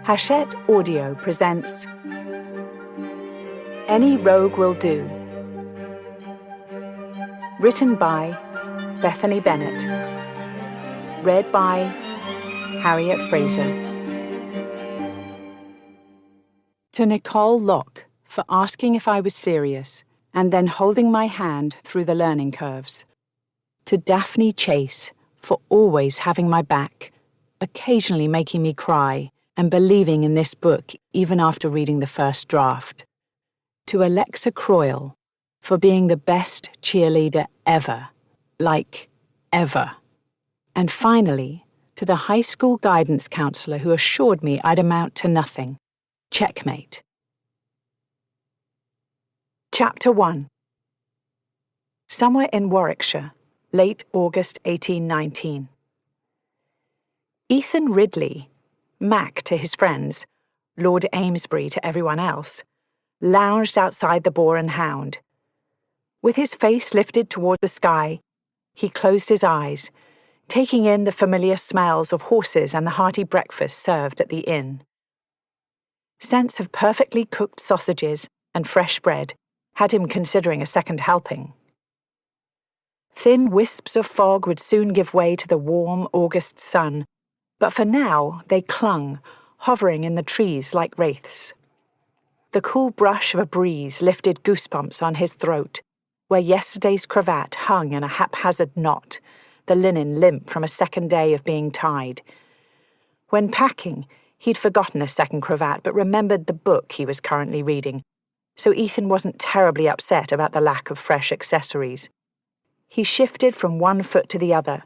Hachette Audio presents Any Rogue Will Do. Written by Bethany Bennett. Read by Harriet Fraser. To Nicole Locke for asking if I was serious and then holding my hand through the learning curves. To Daphne Chase for always having my back, occasionally making me cry, and believing in this book even after reading the first draft. To Alexa Croyle for being the best cheerleader ever, like ever. And finally, to the high school guidance counselor who assured me I'd amount to nothing. Checkmate. Chapter 1. Somewhere in Warwickshire, late August 1819. Ethan Ridley, Mac to his friends, Lord Amesbury to everyone else, lounged outside the Boar and Hound. With his face lifted toward the sky, he closed his eyes, taking in the familiar smells of horses and the hearty breakfast served at the inn. Scents of perfectly cooked sausages and fresh bread had him considering a second helping. Thin wisps of fog would soon give way to the warm August sun, but for now they clung, hovering in the trees like wraiths. The cool brush of a breeze lifted goosebumps on his throat, where yesterday's cravat hung in a haphazard knot, the linen limp from a second day of being tied. When packing, he'd forgotten a second cravat but remembered the book he was currently reading, so Ethan wasn't terribly upset about the lack of fresh accessories. He shifted from one foot to the other.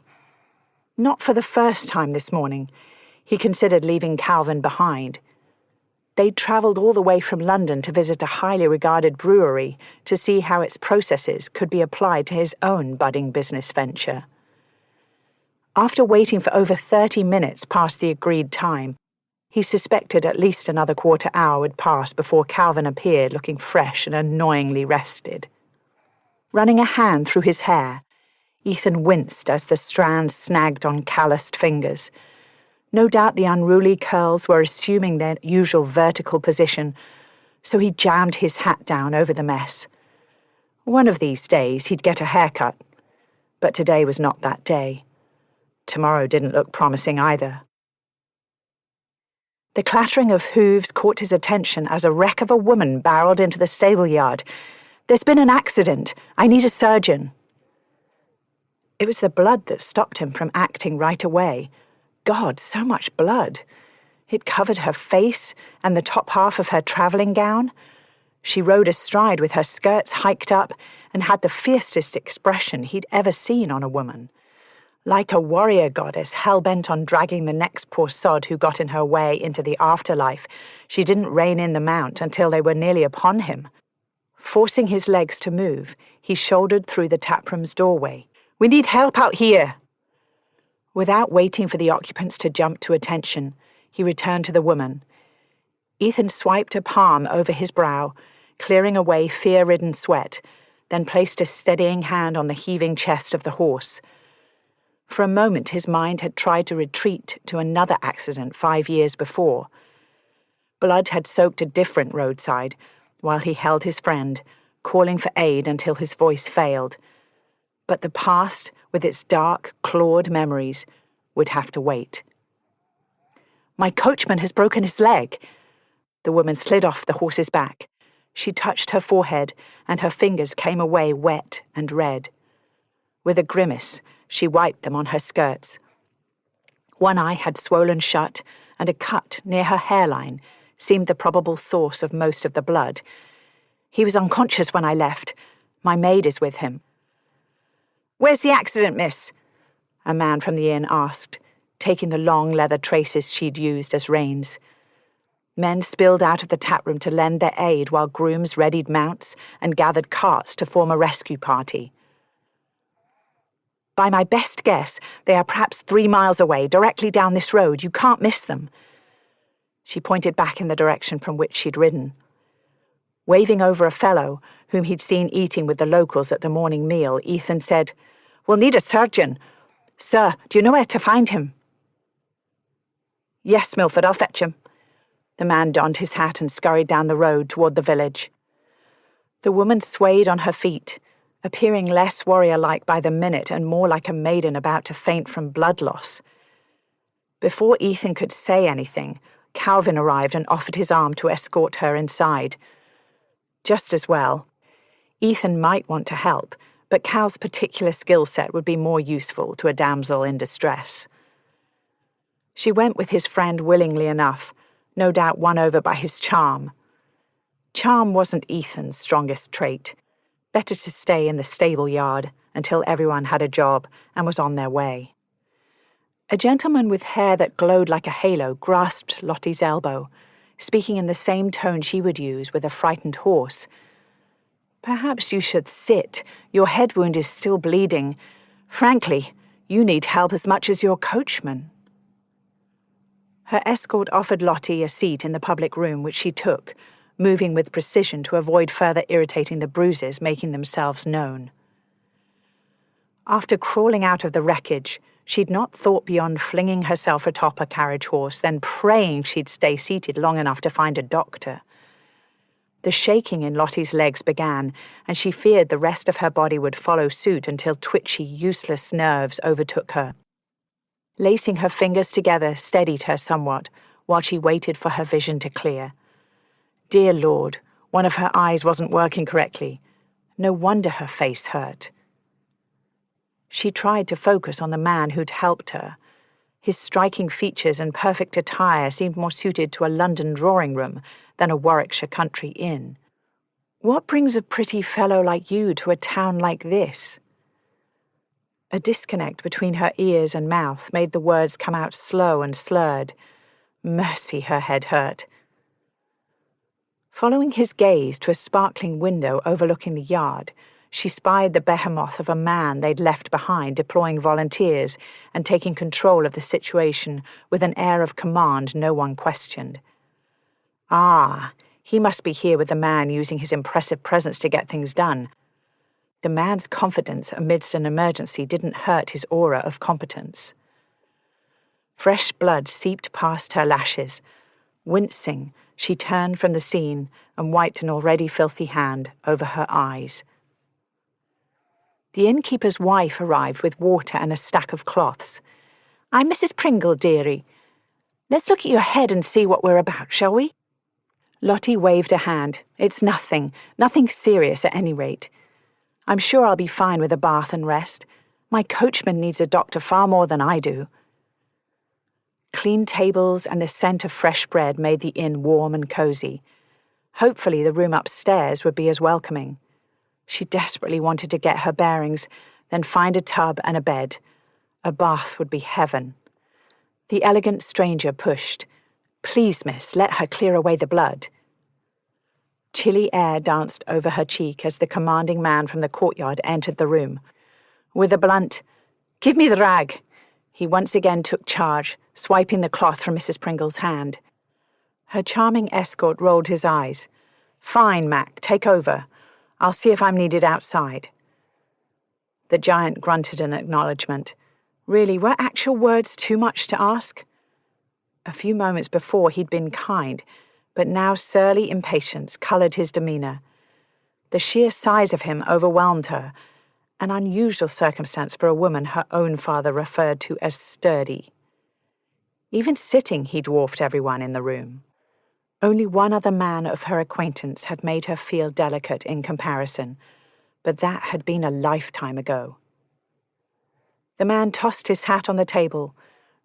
Not for the first time this morning, he considered leaving Calvin behind. They'd travelled all the way from London to visit a highly regarded brewery to see how its processes could be applied to his own budding business venture. After waiting for over 30 minutes past the agreed time, he suspected at least another quarter hour would pass before Calvin appeared looking fresh and annoyingly rested. Running a hand through his hair, Ethan winced as the strands snagged on calloused fingers. No doubt the unruly curls were assuming their usual vertical position, so he jammed his hat down over the mess. One of these days he'd get a haircut, but today was not that day. Tomorrow didn't look promising either. The clattering of hooves caught his attention as a wreck of a woman barreled into the stable yard. "There's been an accident. I need a surgeon." It was the blood that stopped him from acting right away. God, so much blood. It covered her face and the top half of her travelling gown. She rode astride with her skirts hiked up and had the fiercest expression he'd ever seen on a woman. Like a warrior goddess hell-bent on dragging the next poor sod who got in her way into the afterlife, she didn't rein in the mount until they were nearly upon him. Forcing his legs to move, he shouldered through the taproom's doorway. "We need help out here." Without waiting for the occupants to jump to attention, he returned to the woman. Ethan swiped a palm over his brow, clearing away fear-ridden sweat, then placed a steadying hand on the heaving chest of the horse. For a moment his mind had tried to retreat to another accident 5 years before. Blood had soaked a different roadside, while he held his friend, calling for aid until his voice failed. But the past, with its dark, clawed memories, would have to wait. "My coachman has broken his leg." The woman slid off the horse's back. She touched her forehead, and her fingers came away wet and red. With a grimace, she wiped them on her skirts. One eye had swollen shut, and a cut near her hairline seemed the probable source of most of the blood. "He was unconscious when I left. My maid is with him." "Where's the accident, miss?" a man from the inn asked, taking the long leather traces she'd used as reins. Men spilled out of the taproom to lend their aid while grooms readied mounts and gathered carts to form a rescue party. "By my best guess, they are perhaps 3 miles away, directly down this road. You can't miss them." She pointed back in the direction from which she'd ridden. Waving over a fellow, whom he'd seen eating with the locals at the morning meal, Ethan said, "We'll need a surgeon. Sir, do you know where to find him?" "Yes, Milford, I'll fetch him." The man donned his hat and scurried down the road toward the village. The woman swayed on her feet, appearing less warrior-like by the minute and more like a maiden about to faint from blood loss. Before Ethan could say anything, Calvin arrived and offered his arm to escort her inside. Just as well. Ethan might want to help, but Cal's particular skill set would be more useful to a damsel in distress. She went with his friend willingly enough, no doubt won over by his charm. Charm wasn't Ethan's strongest trait. Better to stay in the stable yard until everyone had a job and was on their way. A gentleman with hair that glowed like a halo grasped Lottie's elbow, speaking in the same tone she would use with a frightened horse. "Perhaps you should sit. Your head wound is still bleeding. Frankly, you need help as much as your coachman." Her escort offered Lottie a seat in the public room, which she took, moving with precision to avoid further irritating the bruises making themselves known. After crawling out of the wreckage, she'd not thought beyond flinging herself atop a carriage horse, then praying she'd stay seated long enough to find a doctor. The shaking in Lottie's legs began, and she feared the rest of her body would follow suit until twitchy, useless nerves overtook her. Lacing her fingers together steadied her somewhat, while she waited for her vision to clear. Dear Lord, one of her eyes wasn't working correctly. No wonder her face hurt. She tried to focus on the man who'd helped her. His striking features and perfect attire seemed more suited to a London drawing room than a Warwickshire country inn. What brings a pretty fellow like you to a town like this? A disconnect between her ears and mouth made the words come out slow and slurred. Mercy, her head hurt. Following his gaze to a sparkling window overlooking the yard, she spied the behemoth of a man they'd left behind deploying volunteers and taking control of the situation with an air of command no one questioned. Ah, he must be here with the man using his impressive presence to get things done. The man's confidence amidst an emergency didn't hurt his aura of competence. Fresh blood seeped past her lashes. Wincing, she turned from the scene and wiped an already filthy hand over her eyes. The innkeeper's wife arrived with water and a stack of cloths. "I'm Mrs. Pringle, dearie. Let's look at your head and see what we're about, shall we?" Lottie waved a hand. "It's nothing serious at any rate. I'm sure I'll be fine with a bath and rest. My coachman needs a doctor far more than I do." Clean tables and the scent of fresh bread made the inn warm and cosy. Hopefully the room upstairs would be as welcoming. She desperately wanted to get her bearings, then find a tub and a bed. A bath would be heaven. The elegant stranger pushed. "Please, miss, let her clear away the blood." Chilly air danced over her cheek as the commanding man from the courtyard entered the room. With a blunt, "Give me the rag," he once again took charge, swiping the cloth from Mrs. Pringle's hand. Her charming escort rolled his eyes. "Fine, Mac, take over. I'll see if I'm needed outside." The giant grunted an acknowledgement. Really, were actual words too much to ask? A few moments before he'd been kind, but now surly impatience coloured his demeanour. The sheer size of him overwhelmed her, an unusual circumstance for a woman her own father referred to as sturdy. Even sitting, he dwarfed everyone in the room. Only one other man of her acquaintance had made her feel delicate in comparison, but that had been a lifetime ago. The man tossed his hat on the table,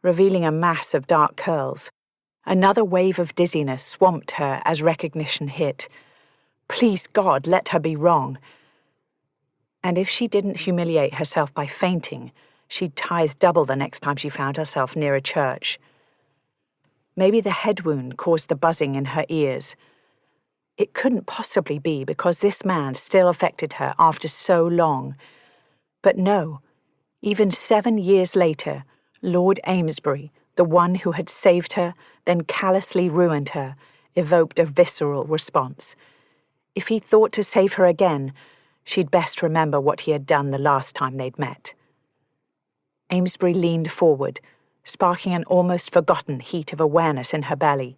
revealing a mass of dark curls. Another wave of dizziness swamped her as recognition hit. Please God, let her be wrong. And if she didn't humiliate herself by fainting, she'd tithe double the next time she found herself near a church. Maybe the head wound caused the buzzing in her ears. It couldn't possibly be because this man still affected her after so long. But no, even 7 years later, Lord Amesbury, the one who had saved her, then callously ruined her, evoked a visceral response. If he thought to save her again, she'd best remember what he had done the last time they'd met. Amesbury leaned forward, sparking an almost forgotten heat of awareness in her belly.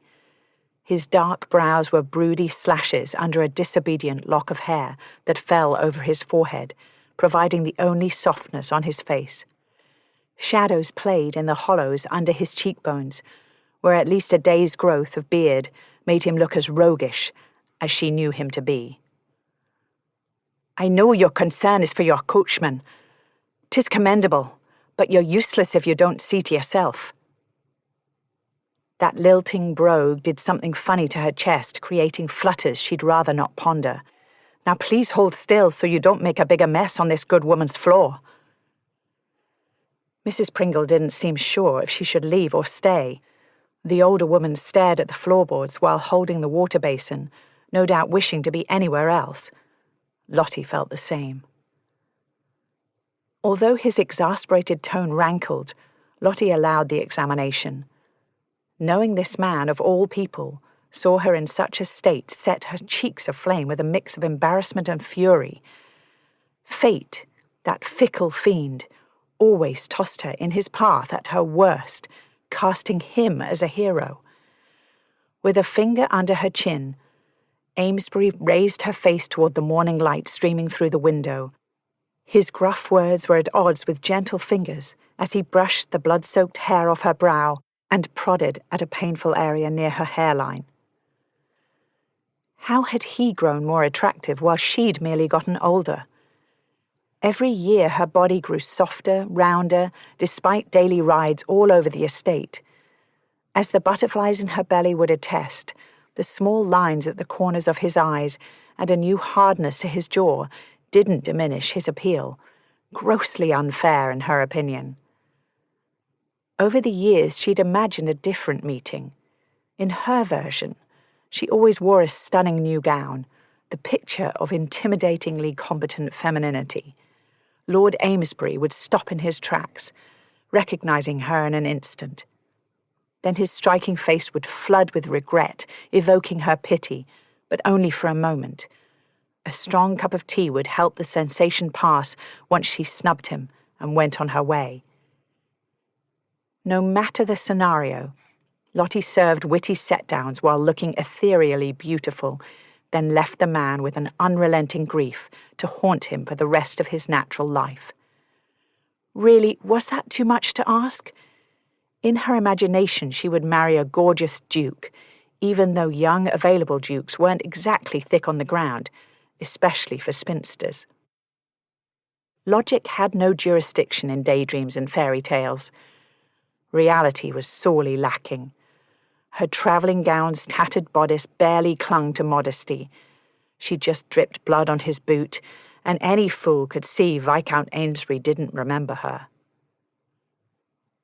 His dark brows were broody slashes under a disobedient lock of hair that fell over his forehead, providing the only softness on his face. Shadows played in the hollows under his cheekbones, where at least a day's growth of beard made him look as roguish as she knew him to be. "I know your concern is for your coachman. 'Tis commendable, but you're useless if you don't see to yourself." That lilting brogue did something funny to her chest, creating flutters she'd rather not ponder. "Now please hold still so you don't make a bigger mess on this good woman's floor." Mrs. Pringle didn't seem sure if she should leave or stay. The older woman stared at the floorboards while holding the water basin, no doubt wishing to be anywhere else. Lottie felt the same. Although his exasperated tone rankled, Lottie allowed the examination. Knowing this man, of all people, saw her in such a state set her cheeks aflame with a mix of embarrassment and fury. Fate, that fickle fiend, always tossed her in his path at her worst, casting him as a hero. With a finger under her chin, Amesbury raised her face toward the morning light streaming through the window. His gruff words were at odds with gentle fingers as he brushed the blood-soaked hair off her brow and prodded at a painful area near her hairline. How had he grown more attractive while she'd merely gotten older? Every year her body grew softer, rounder, despite daily rides all over the estate. As the butterflies in her belly would attest, the small lines at the corners of his eyes and a new hardness to his jaw didn't diminish his appeal, grossly unfair in her opinion. Over the years, she'd imagined a different meeting. In her version, she always wore a stunning new gown, the picture of intimidatingly competent femininity. Lord Amesbury would stop in his tracks, recognizing her in an instant. Then his striking face would flood with regret, evoking her pity, but only for a moment. A strong cup of tea would help the sensation pass once she snubbed him and went on her way. No matter the scenario, Lottie served witty set-downs while looking ethereally beautiful, then left the man with an unrelenting grief to haunt him for the rest of his natural life. Really, was that too much to ask? In her imagination, she would marry a gorgeous duke, even though young, available dukes weren't exactly thick on the ground, especially for spinsters. Logic had no jurisdiction in daydreams and fairy tales. Reality was sorely lacking. Her travelling gown's tattered bodice barely clung to modesty. She just dripped blood on his boot, and any fool could see Viscount Amesbury didn't remember her.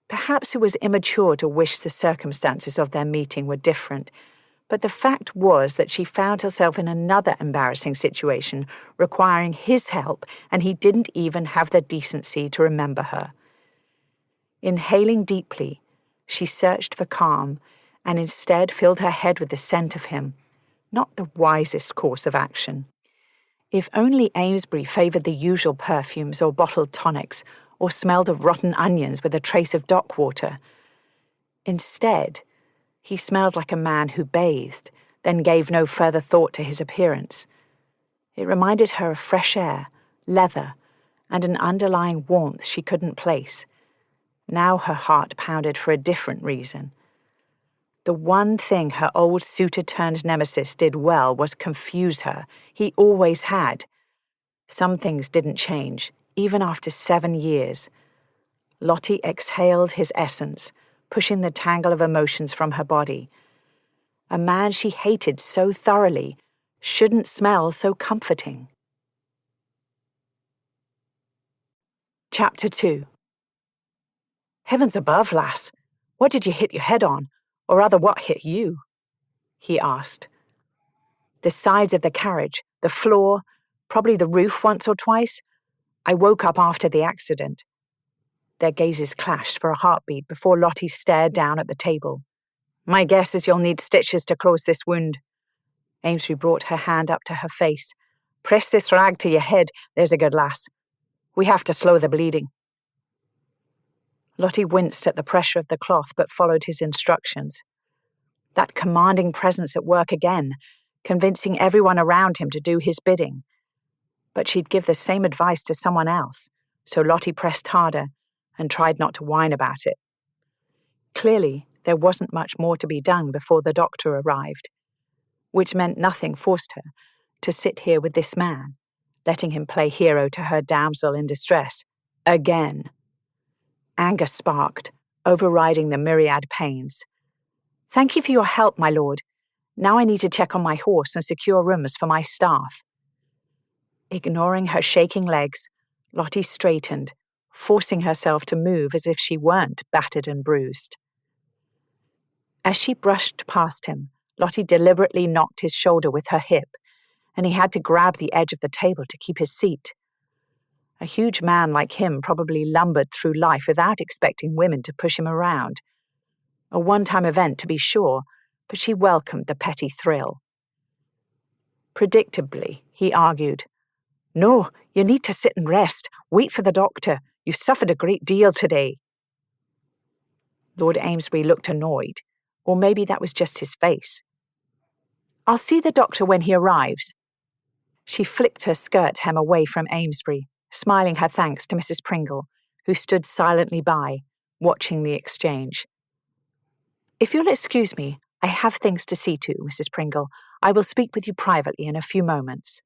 Perhaps it was immature to wish the circumstances of their meeting were different, but the fact was that she found herself in another embarrassing situation requiring his help, and he didn't even have the decency to remember her. Inhaling deeply, she searched for calm and instead filled her head with the scent of him, not the wisest course of action. If only Amesbury favoured the usual perfumes or bottled tonics, or smelled of rotten onions with a trace of dock water. Instead, he smelled like a man who bathed, then gave no further thought to his appearance. It reminded her of fresh air, leather, and an underlying warmth she couldn't place. Now her heart pounded for a different reason. The one thing her old suitor-turned-nemesis did well was confuse her. He always had. Some things didn't change, even after 7 years. Lottie exhaled his essence, pushing the tangle of emotions from her body. A man she hated so thoroughly shouldn't smell so comforting. Chapter 2. "Heavens above, lass, what did you hit your head on? Or rather, what hit you?" he asked. "The sides of the carriage, the floor, probably the roof once or twice. I woke up after the accident." Their gazes clashed for a heartbeat before Lottie stared down at the table. "My guess is you'll need stitches to close this wound." Amesbury brought her hand up to her face. "Press this rag to your head, there's a good lass. We have to slow the bleeding." Lottie winced at the pressure of the cloth but followed his instructions. That commanding presence at work again, convincing everyone around him to do his bidding. But she'd give the same advice to someone else, so Lottie pressed harder and tried not to whine about it. Clearly, there wasn't much more to be done before the doctor arrived, which meant nothing forced her to sit here with this man, letting him play hero to her damsel in distress, again. Anger sparked, overriding the myriad pains. "Thank you for your help, my lord. Now I need to check on my horse and secure rooms for my staff." Ignoring her shaking legs, Lottie straightened, forcing herself to move as if she weren't battered and bruised. As she brushed past him, Lottie deliberately knocked his shoulder with her hip, and he had to grab the edge of the table to keep his seat. A huge man like him probably lumbered through life without expecting women to push him around. A one-time event, to be sure, but she welcomed the petty thrill. Predictably, he argued, "No, you need to sit and rest. Wait for the doctor. You've suffered a great deal today." Lord Amesbury looked annoyed, or maybe that was just his face. "I'll see the doctor when he arrives." She flicked her skirt hem away from Amesbury, smiling her thanks to Mrs. Pringle, who stood silently by, watching the exchange. "If you'll excuse me, I have things to see to, Mrs. Pringle. I will speak with you privately in a few moments."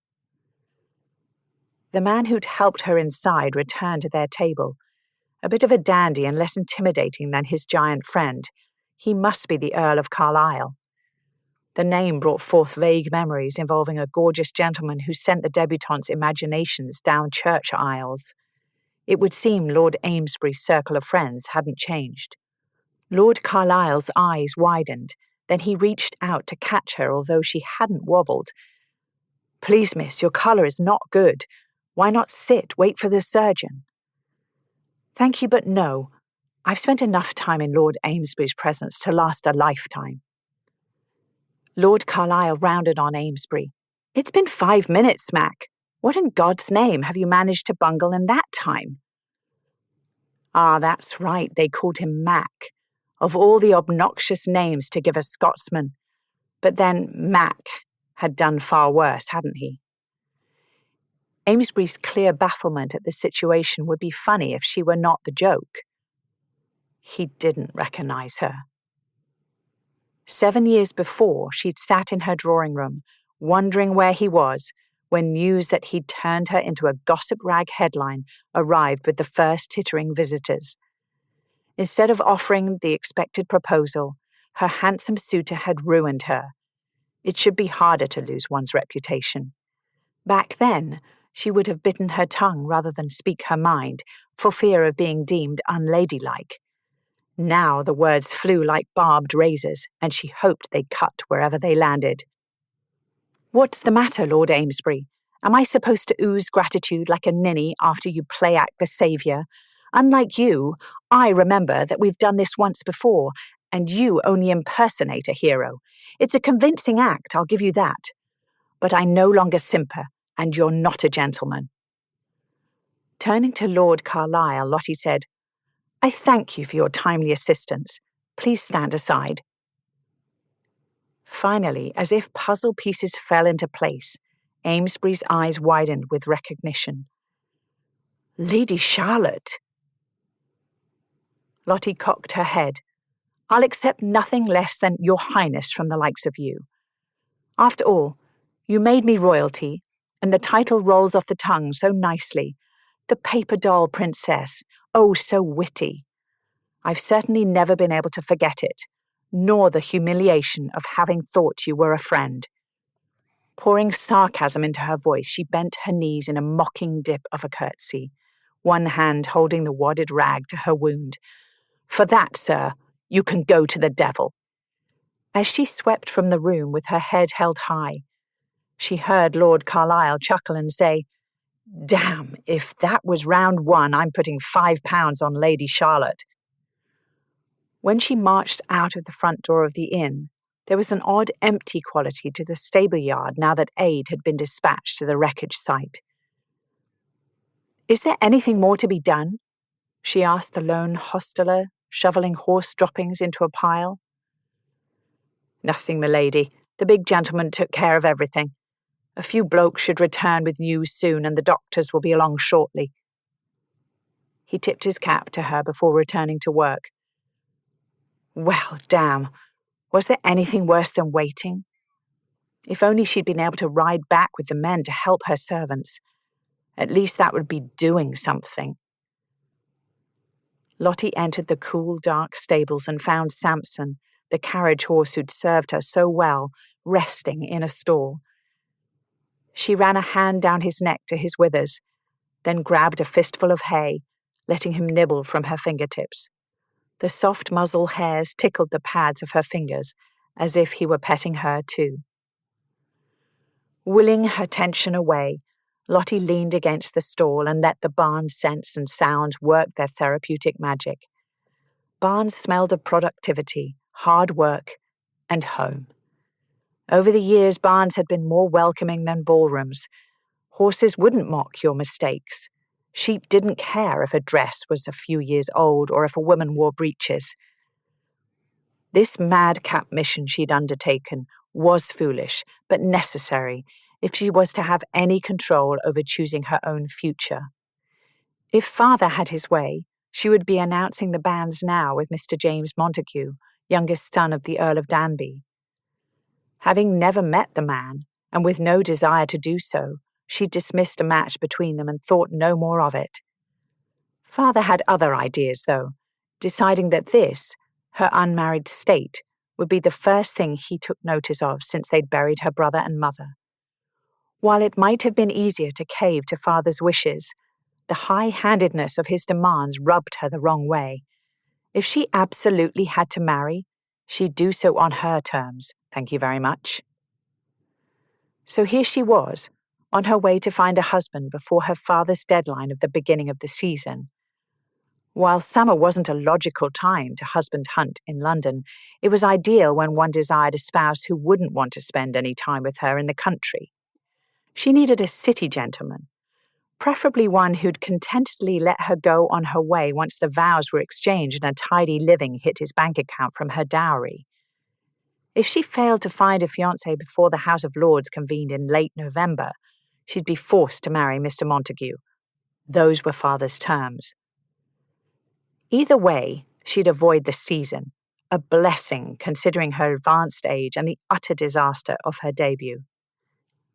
The man who'd helped her inside returned to their table. A bit of a dandy and less intimidating than his giant friend, he must be the Earl of Carlisle. The name brought forth vague memories involving a gorgeous gentleman who sent the debutante's imaginations down church aisles. It would seem Lord Amesbury's circle of friends hadn't changed. Lord Carlisle's eyes widened, then he reached out to catch her although she hadn't wobbled. "Please, miss, your colour is not good. Why not sit, wait for the surgeon?" "Thank you, but no. I've spent enough time in Lord Amesbury's presence to last a lifetime." Lord Carlisle rounded on Amesbury. "It's been 5 minutes, Mac. What in God's name have you managed to bungle in that time?" Ah, that's right, they called him Mac. Of all the obnoxious names to give a Scotsman. But then Mac had done far worse, hadn't he? Amesbury's clear bafflement at the situation would be funny if she were not the joke. He didn't recognize her. 7 years before, she'd sat in her drawing room, wondering where he was, when news that he'd turned her into a gossip rag headline arrived with the first tittering visitors. Instead of offering the expected proposal, her handsome suitor had ruined her. It should be harder to lose one's reputation. Back then, she would have bitten her tongue rather than speak her mind, for fear of being deemed unladylike. Now the words flew like barbed razors, and she hoped they'd cut wherever they landed. "What's the matter, Lord Amesbury? Am I supposed to ooze gratitude like a ninny after you play-act the saviour? Unlike you, I remember that we've done this once before, and you only impersonate a hero. It's a convincing act, I'll give you that. But I no longer simper, and you're not a gentleman." Turning to Lord Carlisle, Lottie said, "I thank you for your timely assistance. Please stand aside." Finally, as if puzzle pieces fell into place, Amesbury's eyes widened with recognition. "Lady Charlotte!" Lottie cocked her head. "I'll accept nothing less than Your Highness from the likes of you. After all, you made me royalty, and the title rolls off the tongue so nicely. The paper doll princess, oh, so witty. I've certainly never been able to forget it, nor the humiliation of having thought you were a friend." Pouring sarcasm into her voice, she bent her knees in a mocking dip of a curtsy, one hand holding the wadded rag to her wound. "For that, sir, you can go to the devil." As she swept from the room with her head held high, she heard Lord Carlisle chuckle and say, "Damn, if that was round one, I'm putting £5 on Lady Charlotte." When she marched out of the front door of the inn, there was an odd empty quality to the stable yard now that aid had been dispatched to the wreckage site. "Is there anything more to be done?" she asked the lone hostler, shoveling horse droppings into a pile. Nothing, milady. The big gentleman took care of everything. A few blokes should return with news soon, and the doctors will be along shortly. He tipped his cap to her before returning to work. Well, damn. Was there anything worse than waiting? If only she'd been able to ride back with the men to help her servants. At least that would be doing something. Lottie entered the cool, dark stables and found Samson, the carriage horse who'd served her so well, resting in a stall. She ran a hand down his neck to his withers, then grabbed a fistful of hay, letting him nibble from her fingertips. The soft muzzle hairs tickled the pads of her fingers, as if he were petting her too. Willing her tension away, Lottie leaned against the stall and let the barn scents and sounds work their therapeutic magic. Barns smelled of productivity, hard work, and home. Over the years, barns had been more welcoming than ballrooms. Horses wouldn't mock your mistakes. Sheep didn't care if a dress was a few years old or if a woman wore breeches. This madcap mission she'd undertaken was foolish, but necessary if she was to have any control over choosing her own future. If Father had his way, she would be announcing the banns now with Mr. James Montague, youngest son of the Earl of Danby. Having never met the man, and with no desire to do so, she dismissed a match between them and thought no more of it. Father had other ideas, though, deciding that this, her unmarried state, would be the first thing he took notice of since they'd buried her brother and mother. While it might have been easier to cave to Father's wishes, the high-handedness of his demands rubbed her the wrong way. If she absolutely had to marry, she'd do so on her terms, thank you very much. So here she was, on her way to find a husband before her father's deadline of the beginning of the season. While summer wasn't a logical time to husband hunt in London, it was ideal when one desired a spouse who wouldn't want to spend any time with her in the country. She needed a city gentleman, preferably one who'd contentedly let her go on her way once the vows were exchanged and a tidy living hit his bank account from her dowry. If she failed to find a fiancé before the House of Lords convened in late November, she'd be forced to marry Mr. Montague. Those were Father's terms. Either way, she'd avoid the season, a blessing considering her advanced age and the utter disaster of her debut.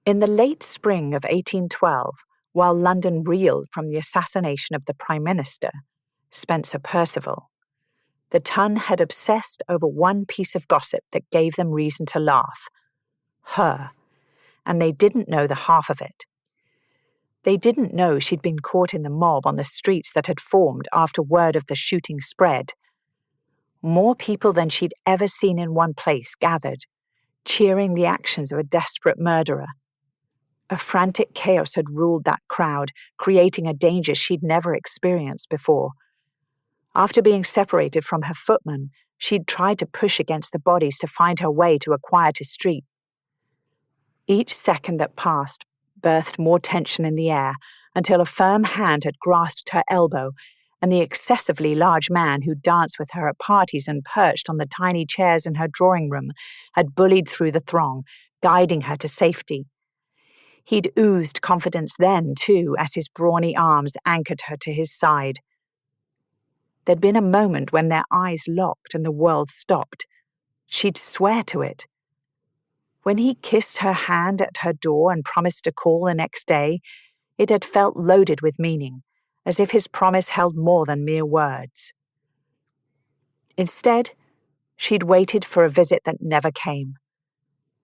In the late spring of 1812, while London reeled from the assassination of the Prime Minister, Spencer Perceval, the Ton had obsessed over one piece of gossip that gave them reason to laugh. Her. And they didn't know the half of it. They didn't know she'd been caught in the mob on the streets that had formed after word of the shooting spread. More people than she'd ever seen in one place gathered, cheering the actions of a desperate murderer. A frantic chaos had ruled that crowd, creating a danger she'd never experienced before. After being separated from her footman, she'd tried to push against the bodies to find her way to a quieter street. Each second that passed birthed more tension in the air until a firm hand had grasped her elbow and the excessively large man who danced with her at parties and perched on the tiny chairs in her drawing room had bullied through the throng, guiding her to safety. He'd oozed confidence then, too, as his brawny arms anchored her to his side. There'd been a moment when their eyes locked and the world stopped. She'd swear to it. When he kissed her hand at her door and promised to call the next day, it had felt loaded with meaning, as if his promise held more than mere words. Instead, she'd waited for a visit that never came.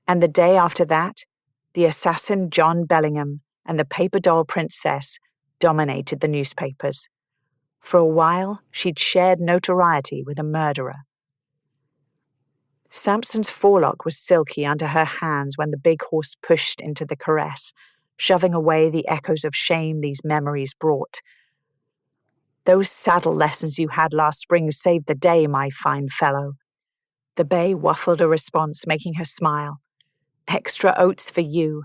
And the day after that, the assassin John Bellingham and the paper doll princess dominated the newspapers. For a while, she'd shared notoriety with a murderer. Samson's forelock was silky under her hands when the big horse pushed into the caress, shoving away the echoes of shame these memories brought. Those saddle lessons you had last spring saved the day, my fine fellow. The bay waffled a response, making her smile. Extra oats for you,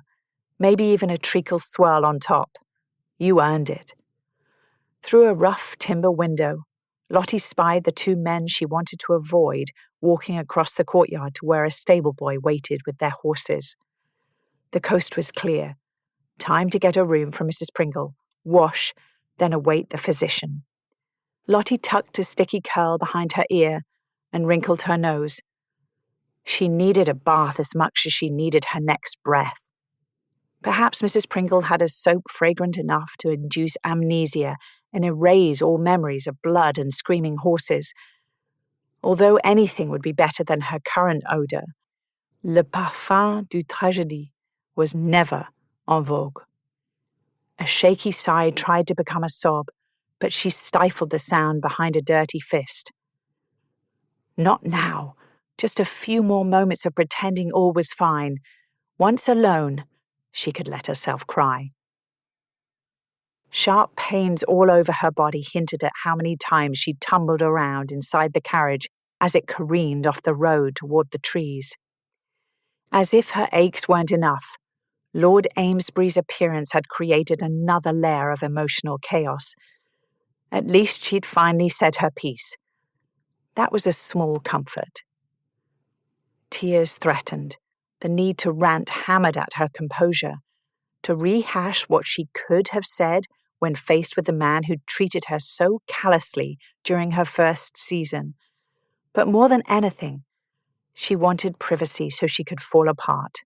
maybe even a treacle swirl on top. You earned it. Through a rough timber window, Lottie spied the two men she wanted to avoid walking across the courtyard to where a stable boy waited with their horses. The coast was clear. Time to get a room for Mrs. Pringle, wash, then await the physician. Lottie tucked a sticky curl behind her ear and wrinkled her nose. She needed a bath as much as she needed her next breath. Perhaps Mrs. Pringle had a soap fragrant enough to induce amnesia and erase all memories of blood and screaming horses. Although anything would be better than her current odour, le parfum du tragédie was never en vogue. A shaky sigh tried to become a sob, but she stifled the sound behind a dirty fist. Not now. Just a few more moments of pretending all was fine. Once alone, she could let herself cry. Sharp pains all over her body hinted at how many times she tumbled around inside the carriage as it careened off the road toward the trees. As if her aches weren't enough, Lord Amesbury's appearance had created another layer of emotional chaos. At least she'd finally said her piece. That was a small comfort. Tears threatened, the need to rant hammered at her composure, to rehash what she could have said when faced with the man who'd treated her so callously during her first season. But more than anything, she wanted privacy so she could fall apart.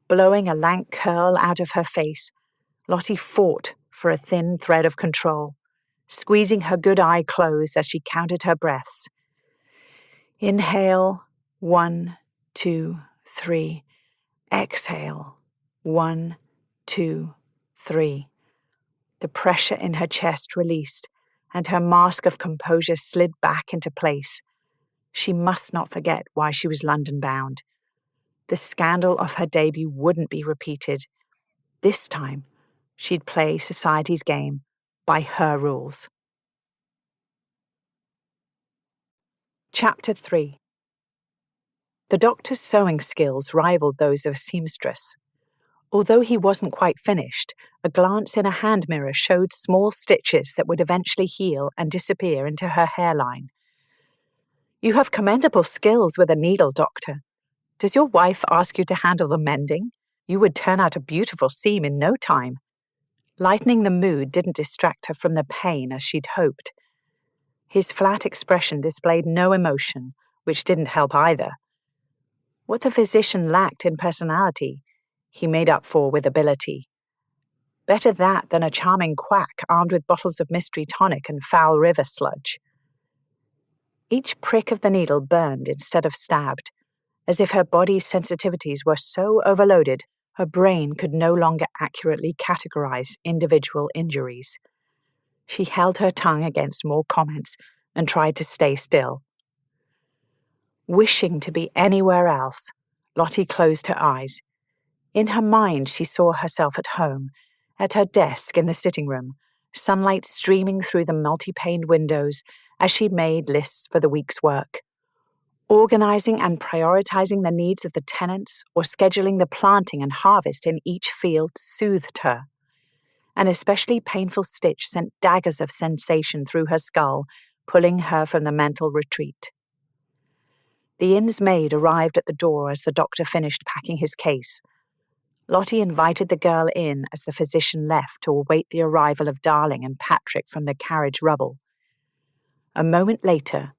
Blowing a lank curl out of her face, Lottie fought for a thin thread of control, squeezing her good eye closed as she counted her breaths. Inhale, 1, 2, 3. Exhale, 1, 2, 3. The pressure in her chest released, and her mask of composure slid back into place. She must not forget why she was London-bound. The scandal of her debut wouldn't be repeated. This time, she'd play society's game by her rules. Chapter 3. The doctor's sewing skills rivaled those of a seamstress. Although he wasn't quite finished, a glance in a hand mirror showed small stitches that would eventually heal and disappear into her hairline. "You have commendable skills with a needle, Doctor. Does your wife ask you to handle the mending? You would turn out a beautiful seam in no time." Lightening the mood didn't distract her from the pain as she'd hoped. His flat expression displayed no emotion, which didn't help either. What the physician lacked in personality, he made up for with ability. Better that than a charming quack armed with bottles of mystery tonic and foul river sludge. Each prick of the needle burned instead of stabbed, as if her body's sensitivities were so overloaded her brain could no longer accurately categorize individual injuries. She held her tongue against more comments and tried to stay still. Wishing to be anywhere else, Lottie closed her eyes. In her mind, she saw herself at home, at her desk in the sitting room, sunlight streaming through the multi-paned windows as she made lists for the week's work. Organizing and prioritizing the needs of the tenants or scheduling the planting and harvest in each field soothed her. An especially painful stitch sent daggers of sensation through her skull, pulling her from the mental retreat. The inn's maid arrived at the door as the doctor finished packing his case. Lottie invited the girl in as the physician left to await the arrival of Darling and Patrick from the carriage rubble. A moment later,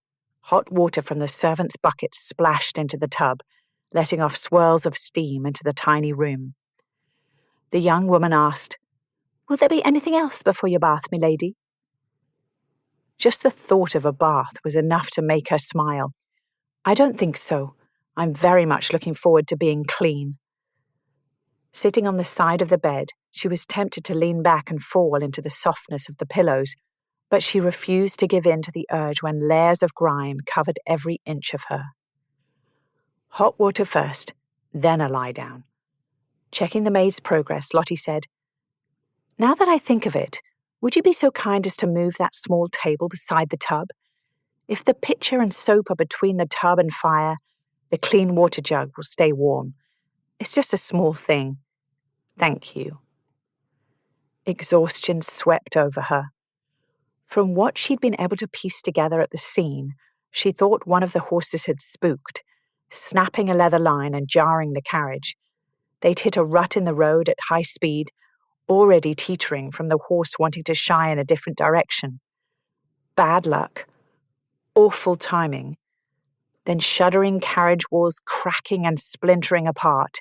hot water from the servant's bucket splashed into the tub, letting off swirls of steam into the tiny room. The young woman asked, "Will there be anything else before your bath, milady?" Just the thought of a bath was enough to make her smile. "I don't think so. I'm very much looking forward to being clean." Sitting on the side of the bed, she was tempted to lean back and fall into the softness of the pillows, but she refused to give in to the urge when layers of grime covered every inch of her. Hot water first, then a lie down. Checking the maid's progress, Lottie said, "Now that I think of it, would you be so kind as to move that small table beside the tub? If the pitcher and soap are between the tub and fire, the clean water jug will stay warm. It's just a small thing. Thank you." Exhaustion swept over her. From what she'd been able to piece together at the scene, She thought one of the horses had spooked, snapping a leather line and jarring the carriage. They'd hit a rut in the road at high speed, already teetering from the horse wanting to shy in a different direction. Bad luck. Awful timing. Then shuddering carriage walls cracking and splintering apart.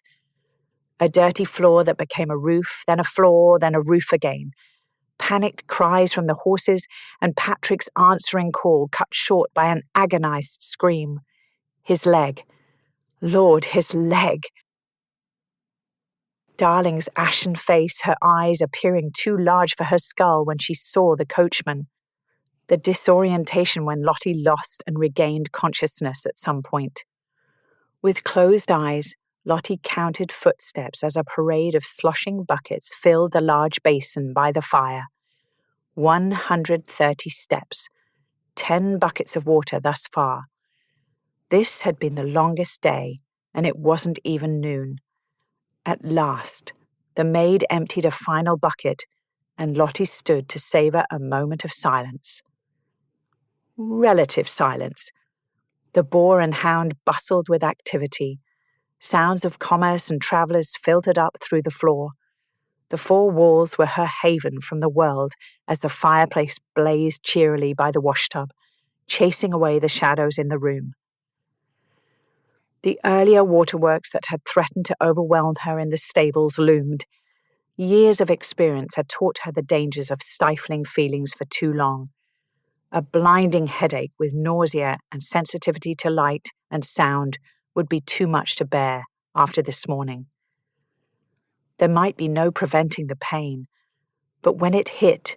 A dirty floor that became a roof, then a floor, then a roof again. Panicked cries from the horses and Patrick's answering call cut short by an agonized scream. His leg. Lord, his leg. Darling's ashen face, her eyes appearing too large for her skull when she saw the coachman. The disorientation when Lottie lost and regained consciousness at some point. With closed eyes, Lottie counted footsteps as a parade of sloshing buckets filled the large basin by the fire. 130 steps, 10 buckets of water thus far. This had been the longest day, and it wasn't even noon. At last, the maid emptied a final bucket, and Lottie stood to savour a moment of silence. Relative silence. The boar and hound bustled with activity. Sounds of commerce and travellers filtered up through the floor. The four walls were her haven from the world as the fireplace blazed cheerily by the washtub, chasing away the shadows in the room. The earlier waterworks that had threatened to overwhelm her in the stables loomed. Years of experience had taught her the dangers of stifling feelings for too long. A blinding headache with nausea and sensitivity to light and sound would be too much to bear after this morning. There might be no preventing the pain, but when it hit,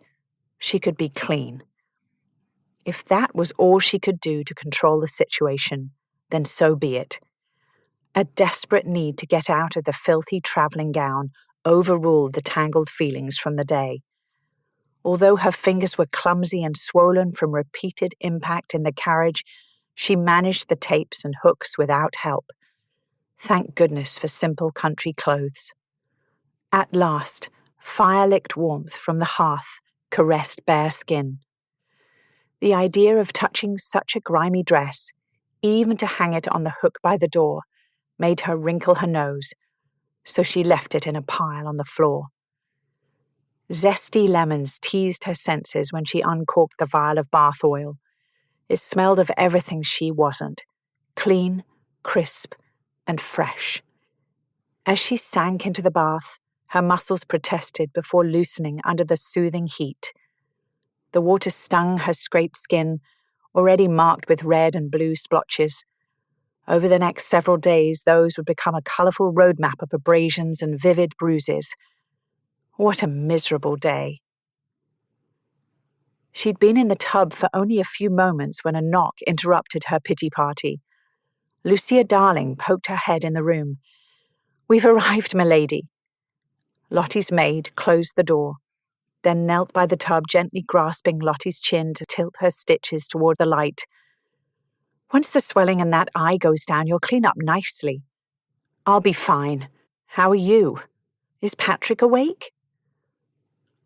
she could be clean. If that was all she could do to control the situation, then so be it. A desperate need to get out of the filthy travelling gown overruled the tangled feelings from the day. Although her fingers were clumsy and swollen from repeated impact in the carriage, she managed the tapes and hooks without help. Thank goodness for simple country clothes. At last, fire-licked warmth from the hearth caressed bare skin. The idea of touching such a grimy dress, even to hang it on the hook by the door, made her wrinkle her nose, so she left it in a pile on the floor. Zesty lemons teased her senses when she uncorked the vial of bath oil. It smelled of everything she wasn't, clean, crisp, and fresh. As she sank into the bath, her muscles protested before loosening under the soothing heat. The water stung her scraped skin, already marked with red and blue splotches. Over the next several days, those would become a colourful roadmap of abrasions and vivid bruises. What a miserable day. She'd been in the tub for only a few moments when a knock interrupted her pity party. Lucia Darling poked her head in the room. "We've arrived, milady." Lottie's maid closed the door, then knelt by the tub, gently grasping Lottie's chin to tilt her stitches toward the light. "Once the swelling in that eye goes down, you'll clean up nicely." "I'll be fine. How are you? Is Patrick awake?"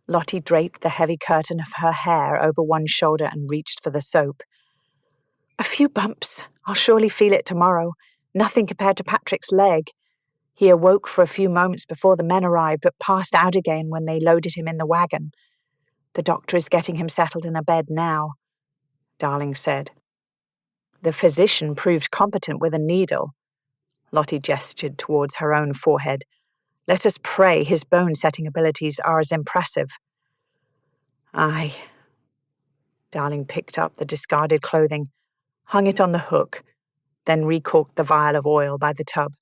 Lottie draped the heavy curtain of her hair over one shoulder and reached for the soap. "A few bumps. I'll surely feel it tomorrow. Nothing compared to Patrick's leg. He awoke for a few moments before the men arrived, but passed out again when they loaded him in the wagon. The doctor is getting him settled in a bed now," Darling said. "The physician proved competent with a needle." Lottie gestured towards her own forehead. "Let us pray his bone-setting abilities are as impressive." "Aye." Darling picked up the discarded clothing, hung it on the hook, then recorked the vial of oil by the tub.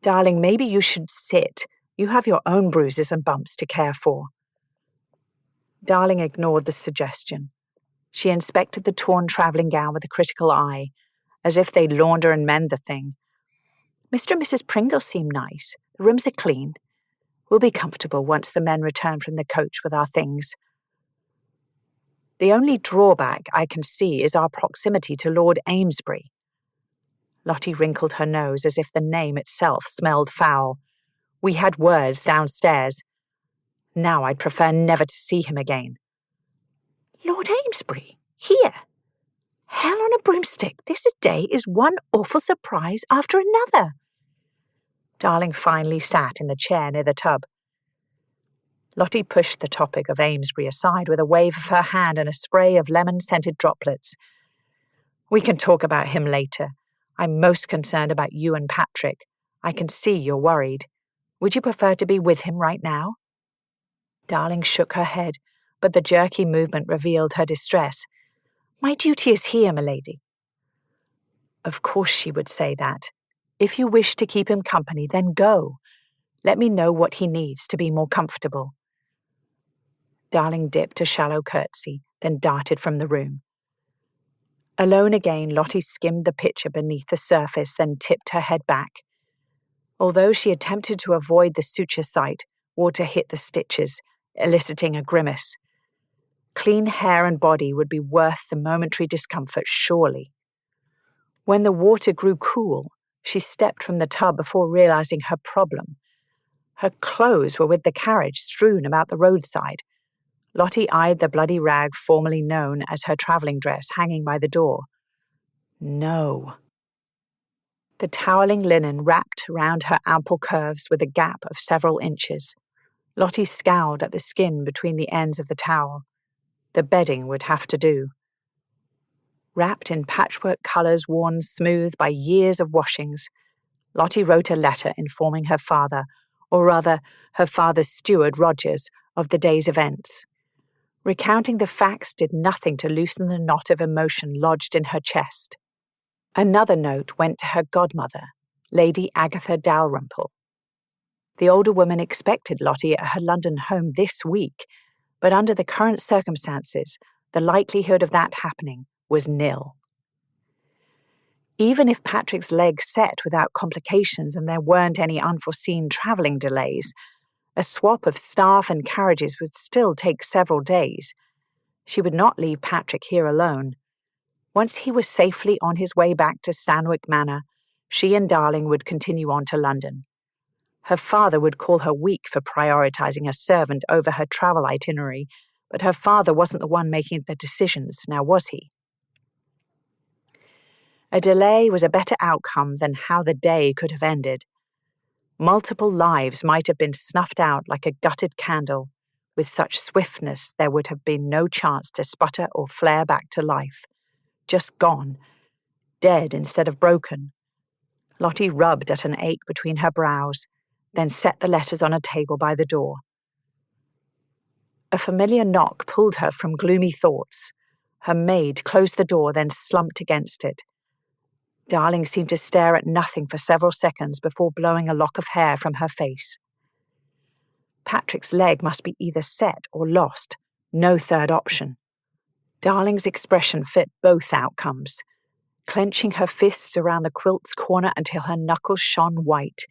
"Darling, maybe you should sit. You have your own bruises and bumps to care for." Darling ignored the suggestion. She inspected the torn travelling gown with a critical eye, as if they'd launder and mend the thing. "Mr. and Mrs. Pringle seem nice. The rooms are clean. We'll be comfortable once the men return from the coach with our things. The only drawback I can see is our proximity to Lord Amesbury." Lottie wrinkled her nose as if the name itself smelled foul. "We had words downstairs. Now I'd prefer never to see him again." "Lord Amesbury? Here? Hell on a broomstick, this day is one awful surprise after another. Darling finally sat in the chair near the tub. Lottie pushed the topic of Amesbury aside with a wave of her hand and a spray of lemon-scented droplets. We can talk about him later. I'm most concerned about you and Patrick. I can see you're worried. Would you prefer to be with him right now? Darling shook her head, but the jerky movement revealed her distress. My duty is here, milady. Of course she would say that. If you wish to keep him company, then go. Let me know what he needs to be more comfortable. Darling dipped a shallow curtsy, then darted from the room. Alone again, Lottie skimmed the picture beneath the surface, then tipped her head back. Although she attempted to avoid the suture site, water hit the stitches, eliciting a grimace. Clean hair and body would be worth the momentary discomfort, surely. When the water grew cool, she stepped from the tub before realizing her problem. Her clothes were with the carriage strewn about the roadside. Lottie eyed the bloody rag formerly known as her travelling dress hanging by the door. No. The toweling linen wrapped round her ample curves with a gap of several inches. Lottie scowled at the skin between the ends of the towel. The bedding would have to do. Wrapped in patchwork colours worn smooth by years of washings, Lottie wrote a letter informing her father, or rather her father's steward Rogers, of the day's events. Recounting the facts did nothing to loosen the knot of emotion lodged in her chest. Another note went to her godmother, Lady Agatha Dalrymple. The older woman expected Lottie at her London home this week, but under the current circumstances, the likelihood of that happening was nil. Even if Patrick's leg set without complications and there weren't any unforeseen travelling delays, a swap of staff and carriages would still take several days. She would not leave Patrick here alone. Once he was safely on his way back to Stanwick Manor, she and Darling would continue on to London. Her father would call her weak for prioritising a servant over her travel itinerary, but her father wasn't the one making the decisions, now was he? A delay was a better outcome than how the day could have ended. Multiple lives might have been snuffed out like a gutted candle. With such swiftness, there would have been no chance to sputter or flare back to life. Just gone. Dead instead of broken. Lottie rubbed at an ache between her brows, then set the letters on a table by the door. A familiar knock pulled her from gloomy thoughts. Her maid closed the door, then slumped against it. Darling seemed to stare at nothing for several seconds before blowing a lock of hair from her face. Patrick's leg must be either set or lost, no third option. Darling's expression fit both outcomes. Clenching her fists around the quilt's corner until her knuckles shone white,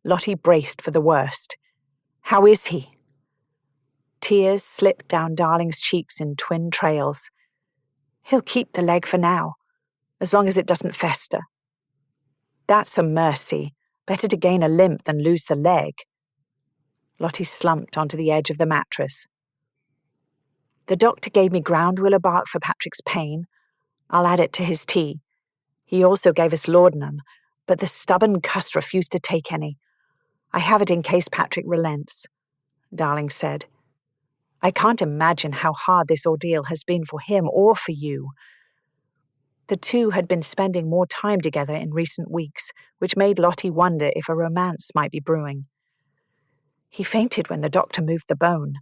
Lottie braced for the worst. How is he? Tears slipped down Darling's cheeks in twin trails. He'll keep the leg for now, as long as it doesn't fester. That's a mercy. Better to gain a limp than lose the leg. Lottie slumped onto the edge of the mattress. The doctor gave me ground willow bark for Patrick's pain. I'll add it to his tea. He also gave us laudanum, but the stubborn cuss refused to take any. I have it in case Patrick relents, Darling said. I can't imagine how hard this ordeal has been for him or for you. The two had been spending more time together in recent weeks, which made Lottie wonder if a romance might be brewing. He fainted when the doctor moved the bone.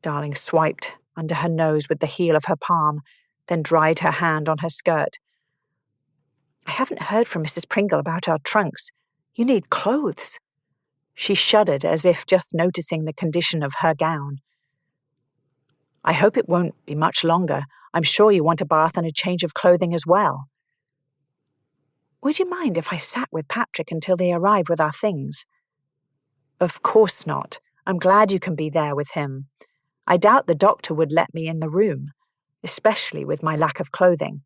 Darling swiped under her nose with the heel of her palm, then dried her hand on her skirt. I haven't heard from Mrs. Pringle about our trunks. You need clothes. She shuddered as if just noticing the condition of her gown. I hope it won't be much longer. I'm sure you want a bath and a change of clothing as well. Would you mind if I sat with Patrick until they arrive with our things? Of course not. I'm glad you can be there with him. I doubt the doctor would let me in the room, especially with my lack of clothing.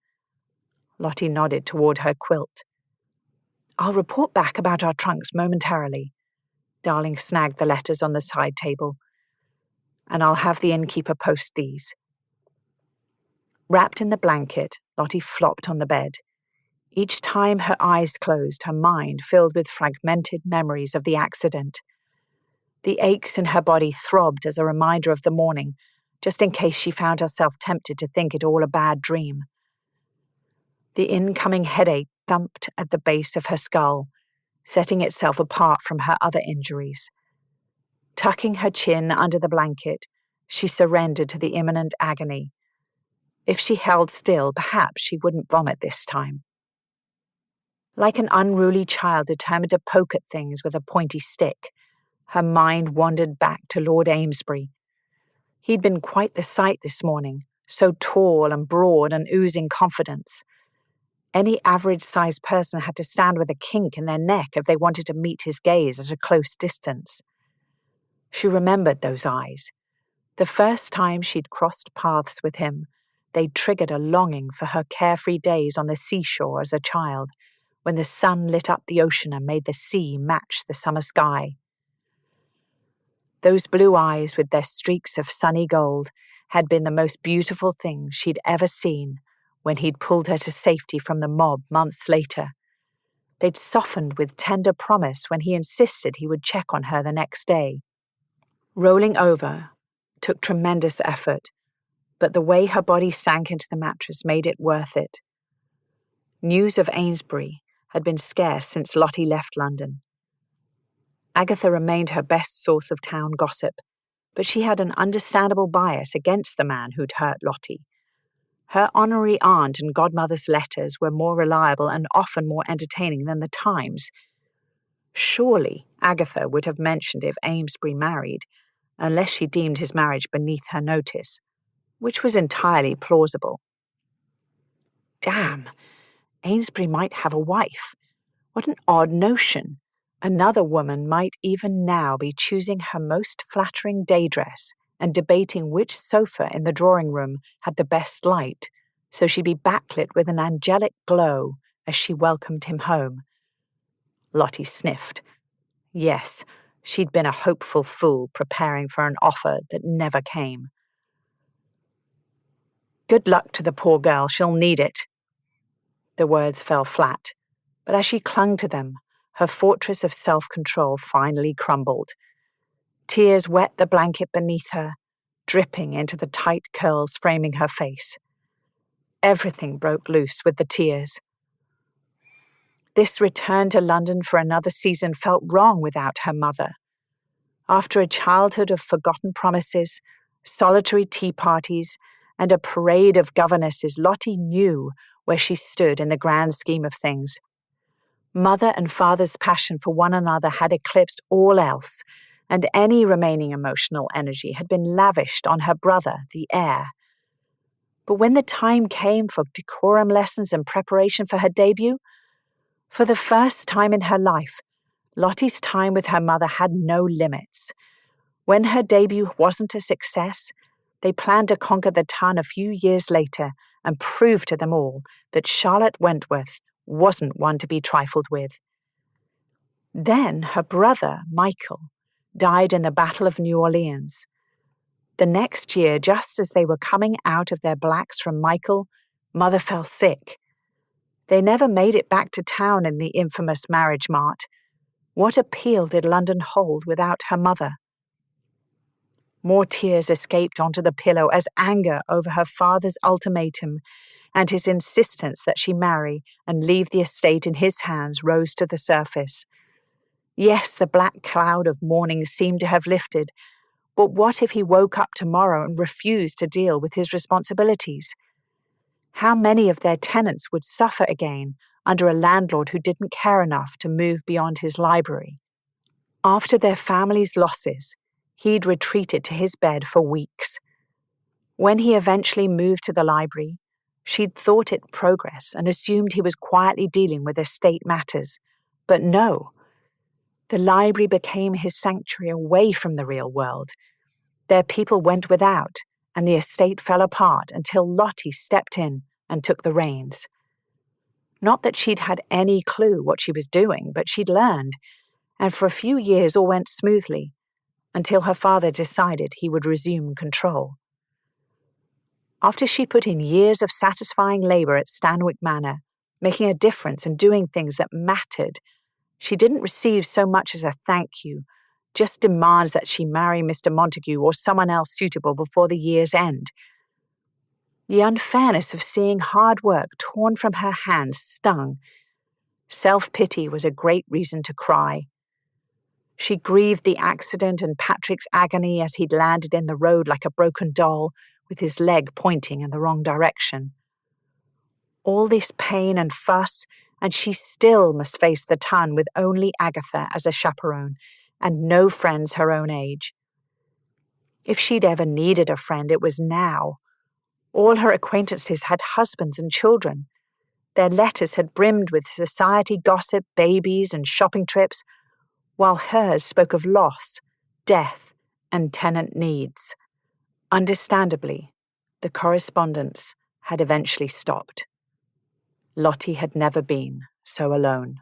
Lottie nodded toward her quilt. I'll report back about our trunks momentarily. Darling snagged the letters on the side table. And I'll have the innkeeper post these. Wrapped in the blanket, Lottie flopped on the bed. Each time her eyes closed, her mind filled with fragmented memories of the accident. The aches in her body throbbed as a reminder of the morning, just in case she found herself tempted to think it all a bad dream. The incoming headache thumped at the base of her skull, setting itself apart from her other injuries. Tucking her chin under the blanket, she surrendered to the imminent agony. If she held still, perhaps she wouldn't vomit this time. Like an unruly child determined to poke at things with a pointy stick, her mind wandered back to Lord Amesbury. He'd been quite the sight this morning, so tall and broad and oozing confidence. Any average-sized person had to stand with a kink in their neck if they wanted to meet his gaze at a close distance. She remembered those eyes. The first time she'd crossed paths with him, they'd triggered a longing for her carefree days on the seashore as a child, when the sun lit up the ocean and made the sea match the summer sky. Those blue eyes with their streaks of sunny gold had been the most beautiful thing she'd ever seen when he'd pulled her to safety from the mob months later. They'd softened with tender promise when he insisted he would check on her the next day. Rolling over took tremendous effort, but the way her body sank into the mattress made it worth it. News of Amesbury had been scarce since Lottie left London. Agatha remained her best source of town gossip, but she had an understandable bias against the man who'd hurt Lottie. Her honorary aunt and godmother's letters were more reliable and often more entertaining than the Times. Surely Agatha would have mentioned if Amesbury married, unless she deemed his marriage beneath her notice, which was entirely plausible. Damn, Amesbury might have a wife. What an odd notion. Another woman might even now be choosing her most flattering day dress and debating which sofa in the drawing room had the best light, so she'd be backlit with an angelic glow as she welcomed him home. Lottie sniffed. Yes, she'd been a hopeful fool preparing for an offer that never came. Good luck to the poor girl, she'll need it. The words fell flat, but as she clung to them, her fortress of self-control finally crumbled. Tears wet the blanket beneath her, dripping into the tight curls framing her face. Everything broke loose with the tears. This return to London for another season felt wrong without her mother. After a childhood of forgotten promises, solitary tea parties, and a parade of governesses, Lottie knew where she stood in the grand scheme of things. Mother and father's passion for one another had eclipsed all else, and any remaining emotional energy had been lavished on her brother, the heir. But when the time came for decorum lessons and preparation for her debut, for the first time in her life, Lottie's time with her mother had no limits. When her debut wasn't a success, they planned to conquer the ton a few years later and prove to them all that Charlotte Wentworth wasn't one to be trifled with. Then her brother, Michael, died in the Battle of New Orleans. The next year, just as they were coming out of their blacks from Michael, Mother fell sick. They never made it back to town in the infamous marriage mart. What appeal did London hold without her mother? More tears escaped onto the pillow as anger over her father's ultimatum and his insistence that she marry and leave the estate in his hands rose to the surface. Yes, the black cloud of mourning seemed to have lifted, but what if he woke up tomorrow and refused to deal with his responsibilities? How many of their tenants would suffer again under a landlord who didn't care enough to move beyond his library? After their family's losses, he'd retreated to his bed for weeks. When he eventually moved to the library, she'd thought it progress and assumed he was quietly dealing with estate matters. But no. The library became his sanctuary away from the real world. Their people went without, and the estate fell apart until Lottie stepped in and took the reins. Not that she'd had any clue what she was doing, but she'd learned, and for a few years all went smoothly, until her father decided he would resume control. After she put in years of satisfying labour at Stanwick Manor, making a difference and doing things that mattered, she didn't receive so much as a thank you, just demands that she marry Mr. Montague or someone else suitable before the year's end. The unfairness of seeing hard work torn from her hands stung. Self-pity was a great reason to cry. She grieved the accident and Patrick's agony as he'd landed in the road like a broken doll, with his leg pointing in the wrong direction. All this pain and fuss, and she still must face the ton with only Agatha as a chaperone, and no friends her own age. If she'd ever needed a friend, it was now. All her acquaintances had husbands and children. Their letters had brimmed with society gossip, babies, and shopping trips, while hers spoke of loss, death, and tenant needs. Understandably, the correspondence had eventually stopped. Lottie had never been so alone.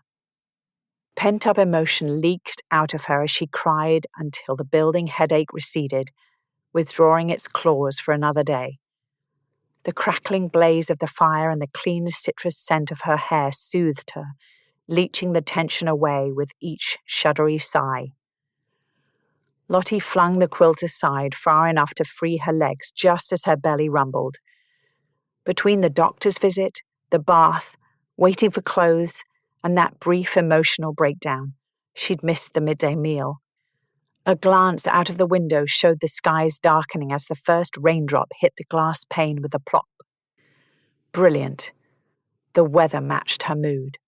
Pent-up emotion leaked out of her as she cried until the building headache receded, withdrawing its claws for another day. The crackling blaze of the fire and the clean citrus scent of her hair soothed her, leaching the tension away with each shuddery sigh. Lottie flung the quilt aside far enough to free her legs just as her belly rumbled. Between the doctor's visit, the bath, waiting for clothes, and that brief emotional breakdown, she'd missed the midday meal. A glance out of the window showed the skies darkening as the first raindrop hit the glass pane with a plop. Brilliant. The weather matched her mood.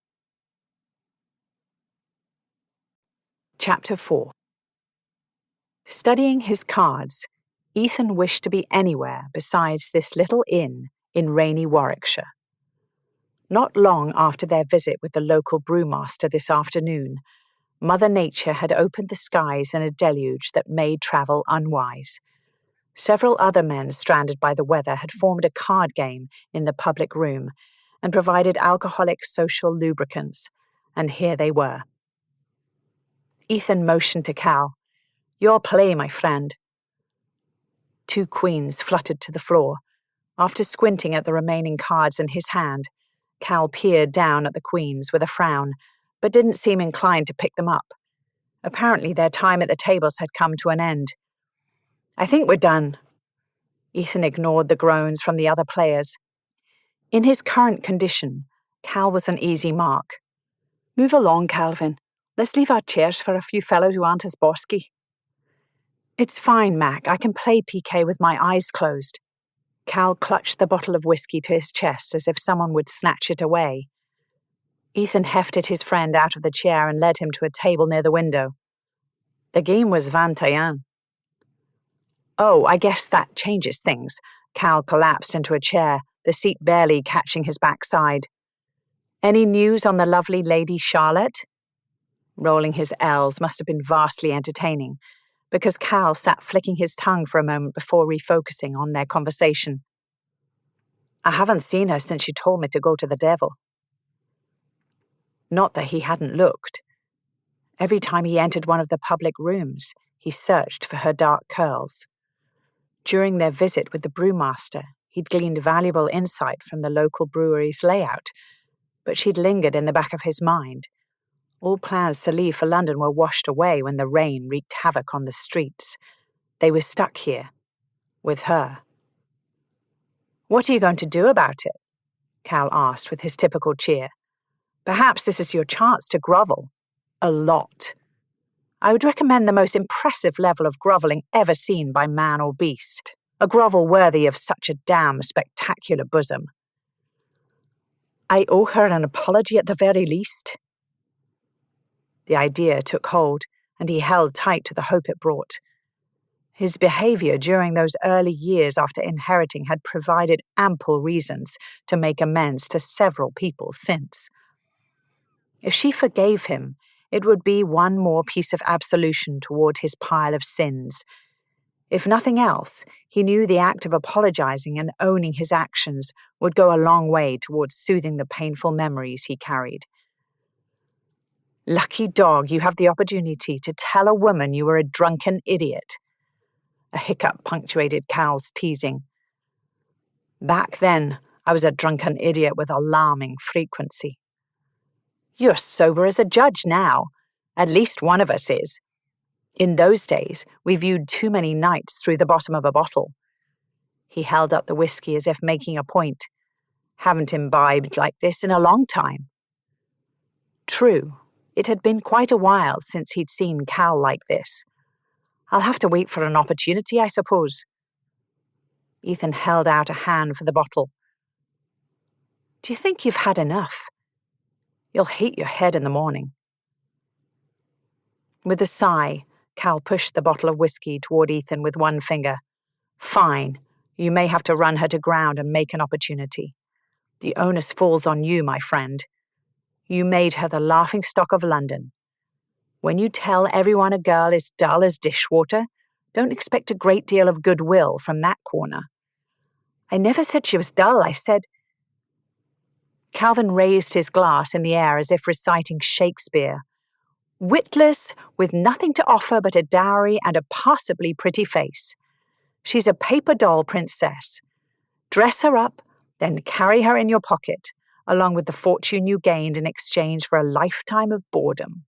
Chapter 4. Studying his cards, Ethan wished to be anywhere besides this little inn in rainy Warwickshire. Not long after their visit with the local brewmaster this afternoon, Mother Nature had opened the skies in a deluge that made travel unwise. Several other men stranded by the weather had formed a card game in the public room and provided alcoholic social lubricants, and here they were. Ethan motioned to Cal. "Your play, my friend." 2 queens fluttered to the floor. After squinting at the remaining cards in his hand, Cal peered down at the queens with a frown, but didn't seem inclined to pick them up. Apparently their time at the tables had come to an end. "I think we're done." Ethan ignored the groans from the other players. In his current condition, Cal was an easy mark. "Move along, Calvin. Let's leave our chairs for a few fellows who aren't as bosky." "It's fine, Mac. I can play piquet with my eyes closed." Cal clutched the bottle of whiskey to his chest as if someone would snatch it away. Ethan hefted his friend out of the chair and led him to a table near the window. "The game was 21. "Oh, I guess that changes things." Cal collapsed into a chair, the seat barely catching his backside. "Any news on the lovely Lady Charlotte?" Rolling his L's must have been vastly entertaining, because Cal sat flicking his tongue for a moment before refocusing on their conversation. "I haven't seen her since she told me to go to the devil." Not that he hadn't looked. Every time he entered one of the public rooms, he searched for her dark curls. During their visit with the brewmaster, he'd gleaned valuable insight from the local brewery's layout, but she'd lingered in the back of his mind. All plans to leave for London were washed away when the rain wreaked havoc on the streets. They were stuck here, with her. "What are you going to do about it?" Cal asked with his typical cheer. "Perhaps this is your chance to grovel. A lot. I would recommend the most impressive level of groveling ever seen by man or beast. A grovel worthy of such a damn spectacular bosom." "I owe her an apology at the very least." The idea took hold, and he held tight to the hope it brought. His behavior during those early years after inheriting had provided ample reasons to make amends to several people since. If she forgave him, it would be one more piece of absolution toward his pile of sins. If nothing else, he knew the act of apologizing and owning his actions would go a long way towards soothing the painful memories he carried. "Lucky dog, you have the opportunity to tell a woman you were a drunken idiot." A hiccup punctuated Cal's teasing. Back then, I was a drunken idiot with alarming frequency. You're sober as a judge now. At least one of us is. In those days, we viewed too many nights through the bottom of a bottle. He held up the whiskey as if making a point. Haven't imbibed like this in a long time. True, it had been quite a while since he'd seen Cal like this. I'll have to wait for an opportunity, I suppose. Ethan held out a hand for the bottle. Do you think you've had enough? You'll hate your head in the morning. With a sigh, Cal pushed the bottle of whiskey toward Ethan with one finger. Fine, you may have to run her to ground and make an opportunity. The onus falls on you, my friend. You made her the laughingstock of London. When you tell everyone a girl is dull as dishwater, don't expect a great deal of goodwill from that corner. I never said she was dull, I said... Calvin raised his glass in the air as if reciting Shakespeare. Witless, with nothing to offer but a dowry and a passably pretty face. She's a paper doll princess. Dress her up, then carry her in your pocket, along with the fortune you gained in exchange for a lifetime of boredom.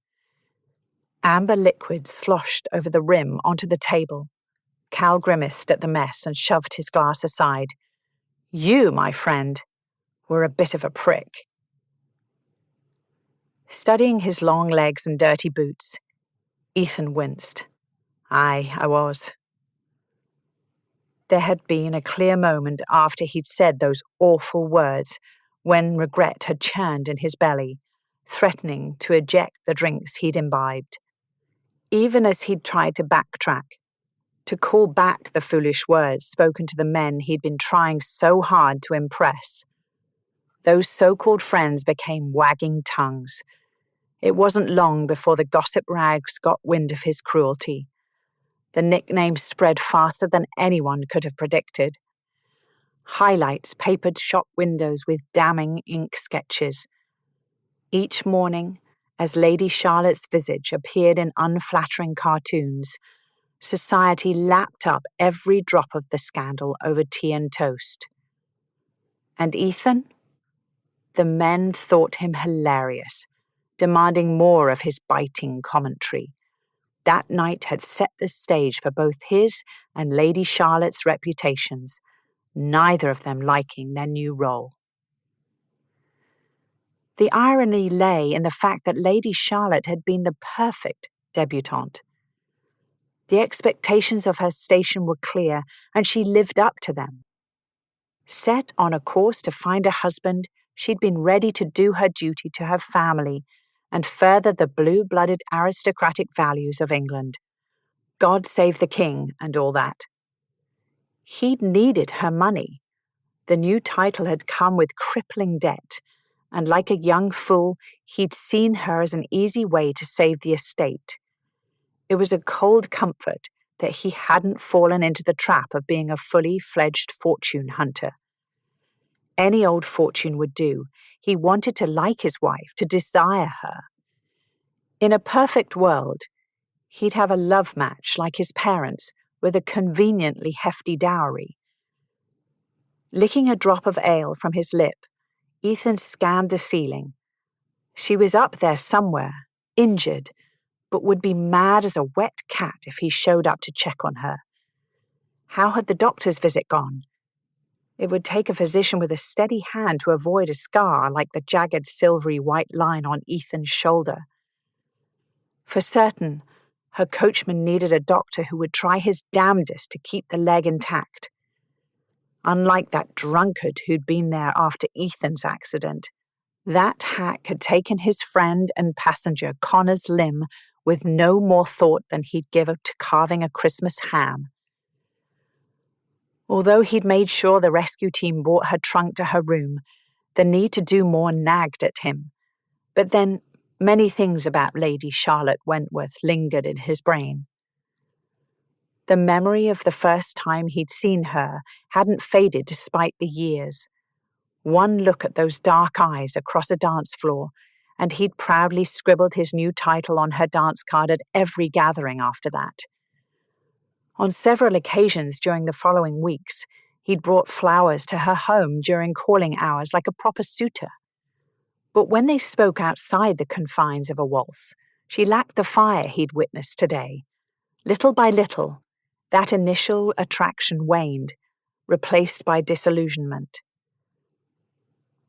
Amber liquid sloshed over the rim onto the table. Cal grimaced at the mess and shoved his glass aside. You, my friend, were a bit of a prick. Studying his long legs and dirty boots, Ethan winced. Aye, I was. There had been a clear moment after he'd said those awful words when regret had churned in his belly, threatening to eject the drinks he'd imbibed. Even as he'd tried to backtrack, to call back the foolish words spoken to the men he'd been trying so hard to impress, those so-called friends became wagging tongues. It wasn't long before the gossip rags got wind of his cruelty. The nickname spread faster than anyone could have predicted. Highlights papered shop windows with damning ink sketches. Each morning, as Lady Charlotte's visage appeared in unflattering cartoons, society lapped up every drop of the scandal over tea and toast. And Ethan? The men thought him hilarious, demanding more of his biting commentary. That night had set the stage for both his and Lady Charlotte's reputations, neither of them liking their new role. The irony lay in the fact that Lady Charlotte had been the perfect debutante. The expectations of her station were clear, and she lived up to them. Set on a course to find a husband, she'd been ready to do her duty to her family and further the blue-blooded aristocratic values of England. God save the king and all that. He'd needed her money. The new title had come with crippling debt, and like a young fool, he'd seen her as an easy way to save the estate. It was a cold comfort that he hadn't fallen into the trap of being a fully fledged fortune hunter. Any old fortune would do. He wanted to like his wife, to desire her. In a perfect world, he'd have a love match like his parents with a conveniently hefty dowry. Licking a drop of ale from his lip, Ethan scanned the ceiling. She was up there somewhere, injured, but would be mad as a wet cat if he showed up to check on her. How had the doctor's visit gone? It would take a physician with a steady hand to avoid a scar like the jagged silvery white line on Ethan's shoulder. For certain, her coachman needed a doctor who would try his damnedest to keep the leg intact. Unlike that drunkard who'd been there after Ethan's accident, that hack had taken his friend and passenger Connor's limb with no more thought than he'd give to carving a Christmas ham. Although he'd made sure the rescue team brought her trunk to her room, the need to do more nagged at him. But then, many things about Lady Charlotte Wentworth lingered in his brain. The memory of the first time he'd seen her hadn't faded despite the years. One look at those dark eyes across a dance floor, and he'd proudly scribbled his new title on her dance card at every gathering after that. On several occasions during the following weeks, He'd brought flowers to her home during calling hours like a proper suitor. But when they spoke outside the confines of a waltz, she lacked the fire he'd witnessed today. Little by little, that initial attraction waned, replaced by disillusionment.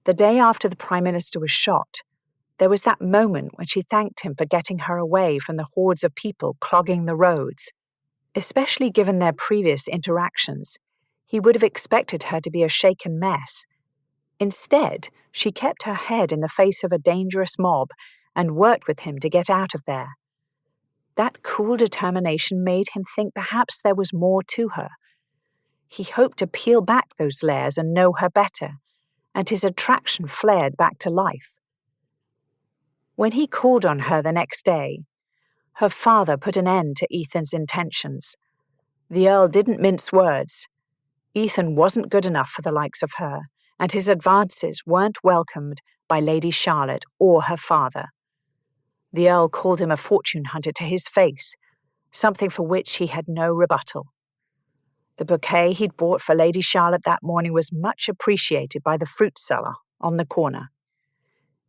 The day after the Prime Minister was shot, there was that moment when she thanked him for getting her away from the hordes of people clogging the roads. Especially given their previous interactions, he would have expected her to be a shaken mess. Instead, she kept her head in the face of a dangerous mob and worked with him to get out of there. That cool determination made him think perhaps there was more to her. He hoped to peel back those layers and know her better, and his attraction flared back to life. When he called on her the next day, her father put an end to Ethan's intentions. The Earl didn't mince words. Ethan wasn't good enough for the likes of her, and his advances weren't welcomed by Lady Charlotte or her father. The Earl called him a fortune hunter to his face, something for which he had no rebuttal. The bouquet he'd bought for Lady Charlotte that morning was much appreciated by the fruit seller on the corner.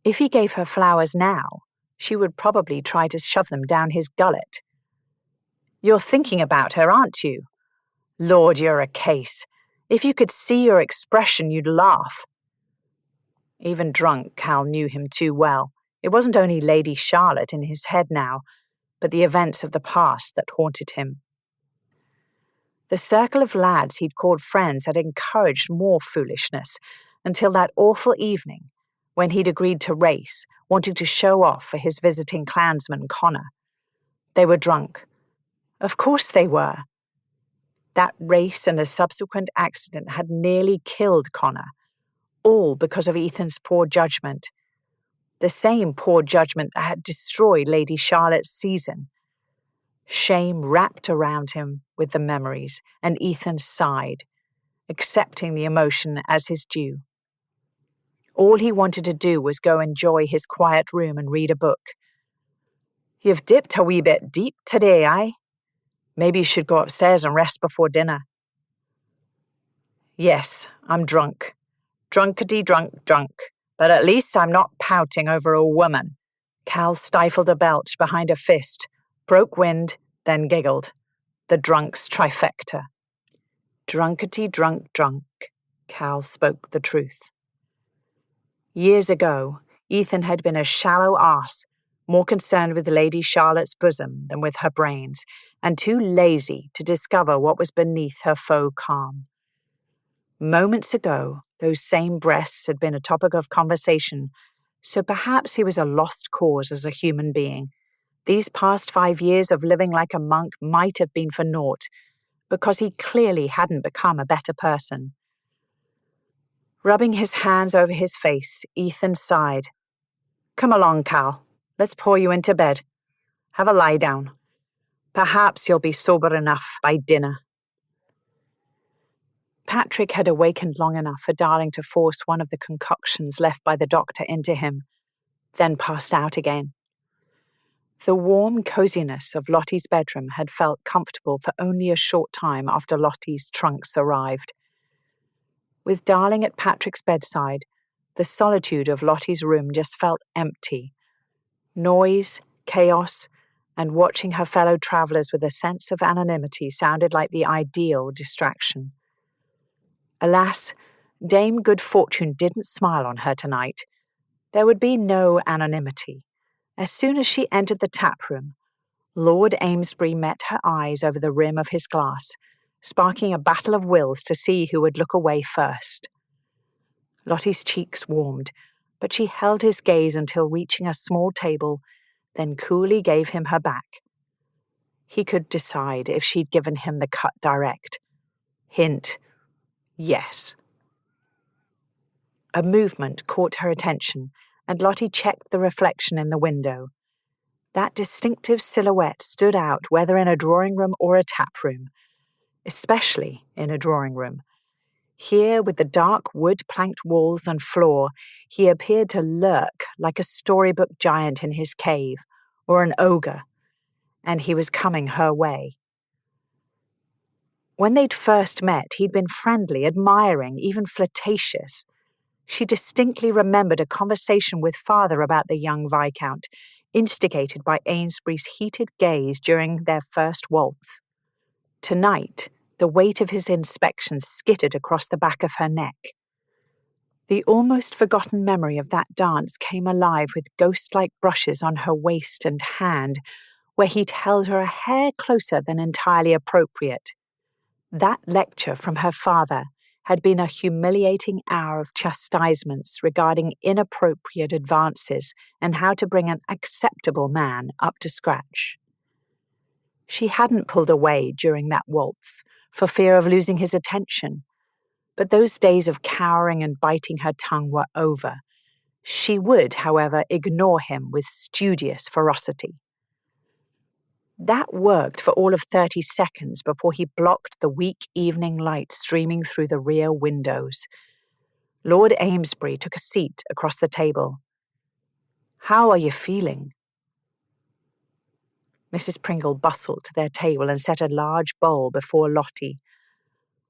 If he gave her flowers now, she would probably try to shove them down his gullet. "You're thinking about her, aren't you? Lord, you're a case. If you could see your expression, you'd laugh." Even drunk, Cal knew him too well. It wasn't only Lady Charlotte in his head now, but the events of the past that haunted him. The circle of lads he'd called friends had encouraged more foolishness until that awful evening when he'd agreed to race, wanting to show off for his visiting clansman Connor. They were drunk. Of course they were. That race and the subsequent accident had nearly killed Connor, all because of Ethan's poor judgment. The same poor judgment that had destroyed Lady Charlotte's season. Shame wrapped around him with the memories, and Ethan sighed, accepting the emotion as his due. All he wanted to do was go enjoy his quiet room and read a book. "You've dipped a wee bit deep today, aye? Maybe you should go upstairs and rest before dinner." "Yes, I'm drunk. Drunkety-drunk, but at least I'm not pouting over a woman." Cal stifled a belch behind a fist, broke wind, then giggled. The drunk's trifecta. Drunkety-drunk, Cal spoke the truth. Years ago, Ethan had been a shallow arse, more concerned with Lady Charlotte's bosom than with her brains, and too lazy to discover what was beneath her faux calm. Moments ago, those same breasts had been a topic of conversation, so perhaps he was a lost cause as a human being. These past 5 years of living like a monk might have been for naught, because he clearly hadn't become a better person. Rubbing his hands over his face, Ethan sighed. "Come along, Cal. Let's pour you into bed. Have a lie down. Perhaps you'll be sober enough by dinner." Patrick had awakened long enough for Darling to force one of the concoctions left by the doctor into him, then passed out again. The warm coziness of Lottie's bedroom had felt comfortable for only a short time after Lottie's trunks arrived. With Darling at Patrick's bedside, the solitude of Lottie's room just felt empty. Noise, chaos, and watching her fellow travellers with a sense of anonymity sounded like the ideal distraction. Alas, Dame Good Fortune didn't smile on her tonight. There would be no anonymity. As soon as she entered the tap room, Lord Amesbury met her eyes over the rim of his glass, sparking a battle of wills to see who would look away first. Lottie's cheeks warmed, but she held his gaze until reaching a small table, then coolly gave him her back. He could decide if she'd given him the cut direct. Hint, yes. A movement caught her attention, and Lottie checked the reflection in the window. That distinctive silhouette stood out whether in a drawing room or a tap room, especially in a drawing room. Here, with the dark wood-planked walls and floor, he appeared to lurk like a storybook giant in his cave, or an ogre, and he was coming her way. When they'd first met, he'd been friendly, admiring, even flirtatious. She distinctly remembered a conversation with father about the young Viscount, instigated by Amesbury's heated gaze during their first waltz. Tonight, the weight of his inspection skittered across the back of her neck. The almost forgotten memory of that dance came alive with ghost-like brushes on her waist and hand, where he'd held her a hair closer than entirely appropriate. That lecture from her father had been a humiliating hour of chastisements regarding inappropriate advances and how to bring an acceptable man up to scratch. She hadn't pulled away during that waltz for fear of losing his attention, but those days of cowering and biting her tongue were over. She would, however, ignore him with studious ferocity. That worked for all of 30 seconds before he blocked the weak evening light streaming through the rear windows. Lord Amesbury took a seat across the table. "How are you feeling?" Mrs. Pringle bustled to their table and set a large bowl before Lottie.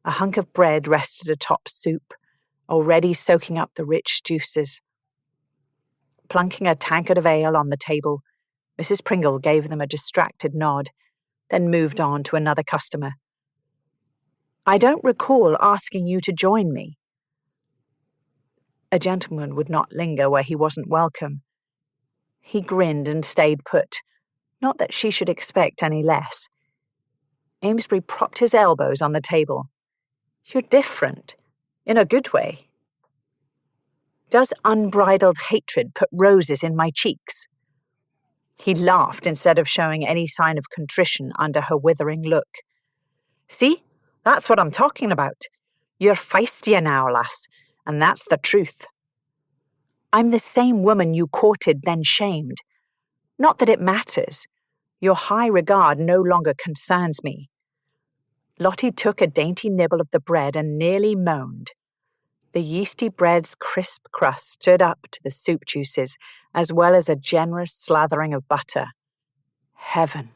A hunk of bread rested atop soup, already soaking up the rich juices. Plunking a tankard of ale on the table, Mrs. Pringle gave them a distracted nod, then moved on to another customer. "I don't recall asking you to join me." A gentleman would not linger where he wasn't welcome. He grinned and stayed put, not that she should expect any less. Amesbury propped his elbows on the table. "You're different, in a good way. Does unbridled hatred put roses in my cheeks?" He laughed instead of showing any sign of contrition under her withering look. "See, that's what I'm talking about. You're feisty now, lass, and that's the truth. I'm the same woman you courted then shamed. Not that it matters. Your high regard no longer concerns me." Lottie took a dainty nibble of the bread and nearly moaned. The yeasty bread's crisp crust stood up to the soup juices, as well as a generous slathering of butter. Heaven.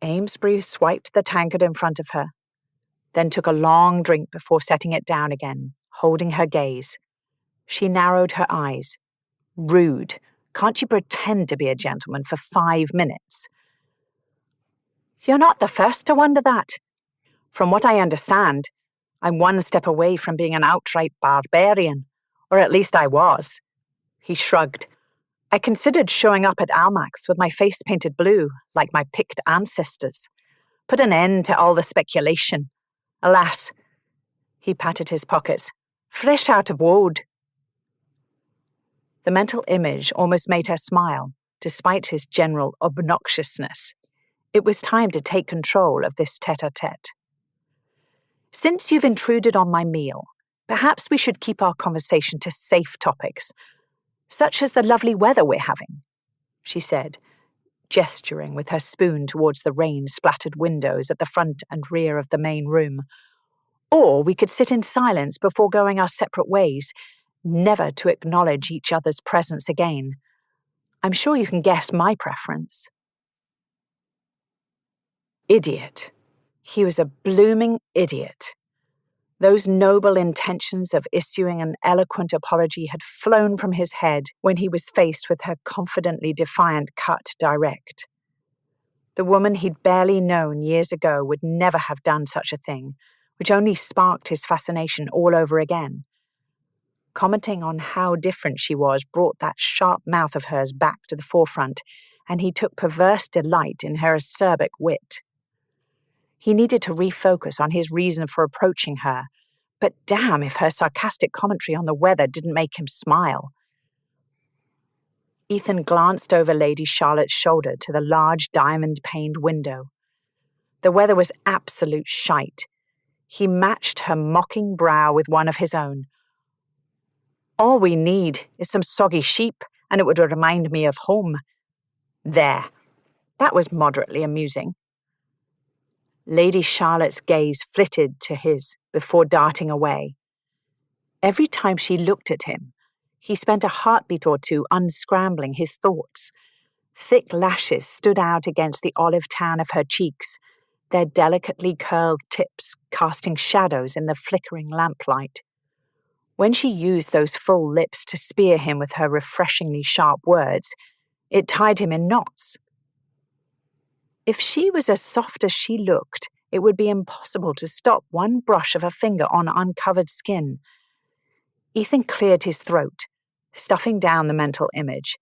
Amesbury swiped the tankard in front of her, then took a long drink before setting it down again, holding her gaze. She narrowed her eyes. "Rude. Can't you pretend to be a gentleman for 5 minutes?" "You're not the first to wonder that. From what I understand, I'm one step away from being an outright barbarian, or at least I was." He shrugged. "I considered showing up at Almack's with my face painted blue, like my Pict ancestors. Put an end to all the speculation. Alas," he patted his pockets, "fresh out of woad." The mental image almost made her smile, despite his general obnoxiousness. It was time to take control of this tete-a-tete. "Since you've intruded on my meal, perhaps we should keep our conversation to safe topics, such as the lovely weather we're having," she said, gesturing with her spoon towards the rain-splattered windows at the front and rear of the main room. "Or we could sit in silence before going our separate ways, never to acknowledge each other's presence again. I'm sure you can guess my preference." Idiot. He was a blooming idiot. Those noble intentions of issuing an eloquent apology had flown from his head when he was faced with her confidently defiant cut direct. The woman he'd barely known years ago would never have done such a thing, which only sparked his fascination all over again. Commenting on how different she was brought that sharp mouth of hers back to the forefront, and he took perverse delight in her acerbic wit. He needed to refocus on his reason for approaching her, but damn if her sarcastic commentary on the weather didn't make him smile. Ethan glanced over Lady Charlotte's shoulder to the large diamond-paned window. The weather was absolute shite. He matched her mocking brow with one of his own. "All we need is some soggy sheep, and it would remind me of home." There. That was moderately amusing. Lady Charlotte's gaze flitted to his before darting away. Every time she looked at him, he spent a heartbeat or two unscrambling his thoughts. Thick lashes stood out against the olive tan of her cheeks, their delicately curled tips casting shadows in the flickering lamplight. When she used those full lips to spear him with her refreshingly sharp words, it tied him in knots. If she was as soft as she looked, it would be impossible to stop one brush of a finger on uncovered skin. Ethan cleared his throat, stuffing down the mental image.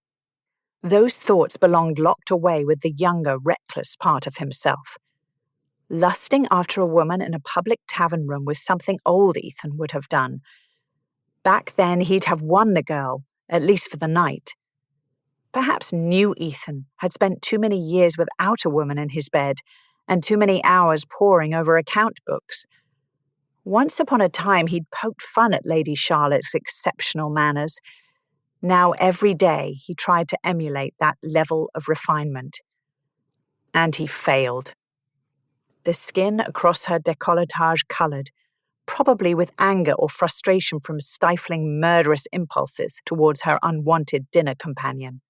Those thoughts belonged locked away with the younger, reckless part of himself. Lusting after a woman in a public tavern room was something old Ethan would have done. Back then he'd have won the girl, at least for the night. Perhaps new Ethan had spent too many years without a woman in his bed and too many hours poring over account books. Once upon a time he'd poked fun at Lady Charlotte's exceptional manners. Now every day he tried to emulate that level of refinement. And he failed. The skin across her décolletage coloured, probably with anger or frustration from stifling murderous impulses towards her unwanted dinner companion.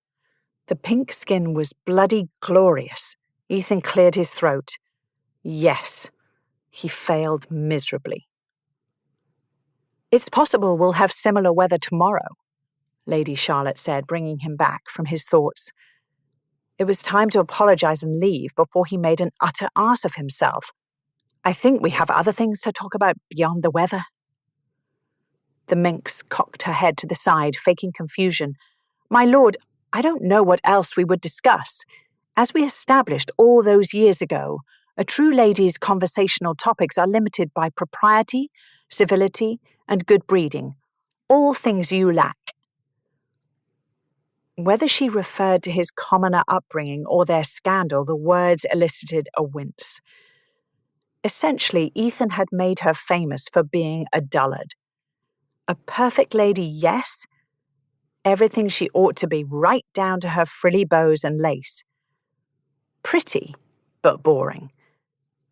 The pink skin was bloody glorious. Ethan cleared his throat. Yes, he failed miserably. "It's possible we'll have similar weather tomorrow," Lady Charlotte said, bringing him back from his thoughts. It was time to apologize and leave before he made an utter ass of himself. "I think we have other things to talk about beyond the weather." The minx cocked her head to the side, faking confusion. "My lord, I don't know what else we would discuss. As we established all those years ago, a true lady's conversational topics are limited by propriety, civility, and good breeding, all things you lack." Whether she referred to his commoner upbringing or their scandal, the words elicited a wince. Essentially, Ethan had made her famous for being a dullard. A perfect lady, yes. Everything she ought to be, right down to her frilly bows and lace. Pretty, but boring.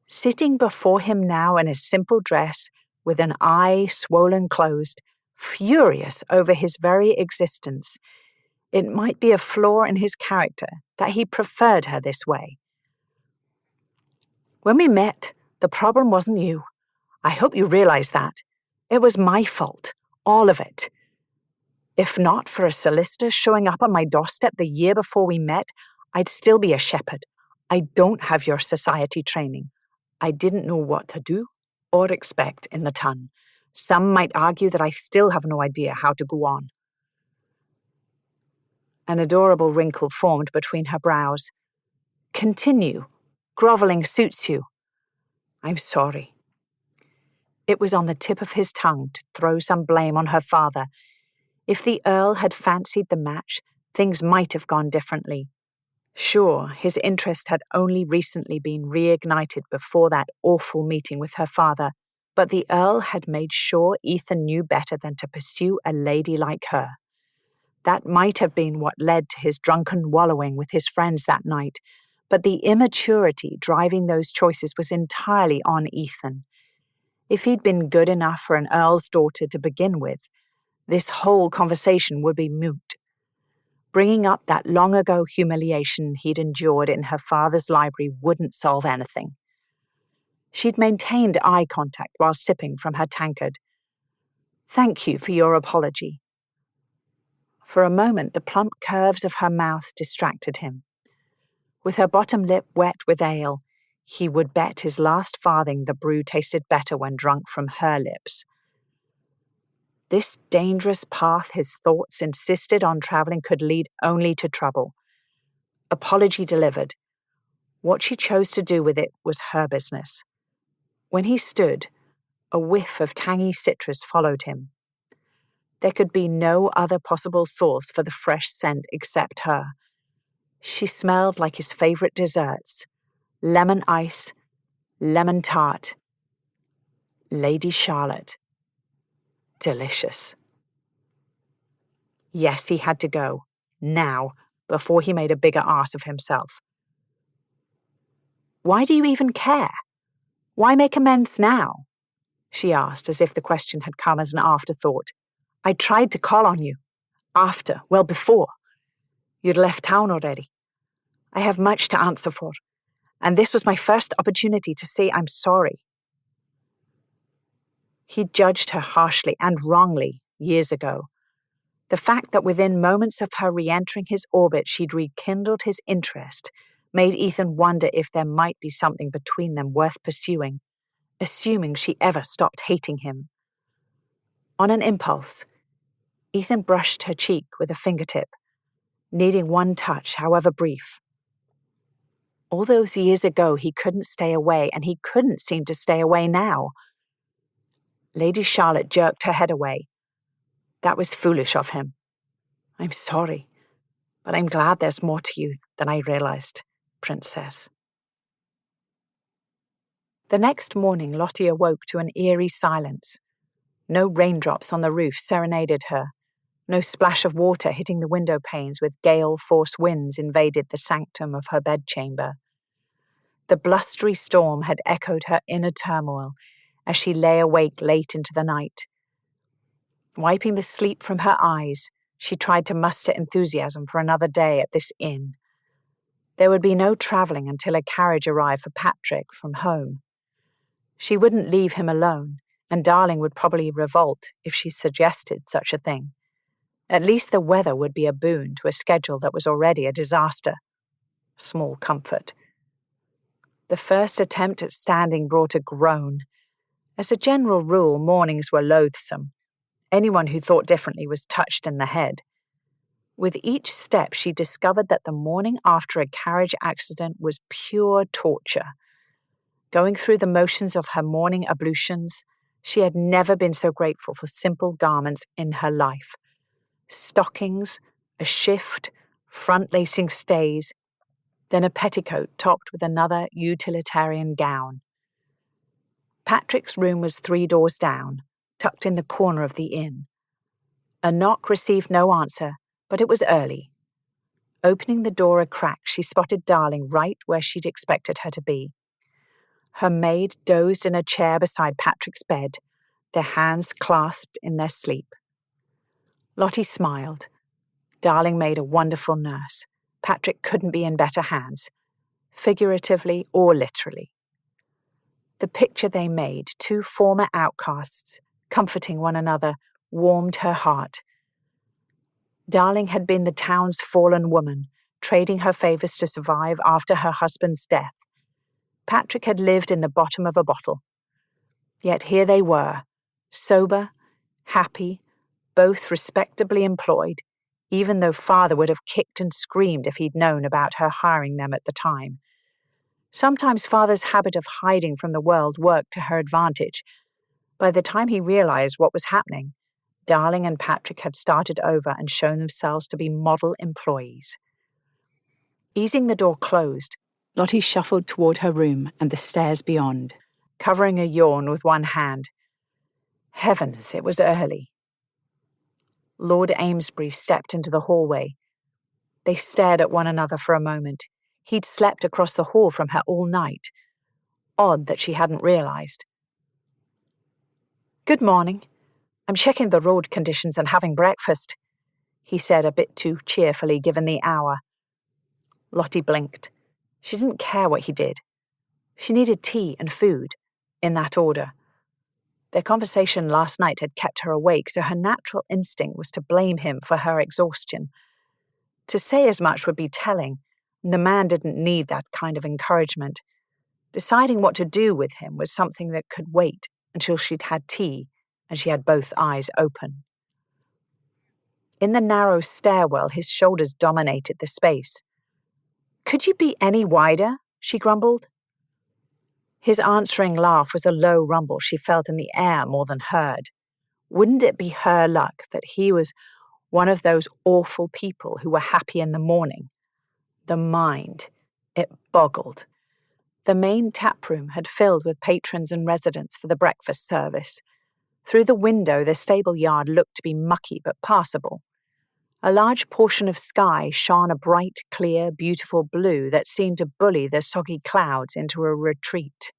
Sitting before him now in a simple dress, with an eye swollen closed, furious over his very existence, it might be a flaw in his character that he preferred her this way. "When we met, the problem wasn't you. I hope you realize that. It was my fault, all of it. If not for a solicitor showing up on my doorstep the year before we met, I'd still be a shepherd. I don't have your society training. I didn't know what to do or expect in the ton. Some might argue that I still have no idea how to go on." An adorable wrinkle formed between her brows. "Continue. Groveling suits you." "I'm sorry." It was on the tip of his tongue to throw some blame on her father. If the Earl had fancied the match, things might have gone differently. Sure, his interest had only recently been reignited before that awful meeting with her father, but the Earl had made sure Ethan knew better than to pursue a lady like her. That might have been what led to his drunken wallowing with his friends that night, but the immaturity driving those choices was entirely on Ethan. If he'd been good enough for an Earl's daughter to begin with, this whole conversation would be moot. Bringing up that long-ago humiliation he'd endured in her father's library wouldn't solve anything. She'd maintained eye contact while sipping from her tankard. "Thank you for your apology." For a moment, the plump curves of her mouth distracted him. With her bottom lip wet with ale, he would bet his last farthing the brew tasted better when drunk from her lips. This dangerous path his thoughts insisted on traveling could lead only to trouble. Apology delivered. What she chose to do with it was her business. When he stood, a whiff of tangy citrus followed him. There could be no other possible source for the fresh scent except her. She smelled like his favorite desserts: lemon ice, lemon tart. Lady Charlotte. Delicious. Yes, he had to go, now, before he made a bigger ass of himself. "Why do you even care? Why make amends now?" she asked, as if the question had come as an afterthought. "I tried to call on you. Before. You'd left town already. I have much to answer for. And this was my first opportunity to say I'm sorry. He judged her harshly and wrongly years ago. The fact that within moments of her re-entering his orbit she'd rekindled his interest made Ethan wonder if there might be something between them worth pursuing, assuming she ever stopped hating him. On an impulse, Ethan brushed her cheek with a fingertip, needing one touch, however brief. All those years ago he couldn't stay away, and he couldn't seem to stay away now. Lady Charlotte jerked her head away. That was foolish of him. I'm sorry, but I'm glad there's more to you than I realized, Princess. The next morning Lottie awoke to an eerie silence. No raindrops on the roof serenaded her. No splash of water hitting the window panes with gale-force winds invaded the sanctum of her bedchamber. The blustery storm had echoed her inner turmoil as she lay awake late into the night. Wiping the sleep from her eyes, she tried to muster enthusiasm for another day at this inn. There would be no travelling until a carriage arrived for Patrick from home. She wouldn't leave him alone, and Darling would probably revolt if she suggested such a thing. At least the weather would be a boon to a schedule that was already a disaster. Small comfort. The first attempt at standing brought a groan. As a general rule, mornings were loathsome. Anyone who thought differently was touched in the head. With each step, she discovered that the morning after a carriage accident was pure torture. Going through the motions of her morning ablutions, she had never been so grateful for simple garments in her life. Stockings, a shift, front-lacing stays, then a petticoat topped with another utilitarian gown. Patrick's room was 3 doors down, tucked in the corner of the inn. A knock received no answer, but it was early. Opening the door a crack, she spotted Darling right where she'd expected her to be. Her maid dozed in a chair beside Patrick's bed, their hands clasped in their sleep. Lottie smiled. Darling made a wonderful nurse. Patrick couldn't be in better hands, figuratively or literally. The picture they made, 2 former outcasts, comforting one another, warmed her heart. Darling had been the town's fallen woman, trading her favours to survive after her husband's death. Patrick had lived in the bottom of a bottle. Yet here they were, sober, happy, both respectably employed, even though father would have kicked and screamed if he'd known about her hiring them at the time. Sometimes father's habit of hiding from the world worked to her advantage. By the time he realized what was happening, Darling and Patrick had started over and shown themselves to be model employees. Easing the door closed, Lottie shuffled toward her room and the stairs beyond, covering a yawn with one hand. Heavens, it was early. Lord Amesbury stepped into the hallway. They stared at one another for a moment. He'd slept across the hall from her all night. Odd that she hadn't realized. Good morning. I'm checking the road conditions and having breakfast, he said a bit too cheerfully given the hour. Lottie blinked. She didn't care what he did. She needed tea and food, in that order. Their conversation last night had kept her awake, so her natural instinct was to blame him for her exhaustion. To say as much would be telling. The man didn't need that kind of encouragement. Deciding what to do with him was something that could wait until she'd had tea and she had both eyes open. In the narrow stairwell, his shoulders dominated the space. Could you be any wider? She grumbled. His answering laugh was a low rumble she felt in the air more than heard. Wouldn't it be her luck that he was one of those awful people who were happy in the morning? The mind. It boggled. The main taproom had filled with patrons and residents for the breakfast service. Through the window, the stable yard looked to be mucky but passable. A large portion of sky shone a bright, clear, beautiful blue that seemed to bully the soggy clouds into a retreat.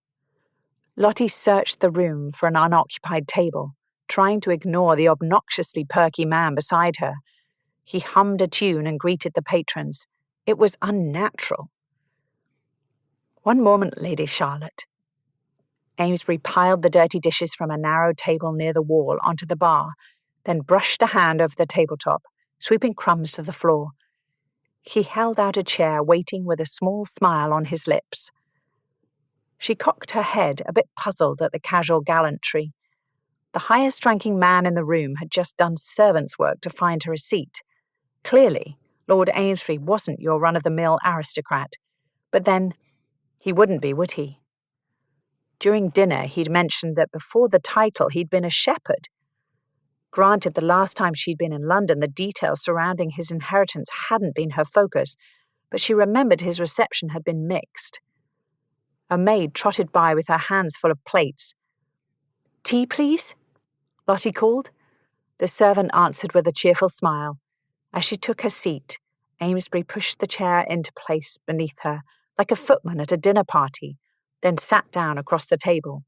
Lottie searched the room for an unoccupied table, trying to ignore the obnoxiously perky man beside her. He hummed a tune and greeted the patrons. It was unnatural. "One moment, Lady Charlotte." Amesbury piled the dirty dishes from a narrow table near the wall onto the bar, then brushed a hand over the tabletop, sweeping crumbs to the floor. He held out a chair, waiting with a small smile on his lips. She cocked her head, a bit puzzled at the casual gallantry. The highest-ranking man in the room had just done servant's work to find her a seat. Clearly, Lord Amesbury wasn't your run-of-the-mill aristocrat. But then, he wouldn't be, would he? During dinner, he'd mentioned that before the title he'd been a shepherd. Granted, the last time she'd been in London, the details surrounding his inheritance hadn't been her focus, but she remembered his reception had been mixed. A maid trotted by with her hands full of plates. "Tea, please?" Lottie called. The servant answered with a cheerful smile. As she took her seat, Amesbury pushed the chair into place beneath her, like a footman at a dinner party, then sat down across the table.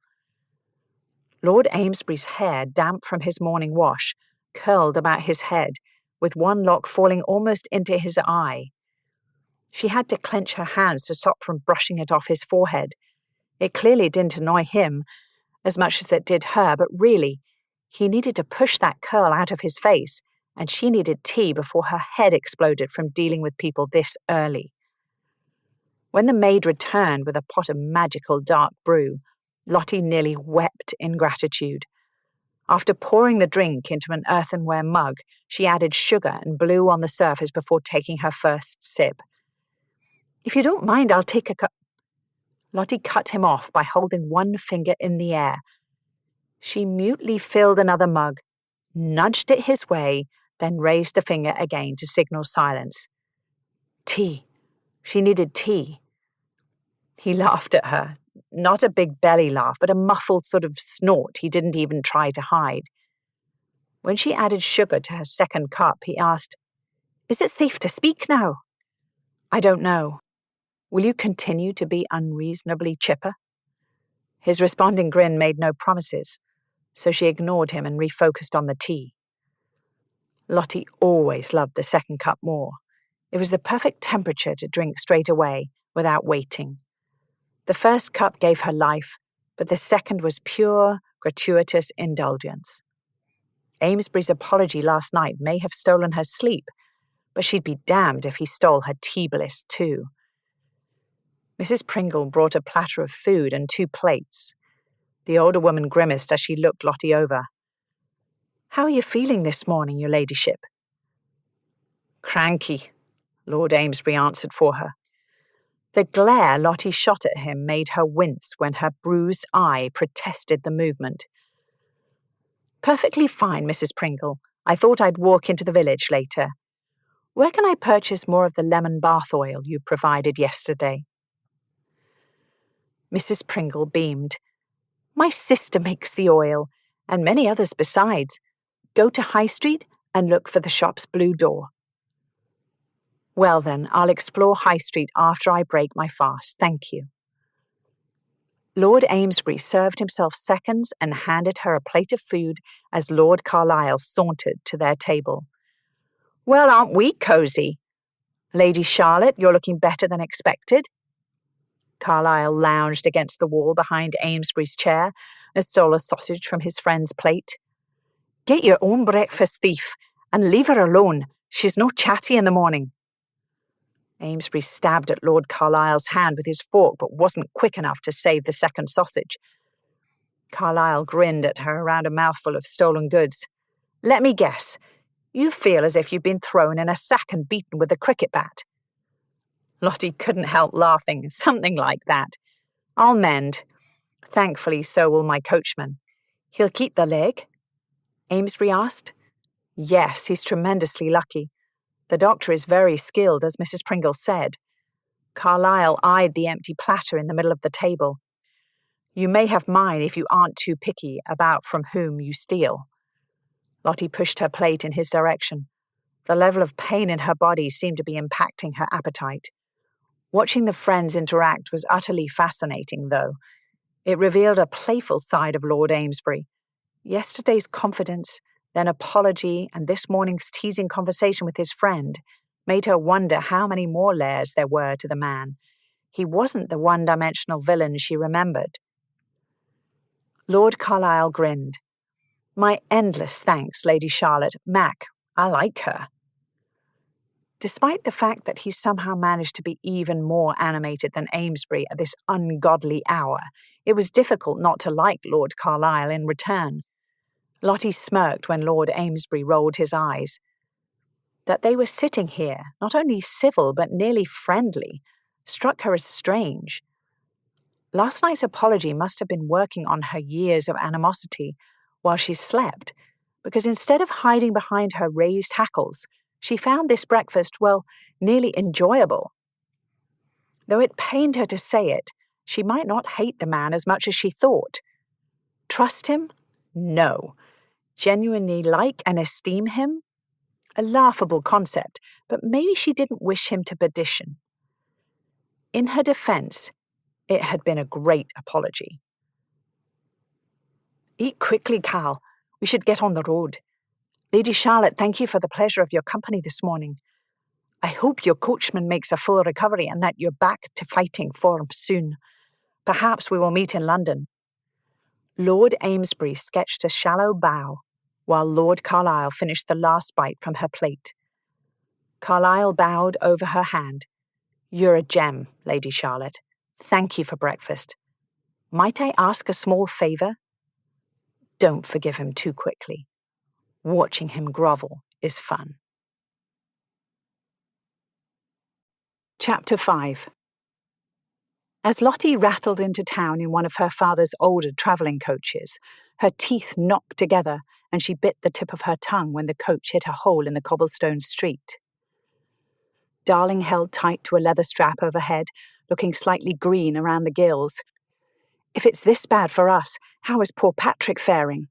Lord Amesbury's hair, damp from his morning wash, curled about his head, with one lock falling almost into his eye. She had to clench her hands to stop from brushing it off his forehead. It clearly didn't annoy him as much as it did her, but really, he needed to push that curl out of his face, and she needed tea before her head exploded from dealing with people this early. When the maid returned with a pot of magical dark brew, Lottie nearly wept in gratitude. After pouring the drink into an earthenware mug, she added sugar and blew on the surface before taking her first sip. "If you don't mind, I'll take a cup." Lottie cut him off by holding one finger in the air. She mutely filled another mug, nudged it his way, then raised the finger again to signal silence. Tea. She needed tea. He laughed at her, not a big belly laugh, but a muffled sort of snort he didn't even try to hide. When she added sugar to her second cup, he asked, "Is it safe to speak now?" "I don't know. Will you continue to be unreasonably chipper?" His responding grin made no promises, so she ignored him and refocused on the tea. Lottie always loved the second cup more. It was the perfect temperature to drink straight away, without waiting. The first cup gave her life, but the second was pure, gratuitous indulgence. Amesbury's apology last night may have stolen her sleep, but she'd be damned if he stole her tea bliss too. Mrs. Pringle brought a platter of food and 2 plates. The older woman grimaced as she looked Lottie over. "How are you feeling this morning, your ladyship?" "Cranky," Lord Amesbury answered for her. The glare Lottie shot at him made her wince when her bruised eye protested the movement. "Perfectly fine, Mrs. Pringle. I thought I'd walk into the village later. Where can I purchase more of the lemon bath oil you provided yesterday?" Mrs. Pringle beamed. "My sister makes the oil, and many others besides. Go to High Street and look for the shop's blue door." "Well then, I'll explore High Street after I break my fast, thank you." Lord Amesbury served himself seconds and handed her a plate of food as Lord Carlisle sauntered to their table. "Well, aren't we cosy? Lady Charlotte, you're looking better than expected." Carlisle lounged against the wall behind Amesbury's chair and stole a sausage from his friend's plate. "Get your own breakfast, thief, and leave her alone. She's no chatty in the morning." Amesbury stabbed at Lord Carlisle's hand with his fork, but wasn't quick enough to save the second sausage. Carlisle grinned at her around a mouthful of stolen goods. "Let me guess. You feel as if you've been thrown in a sack and beaten with a cricket bat." Lottie couldn't help laughing, something like that. "I'll mend. Thankfully, so will my coachman. He'll keep the leg?" Amesbury asked. "Yes, he's tremendously lucky. The doctor is very skilled, as Mrs. Pringle said." Carlisle eyed the empty platter in the middle of the table. "You may have mine if you aren't too picky about from whom you steal." Lottie pushed her plate in his direction. The level of pain in her body seemed to be impacting her appetite. Watching the friends interact was utterly fascinating, though. It revealed a playful side of Lord Amesbury. Yesterday's confidence, then apology, and this morning's teasing conversation with his friend made her wonder how many more layers there were to the man. He wasn't the one-dimensional villain she remembered. Lord Carlisle grinned. "My endless thanks, Lady Charlotte. Mac, I like her." Despite the fact that he somehow managed to be even more animated than Amesbury at this ungodly hour, it was difficult not to like Lord Carlisle in return. Lottie smirked when Lord Amesbury rolled his eyes. That they were sitting here, not only civil but nearly friendly, struck her as strange. Last night's apology must have been working on her years of animosity while she slept, because instead of hiding behind her raised hackles, she found this breakfast, well, nearly enjoyable. Though it pained her to say it, she might not hate the man as much as she thought. Trust him? No. Genuinely like and esteem him? A laughable concept, but maybe she didn't wish him to perdition. In her defense, it had been a great apology. "Eat quickly, Cal. We should get on the road. Lady Charlotte, thank you for the pleasure of your company this morning. I hope your coachman makes a full recovery and that you're back to fighting form soon. Perhaps we will meet in London." Lord Amesbury sketched a shallow bow, while Lord Carlisle finished the last bite from her plate. Carlisle bowed over her hand. "You're a gem, Lady Charlotte. Thank you for breakfast. Might I ask a small favour?" Don't forgive him too quickly. Watching him grovel is fun. Chapter 5. As Lottie rattled into town in one of her father's older travelling coaches, her teeth knocked together and she bit the tip of her tongue when the coach hit a hole in the cobblestone street. Darling held tight to a leather strap overhead, looking slightly green around the gills. "If it's this bad for us, how is poor Patrick faring?"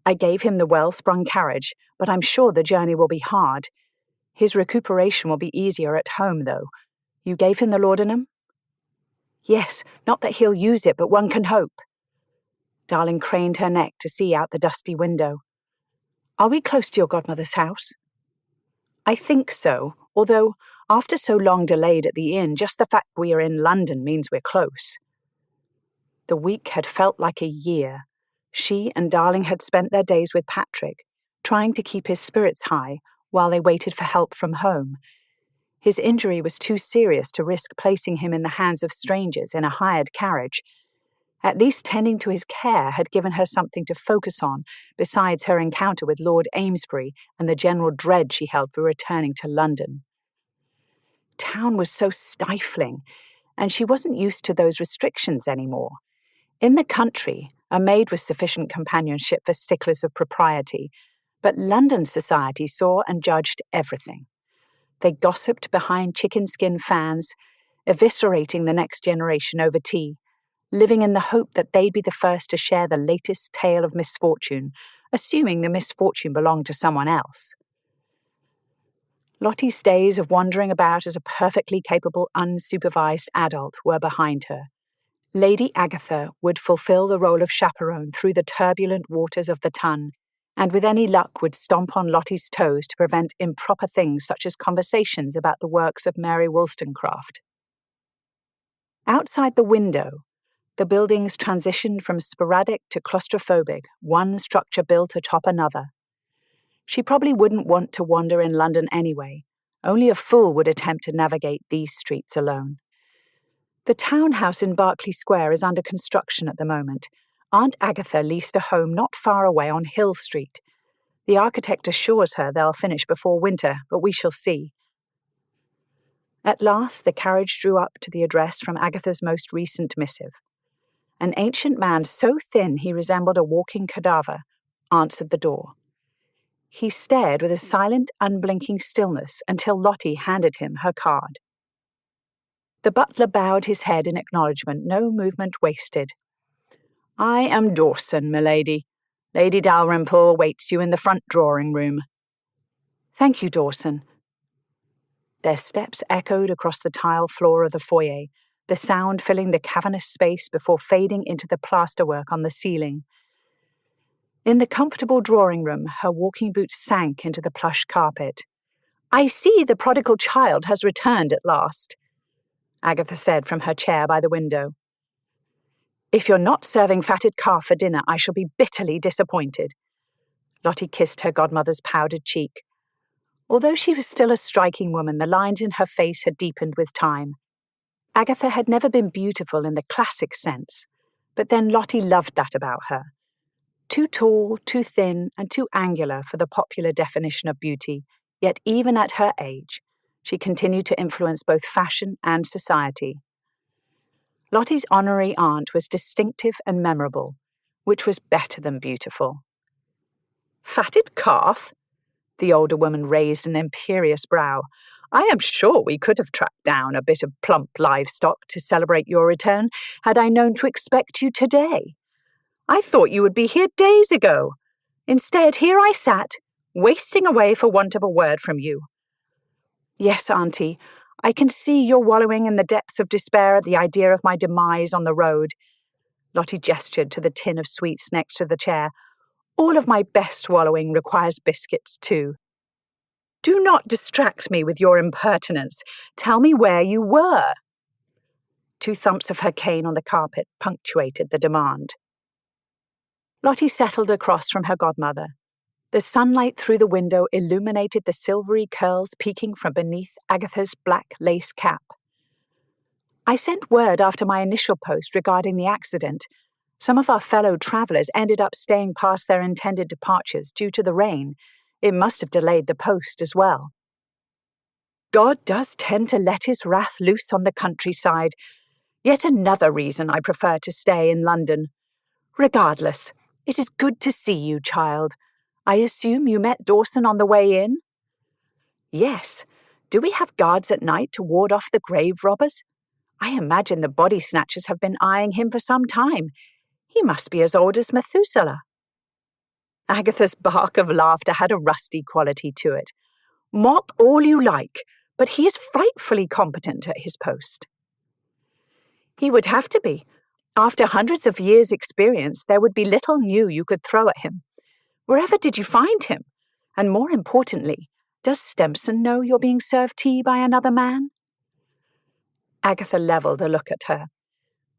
"I gave him the well-sprung carriage, but I'm sure the journey will be hard. His recuperation will be easier at home, though. You gave him the laudanum?" "Yes, not that he'll use it, but one can hope." Darling craned her neck to see out the dusty window. "Are we close to your godmother's house?" "I think so, although, after so long delayed at the inn, just the fact we are in London means we're close." The week had felt like a year. She and Darling had spent their days with Patrick, trying to keep his spirits high while they waited for help from home. His injury was too serious to risk placing him in the hands of strangers in a hired carriage. At least tending to his care had given her something to focus on besides her encounter with Lord Amesbury and the general dread she held for returning to London. Town was so stifling, and she wasn't used to those restrictions anymore. In the country, a maid was sufficient companionship for sticklers of propriety, but London society saw and judged everything. They gossiped behind chicken-skin fans, eviscerating the next generation over tea, living in the hope that they'd be the first to share the latest tale of misfortune, assuming the misfortune belonged to someone else. Lottie's days of wandering about as a perfectly capable, unsupervised adult were behind her. Lady Agatha would fulfill the role of chaperone through the turbulent waters of the Tun, and with any luck would stomp on Lottie's toes to prevent improper things such as conversations about the works of Mary Wollstonecraft. Outside the window, the buildings transitioned from sporadic to claustrophobic, one structure built atop another. She probably wouldn't want to wander in London anyway. Only a fool would attempt to navigate these streets alone. The townhouse in Berkeley Square is under construction at the moment. Aunt Agatha leased a home not far away on Hill Street. The architect assures her they'll finish before winter, but we shall see. At last, the carriage drew up to the address from Agatha's most recent missive. An ancient man so thin he resembled a walking cadaver answered the door. He stared with a silent, unblinking stillness until Lottie handed him her card. The butler bowed his head in acknowledgement, no movement wasted. "I am Dawson, milady. Lady Dalrymple awaits you in the front drawing-room." "Thank you, Dawson." Their steps echoed across the tile floor of the foyer, the sound filling the cavernous space before fading into the plasterwork on the ceiling. In the comfortable drawing-room, her walking boots sank into the plush carpet. "I see the prodigal child has returned at last." Agatha said from her chair by the window. "If you're not serving fatted calf for dinner, I shall be bitterly disappointed." Lottie kissed her godmother's powdered cheek. Although she was still a striking woman, the lines in her face had deepened with time. Agatha had never been beautiful in the classic sense, but then Lottie loved that about her. Too tall, too thin, and too angular for the popular definition of beauty, yet even at her age, she continued to influence both fashion and society. Lottie's honorary aunt was distinctive and memorable, which was better than beautiful. "Fatted calf?" The older woman raised an imperious brow. "I am sure we could have tracked down a bit of plump livestock to celebrate your return had I known to expect you today. I thought you would be here days ago. Instead, here I sat, wasting away for want of a word from you." "Yes, Auntie, I can see you're wallowing in the depths of despair at the idea of my demise on the road." Lottie gestured to the tin of sweets next to the chair. "All of my best wallowing requires biscuits, too." "Do not distract me with your impertinence. Tell me where you were." 2 thumps of her cane on the carpet punctuated the demand. Lottie settled across from her godmother. The sunlight through the window illuminated the silvery curls peeking from beneath Agatha's black lace cap. "I sent word after my initial post regarding the accident. Some of our fellow travellers ended up staying past their intended departures due to the rain. It must have delayed the post as well." "God does tend to let his wrath loose on the countryside. Yet another reason I prefer to stay in London. Regardless, it is good to see you, child. I assume you met Dawson on the way in?" "Yes. Do we have guards at night to ward off the grave robbers? I imagine the body snatchers have been eyeing him for some time. He must be as old as Methuselah." Agatha's bark of laughter had a rusty quality to it. "Mock all you like, but he is frightfully competent at his post." "He would have to be. After hundreds of years' experience, there would be little new you could throw at him. Wherever did you find him? And more importantly, does Stempson know you're being served tea by another man?" Agatha levelled a look at her.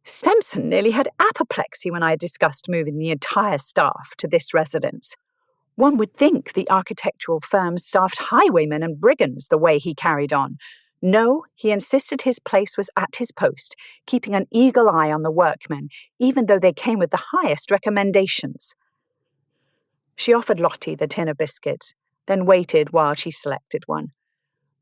"Stempson nearly had apoplexy when I discussed moving the entire staff to this residence. One would think the architectural firm staffed highwaymen and brigands the way he carried on. No, he insisted his place was at his post, keeping an eagle eye on the workmen, even though they came with the highest recommendations." She offered Lottie the tin of biscuits, then waited while she selected one.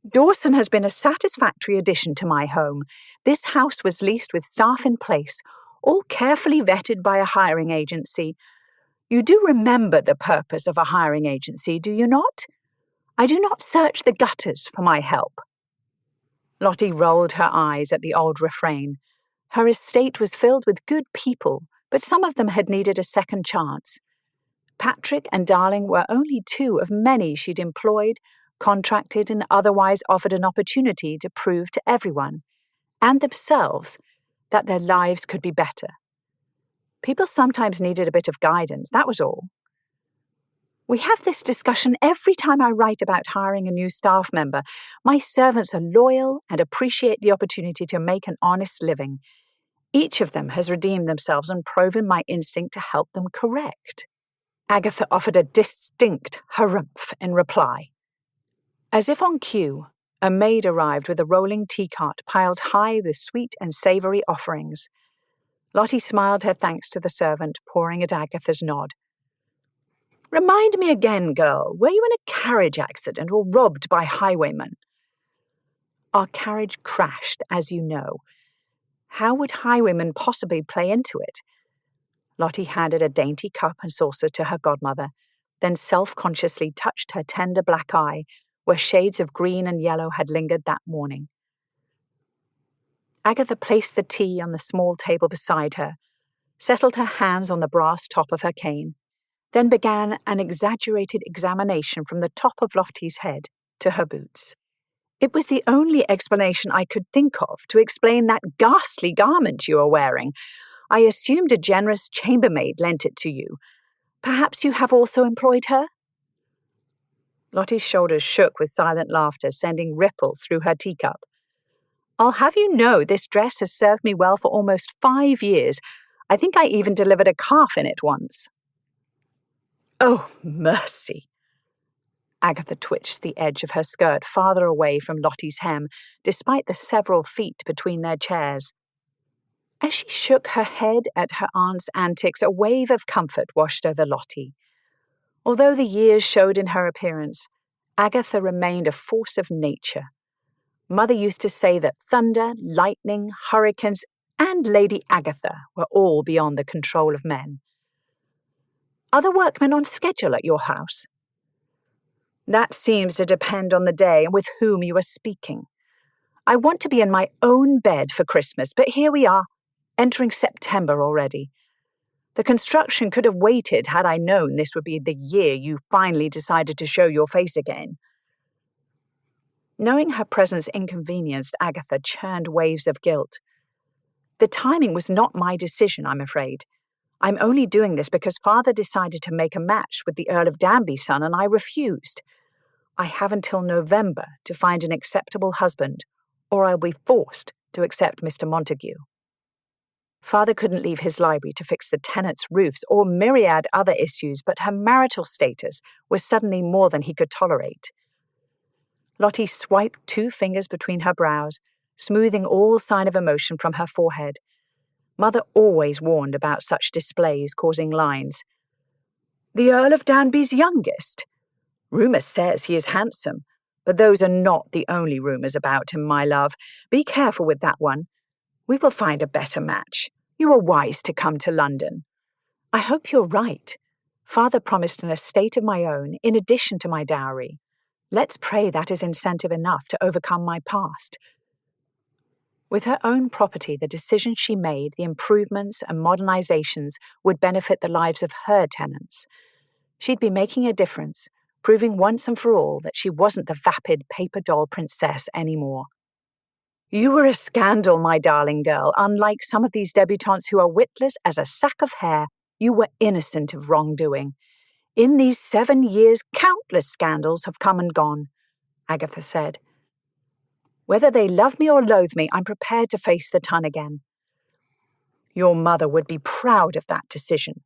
"Dawson has been a satisfactory addition to my home. This house was leased with staff in place, all carefully vetted by a hiring agency. You do remember the purpose of a hiring agency, do you not? I do not search the gutters for my help." Lottie rolled her eyes at the old refrain. Her estate was filled with good people, but some of them had needed a second chance. Patrick and Darling were only 2 of many she'd employed, contracted, and otherwise offered an opportunity to prove to everyone, and themselves, that their lives could be better. People sometimes needed a bit of guidance, that was all. "We have this discussion every time I write about hiring a new staff member. My servants are loyal and appreciate the opportunity to make an honest living. Each of them has redeemed themselves and proven my instinct to help them correct." Agatha offered a distinct harumph in reply. As if on cue, a maid arrived with a rolling teacart piled high with sweet and savoury offerings. Lottie smiled her thanks to the servant, pouring at Agatha's nod. "Remind me again, girl, were you in a carriage accident or robbed by highwaymen?" "Our carriage crashed, as you know. How would highwaymen possibly play into it?" Lottie handed a dainty cup and saucer to her godmother, then self-consciously touched her tender black eye, where shades of green and yellow had lingered that morning. Agatha placed the tea on the small table beside her, settled her hands on the brass top of her cane, then began an exaggerated examination from the top of Lottie's head to her boots. "It was the only explanation I could think of to explain that ghastly garment you are wearing. I assumed a generous chambermaid lent it to you. Perhaps you have also employed her?" Lottie's shoulders shook with silent laughter, sending ripples through her teacup. I'll have you know this dress has served me well for almost 5 years. I think I even delivered a calf in it once." "Oh, mercy!" Agatha twitched the edge of her skirt farther away from Lottie's hem, despite the several feet between their chairs. As she shook her head at her aunt's antics, a wave of comfort washed over Lottie. Although the years showed in her appearance, Agatha remained a force of nature. Mother used to say that thunder, lightning, hurricanes, and Lady Agatha were all beyond the control of men. "Are the workmen on schedule at your house?" "That seems to depend on the day and with whom you are speaking. I want to be in my own bed for Christmas, but here we are, entering September already. The construction could have waited had I known this would be the year you finally decided to show your face again." Knowing her presence inconvenienced Agatha churned waves of guilt. "The timing was not my decision, I'm afraid. I'm only doing this because Father decided to make a match with the Earl of Danby's son and I refused. I have until November to find an acceptable husband, or I'll be forced to accept Mr. Montague. Father couldn't leave his library to fix the tenants' roofs or myriad other issues, but her marital status was suddenly more than he could tolerate." Lottie swiped 2 fingers between her brows, smoothing all sign of emotion from her forehead. Mother always warned about such displays causing lines. "The Earl of Danby's youngest? Rumour says he is handsome, but those are not the only rumours about him, my love. Be careful with that one. We will find a better match. You are wise to come to London. I hope you're right. Father promised an estate of my own in addition to my dowry. Let's pray that is incentive enough to overcome my past." With her own property, the decisions she made, the improvements and modernizations would benefit the lives of her tenants. She'd be making a difference, proving once and for all that she wasn't the vapid paper doll princess anymore. "You were a scandal, my darling girl. Unlike some of these debutantes who are witless as a sack of hair, you were innocent of wrongdoing. In these 7 years, countless scandals have come and gone," Agatha said. "Whether they love me or loathe me, I'm prepared to face the ton again." "Your mother would be proud of that decision."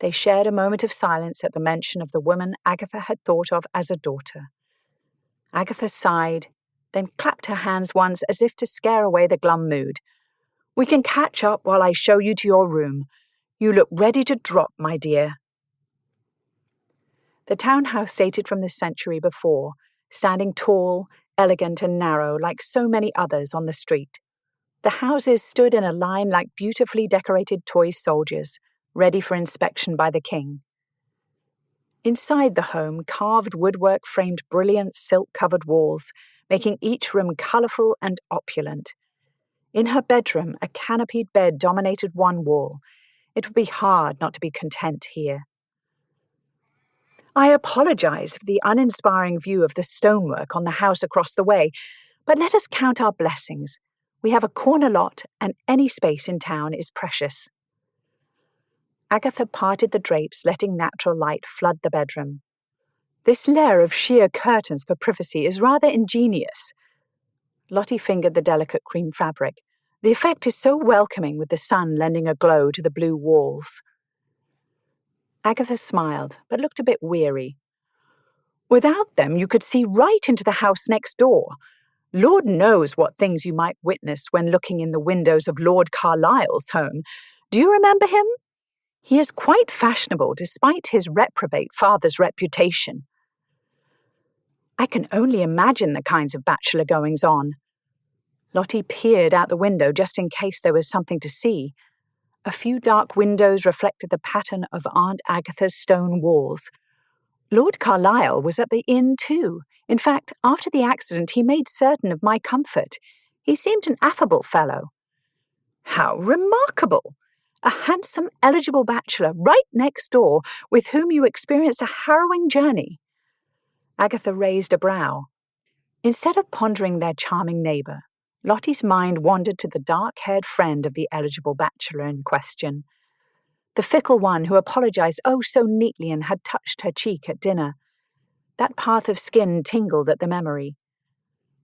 They shared a moment of silence at the mention of the woman Agatha had thought of as a daughter. Agatha sighed, then clapped her hands once as if to scare away the glum mood. "We can catch up while I show you to your room. You look ready to drop, my dear." The townhouse dated from the century before, standing tall, elegant and narrow like so many others on the street. The houses stood in a line like beautifully decorated toy soldiers, ready for inspection by the king. Inside the home, carved woodwork framed brilliant silk-covered walls, making each room colourful and opulent. In her bedroom, a canopied bed dominated one wall. It would be hard not to be content here. "I apologize for the uninspiring view of the stonework on the house across the way, but let us count our blessings. We have a corner lot, and any space in town is precious." Agatha parted the drapes, letting natural light flood the bedroom. "This layer of sheer curtains for privacy is rather ingenious." Lottie fingered the delicate cream fabric. "The effect is so welcoming, with the sun lending a glow to the blue walls." Agatha smiled, but looked a bit weary. "Without them, you could see right into the house next door. Lord knows what things you might witness when looking in the windows of Lord Carlisle's home. Do you remember him? He is quite fashionable despite his reprobate father's reputation." "I can only imagine the kinds of bachelor goings-on." Lottie peered out the window just in case there was something to see. A few dark windows reflected the pattern of Aunt Agatha's stone walls. Lord Carlisle was at the inn too. In fact, after the accident, he made certain of my comfort. He seemed an affable fellow. "How remarkable! A handsome, eligible bachelor right next door with whom you experienced a harrowing journey." Agatha raised a brow. Instead of pondering their charming neighbour, Lottie's mind wandered to the dark-haired friend of the eligible bachelor in question. The fickle one who apologized oh so neatly and had touched her cheek at dinner. That path of skin tingled at the memory.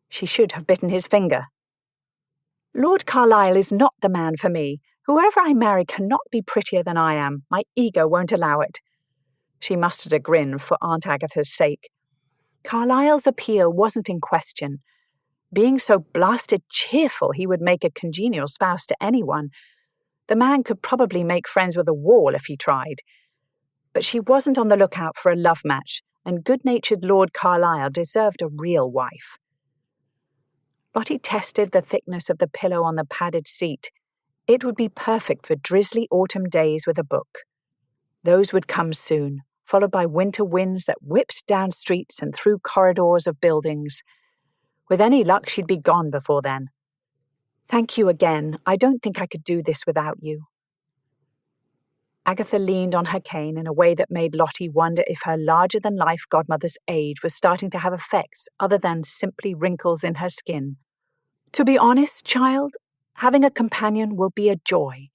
She should have bitten his finger. Lord Carlisle is not the man for me. Whoever I marry cannot be prettier than I am. My ego won't allow it. She mustered a grin for Aunt Agatha's sake. Carlisle's appeal wasn't in question. Being so blasted cheerful he would make a congenial spouse to anyone. The man could probably make friends with a wall if he tried. But she wasn't on the lookout for a love match, and good-natured Lord Carlisle deserved a real wife. Lottie tested the thickness of the pillow on the padded seat. It would be perfect for drizzly autumn days with a book. Those would come soon, followed by winter winds that whipped down streets and through corridors of buildings. With any luck, she'd be gone before then. Thank you again. I don't think I could do this without you. Agatha leaned on her cane in a way that made Lottie wonder if her larger-than-life godmother's age was starting to have effects other than simply wrinkles in her skin. To be honest, child, having a companion will be a joy.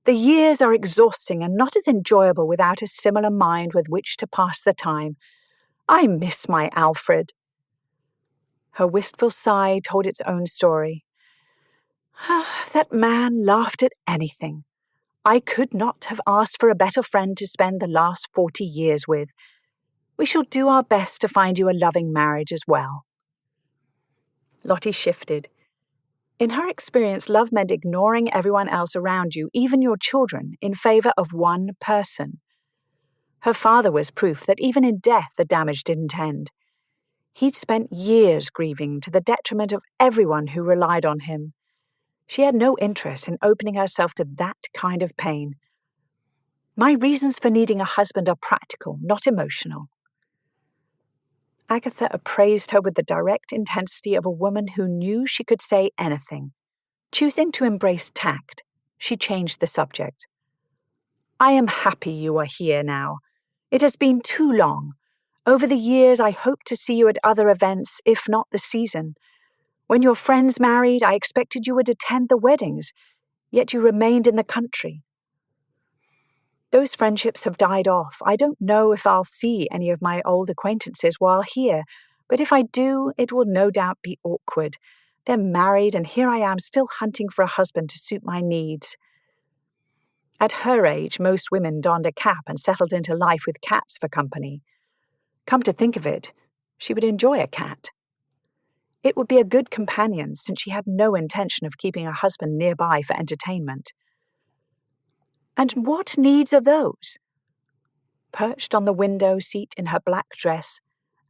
The years are exhausting and not as enjoyable without a similar mind with which to pass the time. I miss my Alfred. Her wistful sigh told its own story. That man laughed at anything. I could not have asked for a better friend to spend the last 40 years with. We shall do our best to find you a loving marriage as well. Lottie shifted. In her experience, love meant ignoring everyone else around you, even your children, in favour of one person. Her father was proof that even in death the damage didn't end. He'd spent years grieving to the detriment of everyone who relied on him. She had no interest in opening herself to that kind of pain. My reasons for needing a husband are practical, not emotional. Agatha appraised her with the direct intensity of a woman who knew she could say anything. Choosing to embrace tact, she changed the subject. I am happy you are here now. It has been too long. Over the years, I hoped to see you at other events, if not the season. When your friends married, I expected you would attend the weddings, yet you remained in the country. Those friendships have died off. I don't know if I'll see any of my old acquaintances while here, but if I do, it will no doubt be awkward. They're married, and here I am still hunting for a husband to suit my needs. At her age, most women donned a cap and settled into life with cats for company. Come to think of it, she would enjoy a cat. It would be a good companion, since she had no intention of keeping a husband nearby for entertainment. And what needs are those? Perched on the window seat in her black dress,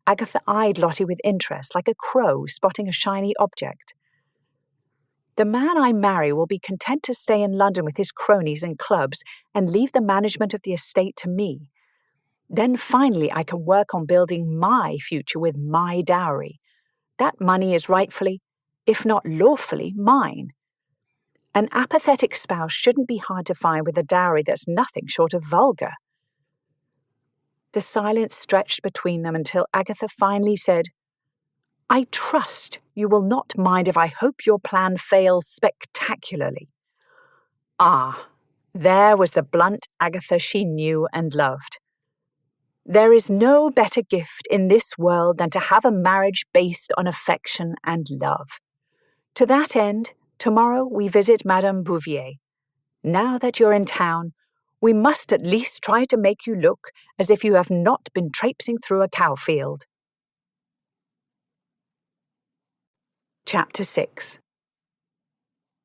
Agatha eyed Lottie with interest, like a crow spotting a shiny object. The man I marry will be content to stay in London with his cronies and clubs and leave the management of the estate to me. Then finally I can work on building my future with my dowry. That money is rightfully, if not lawfully, mine. An apathetic spouse shouldn't be hard to find with a dowry that's nothing short of vulgar. The silence stretched between them until Agatha finally said, I trust you will not mind if I hope your plan fails spectacularly. Ah, there was the blunt Agatha she knew and loved. There is no better gift in this world than to have a marriage based on affection and love. To that end, tomorrow we visit Madame Bouvier. Now that you're in town, we must at least try to make you look as if you have not been traipsing through a cow field. Chapter 6.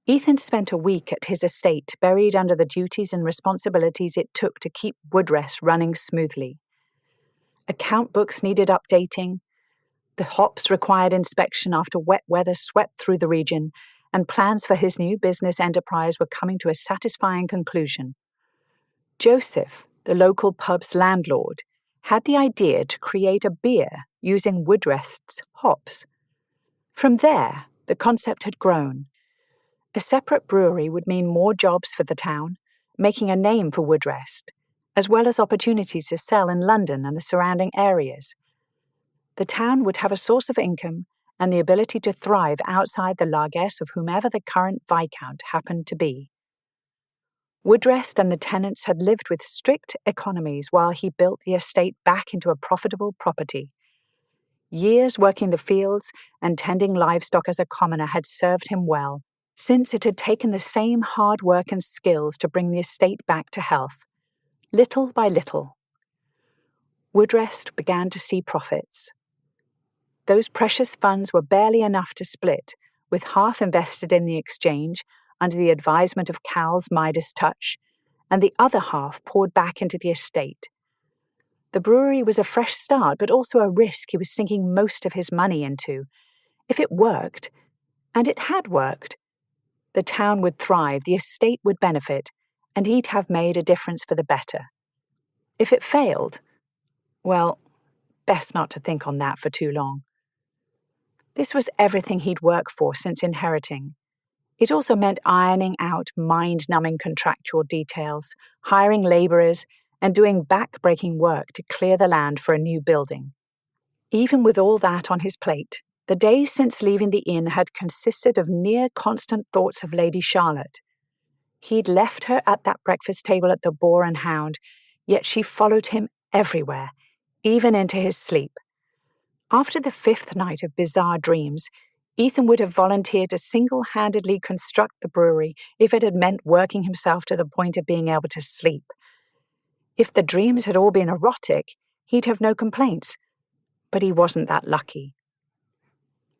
Ethan spent a week at his estate, buried under the duties and responsibilities it took to keep Woodrest running smoothly. Account books needed updating, the hops required inspection after wet weather swept through the region, and plans for his new business enterprise were coming to a satisfying conclusion. Joseph, the local pub's landlord, had the idea to create a beer using Woodrest's hops. From there, the concept had grown. A separate brewery would mean more jobs for the town, making a name for Woodrest, as well as opportunities to sell in London and the surrounding areas. The town would have a source of income and the ability to thrive outside the largesse of whomever the current Viscount happened to be. Woodrest and the tenants had lived with strict economies while he built the estate back into a profitable property. Years working the fields and tending livestock as a commoner had served him well. since it had taken the same hard work and skills to bring the estate back to health, little by little. Woodrest began to see profits. Those precious funds were barely enough to split, with half invested in the exchange under the advisement of Cal's Midas touch, and the other half poured back into the estate. The brewery was a fresh start, but also a risk he was sinking most of his money into. If it worked, and it had worked, the town would thrive, the estate would benefit, and he'd have made a difference for the better. If it failed, well, best not to think on that for too long. This was everything he'd worked for since inheriting. It also meant ironing out mind-numbing contractual details, hiring labourers, and doing back-breaking work to clear the land for a new building. Even with all that on his plate, the days since leaving the inn had consisted of near-constant thoughts of Lady Charlotte. He'd left her at that breakfast table at the Boar and Hound, yet she followed him everywhere, even into his sleep. After the 5th night of bizarre dreams, Ethan would have volunteered to single-handedly construct the brewery if it had meant working himself to the point of being able to sleep. If the dreams had all been erotic, he'd have no complaints, but he wasn't that lucky.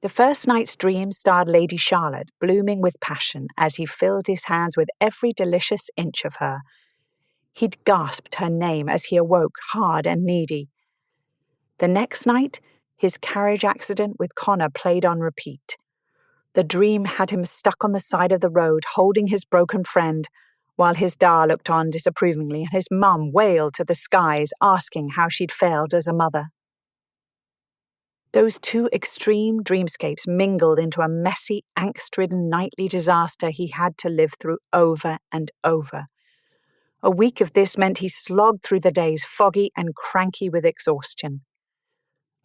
The first night's dream starred Lady Charlotte, blooming with passion as he filled his hands with every delicious inch of her. He'd gasped her name as he awoke, hard and needy. The next night, his carriage accident with Connor played on repeat. The dream had him stuck on the side of the road, holding his broken friend, while his da looked on disapprovingly and his mum wailed to the skies, asking how she'd failed as a mother. Those two extreme dreamscapes mingled into a messy, angst-ridden nightly disaster he had to live through over and over. A week of this meant he slogged through the days, foggy and cranky with exhaustion.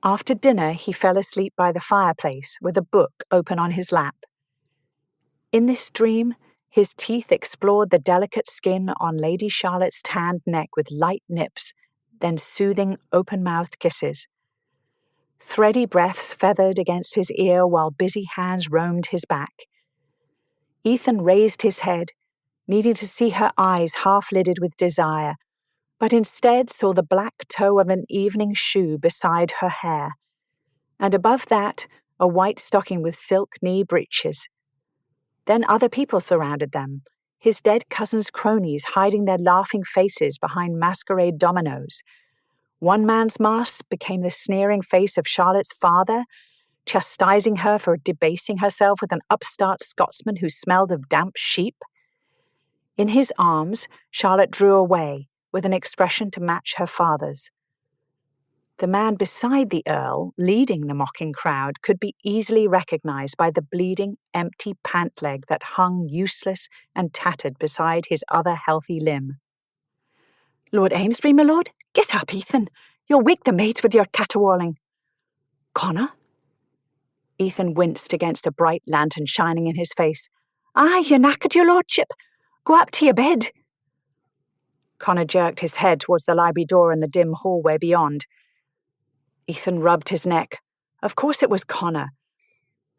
After dinner, he fell asleep by the fireplace with a book open on his lap. In this dream, his teeth explored the delicate skin on Lady Charlotte's tanned neck with light nips, then soothing, open-mouthed kisses. Thready breaths feathered against his ear while busy hands roamed his back. Ethan raised his head, needing to see her eyes half-lidded with desire, but instead saw the black toe of an evening shoe beside her hair, and above that, a white stocking with silk knee breeches. Then other people surrounded them, his dead cousin's cronies hiding their laughing faces behind masquerade dominoes. One man's mask became the sneering face of Charlotte's father, chastising her for debasing herself with an upstart Scotsman who smelled of damp sheep. In his arms, Charlotte drew away, with an expression to match her father's. The man beside the Earl, leading the mocking crowd, could be easily recognised by the bleeding, empty pant leg that hung useless and tattered beside his other healthy limb. "Lord Amesbury, my lord? Get up, Ethan. You'll wake the maids with your caterwauling." "Connor?" Ethan winced against a bright lantern shining in his face. "Aye, you're knackered, your lordship. Go up to your bed." Connor jerked his head towards the library door and the dim hallway beyond. Ethan rubbed his neck. Of course it was Connor.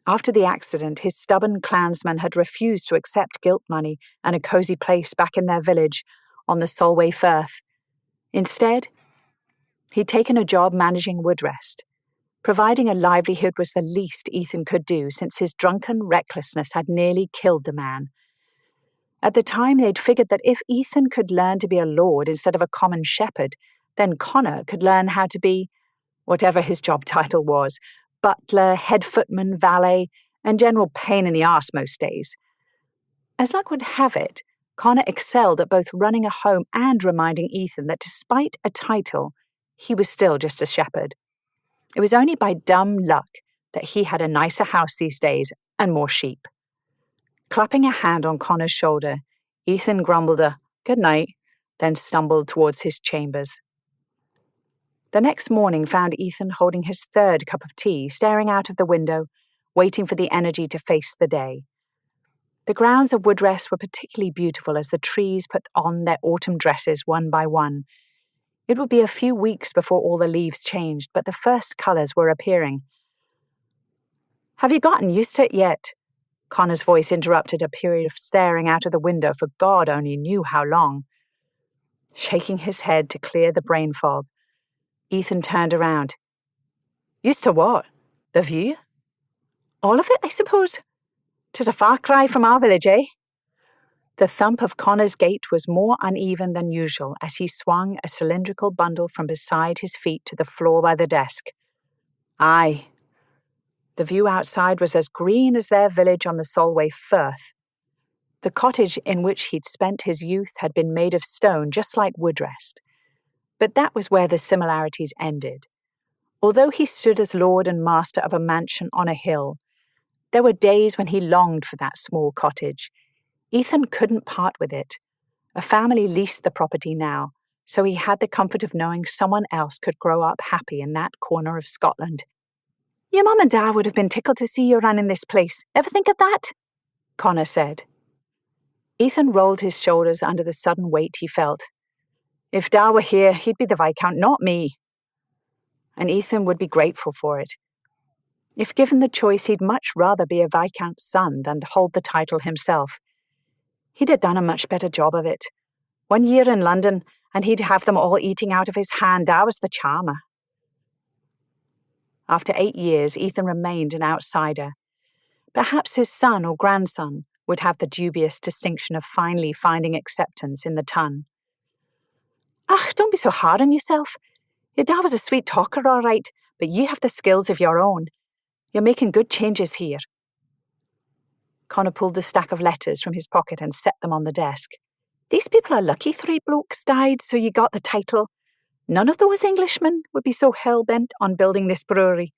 After the accident, his stubborn clansman had refused to accept guilt money and a cosy place back in their village on the Solway Firth. Instead, he'd taken a job managing Woodrest. Providing a livelihood was the least Ethan could do since his drunken recklessness had nearly killed the man. At the time, they'd figured that if Ethan could learn to be a lord instead of a common shepherd, then Connor could learn how to be, whatever his job title was, butler, head footman, valet, and general pain in the arse most days. As luck would have it, Connor excelled at both running a home and reminding Ethan that despite a title, he was still just a shepherd. It was only by dumb luck that he had a nicer house these days and more sheep. Clapping a hand on Connor's shoulder, Ethan grumbled a "good night," then stumbled towards his chambers. The next morning found Ethan holding his 3rd cup of tea, staring out of the window, waiting for the energy to face the day. The grounds of Woodrest were particularly beautiful as the trees put on their autumn dresses one by one. It would be a few weeks before all the leaves changed, but the first colours were appearing. "Have you gotten used to it yet?" Connor's voice interrupted a period of staring out of the window for God only knew how long. Shaking his head to clear the brain fog, Ethan turned around. Used to what? The view? All of it, I suppose. 'Tis a far cry from our village, eh? The thump of Connor's gait was more uneven than usual as he swung a cylindrical bundle from beside his feet to the floor by the desk. Aye. The view outside was as green as their village on the Solway Firth. The cottage in which he'd spent his youth had been made of stone just like Woodrest. But that was where the similarities ended. Although he stood as lord and master of a mansion on a hill, there were days when he longed for that small cottage. Ethan couldn't part with it. A family leased the property now, so he had the comfort of knowing someone else could grow up happy in that corner of Scotland. Your mum and dad would have been tickled to see you running this place. Ever think of that? Connor said. Ethan rolled his shoulders under the sudden weight he felt. If Dad were here, he'd be the Viscount, not me. And Ethan would be grateful for it. If given the choice, he'd much rather be a Viscount's son than hold the title himself. He'd have done a much better job of it. 1 year in London, and he'd have them all eating out of his hand. Dad was the charmer. After 8 years, Ethan remained an outsider. Perhaps his son or grandson would have the dubious distinction of finally finding acceptance in the ton. Ach, don't be so hard on yourself. Your dad was a sweet talker, all right, but you have the skills of your own. You're making good changes here. Connor pulled the stack of letters from his pocket and set them on the desk. These people are lucky 3 blokes died, so you got the title. None of those Englishmen would be so hell-bent on building this brewery.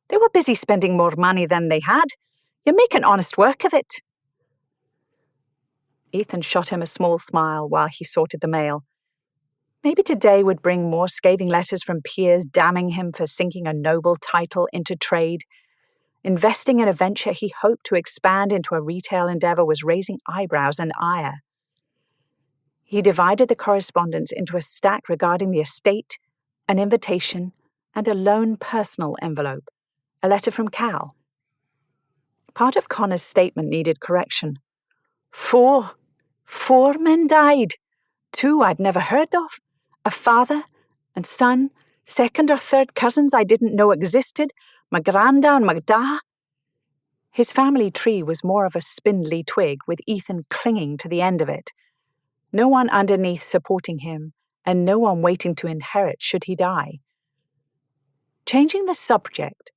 They were busy spending more money than they had. You're making honest work of it. Ethan shot him a small smile while he sorted the mail. Maybe today would bring more scathing letters from peers damning him for sinking a noble title into trade. Investing in a venture he hoped to expand into a retail endeavor was raising eyebrows and ire. He divided the correspondence into a stack regarding the estate, an invitation, and a lone personal envelope, a letter from Cal. Part of Connor's statement needed correction. 4 men died. 2 I'd never heard of. A father and son, second or third cousins I didn't know existed, my granda and my da. His family tree was more of a spindly twig with Ethan clinging to the end of it. No one underneath supporting him, and no one waiting to inherit should he die. Changing the subject,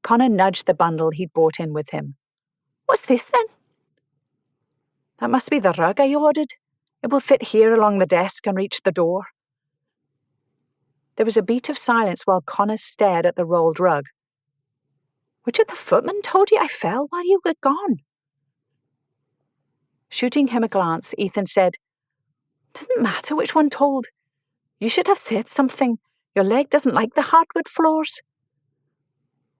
Connor nudged the bundle he'd brought in with him. What's this then? That must be the rug I ordered. It will fit here along the desk and reach the door. There was a beat of silence while Connor stared at the rolled rug. Which of the footmen told you I fell while you were gone? Shooting him a glance, Ethan said, Doesn't matter which one told. You should have said something. Your leg doesn't like the hardwood floors.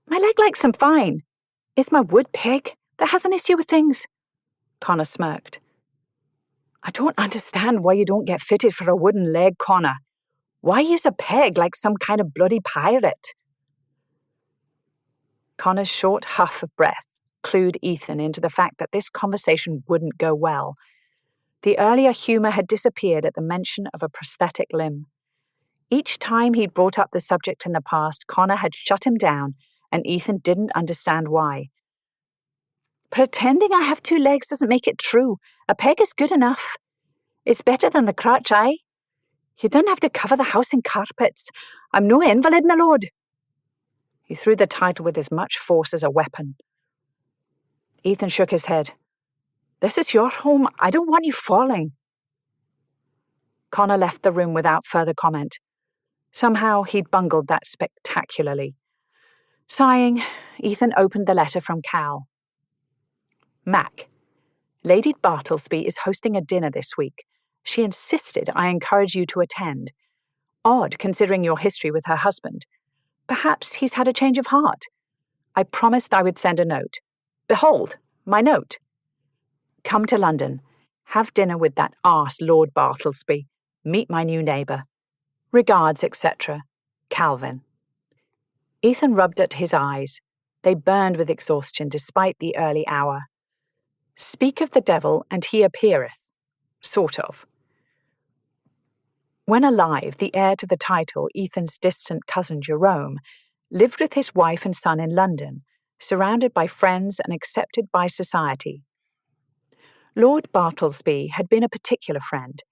My leg likes them fine. It's my wood peg that has an issue with things. Connor smirked. I don't understand why you don't get fitted for a wooden leg, Connor. Why use a peg like some kind of bloody pirate? Connor's short huff of breath clued Ethan into the fact that this conversation wouldn't go well. The earlier humour had disappeared at the mention of a prosthetic limb. Each time he'd brought up the subject in the past, Connor had shut him down, and Ethan didn't understand why. Pretending I have 2 legs doesn't make it true. A peg is good enough. It's better than the crutch, aye? You don't have to cover the house in carpets. I'm no invalid, my lord. He threw the title with as much force as a weapon. Ethan shook his head. This is your home. I don't want you falling. Connor left the room without further comment. Somehow he'd bungled that spectacularly. Sighing, Ethan opened the letter from Cal. Mac, Lady Bartlesby is hosting a dinner this week. She insisted I encourage you to attend. Odd, considering your history with her husband. Perhaps he's had a change of heart. I promised I would send a note. Behold, my note. Come to London. Have dinner with that arse Lord Bartlesby. Meet my new neighbour. Regards, etc. Calvin. Ethan rubbed at his eyes. They burned with exhaustion despite the early hour. Speak of the devil and he appeareth. Sort of. When alive, the heir to the title, Ethan's distant cousin Jerome, lived with his wife and son in London, surrounded by friends and accepted by society. Lord Bartlesby had been a particular friend.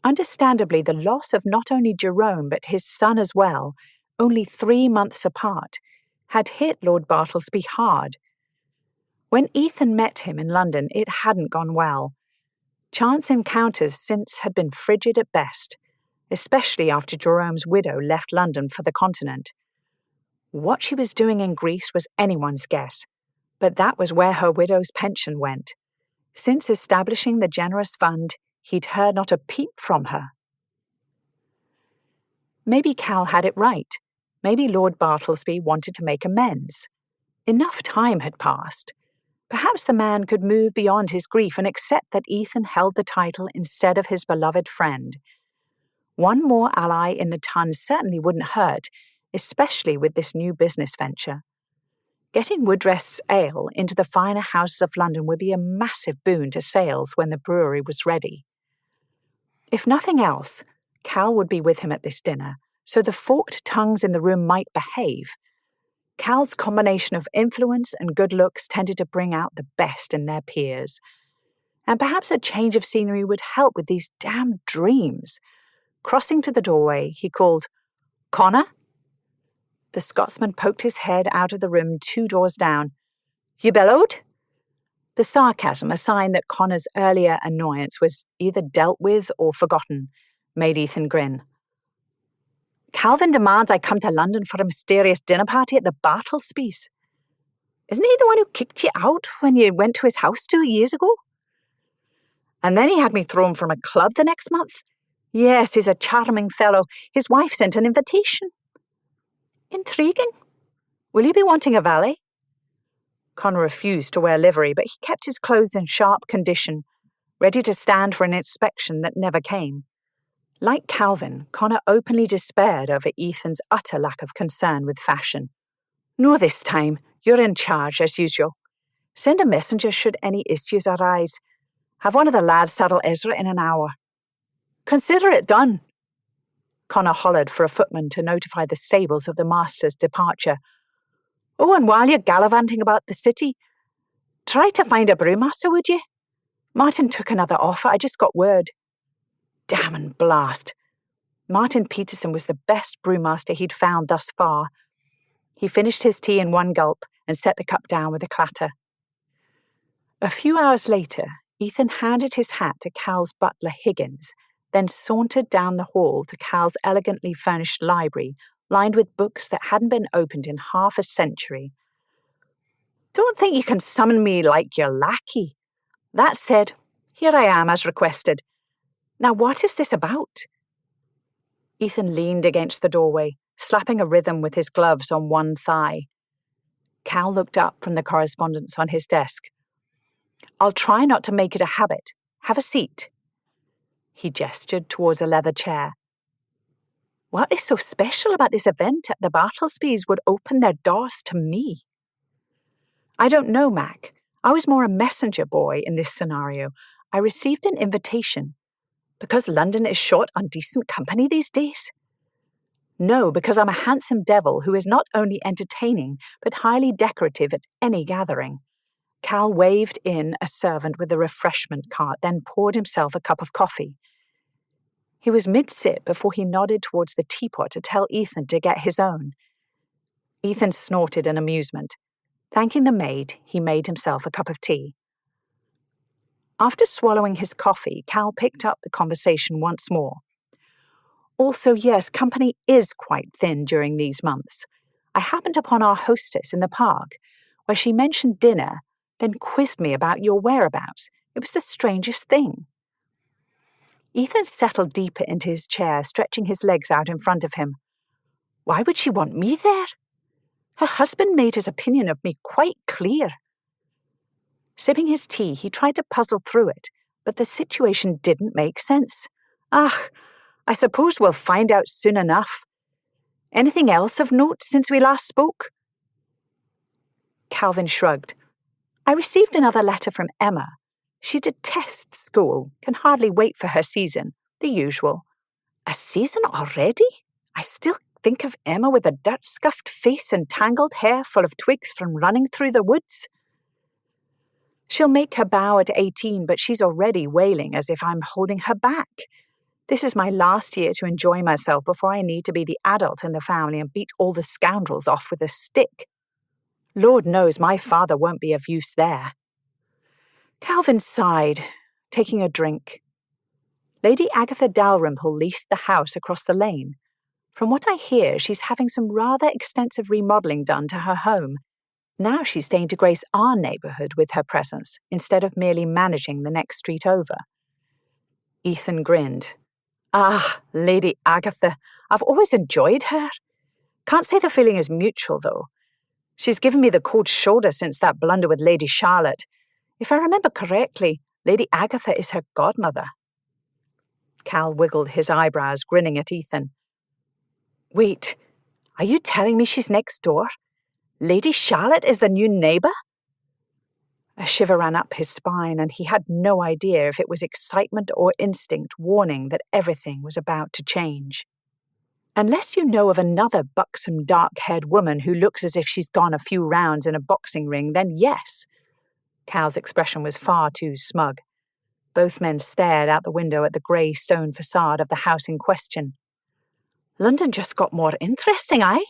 Understandably, the loss of not only Jerome but his son as well, only 3 months apart, had hit Lord Bartlesby hard. When Ethan met him in London, it hadn't gone well. Chance encounters since had been frigid at best, especially after Jerome's widow left London for the continent. What she was doing in Greece was anyone's guess, but that was where her widow's pension went. Since establishing the generous fund, he'd heard not a peep from her. Maybe Cal had it right. Maybe Lord Bartlesby wanted to make amends. Enough time had passed. Perhaps the man could move beyond his grief and accept that Ethan held the title instead of his beloved friend. One more ally in the ton certainly wouldn't hurt, especially with this new business venture. Getting Woodrest's ale into the finer houses of London would be a massive boon to sales when the brewery was ready. If nothing else, Cal would be with him at this dinner, so the forked tongues in the room might behave. Cal's combination of influence and good looks tended to bring out the best in their peers. And perhaps a change of scenery would help with these damned dreams. Crossing to the doorway, he called, "Connor?" The Scotsman poked his head out of the room 2 doors down. "You bellowed?" The sarcasm, a sign that Connor's earlier annoyance was either dealt with or forgotten, made Ethan grin. "Calvin demands I come to London for a mysterious dinner party at the Bartlesbys. Isn't he the one who kicked you out when you went to his house 2 years ago? And then he had me thrown from a club the next month. Yes, he's a charming fellow. His wife sent an invitation. Intriguing. Will you be wanting a valet?" Connor refused to wear livery, but he kept his clothes in sharp condition, ready to stand for an inspection that never came. Like Calvin, Connor openly despaired over Ethan's utter lack of concern with fashion. "No this time. You're in charge, as usual. Send a messenger should any issues arise. Have one of the lads saddle Ezra in an hour." "Consider it done." Connor hollered for a footman to notify the stables of the master's departure. "Oh, and while you're gallivanting about the city, try to find a brewmaster, would you? Martin took another offer, I just got word." Damn and blast. Martin Peterson was the best brewmaster he'd found thus far. He finished his tea in one gulp and set the cup down with a clatter. A few hours later, Ethan handed his hat to Cal's butler Higgins, then sauntered down the hall to Cal's elegantly furnished library, lined with books that hadn't been opened in half a century. "Don't think you can summon me like your lackey. That said, here I am as requested. Now what is this about?" Ethan leaned against the doorway, slapping a rhythm with his gloves on one thigh. Cal looked up from the correspondence on his desk. "I'll try not to make it a habit. Have a seat." He gestured towards a leather chair. "What is so special about this event at the Bartlesbys would open their doors to me?" "I don't know, Mac. I was more a messenger boy in this scenario. I received an invitation. Because London is short on decent company these days?" "No, because I'm a handsome devil who is not only entertaining but highly decorative at any gathering." Cal waved in a servant with a refreshment cart, then poured himself a cup of coffee. He was mid-sip before he nodded towards the teapot to tell Ethan to get his own. Ethan snorted in amusement. Thanking the maid, he made himself a cup of tea. After swallowing his coffee, Cal picked up the conversation once more. "Also, yes, company is quite thin during these months. I happened upon our hostess in the park, where she mentioned dinner, then quizzed me about your whereabouts. It was the strangest thing." Ethan settled deeper into his chair, stretching his legs out in front of him. "Why would she want me there? Her husband made his opinion of me quite clear." Sipping his tea, he tried to puzzle through it, but the situation didn't make sense. I suppose we'll find out soon enough. Anything else of note since we last spoke?" Calvin shrugged. "I received another letter from Emma. She detests school, can hardly wait for her season, the usual. A season already? I still think of Emma with a dirt-scuffed face and tangled hair full of twigs from running through the woods. She'll make her bow at 18, but she's already wailing as if I'm holding her back. This is my last year to enjoy myself before I need to be the adult in the family and beat all the scoundrels off with a stick. Lord knows my father won't be of use there. Calvin sighed, taking a drink. Lady Agatha Dalrymple leased the house across the lane. From what I hear, she's having some rather extensive remodelling done to her home. Now she's staying to grace our neighbourhood with her presence, instead of merely managing the next street over. Ethan grinned. Ah, Lady Agatha, I've always enjoyed her. Can't say the feeling is mutual, though. She's given me the cold shoulder since that blunder with Lady Charlotte. If I remember correctly, Lady Agatha is her godmother. Cal wiggled his eyebrows, grinning at Ethan. Wait, are you telling me she's next door? Lady Charlotte is the new neighbour? A shiver ran up his spine, and he had no idea if it was excitement or instinct warning that everything was about to change. Unless you know of another buxom, dark-haired woman who looks as if she's gone a few rounds in a boxing ring, then yes. Cal's expression was far too smug. Both men stared out the window at the grey stone facade of the house in question. London just got more interesting, eh?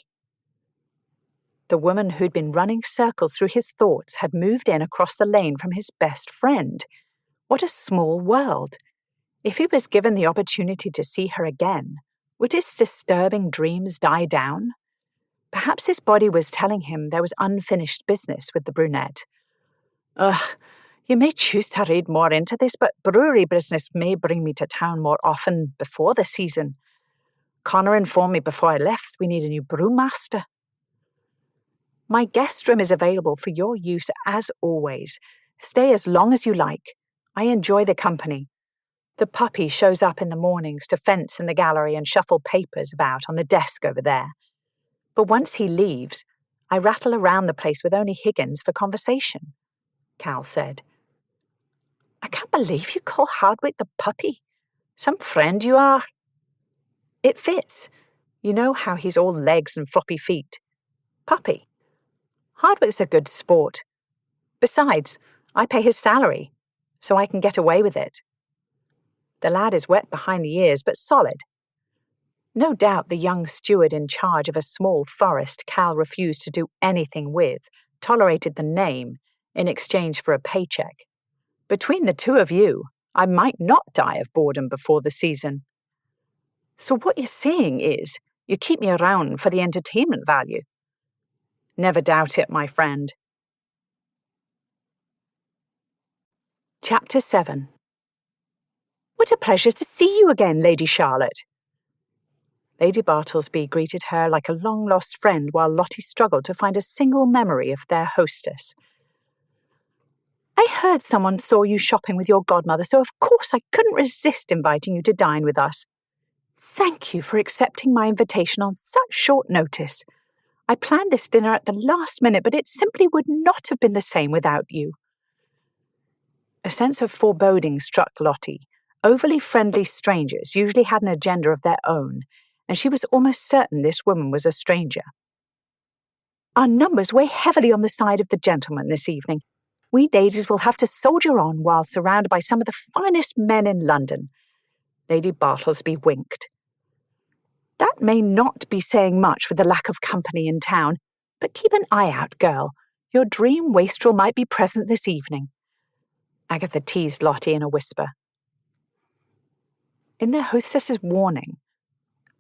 The woman who'd been running circles through his thoughts had moved in across the lane from his best friend. What a small world. If he was given the opportunity to see her again, would his disturbing dreams die down? Perhaps his body was telling him there was unfinished business with the brunette. Ugh, you may choose to read more into this, but brewery business may bring me to town more often before the season. Connor informed me before I left we need a new brewmaster. My guest room is available for your use as always. Stay as long as you like. I enjoy the company. The puppy shows up in the mornings to fence in the gallery and shuffle papers about on the desk over there. But once he leaves, I rattle around the place with only Higgins for conversation, Cal said. I can't believe you call Hardwick the puppy. Some friend you are. It fits. You know how he's all legs and floppy feet. Puppy. Hardwick's a good sport. Besides, I pay his salary, so I can get away with it. The lad is wet behind the ears, but solid. No doubt the young steward in charge of a small forest Cal refused to do anything with tolerated the name in exchange for a paycheck. Between the two of you, I might not die of boredom before the season. So what you're saying is, you keep me around for the entertainment value. Never doubt it, my friend. Chapter 7. What a pleasure to see you again, Lady Charlotte. Lady Bartlesby greeted her like a long-lost friend while Lottie struggled to find a single memory of their hostess. I heard someone saw you shopping with your godmother, so of course I couldn't resist inviting you to dine with us. Thank you for accepting my invitation on such short notice. I planned this dinner at the last minute, but it simply would not have been the same without you. A sense of foreboding struck Lottie. Overly friendly strangers usually had an agenda of their own, and she was almost certain this woman was a stranger. Our numbers weigh heavily on the side of the gentlemen this evening. We ladies will have to soldier on while surrounded by some of the finest men in London. Lady Bartlesby winked. That may not be saying much with the lack of company in town, but keep an eye out, girl. Your dream wastrel might be present this evening. Agatha teased Lottie in a whisper. In their hostess's warning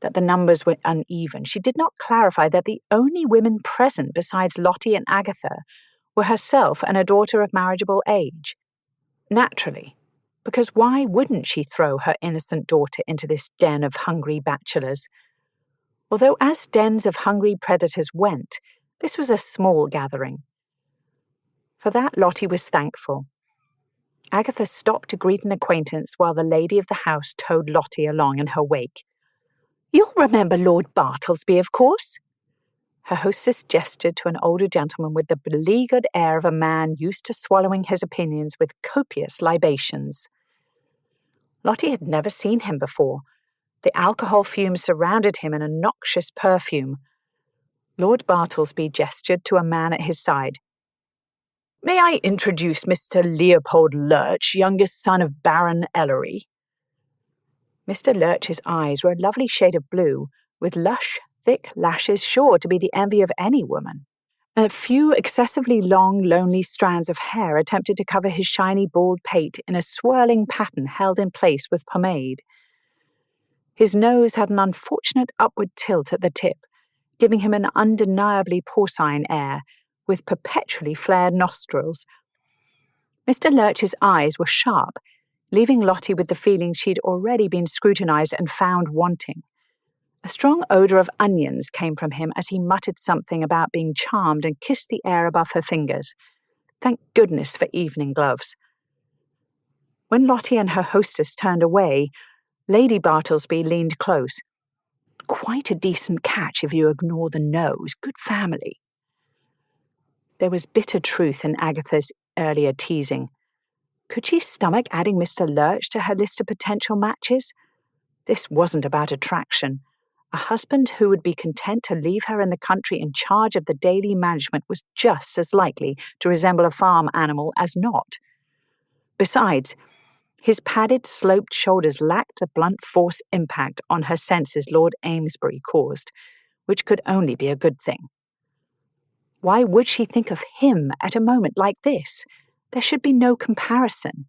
that the numbers were uneven, she did not clarify that the only women present besides Lottie and Agatha were herself and a daughter of marriageable age. Naturally, because why wouldn't she throw her innocent daughter into this den of hungry bachelors? Although as dens of hungry predators went, this was a small gathering. For that Lottie was thankful. Agatha stopped to greet an acquaintance while the lady of the house towed Lottie along in her wake. You'll remember Lord Bartlesby, of course? Her hostess gestured to an older gentleman with the beleaguered air of a man used to swallowing his opinions with copious libations. Lottie had never seen him before. The alcohol fumes surrounded him in a noxious perfume. Lord Bartlesby gestured to a man at his side. "May I introduce Mr. Leopold Lurch, youngest son of Baron Ellery?" Mr. Lurch's eyes were a lovely shade of blue, with lush, thick lashes sure to be the envy of any woman. A few excessively long, lonely strands of hair attempted to cover his shiny bald pate in a swirling pattern held in place with pomade. His nose had an unfortunate upward tilt at the tip, giving him an undeniably porcine air, with perpetually flared nostrils. Mr. Lurch's eyes were sharp, leaving Lottie with the feeling she'd already been scrutinized and found wanting. A strong odour of onions came from him as he muttered something about being charmed and kissed the air above her fingers. Thank goodness for evening gloves. When Lottie and her hostess turned away, Lady Bartlesby leaned close. "Quite a decent catch if you ignore the nose. Good family." There was bitter truth in Agatha's earlier teasing. Could she stomach adding Mr. Lurch to her list of potential matches? This wasn't about attraction. A husband who would be content to leave her in the country in charge of the daily management was just as likely to resemble a farm animal as not. Besides, his padded, sloped shoulders lacked the blunt force impact on her senses Lord Amesbury caused, which could only be a good thing. Why would she think of him at a moment like this? There should be no comparison.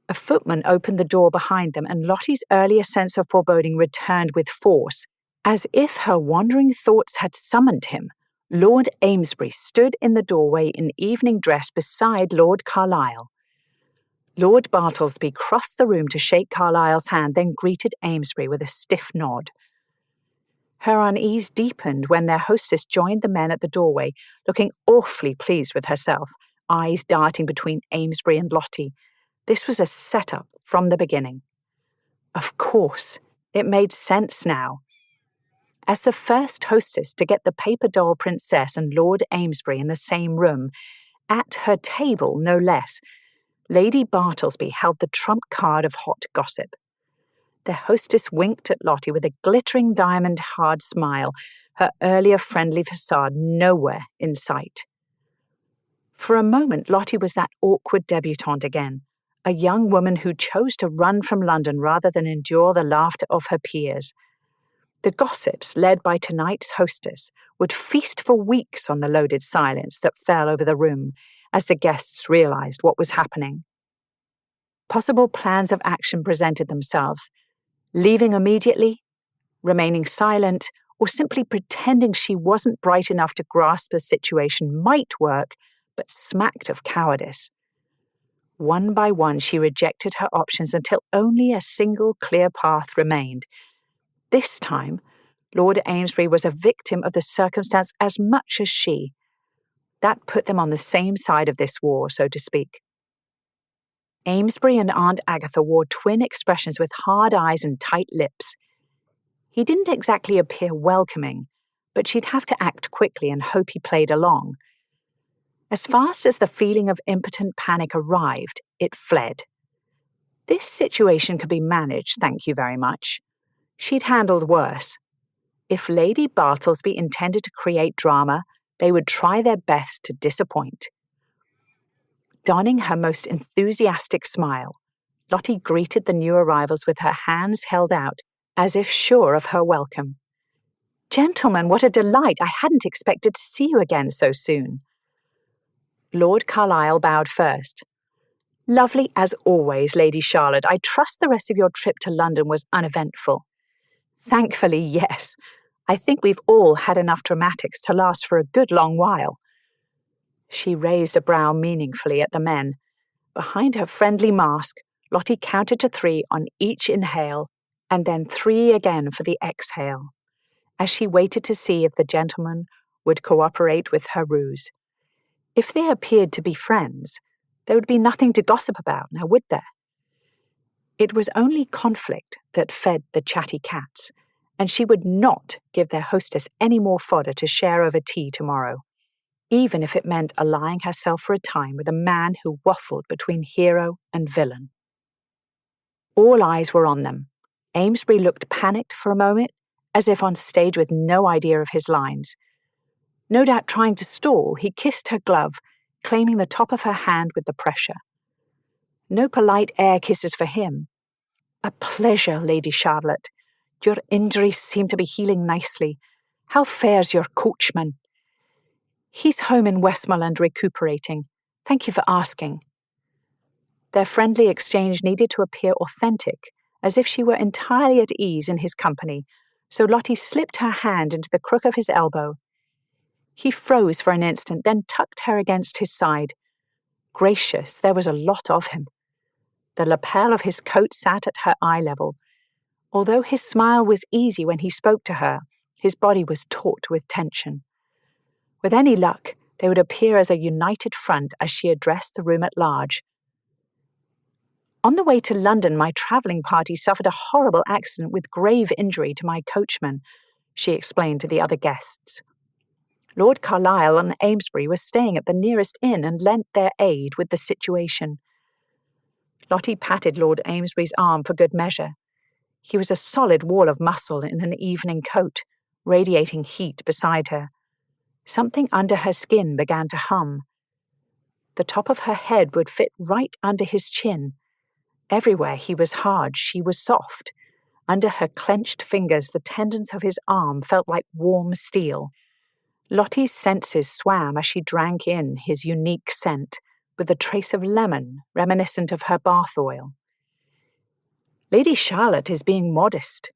A footman opened the door behind them, and Lottie's earlier sense of foreboding returned with force. As if her wandering thoughts had summoned him, Lord Amesbury stood in the doorway in evening dress beside Lord Carlisle. Lord Bartlesby crossed the room to shake Carlisle's hand, then greeted Amesbury with a stiff nod. Her unease deepened when their hostess joined the men at the doorway, looking awfully pleased with herself, eyes darting between Amesbury and Lottie. This was a setup from the beginning. Of course, it made sense now. As the first hostess to get the paper doll princess and Lord Amesbury in the same room, at her table no less, Lady Bartlesby held the trump card of hot gossip. Their hostess winked at Lottie with a glittering diamond hard smile, her earlier friendly facade nowhere in sight. For a moment, Lottie was that awkward debutante again, a young woman who chose to run from London rather than endure the laughter of her peers. The gossips, led by tonight's hostess, would feast for weeks on the loaded silence that fell over the room as the guests realized what was happening. Possible plans of action presented themselves: leaving immediately, remaining silent, or simply pretending she wasn't bright enough to grasp the situation might work, but smacked of cowardice. One by one, she rejected her options until only a single clear path remained. This time, Lord Amesbury was a victim of the circumstance as much as she. That put them on the same side of this war, so to speak. Amesbury and Aunt Agatha wore twin expressions with hard eyes and tight lips. He didn't exactly appear welcoming, but she'd have to act quickly and hope he played along. As fast as the feeling of impotent panic arrived, it fled. This situation could be managed, thank you very much. She'd handled worse. If Lady Bartlesby intended to create drama, they would try their best to disappoint. Donning her most enthusiastic smile, Lottie greeted the new arrivals with her hands held out, as if sure of her welcome. "Gentlemen, what a delight! I hadn't expected to see you again so soon." Lord Carlisle bowed first. "Lovely as always, Lady Charlotte. I trust the rest of your trip to London was uneventful." "Thankfully, yes. I think we've all had enough dramatics to last for a good long while." She raised a brow meaningfully at the men. Behind her friendly mask, Lottie counted to 3 on each inhale, and then 3 again for the exhale, as she waited to see if the gentleman would cooperate with her ruse. If they appeared to be friends, there would be nothing to gossip about, now would there? It was only conflict that fed the chatty cats, and she would not give their hostess any more fodder to share over tea tomorrow, even if it meant allying herself for a time with a man who waffled between hero and villain. All eyes were on them. Amesbury looked panicked for a moment, as if on stage with no idea of his lines. No doubt trying to stall, he kissed her glove, claiming the top of her hand with the pressure. No polite air kisses for him. "A pleasure, Lady Charlotte. Your injuries seem to be healing nicely. How fares your coachman?" "He's home in Westmoreland recuperating. Thank you for asking." Their friendly exchange needed to appear authentic, as if she were entirely at ease in his company, so Lottie slipped her hand into the crook of his elbow. He froze for an instant, then tucked her against his side. Gracious, there was a lot of him. The lapel of his coat sat at her eye level. Although his smile was easy when he spoke to her, his body was taut with tension. With any luck, they would appear as a united front as she addressed the room at large. "On the way to London, my travelling party suffered a horrible accident with grave injury to my coachman," she explained to the other guests. Lord Carlisle and Amesbury were staying at the nearest inn and lent their aid with the situation. Lottie patted Lord Amesbury's arm for good measure. He was a solid wall of muscle in an evening coat, radiating heat beside her. Something under her skin began to hum. The top of her head would fit right under his chin. Everywhere he was hard, she was soft. Under her clenched fingers, the tendons of his arm felt like warm steel. Lottie's senses swam as she drank in his unique scent, with a trace of lemon reminiscent of her bath oil. "Lady Charlotte is being modest."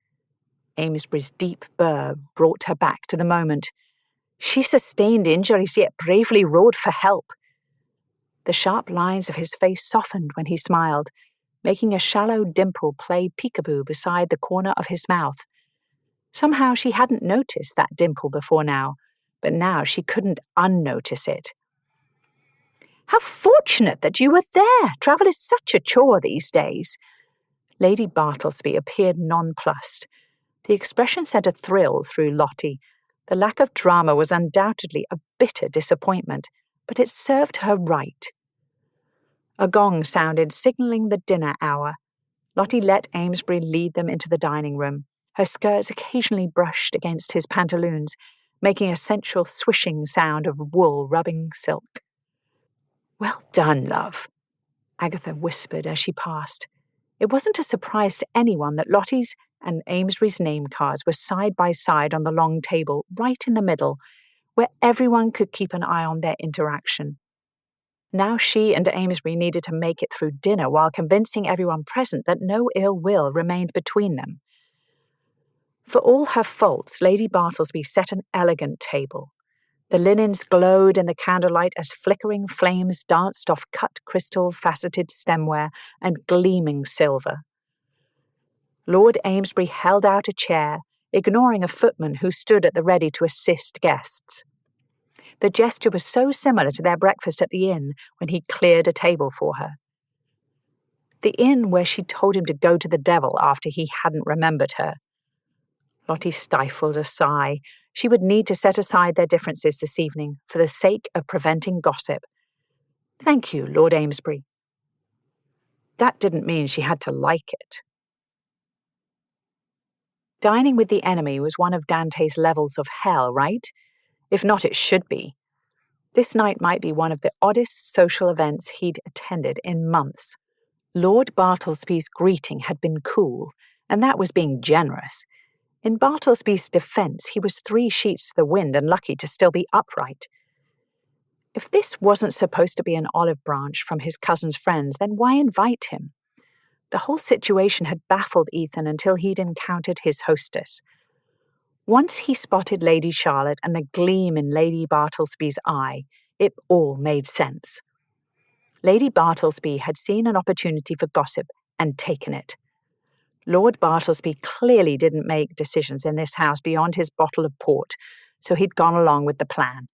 Amesbury's deep burr brought her back to the moment. "She sustained injuries, yet bravely rode for help." The sharp lines of his face softened when he smiled, making a shallow dimple play peekaboo beside the corner of his mouth. Somehow she hadn't noticed that dimple before now, but now she couldn't unnotice it. "How fortunate that you were there! Travel is such a chore these days." Lady Bartlesby appeared nonplussed. The expression sent a thrill through Lottie. The lack of drama was undoubtedly a bitter disappointment, but it served her right. A gong sounded, signalling the dinner hour. Lottie let Amesbury lead them into the dining room. Her skirts occasionally brushed against his pantaloons, making a sensual swishing sound of wool rubbing silk. "Well done, love," Agatha whispered as she passed. It wasn't a surprise to anyone that Lottie's and Amesbury's name cards were side by side on the long table, right in the middle, where everyone could keep an eye on their interaction. Now she and Amesbury needed to make it through dinner while convincing everyone present that no ill will remained between them. For all her faults, Lady Bartlesby set an elegant table. The linens glowed in the candlelight as flickering flames danced off cut crystal faceted stemware and gleaming silver. Lord Amesbury held out a chair, ignoring a footman who stood at the ready to assist guests. The gesture was so similar to their breakfast at the inn when he cleared a table for her. The inn where she told him to go to the devil after he hadn't remembered her. Lottie stifled a sigh. She would need to set aside their differences this evening for the sake of preventing gossip. "Thank you, Lord Amesbury." That didn't mean she had to like it. Dining with the enemy was one of Dante's levels of hell, right? If not, it should be. This night might be one of the oddest social events he'd attended in months. Lord Bartlesby's greeting had been cool, and that was being generous. In Bartlesby's defence, he was 3 sheets to the wind and lucky to still be upright. If this wasn't supposed to be an olive branch from his cousin's friends, then why invite him? The whole situation had baffled Ethan until he'd encountered his hostess. Once he spotted Lady Charlotte and the gleam in Lady Bartlesby's eye, it all made sense. Lady Bartlesby had seen an opportunity for gossip and taken it. Lord Bartlesby clearly didn't make decisions in this house beyond his bottle of port, so he'd gone along with the plan.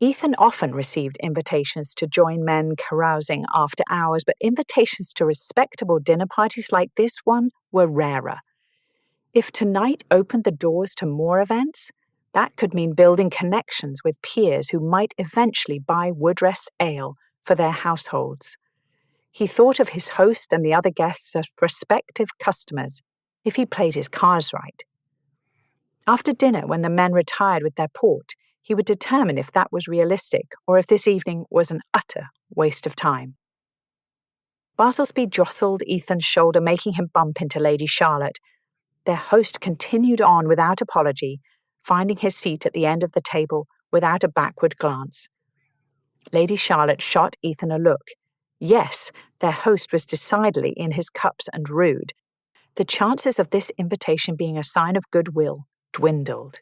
Ethan often received invitations to join men carousing after hours, but invitations to respectable dinner parties like this one were rarer. If tonight opened the doors to more events, that could mean building connections with peers who might eventually buy Woodrest ale for their households. He thought of his host and the other guests as prospective customers if he played his cards right. After dinner, when the men retired with their port, he would determine if that was realistic or if this evening was an utter waste of time. Bartlesby jostled Ethan's shoulder, making him bump into Lady Charlotte. Their host continued on without apology, finding his seat at the end of the table without a backward glance. Lady Charlotte shot Ethan a look. Yes, their host was decidedly in his cups and rude. The chances of this invitation being a sign of goodwill dwindled.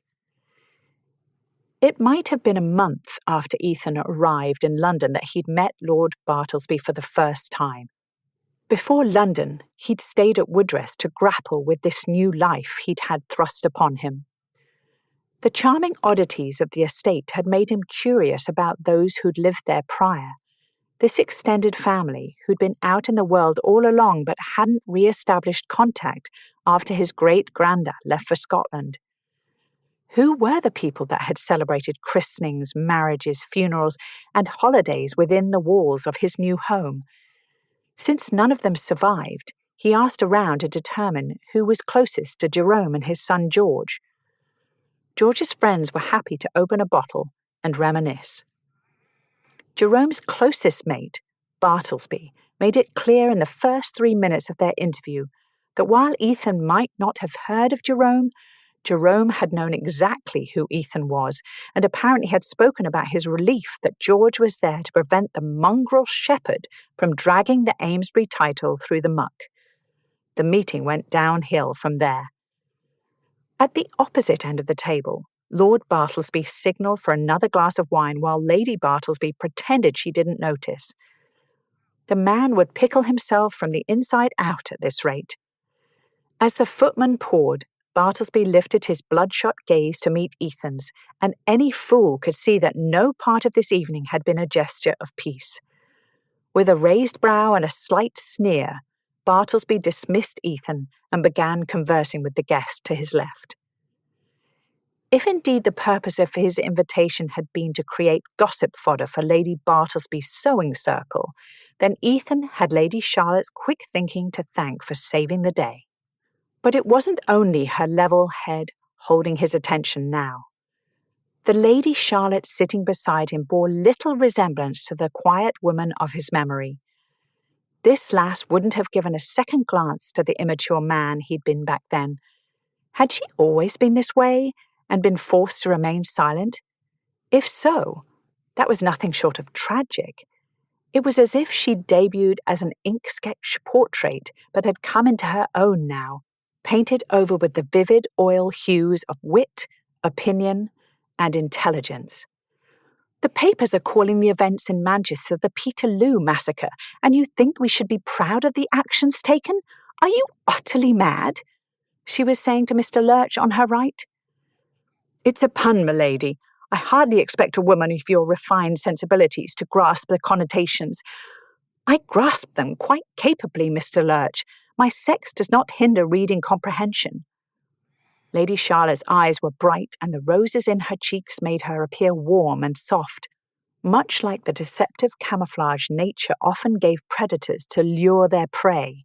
It might have been a month after Ethan arrived in London that he'd met Lord Bartlesby for the first time. Before London, he'd stayed at Woodrest to grapple with this new life he'd had thrust upon him. The charming oddities of the estate had made him curious about those who'd lived there prior. This extended family, who'd been out in the world all along but hadn't re-established contact after his great-granddad left for Scotland. Who were the people that had celebrated christenings, marriages, funerals, and holidays within the walls of his new home? Since none of them survived, he asked around to determine who was closest to Jerome and his son George. George's friends were happy to open a bottle and reminisce. Jerome's closest mate, Bartlesby, made it clear in the first 3 minutes of their interview that while Ethan might not have heard of Jerome, Jerome had known exactly who Ethan was and apparently had spoken about his relief that George was there to prevent the mongrel shepherd from dragging the Amesbury title through the muck. The meeting went downhill from there. At the opposite end of the table, Lord Bartlesby signalled for another glass of wine while Lady Bartlesby pretended she didn't notice. The man would pickle himself from the inside out at this rate. As the footman poured, Bartlesby lifted his bloodshot gaze to meet Ethan's, and any fool could see that no part of this evening had been a gesture of peace. With a raised brow and a slight sneer, Bartlesby dismissed Ethan and began conversing with the guest to his left. If indeed the purpose of his invitation had been to create gossip fodder for Lady Bartlesby's sewing circle, then Ethan had Lady Charlotte's quick thinking to thank for saving the day. But it wasn't only her level head holding his attention now. The Lady Charlotte sitting beside him bore little resemblance to the quiet woman of his memory. This lass wouldn't have given a second glance to the immature man he'd been back then. Had she always been this way and been forced to remain silent? If so, that was nothing short of tragic. It was as if she'd debuted as an ink-sketch portrait but had come into her own now, painted over with the vivid oil hues of wit, opinion, and intelligence. The papers are calling the events in Manchester the Peterloo massacre, and you think we should be proud of the actions taken? Are you utterly mad? She was saying to Mr. Lurch on her right. It's a pun, milady. I hardly expect a woman of your refined sensibilities to grasp the connotations. I grasp them quite capably, Mr. Lurch. My sex does not hinder reading comprehension. Lady Charlotte's eyes were bright, and the roses in her cheeks made her appear warm and soft, much like the deceptive camouflage nature often gave predators to lure their prey.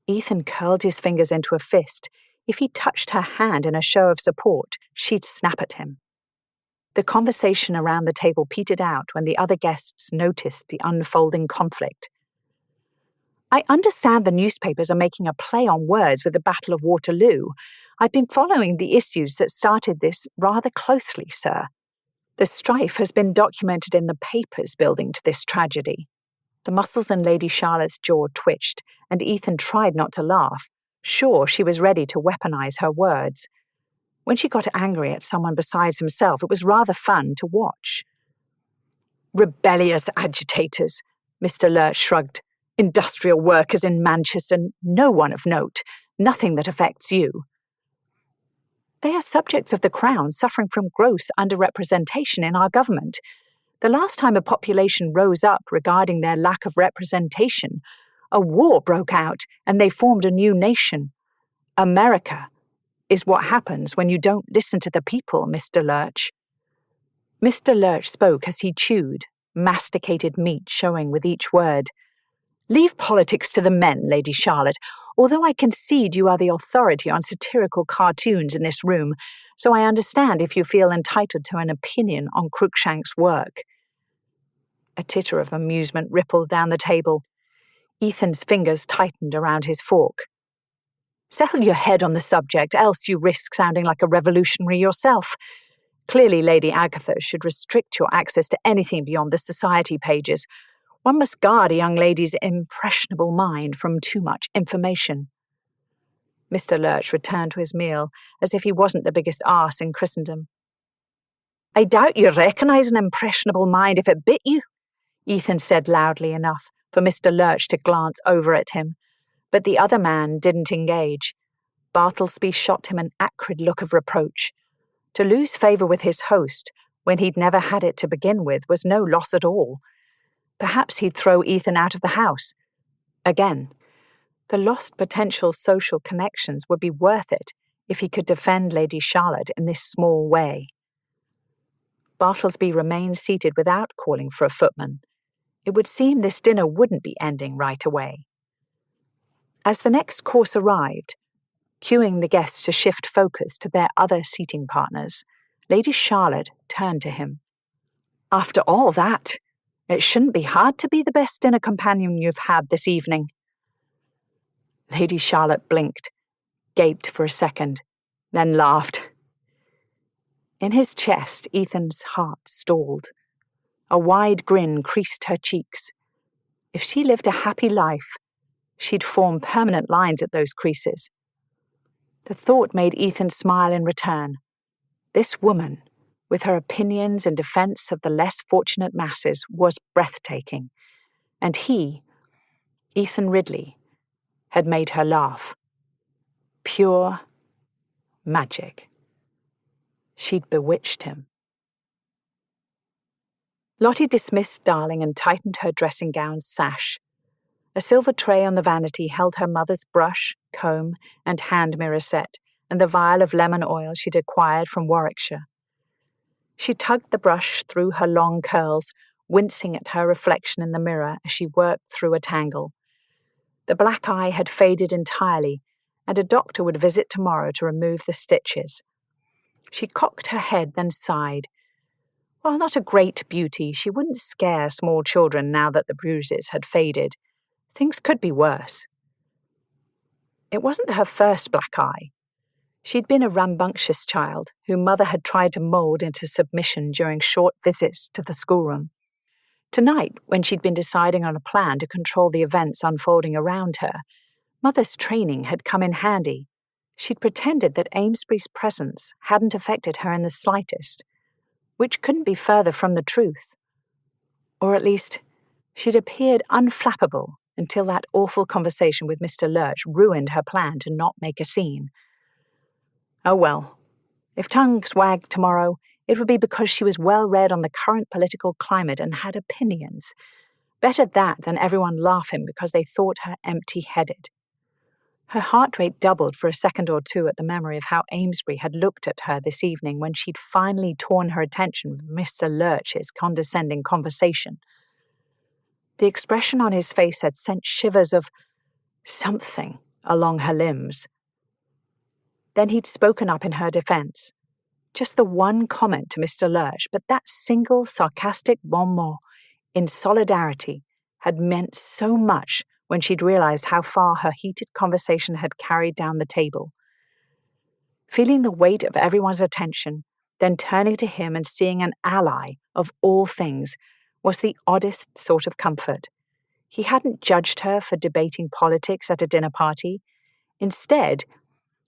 Ethan curled his fingers into a fist. If he touched her hand in a show of support, she'd snap at him. The conversation around the table petered out when the other guests noticed the unfolding conflict. I understand the newspapers are making a play on words with the Battle of Waterloo. I've been following the issues that started this rather closely, sir. The strife has been documented in the papers building to this tragedy. The muscles in Lady Charlotte's jaw twitched, and Ethan tried not to laugh, sure she was ready to weaponize her words. When she got angry at someone besides himself, it was rather fun to watch. Rebellious agitators, Mr. Lurch shrugged. Industrial workers in Manchester, no one of note, nothing that affects you. They are subjects of the Crown suffering from gross underrepresentation in our government. The last time a population rose up regarding their lack of representation, a war broke out and they formed a new nation. America, is what happens when you don't listen to the people, Mr. Lurch." Mr. Lurch spoke as he chewed, masticated meat showing with each word. "Leave politics to the men, Lady Charlotte, although I concede you are the authority on satirical cartoons in this room, so I understand if you feel entitled to an opinion on Cruikshank's work." A titter of amusement rippled down the table. Ethan's fingers tightened around his fork. "Settle your head on the subject, else you risk sounding like a revolutionary yourself. Clearly, Lady Agatha should restrict your access to anything beyond the society pages. One must guard a young lady's impressionable mind from too much information." Mr. Lurch returned to his meal as if he wasn't the biggest arse in Christendom. "I doubt you recognise an impressionable mind if it bit you," Ethan said loudly enough for Mr. Lurch to glance over at him, but the other man didn't engage. Bartlesby shot him an acrid look of reproach. To lose favour with his host, when he'd never had it to begin with, was no loss at all. Perhaps he'd throw Ethan out of the house. Again, the lost potential social connections would be worth it if he could defend Lady Charlotte in this small way. Bartlesby remained seated without calling for a footman. It would seem this dinner wouldn't be ending right away. As the next course arrived, cueing the guests to shift focus to their other seating partners, Lady Charlotte turned to him. "After all that, it shouldn't be hard to be the best dinner companion you've had this evening." Lady Charlotte blinked, gaped for a second, then laughed. In his chest, Ethan's heart stalled. A wide grin creased her cheeks. If she lived a happy life, she'd form permanent lines at those creases. The thought made Ethan smile in return. This woman, with her opinions in defense of the less fortunate masses, was breathtaking, and he, Ethan Ridley, had made her laugh. Pure magic. She'd bewitched him. Lottie dismissed Darling and tightened her dressing gown's sash. A silver tray on the vanity held her mother's brush, comb, and hand mirror set, and the vial of lemon oil she'd acquired from Warwickshire. She tugged the brush through her long curls, wincing at her reflection in the mirror as she worked through a tangle. The black eye had faded entirely, and a doctor would visit tomorrow to remove the stitches. She cocked her head, then sighed. While not a great beauty, she wouldn't scare small children now that the bruises had faded. Things could be worse. It wasn't her first black eye. She'd been a rambunctious child whom mother had tried to mould into submission during short visits to the schoolroom. Tonight, when she'd been deciding on a plan to control the events unfolding around her, mother's training had come in handy. She'd pretended that Amesbury's presence hadn't affected her in the slightest, which couldn't be further from the truth. Or at least, she'd appeared unflappable until that awful conversation with Mr. Lurch ruined her plan to not make a scene. Oh well, if tongues wagged tomorrow, it would be because she was well read on the current political climate and had opinions. Better that than everyone laughing because they thought her empty-headed. Her heart rate doubled for a second or two at the memory of how Amesbury had looked at her this evening when she'd finally torn her attention from Mr. Lurch's condescending conversation. The expression on his face had sent shivers of something along her limbs. Then he'd spoken up in her defense. Just the one comment to Mr. Lurch, but that single sarcastic bon mot in solidarity had meant so much when she'd realized how far her heated conversation had carried down the table. Feeling the weight of everyone's attention, then turning to him and seeing an ally of all things was the oddest sort of comfort. He hadn't judged her for debating politics at a dinner party. Instead,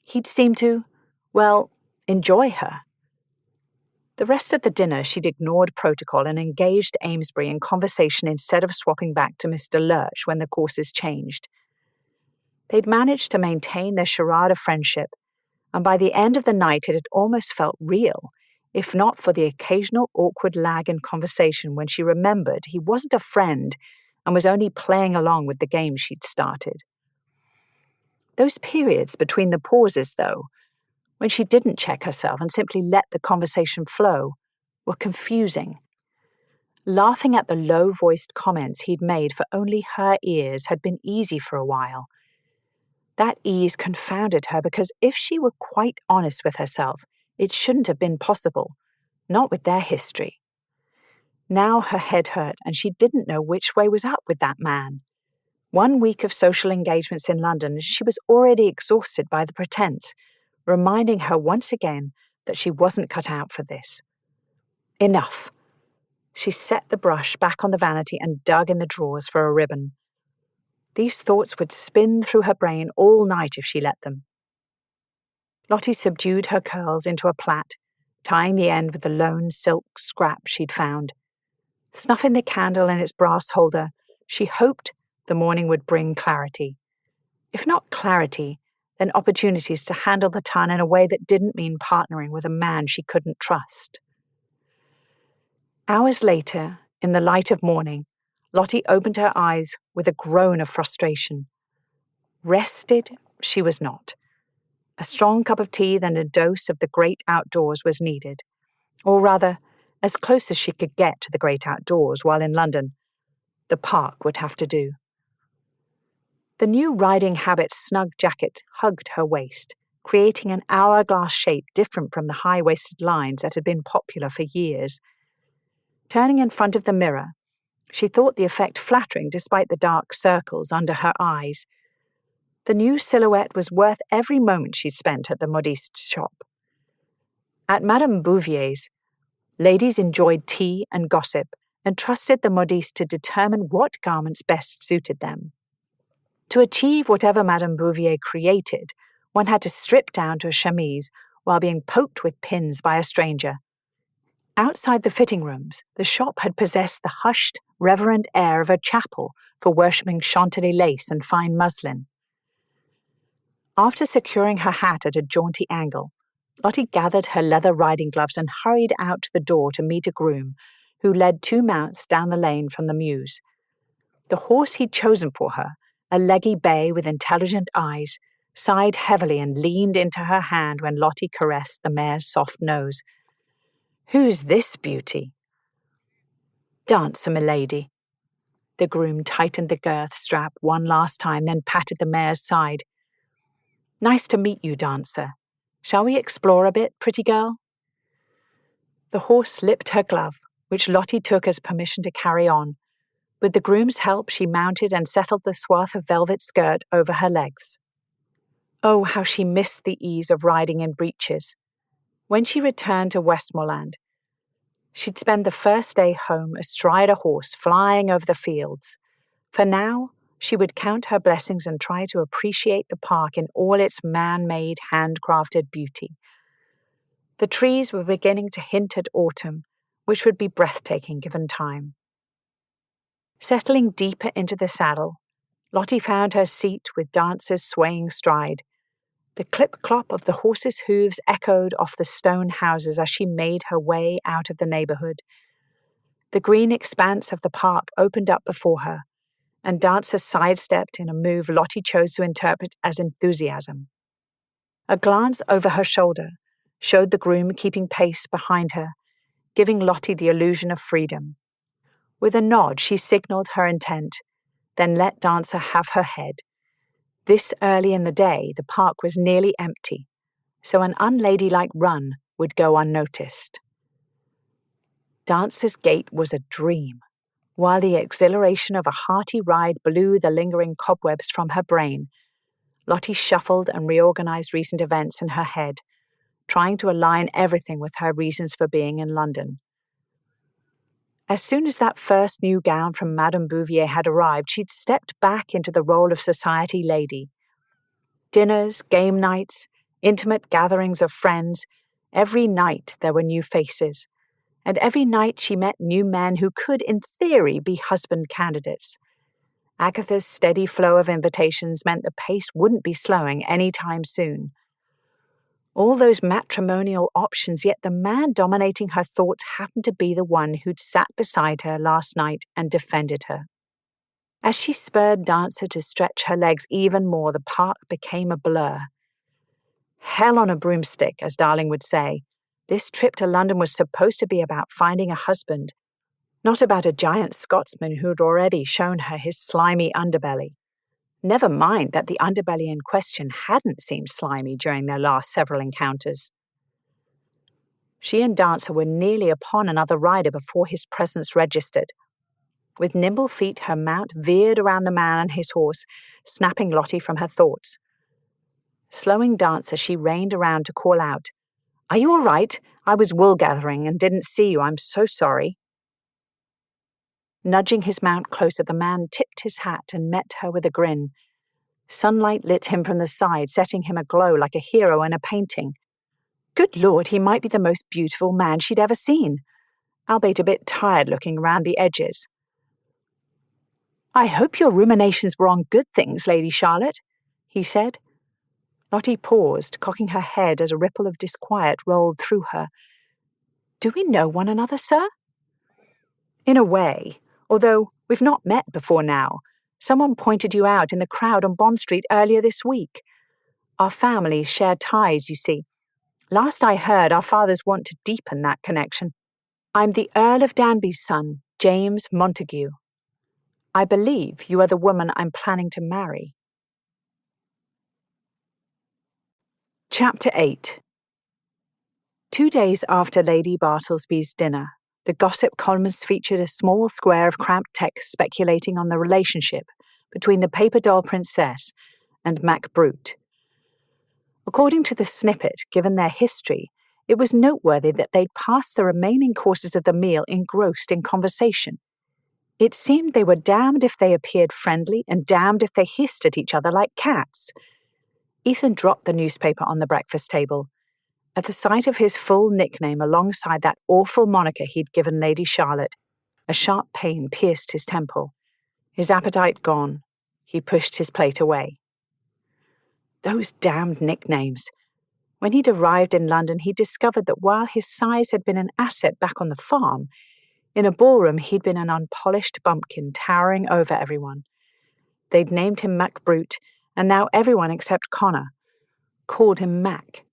he'd seemed to, enjoy her. The rest of the dinner she'd ignored protocol and engaged Amesbury in conversation instead of swapping back to Mr. Lurch when the courses changed. They'd managed to maintain their charade of friendship, and by the end of the night it had almost felt real, if not for the occasional awkward lag in conversation when she remembered he wasn't a friend and was only playing along with the game she'd started. Those periods between the pauses, though, when she didn't check herself and simply let the conversation flow, were confusing. Laughing at the low-voiced comments he'd made for only her ears had been easy for a while. That ease confounded her because if she were quite honest with herself, it shouldn't have been possible, not with their history. Now her head hurt and she didn't know which way was up with that man. 1 week of social engagements in London and she was already exhausted by the pretense, reminding her once again that she wasn't cut out for this. Enough. She set the brush back on the vanity and dug in the drawers for a ribbon. These thoughts would spin through her brain all night if she let them. Lottie subdued her curls into a plait, tying the end with the lone silk scrap she'd found. Snuffing the candle in its brass holder, she hoped the morning would bring clarity. If not clarity, then opportunities to handle the ton in a way that didn't mean partnering with a man she couldn't trust. Hours later, in the light of morning, Lottie opened her eyes with a groan of frustration. Rested, she was not. A strong cup of tea and a dose of the great outdoors was needed, or rather, as close as she could get to the great outdoors while in London. The park would have to do. The new riding habit snug jacket hugged her waist, creating an hourglass shape different from the high-waisted lines that had been popular for years. Turning in front of the mirror, she thought the effect flattering despite the dark circles under her eyes. The new silhouette was worth every moment she'd spent at the modiste shop. At Madame Bouvier's, ladies enjoyed tea and gossip and trusted the modiste to determine what garments best suited them. To achieve whatever Madame Bouvier created, one had to strip down to a chemise while being poked with pins by a stranger. Outside the fitting rooms, the shop had possessed the hushed, reverent air of a chapel for worshipping Chantilly lace and fine muslin. After securing her hat at a jaunty angle, Lottie gathered her leather riding gloves and hurried out to the door to meet a groom who led 2 mounts down the lane from the mews. The horse he'd chosen for her, a leggy bay with intelligent eyes, sighed heavily and leaned into her hand when Lottie caressed the mare's soft nose. "Who's this beauty?" "Dancer, milady." The groom tightened the girth strap one last time, then patted the mare's side. "Nice to meet you, Dancer. Shall we explore a bit, pretty girl?" The horse slipped her glove, which Lottie took as permission to carry on. With the groom's help, she mounted and settled the swath of velvet skirt over her legs. Oh, how she missed the ease of riding in breeches. When she returned to Westmoreland, she'd spend the first day home astride a horse flying over the fields. For now, she would count her blessings and try to appreciate the park in all its man-made, handcrafted beauty. The trees were beginning to hint at autumn, which would be breathtaking given time. Settling deeper into the saddle, Lottie found her seat with Dancer's swaying stride. The clip-clop of the horse's hooves echoed off the stone houses as she made her way out of the neighborhood. The green expanse of the park opened up before her, and Dancer sidestepped in a move Lottie chose to interpret as enthusiasm. A glance over her shoulder showed the groom keeping pace behind her, giving Lottie the illusion of freedom. With a nod, she signaled her intent, then let Dancer have her head. This early in the day, the park was nearly empty, so an unladylike run would go unnoticed. Dancer's gait was a dream, while the exhilaration of a hearty ride blew the lingering cobwebs from her brain. Lottie shuffled and reorganized recent events in her head, trying to align everything with her reasons for being in London. As soon as that first new gown from Madame Bouvier had arrived, she'd stepped back into the role of society lady. Dinners, game nights, intimate gatherings of friends, every night there were new faces, and every night she met new men who could, in theory, be husband candidates. Agatha's steady flow of invitations meant the pace wouldn't be slowing any time soon. All those matrimonial options, yet the man dominating her thoughts happened to be the one who'd sat beside her last night and defended her. As she spurred Dancer to stretch her legs even more, the park became a blur. Hell on a broomstick, as Darling would say. This trip to London was supposed to be about finding a husband, not about a giant Scotsman who'd already shown her his slimy underbelly. Never mind that the underbelly in question hadn't seemed slimy during their last several encounters. She and Dancer were nearly upon another rider before his presence registered. With nimble feet, her mount veered around the man and his horse, snapping Lottie from her thoughts. Slowing Dancer, she reined around to call out, "Are you all right? I was wool-gathering and didn't see you. I'm so sorry." Nudging his mount closer, the man tipped his hat and met her with a grin. Sunlight lit him from the side, setting him aglow like a hero in a painting. Good Lord, he might be the most beautiful man she'd ever seen, albeit a bit tired looking around the edges. "I hope your ruminations were on good things, Lady Charlotte," he said. Lottie paused, cocking her head as a ripple of disquiet rolled through her. "Do we know one another, sir?" "In a way, although we've not met before now. Someone pointed you out in the crowd on Bond Street earlier this week. Our families share ties, you see. Last I heard, our fathers want to deepen that connection. I'm the Earl of Danby's son, James Montague. I believe you are the woman I'm planning to marry." Chapter 8. 2 days after Lady Bartlesby's dinner, the gossip columns featured a small square of cramped text speculating on the relationship between the paper doll princess and Mac Brute. According to the snippet, given their history, it was noteworthy that they'd passed the remaining courses of the meal engrossed in conversation. It seemed they were damned if they appeared friendly and damned if they hissed at each other like cats. Ethan dropped the newspaper on the breakfast table. At the sight of his full nickname alongside that awful moniker he'd given Lady Charlotte, a sharp pain pierced his temple. His appetite gone, he pushed his plate away. Those damned nicknames. When he'd arrived in London, he discovered that while his size had been an asset back on the farm, in a ballroom he'd been an unpolished bumpkin towering over everyone. They'd named him Mac Brute, and now everyone except Connor called him Mac.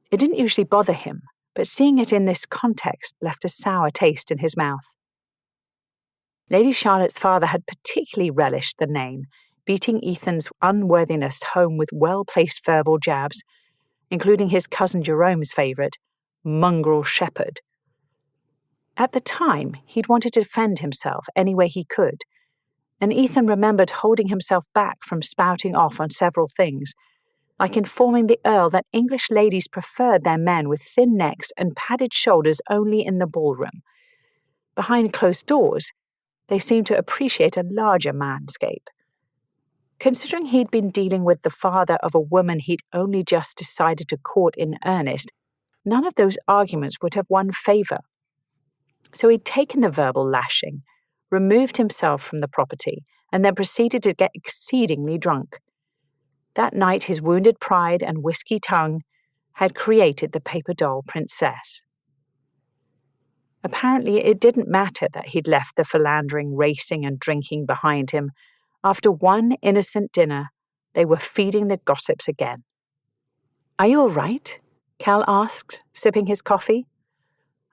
It didn't usually bother him, but seeing it in this context left a sour taste in his mouth. Lady Charlotte's father had particularly relished the name, beating Ethan's unworthiness home with well-placed verbal jabs, including his cousin Jerome's favourite, mongrel shepherd. At the time, he'd wanted to defend himself any way he could, and Ethan remembered holding himself back from spouting off on several things, like informing the Earl that English ladies preferred their men with thin necks and padded shoulders only in the ballroom. Behind closed doors, they seemed to appreciate a larger manscape. Considering he'd been dealing with the father of a woman he'd only just decided to court in earnest, none of those arguments would have won favour. So he'd taken the verbal lashing, removed himself from the property, and then proceeded to get exceedingly drunk. That night his wounded pride and whisky tongue had created the paper doll princess. Apparently it didn't matter that he'd left the philandering, racing and drinking behind him. After one innocent dinner, they were feeding the gossips again. "Are you all right?" Cal asked, sipping his coffee.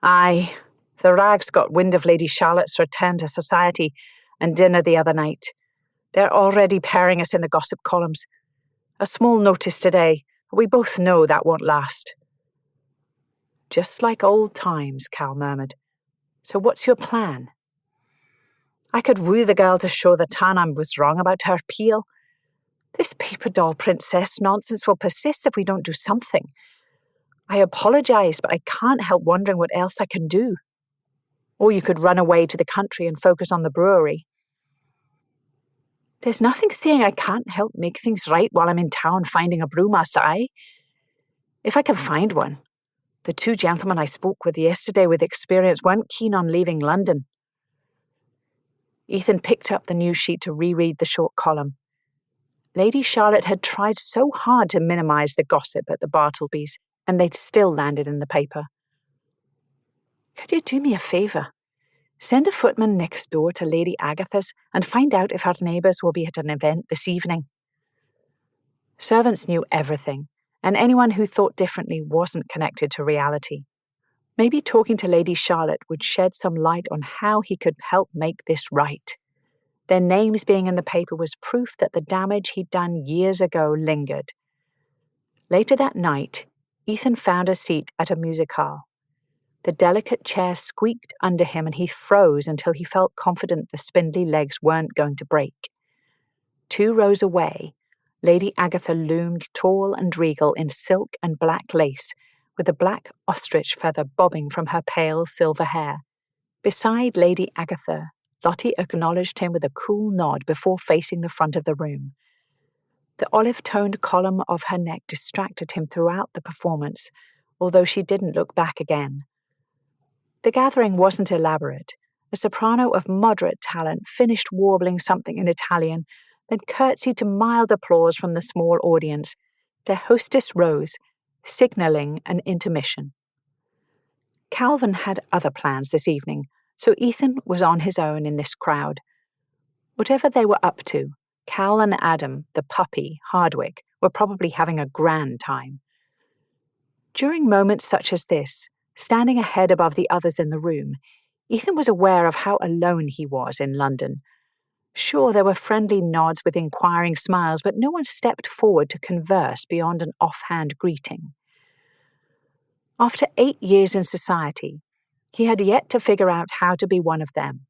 "Aye. The rags got wind of Lady Charlotte's return to society and dinner the other night. They're already pairing us in the gossip columns. A small notice today, but we both know that won't last." "Just like old times," Cal murmured. "So what's your plan?" "I could woo the girl to show the Tan I was wrong about her appeal. This paper doll princess nonsense will persist if we don't do something. I apologise, but I can't help wondering what else I can do. Or you could run away to the country and focus on the brewery." "There's nothing saying I can't help make things right while I'm in town finding a brewmaster, aye? If I can find one. The 2 gentlemen I spoke with yesterday with experience weren't keen on leaving London." Ethan picked up the news sheet to reread the short column. Lady Charlotte had tried so hard to minimise the gossip at the Bartlebys, and they'd still landed in the paper. "Could you do me a favour? Send a footman next door to Lady Agatha's and find out if her neighbours will be at an event this evening." Servants knew everything, and anyone who thought differently wasn't connected to reality. Maybe talking to Lady Charlotte would shed some light on how he could help make this right. Their names being in the paper was proof that the damage he'd done years ago lingered. Later that night, Ethan found a seat at a music-hall. The delicate chair squeaked under him and he froze until he felt confident the spindly legs weren't going to break. 2 rows away, Lady Agatha loomed tall and regal in silk and black lace, with a black ostrich feather bobbing from her pale silver hair. Beside Lady Agatha, Lottie acknowledged him with a cool nod before facing the front of the room. The olive-toned column of her neck distracted him throughout the performance, although she didn't look back again. The gathering wasn't elaborate. A soprano of moderate talent finished warbling something in Italian, then curtsied to mild applause from the small audience. Their hostess rose, signalling an intermission. Calvin had other plans this evening, so Ethan was on his own in this crowd. Whatever they were up to, Cal and Adam, the puppy, Hardwick, were probably having a grand time. During moments such as this, standing a head above the others in the room, Ethan was aware of how alone he was in London. Sure, there were friendly nods with inquiring smiles, but no one stepped forward to converse beyond an offhand greeting. After 8 years in society, he had yet to figure out how to be one of them.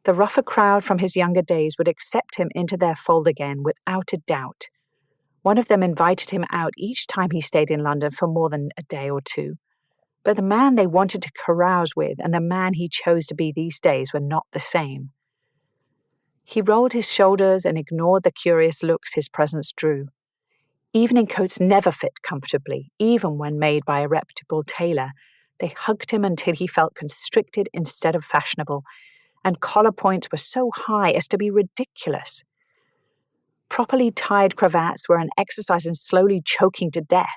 The rougher crowd from his younger days would accept him into their fold again without a doubt. One of them invited him out each time he stayed in London for more than a day or 2. But the man they wanted to carouse with and the man he chose to be these days were not the same. He rolled his shoulders and ignored the curious looks his presence drew. Evening coats never fit comfortably, even when made by a reputable tailor. They hugged him until he felt constricted instead of fashionable, and collar points were so high as to be ridiculous. Properly tied cravats were an exercise in slowly choking to death.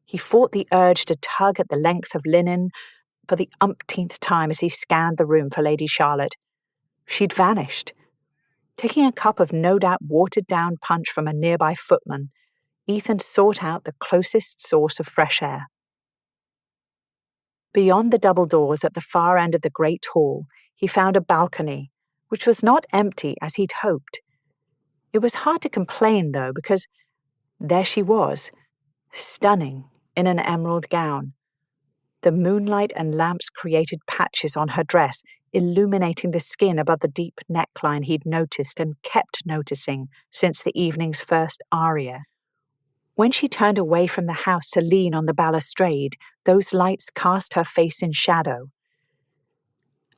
He fought the urge to tug at the length of linen for the umpteenth time as he scanned the room for Lady Charlotte. She'd vanished. Taking a cup of no doubt watered-down punch from a nearby footman, Ethan sought out the closest source of fresh air. Beyond the double doors at the far end of the great hall, he found a balcony, which was not empty as he'd hoped. It was hard to complain, though, because there she was, stunning in an emerald gown. The moonlight and lamps created patches on her dress, illuminating the skin above the deep neckline he'd noticed and kept noticing since the evening's first aria. When she turned away from the house to lean on the balustrade, those lights cast her face in shadow.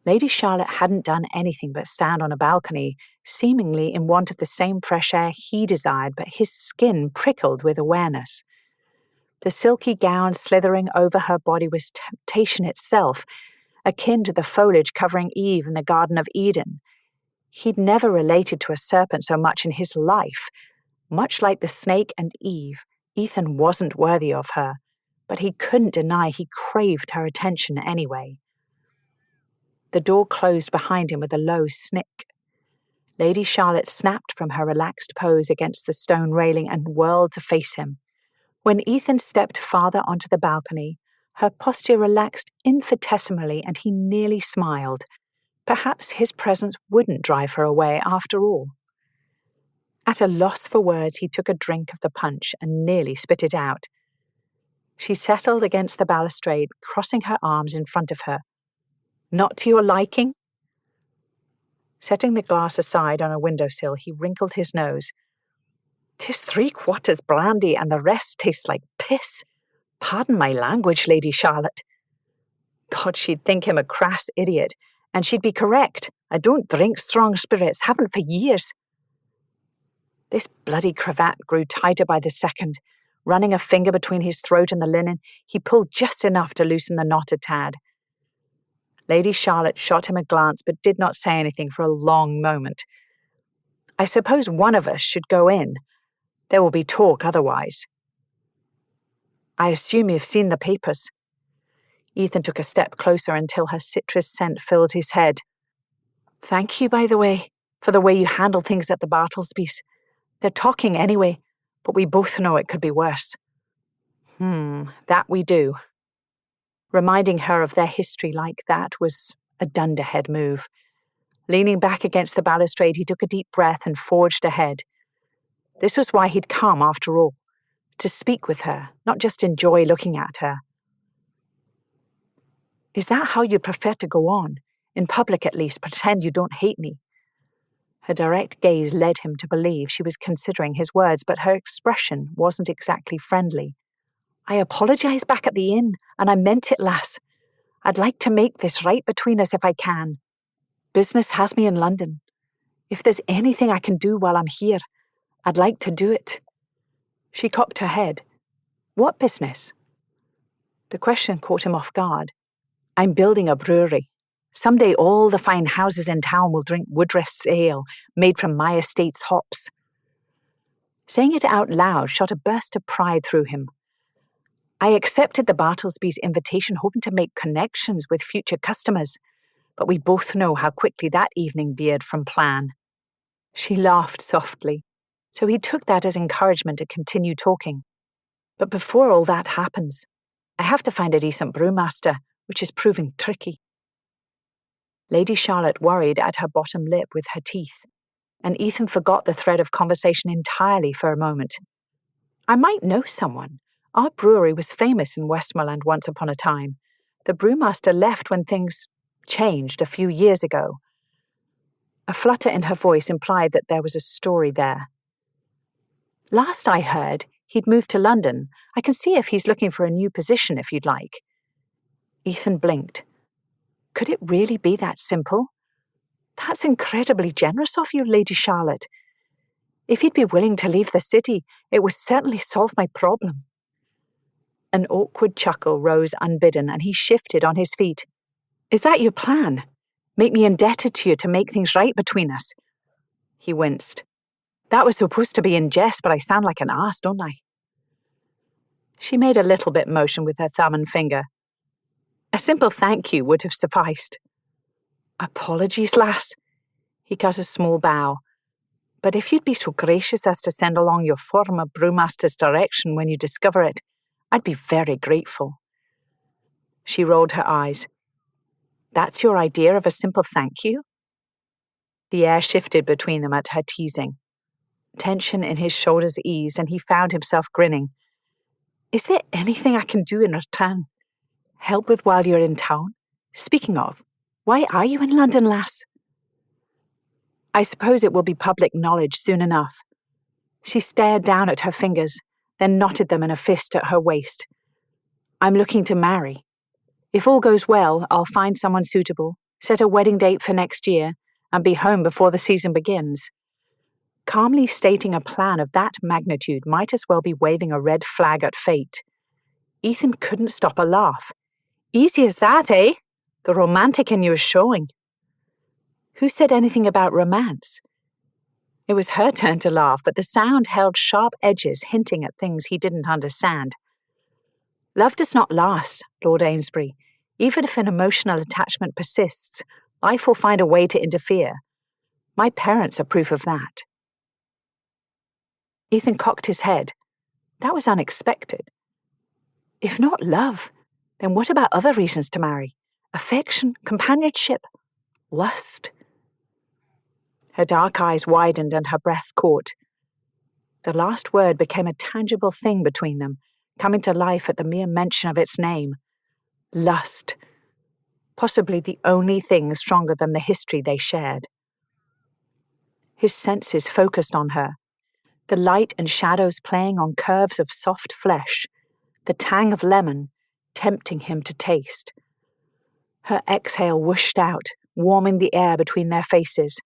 Lady Charlotte hadn't done anything but stand on a balcony, seemingly in want of the same fresh air he desired, but his skin prickled with awareness. The silky gown slithering over her body was temptation itself, akin to the foliage covering Eve in the Garden of Eden. He'd never related to a serpent so much in his life. Much like the snake and Eve, Ethan wasn't worthy of her, but he couldn't deny he craved her attention anyway. The door closed behind him with a low snick. Lady Charlotte snapped from her relaxed pose against the stone railing and whirled to face him. When Ethan stepped farther onto the balcony, her posture relaxed infinitesimally and he nearly smiled. Perhaps his presence wouldn't drive her away after all. At a loss for words, he took a drink of the punch and nearly spit it out. She settled against the balustrade, crossing her arms in front of her. Not to your liking? Setting the glass aside on a windowsill, he wrinkled his nose. 'Tis 3/4 brandy and the rest tastes like piss. Pardon my language, Lady Charlotte. God, she'd think him a crass idiot, and she'd be correct. I don't drink strong spirits, haven't for years. This bloody cravat grew tighter by the second. Running a finger between his throat and the linen, he pulled just enough to loosen the knot a tad. Lady Charlotte shot him a glance but did not say anything for a long moment. I suppose one of us should go in. There will be talk otherwise. I assume you've seen the papers. Ethan took a step closer until her citrus scent filled his head. Thank you, by the way, for the way you handled things at the Bartlesby's. They're talking anyway, but we both know it could be worse. That we do. Reminding her of their history like that was a dunderhead move. Leaning back against the balustrade, he took a deep breath and forged ahead. This was why he'd come, after all. To speak with her, not just enjoy looking at her. Is that how you prefer to go on? In public, at least, pretend you don't hate me? Her direct gaze led him to believe she was considering his words, but her expression wasn't exactly friendly. I apologise back at the inn, and I meant it, lass. I'd like to make this right between us if I can. Business has me in London. If there's anything I can do while I'm here, I'd like to do it. She cocked her head. What business? The question caught him off guard. I'm building a brewery. Someday all the fine houses in town will drink Woodrest's ale, made from my estate's hops. Saying it out loud shot a burst of pride through him. I accepted the Bartlesby's invitation, hoping to make connections with future customers, but we both know how quickly that evening veered from plan. She laughed softly, so he took that as encouragement to continue talking. But before all that happens, I have to find a decent brewmaster, which is proving tricky. Lady Charlotte worried at her bottom lip with her teeth, and Ethan forgot the thread of conversation entirely for a moment. I might know someone. Our brewery was famous in Westmoreland once upon a time. The brewmaster left when things changed a few years ago. A flutter in her voice implied that there was a story there. Last I heard, he'd moved to London. I can see if he's looking for a new position if you'd like. Ethan blinked. Could it really be that simple? That's incredibly generous of you, Lady Charlotte. If he'd be willing to leave the city, it would certainly solve my problem. An awkward chuckle rose unbidden, and he shifted on his feet. Is that your plan? Make me indebted to you to make things right between us? He winced. That was supposed to be in jest, but I sound like an ass, don't I? She made a little bit motion with her thumb and finger. A simple thank you would have sufficed. Apologies, lass. He cut a small bow. But if you'd be so gracious as to send along your former brewmaster's direction when you discover it, I'd be very grateful. She rolled her eyes. That's your idea of a simple thank you? The air shifted between them at her teasing. Tension in his shoulders eased, and he found himself grinning. Is there anything I can do in return? Help with while you're in town? Speaking of, why are you in London, lass? I suppose it will be public knowledge soon enough. She stared down at her fingers, then knotted them in a fist at her waist. I'm looking to marry. If all goes well, I'll find someone suitable, set a wedding date for next year, and be home before the season begins. Calmly stating a plan of that magnitude might as well be waving a red flag at fate. Ethan couldn't stop a laugh. Easy as that, eh? The romantic in you is showing. Who said anything about romance? It was her turn to laugh, but the sound held sharp edges hinting at things he didn't understand. Love does not last, Lord Amesbury. Even if an emotional attachment persists, life will find a way to interfere. My parents are proof of that. Ethan cocked his head. That was unexpected. If not love, then what about other reasons to marry? Affection, companionship, lust? Her dark eyes widened and her breath caught. The last word became a tangible thing between them, coming to life at the mere mention of its name. Lust. Possibly the only thing stronger than the history they shared. His senses focused on her, the light and shadows playing on curves of soft flesh, the tang of lemon tempting him to taste. Her exhale whooshed out, warming the air between their faces.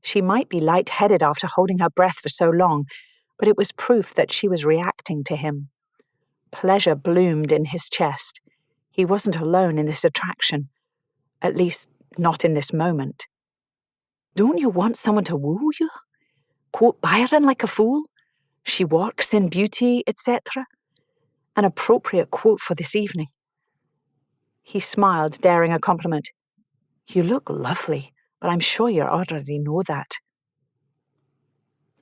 She might be light-headed after holding her breath for so long, but it was proof that she was reacting to him. Pleasure bloomed in his chest. He wasn't alone in this attraction. At least, not in this moment. Don't you want someone to woo you? Quote Byron like a fool? She works in beauty, etc. An appropriate quote for this evening. He smiled, daring a compliment. You look lovely, but I'm sure you already know that.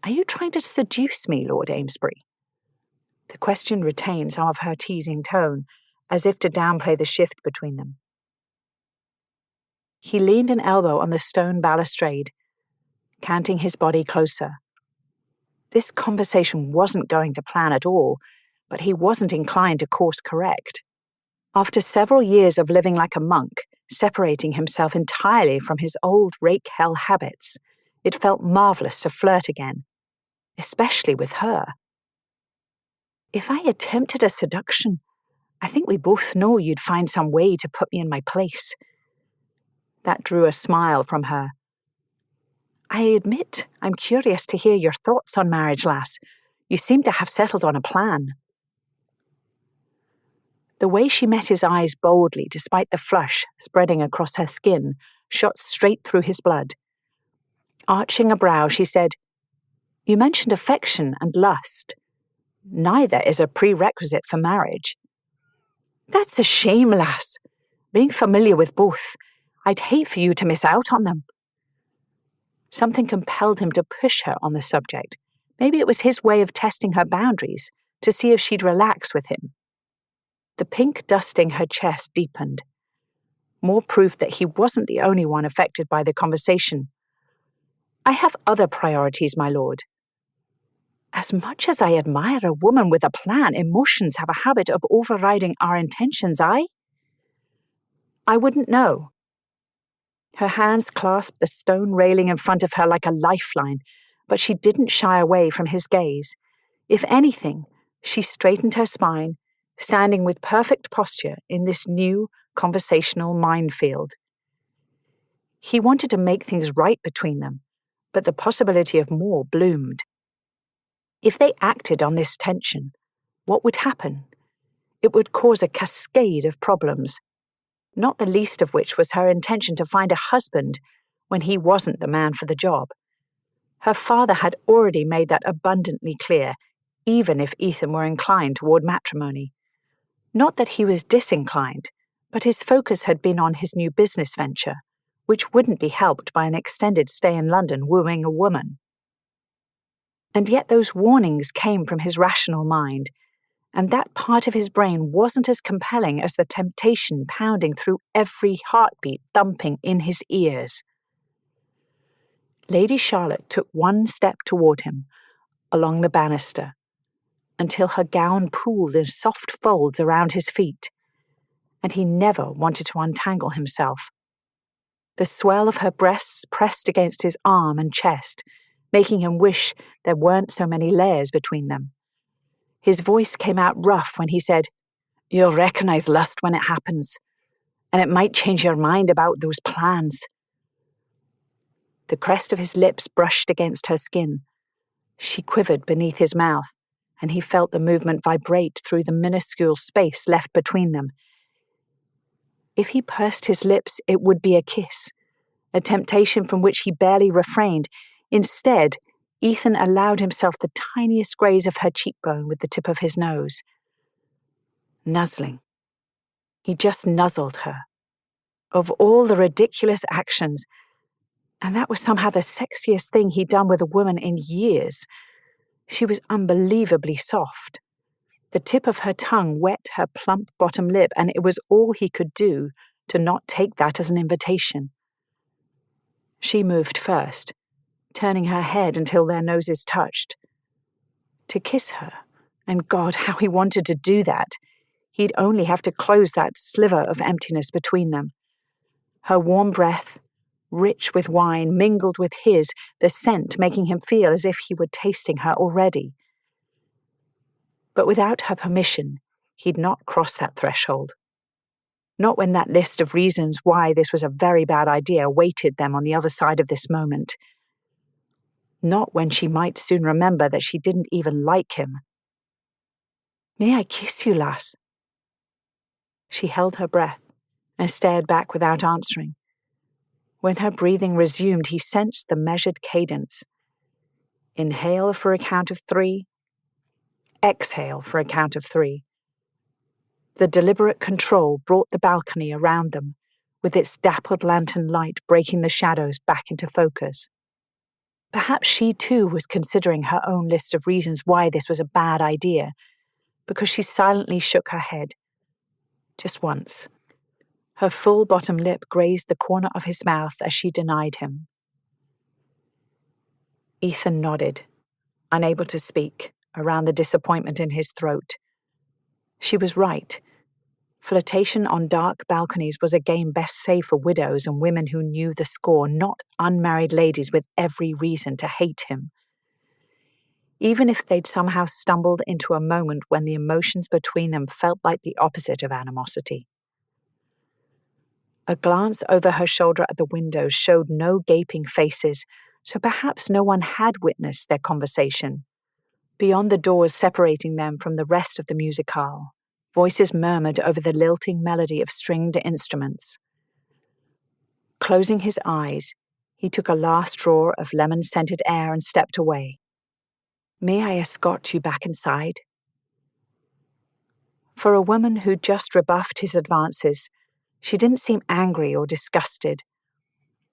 Are you trying to seduce me, Lord Amesbury? The question retained some of her teasing tone, as if to downplay the shift between them. He leaned an elbow on the stone balustrade, canting his body closer. This conversation wasn't going to plan at all, but he wasn't inclined to course correct. After several years of living like a monk, separating himself entirely from his old rake-hell habits, it felt marvelous to flirt again, especially with her. If I attempted a seduction, I think we both know you'd find some way to put me in my place. That drew a smile from her. I admit I'm curious to hear your thoughts on marriage, lass. You seem to have settled on a plan. The way she met his eyes boldly, despite the flush spreading across her skin, shot straight through his blood. Arching a brow, she said, You mentioned affection and lust. Neither is a prerequisite for marriage. That's a shame, lass. Being familiar with both, I'd hate for you to miss out on them. Something compelled him to push her on the subject. Maybe it was his way of testing her boundaries, to see if she'd relax with him. The pink dusting her chest deepened. More proof that he wasn't the only one affected by the conversation. I have other priorities, my lord. As much as I admire a woman with a plan, emotions have a habit of overriding our intentions, I wouldn't know. Her hands clasped the stone railing in front of her like a lifeline, but she didn't shy away from his gaze. If anything, she straightened her spine, standing with perfect posture in this new conversational minefield. He wanted to make things right between them, but the possibility of more bloomed. If they acted on this tension, what would happen? It would cause a cascade of problems, not the least of which was her intention to find a husband when he wasn't the man for the job. Her father had already made that abundantly clear, even if Ethan were inclined toward matrimony. Not that he was disinclined, but his focus had been on his new business venture, which wouldn't be helped by an extended stay in London wooing a woman. And yet those warnings came from his rational mind, and that part of his brain wasn't as compelling as the temptation pounding through every heartbeat thumping in his ears. Lady Charlotte took one step toward him, along the banister, until her gown pooled in soft folds around his feet, and he never wanted to untangle himself. The swell of her breasts pressed against his arm and chest, making him wish there weren't so many layers between them. His voice came out rough when he said, You'll recognize lust when it happens, and it might change your mind about those plans. The crest of his lips brushed against her skin. She quivered beneath his mouth, and he felt the movement vibrate through the minuscule space left between them. If he pursed his lips, it would be a kiss, a temptation from which he barely refrained. Instead, Ethan allowed himself the tiniest graze of her cheekbone with the tip of his nose. Nuzzling. He just nuzzled her. Of all the ridiculous actions, and that was somehow the sexiest thing he'd done with a woman in years, she was unbelievably soft. The tip of her tongue wet her plump bottom lip, and it was all he could do to not take that as an invitation. She moved first, turning her head until their noses touched. To kiss her, and God, how he wanted to do that. He'd only have to close that sliver of emptiness between them. Her warm breath, rich with wine, mingled with his, the scent making him feel as if he were tasting her already. But without her permission, he'd not crossed that threshold. Not when that list of reasons why this was a very bad idea waited them on the other side of this moment. Not when she might soon remember that she didn't even like him. May I kiss you, lass? She held her breath and stared back without answering. When her breathing resumed, he sensed the measured cadence. Inhale for a count of 3. Exhale for a count of 3. The deliberate control brought the balcony around them, with its dappled lantern light breaking the shadows back into focus. Perhaps she too was considering her own list of reasons why this was a bad idea, because she silently shook her head. Just once. Her full bottom lip grazed the corner of his mouth as she denied him. Ethan nodded, unable to speak, around the disappointment in his throat. She was right. Flirtation on dark balconies was a game best saved for widows and women who knew the score, not unmarried ladies with every reason to hate him. Even if they'd somehow stumbled into a moment when the emotions between them felt like the opposite of animosity. A glance over her shoulder at the windows showed no gaping faces, so perhaps no one had witnessed their conversation. Beyond the doors separating them from the rest of the musicale, voices murmured over the lilting melody of stringed instruments. Closing his eyes, he took a last draw of lemon-scented air and stepped away. "May I escort you back inside?" For a woman who'd just rebuffed his advances, she didn't seem angry or disgusted.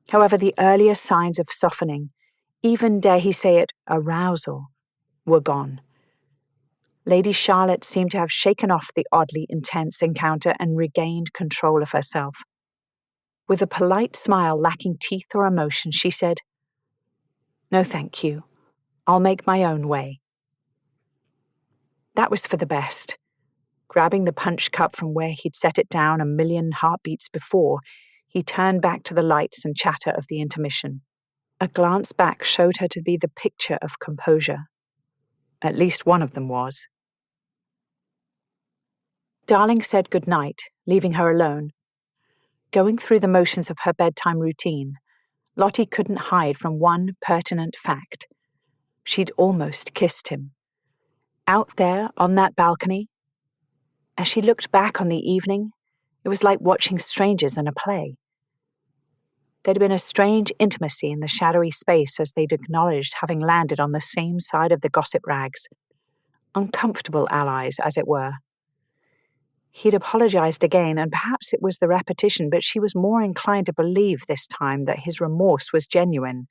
However, the earlier signs of softening, even dare he say it, arousal, were gone. Lady Charlotte seemed to have shaken off the oddly intense encounter and regained control of herself. With a polite smile lacking teeth or emotion, she said, "No, thank you. I'll make my own way." That was for the best. Grabbing the punch cup from where he'd set it down a million heartbeats before, he turned back to the lights and chatter of the intermission. A glance back showed her to be the picture of composure. At least one of them was. Darling said goodnight, leaving her alone. Going through the motions of her bedtime routine, Lottie couldn't hide from one pertinent fact. She'd almost kissed him. Out there on that balcony. As she looked back on the evening, it was like watching strangers in a play. There'd been a strange intimacy in the shadowy space as they'd acknowledged having landed on the same side of the gossip rags. Uncomfortable allies, as it were. He'd apologized again, and perhaps it was the repetition, but she was more inclined to believe this time that his remorse was genuine.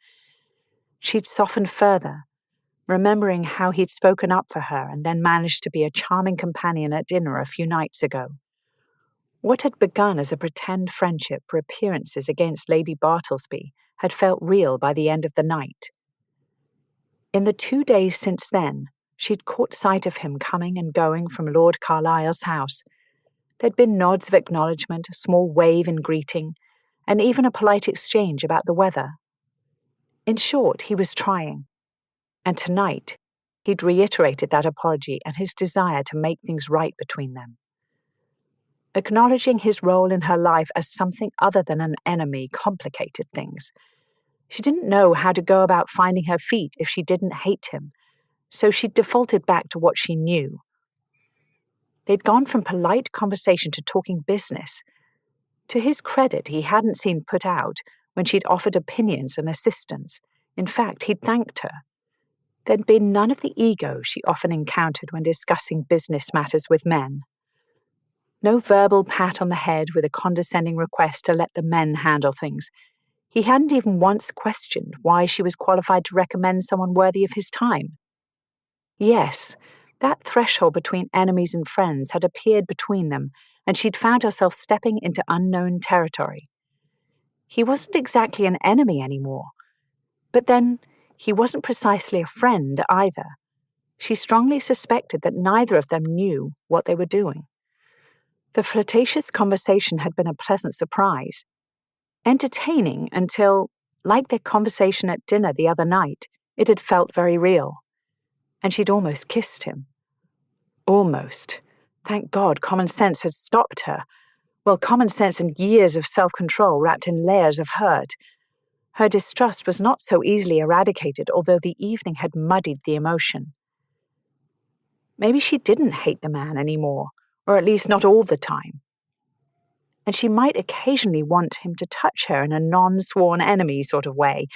She'd softened further, remembering how he'd spoken up for her and then managed to be a charming companion at dinner a few nights ago. What had begun as a pretend friendship for appearances against Lady Bartlesby had felt real by the end of the night. In the 2 days since then, she'd caught sight of him coming and going from Lord Carlisle's house. There'd been nods of acknowledgement, a small wave in greeting, and even a polite exchange about the weather. In short, he was trying. And tonight, he'd reiterated that apology and his desire to make things right between them. Acknowledging his role in her life as something other than an enemy complicated things. She didn't know how to go about finding her feet if she didn't hate him, so she defaulted back to what she knew. They'd gone from polite conversation to talking business. To his credit, he hadn't seemed put out when she'd offered opinions and assistance. In fact, he'd thanked her. There'd been none of the ego she often encountered when discussing business matters with men. No verbal pat on the head with a condescending request to let the men handle things. He hadn't even once questioned why she was qualified to recommend someone worthy of his time. Yes, that threshold between enemies and friends had appeared between them, and she'd found herself stepping into unknown territory. He wasn't exactly an enemy anymore. But then, he wasn't precisely a friend either. She strongly suspected that neither of them knew what they were doing. The flirtatious conversation had been a pleasant surprise. Entertaining until, like their conversation at dinner the other night, it had felt very real. And she'd almost kissed him. Almost. Thank God common sense had stopped her. Well, common sense and years of self-control wrapped in layers of hurt. Her distrust was not so easily eradicated, although the evening had muddied the emotion. Maybe she didn't hate the man anymore, or at least not all the time. And she might occasionally want him to touch her in a non-sworn enemy sort of way,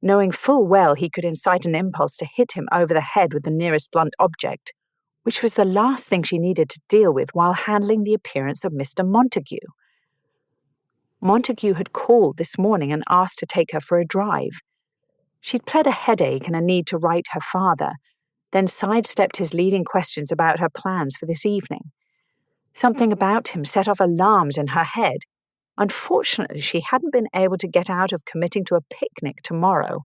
knowing full well he could incite an impulse to hit him over the head with the nearest blunt object, which was the last thing she needed to deal with while handling the appearance of Mr. Montague. Montague had called this morning and asked to take her for a drive. She'd pled a headache and a need to write her father. then sidestepped his leading questions about her plans for this evening. Something about him set off alarms in her head. Unfortunately, she hadn't been able to get out of committing to a picnic tomorrow.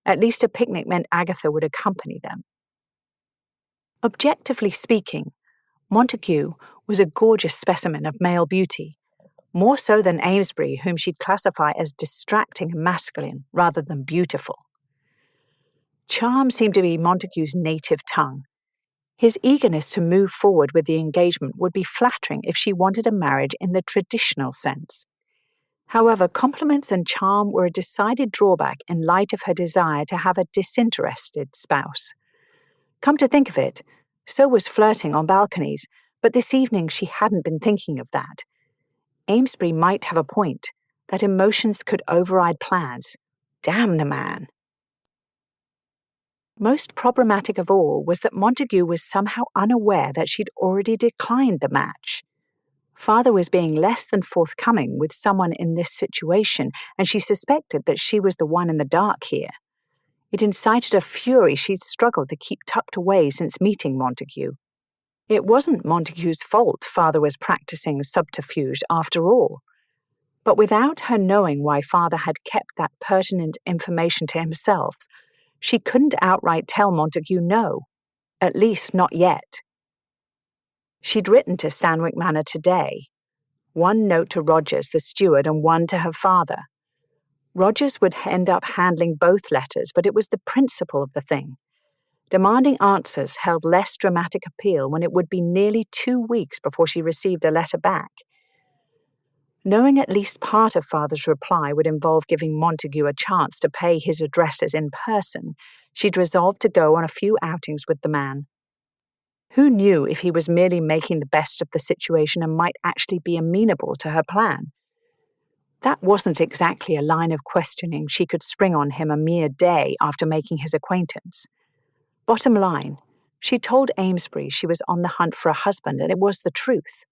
At least a picnic meant Agatha would accompany them. Objectively speaking, Montague was a gorgeous specimen of male beauty, more so than Amesbury, whom she'd classify as distracting and masculine rather than beautiful. Charm seemed to be Montague's native tongue. His eagerness to move forward with the engagement would be flattering if she wanted a marriage in the traditional sense. However, compliments and charm were a decided drawback in light of her desire to have a disinterested spouse. Come to think of it, so was flirting on balconies, but this evening she hadn't been thinking of that. Amesbury might have a point, that emotions could override plans. Damn the man! Most problematic of all was that Montague was somehow unaware that she'd already declined the match. Father was being less than forthcoming with someone in this situation, and she suspected that she was the one in the dark here. It incited a fury she'd struggled to keep tucked away since meeting Montague. It wasn't Montague's fault Father was practicing subterfuge after all. But without her knowing why Father had kept that pertinent information to himself, she couldn't outright tell Montague no, at least not yet. She'd written to Sandwich Manor today, one note to Rogers, the steward, and one to her father. Rogers would end up handling both letters, but it was the principle of the thing. Demanding answers held less dramatic appeal when it would be nearly 2 weeks before she received a letter back. Knowing at least part of Father's reply would involve giving Montague a chance to pay his addresses in person, she'd resolved to go on a few outings with the man. Who knew if he was merely making the best of the situation and might actually be amenable to her plan? That wasn't exactly a line of questioning she could spring on him a mere day after making his acquaintance. Bottom line, she told Amesbury she was on the hunt for a husband, and it was the truth.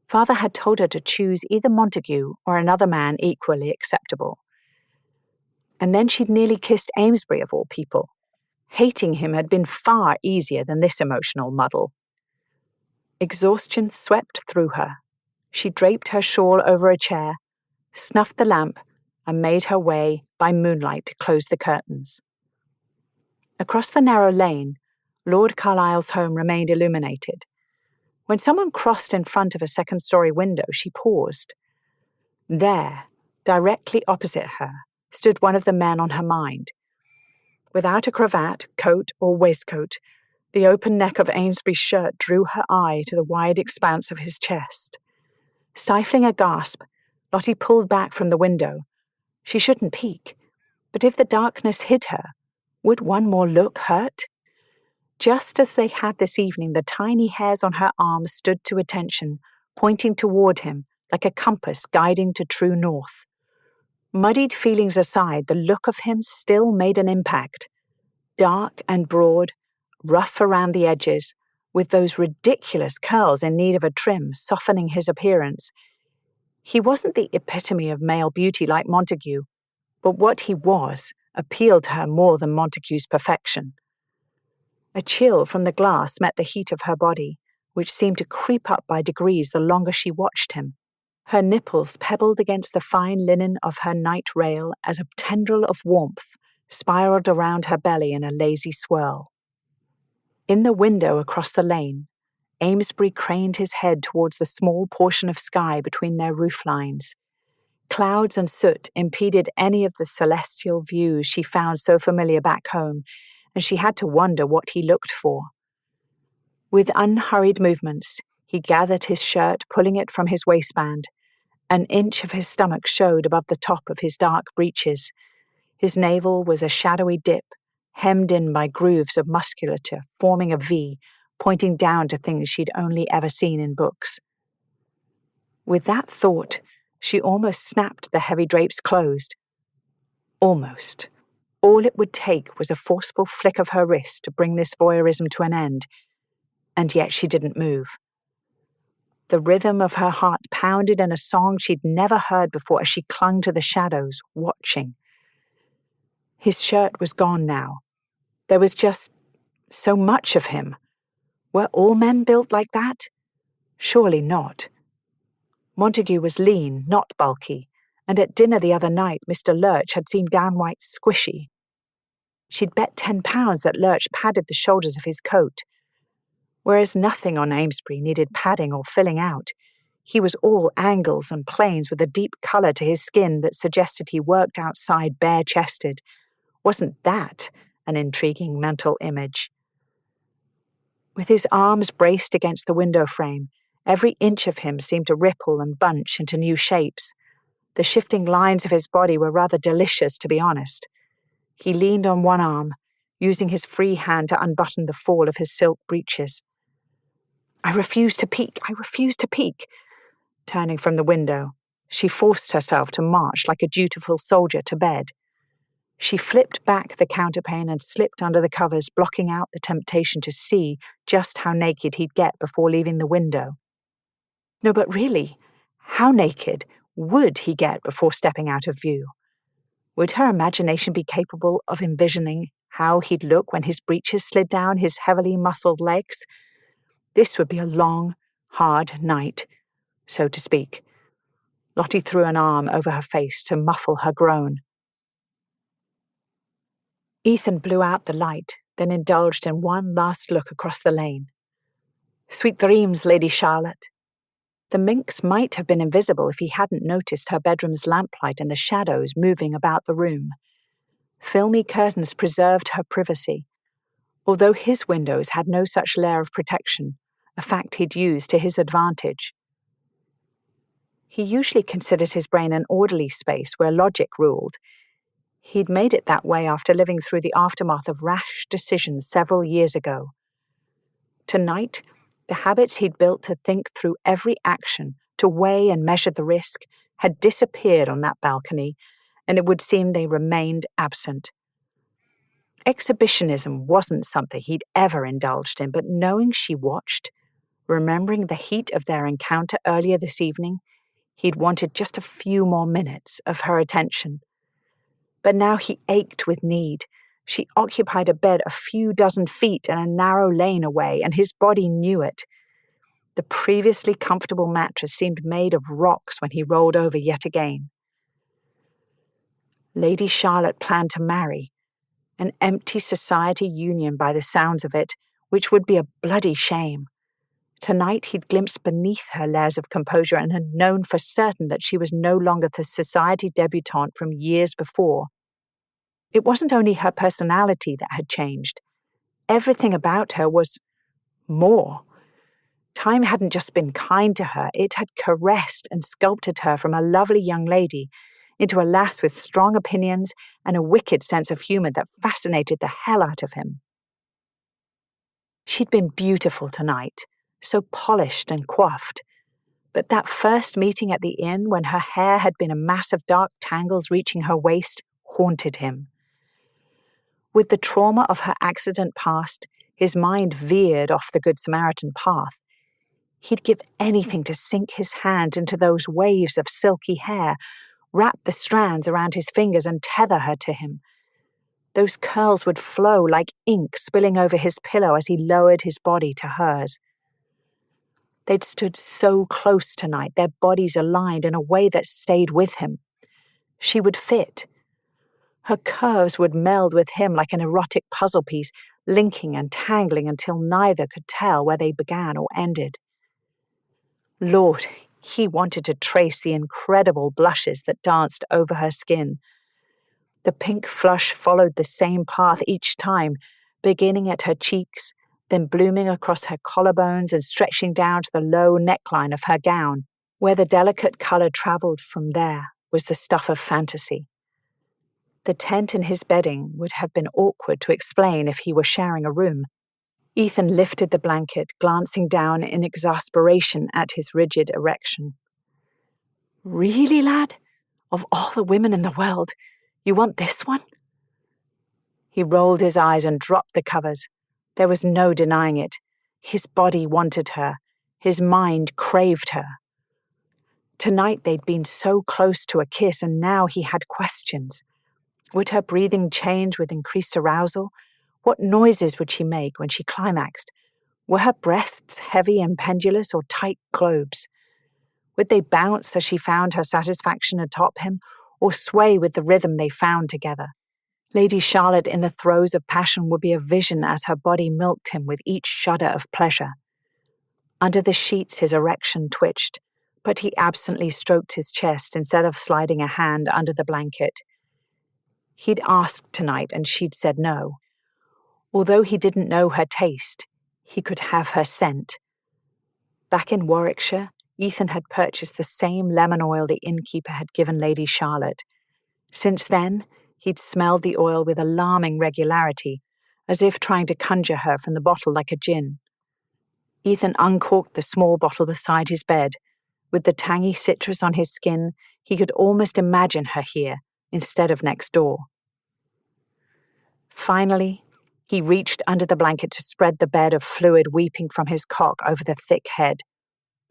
Father had told her to choose either Montague or another man equally acceptable. And then she'd nearly kissed Amesbury of all people. Hating him had been far easier than this emotional muddle. Exhaustion swept through her. She draped her shawl over a chair, snuffed the lamp, and made her way by moonlight to close the curtains. Across the narrow lane, Lord Carlisle's home remained illuminated. When someone crossed in front of a second-story window, she paused. There, directly opposite her, stood one of the men on her mind. Without a cravat, coat, or waistcoat, the open neck of Amesbury's shirt drew her eye to the wide expanse of his chest. Stifling a gasp, Lottie pulled back from the window. She shouldn't peek, but if the darkness hid her, would one more look hurt? Just as they had this evening, the tiny hairs on her arms stood to attention, pointing toward him like a compass guiding to true north. Muddied feelings aside, the look of him still made an impact. Dark and broad, rough around the edges, with those ridiculous curls in need of a trim softening his appearance. He wasn't the epitome of male beauty like Montague, but what he was appealed to her more than Montague's perfection. A chill from the glass met the heat of her body, which seemed to creep up by degrees the longer she watched him. Her nipples pebbled against the fine linen of her night rail as a tendril of warmth spiraled around her belly in a lazy swirl. In the window across the lane, Amesbury craned his head towards the small portion of sky between their roof lines. Clouds and soot impeded any of the celestial views she found so familiar back home, and she had to wonder what he looked for. With unhurried movements, he gathered his shirt, pulling it from his waistband. An inch of his stomach showed above the top of his dark breeches. His navel was a shadowy dip, hemmed in by grooves of musculature forming a V, pointing down to things she'd only ever seen in books. With that thought, she almost snapped the heavy drapes closed. Almost. All it would take was a forceful flick of her wrist to bring this voyeurism to an end, and yet she didn't move. The rhythm of her heart pounded in a song she'd never heard before as she clung to the shadows, watching. His shirt was gone now. There was just So much of him. Were all men built like that? Surely not. Montague was lean, not bulky, and at dinner the other night Mr. Lurch had seemed downright squishy. She'd bet £10 that Lurch padded the shoulders of his coat. Whereas nothing on Amesbury needed padding or filling out, he was all angles and planes with a deep colour to his skin that suggested he worked outside bare-chested. Wasn't that an intriguing mental image? With his arms braced against the window frame, every inch of him seemed to ripple and bunch into new shapes. The shifting lines of his body were rather delicious, to be honest. He leaned on one arm, using his free hand to unbutton the fall of his silk breeches. I refuse to peek. Turning from the window, she forced herself to march like a dutiful soldier to bed. She flipped back the counterpane and slipped under the covers, blocking out the temptation to see just how naked he'd get before leaving the window. No, but really, how naked would he get before stepping out of view? Would her imagination be capable of envisioning how he'd look when his breeches slid down his heavily muscled legs? This would be a long, hard night, so to speak. Lottie threw an arm over her face to muffle her groan. Ethan blew out the light, then indulged in one last look across the lane. Sweet dreams, Lady Charlotte. The minx might have been invisible if he hadn't noticed her bedroom's lamplight and the shadows moving about the room. Filmy curtains preserved her privacy, although his windows had no such layer of protection, a fact he'd used to his advantage. He usually considered his brain an orderly space where logic ruled. He'd made it that way after living through the aftermath of rash decisions several years ago. Tonight, the habits he'd built to think through every action, to weigh and measure the risk, had disappeared on that balcony, and it would seem they remained absent. Exhibitionism wasn't something he'd ever indulged in, but knowing she watched, remembering the heat of their encounter earlier this evening, he'd wanted just a few more minutes of her attention. But now he ached with need. She occupied a bed a few dozen feet and a narrow lane away, and his body knew it. The previously comfortable mattress seemed made of rocks when he rolled over yet again. Lady Charlotte planned to marry. An empty society union by the sounds of it, which would be a bloody shame. Tonight he'd glimpsed beneath her layers of composure and had known for certain that she was no longer the society debutante from years before. It wasn't only her personality that had changed. Everything about her was more. Time hadn't just been kind to her, it had caressed and sculpted her from a lovely young lady into a lass with strong opinions and a wicked sense of humour that fascinated the hell out of him. She'd been beautiful tonight, so polished and coiffed, but that first meeting at the inn when her hair had been a mass of dark tangles reaching her waist haunted him. With the trauma of her accident past, his mind veered off the Good Samaritan path. He'd give anything to sink his hands into those waves of silky hair, wrap the strands around his fingers and tether her to him. Those curls would flow like ink spilling over his pillow as he lowered his body to hers. They'd stood so close tonight, their bodies aligned in a way that stayed with him. She would fit. Her curves would meld with him like an erotic puzzle piece, linking and tangling until neither could tell where they began or ended. Lord, he wanted to trace the incredible blushes that danced over her skin. The pink flush followed the same path each time, beginning at her cheeks, then blooming across her collarbones and stretching down to the low neckline of her gown. Where the delicate colour travelled from there was the stuff of fantasy. The tent in his bedding would have been awkward to explain if he were sharing a room. Ethan lifted the blanket, glancing down in exasperation at his rigid erection. Really, lad? Of all the women in the world, you want this one? He rolled his eyes and dropped the covers. There was no denying it. His body wanted her. His mind craved her. Tonight they'd been so close to a kiss, and now he had questions. Would her breathing change with increased arousal? What noises would she make when she climaxed? Were her breasts heavy and pendulous or tight globes? Would they bounce as she found her satisfaction atop him, or sway with the rhythm they found together? Lady Charlotte in the throes of passion would be a vision as her body milked him with each shudder of pleasure. Under the sheets his erection twitched, but he absently stroked his chest instead of sliding a hand under the blanket. He'd asked tonight and she'd said no. Although he didn't know her taste, he could have her scent. Back in Warwickshire, Ethan had purchased the same lemon oil the innkeeper had given Lady Charlotte. Since then, he'd smelled the oil with alarming regularity, as if trying to conjure her from the bottle like a djinn. Ethan uncorked the small bottle beside his bed. With the tangy citrus on his skin, he could almost imagine her here, instead of next door. Finally, he reached under the blanket to spread the bed of fluid weeping from his cock over the thick head.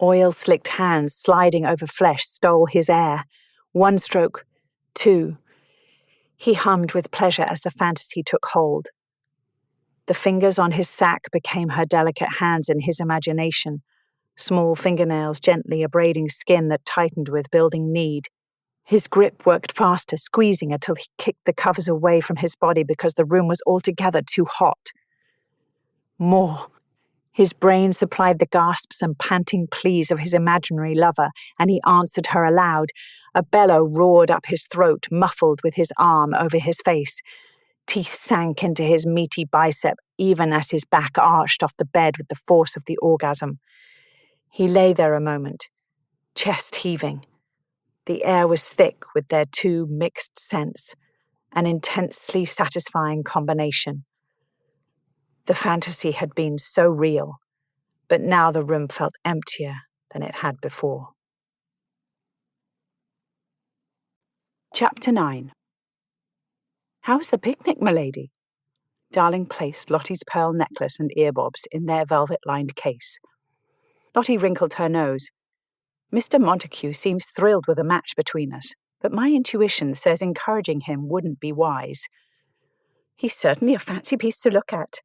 Oil-slicked hands sliding over flesh stole his air. 1 stroke, 2. He hummed with pleasure as the fantasy took hold. The fingers on his sack became her delicate hands in his imagination, small fingernails gently abrading skin that tightened with building need. His grip worked faster, squeezing until he kicked the covers away from his body because the room was altogether too hot. More. His brain supplied the gasps and panting pleas of his imaginary lover, and he answered her aloud. A bellow roared up his throat, muffled with his arm over his face. Teeth sank into his meaty bicep, even as his back arched off the bed with the force of the orgasm. He lay there a moment, chest heaving. The air was thick with their two mixed scents, an intensely satisfying combination. The fantasy had been so real, but now the room felt emptier than it had before. Chapter 9. "How's the picnic, my lady?" Darling placed Lottie's pearl necklace and earbobs in their velvet-lined case. Lottie wrinkled her nose. "Mr. Montague seems thrilled with a match between us, but my intuition says encouraging him wouldn't be wise." "He's certainly a fancy piece to look at."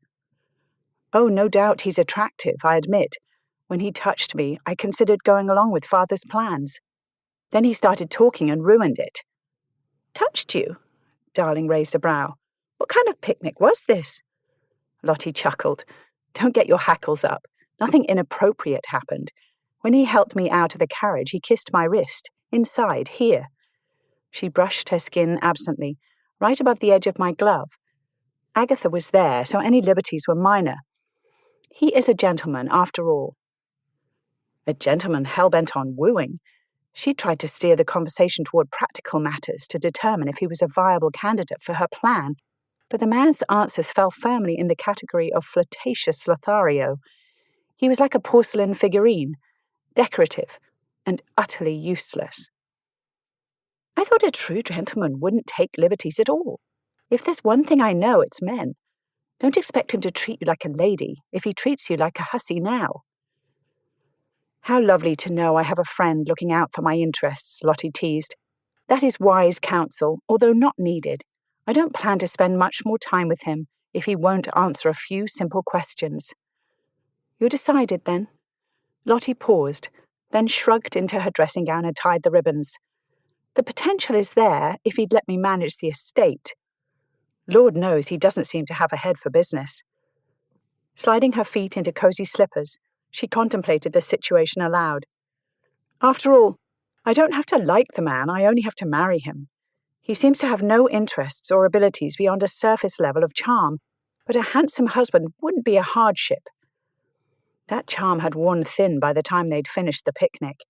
"Oh, no doubt he's attractive, I admit. When he touched me, I considered going along with Father's plans. Then he started talking and ruined it." "Touched you?" Darling raised a brow. "What kind of picnic was this?" Lottie chuckled. "Don't get your hackles up. Nothing inappropriate happened. When he helped me out of the carriage, he kissed my wrist, inside, here." She brushed her skin absently, right above the edge of my glove. Agatha was there, so any liberties were minor. "He is a gentleman, after all." "A gentleman hell-bent on wooing?" She tried to steer the conversation toward practical matters to determine if he was a viable candidate for her plan, but the man's answers fell firmly in the category of flirtatious Lothario. He was like a porcelain figurine, decorative and utterly useless. "I thought a true gentleman wouldn't take liberties at all. If there's one thing I know, it's men. Don't expect him to treat you like a lady if he treats you like a hussy now." "How lovely to know I have a friend looking out for my interests," Lottie teased. "That is wise counsel, although not needed. I don't plan to spend much more time with him if he won't answer a few simple questions." "You're decided, then?" Lottie paused, then shrugged into her dressing gown and tied the ribbons. "The potential is there if he'd let me manage the estate. Lord knows he doesn't seem to have a head for business." Sliding her feet into cozy slippers, she contemplated the situation aloud. "After all, I don't have to like the man, I only have to marry him. He seems to have no interests or abilities beyond a surface level of charm, but a handsome husband wouldn't be a hardship." That charm had worn thin by the time they'd finished the picnic.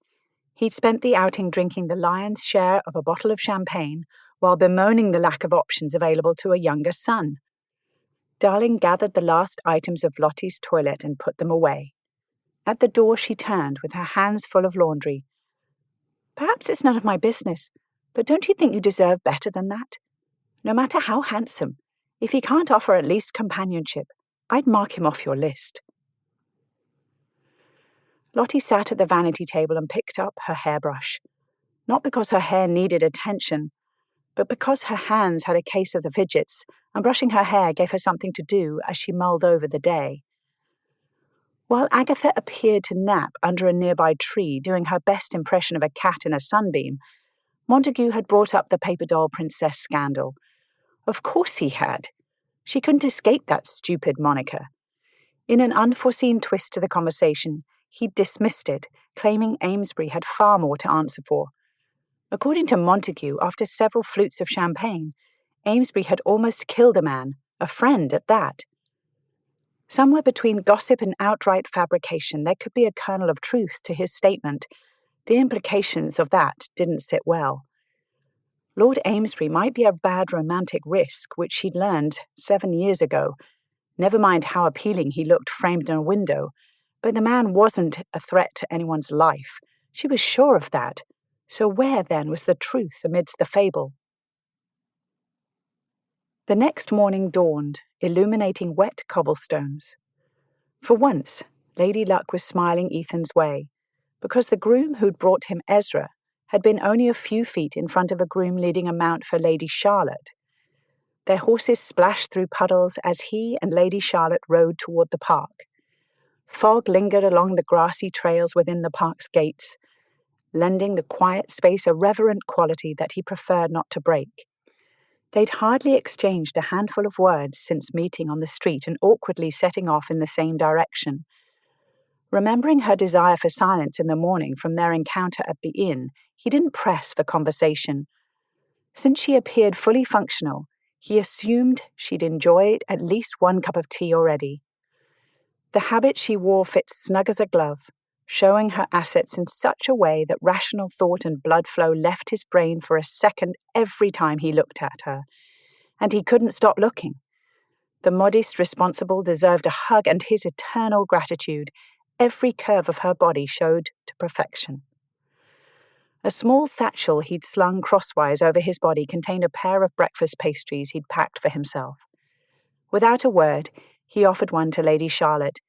He'd spent the outing drinking the lion's share of a bottle of champagne while bemoaning the lack of options available to a younger son. Darling gathered the last items of Lottie's toilet and put them away. At the door she turned with her hands full of laundry. "Perhaps it's none of my business, but don't you think you deserve better than that? No matter how handsome, if he can't offer at least companionship, I'd mark him off your list." Lottie sat at the vanity table and picked up her hairbrush. Not because her hair needed attention, But because her hands had a case of the fidgets, and brushing her hair gave her something to do as she mulled over the day. While Agatha appeared to nap under a nearby tree, doing her best impression of a cat in a sunbeam, Montague had brought up the paper doll princess scandal. Of course he had. She couldn't escape that stupid moniker. In an unforeseen twist to the conversation, he dismissed it, claiming Amesbury had far more to answer for. According to Montague, after several flutes of champagne, Amesbury had almost killed a man, a friend at that. Somewhere between gossip and outright fabrication, there could be a kernel of truth to his statement. The implications of that didn't sit well. Lord Amesbury might be a bad romantic risk, which she'd learned 7 years ago. Never mind how appealing he looked framed in a window, but the man wasn't a threat to anyone's life. She was sure of that. So where, then, was the truth amidst the fable? The next morning dawned, illuminating wet cobblestones. For once, Lady Luck was smiling Ethan's way, because the groom who'd brought him Ezra had been only a few feet in front of a groom leading a mount for Lady Charlotte. Their horses splashed through puddles as he and Lady Charlotte rode toward the park. Fog lingered along the grassy trails within the park's gates, lending the quiet space a reverent quality that he preferred not to break. They'd hardly exchanged a handful of words since meeting on the street and awkwardly setting off in the same direction. Remembering her desire for silence in the morning from their encounter at the inn, he didn't press for conversation. Since she appeared fully functional, he assumed she'd enjoyed at least one cup of tea already. The habit she wore fit snug as a glove, showing her assets in such a way that rational thought and blood flow left his brain for a second every time he looked at her. And he couldn't stop looking. The modest responsible deserved a hug and his eternal gratitude. Every curve of her body showed to perfection. A small satchel he'd slung crosswise over his body contained a pair of breakfast pastries he'd packed for himself. Without a word, he offered one to Lady Charlotte,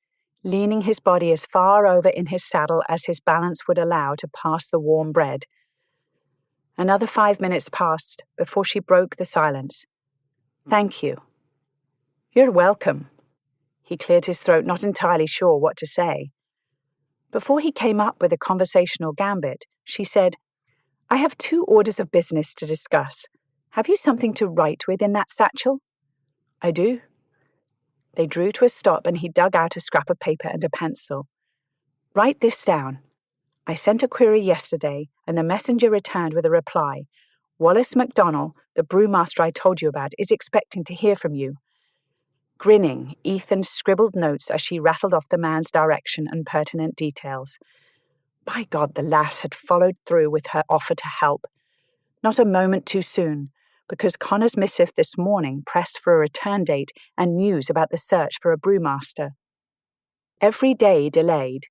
leaning his body as far over in his saddle as his balance would allow to pass the warm bread. Another 5 minutes passed before she broke the silence. "Thank you." "You're welcome." He cleared his throat, not entirely sure what to say. Before he came up with a conversational gambit, she said, "I have 2 orders of business to discuss. Have you something to write with in that satchel?" "I do." They drew to a stop and he dug out a scrap of paper and a pencil. "Write this down. I sent a query yesterday and the messenger returned with a reply. Wallace MacDonald, the brewmaster I told you about, is expecting to hear from you." Grinning, Ethan scribbled notes as she rattled off the man's direction and pertinent details. By God, the lass had followed through with her offer to help. Not a moment too soon, because Connor's missive this morning pressed for a return date and news about the search for a brewmaster. Every day delayed,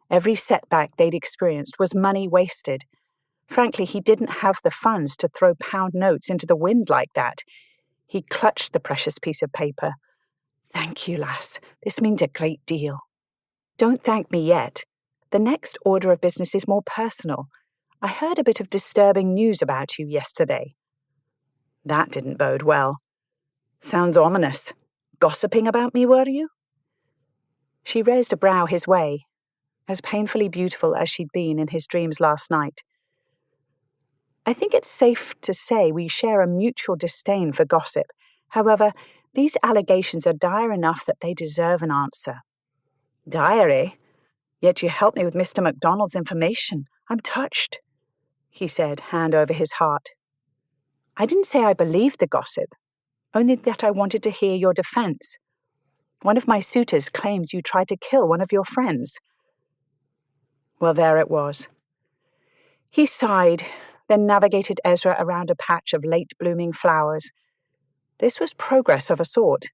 every setback they'd experienced was money wasted. Frankly, he didn't have the funds to throw pound notes into the wind like that. He clutched the precious piece of paper. "Thank you, lass. This means a great deal." "Don't thank me yet. The next order of business is more personal. I heard a bit of disturbing news about you yesterday." That didn't bode well. "Sounds ominous. Gossiping about me, were you?" She raised a brow his way, as painfully beautiful as she'd been in his dreams last night. "I think it's safe to say we share a mutual disdain for gossip. However, these allegations are dire enough that they deserve an answer." "Dire, eh? Yet you helped me with Mr. MacDonald's information. I'm touched," he said, hand over his heart. "I didn't say I believed the gossip, only that I wanted to hear your defense. One of my suitors claims you tried to kill one of your friends." Well, there it was. He sighed, then navigated Ezra around a patch of late-blooming flowers. This was progress of a sort.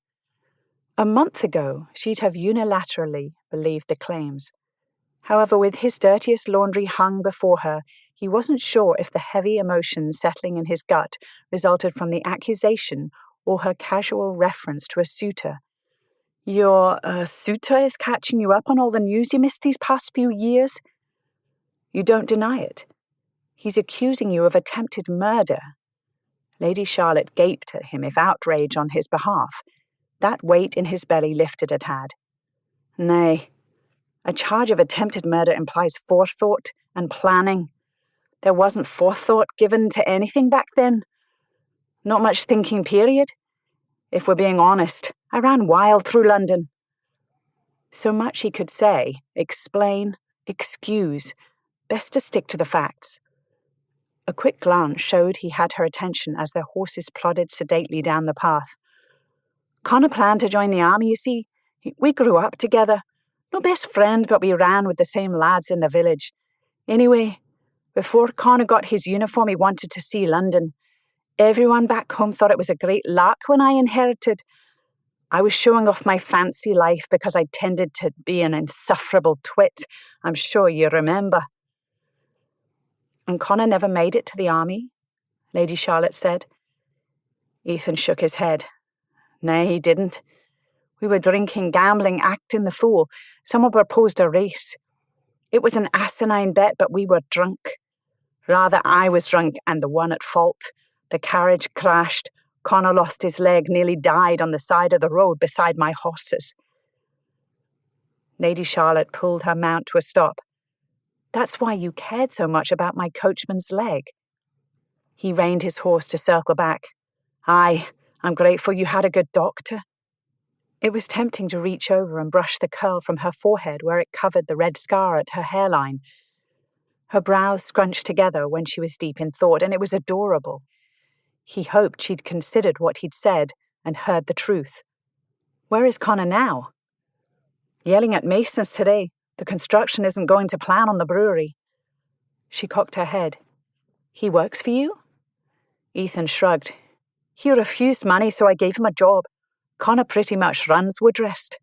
A month ago, she'd have unilaterally believed the claims. However, with his dirtiest laundry hung before her, he wasn't sure if the heavy emotion settling in his gut resulted from the accusation or her casual reference to a suitor. "Your suitor is catching you up on all the news you missed these past few years?" "You don't deny it. He's accusing you of attempted murder." Lady Charlotte gaped at him with outrage on his behalf. That weight in his belly lifted a tad. Nay, a charge of attempted murder implies forethought and planning. There wasn't forethought given to anything back then. Not much thinking, period. If we're being honest, I ran wild through London. So much he could say, explain, excuse. Best to stick to the facts. A quick glance showed he had her attention as their horses plodded sedately down the path. Connor planned to join the army, you see. We grew up together. No best friend, but we ran with the same lads in the village. Anyway, before Connor got his uniform, he wanted to see London. Everyone back home thought it was a great lark when I inherited. I was showing off my fancy life because I tended to be an insufferable twit. I'm sure you remember. And Connor never made it to the army, Lady Charlotte said. Ethan shook his head. Nay, he didn't. We were drinking, gambling, acting the fool. Someone proposed a race. It was an asinine bet, but we were drunk. Rather, I was drunk and the one at fault. The carriage crashed. Connor lost his leg, nearly died on the side of the road beside my horses. Lady Charlotte pulled her mount to a stop. That's why you cared so much about my coachman's leg. He reined his horse to circle back. Aye, I'm grateful you had a good doctor. It was tempting to reach over and brush the curl from her forehead where it covered the red scar at her hairline. Her brows scrunched together when she was deep in thought, and it was adorable. He hoped she'd considered what he'd said and heard the truth. Where is Connor now? Yelling at masons today. The construction isn't going to plan on the brewery. She cocked her head. He works for you? Ethan shrugged. He refused money, so I gave him a job. Connor pretty much runs Woodrest.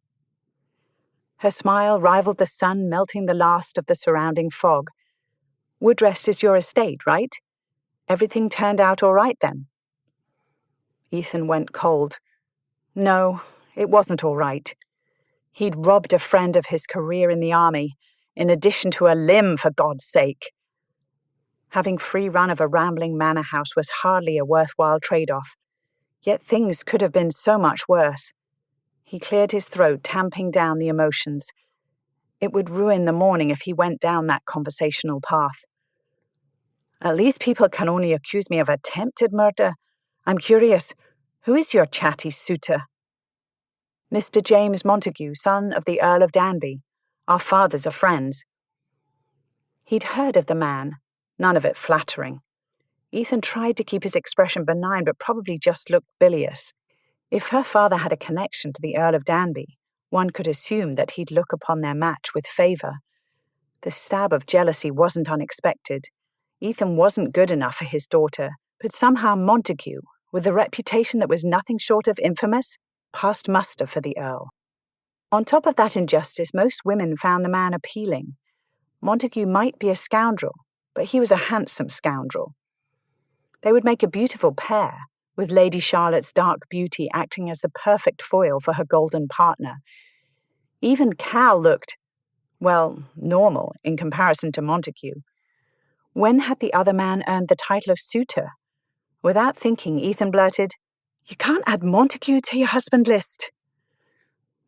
Her smile rivaled the sun melting the last of the surrounding fog. Woodrest is your estate, right? Everything turned out all right then? Ethan went cold. No, it wasn't all right. He'd robbed a friend of his career in the army, in addition to a limb, for God's sake. Having free run of a rambling manor house was hardly a worthwhile trade-off. Yet things could have been so much worse. He cleared his throat, tamping down the emotions. It would ruin the morning if he went down that conversational path. At least people can only accuse me of attempted murder. I'm curious, who is your chatty suitor? Mr. James Montague, son of the Earl of Danby. Our fathers are friends. He'd heard of the man, none of it flattering. Ethan tried to keep his expression benign, but probably just looked bilious. If her father had a connection to the Earl of Danby, one could assume that he'd look upon their match with favour. The stab of jealousy wasn't unexpected. Ethan wasn't good enough for his daughter, but somehow Montague, with a reputation that was nothing short of infamous, passed muster for the Earl. On top of that injustice, most women found the man appealing. Montague might be a scoundrel, but he was a handsome scoundrel. They would make a beautiful pair, with Lady Charlotte's dark beauty acting as the perfect foil for her golden partner. Even Cal looked, well, normal in comparison to Montague. When had the other man earned the title of suitor? Without thinking, Ethan blurted, "You can't add Montague to your husband list."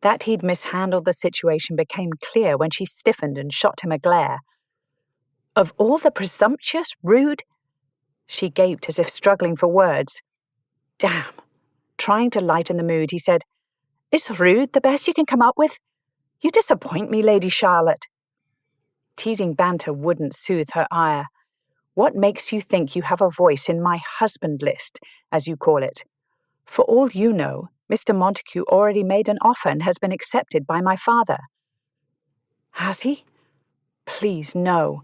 That he'd mishandled the situation became clear when she stiffened and shot him a glare. Of all the presumptuous, rude... She gaped as if struggling for words. Damn. Trying to lighten the mood, he said, "Is rude the best you can come up with? You disappoint me, Lady Charlotte." Teasing banter wouldn't soothe her ire. What makes you think you have a voice in my husband list, as you call it? For all you know, Mr. Montague already made an offer and has been accepted by my father. Has he? Please, no.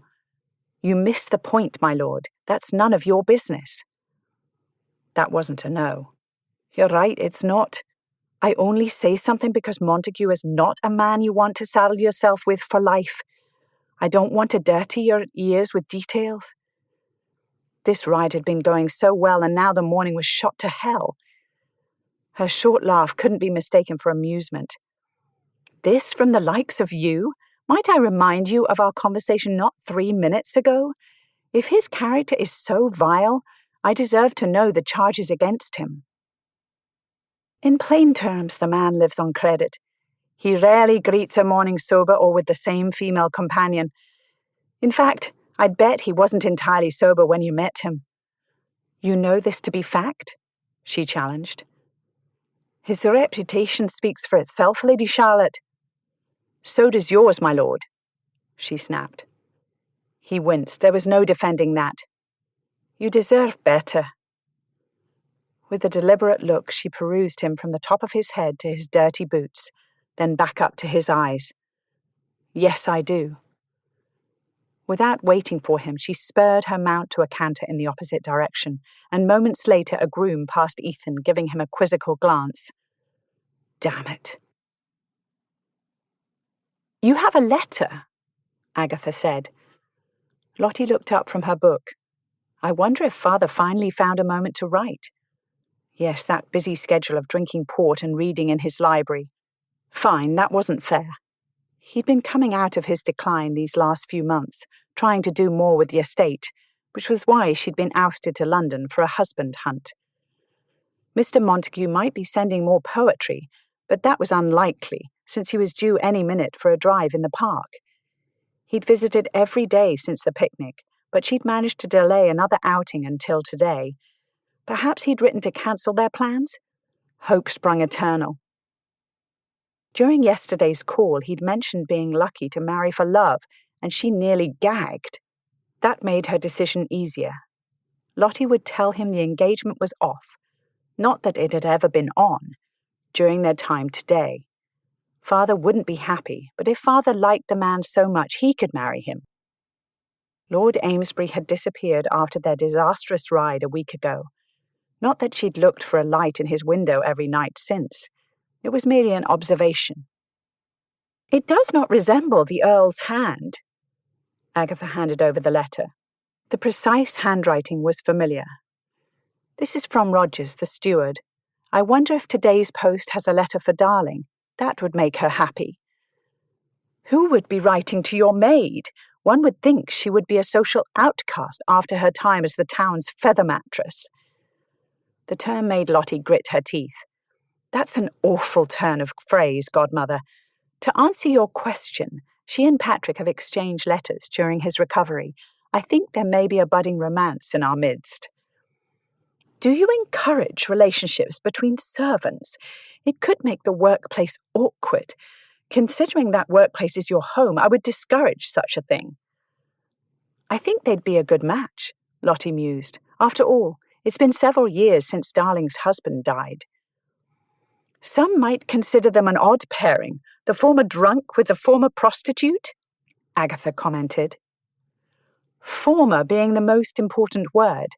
You missed the point, my lord. That's none of your business. That wasn't a no. You're right, it's not. I only say something because Montague is not a man you want to saddle yourself with for life. I don't want to dirty your ears with details. This ride had been going so well, and now the morning was shot to hell. Her short laugh couldn't be mistaken for amusement. This from the likes of you? Might I remind you of our conversation not 3 minutes ago? If his character is so vile, I deserve to know the charges against him." In plain terms, the man lives on credit. He rarely greets a morning sober or with the same female companion. In fact, I'd bet he wasn't entirely sober when you met him. "You know this to be fact?" she challenged. "His reputation speaks for itself, Lady Charlotte." "So does yours, my lord," she snapped. He winced. There was no defending that. "You deserve better." With a deliberate look, she perused him from the top of his head to his dirty boots, then back up to his eyes. "Yes, I do." Without waiting for him, she spurred her mount to a canter in the opposite direction, and moments later a groom passed Ethan, giving him a quizzical glance. Damn it. "You have a letter," Agatha said. Lottie looked up from her book. I wonder if Father finally found a moment to write. Yes, that busy schedule of drinking port and reading in his library. Fine, that wasn't fair. He'd been coming out of his decline these last few months, trying to do more with the estate, which was why she'd been ousted to London for a husband hunt. Mr. Montague might be sending more poetry, but that was unlikely, since he was due any minute for a drive in the park. He'd visited every day since the picnic, but she'd managed to delay another outing until today. Perhaps he'd written to cancel their plans? Hope sprung eternal. During yesterday's call, he'd mentioned being lucky to marry for love, and she nearly gagged. That made her decision easier. Lottie would tell him the engagement was off, not that it had ever been on, during their time today. Father wouldn't be happy, but if Father liked the man so much, he could marry him. Lord Amesbury had disappeared after their disastrous ride a week ago. Not that she'd looked for a light in his window every night since. It was merely an observation. "It does not resemble the Earl's hand." Agatha handed over the letter. The precise handwriting was familiar. "This is from Rogers, the steward. I wonder if today's post has a letter for Darling. That would make her happy." "Who would be writing to your maid? One would think she would be a social outcast after her time as the town's feather mattress." The term made Lottie grit her teeth. "That's an awful turn of phrase, godmother. To answer your question, she and Patrick have exchanged letters during his recovery. I think there may be a budding romance in our midst." "Do you encourage relationships between servants? It could make the workplace awkward. Considering that workplace is your home, I would discourage such a thing." "I think they'd be a good match," Lottie mused. "After all, it's been several years since Darling's husband died." "Some might consider them an odd pairing, the former drunk with the former prostitute," Agatha commented. Former being the most important word.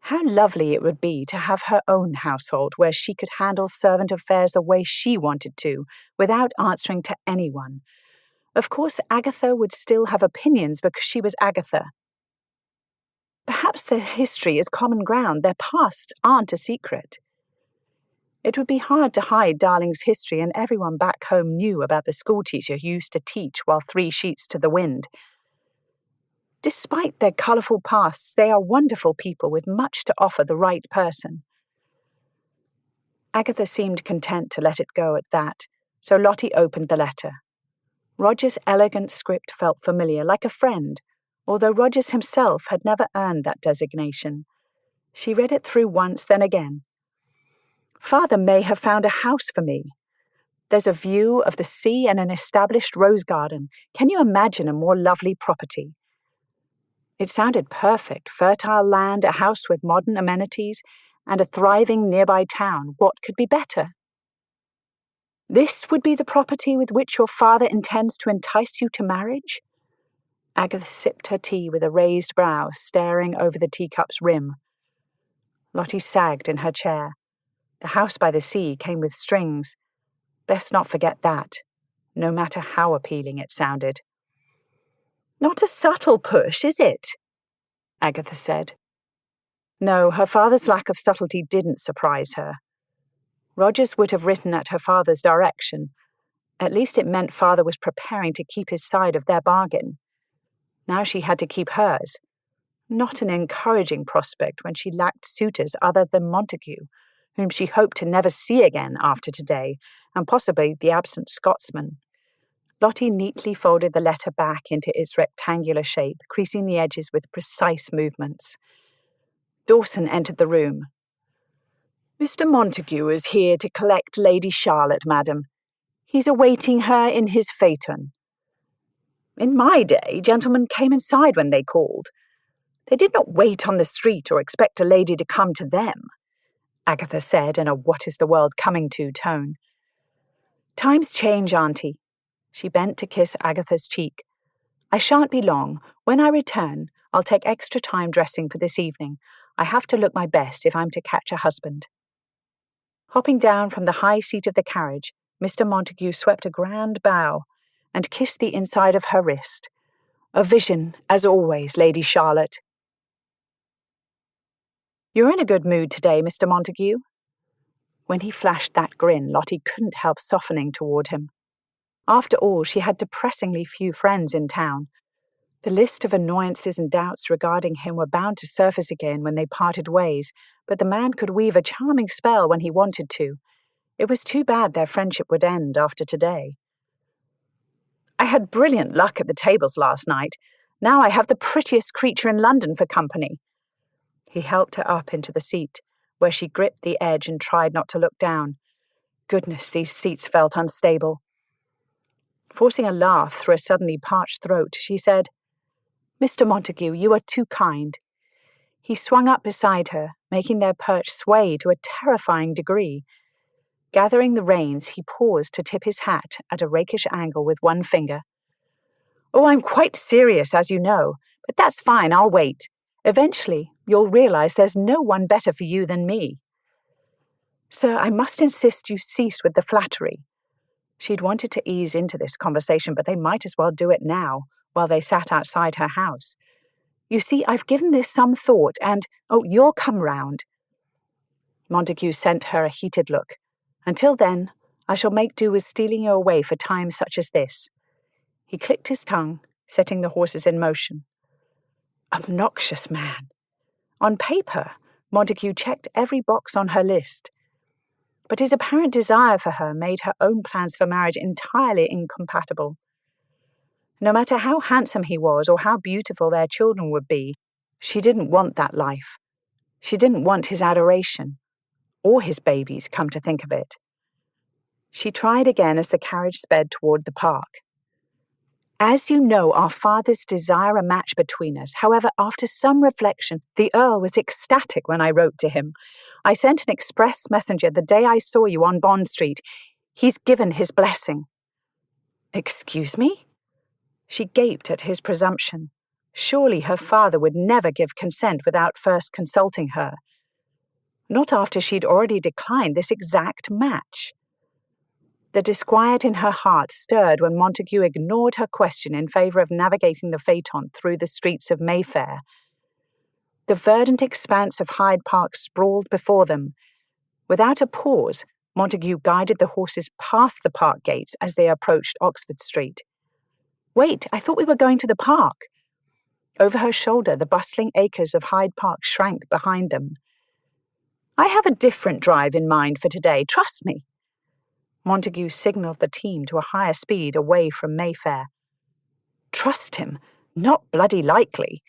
How lovely it would be to have her own household where she could handle servant affairs the way she wanted to, without answering to anyone. Of course, Agatha would still have opinions because she was Agatha. Perhaps their history is common ground, their pasts aren't a secret. It would be hard to hide Darling's history, and everyone back home knew about the schoolteacher who used to teach while 3 sheets to the wind. Despite their colourful pasts, they are wonderful people with much to offer the right person. Agatha seemed content to let it go at that, so Lottie opened the letter. Roger's elegant script felt familiar, like a friend, although Rogers himself had never earned that designation. She read it through once, then again. "Father may have found a house for me. There's a view of the sea and an established rose garden. Can you imagine a more lovely property?" It sounded perfect. Fertile land, a house with modern amenities, and a thriving nearby town. What could be better? "This would be the property with which your father intends to entice you to marriage?" Agatha sipped her tea with a raised brow, staring over the teacup's rim. Lottie sagged in her chair. The house by the sea came with strings. Best not forget that, no matter how appealing it sounded. "Not a subtle push, is it?" Agatha said. No, her father's lack of subtlety didn't surprise her. Rogers would have written at her father's direction. At least it meant Father was preparing to keep his side of their bargain. Now she had to keep hers. Not an encouraging prospect when she lacked suitors other than Montague, whom she hoped to never see again after today, and possibly the absent Scotsman. Lottie neatly folded the letter back into its rectangular shape, creasing the edges with precise movements. Dawson entered the room. "Mr. Montague is here to collect Lady Charlotte, madam. He's awaiting her in his phaeton. In my day, gentlemen came inside when they called. They did not wait on the street or expect a lady to come to them," Agatha said in a what-is-the-world-coming-to tone. "Times change, Auntie." She bent to kiss Agatha's cheek. "I shan't be long. When I return, I'll take extra time dressing for this evening. I have to look my best if I'm to catch a husband." Hopping down from the high seat of the carriage, Mr. Montague swept a grand bow and kissed the inside of her wrist. "A vision, as always, Lady Charlotte." "You're in a good mood today, Mr. Montague." When he flashed that grin, Lottie couldn't help softening toward him. After all, she had depressingly few friends in town. The list of annoyances and doubts regarding him were bound to surface again when they parted ways, but the man could weave a charming spell when he wanted to. It was too bad their friendship would end after today. "I had brilliant luck at the tables last night. Now I have the prettiest creature in London for company." He helped her up into the seat, where she gripped the edge and tried not to look down. Goodness, these seats felt unstable. Forcing a laugh through a suddenly parched throat, she said, "Mr. Montague, you are too kind." He swung up beside her, making their perch sway to a terrifying degree. Gathering the reins, he paused to tip his hat at a rakish angle with one finger. "Oh, I'm quite serious, as you know, but that's fine, I'll wait. Eventually, you'll realize there's no one better for you than me." "Sir, I must insist you cease with the flattery." She'd wanted to ease into this conversation, but they might as well do it now, while they sat outside her house. "You see, I've given this some thought, and, you'll come round." Montague sent her a heated look. "Until then, I shall make do with stealing you away for times such as this." He clicked his tongue, setting the horses in motion. Obnoxious man. On paper, Montague checked every box on her list, but his apparent desire for her made her own plans for marriage entirely incompatible. No matter how handsome he was or how beautiful their children would be, she didn't want that life. She didn't want his adoration, or his babies, come to think of it. She tried again as the carriage sped toward the park. "As you know, our fathers desire a match between us. However, after some reflection, the Earl was ecstatic when I wrote to him. I sent an express messenger the day I saw you on Bond Street. He's given his blessing." "Excuse me?" She gaped at his presumption. Surely her father would never give consent without first consulting her. Not after she'd already declined this exact match. The disquiet in her heart stirred when Montague ignored her question in favour of navigating the phaeton through the streets of Mayfair. The verdant expanse of Hyde Park sprawled before them. Without a pause, Montague guided the horses past the park gates as they approached Oxford Street. "Wait, I thought we were going to the park." Over her shoulder, the bustling acres of Hyde Park shrank behind them. "I have a different drive in mind for today, trust me." Montague signalled the team to a higher speed away from Mayfair. Trust him? Not bloody likely.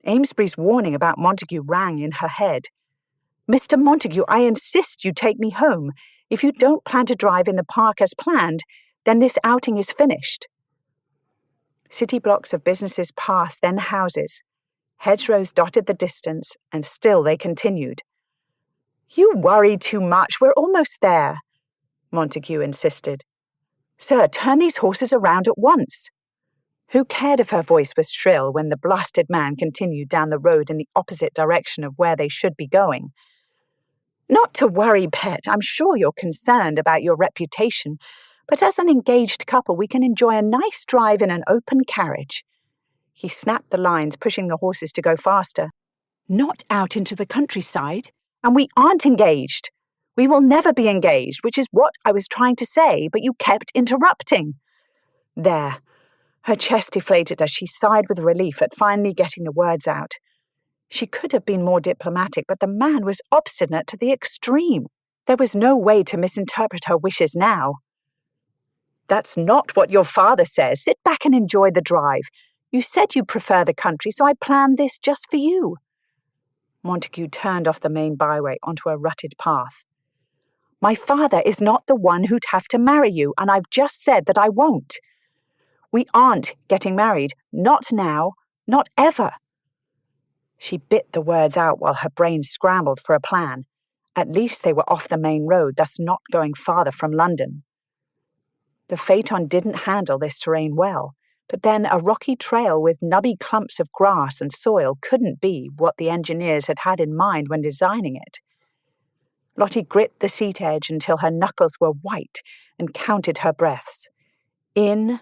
Amesbury's warning about Montague rang in her head. "Mr. Montague, I insist you take me home. If you don't plan to drive in the park as planned, then this outing is finished." City blocks of businesses passed, then houses. Hedgerows dotted the distance, and still they continued. "You worry too much. We're almost there," Montague insisted. "Sir, turn these horses around at once." Who cared if her voice was shrill when the blasted man continued down the road in the opposite direction of where they should be going? "Not to worry, pet. I'm sure you're concerned about your reputation, but as an engaged couple we can enjoy a nice drive in an open carriage." He snapped the lines, pushing the horses to go faster. "Not out into the countryside, and we aren't engaged. We will never be engaged, which is what I was trying to say, but you kept interrupting." There. Her chest deflated as she sighed with relief at finally getting the words out. She could have been more diplomatic, but the man was obstinate to the extreme. There was no way to misinterpret her wishes now. "That's not what your father says. Sit back and enjoy the drive. You said you prefer the country, so I planned this just for you." Montague turned off the main byway onto a rutted path. "My father is not the one who'd have to marry you, and I've just said that I won't. We aren't getting married. Not now. Not ever." She bit the words out while her brain scrambled for a plan. At least they were off the main road, thus not going farther from London. The phaeton didn't handle this terrain well, but then a rocky trail with nubby clumps of grass and soil couldn't be what the engineers had had in mind when designing it. Lottie gripped the seat edge until her knuckles were white and counted her breaths. In,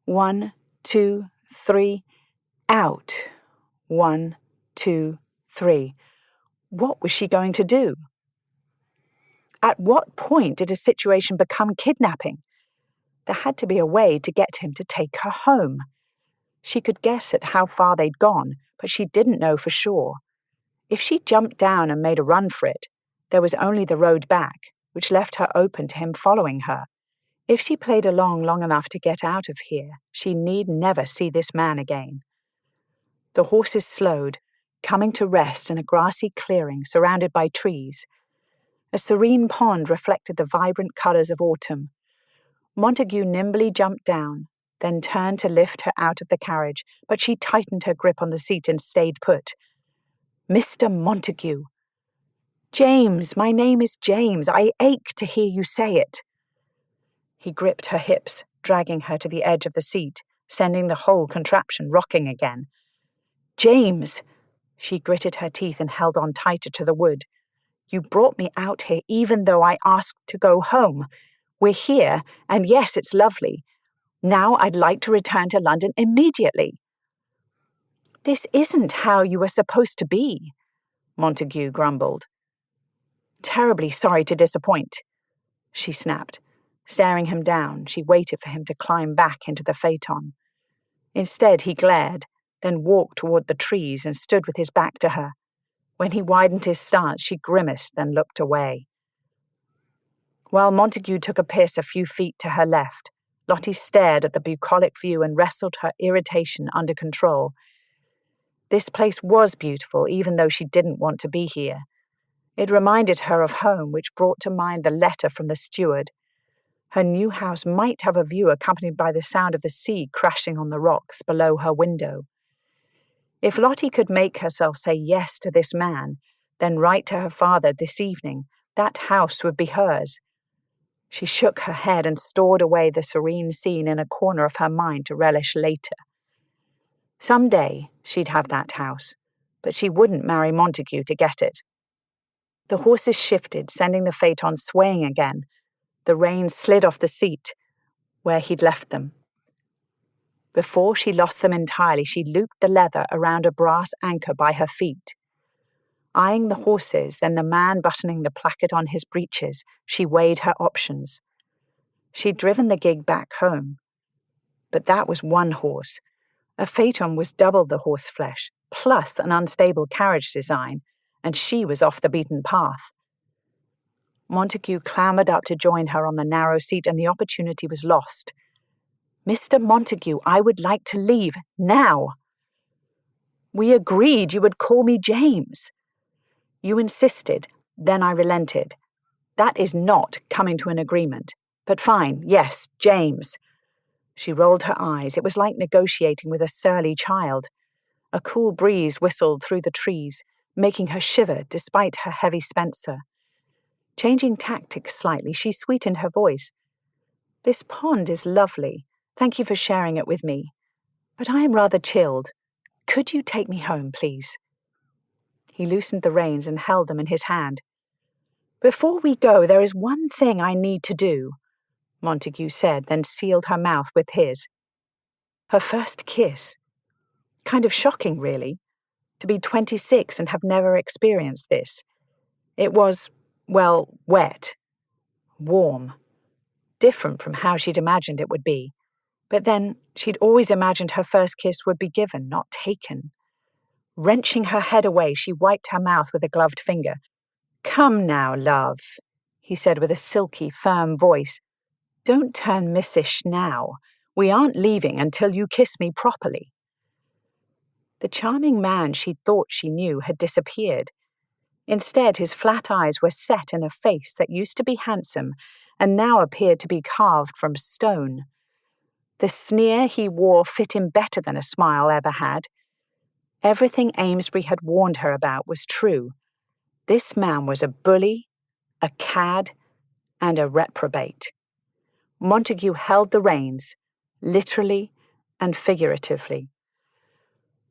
1, 2, 3, out, 1, 2, 3. What was she going to do? At what point did a situation become kidnapping? There had to be a way to get him to take her home. She could guess at how far they'd gone, but she didn't know for sure. If she jumped down and made a run for it, there was only the road back, which left her open to him following her. If she played along long enough to get out of here, she need never see this man again. The horses slowed, coming to rest in a grassy clearing surrounded by trees. A serene pond reflected the vibrant colours of autumn. Montague nimbly jumped down, then turned to lift her out of the carriage, but she tightened her grip on the seat and stayed put. "Mr. Montague." "James, my name is James. I ache to hear you say it." He gripped her hips, dragging her to the edge of the seat, sending the whole contraption rocking again. "James!" She gritted her teeth and held on tighter to the wood. "You brought me out here even though I asked to go home. We're here, and yes, it's lovely. Now I'd like to return to London immediately." "This isn't how you were supposed to be," Montague grumbled. "Terribly sorry to disappoint," she snapped. Staring him down, she waited for him to climb back into the phaeton. Instead, he glared, then walked toward the trees and stood with his back to her. When he widened his stance, she grimaced, then looked away. While Montague took a piss a few feet to her left, Lottie stared at the bucolic view and wrestled her irritation under control. This place was beautiful, even though she didn't want to be here. It reminded her of home, which brought to mind the letter from the steward. Her new house might have a view accompanied by the sound of the sea crashing on the rocks below her window. If Lottie could make herself say yes to this man, then write to her father this evening, that house would be hers. She shook her head and stored away the serene scene in a corner of her mind to relish later. Someday she'd have that house, but she wouldn't marry Montague to get it. The horses shifted, sending the phaeton swaying again. The reins slid off the seat where he'd left them. Before she lost them entirely, she looped the leather around a brass anchor by her feet. Eyeing the horses, then the man buttoning the placket on his breeches, she weighed her options. She'd driven the gig back home. But that was one horse. A phaeton was double the horseflesh, plus an unstable carriage design, and she was off the beaten path. Montague clambered up to join her on the narrow seat, and the opportunity was lost. "Mr. Montague, I would like to leave, now." "We agreed you would call me James." "You insisted, then I relented. That is not coming to an agreement. But fine, yes, James." She rolled her eyes. It was like negotiating with a surly child. A cool breeze whistled through the trees, making her shiver despite her heavy spencer. Changing tactics slightly, she sweetened her voice. "This pond is lovely. Thank you for sharing it with me. But I am rather chilled. Could you take me home, please?" He loosened the reins and held them in his hand. "Before we go, there is one thing I need to do," Montague said, then sealed her mouth with his. Her first kiss. Kind of shocking, really, to be 26 and have never experienced this. It was, well, wet, warm, different from how she'd imagined it would be. But then she'd always imagined her first kiss would be given, not taken. Wrenching her head away, she wiped her mouth with a gloved finger. "Come now, love," he said with a silky, firm voice. "Don't turn missish now. We aren't leaving until you kiss me properly." The charming man she thought she knew had disappeared. Instead, his flat eyes were set in a face that used to be handsome and now appeared to be carved from stone. The sneer he wore fit him better than a smile ever had. Everything Amesbury had warned her about was true. This man was a bully, a cad, and a reprobate. Montague held the reins, literally and figuratively.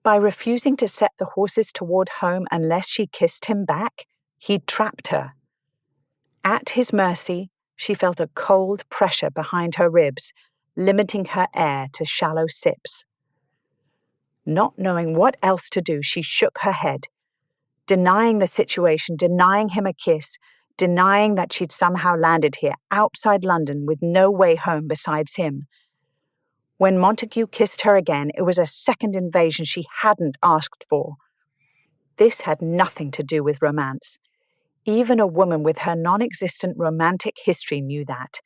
By refusing to set the horses toward home unless she kissed him back, he'd trapped her. At his mercy, she felt a cold pressure behind her ribs, limiting her air to shallow sips. Not knowing what else to do, she shook her head, denying the situation, denying him a kiss, denying that she'd somehow landed here outside London with no way home besides him. When Montague kissed her again, it was a second invasion she hadn't asked for. This had nothing to do with romance. Even a woman with her non-existent romantic history knew that.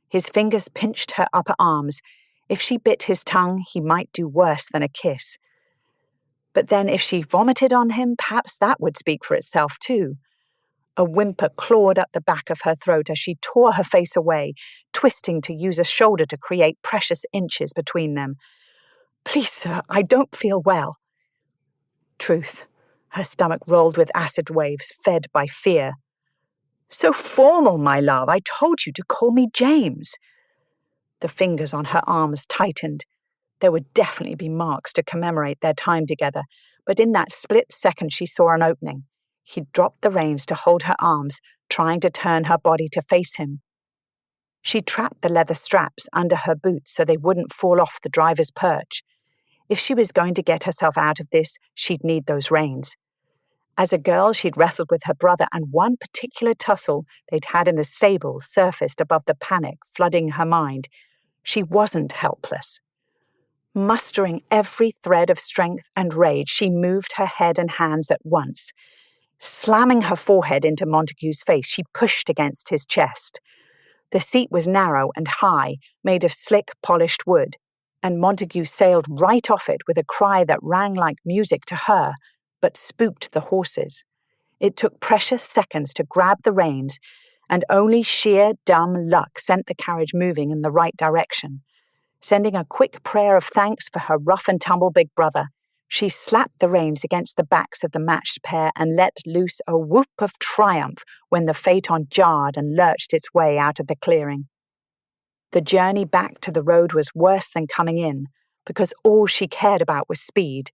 His fingers pinched her upper arms. If she bit his tongue, he might do worse than a kiss. But then if she vomited on him, perhaps that would speak for itself too. A whimper clawed up the back of her throat as she tore her face away, twisting to use a shoulder to create precious inches between them. "Please, sir, I don't feel well." Truth. Her stomach rolled with acid waves, fed by fear. "So formal, my love. I told you to call me James." The fingers on her arms tightened. There would definitely be marks to commemorate their time together, but in that split second she saw an opening. He dropped the reins to hold her arms, trying to turn her body to face him. She trapped the leather straps under her boots so they wouldn't fall off the driver's perch. If she was going to get herself out of this, she'd need those reins. As a girl, she'd wrestled with her brother, and one particular tussle they'd had in the stable surfaced above the panic flooding her mind. She wasn't helpless. Mustering every thread of strength and rage, she moved her head and hands at once. Slamming her forehead into Montague's face, she pushed against his chest. The seat was narrow and high, made of slick, polished wood, and Montague sailed right off it with a cry that rang like music to her, but spooked the horses. It took precious seconds to grab the reins, and only sheer dumb luck sent the carriage moving in the right direction. Sending a quick prayer of thanks for her rough-and-tumble big brother, she slapped the reins against the backs of the matched pair and let loose a whoop of triumph when the phaeton jarred and lurched its way out of the clearing. The journey back to the road was worse than coming in, because all she cared about was speed.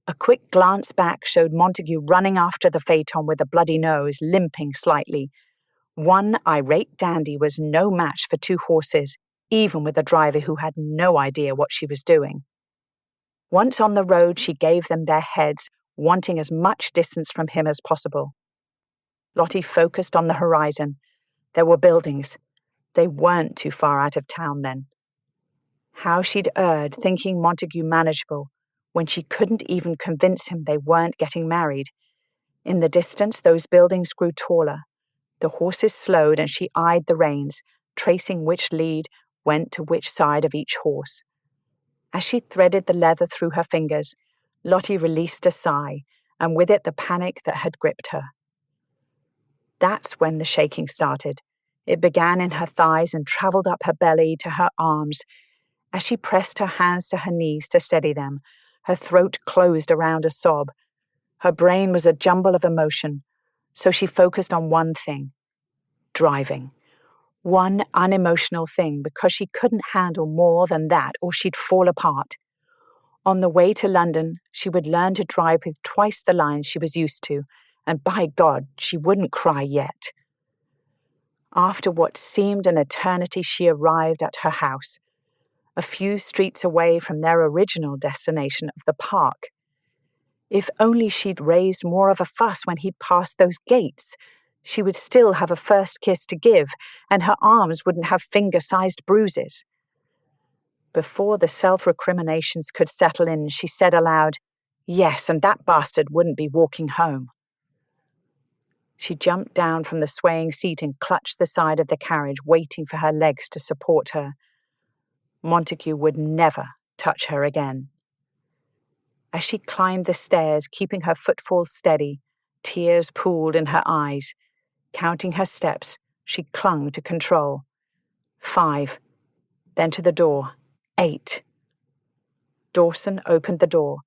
A quick glance back showed Montague running after the phaeton with a bloody nose, limping slightly. One irate dandy was no match for two horses, even with a driver who had no idea what she was doing. Once on the road, she gave them their heads, wanting as much distance from him as possible. Lottie focused on the horizon. There were buildings. They weren't too far out of town then. How she'd erred, thinking Montague manageable, when she couldn't even convince him they weren't getting married. In the distance, those buildings grew taller. The horses slowed, and she eyed the reins, tracing which lead went to which side of each horse. As she threaded the leather through her fingers, Lottie released a sigh, and with it the panic that had gripped her. That's when the shaking started. It began in her thighs and travelled up her belly to her arms. As she pressed her hands to her knees to steady them, her throat closed around a sob. Her brain was a jumble of emotion, so she focused on one thing: driving. One unemotional thing, because she couldn't handle more than that or she'd fall apart. On the way to London, she would learn to drive with twice the lines she was used to, and by God, she wouldn't cry yet. After what seemed an eternity, she arrived at her house, a few streets away from their original destination of the park. If only she'd raised more of a fuss when he'd passed those gates, she would still have a first kiss to give, and her arms wouldn't have finger-sized bruises. Before the self-recriminations could settle in, she said aloud, Yes, and that bastard wouldn't be walking home. She jumped down from the swaying seat and clutched the side of the carriage, waiting for her legs to support her. Montague would never touch her again. As she climbed the stairs, keeping her footfalls steady, tears pooled in her eyes. Counting her steps, she clung to control. 5. Then to the door. 8. Dawson opened the door.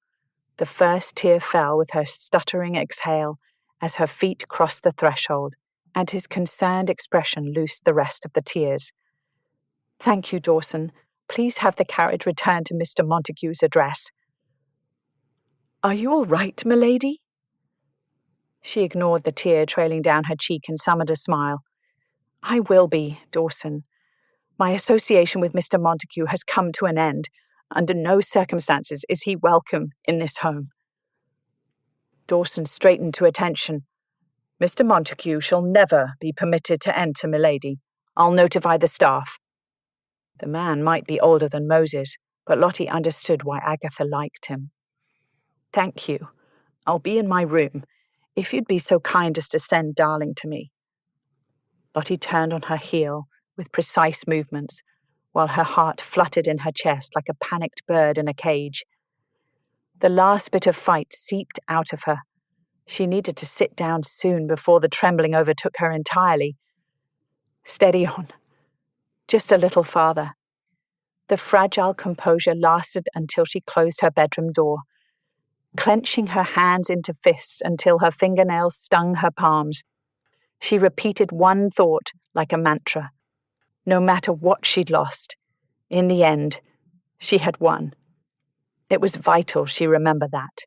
The first tear fell with her stuttering exhale as her feet crossed the threshold, and his concerned expression loosed the rest of the tears. "Thank you, Dawson. Please have the carriage returned to Mr. Montague's address." "Are you all right, milady?" She ignored the tear trailing down her cheek and summoned a smile. "I will be, Dawson. My association with Mr. Montague has come to an end. Under no circumstances is he welcome in this home." Dawson straightened to attention. "Mr. Montague shall never be permitted to enter, milady. I'll notify the staff." The man might be older than Moses, but Lottie understood why Agatha liked him. "Thank you. I'll be in my room. If you'd be so kind as to send Darling to me." Lottie turned on her heel with precise movements, while her heart fluttered in her chest like a panicked bird in a cage. The last bit of fight seeped out of her. She needed to sit down soon before the trembling overtook her entirely. Steady on. Just a little farther. The fragile composure lasted until she closed her bedroom door. Clenching her hands into fists until her fingernails stung her palms, she repeated one thought like a mantra. No matter what she'd lost, in the end, she had won. It was vital she remember that.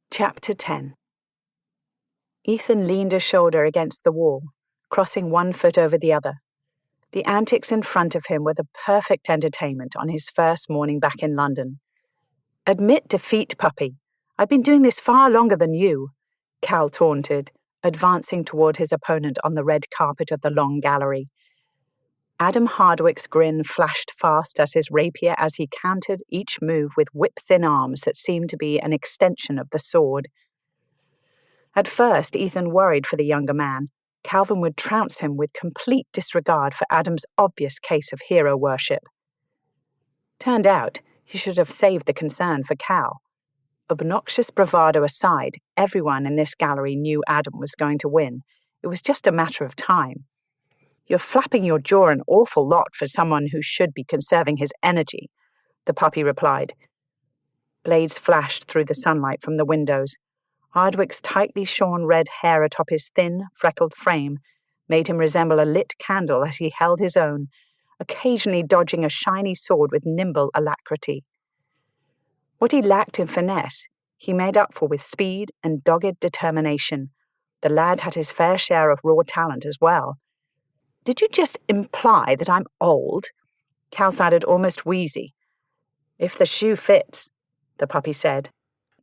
Chapter 10. Ethan leaned a shoulder against the wall, crossing one foot over the other. The antics in front of him were the perfect entertainment on his first morning back in London. "Admit defeat, puppy. I've been doing this far longer than you," Cal taunted, advancing toward his opponent on the red carpet of the long gallery. Adam Hardwick's grin flashed fast as he countered each move with whip-thin arms that seemed to be an extension of the sword. At first, Ethan worried for the younger man. Calvin would trounce him with complete disregard for Adam's obvious case of hero worship. Turned out, he should have saved the concern for Cal. Obnoxious bravado aside, everyone in this gallery knew Adam was going to win. It was just a matter of time. "You're flapping your jaw an awful lot for someone who should be conserving his energy," the puppy replied. Blades flashed through the sunlight from the windows. Hardwick's tightly shorn red hair atop his thin, freckled frame made him resemble a lit candle as he held his own, occasionally dodging a shiny sword with nimble alacrity. What he lacked in finesse, he made up for with speed and dogged determination. The lad had his fair share of raw talent as well. "Did you just imply that I'm old?" Cal sounded almost wheezy. "If the shoe fits," the puppy said,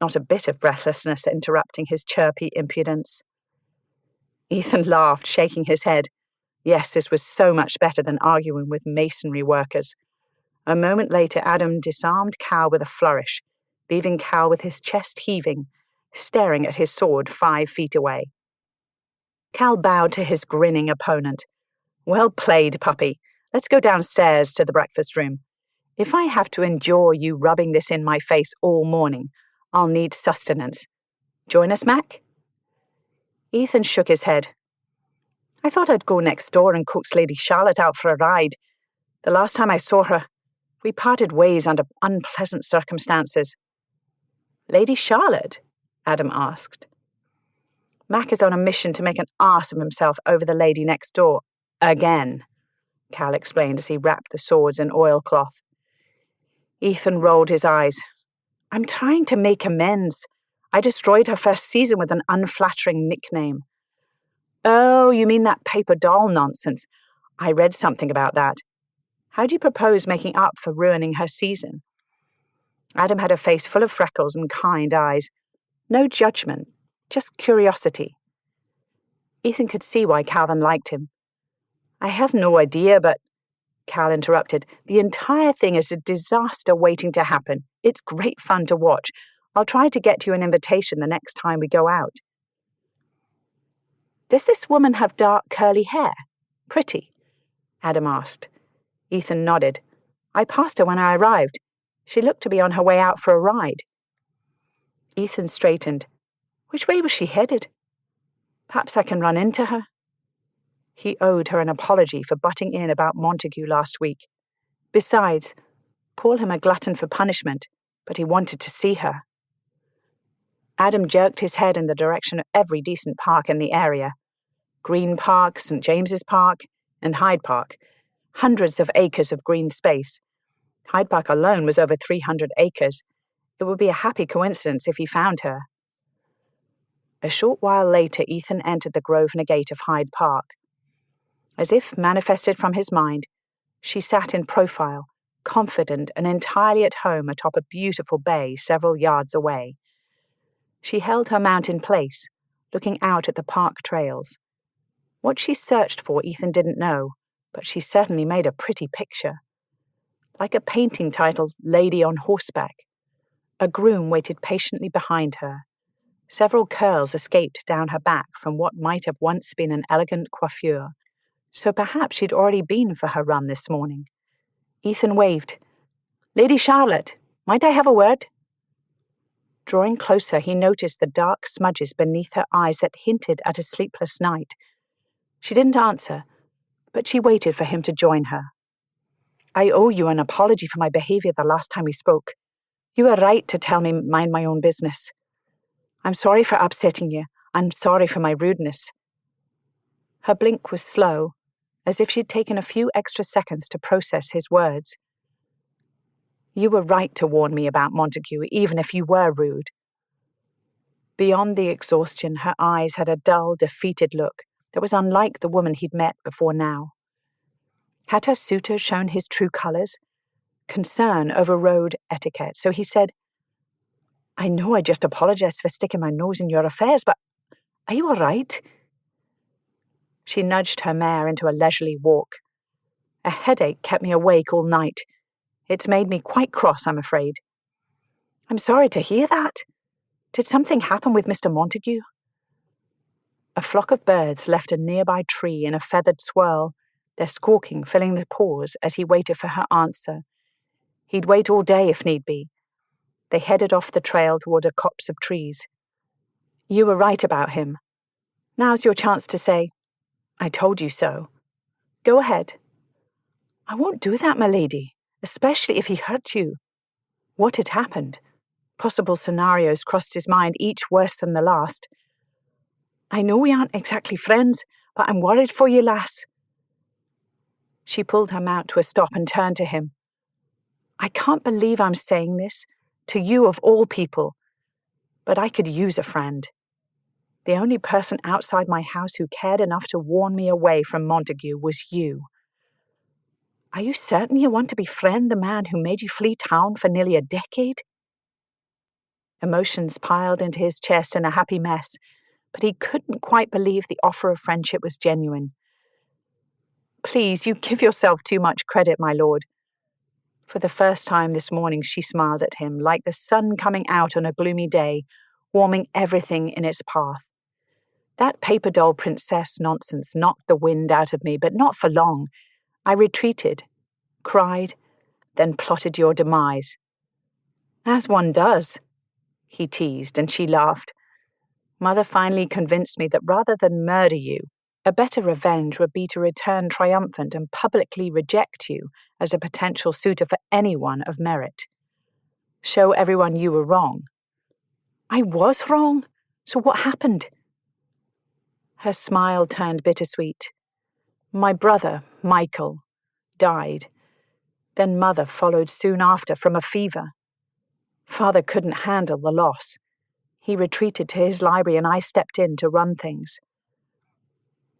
not a bit of breathlessness interrupting his chirpy impudence. Ethan laughed, shaking his head. Yes, this was so much better than arguing with masonry workers. A moment later, Adam disarmed Cal with a flourish, leaving Cal with his chest heaving, staring at his sword 5 feet away. Cal bowed to his grinning opponent. "Well played, puppy. Let's go downstairs to the breakfast room. If I have to endure you rubbing this in my face all morning, I'll need sustenance. Join us, Mac?" Ethan shook his head. "I thought I'd go next door and coax Lady Charlotte out for a ride. The last time I saw her, we parted ways under unpleasant circumstances." "Lady Charlotte?" Adam asked. "Mac is on a mission to make an arse of himself over the lady next door. Again," Cal explained as he wrapped the swords in oilcloth. Ethan rolled his eyes. "I'm trying to make amends. I destroyed her first season with an unflattering nickname." "Oh, you mean that paper doll nonsense. I read something about that. How do you propose making up for ruining her season?" Adam had a face full of freckles and kind eyes. No judgment, just curiosity. Ethan could see why Calvin liked him. "I have no idea, but..." Cal interrupted. The entire thing is a disaster waiting to happen. It's great fun to watch. I'll try to get you an invitation the next time we go out. Does this woman have dark curly hair? Pretty? Adam asked. Ethan nodded. I passed her when I arrived. She looked to be on her way out for a ride. Ethan straightened. Which way was she headed? Perhaps I can run into her. He owed her an apology for butting in about Montague last week. Besides, call him a glutton for punishment, but he wanted to see her. Adam jerked his head in the direction of every decent park in the area. Green Park, St. James's Park, and Hyde Park. Hundreds of acres of green space. Hyde Park alone was over 300 acres. It would be a happy coincidence if he found her. A short while later, Ethan entered the Grosvenor Gate of Hyde Park. As if manifested from his mind, she sat in profile, confident and entirely at home atop a beautiful bay several yards away. She held her mount in place, looking out at the park trails. What she searched for, Ethan didn't know, but she certainly made a pretty picture. Like a painting titled Lady on Horseback. A groom waited patiently behind her. Several curls escaped down her back from what might have once been an elegant coiffure, so perhaps she'd already been for her run this morning. Ethan waved. Lady Charlotte, might I have a word? Drawing closer, he noticed the dark smudges beneath her eyes that hinted at a sleepless night. She didn't answer, but she waited for him to join her. I owe you an apology for my behavior the last time we spoke. You were right to tell me mind my own business. I'm sorry for upsetting you. I'm sorry for my rudeness. Her blink was slow, as if she'd taken a few extra seconds to process his words. You were right to warn me about Montague, even if you were rude. Beyond the exhaustion, her eyes had a dull, defeated look that was unlike the woman he'd met before now. Had her suitor shown his true colours? Concern overrode etiquette, so he said, I know I just apologized for sticking my nose in your affairs, but are you all right? She nudged her mare into a leisurely walk. A headache kept me awake all night. It's made me quite cross, I'm afraid. I'm sorry to hear that. Did something happen with Mr. Montague? A flock of birds left a nearby tree in a feathered swirl, their squawking filling the pause as he waited for her answer. He'd wait all day if need be. They headed off the trail toward a copse of trees. You were right about him. Now's your chance to say, I told you so. Go ahead. I won't do that, my lady, especially if he hurt you. What had happened? Possible scenarios crossed his mind, each worse than the last. I know we aren't exactly friends, but I'm worried for you, lass. She pulled her mount to a stop and turned to him. I can't believe I'm saying this, to you of all people, but I could use a friend. The only person outside my house who cared enough to warn me away from Montague was you. Are you certain you want to befriend the man who made you flee town for nearly a decade? Emotions piled into his chest in a happy mess, but he couldn't quite believe the offer of friendship was genuine. Please, you give yourself too much credit, my lord. For the first time this morning she smiled at him, like the sun coming out on a gloomy day, warming everything in its path. That paper doll princess nonsense knocked the wind out of me, but not for long. I retreated, cried, then plotted your demise. As one does, he teased, and she laughed. Mother finally convinced me that rather than murder you, a better revenge would be to return triumphant and publicly reject you as a potential suitor for anyone of merit. Show everyone you were wrong. I was wrong? So what happened? Her smile turned bittersweet. My brother, Michael, died. Then Mother followed soon after from a fever. Father couldn't handle the loss. He retreated to his library and I stepped in to run things.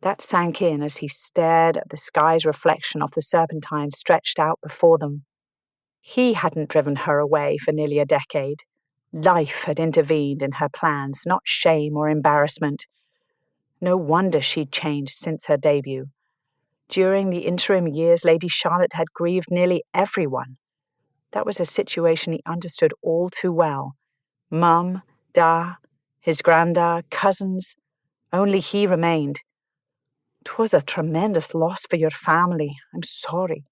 That sank in as he stared at the sky's reflection of the Serpentine stretched out before them. He hadn't driven her away for nearly a decade. Life had intervened in her plans, not shame or embarrassment. No wonder she'd changed since her debut. During the interim years, Lady Charlotte had grieved nearly everyone. That was a situation he understood all too well. Mum, Da, his granda, cousins, only he remained. "'Twas a tremendous loss for your family. I'm sorry."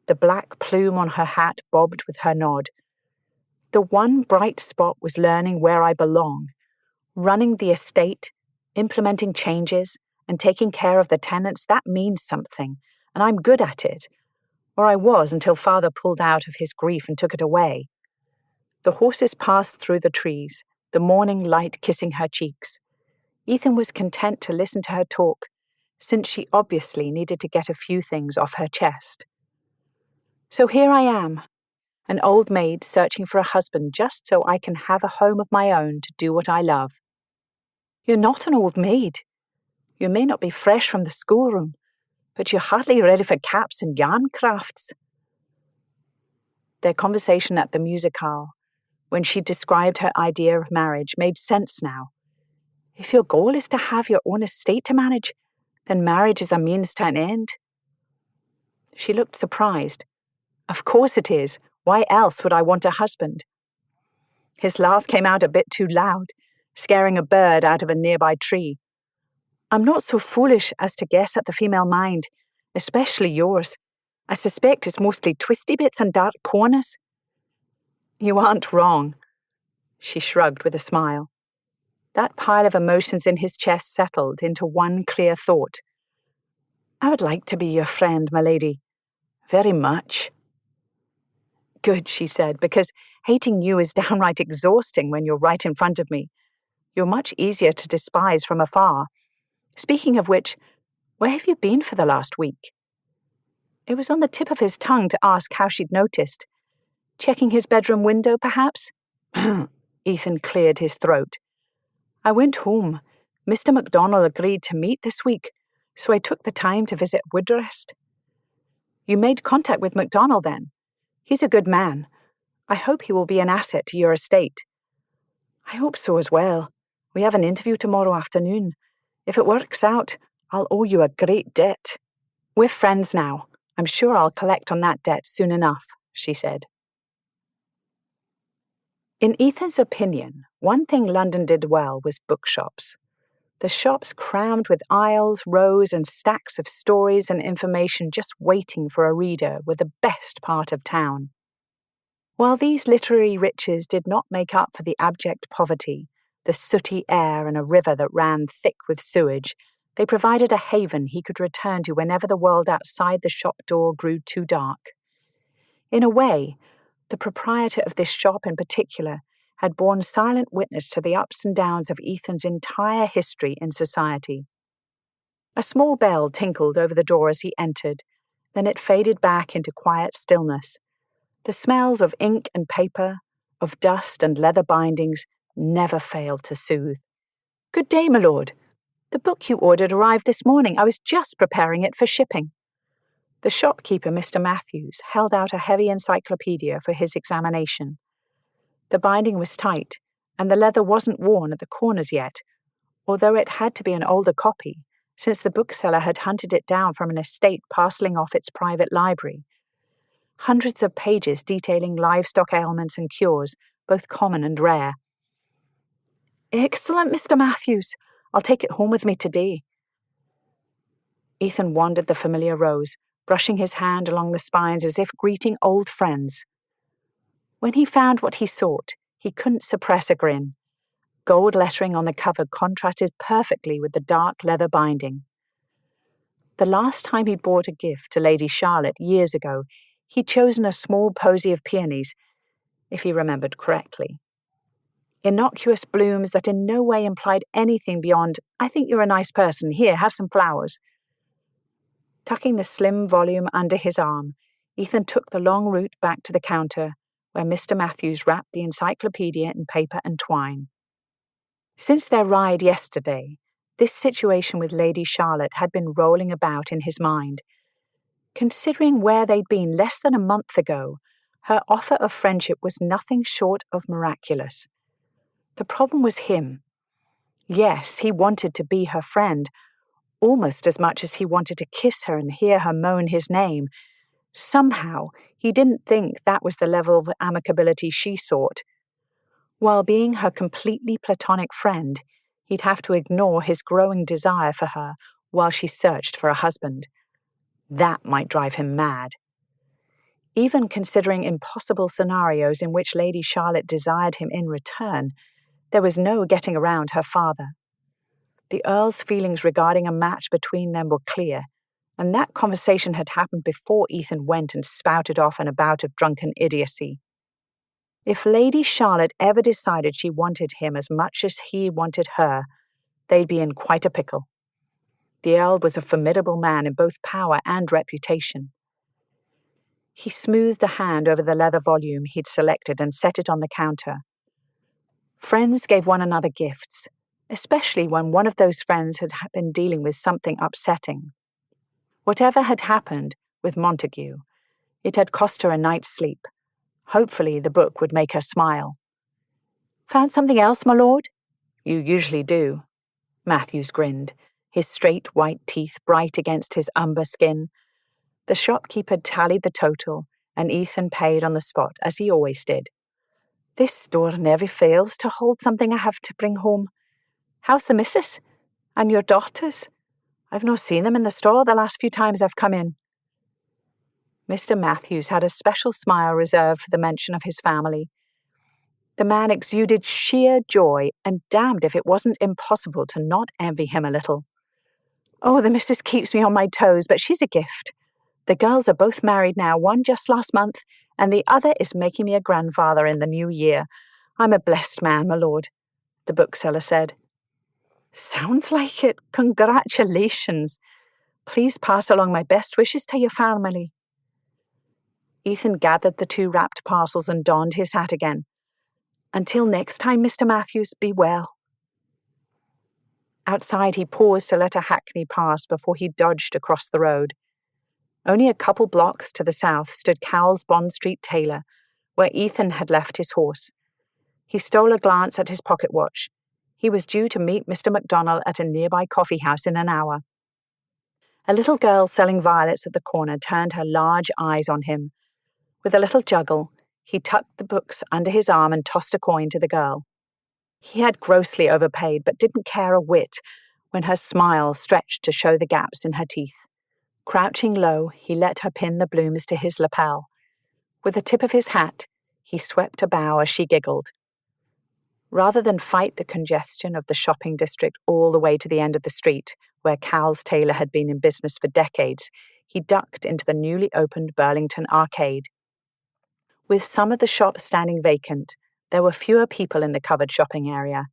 The black plume on her hat bobbed with her nod. The one bright spot was learning where I belong, running the estate, implementing changes, and taking care of the tenants. That means something, and I'm good at it. Or I was until Father pulled out of his grief and took it away. The horses passed through the trees, the morning light kissing her cheeks. Ethan was content to listen to her talk, since she obviously needed to get a few things off her chest. "So here I am, an old maid searching for a husband just so I can have a home of my own to do what I love." "You're not an old maid. You may not be fresh from the schoolroom, but you're hardly ready for caps and yarn crafts." Their conversation at the music-hall, when she described her idea of marriage, made sense now. If your goal is to have your own estate to manage, then marriage is a means to an end. She looked surprised. "Of course it is. Why else would I want a husband?" His laugh came out a bit too loud, scaring a bird out of a nearby tree. "I'm not so foolish as to guess at the female mind, especially yours. I suspect it's mostly twisty bits and dark corners." "You aren't wrong." She shrugged with a smile. That pile of emotions in his chest settled into one clear thought. "I would like to be your friend, my lady. Very much." "Good," she said, "because hating you is downright exhausting when you're right in front of me. You're much easier to despise from afar. Speaking of which, where have you been for the last week?" It was on the tip of his tongue to ask how she'd noticed. Checking his bedroom window, perhaps? Ethan cleared his throat. "I went home. Mr. MacDonald agreed to meet this week, so I took the time to visit Woodrest." "You made contact with MacDonald then? He's a good man. I hope he will be an asset to your estate." "I hope so as well. We have an interview tomorrow afternoon. If it works out, I'll owe you a great debt." "We're friends now. I'm sure I'll collect on that debt soon enough," she said. In Ethan's opinion, one thing London did well was bookshops. The shops crammed with aisles, rows, and stacks of stories and information just waiting for a reader were the best part of town. While these literary riches did not make up for the abject poverty, the sooty air and a river that ran thick with sewage, they provided a haven he could return to whenever the world outside the shop door grew too dark. In a way, the proprietor of this shop in particular had borne silent witness to the ups and downs of Ethan's entire history in society. A small bell tinkled over the door as he entered, then it faded back into quiet stillness. The smells of ink and paper, of dust and leather bindings, never failed to soothe. "Good day, my lord. The book you ordered arrived this morning. I was just preparing it for shipping." The shopkeeper, Mr. Matthews, held out a heavy encyclopedia for his examination. The binding was tight, and the leather wasn't worn at the corners yet, although it had to be an older copy, since the bookseller had hunted it down from an estate parceling off its private library. Hundreds of pages detailing livestock ailments and cures, both common and rare. "Excellent, Mr. Matthews. I'll take it home with me today." Ethan wandered the familiar rows, brushing his hand along the spines as if greeting old friends. When he found what he sought, he couldn't suppress a grin. Gold lettering on the cover contrasted perfectly with the dark leather binding. The last time he'd bought a gift to Lady Charlotte years ago, he'd chosen a small posy of peonies, if he remembered correctly. Innocuous blooms that in no way implied anything beyond, "I think you're a nice person. Here, have some flowers." Tucking the slim volume under his arm, Ethan took the long route back to the counter, where Mr. Matthews wrapped the encyclopedia in paper and twine. Since their ride yesterday, this situation with Lady Charlotte had been rolling about in his mind. Considering where they'd been less than a month ago, her offer of friendship was nothing short of miraculous. The problem was him. Yes, he wanted to be her friend, almost as much as he wanted to kiss her and hear her moan his name. Somehow, he didn't think that was the level of amicability she sought. While being her completely platonic friend, he'd have to ignore his growing desire for her while she searched for a husband. That might drive him mad. Even considering impossible scenarios in which Lady Charlotte desired him in return, there was no getting around her father. The Earl's feelings regarding a match between them were clear, and that conversation had happened before Ethan went and spouted off in a bout of drunken idiocy. If Lady Charlotte ever decided she wanted him as much as he wanted her, they'd be in quite a pickle. The Earl was a formidable man in both power and reputation. He smoothed a hand over the leather volume he'd selected and set it on the counter. Friends gave one another gifts, especially when one of those friends had been dealing with something upsetting. Whatever had happened with Montague, it had cost her a night's sleep. Hopefully the book would make her smile. "Found something else, my lord?" "You usually do." Matthews grinned, his straight white teeth bright against his umber skin. The shopkeeper tallied the total, and Ethan paid on the spot, as he always did. "This store never fails to hold something I have to bring home. How's the missus? And your daughters? I've not seen them in the store the last few times I've come in." Mr. Matthews had a special smile reserved for the mention of his family. The man exuded sheer joy, and damned if it wasn't impossible to not envy him a little. "Oh, the missus keeps me on my toes, but she's a gift. The girls are both married now, one just last month, and the other is making me a grandfather in the new year. I'm a blessed man, my lord," the bookseller said. "Sounds like it. Congratulations. Please pass along my best wishes to your family." Ethan gathered the two wrapped parcels and donned his hat again. "Until next time, Mr. Matthews, be well." Outside, he paused to let a hackney pass before he dodged across the road. Only a couple blocks to the south stood Cowell's Bond Street tailor, where Ethan had left his horse. He stole a glance at his pocket watch. He was due to meet Mr. MacDonald at a nearby coffee house in an hour. A little girl selling violets at the corner turned her large eyes on him. With a little juggle, he tucked the books under his arm and tossed a coin to the girl. He had grossly overpaid, but didn't care a whit when her smile stretched to show the gaps in her teeth. Crouching low, he let her pin the blooms to his lapel. With the tip of his hat, he swept a bow as she giggled. Rather than fight the congestion of the shopping district all the way to the end of the street, where Cal's tailor had been in business for decades, he ducked into the newly opened Burlington Arcade. With some of the shops standing vacant, there were fewer people in the covered shopping area.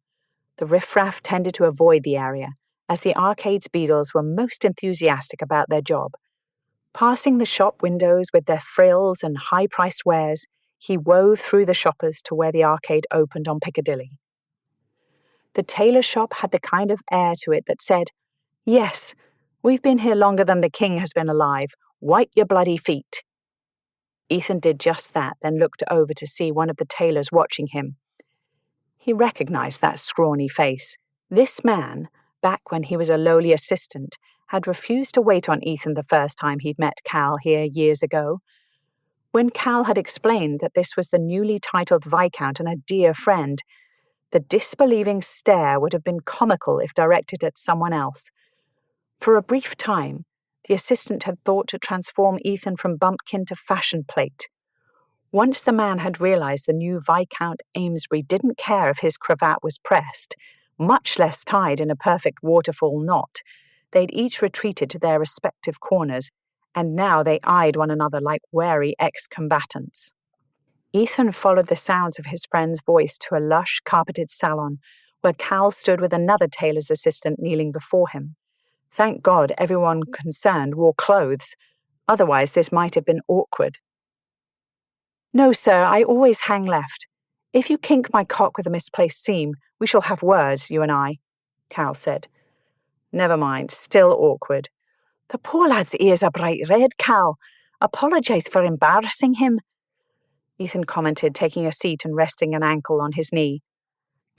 The riffraff tended to avoid the area, as the arcade's beadles were most enthusiastic about their job. Passing the shop windows with their frills and high-priced wares, he wove through the shoppers to where the arcade opened on Piccadilly. The tailor shop had the kind of air to it that said, "Yes, we've been here longer than the king has been alive. Wipe your bloody feet." Ethan did just that, then looked over to see one of the tailors watching him. He recognized that scrawny face. This man, back when he was a lowly assistant, had refused to wait on Ethan the first time he'd met Cal here years ago. When Cal had explained that this was the newly titled Viscount and a dear friend, the disbelieving stare would have been comical if directed at someone else. For a brief time, the assistant had thought to transform Ethan from bumpkin to fashion plate. Once the man had realized the new Viscount Amesbury didn't care if his cravat was pressed, much less tied in a perfect waterfall knot, they'd each retreated to their respective corners, and now they eyed one another like wary ex-combatants. Ethan followed the sounds of his friend's voice to a lush, carpeted salon, where Cal stood with another tailor's assistant kneeling before him. Thank God everyone concerned wore clothes, otherwise this might have been awkward. "No, sir, I always hang left. If you kink my cock with a misplaced seam, we shall have words, you and I," Cal said. "Never mind, still awkward." "The poor lad's ears are bright red, Cal. Apologise for embarrassing him," Ethan commented, taking a seat and resting an ankle on his knee.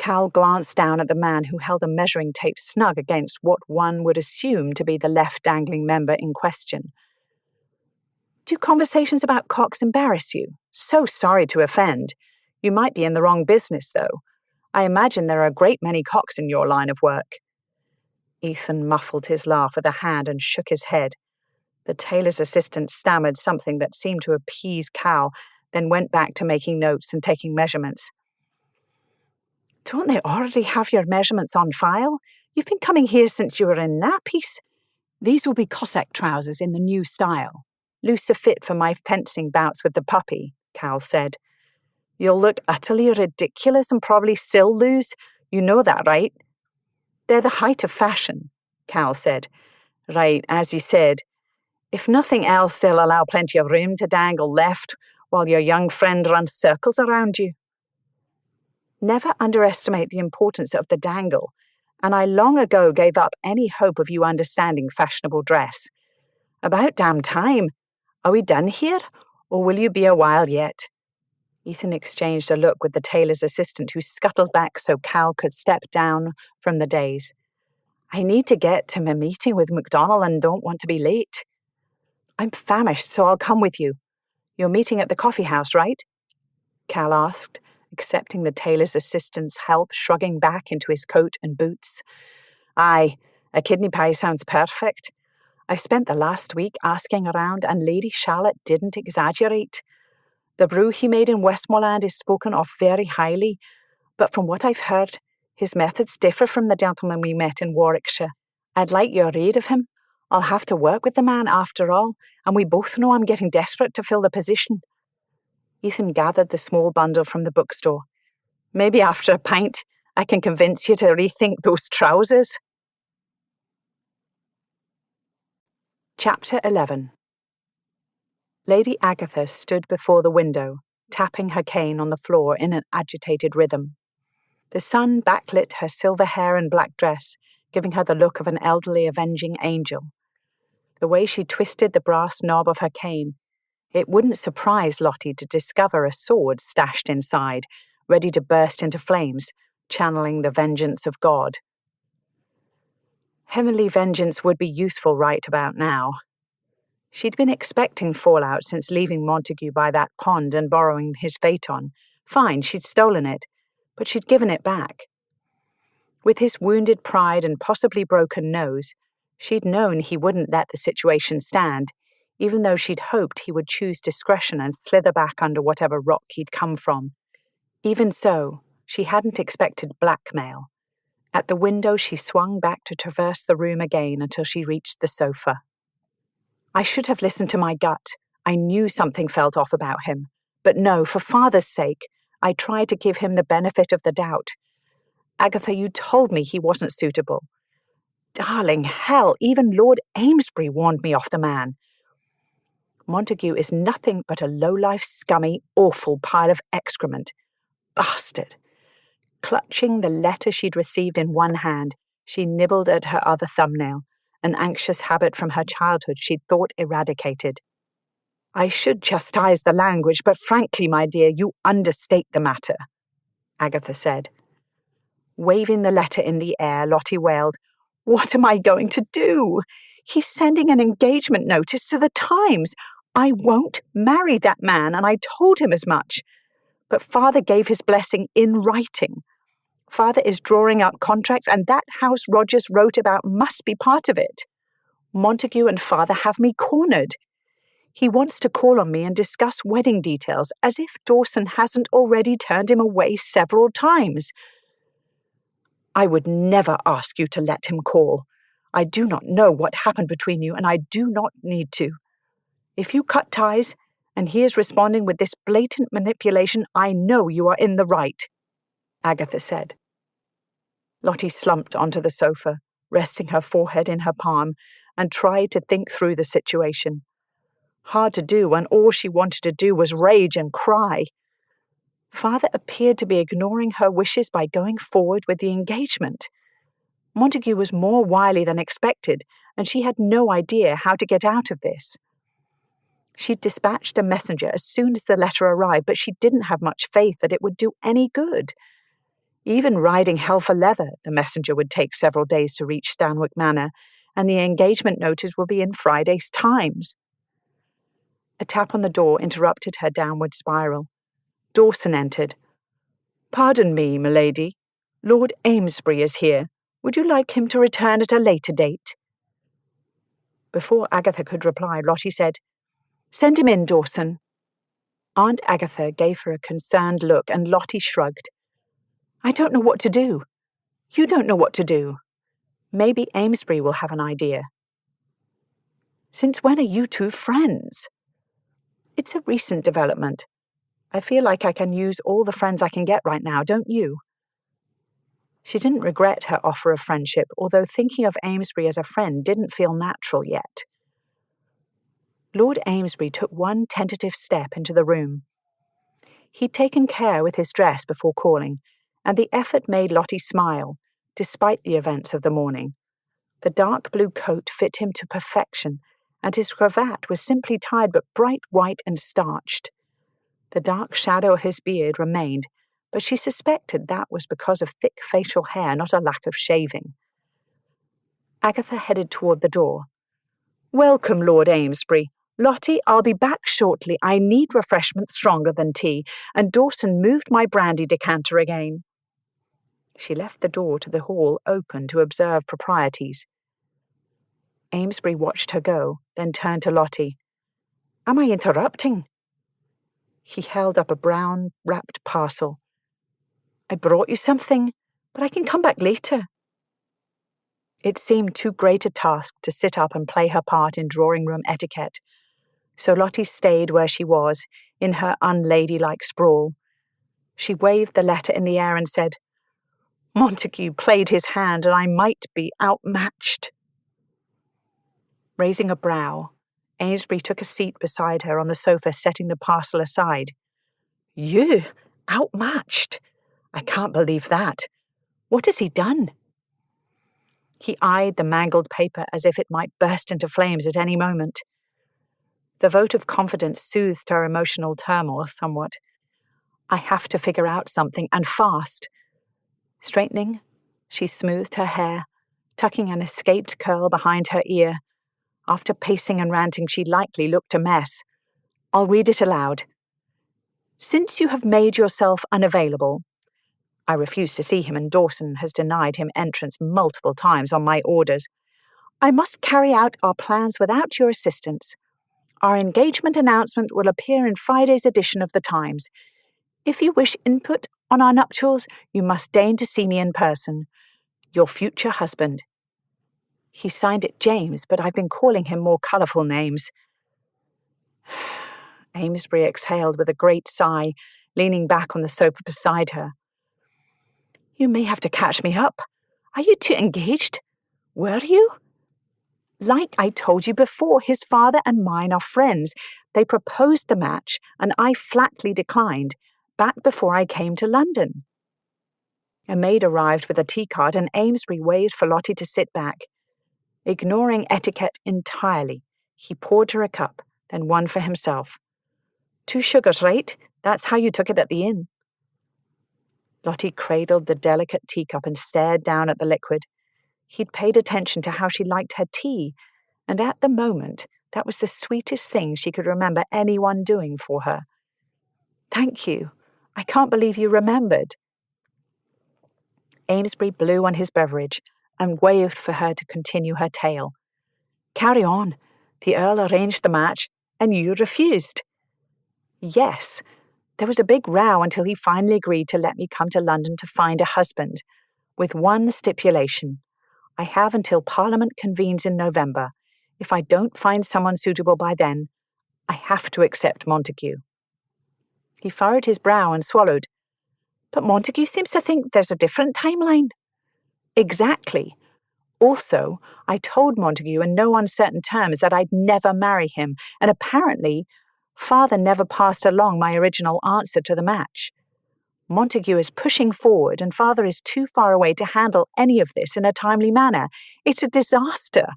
Cal glanced down at the man who held a measuring tape snug against what one would assume to be the left dangling member in question. Do conversations about cocks embarrass you? So sorry to offend. You might be in the wrong business, though. I imagine there are a great many cocks in your line of work. Ethan muffled his laugh with a hand and shook his head. The tailor's assistant stammered something that seemed to appease Cal, then went back to making notes and taking measurements. Don't they already have your measurements on file? You've been coming here since you were in nappies. These will be Cossack trousers in the new style. Looser fit for my fencing bouts with the puppy, Cal said. You'll look utterly ridiculous and probably still lose. You know that, right? They're the height of fashion, Cal said. Right, as you said. If nothing else, they'll allow plenty of room to dangle left while your young friend runs circles around you. Never underestimate the importance of the dangle, and I long ago gave up any hope of you understanding fashionable dress. About damn time. Are we done here, or will you be a while yet? Ethan exchanged a look with the tailor's assistant, who scuttled back so Cal could step down from the dais. I need to get to my meeting with MacDonald and don't want to be late. I'm famished, so I'll come with you. You're meeting at the coffee house, right? Cal asked, accepting the tailor's assistant's help, shrugging back into his coat and boots. Aye, a kidney pie sounds perfect. I spent the last week asking around, and Lady Charlotte didn't exaggerate. The brew he made in Westmoreland is spoken of very highly, but from what I've heard, his methods differ from the gentleman we met in Warwickshire. I'd like your aid of him. I'll have to work with the man after all, and we both know I'm getting desperate to fill the position. Ethan gathered the small bundle from the bookstore. Maybe after a pint, I can convince you to rethink those trousers. Chapter 11. Lady Agatha stood before the window, tapping her cane on the floor in an agitated rhythm. The sun backlit her silver hair and black dress, giving her the look of an elderly avenging angel. The way she twisted the brass knob of her cane, it wouldn't surprise Lottie to discover a sword stashed inside, ready to burst into flames, channeling the vengeance of God. Heavenly vengeance would be useful right about now. She'd been expecting fallout since leaving Montague by that pond and borrowing his phaeton. Fine, she'd stolen it, but she'd given it back. With his wounded pride and possibly broken nose, she'd known he wouldn't let the situation stand, even though she'd hoped he would choose discretion and slither back under whatever rock he'd come from. Even so, she hadn't expected blackmail. At the window, she swung back to traverse the room again until she reached the sofa. I should have listened to my gut. I knew something felt off about him. But no, for father's sake, I tried to give him the benefit of the doubt. Agatha, you told me he wasn't suitable. Darling, hell, even Lord Amesbury warned me off the man. Montague is nothing but a low-life, scummy, awful pile of excrement. Bastard! Clutching the letter she'd received in one hand, she nibbled at her other thumbnail, an anxious habit from her childhood she'd thought eradicated. I should chastise the language, but frankly, my dear, you understate the matter, Agatha said. Waving the letter in the air, Lottie wailed, What am I going to do? He's sending an engagement notice to the Times. I won't marry that man, and I told him as much. But father gave his blessing in writing. Father is drawing up contracts, and that house Rogers wrote about must be part of it. Montague and father have me cornered. He wants to call on me and discuss wedding details, as if Dawson hasn't already turned him away several times. I would never ask you to let him call. I do not know what happened between you, and I do not need to. If you cut ties, and he is responding with this blatant manipulation, I know you are in the right, Agatha said. Lottie slumped onto the sofa, resting her forehead in her palm, and tried to think through the situation. Hard to do when all she wanted to do was rage and cry. Father appeared to be ignoring her wishes by going forward with the engagement. Montague was more wily than expected, and she had no idea how to get out of this. She'd dispatched a messenger as soon as the letter arrived, but she didn't have much faith that it would do any good. Even riding hell for leather, the messenger would take several days to reach Stanwick Manor, and the engagement notice would be in Friday's Times. A tap on the door interrupted her downward spiral. Dawson entered. "Pardon me, milady. Lord Amesbury is here. Would you like him to return at a later date?" Before Agatha could reply, Lottie said, "Send him in, Dawson." Aunt Agatha gave her a concerned look, and Lottie shrugged. "I don't know what to do. You don't know what to do. Maybe Amesbury will have an idea." "Since when are you two friends?" "It's a recent development. I feel like I can use all the friends I can get right now, don't you?" She didn't regret her offer of friendship, although thinking of Amesbury as a friend didn't feel natural yet. Lord Amesbury took one tentative step into the room. He'd taken care with his dress before calling, and the effort made Lottie smile, despite the events of the morning. The dark blue coat fit him to perfection, and his cravat was simply tied but bright white and starched. The dark shadow of his beard remained, but she suspected that was because of thick facial hair, not a lack of shaving. Agatha headed toward the door. "Welcome, Lord Amesbury. Lottie, I'll be back shortly. I need refreshment stronger than tea," and Dawson moved my brandy decanter again. She left the door to the hall open to observe proprieties. Amesbury watched her go, then turned to Lottie. "Am I interrupting?" He held up a brown, wrapped parcel. "I brought you something, but I can come back later." It seemed too great a task to sit up and play her part in drawing-room etiquette, so Lottie stayed where she was, in her unladylike sprawl. She waved the letter in the air and said, "Montague played his hand, and I might be outmatched." Raising a brow, Amesbury took a seat beside her on the sofa, setting the parcel aside. "You? Outmatched? I can't believe that. What has he done?" He eyed the mangled paper as if it might burst into flames at any moment. The vote of confidence soothed her emotional turmoil somewhat. "I have to figure out something, and fast." Straightening, she smoothed her hair, tucking an escaped curl behind her ear. After pacing and ranting, she likely looked a mess. I'll read it aloud. "Since you have made yourself unavailable," I refuse to see him, and Dawson has denied him entrance multiple times on my orders, "I must carry out our plans without your assistance. Our engagement announcement will appear in Friday's edition of the Times. If you wish input on our nuptials, you must deign to see me in person. Your future husband." He signed it James, but I've been calling him more colourful names. Amesbury exhaled with a great sigh, leaning back on the sofa beside her. "You may have to catch me up. Are you two engaged? Were you?" "Like I told you before, his father and mine are friends. They proposed the match, and I flatly declined, back before I came to London." A maid arrived with a teacard, and Amesbury waved for Lottie to sit back. Ignoring etiquette entirely, he poured her a cup, then one for himself. "2 sugars, right? That's how you took it at the inn." Lottie cradled the delicate teacup and stared down at the liquid. He'd paid attention to how she liked her tea, and at the moment, that was the sweetest thing she could remember anyone doing for her. "Thank you. I can't believe you remembered." Amesbury blew on his beverage and waved for her to continue her tale. "Carry on. The Earl arranged the match, and you refused." "Yes. There was a big row until he finally agreed to let me come to London to find a husband, with one stipulation. I have until Parliament convenes in November. If I don't find someone suitable by then, I have to accept Montague." He furrowed his brow and swallowed. "But Montague seems to think there's a different timeline." "Exactly. Also, I told Montague in no uncertain terms that I'd never marry him, and apparently, Father never passed along my original answer to the match. Montague is pushing forward, and Father is too far away to handle any of this in a timely manner. It's a disaster."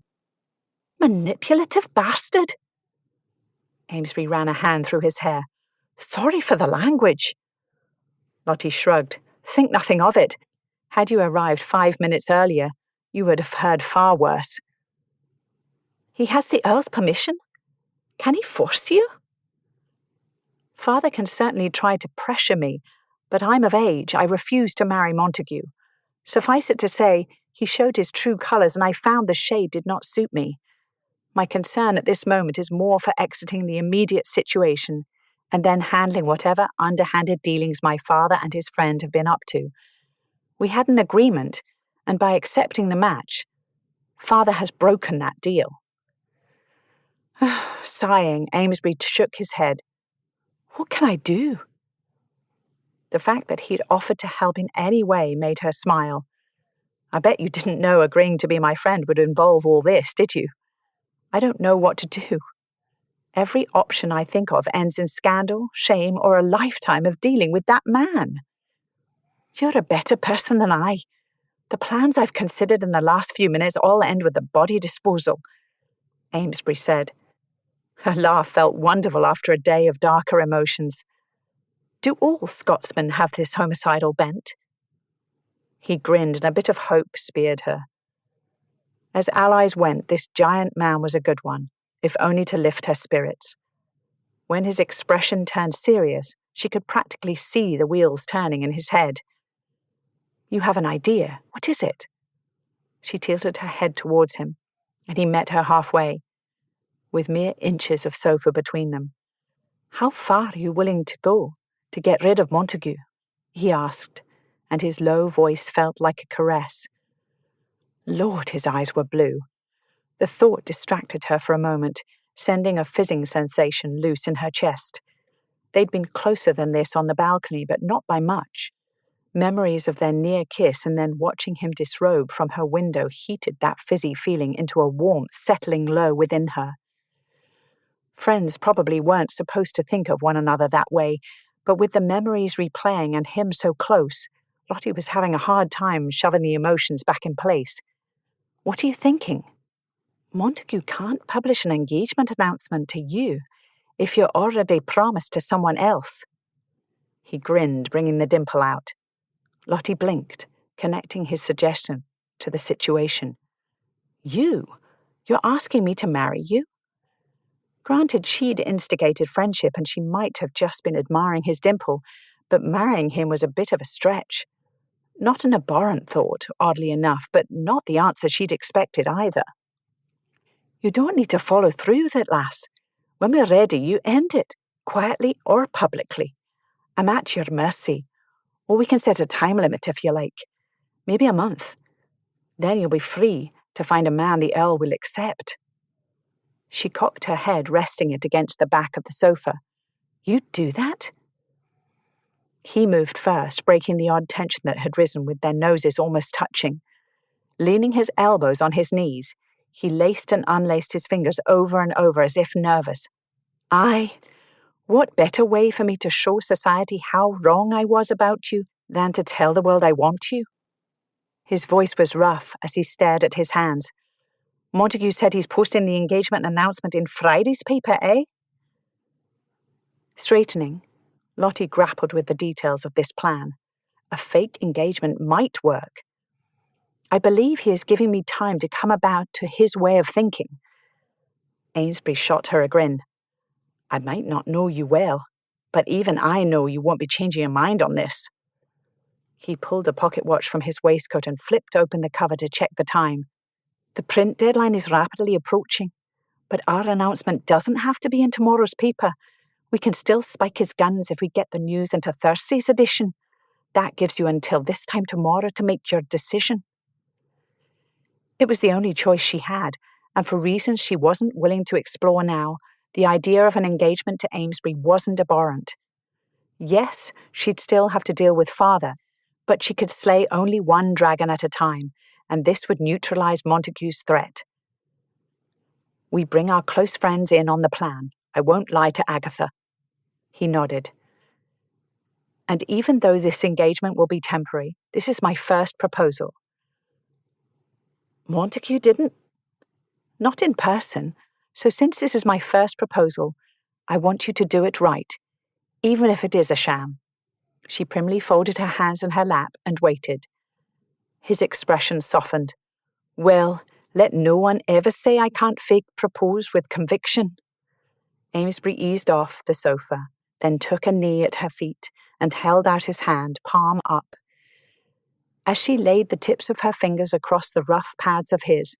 "Manipulative bastard!" Amesbury ran a hand through his hair. "Sorry for the language." Lottie shrugged. Think nothing of it. Had you arrived 5 minutes earlier, you would have heard far worse. He has the Earl's permission? Can he force you? Father can certainly try to pressure me, but I'm of age. I refuse to marry Montague. Suffice it to say, he showed his true colours and I found the shade did not suit me. My concern at this moment is more for exiting the immediate situation and then handling whatever underhanded dealings my father and his friend have been up to. We had an agreement, and by accepting the match, Father has broken that deal. Sighing, Amesbury shook his head. What can I do? The fact that he'd offered to help in any way made her smile. I bet you didn't know agreeing to be my friend would involve all this, did you? I don't know what to do. Every option I think of ends in scandal, shame, or a lifetime of dealing with that man. You're a better person than I. The plans I've considered in the last few minutes all end with the body disposal, Amesbury said. Her laugh felt wonderful after a day of darker emotions. Do all Scotsmen have this homicidal bent? He grinned and a bit of hope speared her. As allies went, this giant man was a good one, if only to lift her spirits. When his expression turned serious, she could practically see the wheels turning in his head. You have an idea. What is it? She tilted her head towards him, and he met her halfway, with mere inches of sofa between them. How far are you willing to go to get rid of Montague? He asked, and his low voice felt like a caress. Lord, his eyes were blue. The thought distracted her for a moment, sending a fizzing sensation loose in her chest. They'd been closer than this on the balcony, but not by much. Memories of their near kiss and then watching him disrobe from her window heated that fizzy feeling into a warmth settling low within her. Friends probably weren't supposed to think of one another that way, but with the memories replaying and him so close, Lottie was having a hard time shoving the emotions back in place. What are you thinking? Montague can't publish an engagement announcement to you if you're already promised to someone else. He grinned, bringing the dimple out. Lottie blinked, connecting his suggestion to the situation. You? You're asking me to marry you? Granted, she'd instigated friendship and she might have just been admiring his dimple, but marrying him was a bit of a stretch. Not an abhorrent thought, oddly enough, but not the answer she'd expected either. You don't need to follow through with it, lass. When we're ready, you end it, quietly or publicly. I'm at your mercy. Or we can set a time limit if you like. Maybe a month. Then you'll be free to find a man the Earl will accept. She cocked her head, resting it against the back of the sofa. You'd do that? He moved first, breaking the odd tension that had risen with their noses almost touching. Leaning his elbows on his knees, he laced and unlaced his fingers over and over as if nervous. What better way for me to show society how wrong I was about you than to tell the world I want you? His voice was rough as he stared at his hands. Montague said he's posting the engagement announcement in Friday's paper, eh? Straightening, Lottie grappled with the details of this plan. A fake engagement might work. I believe he is giving me time to come about to his way of thinking. Amesbury shot her a grin. I might not know you well, but even I know you won't be changing your mind on this. He pulled a pocket watch from his waistcoat and flipped open the cover to check the time. The print deadline is rapidly approaching, but our announcement doesn't have to be in tomorrow's paper. We can still spike his guns if we get the news into Thursday's edition. That gives you until this time tomorrow to make your decision. It was the only choice she had, and for reasons she wasn't willing to explore now, the idea of an engagement to Amesbury wasn't abhorrent. Yes, she'd still have to deal with Father, but she could slay only one dragon at a time, and this would neutralize Montague's threat. We bring our close friends in on the plan. I won't lie to Agatha. He nodded. And even though this engagement will be temporary, this is my first proposal. Montague didn't? Not in person. So since this is my first proposal, I want you to do it right, even if it is a sham. She primly folded her hands in her lap and waited. His expression softened. Well, let no one ever say I can't fake propose with conviction. Amesbury eased off the sofa, then took a knee at her feet and held out his hand, palm up. As she laid the tips of her fingers across the rough pads of his,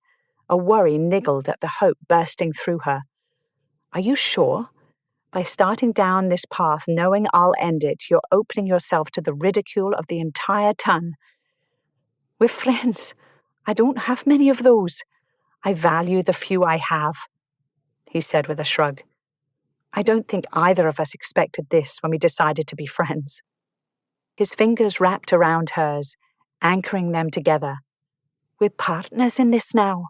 a worry niggled at the hope bursting through her. Are you sure? By starting down this path knowing I'll end it, you're opening yourself to the ridicule of the entire ton. We're friends. I don't have many of those. I value the few I have, he said with a shrug. I don't think either of us expected this when we decided to be friends. His fingers wrapped around hers, anchoring them together. We're partners in this now.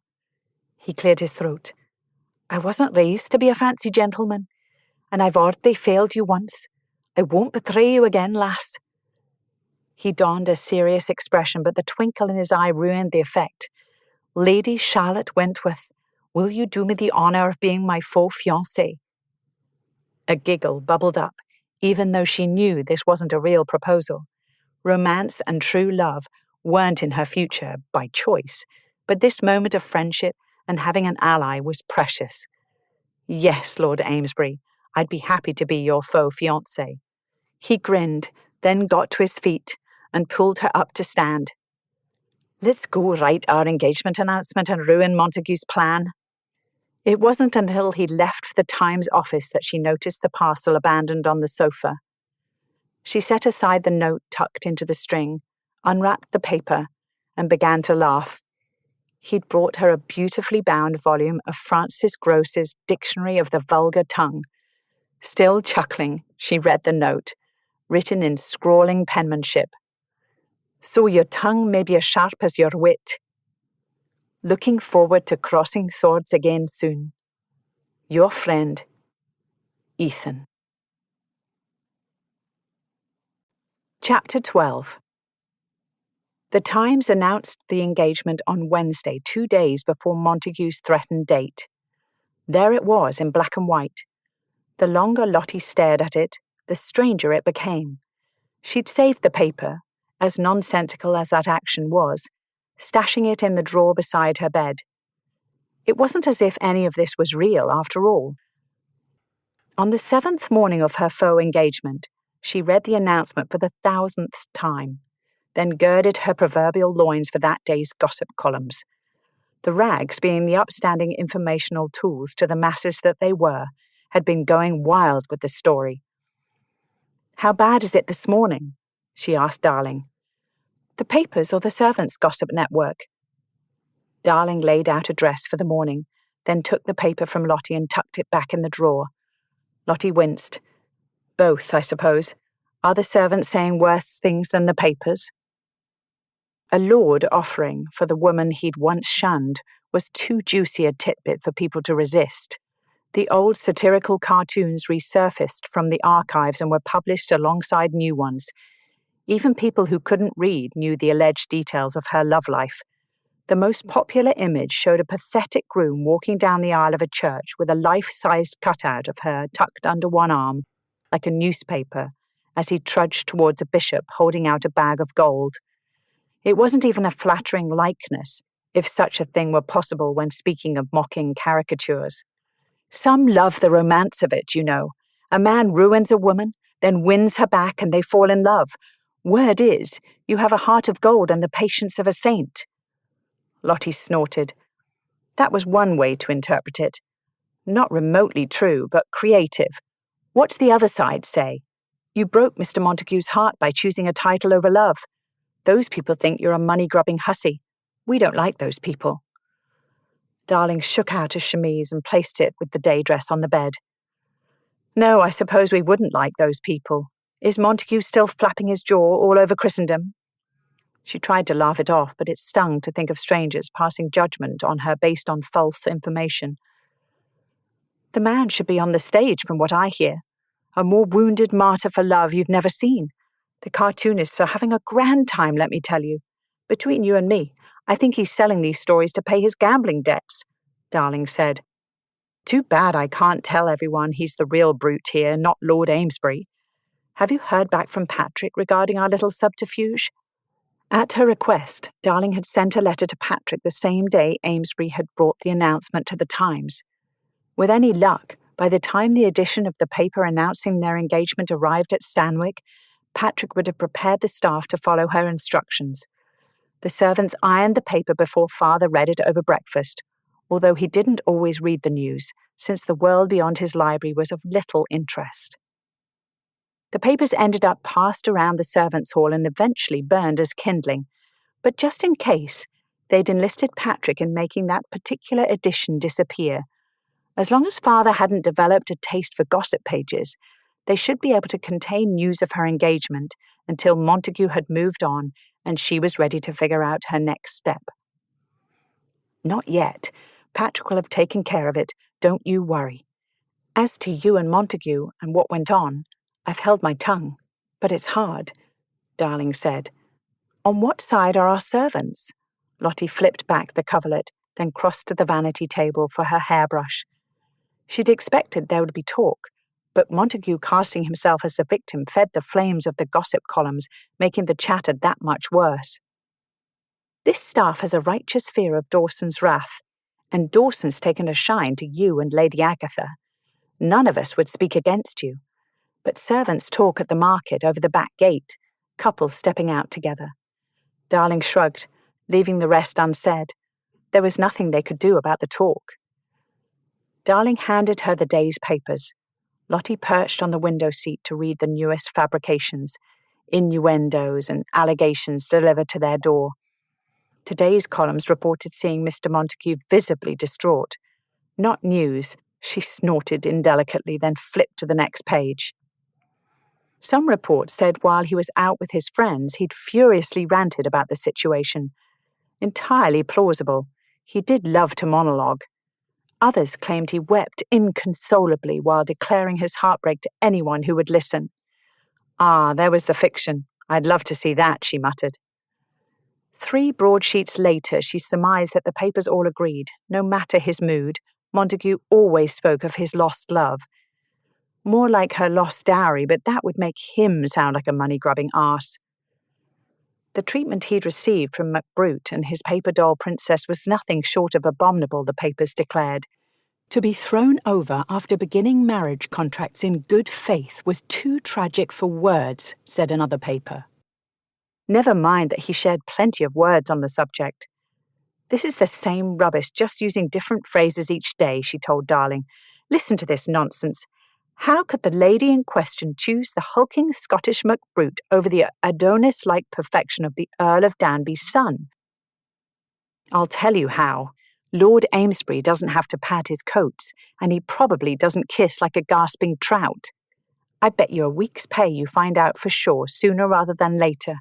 He cleared his throat. I wasn't raised to be a fancy gentleman, and I've already failed you once. I won't betray you again, lass. He donned a serious expression, but the twinkle in his eye ruined the effect. Lady Charlotte Wentworth, will you do me the honour of being my faux fiancée? A giggle bubbled up, even though she knew this wasn't a real proposal. Romance and true love weren't in her future by choice, but this moment of friendship and having an ally was precious. Yes, Lord Amesbury, I'd be happy to be your faux fiancé. He grinned, then got to his feet and pulled her up to stand. Let's go write our engagement announcement and ruin Montague's plan. It wasn't until he left for the Times office that she noticed the parcel abandoned on the sofa. She set aside the note tucked into the string, unwrapped the paper, and began to laugh. He'd brought her a beautifully bound volume of Francis Gross's Dictionary of the Vulgar Tongue. Still chuckling, she read the note, written in scrawling penmanship. So your tongue may be as sharp as your wit. Looking forward to crossing swords again soon. Your friend, Ethan. Chapter 12. The Times announced the engagement on Wednesday, 2 days before Montague's threatened date. There it was in black and white. The longer Lottie stared at it, the stranger it became. She'd saved the paper, as nonsensical as that action was, stashing it in the drawer beside her bed. It wasn't as if any of this was real, after all. On the 7th morning of her faux engagement, she read the announcement for the 1000th time, then girded her proverbial loins for that day's gossip columns. The rags, being the upstanding informational tools to the masses that they were, had been going wild with the story. How bad is it this morning? She asked Darling. The papers or the servants' gossip network? Darling laid out a dress for the morning, then took the paper from Lottie and tucked it back in the drawer. Lottie winced. Both, I suppose. Are the servants saying worse things than the papers? A lord offering for the woman he'd once shunned was too juicy a titbit for people to resist. The old satirical cartoons resurfaced from the archives and were published alongside new ones. Even people who couldn't read knew the alleged details of her love life. The most popular image showed a pathetic groom walking down the aisle of a church with a life-sized cutout of her tucked under one arm, like a newspaper, as he trudged towards a bishop holding out a bag of gold. It wasn't even a flattering likeness, if such a thing were possible when speaking of mocking caricatures. Some love the romance of it, you know. A man ruins a woman, then wins her back and they fall in love. Word is, you have a heart of gold and the patience of a saint. Lottie snorted. That was one way to interpret it. Not remotely true, but creative. What's the other side say? You broke Mr. Montague's heart by choosing a title over love. Those people think you're a money-grubbing hussy. We don't like those people. Darling shook out a chemise and placed it with the day dress on the bed. No, I suppose we wouldn't like those people. Is Montague still flapping his jaw all over Christendom? She tried to laugh it off, but it stung to think of strangers passing judgment on her based on false information. The man should be on the stage, from what I hear. A more wounded martyr for love you've never seen. The cartoonists are having a grand time, let me tell you. Between you and me, I think he's selling these stories to pay his gambling debts, Darling said. Too bad I can't tell everyone he's the real brute here, not Lord Amesbury. Have you heard back from Patrick regarding our little subterfuge? At her request, Darling had sent a letter to Patrick the same day Amesbury had brought the announcement to the Times. With any luck, by the time the edition of the paper announcing their engagement arrived at Stanwick, Patrick would have prepared the staff to follow her instructions. The servants ironed the paper before Father read it over breakfast, although he didn't always read the news, since the world beyond his library was of little interest. The papers ended up passed around the servants' hall and eventually burned as kindling, but just in case, they'd enlisted Patrick in making that particular edition disappear. As long as Father hadn't developed a taste for gossip pages, they should be able to contain news of her engagement until Montague had moved on and she was ready to figure out her next step. Not yet. Patrick will have taken care of it, don't you worry. As to you and Montague and what went on, I've held my tongue, but it's hard, Darling said. On what side are our servants? Lottie flipped back the coverlet, then crossed to the vanity table for her hairbrush. She'd expected there would be talk, but Montague casting himself as the victim fed the flames of the gossip columns, making the chatter that much worse. This staff has a righteous fear of Dawson's wrath, and Dawson's taken a shine to you and Lady Agatha. None of us would speak against you, but servants talk at the market over the back gate, couples stepping out together. Darling shrugged, leaving the rest unsaid. There was nothing they could do about the talk. Darling handed her the day's papers. Lottie perched on the window seat to read the newest fabrications, innuendos and allegations delivered to their door. Today's columns reported seeing Mr. Montague visibly distraught. Not news, she snorted indelicately, then flipped to the next page. Some reports said while he was out with his friends, he'd furiously ranted about the situation. Entirely plausible. He did love to monologue. Others claimed he wept inconsolably while declaring his heartbreak to anyone who would listen. Ah, there was the fiction. I'd love to see that, she muttered. 3 broadsheets later, she surmised that the papers all agreed, no matter his mood, Montague always spoke of his lost love. More like her lost dowry, but that would make him sound like a money-grubbing arse. The treatment he'd received from MacBrute and his paper doll princess was nothing short of abominable, the papers declared. To be thrown over after beginning marriage contracts in good faith was too tragic for words, said another paper. Never mind that he shared plenty of words on the subject. This is the same rubbish, just using different phrases each day, she told Darling. Listen to this nonsense. How could the lady in question choose the hulking Scottish MacBrute over the Adonis-like perfection of the Earl of Danby's son? I'll tell you how. Lord Amesbury doesn't have to pad his coats, and he probably doesn't kiss like a gasping trout. I bet you a week's pay you find out for sure sooner rather than later.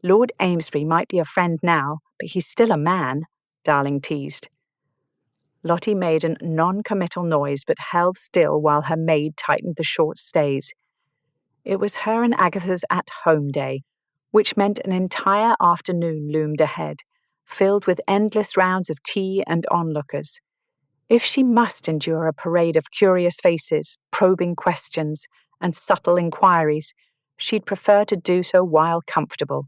Lord Amesbury might be a friend now, but he's still a man, Darling teased. Lottie made a non-committal noise but held still while her maid tightened the short stays. It was her and Agatha's at-home day, which meant an entire afternoon loomed ahead, filled with endless rounds of tea and onlookers. If she must endure a parade of curious faces, probing questions, and subtle inquiries, she'd prefer to do so while comfortable.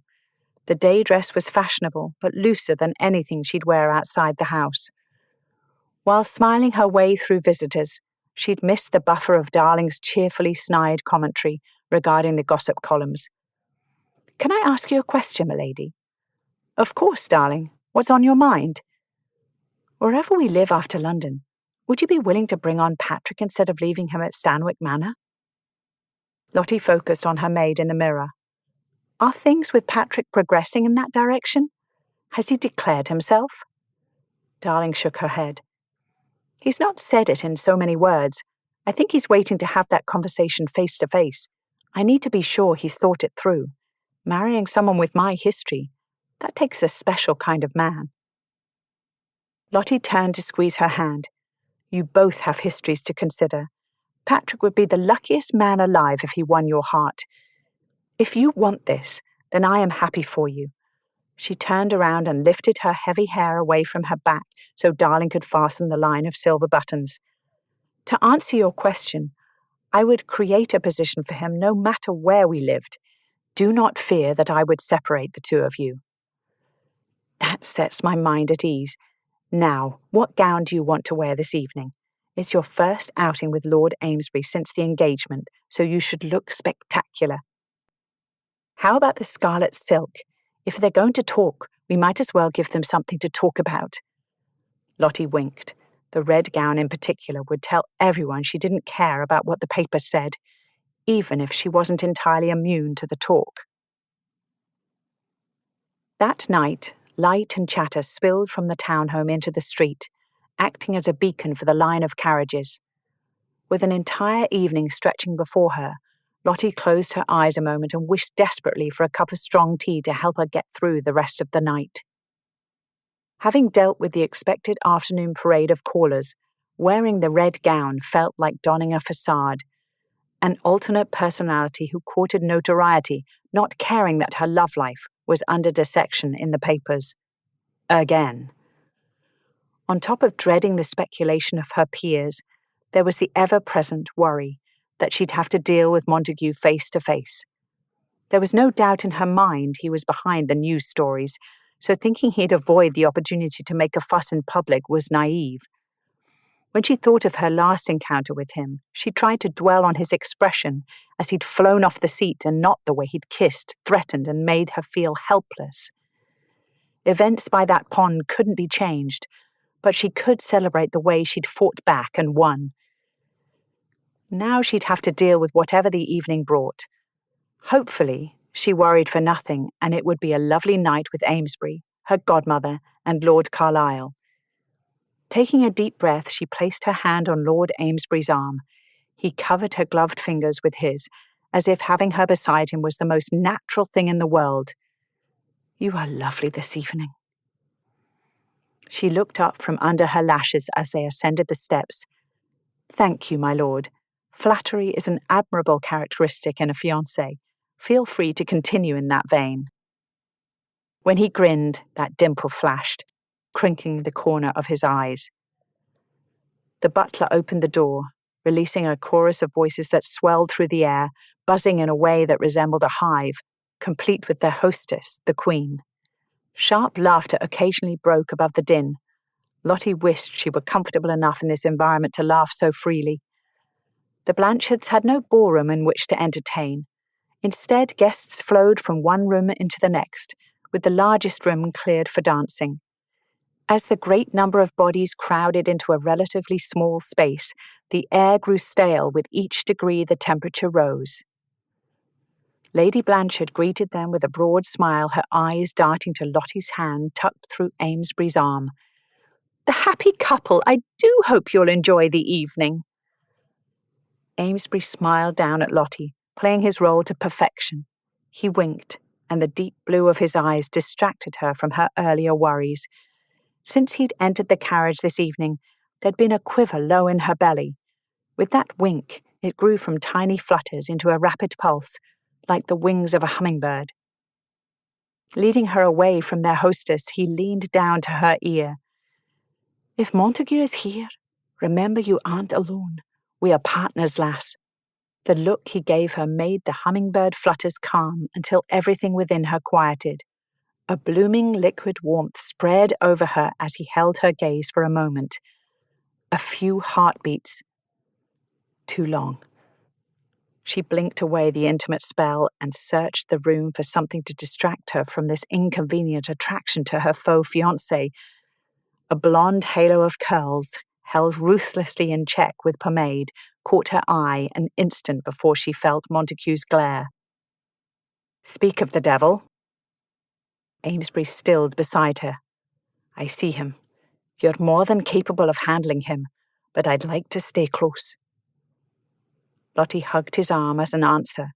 The day dress was fashionable, but looser than anything she'd wear outside the house. While smiling her way through visitors, she'd missed the buffer of Darling's cheerfully snide commentary regarding the gossip columns. Can I ask you a question, milady? Of course, darling. What's on your mind? Wherever we live after London, would you be willing to bring on Patrick instead of leaving him at Stanwick Manor? Lottie focused on her maid in the mirror. Are things with Patrick progressing in that direction? Has he declared himself? Darling shook her head. He's not said it in so many words. I think he's waiting to have that conversation face to face. I need to be sure he's thought it through. Marrying someone with my history, that takes a special kind of man. Lottie turned to squeeze her hand. You both have histories to consider. Patrick would be the luckiest man alive if he won your heart. If you want this, then I am happy for you. She turned around and lifted her heavy hair away from her back so Darling could fasten the line of silver buttons. To answer your question, I would create a position for him no matter where we lived. Do not fear that I would separate the two of you." "That sets my mind at ease. Now, what gown do you want to wear this evening? It's your first outing with Lord Amesbury since the engagement, so you should look spectacular." "How about the scarlet silk? If they're going to talk, we might as well give them something to talk about." Lottie winked. The red gown in particular would tell everyone she didn't care about what the papers said, even if she wasn't entirely immune to the talk. That night, light and chatter spilled from the townhome into the street, acting as a beacon for the line of carriages. With an entire evening stretching before her, Lottie closed her eyes a moment and wished desperately for a cup of strong tea to help her get through the rest of the night. Having dealt with the expected afternoon parade of callers, wearing the red gown felt like donning a facade, an alternate personality who courted notoriety, not caring that her love life was under dissection in the papers. Again. On top of dreading the speculation of her peers, there was the ever-present worry that she'd have to deal with Montague face to face. There was no doubt in her mind he was behind the news stories, so thinking he'd avoid the opportunity to make a fuss in public was naive. When she thought of her last encounter with him, she tried to dwell on his expression as he'd flown off the seat and not the way he'd kissed, threatened, and made her feel helpless. Events by that pond couldn't be changed, but she could celebrate the way she'd fought back and won. Now she'd have to deal with whatever the evening brought. Hopefully, she worried for nothing, and it would be a lovely night with Amesbury, her godmother, and Lord Carlisle. Taking a deep breath, she placed her hand on Lord Amesbury's arm. He covered her gloved fingers with his, as if having her beside him was the most natural thing in the world. "You are lovely this evening." She looked up from under her lashes as they ascended the steps. "Thank you, my lord. Flattery is an admirable characteristic in a fiancé. Feel free to continue in that vein." When he grinned, that dimple flashed, crinkling the corner of his eyes. The butler opened the door, releasing a chorus of voices that swelled through the air, buzzing in a way that resembled a hive, complete with their hostess, the Queen. Sharp laughter occasionally broke above the din. Lottie wished she were comfortable enough in this environment to laugh so freely. The Blanchards had no ballroom in which to entertain. Instead, guests flowed from one room into the next, with the largest room cleared for dancing. As the great number of bodies crowded into a relatively small space, the air grew stale with each degree the temperature rose. Lady Blanchard greeted them with a broad smile, her eyes darting to Lottie's hand tucked through Amesbury's arm. "The happy couple, I do hope you'll enjoy the evening." Amesbury smiled down at Lottie, playing his role to perfection. He winked, and the deep blue of his eyes distracted her from her earlier worries. Since he'd entered the carriage this evening, there'd been a quiver low in her belly. With that wink, it grew from tiny flutters into a rapid pulse, like the wings of a hummingbird. Leading her away from their hostess, he leaned down to her ear. "If Montague is here, remember you aren't alone. We are partners, lass." The look he gave her made the hummingbird flutters calm until everything within her quieted. A blooming liquid warmth spread over her as he held her gaze for a moment. A few heartbeats. Too long. She blinked away the intimate spell and searched the room for something to distract her from this inconvenient attraction to her faux fiancé. A blonde halo of curls, held ruthlessly in check with pomade, caught her eye an instant before she felt Montague's glare. "Speak of the devil." Amesbury stilled beside her. "I see him. You're more than capable of handling him, but I'd like to stay close." Lottie hugged his arm as an answer.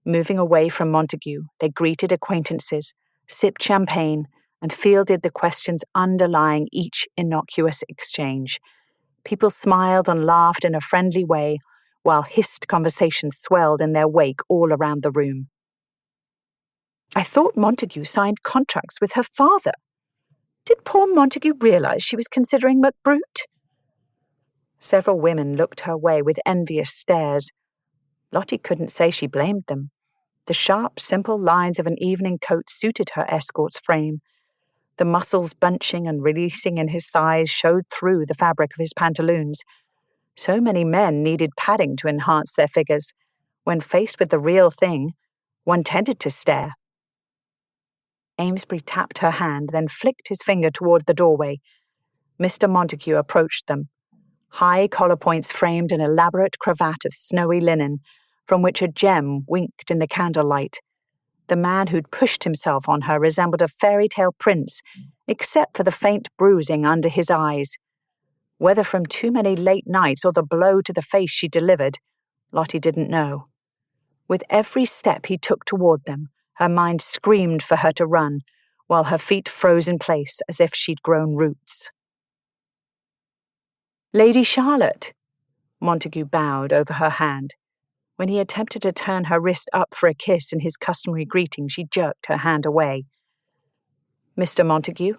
Moving away from Montague, they greeted acquaintances, sipped champagne, and fielded the questions underlying each innocuous exchange. People smiled and laughed in a friendly way, while hissed conversations swelled in their wake all around the room. "I thought Montague signed contracts with her father. Did poor Montague realize she was considering MacBrute?" Several women looked her way with envious stares. Lottie couldn't say she blamed them. The sharp, simple lines of an evening coat suited her escort's frame. The muscles bunching and releasing in his thighs showed through the fabric of his pantaloons. So many men needed padding to enhance their figures. When faced with the real thing, one tended to stare. Amesbury tapped her hand, then flicked his finger toward the doorway. Mr. Montague approached them. High collar points framed an elaborate cravat of snowy linen, from which a gem winked in the candlelight. The man who'd pushed himself on her resembled a fairy tale prince, except for the faint bruising under his eyes. Whether from too many late nights or the blow to the face she delivered, Lottie didn't know. With every step he took toward them, her mind screamed for her to run, while her feet froze in place as if she'd grown roots. "Lady Charlotte!" Montague bowed over her hand. When he attempted to turn her wrist up for a kiss in his customary greeting, she jerked her hand away. "Mr. Montague?"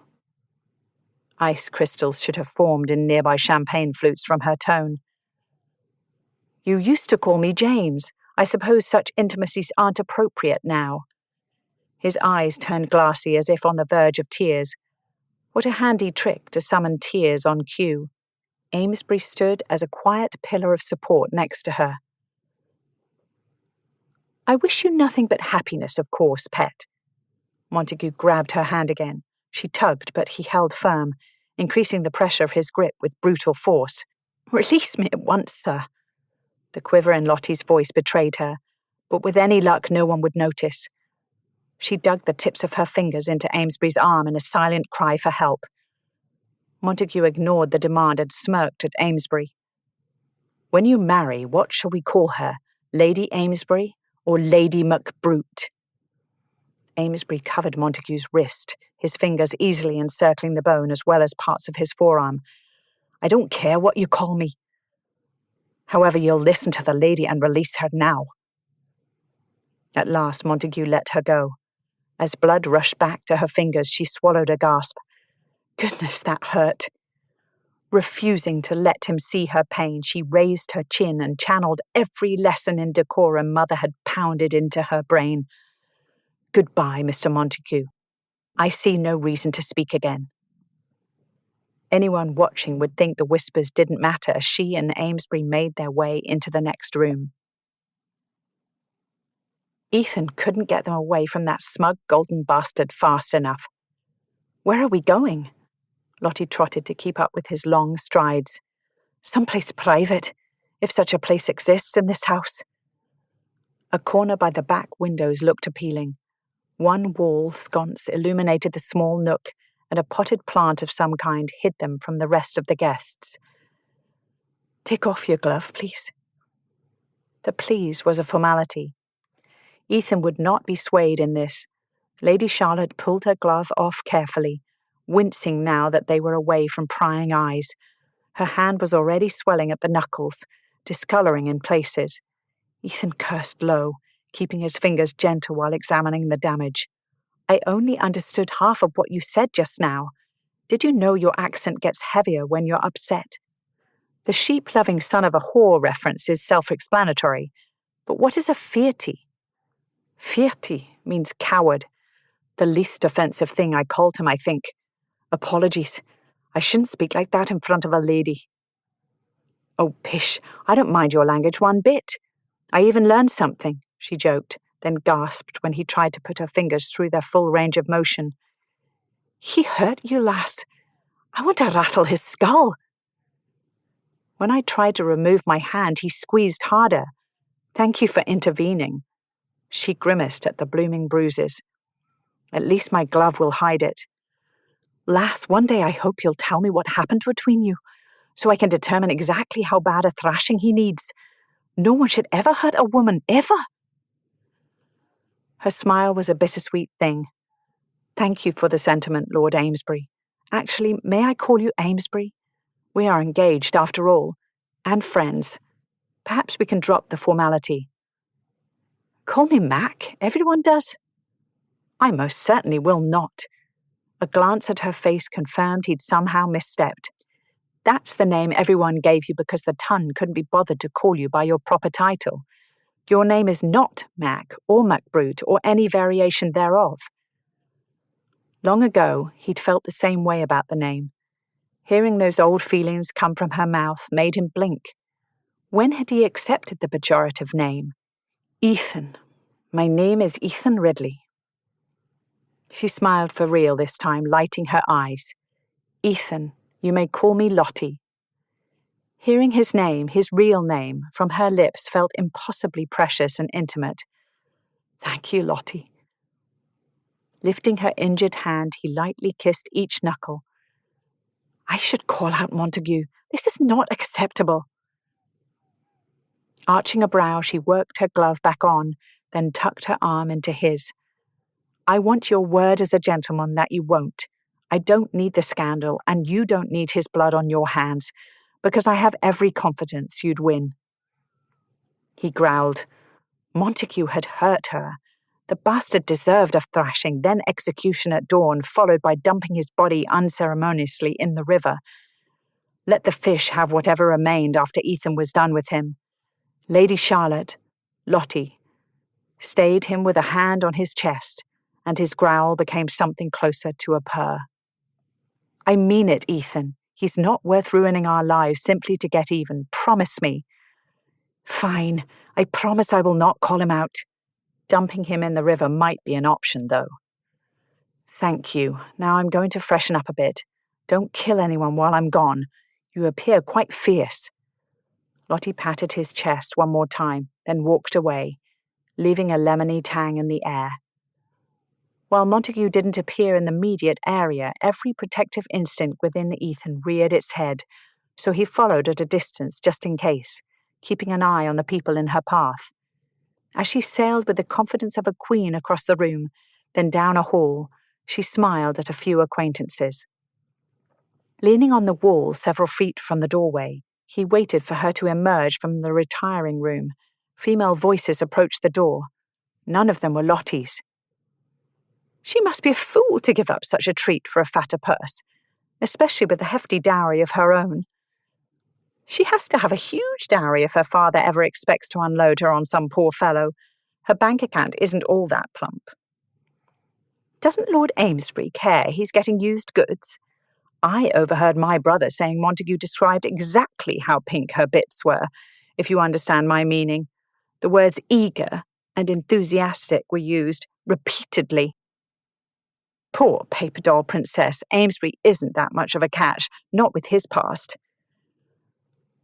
Ice crystals should have formed in nearby champagne flutes from her tone. "You used to call me James. I suppose such intimacies aren't appropriate now." His eyes turned glassy as if on the verge of tears. What a handy trick to summon tears on cue. Amesbury stood as a quiet pillar of support next to her. "I wish you nothing but happiness, of course, pet." Montague grabbed her hand again. She tugged, but he held firm, increasing the pressure of his grip with brutal force. "Release me at once, sir." The quiver in Lottie's voice betrayed her, but with any luck no one would notice. She dug the tips of her fingers into Amesbury's arm in a silent cry for help. Montague ignored the demand and smirked at Amesbury. "When you marry, what shall we call her? Lady Amesbury or Lady McBrute?" Amesbury covered Montague's wrist, his fingers easily encircling the bone as well as parts of his forearm. "I don't care what you call me. However, you'll listen to the lady and release her now." At last Montague let her go. As blood rushed back to her fingers, she swallowed a gasp. Goodness, that hurt. Refusing to let him see her pain, she raised her chin and channeled every lesson in decorum Mother had pounded into her brain. "Goodbye, Mr. Montague. I see no reason to speak again." Anyone watching would think the whispers didn't matter as she and Amesbury made their way into the next room. Ethan couldn't get them away from that smug golden bastard fast enough. "Where are we going?" Lottie trotted to keep up with his long strides. "Someplace private, if such a place exists in this house." A corner by the back windows looked appealing. One wall sconce illuminated the small nook, and a potted plant of some kind hid them from the rest of the guests. "Take off your glove, please." The please was a formality. Ethan would not be swayed in this. Lady Charlotte pulled her glove off carefully, wincing now that they were away from prying eyes. Her hand was already swelling at the knuckles, discolouring in places. Ethan cursed low, keeping his fingers gentle while examining the damage. "I only understood half of what you said just now. Did you know your accent gets heavier when you're upset?" The sheep-loving son of a whore reference is self-explanatory, but what is a fearty? Fearty means coward. The least offensive thing I called him, I think. Apologies. I shouldn't speak like that in front of a lady. "Oh, pish, I don't mind your language one bit. I even learned something," she joked, then gasped when he tried to put her fingers through their full range of motion. "He hurt you, lass. I want to rattle his skull." When I tried to remove my hand, he squeezed harder. "Thank you for intervening." She grimaced at the blooming bruises. "At least my glove will hide it." "Lass, one day I hope you'll tell me what happened between you, so I can determine exactly how bad a thrashing he needs. No one should ever hurt a woman, ever." Her smile was a bittersweet thing. "Thank you for the sentiment, Lord Amesbury. Actually, may I call you Amesbury? We are engaged, after all, and friends. Perhaps we can drop the formality." "Call me Mac, everyone does." "I most certainly will not." A glance at her face confirmed he'd somehow misstepped. "That's the name everyone gave you because the ton couldn't be bothered to call you by your proper title. Your name is not Mac or Macbrute or any variation thereof. Long ago, he'd felt the same way about the name. Hearing those old feelings come from her mouth made him blink. When had he accepted the pejorative name? Ethan. My name is Ethan Ridley. She smiled for real this time, lighting her eyes. Ethan, you may call me Lottie. Hearing his name, his real name, from her lips felt impossibly precious and intimate. Thank you, Lottie. Lifting her injured hand, he lightly kissed each knuckle. I should call out Montague. This is not acceptable. Arching a brow, she worked her glove back on, then tucked her arm into his. I want your word as a gentleman that you won't. I don't need the scandal, and you don't need his blood on your hands, because I have every confidence you'd win. He growled. Montague had hurt her. The bastard deserved a thrashing, then execution at dawn, followed by dumping his body unceremoniously in the river. Let the fish have whatever remained after Ethan was done with him. Lady Charlotte, Lottie, stayed him with a hand on his chest, and his growl became something closer to a purr. I mean it, Ethan. He's not worth ruining our lives simply to get even. Promise me. Fine. I promise I will not call him out. Dumping him in the river might be an option, though. Thank you. Now I'm going to freshen up a bit. Don't kill anyone while I'm gone. You appear quite fierce. Lottie patted his chest one more time, then walked away, leaving a lemony tang in the air. While Montague didn't appear in the immediate area, every protective instinct within Ethan reared its head, so he followed at a distance just in case, keeping an eye on the people in her path. As she sailed with the confidence of a queen across the room, then down a hall, she smiled at a few acquaintances. Leaning on the wall several feet from the doorway, he waited for her to emerge from the retiring room. Female voices approached the door. None of them were Lottie's. She must be a fool to give up such a treat for a fatter purse, especially with the hefty dowry of her own. She has to have a huge dowry if her father ever expects to unload her on some poor fellow. Her bank account isn't all that plump. Doesn't Lord Amesbury care he's getting used goods? I overheard my brother saying Montague described exactly how pink her bits were, if you understand my meaning. The words eager and enthusiastic were used repeatedly. Poor paper doll princess, Amesbury isn't that much of a catch, not with his past.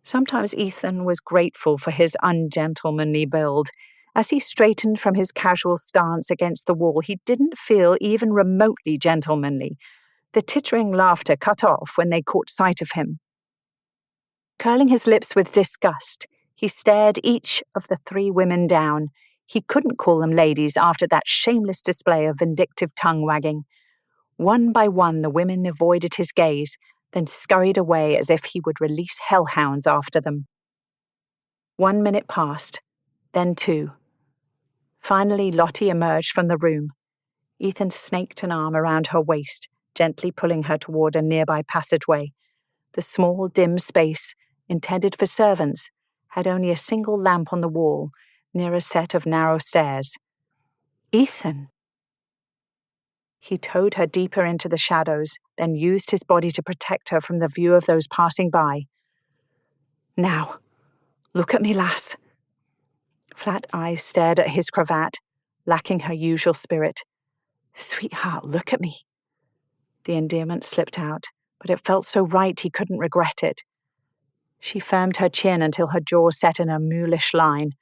Sometimes Ethan was grateful for his ungentlemanly build. As he straightened from his casual stance against the wall, he didn't feel even remotely gentlemanly. The tittering laughter cut off when they caught sight of him. Curling his lips with disgust, he stared each of the three women down. He couldn't call them ladies after that shameless display of vindictive tongue-wagging. One by one the women avoided his gaze, then scurried away as if he would release hellhounds after them. 1 minute passed, then 2. Finally Lottie emerged from the room. Ethan snaked an arm around her waist, gently pulling her toward a nearby passageway. The small, dim space, intended for servants, had only a single lamp on the wall, near a set of narrow stairs. Ethan! He towed her deeper into the shadows, then used his body to protect her from the view of those passing by. Now, look at me, lass. Flat eyes stared at his cravat, lacking her usual spirit. Sweetheart, look at me. The endearment slipped out, but it felt so right he couldn't regret it. She firmed her chin until her jaw set in a mulish line,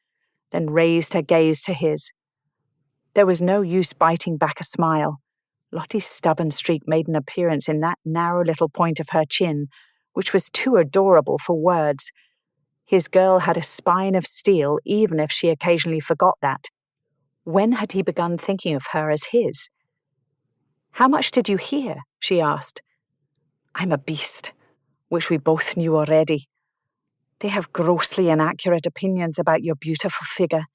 then raised her gaze to his. There was no use biting back a smile. Lottie's stubborn streak made an appearance in that narrow little point of her chin, which was too adorable for words. His girl had a spine of steel, even if she occasionally forgot that. When had he begun thinking of her as his? How much did you hear? She asked. I'm a beast, which we both knew already. They have grossly inaccurate opinions about your beautiful figure,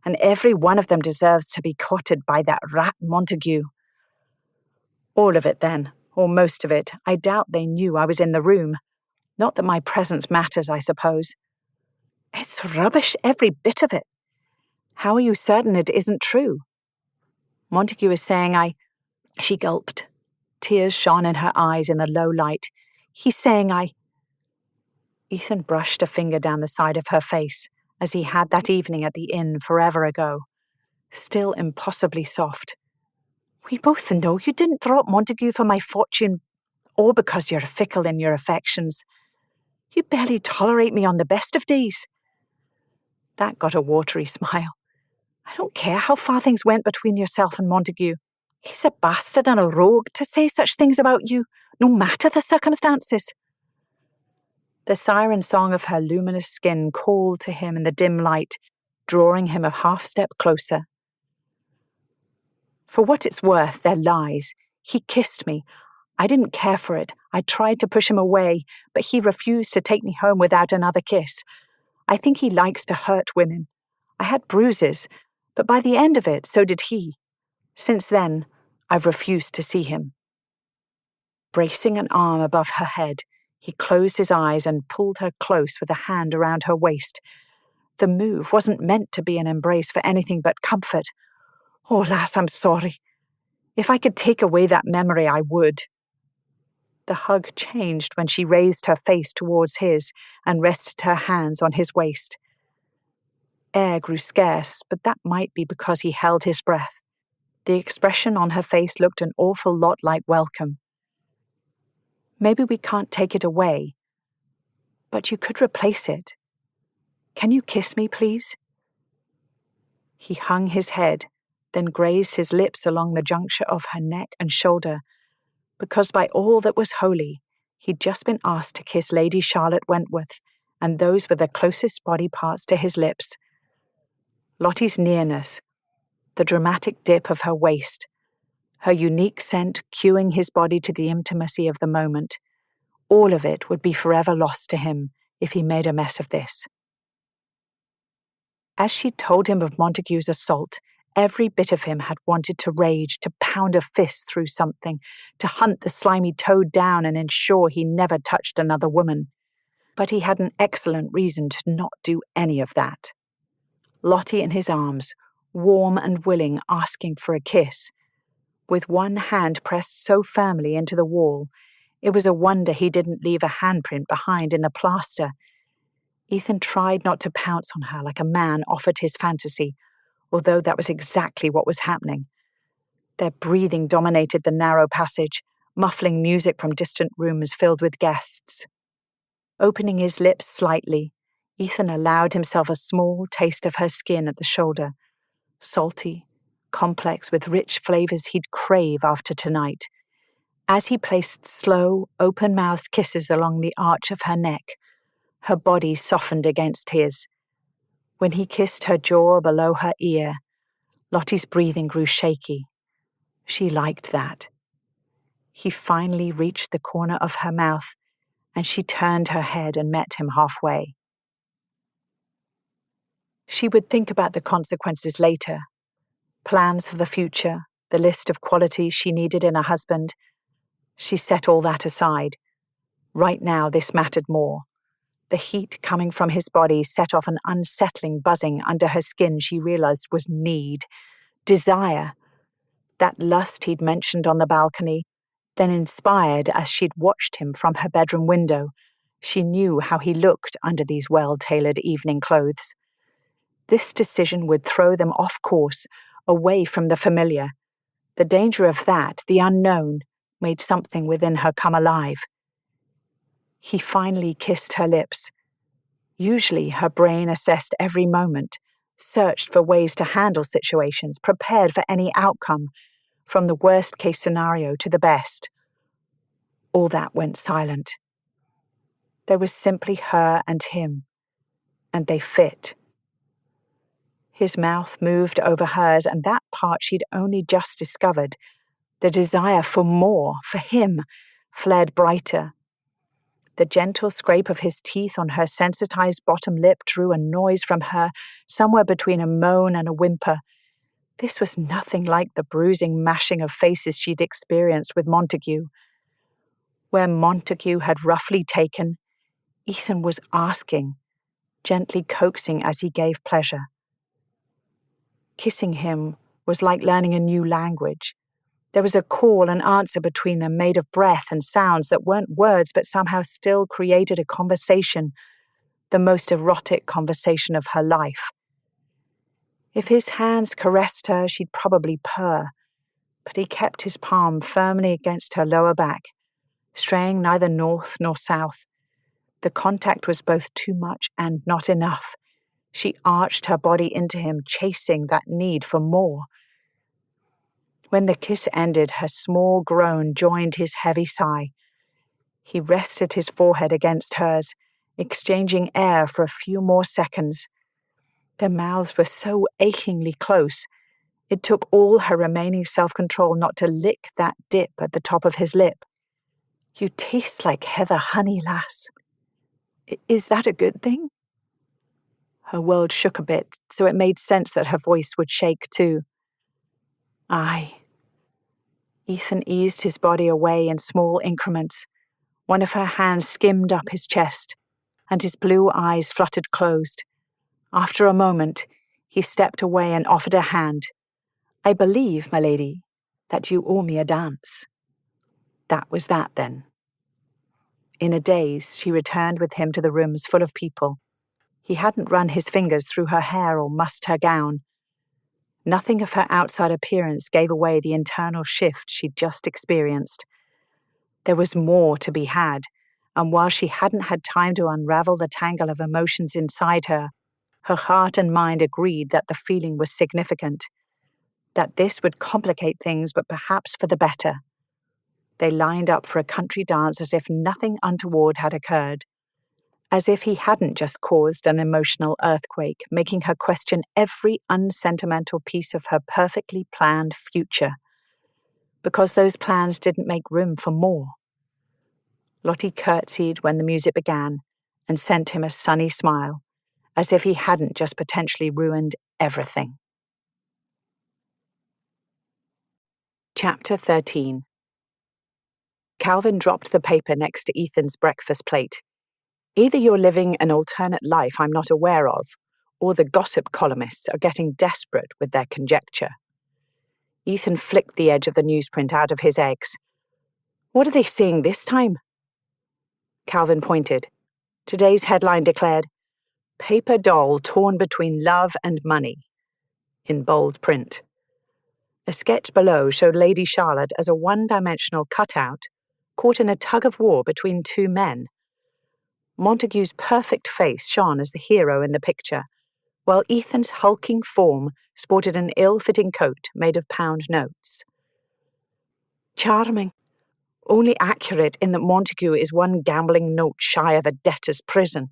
and every one of them deserves to be courted by that rat Montague. All of it, then, or most of it. I doubt they knew I was in the room. Not that my presence matters, I suppose. It's rubbish, every bit of it. How are you certain it isn't true? Montague is saying She gulped. Tears shone in her eyes in the low light. He's saying Ethan brushed a finger down the side of her face, as he had that evening at the inn forever ago. Still impossibly soft. We both know you didn't drop Montague for my fortune, or because you're fickle in your affections. You barely tolerate me on the best of days. That got a watery smile. I don't care how far things went between yourself and Montague. He's a bastard and a rogue to say such things about you, no matter the circumstances. The siren song of her luminous skin called to him in the dim light, drawing him a half-step closer. For what it's worth, they're lies. He kissed me. I didn't care for it. I tried to push him away, but he refused to take me home without another kiss. I think he likes to hurt women. I had bruises, but by the end of it, so did he. Since then, I've refused to see him. Bracing an arm above her head, he closed his eyes and pulled her close with a hand around her waist. The move wasn't meant to be an embrace for anything but comfort. Oh, lass, I'm sorry. If I could take away that memory, I would. The hug changed when she raised her face towards his and rested her hands on his waist. Air grew scarce, but that might be because he held his breath. The expression on her face looked an awful lot like welcome. Maybe we can't take it away, but you could replace it. Can you kiss me, please? He hung his head, then grazed his lips along the juncture of her neck and shoulder, because by all that was holy, he'd just been asked to kiss Lady Charlotte Wentworth, and those were the closest body parts to his lips. Lottie's nearness, the dramatic dip of her waist, her unique scent cueing his body to the intimacy of the moment, all of it would be forever lost to him if he made a mess of this. As she told him of Montague's assault, every bit of him had wanted to rage, to pound a fist through something, to hunt the slimy toad down and ensure he never touched another woman. But he had an excellent reason to not do any of that. Lottie in his arms, warm and willing, asking for a kiss. With one hand pressed so firmly into the wall, it was a wonder he didn't leave a handprint behind in the plaster. Ethan tried not to pounce on her like a man offered his fantasy, although that was exactly what was happening. Their breathing dominated the narrow passage, muffling music from distant rooms filled with guests. Opening his lips slightly, Ethan allowed himself a small taste of her skin at the shoulder, salty, complex with rich flavors he'd crave after tonight. As he placed slow, open-mouthed kisses along the arch of her neck, her body softened against his. When he kissed her jaw below her ear, Lottie's breathing grew shaky. She liked that. He finally reached the corner of her mouth, and she turned her head and met him halfway. She would think about the consequences later. Plans for the future, the list of qualities she needed in a husband. She set all that aside. Right now, this mattered more. The heat coming from his body set off an unsettling buzzing under her skin she realized was need, desire. That lust he'd mentioned on the balcony, then inspired as she'd watched him from her bedroom window. She knew how he looked under these well-tailored evening clothes. This decision would throw them off course, away from the familiar. The danger of that, the unknown, made something within her come alive. He finally kissed her lips. Usually her brain assessed every moment, searched for ways to handle situations, prepared for any outcome, from the worst-case scenario to the best. All that went silent. There was simply her and him, and they fit. His mouth moved over hers, and that part she'd only just discovered, the desire for more, for him, flared brighter. The gentle scrape of his teeth on her sensitized bottom lip drew a noise from her, somewhere between a moan and a whimper. This was nothing like the bruising mashing of faces she'd experienced with Montague. Where Montague had roughly taken, Ethan was asking, gently coaxing as he gave pleasure. Kissing him was like learning a new language. There was a call and answer between them made of breath and sounds that weren't words but somehow still created a conversation, the most erotic conversation of her life. If his hands caressed her, she'd probably purr, but he kept his palm firmly against her lower back, straying neither north nor south. The contact was both too much and not enough. She arched her body into him, chasing that need for more. When the kiss ended, her small groan joined his heavy sigh. He rested his forehead against hers, exchanging air for a few more seconds. Their mouths were so achingly close, it took all her remaining self-control not to lick that dip at the top of his lip. "You taste like heather honey, lass. Is that a good thing?" Her world shook a bit, so it made sense that her voice would shake too. "Aye." Ethan eased his body away in small increments. One of her hands skimmed up his chest, and his blue eyes fluttered closed. After a moment, he stepped away and offered a hand. "I believe, my lady, that you owe me a dance." That was that, then. In a daze, she returned with him to the rooms full of people. He hadn't run his fingers through her hair or mussed her gown. Nothing of her outside appearance gave away the internal shift she'd just experienced. There was more to be had, and while she hadn't had time to unravel the tangle of emotions inside her, her heart and mind agreed that the feeling was significant, that this would complicate things, but perhaps for the better. They lined up for a country dance as if nothing untoward had occurred, as if he hadn't just caused an emotional earthquake, making her question every unsentimental piece of her perfectly planned future, because those plans didn't make room for more. Lottie curtsied when the music began and sent him a sunny smile, as if he hadn't just potentially ruined everything. Chapter 13. Calvin dropped the paper next to Ethan's breakfast plate. "Either you're living an alternate life I'm not aware of, or the gossip columnists are getting desperate with their conjecture." Ethan flicked the edge of the newsprint out of his eggs. "What are they saying this time?" Calvin pointed. Today's headline declared, "Paper doll torn between love and money," in bold print. A sketch below showed Lady Charlotte as a one-dimensional cutout caught in a tug-of-war between two men. Montague's perfect face shone as the hero in the picture, while Ethan's hulking form sported an ill-fitting coat made of pound notes. "Charming. Only accurate in that Montague is one gambling note shy of a debtor's prison."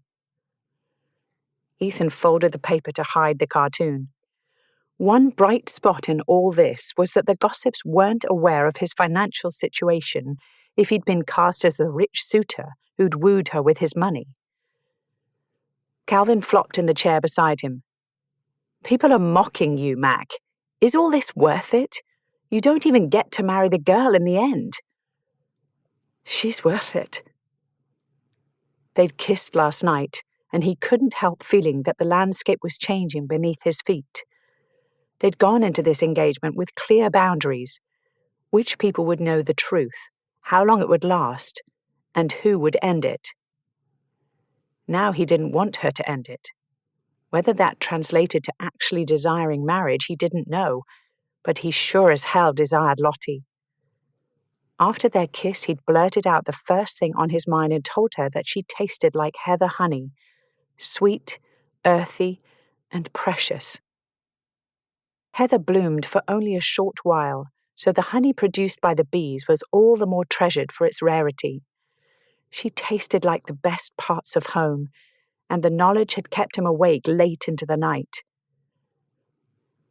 Ethan folded the paper to hide the cartoon. One bright spot in all this was that the gossips weren't aware of his financial situation if he'd been cast as the rich suitor who'd wooed her with his money. Calvin flopped in the chair beside him. "People are mocking you, Mac. Is all this worth it? You don't even get to marry the girl in the end." "She's worth it." They'd kissed last night, and he couldn't help feeling that the landscape was changing beneath his feet. They'd gone into this engagement with clear boundaries. Which people would know the truth, how long it would last, and who would end it. Now he didn't want her to end it. Whether that translated to actually desiring marriage, he didn't know, but he sure as hell desired Lottie. After their kiss, he'd blurted out the first thing on his mind and told her that she tasted like heather honey, sweet, earthy, and precious. Heather bloomed for only a short while, so the honey produced by the bees was all the more treasured for its rarity. She tasted like the best parts of home, and the knowledge had kept him awake late into the night.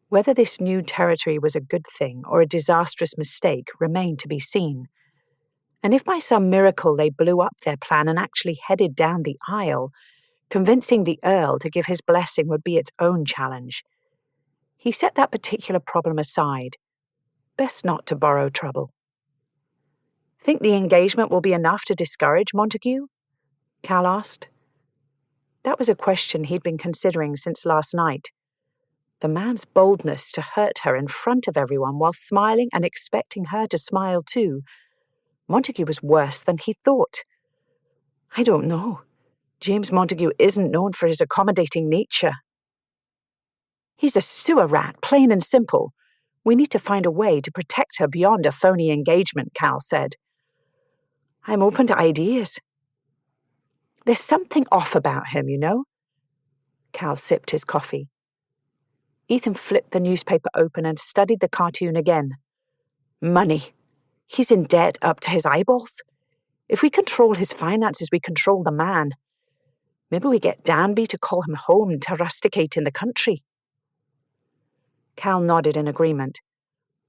Whether this new territory was a good thing or a disastrous mistake remained to be seen. And if by some miracle they blew up their plan and actually headed down the aisle, convincing the Earl to give his blessing would be its own challenge. He set that particular problem aside. Best not to borrow trouble. "Think the engagement will be enough to discourage Montague?" Cal asked. That was a question he'd been considering since last night. The man's boldness to hurt her in front of everyone while smiling and expecting her to smile too. Montague was worse than he thought. I don't know. James Montague isn't known for his accommodating nature. He's a sewer rat, plain and simple. We need to find a way to protect her beyond a phony engagement, Cal said. I'm open to ideas. There's something off about him, you know? Cal sipped his coffee. Ethan flipped the newspaper open and studied the cartoon again. Money. He's in debt up to his eyeballs. If we control his finances, we control the man. Maybe we get Danby to call him home to rusticate in the country. Cal nodded in agreement.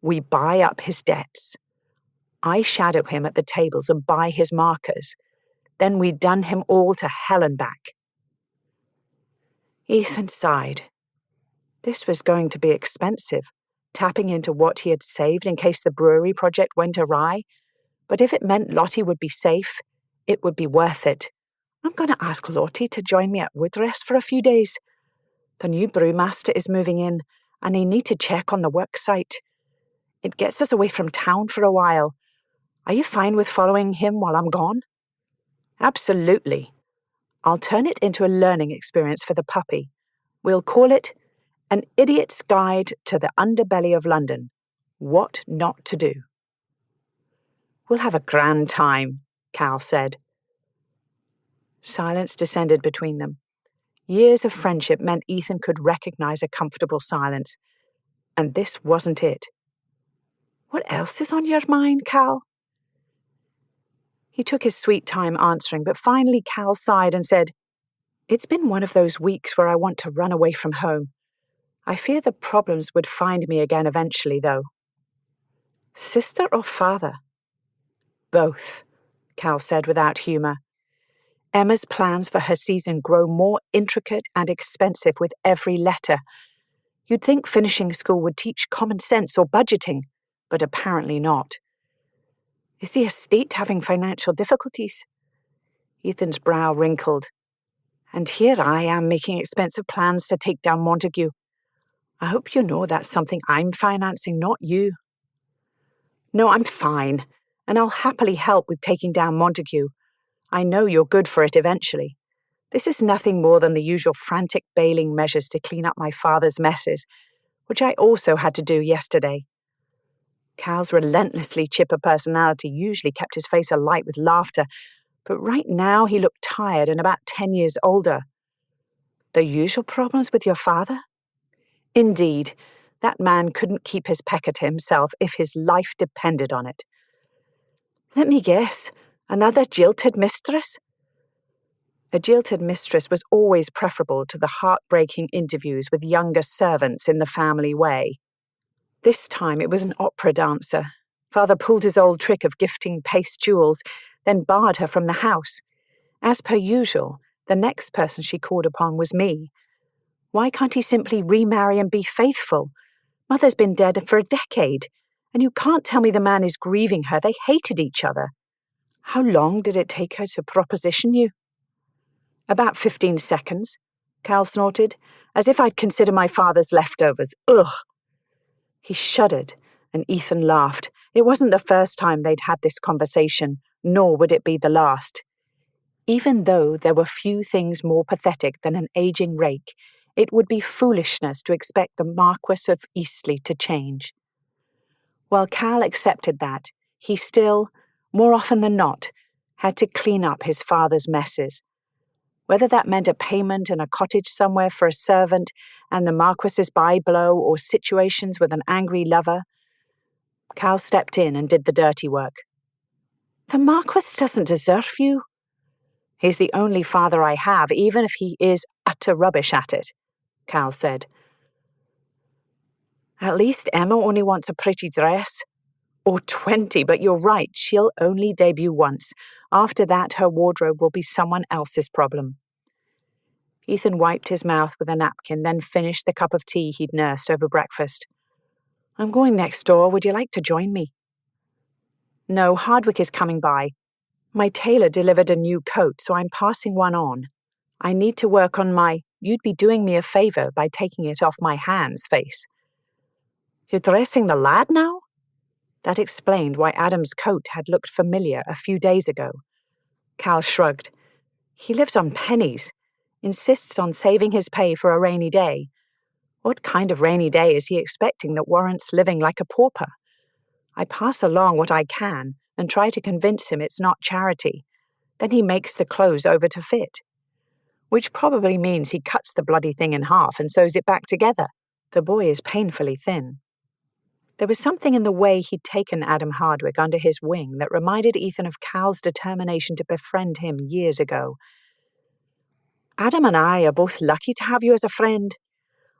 We buy up his debts. I shadow him at the tables and buy his markers. Then we dun him all to hell and back. Ethan sighed. This was going to be expensive, tapping into what he had saved in case the brewery project went awry. But if it meant Lottie would be safe, it would be worth it. I'm going to ask Lottie to join me at Woodrest for a few days. The new brewmaster is moving in, and I need to check on the work site. It gets us away from town for a while. Are you fine with following him while I'm gone? Absolutely. I'll turn it into a learning experience for the puppy. We'll call it An Idiot's Guide to the Underbelly of London. What Not to Do. We'll have a grand time, Cal said. Silence descended between them. Years of friendship meant Ethan could recognize a comfortable silence, and this wasn't it. What else is on your mind, Cal? He took his sweet time answering, but finally Cal sighed and said, It's been one of those weeks where I want to run away from home. I fear the problems would find me again eventually, though. Sister or father? Both, Cal said without humour. Emma's plans for her season grow more intricate and expensive with every letter. You'd think finishing school would teach common sense or budgeting, but apparently not. Is the estate having financial difficulties? Ethan's brow wrinkled. And here I am making expensive plans to take down Montague. I hope you know that's something I'm financing, not you. No, I'm fine, and I'll happily help with taking down Montague. I know you're good for it eventually. This is nothing more than the usual frantic bailing measures to clean up my father's messes, which I also had to do yesterday. Cal's relentlessly chipper personality usually kept his face alight with laughter, but right now he looked tired and about 10 years older. The usual problems with your father? Indeed, that man couldn't keep his pecker to himself if his life depended on it. Let me guess, another jilted mistress? A jilted mistress was always preferable to the heartbreaking interviews with younger servants in the family way. This time it was an opera dancer. Father pulled his old trick of gifting paste jewels, then barred her from the house. As per usual, the next person she called upon was me. Why can't he simply remarry and be faithful? Mother's been dead for a decade, and you can't tell me the man is grieving her. They hated each other. How long did it take her to proposition you? About 15 seconds, Cal snorted, as if I'd consider my father's leftovers. Ugh! He shuddered, and Ethan laughed. It wasn't the first time they'd had this conversation, nor would it be the last. Even though there were few things more pathetic than an aging rake, it would be foolishness to expect the Marquess of Eastleigh to change. While Cal accepted that, he still, more often than not, had to clean up his father's messes. Whether that meant a payment in a cottage somewhere for a servant and the Marquess's bye-blow or situations with an angry lover, Cal stepped in and did the dirty work. The Marquess doesn't deserve you. He's the only father I have, even if he is utter rubbish at it, Cal said. At least Emma only wants a pretty dress. Or 20, but you're right, she'll only debut once. After that, her wardrobe will be someone else's problem. Ethan wiped his mouth with a napkin, then finished the cup of tea he'd nursed over breakfast. I'm going next door. Would you like to join me? No, Hardwick is coming by. My tailor delivered a new coat, so I'm passing one on. I need to work on my you'd be doing me a favour by taking it off my hands, face. You're dressing the lad now? That explained why Adam's coat had looked familiar a few days ago. Cal shrugged. He lives on pennies, insists on saving his pay for a rainy day. What kind of rainy day is he expecting that warrants living like a pauper? I pass along what I can and try to convince him it's not charity. Then he makes the clothes over to fit. Which probably means he cuts the bloody thing in half and sews it back together. The boy is painfully thin. There was something in the way he'd taken Adam Hardwick under his wing that reminded Ethan of Cal's determination to befriend him years ago. Adam and I are both lucky to have you as a friend.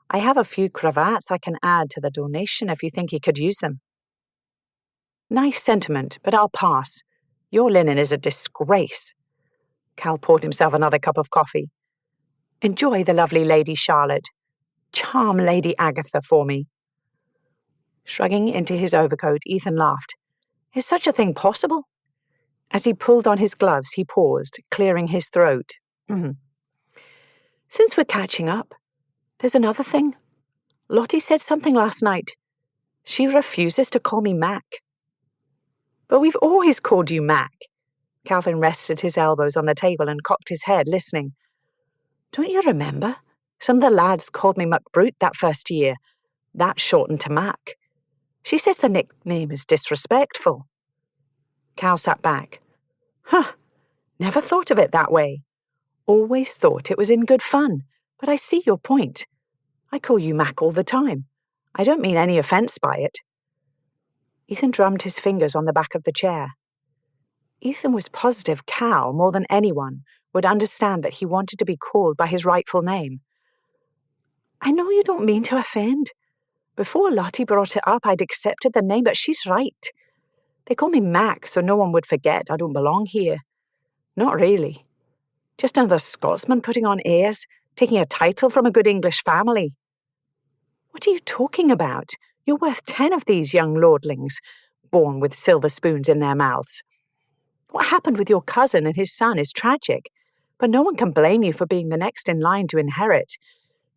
I have a few cravats I can add to the donation if you think he could use them. Nice sentiment, but I'll pass. Your linen is a disgrace. Cal poured himself another cup of coffee. Enjoy the lovely Lady Charlotte. Charm Lady Agatha for me. Shrugging into his overcoat, Ethan laughed. Is such a thing possible? As he pulled on his gloves, he paused, clearing his throat. Since we're catching up, there's another thing. Lottie said something last night. She refuses to call me Mac. But we've always called you Mac. Calvin rested his elbows on the table and cocked his head, listening. Don't you remember? Some of the lads called me McBrute that first year. That shortened to Mac. She says the nickname is disrespectful. Cal sat back. Never thought of it that way. Always thought it was in good fun, but I see your point. I call you Mac all the time. I don't mean any offence by it. Ethan drummed his fingers on the back of the chair. Ethan was positive Cal, more than anyone, would understand that he wanted to be called by his rightful name. I know you don't mean to offend. Before Lottie brought it up, I'd accepted the name, but she's right. They call me Mac so no one would forget I don't belong here. Not really. Just another Scotsman putting on airs, taking a title from a good English family. What are you talking about? You're worth 10 of these young lordlings, born with silver spoons in their mouths. What happened with your cousin and his son is tragic, but no one can blame you for being the next in line to inherit.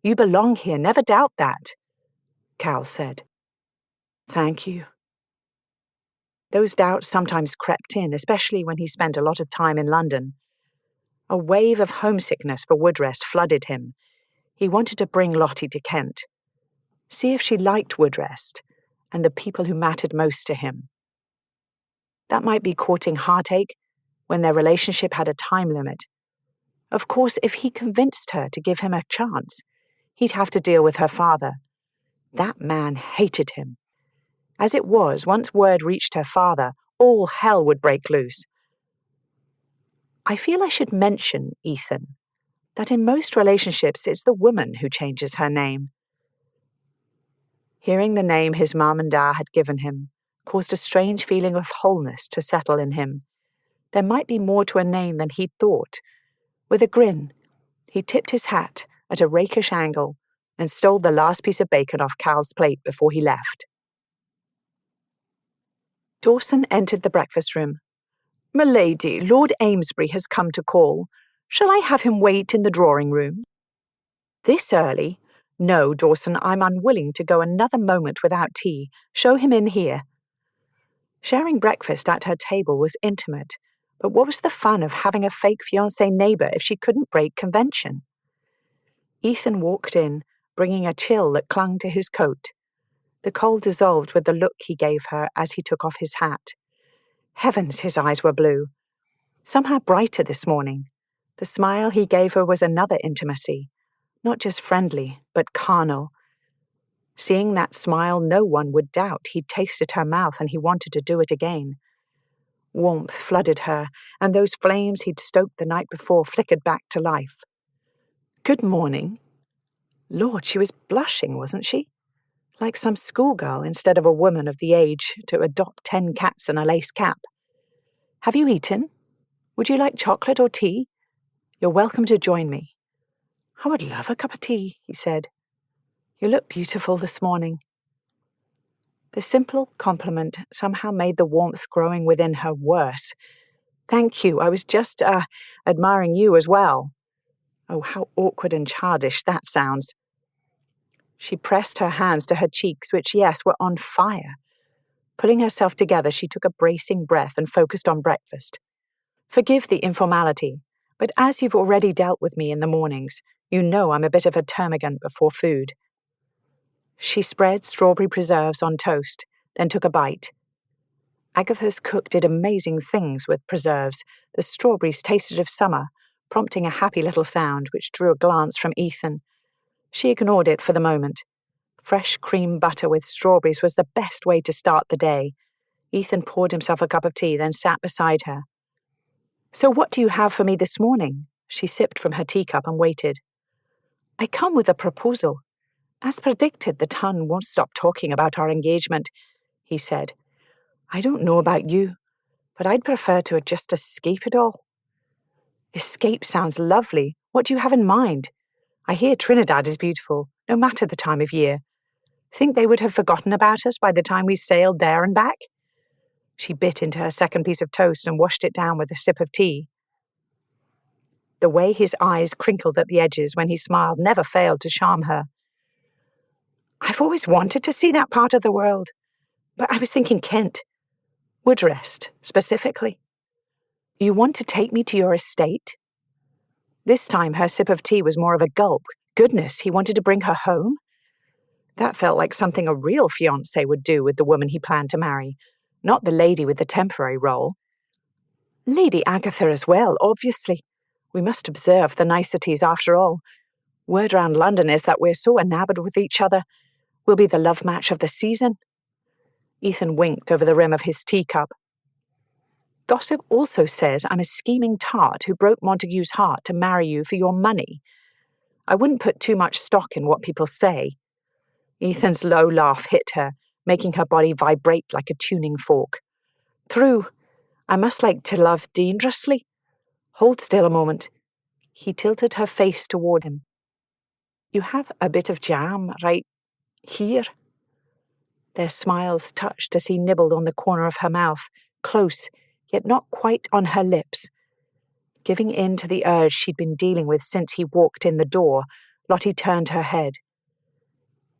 You belong here, never doubt that, Cal said. Thank you. Those doubts sometimes crept in, especially when he spent a lot of time in London. A wave of homesickness for Woodrest flooded him. He wanted to bring Lottie to Kent. See if she liked Woodrest and the people who mattered most to him. That might be courting heartache when their relationship had a time limit. Of course, if he convinced her to give him a chance, he'd have to deal with her father. That man hated him. As it was, once word reached her father, all hell would break loose. I feel I should mention, Ethan, that in most relationships it's the woman who changes her name. Hearing the name his mum and dad had given him caused a strange feeling of wholeness to settle in him. There might be more to a name than he'd thought. With a grin, he tipped his hat at a rakish angle and stole the last piece of bacon off Cal's plate before he left. Dawson entered the breakfast room. "Milady, Lord Amesbury has come to call. Shall I have him wait in the drawing room?" "This early? No, Dawson, I'm unwilling to go another moment without tea. Show him in here." Sharing breakfast at her table was intimate, but what was the fun of having a fake fiancé neighbour if she couldn't break convention? Ethan walked in, bringing a chill that clung to his coat. The cold dissolved with the look he gave her as he took off his hat. Heavens, his eyes were blue. Somehow brighter this morning. The smile he gave her was another intimacy. Not just friendly, but carnal. Seeing that smile, no one would doubt he'd tasted her mouth and he wanted to do it again. Warmth flooded her, and those flames he'd stoked the night before flickered back to life. "Good morning." Lord, she was blushing, wasn't she? Like some schoolgirl instead of a woman of the age to adopt 10 cats and a lace cap. "Have you eaten? Would you like chocolate or tea? You're welcome to join me." "I would love a cup of tea," he said. "You look beautiful this morning." The simple compliment somehow made the warmth growing within her worse. "Thank you, I was just, admiring you as well." Oh, how awkward and childish that sounds. She pressed her hands to her cheeks, which, yes, were on fire. Pulling herself together, she took a bracing breath and focused on breakfast. Forgive the informality, but as you've already dealt with me in the mornings, you know I'm a bit of a termagant before food. She spread strawberry preserves on toast, then took a bite. Agatha's cook did amazing things with preserves. The strawberries tasted of summer, prompting a happy little sound which drew a glance from Ethan. She ignored it for the moment. Fresh cream butter with strawberries was the best way to start the day. Ethan poured himself a cup of tea, then sat beside her. "So what do you have for me this morning?" She sipped from her teacup and waited. "I come with a proposal. As predicted, the ton won't stop talking about our engagement," he said. "I don't know about you, but I'd prefer to just escape it all." "Escape sounds lovely. What do you have in mind? I hear Trinidad is beautiful, no matter the time of year. Think they would have forgotten about us by the time we sailed there and back?" She bit into her second piece of toast and washed it down with a sip of tea. The way his eyes crinkled at the edges when he smiled never failed to charm her. "I've always wanted to see that part of the world, but I was thinking Kent. Woodrest, specifically." "You want to take me to your estate?" This time her sip of tea was more of a gulp. Goodness, he wanted to bring her home? That felt like something a real fiancé would do with the woman he planned to marry, not the lady with the temporary role. Lady Agatha as well, obviously. We must observe the niceties after all. Word round London is that we're so enamoured with each other. We'll be the love match of the season. Ethan winked over the rim of his teacup. "Gossip also says I'm a scheming tart who broke Montague's heart to marry you for your money. I wouldn't put too much stock in what people say." Ethan's low laugh hit her, making her body vibrate like a tuning fork. "True. I must like to love dangerously. Hold still a moment." He tilted her face toward him. "You have a bit of jam right here." Their smiles touched as he nibbled on the corner of her mouth, close, yet not quite on her lips. Giving in to the urge she'd been dealing with since he walked in the door, Lottie turned her head.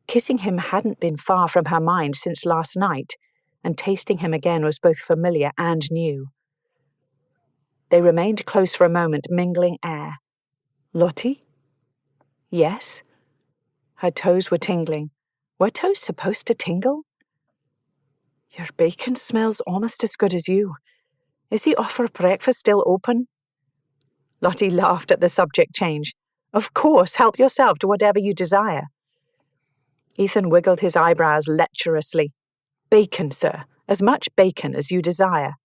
Kissing him hadn't been far from her mind since last night, and tasting him again was both familiar and new. They remained close for a moment, mingling air. "Lottie?" "Yes?" Her toes were tingling. Were toes supposed to tingle? "Your bacon smells almost as good as you. Is the offer of breakfast still open?" Lottie laughed at the subject change. "Of course, help yourself to whatever you desire." Ethan wiggled his eyebrows lecherously. "Bacon, sir. As much bacon as you desire."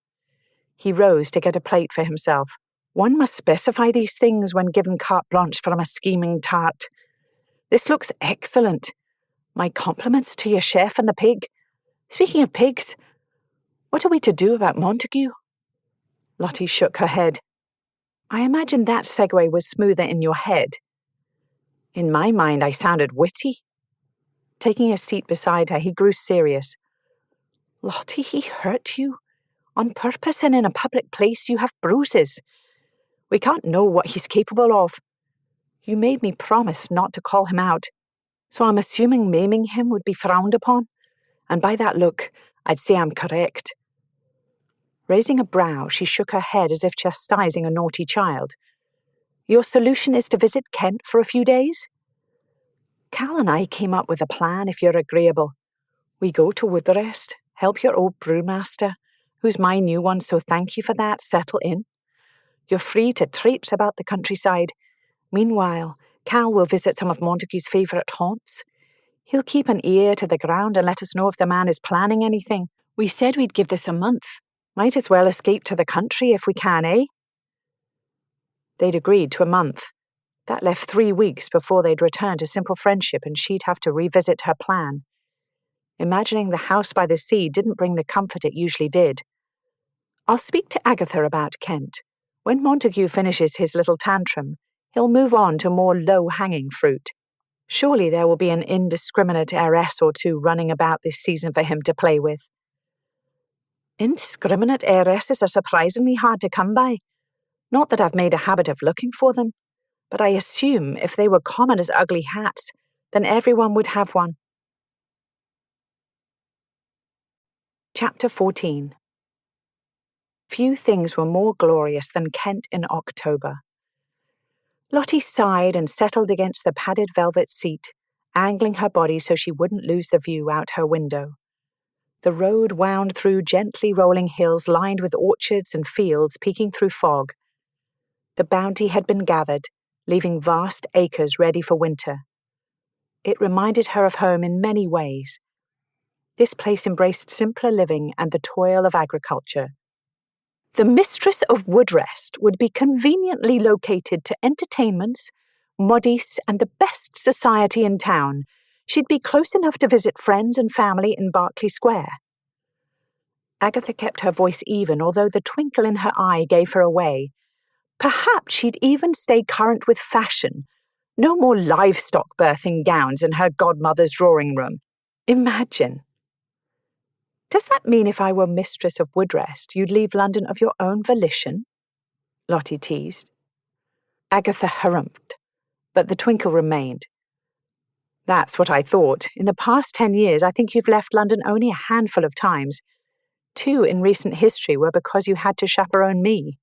He rose to get a plate for himself. One must specify these things when given carte blanche from a scheming tart. "This looks excellent. My compliments to your chef and the pig. Speaking of pigs, what are we to do about Montague?" Lottie shook her head. "I imagine that segue was smoother in your head." "In my mind, I sounded witty." Taking a seat beside her, he grew serious. "Lottie, he hurt you. On purpose, and in a public place you have bruises. We can't know what he's capable of. You made me promise not to call him out, so I'm assuming maiming him would be frowned upon, and by that look, I'd say I'm correct." Raising a brow, she shook her head as if chastising a naughty child. "Your solution is to visit Kent for a few days?" "Cal and I came up with a plan, if you're agreeable. We go to Woodrest, help your old brewmaster, who's my new one, so thank you for that, settle in. You're free to traipse about the countryside. Meanwhile, Cal will visit some of Montague's favourite haunts. He'll keep an ear to the ground and let us know if the man is planning anything. We said we'd give this a month. Might as well escape to the country if we can, eh?" They'd agreed to a month. That left 3 weeks before they'd return to simple friendship and she'd have to revisit her plan. Imagining the house by the sea didn't bring the comfort it usually did. "I'll speak to Agatha about Kent. When Montague finishes his little tantrum, he'll move on to more low-hanging fruit. Surely there will be an indiscriminate heiress or two running about this season for him to play with." "Indiscriminate heiresses are surprisingly hard to come by. Not that I've made a habit of looking for them. But I assume if they were common as ugly hats, then everyone would have one. Chapter 14. Few things were more glorious than Kent in October. Lottie sighed and settled against the padded velvet seat, angling her body so she wouldn't lose the view out her window. The road wound through gently rolling hills lined with orchards and fields peeking through fog. The bounty had been gathered, leaving vast acres ready for winter. It reminded her of home in many ways. This place embraced simpler living and the toil of agriculture. The mistress of Woodrest would be conveniently located to entertainments, modistes, and the best society in town. She'd be close enough to visit friends and family in Berkeley Square. Agatha kept her voice even, although the twinkle in her eye gave her away. Perhaps she'd even stay current with fashion. No more livestock birthing gowns in her godmother's drawing room. Imagine. Does that mean if I were mistress of Woodrest, you'd leave London of your own volition? Lottie teased. Agatha harumphed, but the twinkle remained. That's what I thought. In the past 10 years, I think you've left London only a handful of times. 2 in recent history were because you had to chaperone me.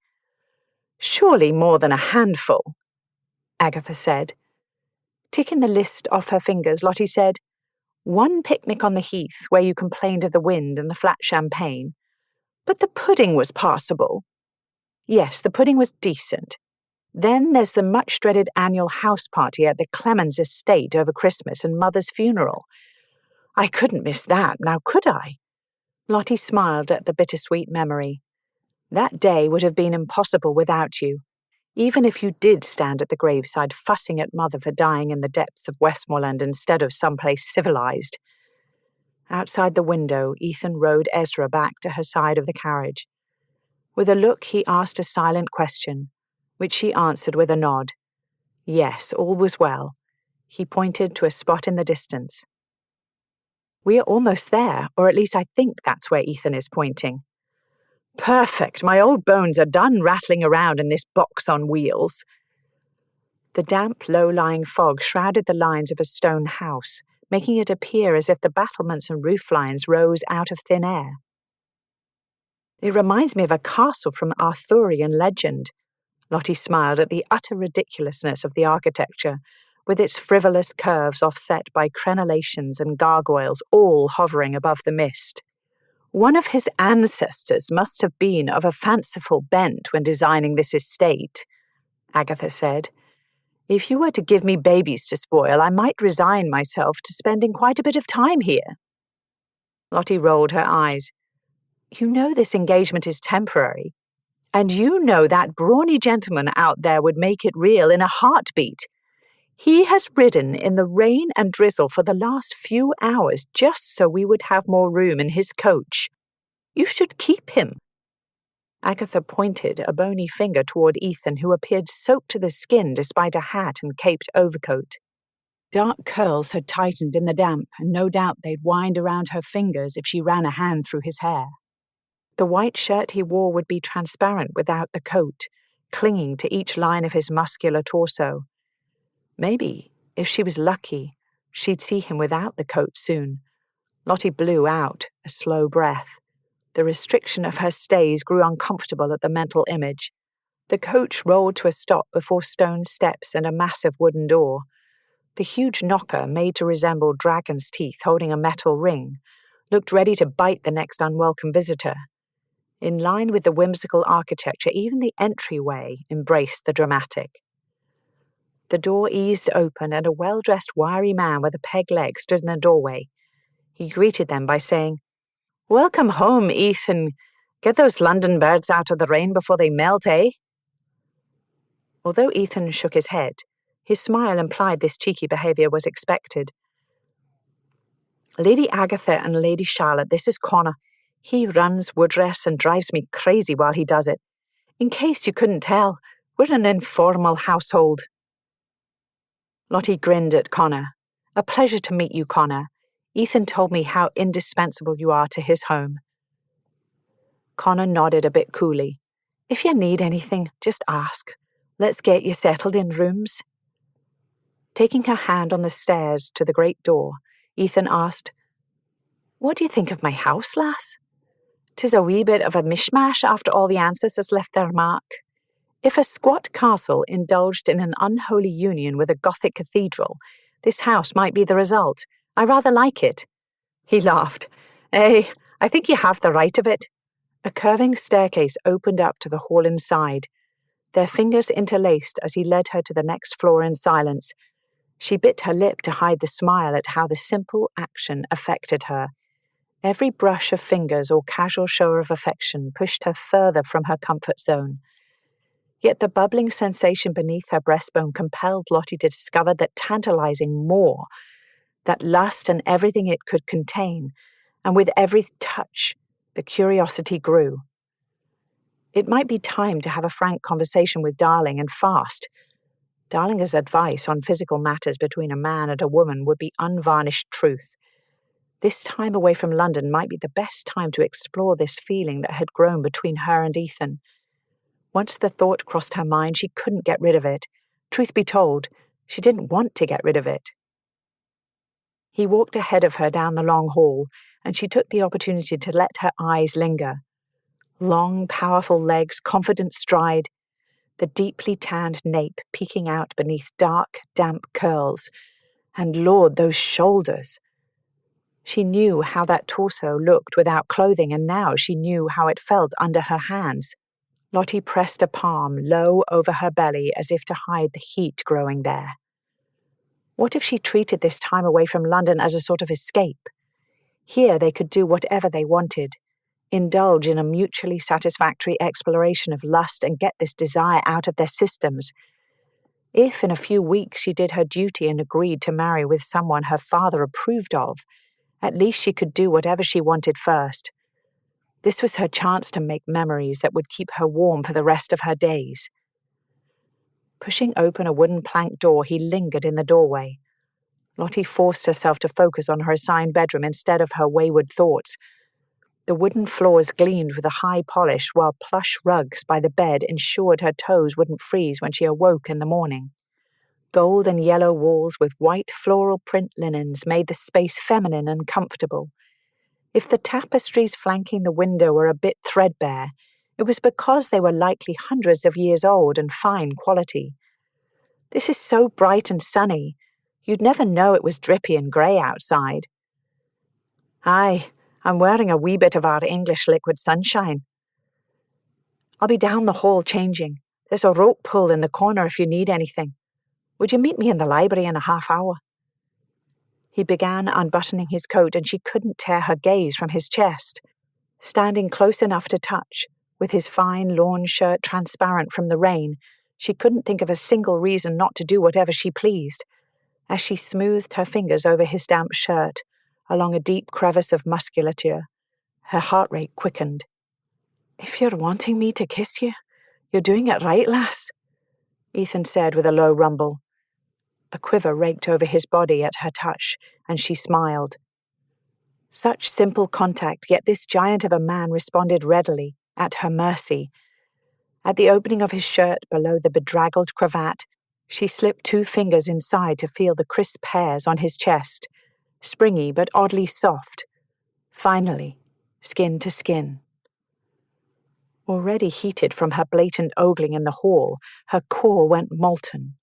Surely more than a handful, Agatha said. Ticking the list off her fingers, Lottie said, 1 picnic on the heath where you complained of the wind and the flat champagne. But the pudding was passable. Yes, the pudding was decent. Then there's the much-dreaded annual house party at the Clemens estate over Christmas and Mother's funeral. I couldn't miss that, now could I? Lottie smiled at the bittersweet memory. That day would have been impossible without you, even if you did stand at the graveside fussing at Mother for dying in the depths of Westmoreland instead of someplace civilized. Outside the window, Ethan rode Ezra back to her side of the carriage. With a look, he asked a silent question, which she answered with a nod. Yes, all was well. He pointed to a spot in the distance. We are almost there, or at least I think that's where Ethan is pointing. Perfect, my old bones are done rattling around in this box on wheels. The damp, low-lying fog shrouded the lines of a stone house, making it appear as if the battlements and roof lines rose out of thin air. It reminds me of a castle from Arthurian legend. Lottie smiled at the utter ridiculousness of the architecture, with its frivolous curves offset by crenellations and gargoyles all hovering above the mist. One of his ancestors must have been of a fanciful bent when designing this estate, Agatha said. If you were to give me babies to spoil, I might resign myself to spending quite a bit of time here. Lottie rolled her eyes. You know this engagement is temporary, and you know that brawny gentleman out there would make it real in a heartbeat. He has ridden in the rain and drizzle for the last few hours just so we would have more room in his coach. You should keep him. Agatha pointed a bony finger toward Ethan, who appeared soaked to the skin despite a hat and caped overcoat. Dark curls had tightened in the damp, and no doubt they'd wind around her fingers if she ran a hand through his hair. The white shirt he wore would be transparent without the coat, clinging to each line of his muscular torso. Maybe, if she was lucky, she'd see him without the coat soon. Lottie blew out a slow breath. The restriction of her stays grew uncomfortable at the mental image. The coach rolled to a stop before stone steps and a massive wooden door. The huge knocker, made to resemble dragon's teeth holding a metal ring, looked ready to bite the next unwelcome visitor. In line with the whimsical architecture, even the entryway embraced the dramatic. The door eased open and a well-dressed wiry man with a peg leg stood in the doorway. He greeted them by saying, Welcome home, Ethan. Get those London birds out of the rain before they melt, eh? Although Ethan shook his head, his smile implied this cheeky behaviour was expected. Lady Agatha and Lady Charlotte, this is Connor. He runs Woodrest and drives me crazy while he does it. In case you couldn't tell, we're an informal household. Lottie grinned at Connor. A pleasure to meet you, Connor. Ethan told me how indispensable you are to his home. Connor nodded a bit coolly. If you need anything, just ask. Let's get you settled in rooms. Taking her hand on the stairs to the great door, Ethan asked, "What do you think of my house, lass? 'Tis a wee bit of a mishmash after all the ancestors left their mark. If a squat castle indulged in an unholy union with a Gothic cathedral, this house might be the result. I rather like it." He laughed. I think you have the right of it." A curving staircase opened up to the hall inside. Their fingers interlaced as he led her to the next floor in silence. She bit her lip to hide the smile at how the simple action affected her. Every brush of fingers or casual show of affection pushed her further from her comfort zone. Yet the bubbling sensation beneath her breastbone compelled Lottie to discover that tantalizing more, that lust and everything it could contain, and with every touch, the curiosity grew. It might be time to have a frank conversation with Darling, and fast. Darling's advice on physical matters between a man and a woman would be unvarnished truth. This time away from London might be the best time to explore this feeling that had grown between her and Ethan. Once the thought crossed her mind, she couldn't get rid of it. Truth be told, she didn't want to get rid of it. He walked ahead of her down the long hall, and she took the opportunity to let her eyes linger. Long, powerful legs, confident stride, the deeply tanned nape peeking out beneath dark, damp curls. And Lord, those shoulders! She knew how that torso looked without clothing, and now she knew how it felt under her hands. Lottie pressed a palm low over her belly as if to hide the heat growing there. What if she treated this time away from London as a sort of escape? Here they could do whatever they wanted, indulge in a mutually satisfactory exploration of lust and get this desire out of their systems. If in a few weeks she did her duty and agreed to marry with someone her father approved of, at least she could do whatever she wanted first. This was her chance to make memories that would keep her warm for the rest of her days. Pushing open a wooden plank door, he lingered in the doorway. Lottie forced herself to focus on her assigned bedroom instead of her wayward thoughts. The wooden floors gleamed with a high polish, while plush rugs by the bed ensured her toes wouldn't freeze when she awoke in the morning. Gold and yellow walls with white floral print linens made the space feminine and comfortable. If the tapestries flanking the window were a bit threadbare, it was because they were likely hundreds of years old and fine quality. "This is so bright and sunny. You'd never know it was drippy and grey outside." "Aye, I'm wearing a wee bit of our English liquid sunshine." "I'll be down the hall changing. There's a rope pull in the corner if you need anything. Would you meet me in the library in a half hour?" He began unbuttoning his coat, and she couldn't tear her gaze from his chest. Standing close enough to touch, with his fine lawn shirt transparent from the rain, she couldn't think of a single reason not to do whatever she pleased. As she smoothed her fingers over his damp shirt, along a deep crevice of musculature, her heart rate quickened. "If you're wanting me to kiss you, you're doing it right, lass," Ethan said with a low rumble. A quiver raked over his body at her touch, and she smiled. Such simple contact, yet this giant of a man responded readily, at her mercy. At the opening of his shirt below the bedraggled cravat, she slipped 2 fingers inside to feel the crisp hairs on his chest, springy but oddly soft. Finally, skin to skin. Already heated from her blatant ogling in the hall, her core went molten.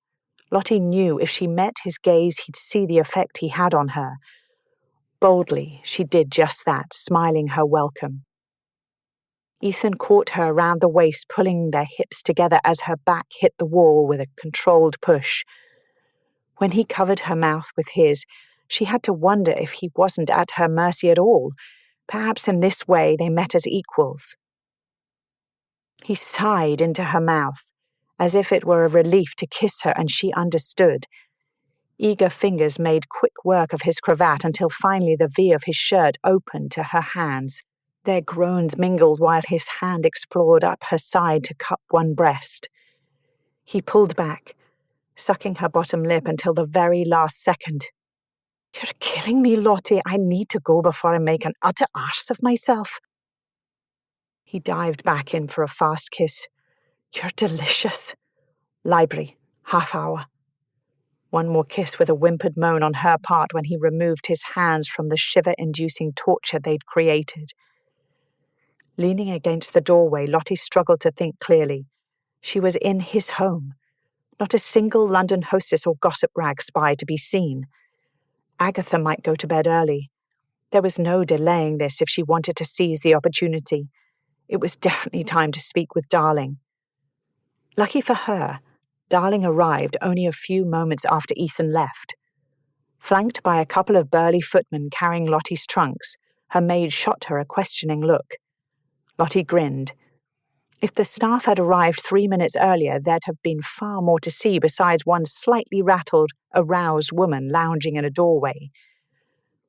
Lottie knew if she met his gaze he'd see the effect he had on her. Boldly, she did just that, smiling her welcome. Ethan caught her around the waist, pulling their hips together as her back hit the wall with a controlled push. When he covered her mouth with his, she had to wonder if he wasn't at her mercy at all. Perhaps in this way they met as equals. He sighed into her mouth, as if it were a relief to kiss her and she understood. Eager fingers made quick work of his cravat until finally the V of his shirt opened to her hands. Their groans mingled while his hand explored up her side to cup one breast. He pulled back, sucking her bottom lip until the very last second. "You're killing me, Lottie. I need to go before I make an utter arse of myself." He dived back in for a fast kiss. "You're delicious. Library, half hour. One more kiss with a whimpered moan on her part when he removed his hands from the shiver-inducing torture they'd created. Leaning against the doorway, Lottie struggled to think clearly. She was in his home. Not a single London hostess or gossip rag spy to be seen. Agatha might go to bed early. There was no delaying this if she wanted to seize the opportunity. It was definitely time to speak with Darling. Lucky for her, Darling arrived only a few moments after Ethan left. Flanked by a couple of burly footmen carrying Lottie's trunks, her maid shot her a questioning look. Lottie grinned. If the staff had arrived 3 minutes earlier, there'd have been far more to see besides one slightly rattled, aroused woman lounging in a doorway.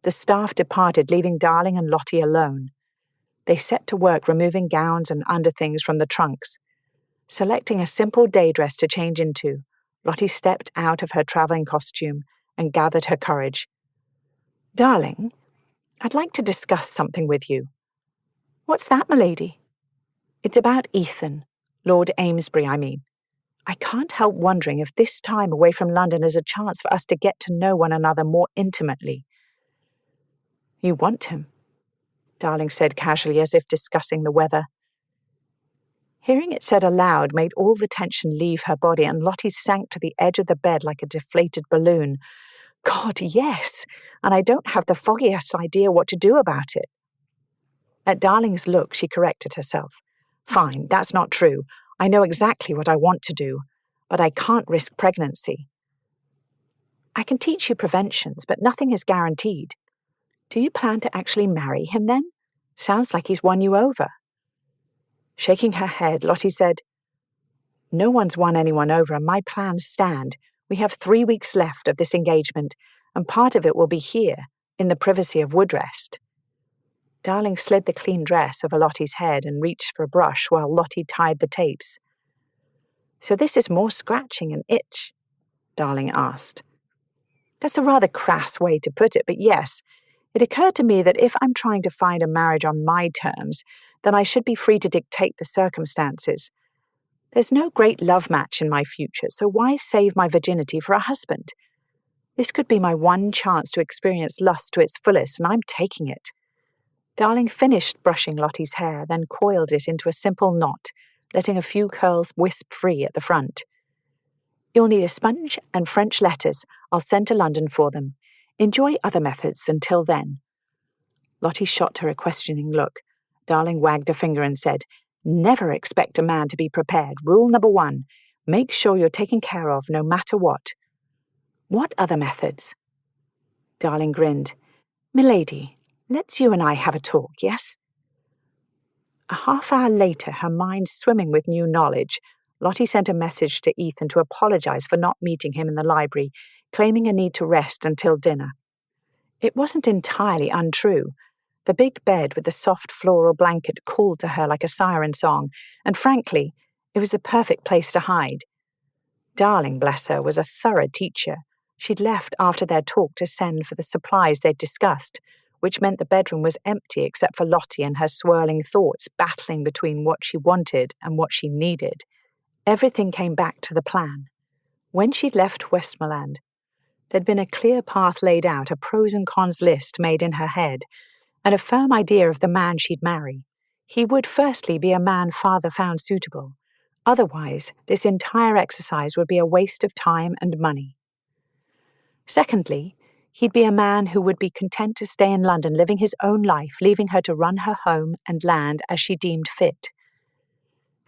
The staff departed, leaving Darling and Lottie alone. They set to work removing gowns and underthings from the trunks. Selecting a simple day dress to change into, Lottie stepped out of her travelling costume and gathered her courage. "Darling, I'd like to discuss something with you." "What's that, m'lady?" "It's about Ethan, Lord Amesbury, I mean. I can't help wondering if this time away from London is a chance for us to get to know one another more intimately." "You want him?" Darling said casually as if discussing the weather. Hearing it said aloud made all the tension leave her body, and Lottie sank to the edge of the bed like a deflated balloon. God, yes, and I don't have the foggiest idea what to do about it. At Darling's look, she corrected herself. "Fine, that's not true. I know exactly what I want to do, but I can't risk pregnancy." "I can teach you preventions, but nothing is guaranteed. Do you plan to actually marry him then? Sounds like he's won you over." Shaking her head, Lottie said, "No one's won anyone over, and my plans stand. We have 3 weeks left of this engagement, and part of it will be here, in the privacy of Woodrest." Darling slid the clean dress over Lottie's head and reached for a brush while Lottie tied the tapes. "So this is more scratching and itch?" Darling asked. "That's a rather crass way to put it, but yes, it occurred to me that if I'm trying to find a marriage on my terms, then I should be free to dictate the circumstances. There's no great love match in my future, so why save my virginity for a husband? This could be my one chance to experience lust to its fullest, and I'm taking it." Darling finished brushing Lottie's hair, then coiled it into a simple knot, letting a few curls wisp free at the front. "You'll need a sponge and French letters. I'll send to London for them. Enjoy other methods until then." Lottie shot her a questioning look. Darling wagged a finger and said, "Never expect a man to be prepared. Rule number 1, make sure you're taken care of no matter what." "What other methods?" Darling grinned. "Milady, let's you and I have a talk, yes?" A half hour later, her mind swimming with new knowledge, Lottie sent a message to Ethan to apologize for not meeting him in the library, claiming a need to rest until dinner. It wasn't entirely untrue. The big bed with the soft floral blanket called to her like a siren song, and frankly, it was the perfect place to hide. Darling, bless her, was a thorough teacher. She'd left after their talk to send for the supplies they'd discussed, which meant the bedroom was empty except for Lottie and her swirling thoughts battling between what she wanted and what she needed. Everything came back to the plan. When she'd left Westmoreland, there'd been a clear path laid out, a pros and cons list made in her head, and a firm idea of the man she'd marry. He would firstly be a man father found suitable. Otherwise, this entire exercise would be a waste of time and money. Secondly, he'd be a man who would be content to stay in London living his own life, leaving her to run her home and land as she deemed fit.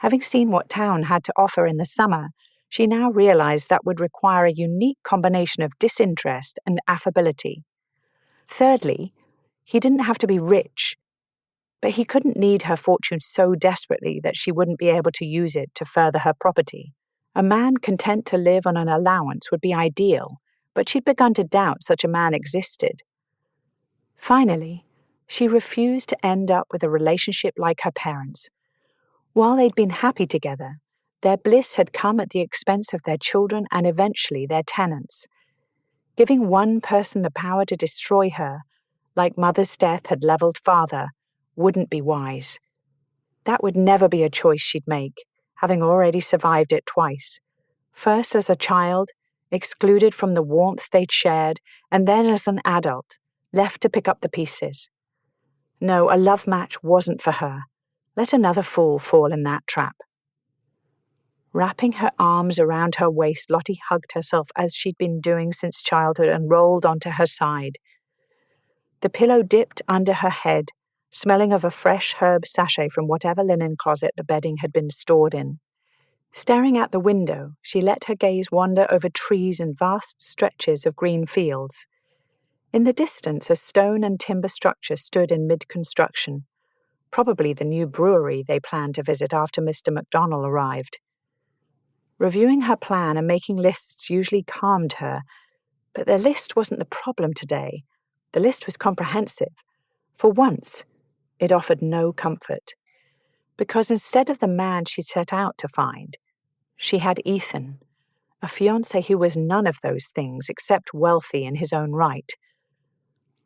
Having seen what town had to offer in the summer, she now realized that would require a unique combination of disinterest and affability. Thirdly, he didn't have to be rich, but he couldn't need her fortune so desperately that she wouldn't be able to use it to further her property. A man content to live on an allowance would be ideal, but she'd begun to doubt such a man existed. Finally, she refused to end up with a relationship like her parents. While they'd been happy together, their bliss had come at the expense of their children and eventually their tenants. Giving one person the power to destroy her, like mother's death had leveled father, wouldn't be wise. That would never be a choice she'd make, having already survived it twice. First as a child, excluded from the warmth they'd shared, and then as an adult, left to pick up the pieces. No, a love match wasn't for her. Let another fool fall in that trap. Wrapping her arms around her waist, Lottie hugged herself as she'd been doing since childhood and rolled onto her side. The pillow dipped under her head, smelling of a fresh herb sachet from whatever linen closet the bedding had been stored in. Staring out the window, she let her gaze wander over trees and vast stretches of green fields. In the distance, a stone and timber structure stood in mid-construction, probably the new brewery they planned to visit after Mr. McDonnell arrived. Reviewing her plan and making lists usually calmed her, but the list wasn't the problem today. The list was comprehensive. For once, it offered no comfort, because instead of the man she'd set out to find, she had Ethan, a fiancé who was none of those things except wealthy in his own right.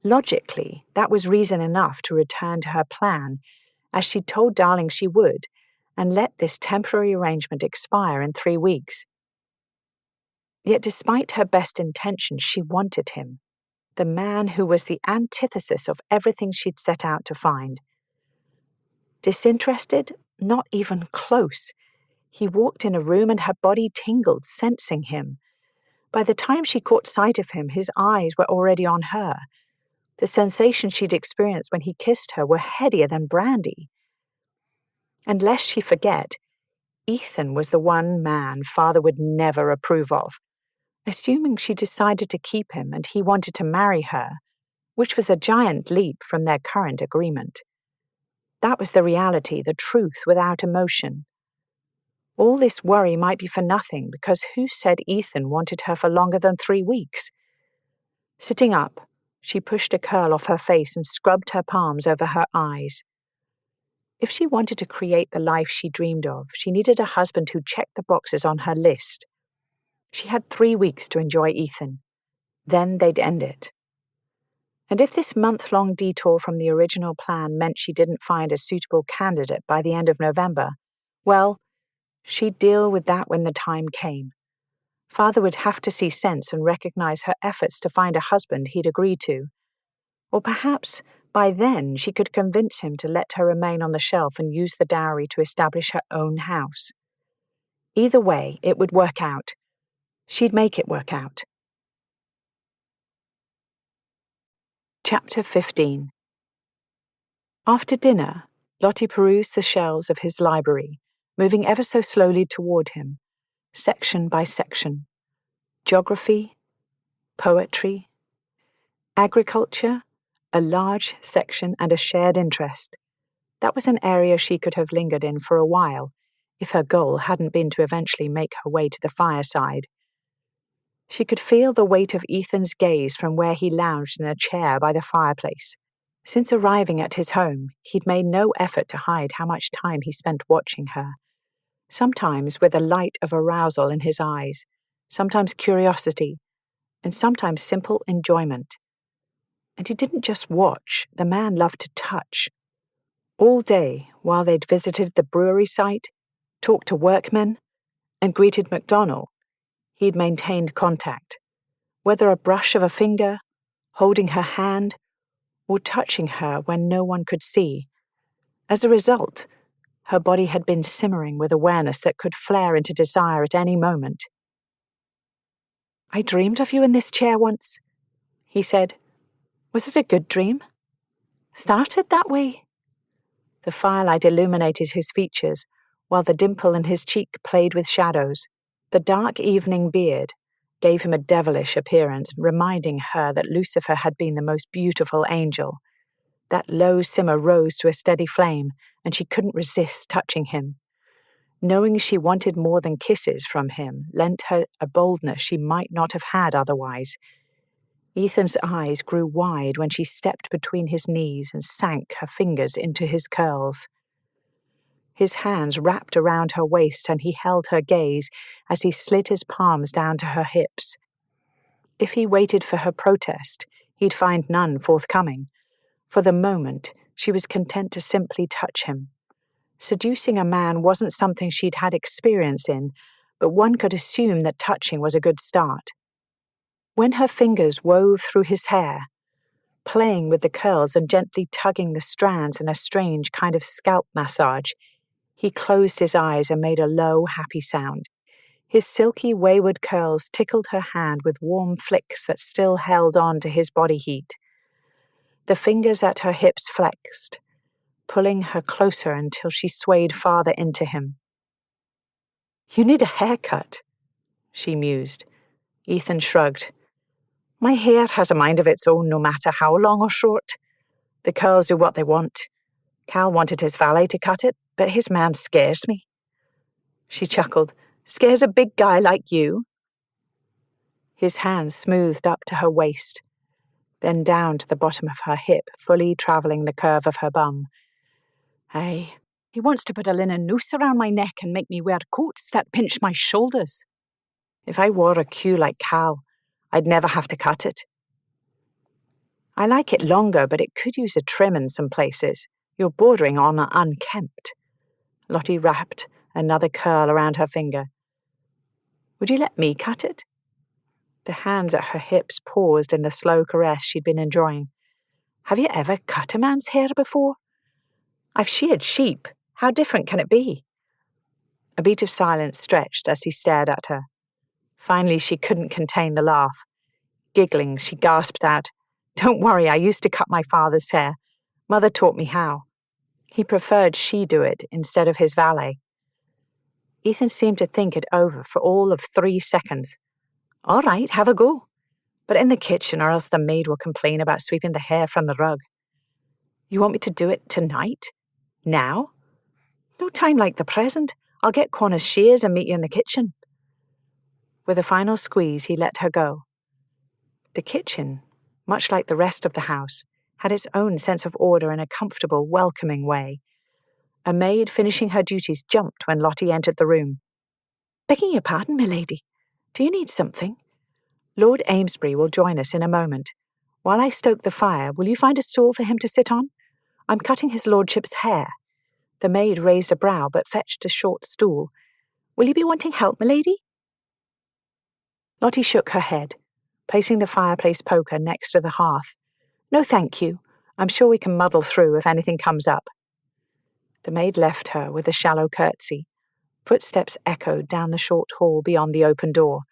Logically, that was reason enough to return to her plan, as she'd told Darling she would, and let this temporary arrangement expire in 3 weeks. Yet despite her best intentions, she wanted him, the man who was the antithesis of everything she'd set out to find. Disinterested? Not even close. He walked in a room and her body tingled, sensing him. By the time she caught sight of him, his eyes were already on her. The sensations she'd experienced when he kissed her were headier than brandy. And lest she forget, Ethan was the one man Father would never approve of. Assuming she decided to keep him and he wanted to marry her, which was a giant leap from their current agreement. That was the reality, the truth without emotion. All this worry might be for nothing, because who said Ethan wanted her for longer than 3 weeks? Sitting up, she pushed a curl off her face and scrubbed her palms over her eyes. If she wanted to create the life she dreamed of, she needed a husband who checked the boxes on her list. She had 3 weeks to enjoy Ethan. Then they'd end it. And if this month-long detour from the original plan meant she didn't find a suitable candidate by the end of November, well, she'd deal with that when the time came. Father would have to see sense and recognize her efforts to find a husband he'd agree to. Or perhaps by then she could convince him to let her remain on the shelf and use the dowry to establish her own house. Either way, it would work out. She'd make it work out. Chapter 15. After dinner, Lottie perused the shelves of his library, moving ever so slowly toward him, section by section. Geography, poetry, agriculture, a large section and a shared interest. That was an area she could have lingered in for a while, if her goal hadn't been to eventually make her way to the fireside. She could feel the weight of Ethan's gaze from where he lounged in a chair by the fireplace. Since arriving at his home, he'd made no effort to hide how much time he spent watching her, sometimes with a light of arousal in his eyes, sometimes curiosity, and sometimes simple enjoyment. And he didn't just watch, the man loved to touch. All day, while they'd visited the brewery site, talked to workmen, and greeted McDonnell, he'd maintained contact, whether a brush of a finger, holding her hand, or touching her when no one could see. As a result, her body had been simmering with awareness that could flare into desire at any moment. "I dreamed of you in this chair once," he said. "Was it a good dream? Started that way?" The firelight illuminated his features, while the dimple in his cheek played with shadows. The dark evening beard gave him a devilish appearance, reminding her that Lucifer had been the most beautiful angel. That low simmer rose to a steady flame, and she couldn't resist touching him. Knowing she wanted more than kisses from him lent her a boldness she might not have had otherwise. Ethan's eyes grew wide when she stepped between his knees and sank her fingers into his curls. His hands wrapped around her waist and he held her gaze as he slid his palms down to her hips. If he waited for her protest, he'd find none forthcoming. For the moment, she was content to simply touch him. Seducing a man wasn't something she'd had experience in, but one could assume that touching was a good start. When her fingers wove through his hair, playing with the curls and gently tugging the strands in a strange kind of scalp massage, he closed his eyes and made a low, happy sound. His silky, wayward curls tickled her hand with warm flicks that still held on to his body heat. The fingers at her hips flexed, pulling her closer until she swayed farther into him. "You need a haircut," she mused. Ethan shrugged. "My hair has a mind of its own no matter how long or short. The curls do what they want. Cal wanted his valet to cut it, but his man scares me." She chuckled. "Scares a big guy like you?" His hands smoothed up to her waist, then down to the bottom of her hip, fully travelling the curve of her bum. "Aye, he wants to put a linen noose around my neck and make me wear coats that pinch my shoulders. If I wore a queue like Cal, I'd never have to cut it. I like it longer, but it could use a trim in some places. You're bordering on unkempt." Lottie wrapped another curl around her finger. "Would you let me cut it?" The hands at her hips paused in the slow caress she'd been enjoying. "Have you ever cut a man's hair before?" "I've sheared sheep. How different can it be?" A beat of silence stretched as he stared at her. Finally, she couldn't contain the laugh. Giggling, she gasped out, "Don't worry, I used to cut my father's hair. Mother taught me how." He preferred she do it instead of his valet. Ethan seemed to think it over for all of 3 seconds. "All right, have a go. But in the kitchen, or else the maid will complain about sweeping the hair from the rug." "You want me to do it tonight? Now?" "No time like the present. I'll get Connor's shears and meet you in the kitchen." With a final squeeze, he let her go. The kitchen, much like the rest of the house, had its own sense of order in a comfortable, welcoming way. A maid finishing her duties jumped when Lottie entered the room. "Begging your pardon, milady. Do you need something? Lord Amesbury will join us in a moment. While I stoke the fire, will you find a stool for him to sit on? I'm cutting his lordship's hair." The maid raised a brow but fetched a short stool. "Will you be wanting help, milady?" Lottie shook her head, placing the fireplace poker next to the hearth. "No, thank you. I'm sure we can muddle through if anything comes up." The maid left her with a shallow curtsy. Footsteps echoed down the short hall beyond the open door.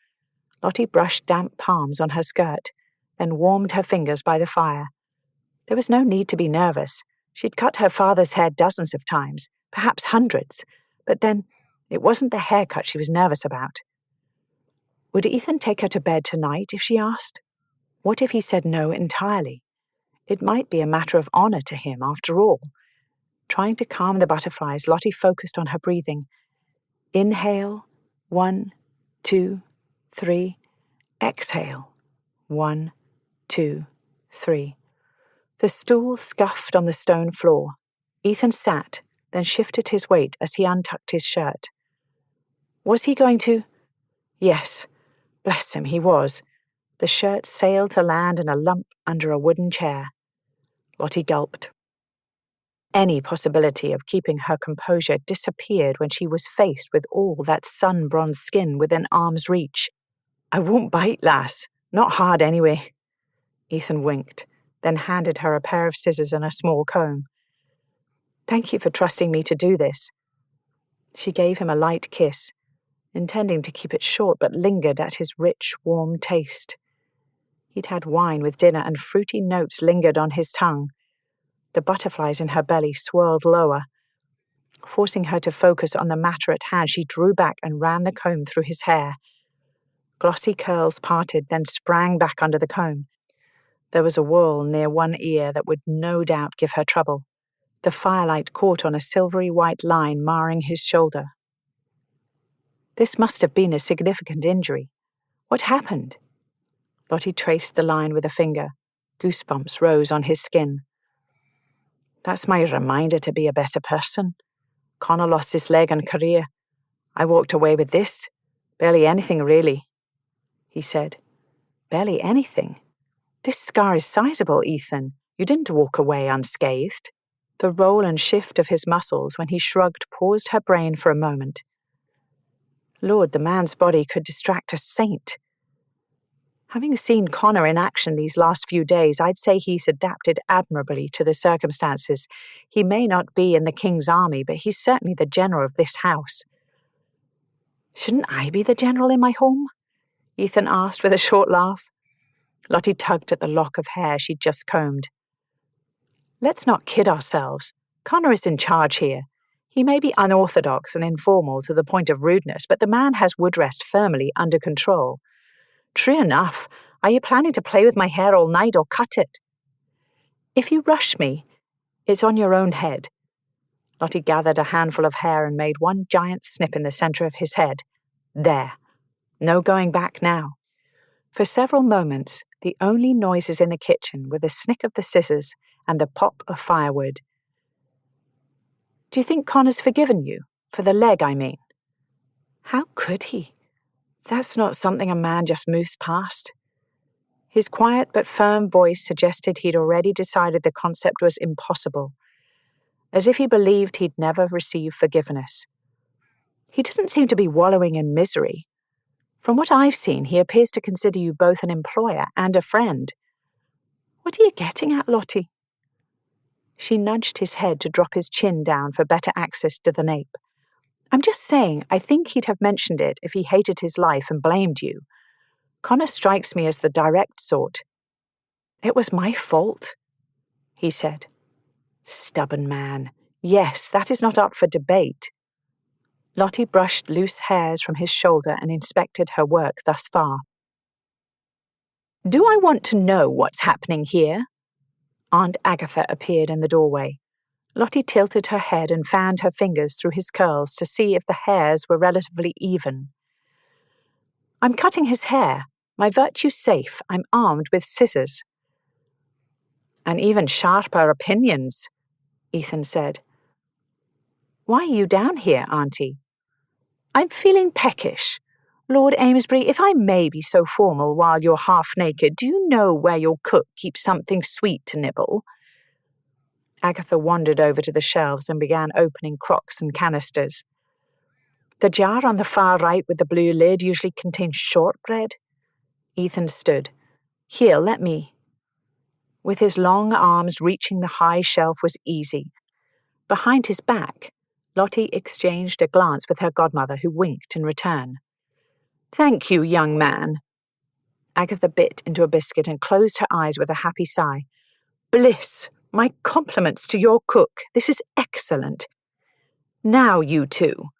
Lottie brushed damp palms on her skirt, then warmed her fingers by the fire. There was no need to be nervous. She'd cut her father's hair dozens of times, perhaps hundreds, but then it wasn't the haircut she was nervous about. Would Ethan take her to bed tonight if she asked? What if he said no entirely? It might be a matter of honor to him, after all. Trying to calm the butterflies, Lottie focused on her breathing. Inhale, 1, 2, 3. Exhale, 1, 2, 3. The stool scuffed on the stone floor. Ethan sat, then shifted his weight as he untucked his shirt. Was he going to? Yes. Bless him, he was. The shirt sailed to land in a lump under a wooden chair. Lottie gulped. Any possibility of keeping her composure disappeared when she was faced with all that sun-bronzed skin within arm's reach. "I won't bite, lass. Not hard, anyway." Ethan winked, then handed her a pair of scissors and a small comb. "Thank you for trusting me to do this." She gave him a light kiss, intending to keep it short but lingered at his rich, warm taste. He'd had wine with dinner and fruity notes lingered on his tongue. The butterflies in her belly swirled lower. Forcing her to focus on the matter at hand, she drew back and ran the comb through his hair. Glossy curls parted, then sprang back under the comb. There was a whirl near one ear that would no doubt give her trouble. The firelight caught on a silvery white line marring his shoulder. This must have been a significant injury. What happened? Lottie traced the line with a finger. Goosebumps rose on his skin. "That's my reminder to be a better person. Connor lost his leg and career. I walked away with this. Barely anything, really," he said. "Barely anything? This scar is sizable, Ethan. You didn't walk away unscathed." The roll and shift of his muscles when he shrugged paused her brain for a moment. Lord, the man's body could distract a saint. Having seen Connor in action these last few days, I'd say he's adapted admirably to the circumstances. He may not be in the king's army, but he's certainly the general of this house. Shouldn't I be the general in my home? Ethan asked with a short laugh. Lottie tugged at the lock of hair she'd just combed. Let's not kid ourselves. Connor is in charge here. He may be unorthodox and informal to the point of rudeness, but the man has Woodrest firmly under control. True enough. Are you planning to play with my hair all night or cut it? If you rush me, it's on your own head. Lottie gathered a handful of hair and made one giant snip in the centre of his head. There. No going back now. For several moments, the only noises in the kitchen were the snick of the scissors and the pop of firewood. Do you think Connor's forgiven you? For the leg, I mean. How could he? That's not something a man just moves past. His quiet but firm voice suggested he'd already decided the concept was impossible, as if he believed he'd never receive forgiveness. He doesn't seem to be wallowing in misery. From what I've seen, he appears to consider you both an employer and a friend. What are you getting at, Lottie? She nudged his head to drop his chin down for better access to the nape. I'm just saying, I think he'd have mentioned it if he hated his life and blamed you. Connor strikes me as the direct sort. It was my fault, he said. Stubborn man. Yes, that is not up for debate. Lottie brushed loose hairs from his shoulder and inspected her work thus far. Do I want to know what's happening here? Aunt Agatha appeared in the doorway. Lottie tilted her head and fanned her fingers through his curls to see if the hairs were relatively even. I'm cutting his hair. My virtue's safe. I'm armed with scissors. And even sharper opinions, Ethan said. Why are you down here, Auntie? I'm feeling peckish. Lord Amesbury, if I may be so formal while you're half naked, do you know where your cook keeps something sweet to nibble? Agatha wandered over to the shelves and began opening crocks and canisters. The jar on the far right with the blue lid usually contains shortbread. Ethan stood. Here, let me. With his long arms reaching the high shelf was easy. Behind his back, Lottie exchanged a glance with her godmother, who winked in return. Thank you, young man. Agatha bit into a biscuit and closed her eyes with a happy sigh. Bliss! My compliments to your cook. This is excellent. Now, you two.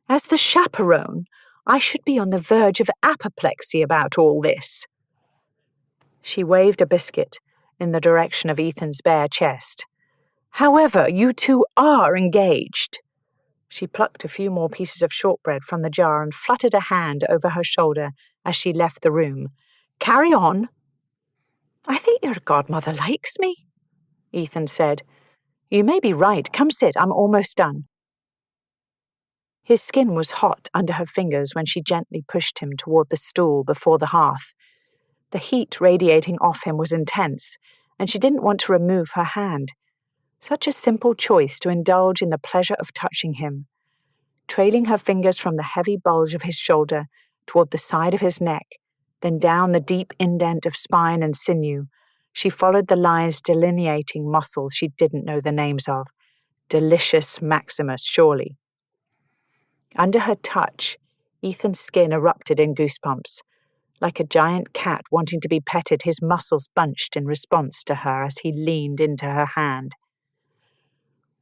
As the chaperone, I should be on the verge of apoplexy about all this. She waved a biscuit in the direction of Ethan's bare chest. However, you two are engaged. She plucked a few more pieces of shortbread from the jar and fluttered a hand over her shoulder as she left the room. Carry on. I think your godmother likes me, Ethan said. You may be right. Come sit. I'm almost done. His skin was hot under her fingers when she gently pushed him toward the stool before the hearth. The heat radiating off him was intense, and she didn't want to remove her hand. Such a simple choice to indulge in the pleasure of touching him. Trailing her fingers from the heavy bulge of his shoulder toward the side of his neck, then down the deep indent of spine and sinew, she followed the lines delineating muscles she didn't know the names of. Delicious Maximus, surely. Under her touch, Ethan's skin erupted in goosebumps. Like a giant cat wanting to be petted, his muscles bunched in response to her as he leaned into her hand.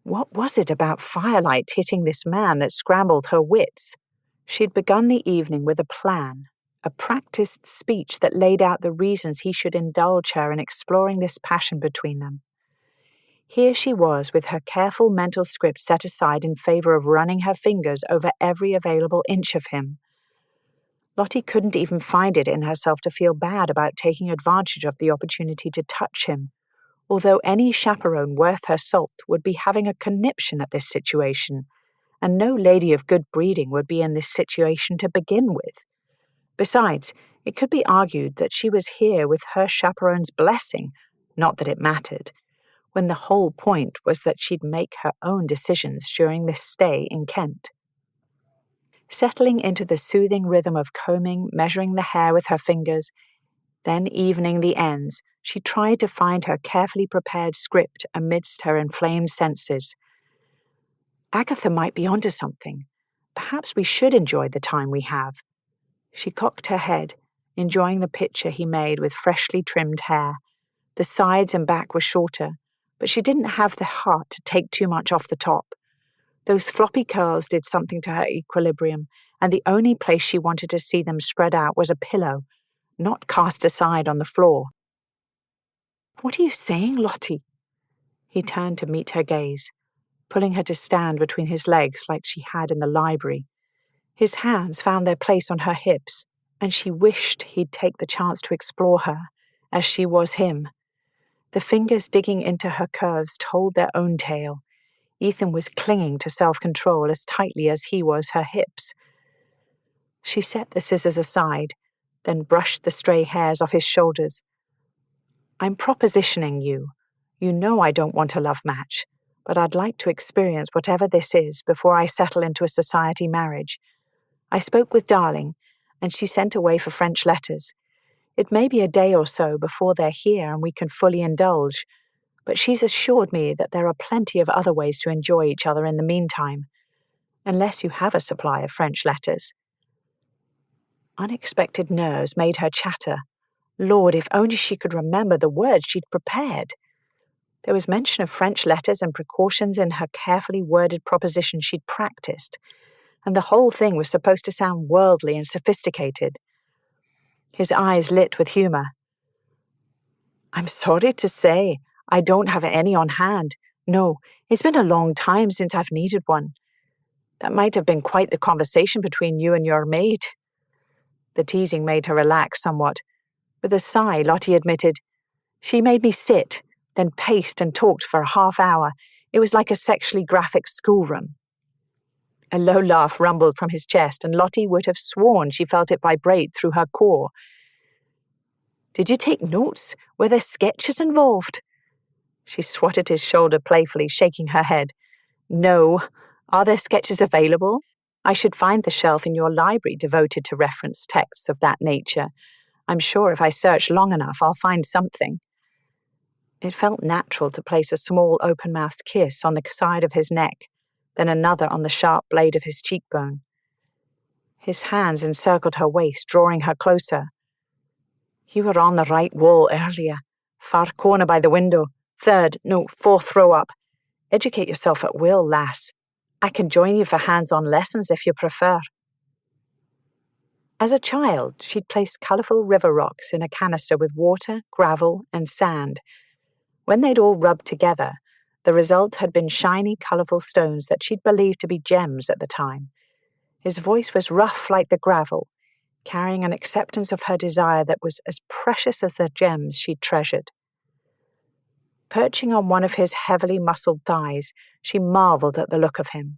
What was it about firelight hitting this man that scrambled her wits? She'd begun the evening with a plan, a practiced speech that laid out the reasons he should indulge her in exploring this passion between them. Here she was with her careful mental script set aside in favor of running her fingers over every available inch of him. Lottie couldn't even find it in herself to feel bad about taking advantage of the opportunity to touch him, although any chaperone worth her salt would be having a conniption at this situation, and no lady of good breeding would be in this situation to begin with. Besides, it could be argued that she was here with her chaperone's blessing, not that it mattered, when the whole point was that she'd make her own decisions during this stay in Kent. Settling into the soothing rhythm of combing, measuring the hair with her fingers, then evening the ends, she tried to find her carefully prepared script amidst her inflamed senses. Agatha might be onto something. Perhaps we should enjoy the time we have. She cocked her head, enjoying the picture he made with freshly trimmed hair. The sides and back were shorter, but she didn't have the heart to take too much off the top. Those floppy curls did something to her equilibrium, and the only place she wanted to see them spread out was a pillow, not cast aside on the floor. "What are you saying, Lottie?" He turned to meet her gaze, pulling her to stand between his legs like she had in the library. His hands found their place on her hips, and she wished he'd take the chance to explore her, as she was him. The fingers digging into her curves told their own tale. Ethan was clinging to self-control as tightly as he was her hips. She set the scissors aside, then brushed the stray hairs off his shoulders. "I'm propositioning you. You know I don't want a love match, but I'd like to experience whatever this is before I settle into a society marriage. I spoke with Darling, and she sent away for French letters. It may be a day or so before they're here and we can fully indulge, but she's assured me that there are plenty of other ways to enjoy each other in the meantime, unless you have a supply of French letters." Unexpected nerves made her chatter. Lord, if only she could remember the words she'd prepared. There was mention of French letters and precautions in her carefully worded proposition she'd practiced, and the whole thing was supposed to sound worldly and sophisticated. His eyes lit with humour. "I'm sorry to say, I don't have any on hand. No, it's been a long time since I've needed one. That might have been quite the conversation between you and your maid." The teasing made her relax somewhat. With a sigh, Lottie admitted, "She made me sit, then paced and talked for a half-hour. It was like a sexually graphic schoolroom." A low laugh rumbled from his chest, and Lottie would have sworn she felt it vibrate through her core. "Did you take notes? Were there sketches involved?" She swatted his shoulder playfully, shaking her head. "No. Are there sketches available? I should find the shelf in your library devoted to reference texts of that nature. I'm sure if I search long enough, I'll find something." It felt natural to place a small open-mouthed kiss on the side of his neck, then another on the sharp blade of his cheekbone. His hands encircled her waist, drawing her closer. "You were on the right wall earlier. Far corner by the window. Fourth row up. Educate yourself at will, lass. I can join you for hands-on lessons if you prefer." As a child, she'd placed colourful river rocks in a canister with water, gravel, and sand. When they'd all rubbed together, the result had been shiny, colourful stones that she'd believed to be gems at the time. His voice was rough like the gravel, carrying an acceptance of her desire that was as precious as the gems she'd treasured. Perching on one of his heavily muscled thighs, she marvelled at the look of him.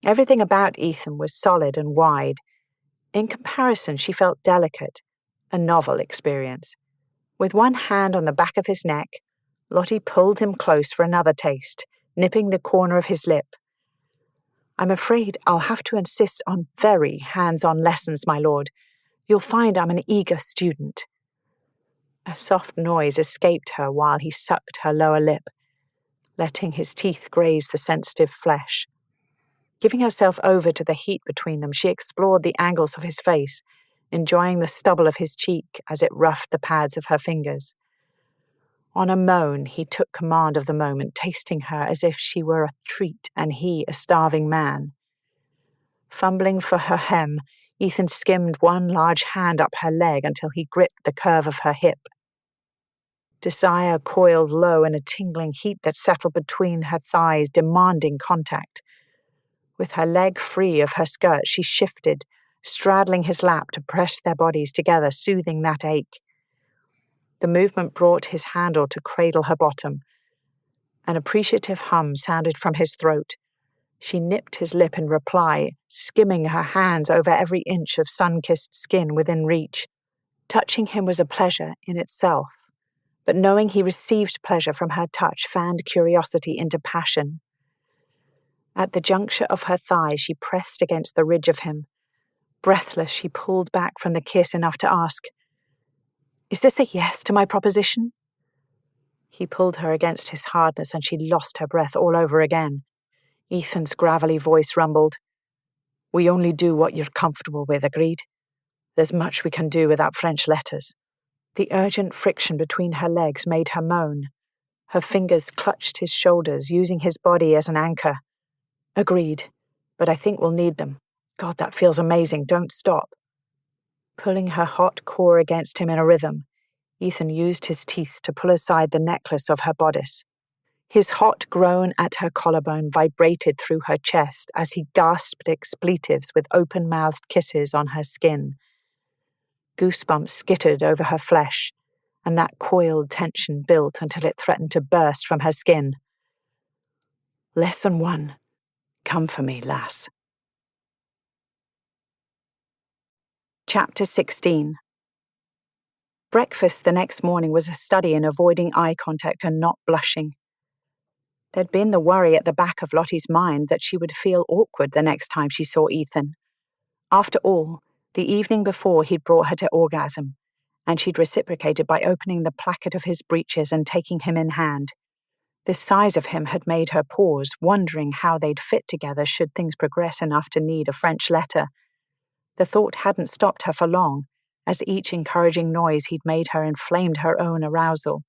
Everything about Ethan was solid and wide. In comparison, she felt delicate, a novel experience. With one hand on the back of his neck, Lottie pulled him close for another taste, nipping the corner of his lip. "I'm afraid I'll have to insist on very hands-on lessons, my lord. You'll find I'm an eager student." A soft noise escaped her while he sucked her lower lip, letting his teeth graze the sensitive flesh. Giving herself over to the heat between them, she explored the angles of his face, enjoying the stubble of his cheek as it roughed the pads of her fingers. On a moan, he took command of the moment, tasting her as if she were a treat and he a starving man. Fumbling for her hem, Ethan skimmed one large hand up her leg until he gripped the curve of her hip. Desire coiled low in a tingling heat that settled between her thighs, demanding contact. With her leg free of her skirt, she shifted, straddling his lap to press their bodies together, soothing that ache. The movement brought his handle to cradle her bottom. An appreciative hum sounded from his throat. She nipped his lip in reply, skimming her hands over every inch of sun-kissed skin within reach. Touching him was a pleasure in itself, but knowing he received pleasure from her touch fanned curiosity into passion. At the juncture of her thigh, she pressed against the ridge of him. Breathless, she pulled back from the kiss enough to ask, "Is this a yes to my proposition?" He pulled her against his hardness and she lost her breath all over again. Ethan's gravelly voice rumbled, "We only do what you're comfortable with, agreed? There's much we can do without French letters." The urgent friction between her legs made her moan. Her fingers clutched his shoulders, using his body as an anchor. "Agreed, but I think we'll need them. God, that feels amazing. Don't stop." Pulling her hot core against him in a rhythm, Ethan used his teeth to pull aside the necklace of her bodice. His hot groan at her collarbone vibrated through her chest as he gasped expletives with open-mouthed kisses on her skin. Goosebumps skittered over her flesh, and that coiled tension built until it threatened to burst from her skin. Lesson 1. Come for me, lass. Chapter 16. Breakfast the next morning was a study in avoiding eye contact and not blushing. There'd been the worry at the back of Lottie's mind that she would feel awkward the next time she saw Ethan. After all, the evening before he'd brought her to orgasm, and she'd reciprocated by opening the placket of his breeches and taking him in hand. The size of him had made her pause, wondering how they'd fit together should things progress enough to need a French letter. The thought hadn't stopped her for long, as each encouraging noise he'd made her inflamed her own arousal.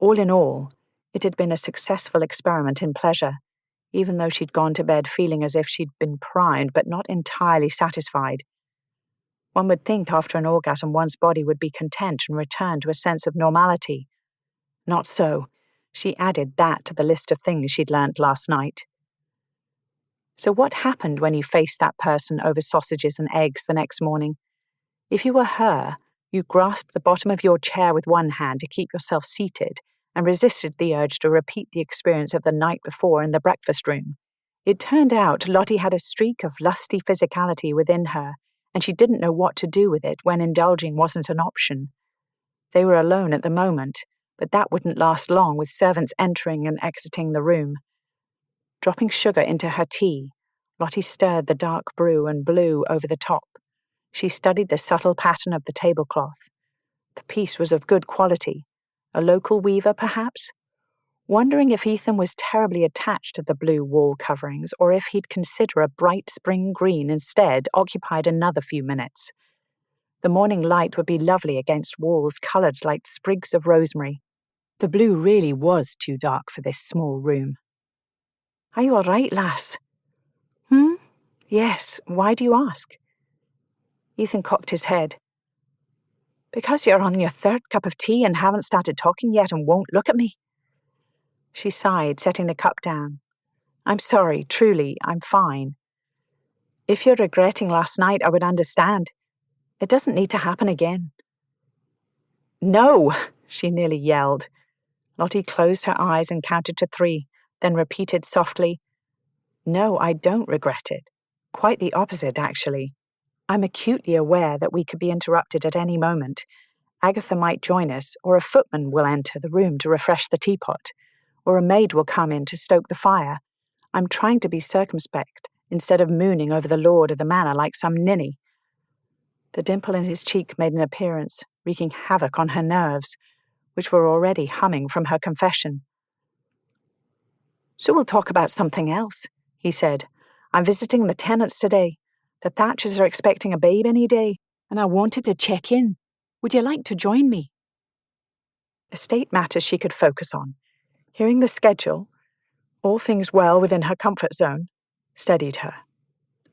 All in all, it had been a successful experiment in pleasure, even though she'd gone to bed feeling as if she'd been primed but not entirely satisfied. One would think after an orgasm one's body would be content and return to a sense of normality. Not so. She added that to the list of things she'd learnt last night. So what happened when you faced that person over sausages and eggs the next morning? If you were her, you grasped the bottom of your chair with one hand to keep yourself seated and resisted the urge to repeat the experience of the night before in the breakfast room. It turned out Lottie had a streak of lusty physicality within her, and she didn't know what to do with it when indulging wasn't an option. They were alone at the moment, but that wouldn't last long with servants entering and exiting the room. Dropping sugar into her tea, Lottie stirred the dark brew and blew over the top. She studied the subtle pattern of the tablecloth. The piece was of good quality. A local weaver, perhaps? Wondering if Ethan was terribly attached to the blue wall coverings or if he'd consider a bright spring green instead occupied another few minutes. The morning light would be lovely against walls coloured like sprigs of rosemary. The blue really was too dark for this small room. "Are you all right, lass?" "Yes, why do you ask?" Ethan cocked his head. "Because you're on your third cup of tea and haven't started talking yet and won't look at me." She sighed, setting the cup down. "I'm sorry, truly, I'm fine. If you're regretting last night, I would understand. It doesn't need to happen again." "No!" she nearly yelled. Lottie closed her eyes and counted to 3, then repeated softly, "No, I don't regret it. Quite the opposite, actually. I'm acutely aware that we could be interrupted at any moment. Agatha might join us, or a footman will enter the room to refresh the teapot, or a maid will come in to stoke the fire. I'm trying to be circumspect, instead of mooning over the lord of the manor like some ninny." The dimple in his cheek made an appearance, wreaking havoc on her nerves, which were already humming from her confession. "So we'll talk about something else," he said. "I'm visiting the tenants today. The Thatchers are expecting a babe any day, and I wanted to check in. Would you like to join me?" Estate matters she could focus on. Hearing the schedule, all things well within her comfort zone, steadied her.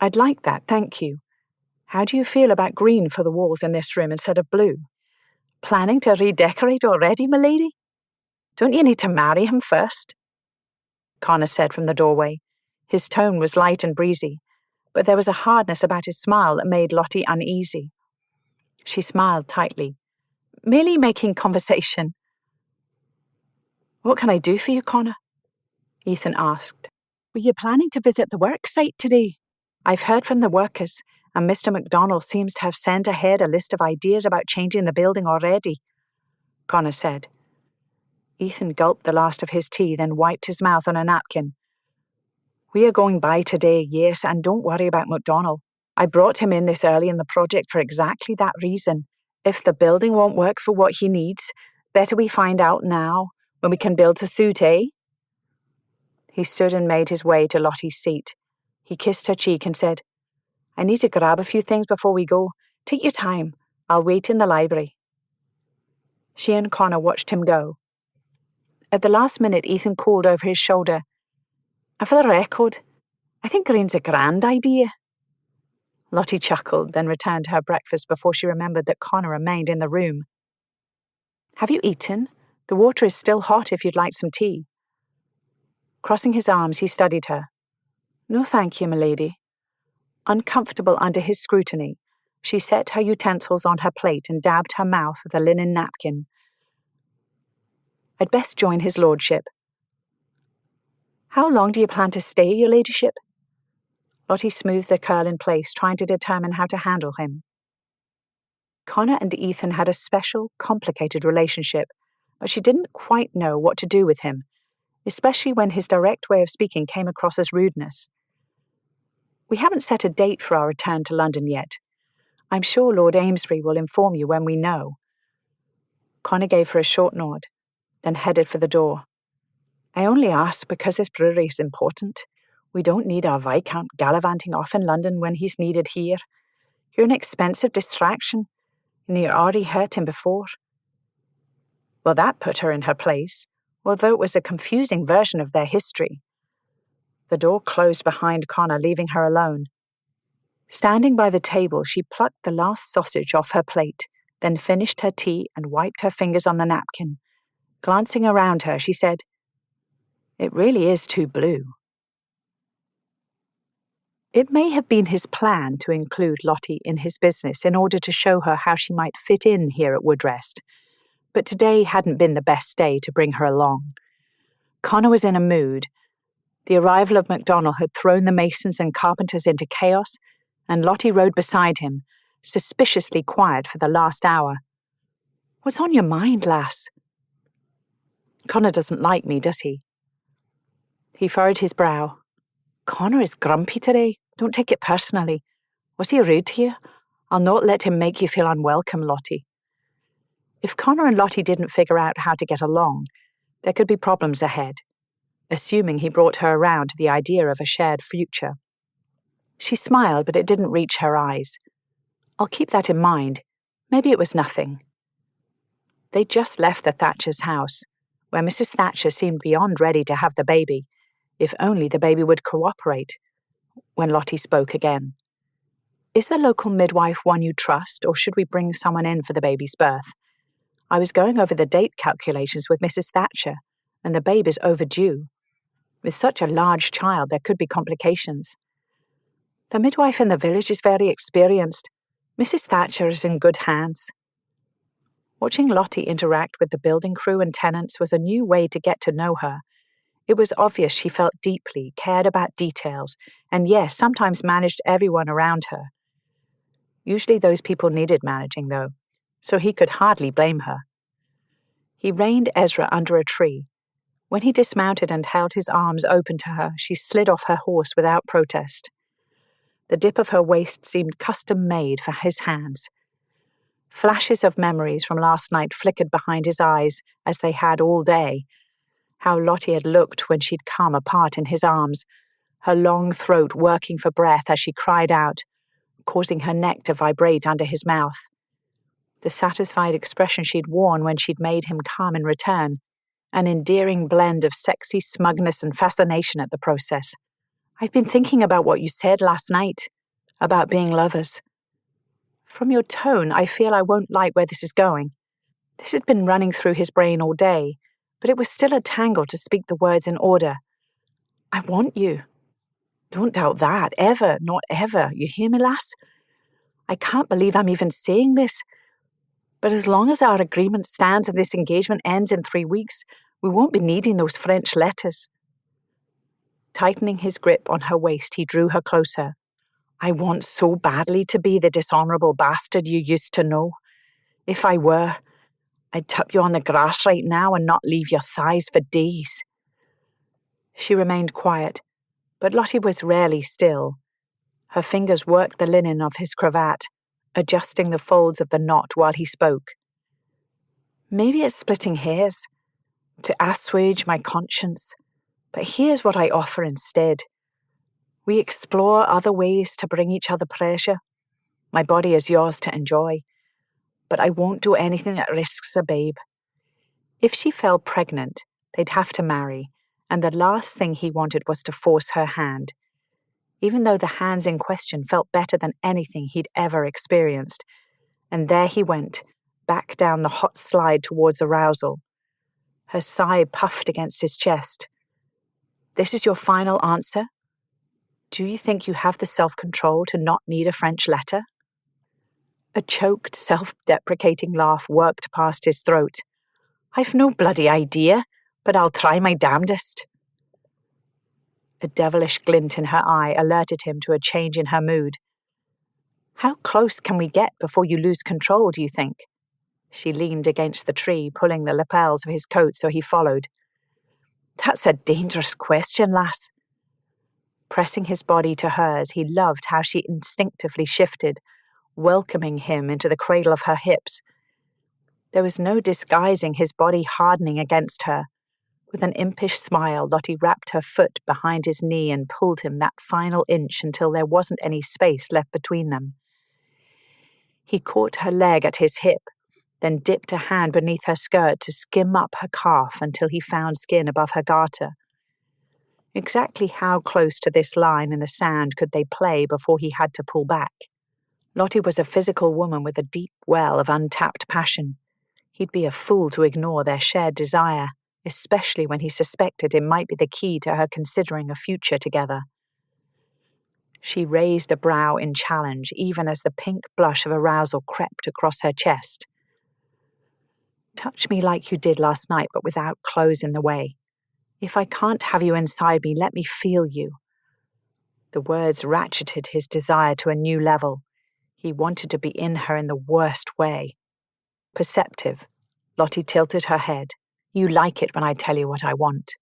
"I'd like that, thank you. How do you feel about green for the walls in this room instead of blue? Planning to redecorate already, m'lady? Don't you need to marry him first?" Connor said from the doorway. His tone was light and breezy, but there was a hardness about his smile that made Lottie uneasy. She smiled tightly. "Merely making conversation." "What can I do for you, Connor?" Ethan asked. "Were you planning to visit the work site today?" "I've heard from the workers, and Mr. MacDonald seems to have sent ahead a list of ideas about changing the building already," Connor said. Ethan gulped the last of his tea, then wiped his mouth on a napkin. We are going by today, yes, and don't worry about MacDonald. I brought him in this early in the project for exactly that reason. If the building won't work for what he needs, better we find out now, when we can build to suit, eh? He stood and made his way to Lottie's seat. He kissed her cheek and said, I need to grab a few things before we go. Take your time. I'll wait in the library. She and Connor watched him go. At the last minute, Ethan called over his shoulder, And for the record, I think green's a grand idea. Lottie chuckled, then returned to her breakfast before she remembered that Connor remained in the room. Have you eaten? The water is still hot if you'd like some tea. Crossing his arms, he studied her. No, thank you, milady. Uncomfortable under his scrutiny, she set her utensils on her plate and dabbed her mouth with a linen napkin. I'd best join his lordship. How long do you plan to stay, your ladyship? Lottie smoothed the curl in place, trying to determine how to handle him. Connor and Ethan had a special, complicated relationship, but she didn't quite know what to do with him, especially when his direct way of speaking came across as rudeness. We haven't set a date for our return to London yet. I'm sure Lord Amesbury will inform you when we know. Connor gave her a short nod, then headed for the door. I only ask because this brewery is important. We don't need our Viscount gallivanting off in London when he's needed here. You're an expensive distraction, and you already hurt him before. Well, that put her in her place, although it was a confusing version of their history. The door closed behind Connor, leaving her alone. Standing by the table, she plucked the last sausage off her plate, then finished her tea and wiped her fingers on the napkin. Glancing around her, she said, It really is too blue. It may have been his plan to include Lottie in his business in order to show her how she might fit in here at Woodrest, but today hadn't been the best day to bring her along. Connor was in a mood. The arrival of MacDonald had thrown the masons and carpenters into chaos, and Lottie rode beside him, suspiciously quiet for the last hour. What's on your mind, lass? Connor doesn't like me, does he? He furrowed his brow. Connor is grumpy today. Don't take it personally. Was he rude to you? I'll not let him make you feel unwelcome, Lottie. If Connor and Lottie didn't figure out how to get along, there could be problems ahead, assuming he brought her around to the idea of a shared future. She smiled, but it didn't reach her eyes. I'll keep that in mind. Maybe it was nothing. They'd just left the Thatcher's house, where Mrs. Thatcher seemed beyond ready to have the baby, if only the baby would cooperate, when Lottie spoke again. Is the local midwife one you trust, or should we bring someone in for the baby's birth? I was going over the date calculations with Mrs. Thatcher, and the babe is overdue. With such a large child, there could be complications. The midwife in the village is very experienced. Mrs. Thatcher is in good hands. Watching Lottie interact with the building crew and tenants was a new way to get to know her. It was obvious she felt deeply, cared about details, and yes, sometimes managed everyone around her. Usually those people needed managing, though, so he could hardly blame her. He reined Ezra under a tree. When he dismounted and held his arms open to her, she slid off her horse without protest. The dip of her waist seemed custom-made for his hands. Flashes of memories from last night flickered behind his eyes, as they had all day. How Lottie had looked when she'd come apart in his arms, her long throat working for breath as she cried out, causing her neck to vibrate under his mouth. The satisfied expression she'd worn when she'd made him come in return, an endearing blend of sexy smugness and fascination at the process. I've been thinking about what you said last night, about being lovers. From your tone, I feel I won't like where this is going. This had been running through his brain all day, but it was still a tangle to speak the words in order. I want you. Don't doubt that, ever, not ever. You hear me, lass? I can't believe I'm even saying this, but as long as our agreement stands and this engagement ends in 3 weeks, we won't be needing those French letters. Tightening his grip on her waist, he drew her closer. I want so badly to be the dishonourable bastard you used to know. If I were, I'd tip you on the grass right now and not leave your thighs for days. She remained quiet, But Lottie was rarely still. Her fingers worked the linen of his cravat, adjusting the folds of the knot while he spoke. Maybe it's splitting hairs, to assuage my conscience, but here's what I offer instead. We explore other ways to bring each other pleasure. My body is yours to enjoy, but I won't do anything that risks a babe. If she fell pregnant, they'd have to marry, and the last thing he wanted was to force her hand. Even though the hands in question felt better than anything he'd ever experienced. And there he went, back down the hot slide towards arousal. Her sigh puffed against his chest. This is your final answer? Do you think you have the self-control to not need a French letter? A choked, self-deprecating laugh worked past his throat. I've no bloody idea, but I'll try my damnedest. A devilish glint in her eye alerted him to a change in her mood. How close can we get before you lose control, do you think? She leaned against the tree, pulling the lapels of his coat so he followed. That's a dangerous question, lass. Pressing his body to hers, he loved how she instinctively shifted, welcoming him into the cradle of her hips. There was no disguising his body hardening against her. With an impish smile, Lottie wrapped her foot behind his knee and pulled him that final inch until there wasn't any space left between them. He caught her leg at his hip, then dipped a hand beneath her skirt to skim up her calf until he found skin above her garter. Exactly how close to this line in the sand could they play before he had to pull back? Lottie was a physical woman with a deep well of untapped passion. He'd be a fool to ignore their shared desire, especially when he suspected it might be the key to her considering a future together. She raised a brow in challenge, even as the pink blush of arousal crept across her chest. Touch me like you did last night, but without clothes in the way. If I can't have you inside me, let me feel you. The words ratcheted his desire to a new level. He wanted to be in her in the worst way. Perceptive, Lottie tilted her head. You like it when I tell you what I want.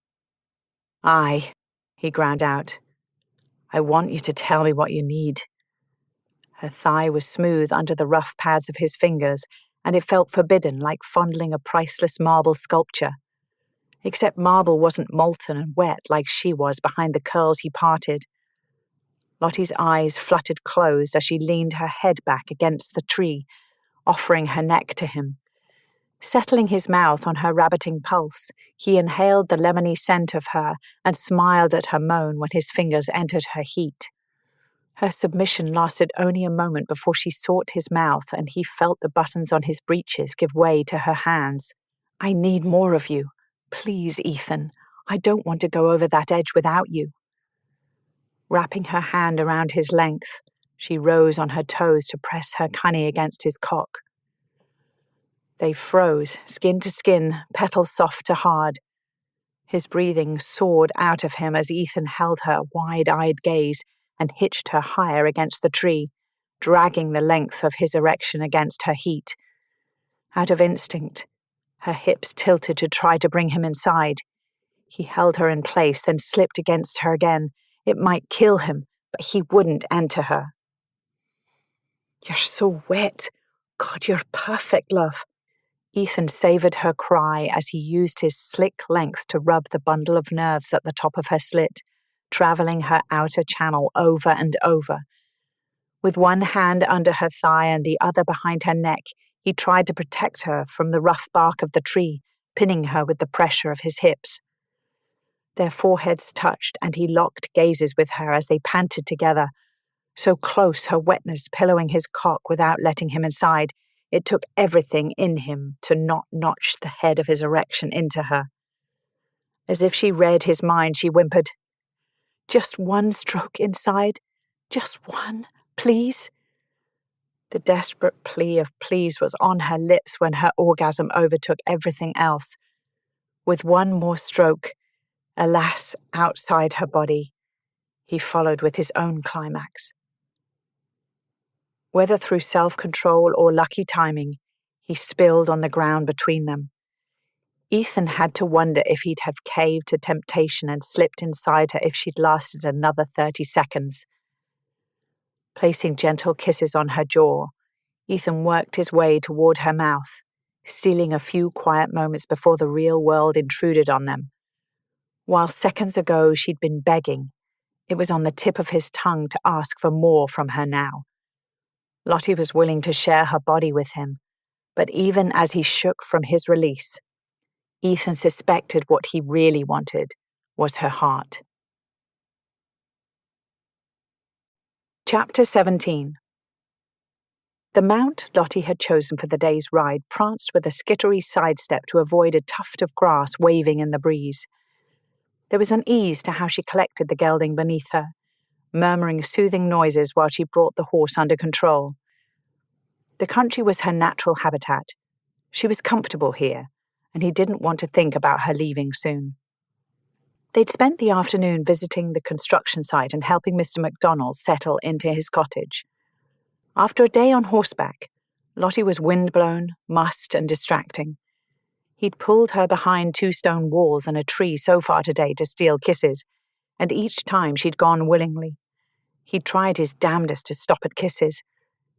Aye, he ground out. I want you to tell me what you need. Her thigh was smooth under the rough pads of his fingers, and it felt forbidden, like fondling a priceless marble sculpture. Except marble wasn't molten and wet like she was behind the curls he parted. Lottie's eyes fluttered closed as she leaned her head back against the tree, offering her neck to him. Settling his mouth on her rabbiting pulse, he inhaled the lemony scent of her and smiled at her moan when his fingers entered her heat. Her submission lasted only a moment before she sought his mouth and he felt the buttons on his breeches give way to her hands. I need more of you. Please, Ethan. I don't want to go over that edge without you. Wrapping her hand around his length, she rose on her toes to press her cunny against his cock. They froze, skin to skin, petals soft to hard. His breathing soared out of him as Ethan held her wide-eyed gaze and hitched her higher against the tree, dragging the length of his erection against her heat. Out of instinct, her hips tilted to try to bring him inside. He held her in place, then slipped against her again. It might kill him, but he wouldn't enter her. You're so wet. God, you're perfect, love. Ethan savoured her cry as he used his slick length to rub the bundle of nerves at the top of her slit, travelling her outer channel over and over. With one hand under her thigh and the other behind her neck, he tried to protect her from the rough bark of the tree, pinning her with the pressure of his hips. Their foreheads touched, and he locked gazes with her as they panted together, so close, her wetness pillowing his cock without letting him inside. It took everything in him to not notch the head of his erection into her. As if she read his mind, she whimpered, Just one stroke inside. Just one, please. The desperate plea of please was on her lips when her orgasm overtook everything else. With one more stroke, alas, outside her body, he followed with his own climax. Whether through self-control or lucky timing, he spilled on the ground between them. Ethan had to wonder if he'd have caved to temptation and slipped inside her if she'd lasted another 30 seconds. Placing gentle kisses on her jaw, Ethan worked his way toward her mouth, stealing a few quiet moments before the real world intruded on them. While seconds ago she'd been begging, it was on the tip of his tongue to ask for more from her now. Lottie was willing to share her body with him, but even as he shook from his release, Ethan suspected what he really wanted was her heart. Chapter 17. The mount Lottie had chosen for the day's ride pranced with a skittery sidestep to avoid a tuft of grass waving in the breeze. There was an ease to how she collected the gelding beneath her, murmuring soothing noises while she brought the horse under control. The country was her natural habitat. She was comfortable here, and he didn't want to think about her leaving soon. They'd spent the afternoon visiting the construction site and helping Mr. McDonald settle into his cottage. After a day on horseback, Lottie was windblown, mussed, and distracting. He'd pulled her behind 2 stone walls and a tree so far today to steal kisses, and each time she'd gone willingly. He'd tried his damnedest to stop at kisses.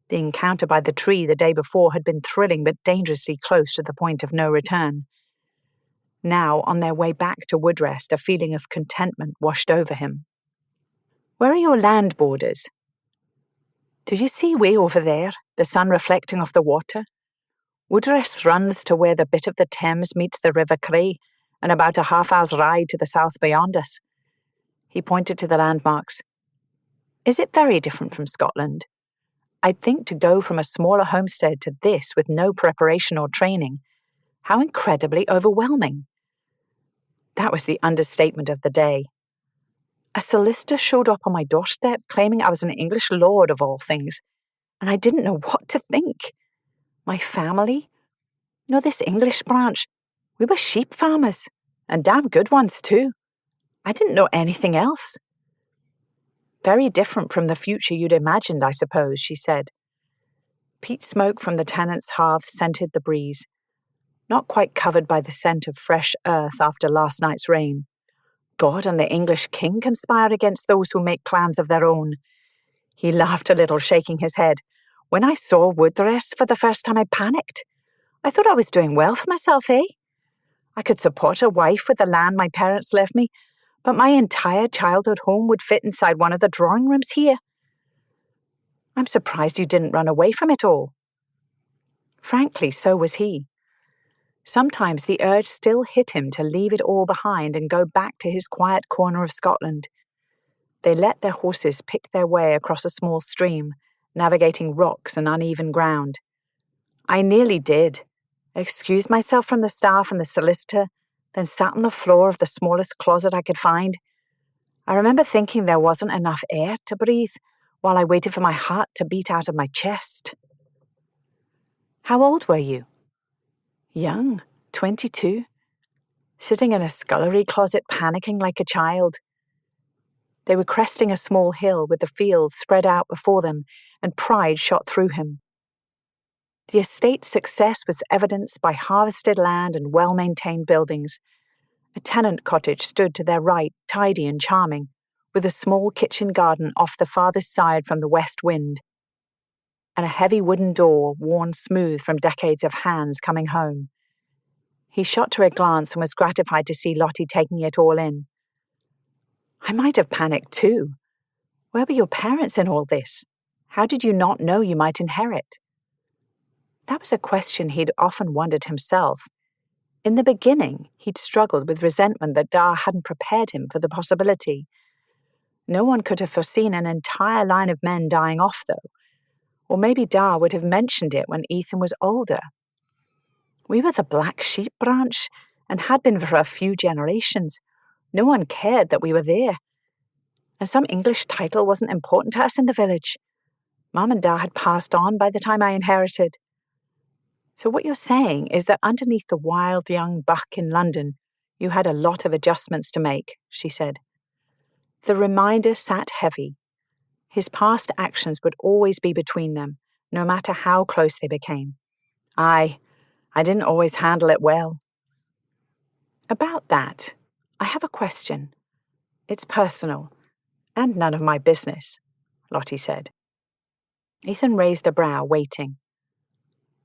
The encounter by the tree the day before had been thrilling but dangerously close to the point of no return. Now, on their way back to Woodrest, a feeling of contentment washed over him. "Where are your land borders?" "Do you see way over there, the sun reflecting off the water? Woodrest runs to where the bit of the Thames meets the River Cray, and about a half-hour's ride to the south beyond us." He pointed to the landmarks. "Is it very different from Scotland? I'd think to go from a smaller homestead to this with no preparation or training. How incredibly overwhelming." That was the understatement of the day. A solicitor showed up on my doorstep claiming I was an English lord of all things, and I didn't know what to think. My family? No, this English branch. We were sheep farmers, and damn good ones too. I didn't know anything else. "Very different from the future you'd imagined, I suppose," she said. Peat smoke from the tenant's hearth scented the breeze, not quite covered by the scent of fresh earth after last night's rain. God and the English king conspire against those who make plans of their own. He laughed a little, shaking his head. "When I saw Woodrest for the first time, I panicked. I thought I was doing well for myself, eh? I could support a wife with the land my parents left me, but my entire childhood home would fit inside one of the drawing rooms here. I'm surprised you didn't run away from it all." Frankly, so was he. Sometimes the urge still hit him to leave it all behind and go back to his quiet corner of Scotland. They let their horses pick their way across a small stream, navigating rocks and uneven ground. I nearly did. Excused myself from the staff and the solicitor, then sat on the floor of the smallest closet I could find. I remember thinking there wasn't enough air to breathe while I waited for my heart to beat out of my chest. "How old were you?" "Young, 22. Sitting in a scullery closet panicking like a child." They were cresting a small hill with the fields spread out before them, and pride shot through him. The estate's success was evidenced by harvested land and well-maintained buildings. A tenant cottage stood to their right, tidy and charming, with a small kitchen garden off the farthest side from the west wind, and a heavy wooden door worn smooth from decades of hands coming home. He shot her a glance and was gratified to see Lottie taking it all in. "I might have panicked too. Where were your parents in all this? How did you not know you might inherit?" That was a question he'd often wondered himself. In the beginning, he'd struggled with resentment that Dar hadn't prepared him for the possibility. No one could have foreseen an entire line of men dying off, though. Or maybe Dar would have mentioned it when Ethan was older. We were the black sheep branch, and had been for a few generations. No one cared that we were there. And some English title wasn't important to us in the village. Mum and Dad had passed on by the time I inherited. "So what you're saying is that underneath the wild young buck in London, you had a lot of adjustments to make," she said. The reminder sat heavy. His past actions would always be between them, no matter how close they became. "Aye, I didn't always handle it well." About that, I have a question. It's personal, and none of my business, Lottie said. Ethan raised a brow, waiting.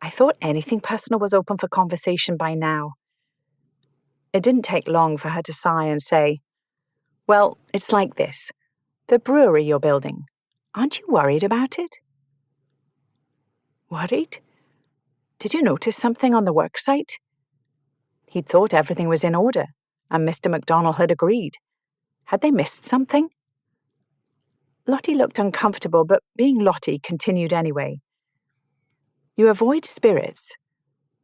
I thought anything personal was open for conversation by now. It didn't take long for her to sigh and say, Well, it's like this. The brewery you're building. Aren't you worried about it? Worried? Did you notice something on the work site? He'd thought everything was in order, and Mr. MacDonald had agreed. Had they missed something? Lottie looked uncomfortable, but being Lottie, continued anyway. You avoid spirits.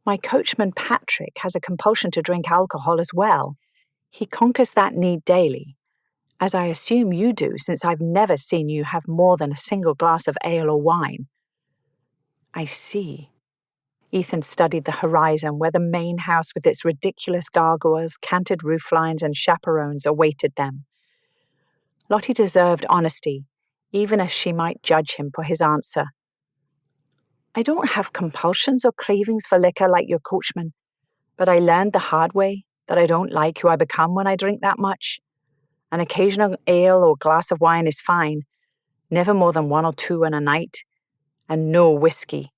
My coachman Patrick has a compulsion to drink alcohol as well. He conquers that need daily, as I assume you do, since I've never seen you have more than a single glass of ale or wine. I see. Ethan studied the horizon where the main house with its ridiculous gargoyles, canted rooflines, and chaperones awaited them. Lottie deserved honesty, even as she might judge him for his answer. I don't have compulsions or cravings for liquor like your coachman, but I learned the hard way that I don't like who I become when I drink that much. An occasional ale or glass of wine is fine, never more than 1 or 2 in a night, and no whiskey.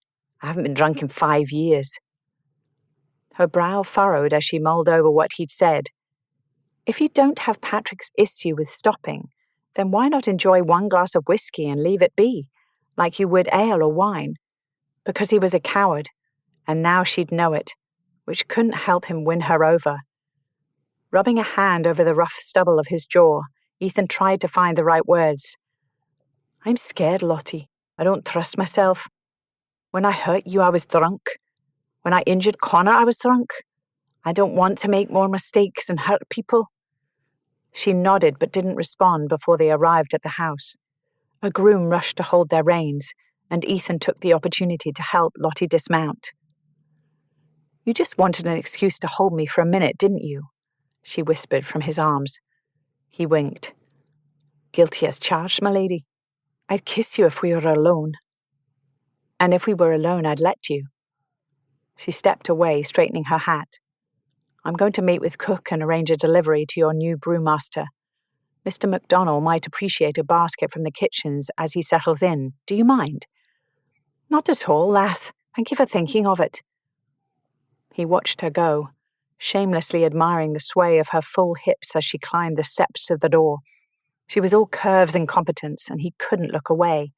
I haven't been drunk in 5 years. Her brow furrowed as she mulled over what he'd said. If you don't have Patrick's issue with stopping, then why not enjoy 1 glass of whiskey and leave it be, like you would ale or wine? Because he was a coward, and now she'd know it, which couldn't help him win her over. Rubbing a hand over the rough stubble of his jaw, Ethan tried to find the right words. I'm scared, Lottie. I don't trust myself. When I hurt you, I was drunk. When I injured Connor, I was drunk. I don't want to make more mistakes and hurt people. She nodded but didn't respond before they arrived at the house. A groom rushed to hold their reins, and Ethan took the opportunity to help Lottie dismount. You just wanted an excuse to hold me for a minute, didn't you? She whispered from his arms. He winked. Guilty as charged, my lady. I'd kiss you if we were alone. And if we were alone, I'd let you. She stepped away, straightening her hat. I'm going to meet with Cook and arrange a delivery to your new brewmaster. Mr. MacDonald might appreciate a basket from the kitchens as he settles in. Do you mind? Not at all, lass. Thank you for thinking of it. He watched her go, shamelessly admiring the sway of her full hips as she climbed the steps to the door. She was all curves and competence, and he couldn't look away.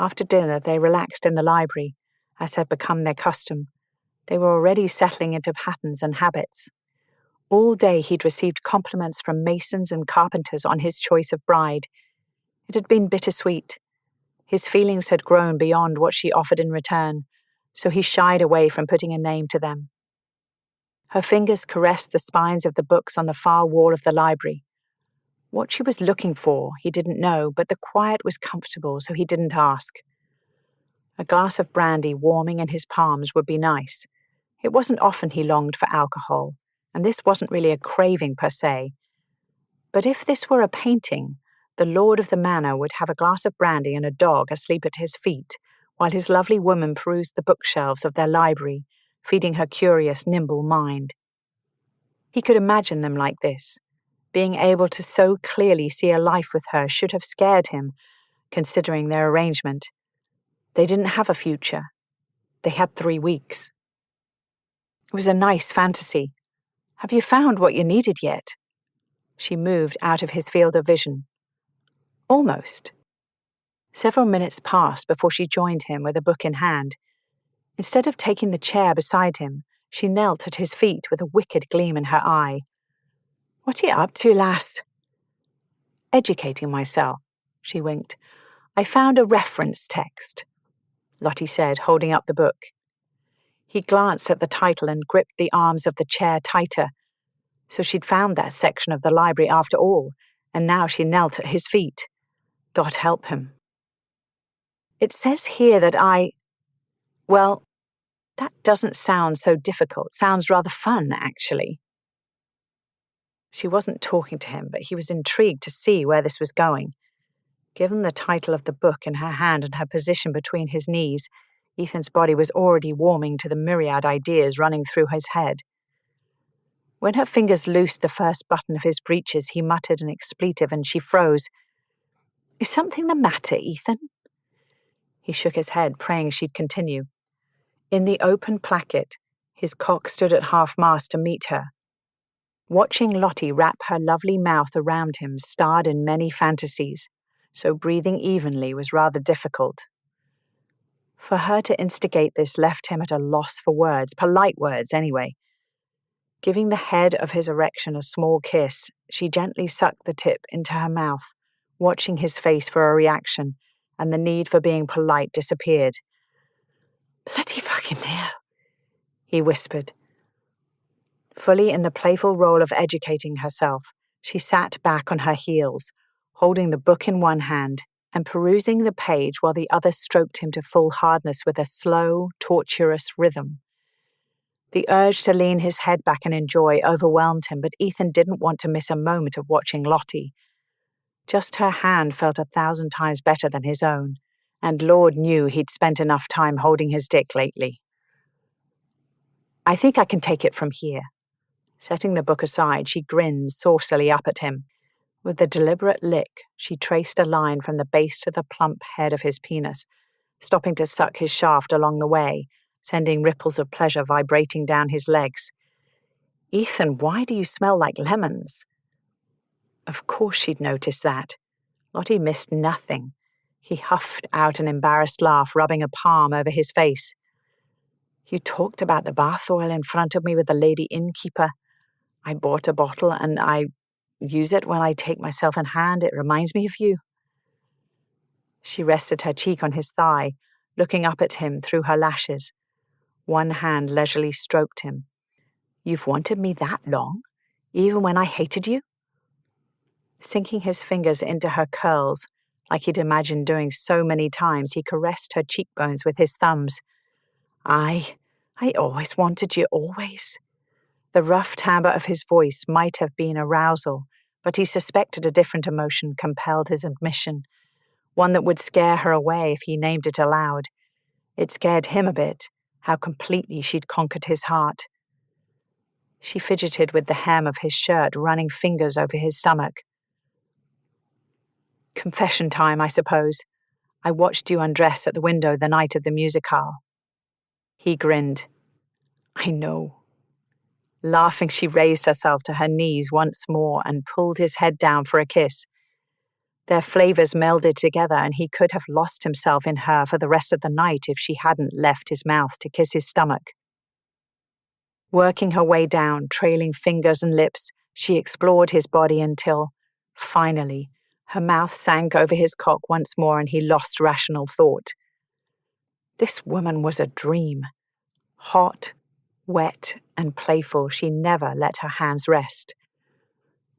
After dinner, they relaxed in the library, as had become their custom. They were already settling into patterns and habits. All day he'd received compliments from masons and carpenters on his choice of bride. It had been bittersweet. His feelings had grown beyond what she offered in return, so he shied away from putting a name to them. Her fingers caressed the spines of the books on the far wall of the library. What she was looking for, he didn't know, but the quiet was comfortable, so he didn't ask. A glass of brandy warming in his palms would be nice. It wasn't often he longed for alcohol, and this wasn't really a craving per se. But if this were a painting, the lord of the manor would have a glass of brandy and a dog asleep at his feet, while his lovely woman perused the bookshelves of their library, feeding her curious, nimble mind. He could imagine them like this. Being able to so clearly see a life with her should have scared him, considering their arrangement. They didn't have a future. They had 3 weeks. It was a nice fantasy. Have you found what you needed yet? She moved out of his field of vision. Almost. Several minutes passed before she joined him with a book in hand. Instead of taking the chair beside him, she knelt at his feet with a wicked gleam in her eye. What are you up to, lass? Educating myself, she winked. I found a reference text, Lottie said, holding up the book. He glanced at the title and gripped the arms of the chair tighter. So she'd found that section of the library after all, and now she knelt at his feet. God help him. It says here that well, that doesn't sound so difficult. Sounds rather fun, actually. She wasn't talking to him, but he was intrigued to see where this was going. Given the title of the book in her hand and her position between his knees, Ethan's body was already warming to the myriad ideas running through his head. When her fingers loosed the first button of his breeches, he muttered an expletive and she froze. "Is something the matter, Ethan?" He shook his head, praying she'd continue. In the open placket, his cock stood at half-mast to meet her. Watching Lottie wrap her lovely mouth around him starred in many fantasies, so breathing evenly was rather difficult. For her to instigate this left him at a loss for words, polite words anyway. Giving the head of his erection a small kiss, she gently sucked the tip into her mouth, watching his face for a reaction, and the need for being polite disappeared. "Bloody fucking hell," he whispered. Fully in the playful role of educating herself, she sat back on her heels, holding the book in one hand and perusing the page while the other stroked him to full hardness with a slow, tortuous rhythm. The urge to lean his head back and enjoy overwhelmed him, but Ethan didn't want to miss a moment of watching Lottie. Just her hand felt 1,000 times better than his own, and Lord knew he'd spent enough time holding his dick lately. "I think I can take it from here." Setting the book aside, she grinned saucily up at him. With a deliberate lick, she traced a line from the base to the plump head of his penis, stopping to suck his shaft along the way, sending ripples of pleasure vibrating down his legs. "Ethan, why do you smell like lemons?" Of course she'd noticed that. Lottie missed nothing. He huffed out an embarrassed laugh, rubbing a palm over his face. "You talked about the bath oil in front of me with the lady innkeeper. I bought a bottle and I use it when I take myself in hand. It reminds me of you." She rested her cheek on his thigh, looking up at him through her lashes. One hand leisurely stroked him. "You've wanted me that long? Even when I hated you?" Sinking his fingers into her curls, like he'd imagined doing so many times, he caressed her cheekbones with his thumbs. I always wanted you, always." The rough timbre of his voice might have been arousal, but he suspected a different emotion compelled his admission, one that would scare her away if he named it aloud. It scared him a bit, how completely she'd conquered his heart. She fidgeted with the hem of his shirt, running fingers over his stomach. "Confession time, I suppose. I watched you undress at the window the night of the musicale." He grinned. "I know." Laughing, she raised herself to her knees once more and pulled his head down for a kiss. Their flavors melded together, and he could have lost himself in her for the rest of the night if she hadn't left his mouth to kiss his stomach. Working her way down, trailing fingers and lips, she explored his body until, finally, her mouth sank over his cock once more and he lost rational thought. This woman was a dream. Hot, wet, and playful, she never let her hands rest.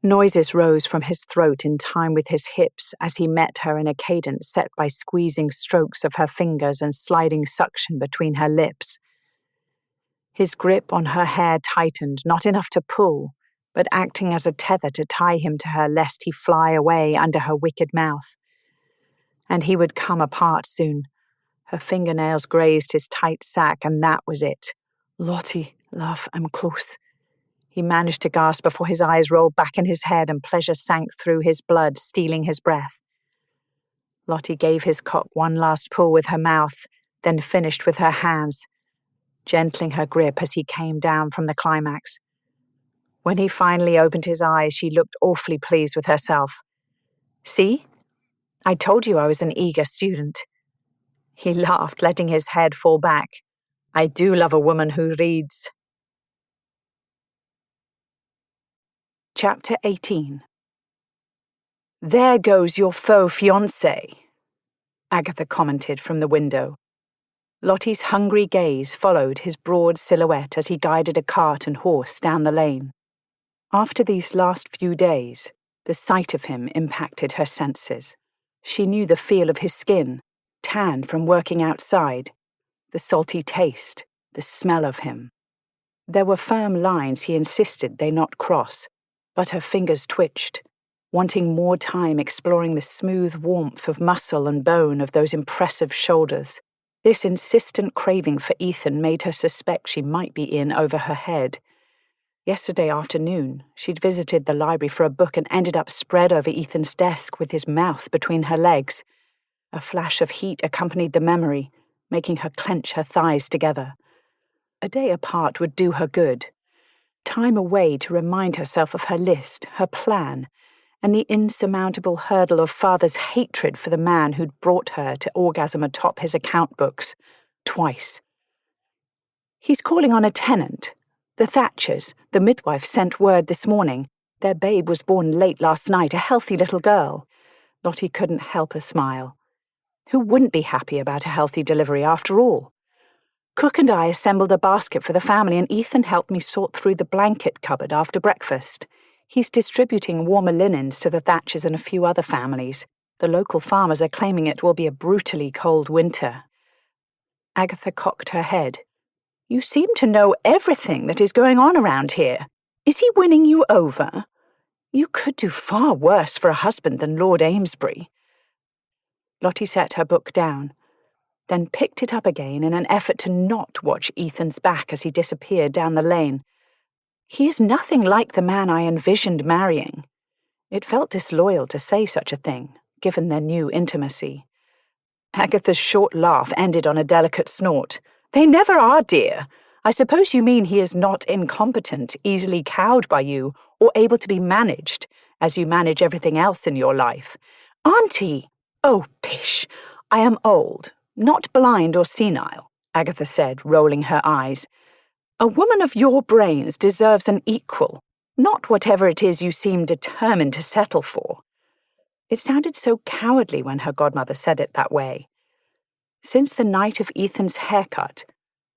Noises rose from his throat in time with his hips as he met her in a cadence set by squeezing strokes of her fingers and sliding suction between her lips. His grip on her hair tightened, not enough to pull, but acting as a tether to tie him to her lest he fly away under her wicked mouth. And he would come apart soon. Her fingernails grazed his tight sack, and that was it. "Lottie, love, I'm close." He managed to gasp before his eyes rolled back in his head and pleasure sank through his blood, stealing his breath. Lottie gave his cock one last pull with her mouth, then finished with her hands, gentling her grip as he came down from the climax. When he finally opened his eyes, she looked awfully pleased with herself. "See? I told you I was an eager student." He laughed, letting his head fall back. "I do love a woman who reads." Chapter 18. "There goes your faux fiancé," Agatha commented from the window. Lottie's hungry gaze followed his broad silhouette as he guided a cart and horse down the lane. After these last few days, the sight of him impacted her senses. She knew the feel of his skin, tan from working outside, the salty taste, the smell of him. There were firm lines he insisted they not cross, but her fingers twitched, wanting more time exploring the smooth warmth of muscle and bone of those impressive shoulders. This insistent craving for Ethan made her suspect she might be in over her head. Yesterday afternoon, she'd visited the library for a book and ended up spread over Ethan's desk with his mouth between her legs. A flash of heat accompanied the memory, making her clench her thighs together. A day apart would do her good. Time away to remind herself of her list, her plan, and the insurmountable hurdle of Father's hatred for the man who'd brought her to orgasm atop his account books, twice. He's calling on a tenant. The Thatchers, the midwife, sent word this morning. Their babe was born late last night, a healthy little girl. Lottie couldn't help a smile. Who wouldn't be happy about a healthy delivery after all? Cook and I assembled a basket for the family, and Ethan helped me sort through the blanket cupboard after breakfast. He's distributing warmer linens to the Thatchers and a few other families. The local farmers are claiming it will be a brutally cold winter. Agatha cocked her head. You seem to know everything that is going on around here. Is he winning you over? You could do far worse for a husband than Lord Amesbury. Lottie set her book down, then picked it up again in an effort to not watch Ethan's back as he disappeared down the lane. He is nothing like the man I envisioned marrying. It felt disloyal to say such a thing, given their new intimacy. Agatha's short laugh ended on a delicate snort. They never are, dear. I suppose you mean he is not incompetent, easily cowed by you, or able to be managed, as you manage everything else in your life. Auntie! Oh, pish! I am old, not blind or senile, Agatha said, rolling her eyes. A woman of your brains deserves an equal, not whatever it is you seem determined to settle for. It sounded so cowardly when her godmother said it that way. Since the night of Ethan's haircut,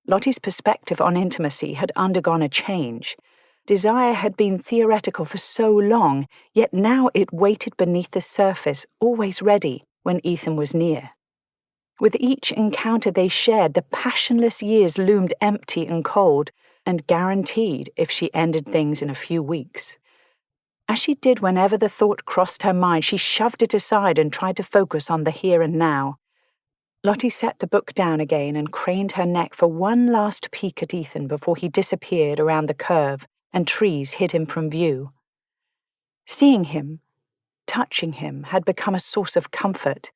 Lottie's perspective on intimacy had undergone a change. Desire had been theoretical for so long, yet now it waited beneath the surface, always ready when Ethan was near. With each encounter they shared, the passionless years loomed empty and cold, and guaranteed if she ended things in a few weeks. As she did whenever the thought crossed her mind, she shoved it aside and tried to focus on the here and now. Lottie set the book down again and craned her neck for one last peek at Ethan before he disappeared around the curve and trees hid him from view. Seeing him, touching him, had become a source of comfort,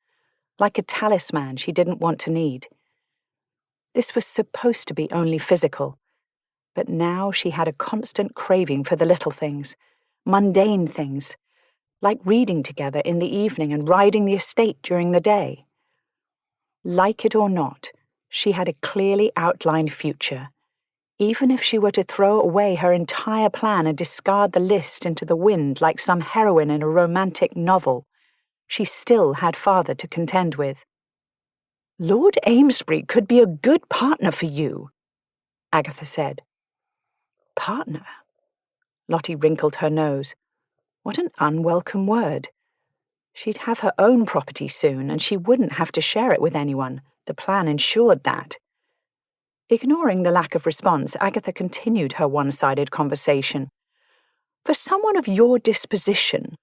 like a talisman she didn't want to need. This was supposed to be only physical, but now she had a constant craving for the little things, mundane things, like reading together in the evening and riding the estate during the day. Like it or not, she had a clearly outlined future. Even if she were to throw away her entire plan and discard the list into the wind like some heroine in a romantic novel, she still had Father to contend with. Lord Amesbury could be a good partner for you, Agatha said. Partner? Lottie wrinkled her nose. What an unwelcome word. She'd have her own property soon, and she wouldn't have to share it with anyone. The plan ensured that. Ignoring the lack of response, Agatha continued her one-sided conversation. For someone of your disposition,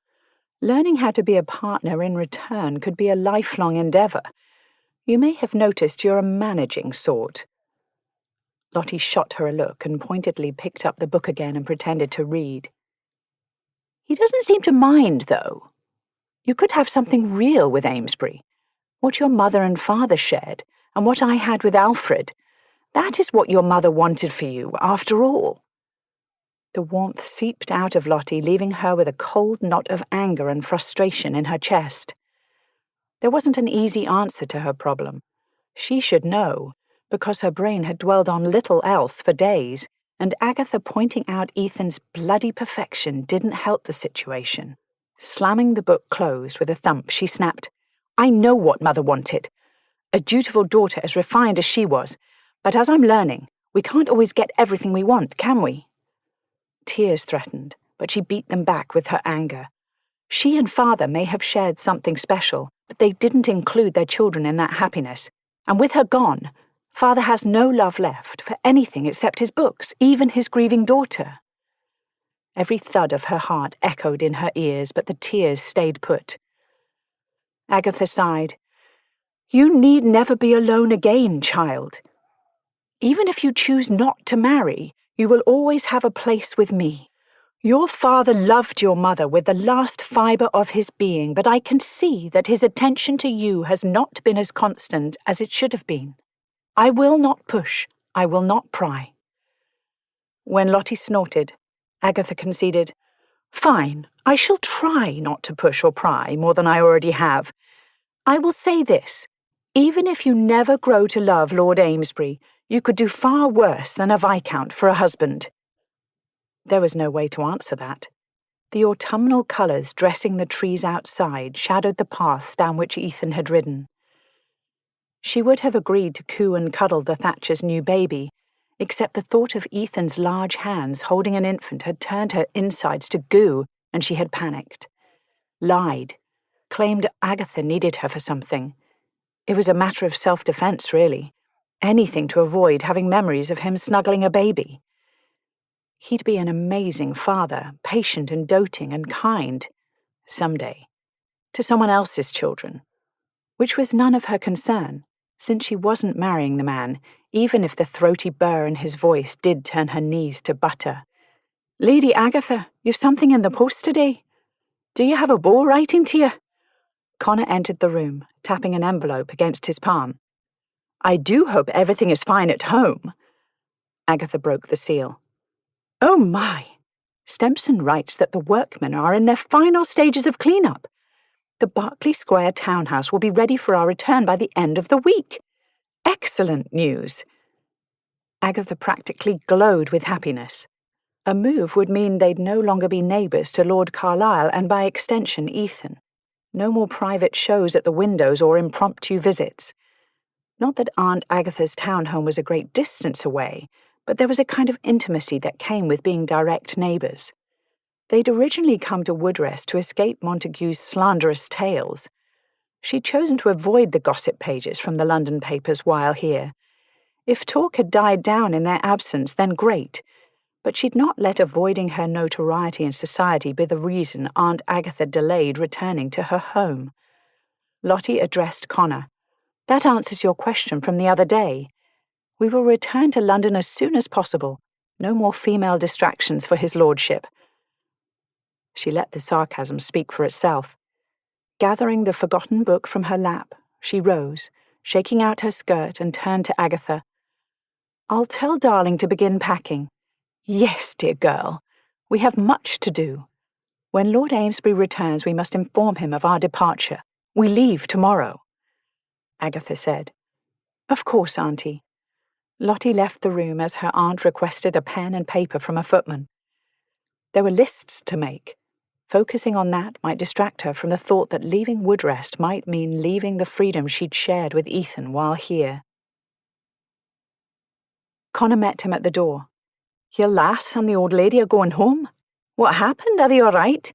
learning how to be a partner in return could be a lifelong endeavour. You may have noticed you're a managing sort. Lottie shot her a look and pointedly picked up the book again and pretended to read. He doesn't seem to mind, though. You could have something real with Amesbury. What your mother and father shared, and what I had with Alfred. That is what your mother wanted for you, after all. The warmth seeped out of Lottie, leaving her with a cold knot of anger and frustration in her chest. There wasn't an easy answer to her problem. She should know, because her brain had dwelled on little else for days, and Agatha pointing out Ethan's bloody perfection didn't help the situation. Slamming the book closed with a thump, she snapped, I know what Mother wanted. A dutiful daughter as refined as she was. But as I'm learning, we can't always get everything we want, can we? Tears threatened, but she beat them back with her anger. She and Father may have shared something special, but they didn't include their children in that happiness. And with her gone, Father has no love left for anything except his books, even his grieving daughter. Every thud of her heart echoed in her ears, but the tears stayed put. Agatha sighed. You need never be alone again, child. Even if you choose not to marry, You will always have a place with me. Your father loved your mother with the last fibre of his being, but I can see that his attention to you has not been as constant as it should have been. I will not push. I will not pry." When Lottie snorted, Agatha conceded, "Fine, I shall try not to push or pry more than I already have. I will say this. Even if you never grow to love Lord Amesbury, you could do far worse than a viscount for a husband." There was no way to answer that. The autumnal colours dressing the trees outside shadowed the path down which Ethan had ridden. She would have agreed to coo and cuddle the Thatchers' new baby, except the thought of Ethan's large hands holding an infant had turned her insides to goo, and she had panicked. Lied. Claimed Agatha needed her for something. It was a matter of self-defence, really. Anything to avoid having memories of him snuggling a baby. He'd be an amazing father, patient and doting and kind, someday, to someone else's children, which was none of her concern, since she wasn't marrying the man, even if the throaty burr in his voice did turn her knees to butter. "Lady Agatha, you've something in the post today. Do you have a beau writing to you?" Connor entered the room, tapping an envelope against his palm. "I do hope everything is fine at home." Agatha broke the seal. "Oh my! Stempson writes that the workmen are in their final stages of clean-up. The Berkeley Square townhouse will be ready for our return by the end of the week. Excellent news." Agatha practically glowed with happiness. A move would mean they'd no longer be neighbours to Lord Carlisle and by extension Ethan. No more private shows at the windows or impromptu visits. Not that Aunt Agatha's townhome was a great distance away, but there was a kind of intimacy that came with being direct neighbours. They'd originally come to Woodrest to escape Montague's slanderous tales. She'd chosen to avoid the gossip pages from the London papers while here. If talk had died down in their absence, then great, but she'd not let avoiding her notoriety in society be the reason Aunt Agatha delayed returning to her home. Lottie addressed Connor. "That answers your question from the other day. We will return to London as soon as possible. No more female distractions for his lordship." She let the sarcasm speak for itself. Gathering the forgotten book from her lap, she rose, shaking out her skirt, and turned to Agatha. "I'll tell darling to begin packing." "Yes, dear girl. We have much to do. When Lord Amesbury returns, we must inform him of our departure. We leave tomorrow," Agatha said. "Of course, Auntie." Lottie left the room as her aunt requested a pen and paper from a footman. There were lists to make. Focusing on that might distract her from the thought that leaving Woodrest might mean leaving the freedom she'd shared with Ethan while here. Connor met him at the door. "Your lass and the old lady are going home? What happened? Are they all right?"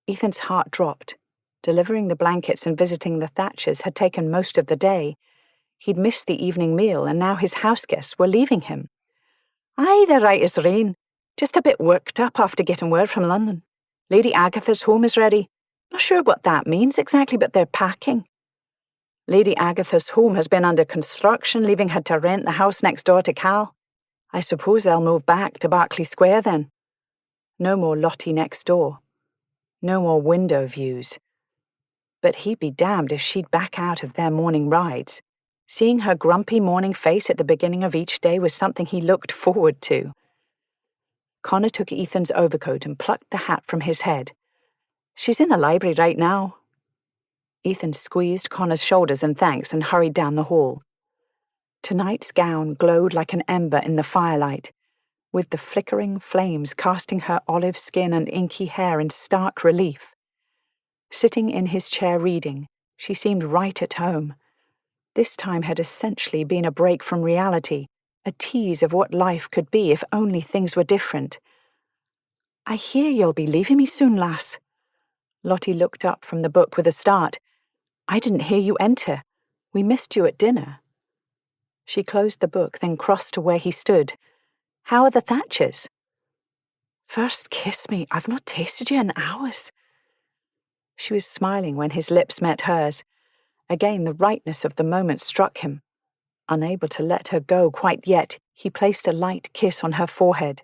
Ethan's heart dropped. Delivering the blankets and visiting the Thatchers had taken most of the day. He'd missed the evening meal, and now his houseguests were leaving him. "Aye, they're right as rain. Just a bit worked up after getting word from London. Lady Agatha's home is ready. Not sure what that means exactly, but they're packing. Lady Agatha's home has been under construction, leaving her to rent the house next door to Cal. I suppose they'll move back to Berkeley Square then. No more Lottie next door. No more window views. But he'd be damned if she'd back out of their morning rides. Seeing her grumpy morning face at the beginning of each day was something he looked forward to. Connor took Ethan's overcoat and plucked the hat from his head. "She's in the library right now." Ethan squeezed Connor's shoulders in thanks and hurried down the hall. Tonight's gown glowed like an ember in the firelight, with the flickering flames casting her olive skin and inky hair in stark relief. Sitting in his chair reading, she seemed right at home. This time had essentially been a break from reality, a tease of what life could be if only things were different. "I hear you'll be leaving me soon, lass." Lottie looked up from the book with a start. "I didn't hear you enter. We missed you at dinner." She closed the book, then crossed to where he stood. "How are the Thatchers?" "First kiss me. I've not tasted you in hours." She was smiling when his lips met hers. Again, the rightness of the moment struck him. Unable to let her go quite yet, he placed a light kiss on her forehead.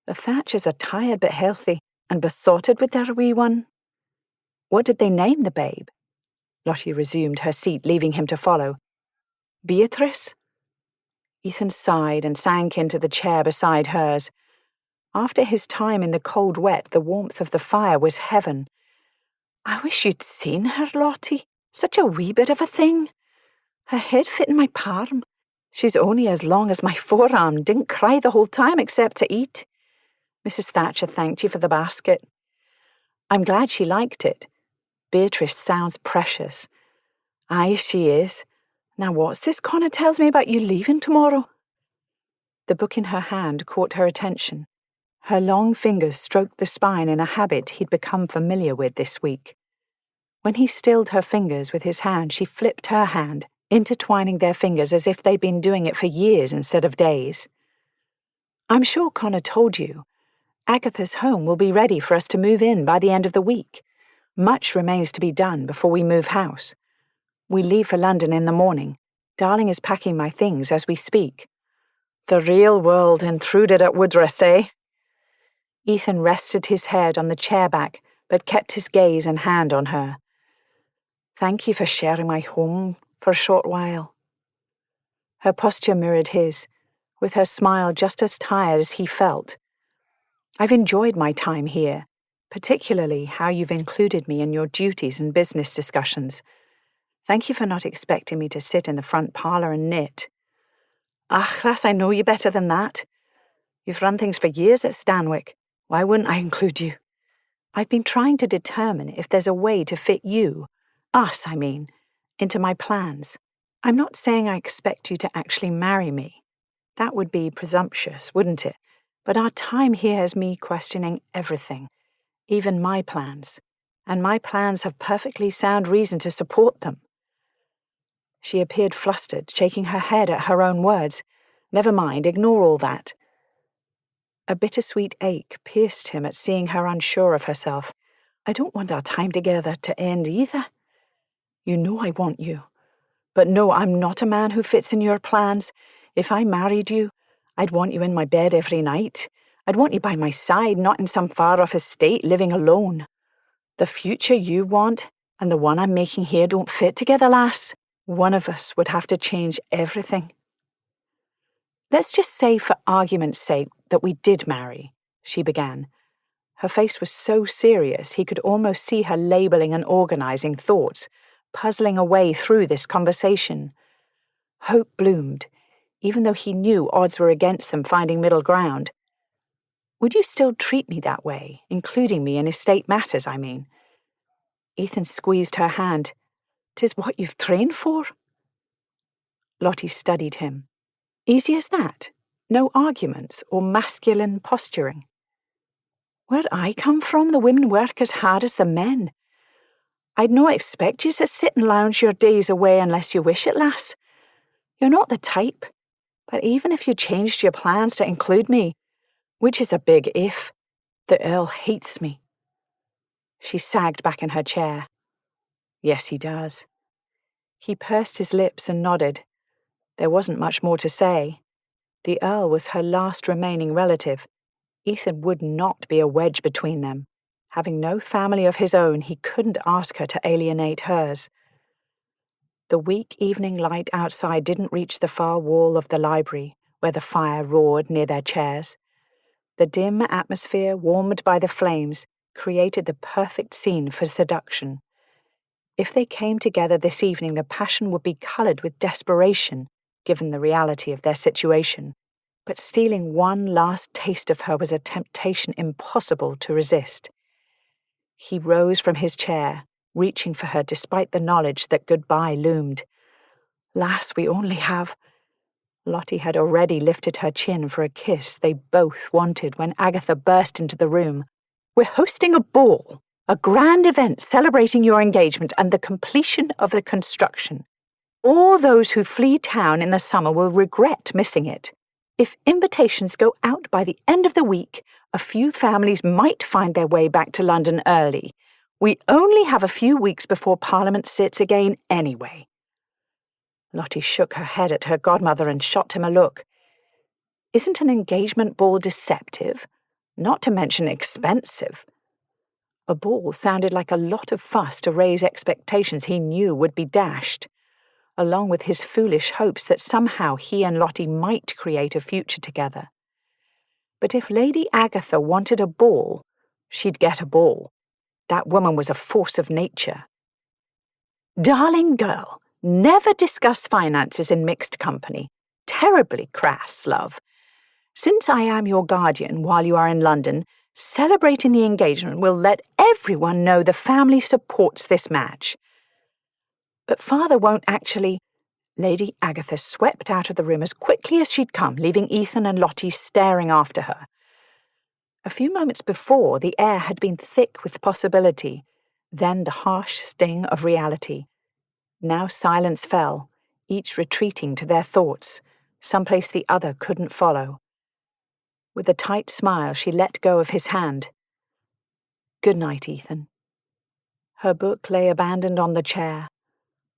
"The Thatchers are tired but healthy, and besotted with their wee one." "What did they name the babe?" Lottie resumed her seat, leaving him to follow. "Beatrice?" Ethan sighed and sank into the chair beside hers. After his time in the cold wet, the warmth of the fire was heaven. "I wish you'd seen her, Lottie. Such a wee bit of a thing. Her head fit in my palm. She's only as long as my forearm, didn't cry the whole time except to eat. Mrs. Thatcher thanked you for the basket." "I'm glad she liked it. Beatrice sounds precious." "Aye, she is. Now what's this Connor tells me about you leaving tomorrow?" The book in her hand caught her attention. Her long fingers stroked the spine in a habit he'd become familiar with this week. When he stilled her fingers with his hand, she flipped her hand, intertwining their fingers as if they'd been doing it for years instead of days. "I'm sure Connor told you. Agatha's home will be ready for us to move in by the end of the week. Much remains to be done before we move house. We leave for London in the morning. Darling is packing my things as we speak." "The real world intruded at Woodrest, eh?" Ethan rested his head on the chair back, but kept his gaze and hand on her. "Thank you for sharing my home for a short while." Her posture mirrored his, with her smile just as tired as he felt. "I've enjoyed my time here, particularly how you've included me in your duties and business discussions. Thank you for not expecting me to sit in the front parlour and knit." "Ah, lass, I know you better than that. You've run things for years at Stanwick. Why wouldn't I include you? I've been trying to determine if there's a way to fit you, us, I mean, into my plans. I'm not saying I expect you to actually marry me. That would be presumptuous, wouldn't it? But our time here has me questioning everything, even my plans. And my plans have perfectly sound reason to support them." She appeared flustered, shaking her head at her own words. "Never mind, ignore all that." A bittersweet ache pierced him at seeing her unsure of herself. "I don't want our time together to end either. You know I want you. But no, I'm not a man who fits in your plans. If I married you, I'd want you in my bed every night. I'd want you by my side, not in some far-off estate living alone. The future you want and the one I'm making here don't fit together, lass. One of us would have to change everything." "Let's just say for argument's sake that we did marry," she began. Her face was so serious he could almost see her labelling and organising thoughts, puzzling a way through this conversation. Hope bloomed, even though he knew odds were against them finding middle ground. "Would you still treat me that way, including me in estate matters, I mean?" Ethan squeezed her hand. "'Tis what you've trained for." Lottie studied him. "Easy as that? No arguments or masculine posturing?" "Where I come from, the women work as hard as the men. I'd no expect you to sit and lounge your days away unless you wish it, lass. You're not the type. But even if you changed your plans to include me, which is a big if, the Earl hates me." She sagged back in her chair. "Yes, he does." He pursed his lips and nodded. There wasn't much more to say. The Earl was her last remaining relative. Ethan would not be a wedge between them. Having no family of his own, he couldn't ask her to alienate hers. The weak evening light outside didn't reach the far wall of the library, where the fire roared near their chairs. The dim atmosphere, warmed by the flames, created the perfect scene for seduction. If they came together this evening, the passion would be coloured with desperation, given the reality of their situation. But stealing one last taste of her was a temptation impossible to resist. He rose from his chair, reaching for her despite the knowledge that goodbye loomed. "Lass, we only have—" Lottie had already lifted her chin for a kiss they both wanted when Agatha burst into the room. "We're hosting a ball, a grand event celebrating your engagement and the completion of the construction. All those who flee town in the summer will regret missing it. If invitations go out by the end of the week, a few families might find their way back to London early. We only have a few weeks before Parliament sits again anyway." Lottie shook her head at her godmother and shot him a look. Isn't an engagement ball deceptive? Not to mention expensive. A ball sounded like a lot of fuss to raise expectations he knew would be dashed, along with his foolish hopes that somehow he and Lottie might create a future together. But if Lady Agatha wanted a ball, she'd get a ball. That woman was a force of nature. Darling girl, never discuss finances in mixed company. Terribly crass, love. Since I am your guardian while you are in London, celebrating the engagement will let everyone know the family supports this match. But father won't actually. Lady Agatha swept out of the room as quickly as she'd come, leaving Ethan and Lottie staring after her. A few moments before, the air had been thick with possibility, then the harsh sting of reality. Now silence fell, each retreating to their thoughts, someplace the other couldn't follow. With a tight smile, she let go of his hand. Good night, Ethan. Her book lay abandoned on the chair.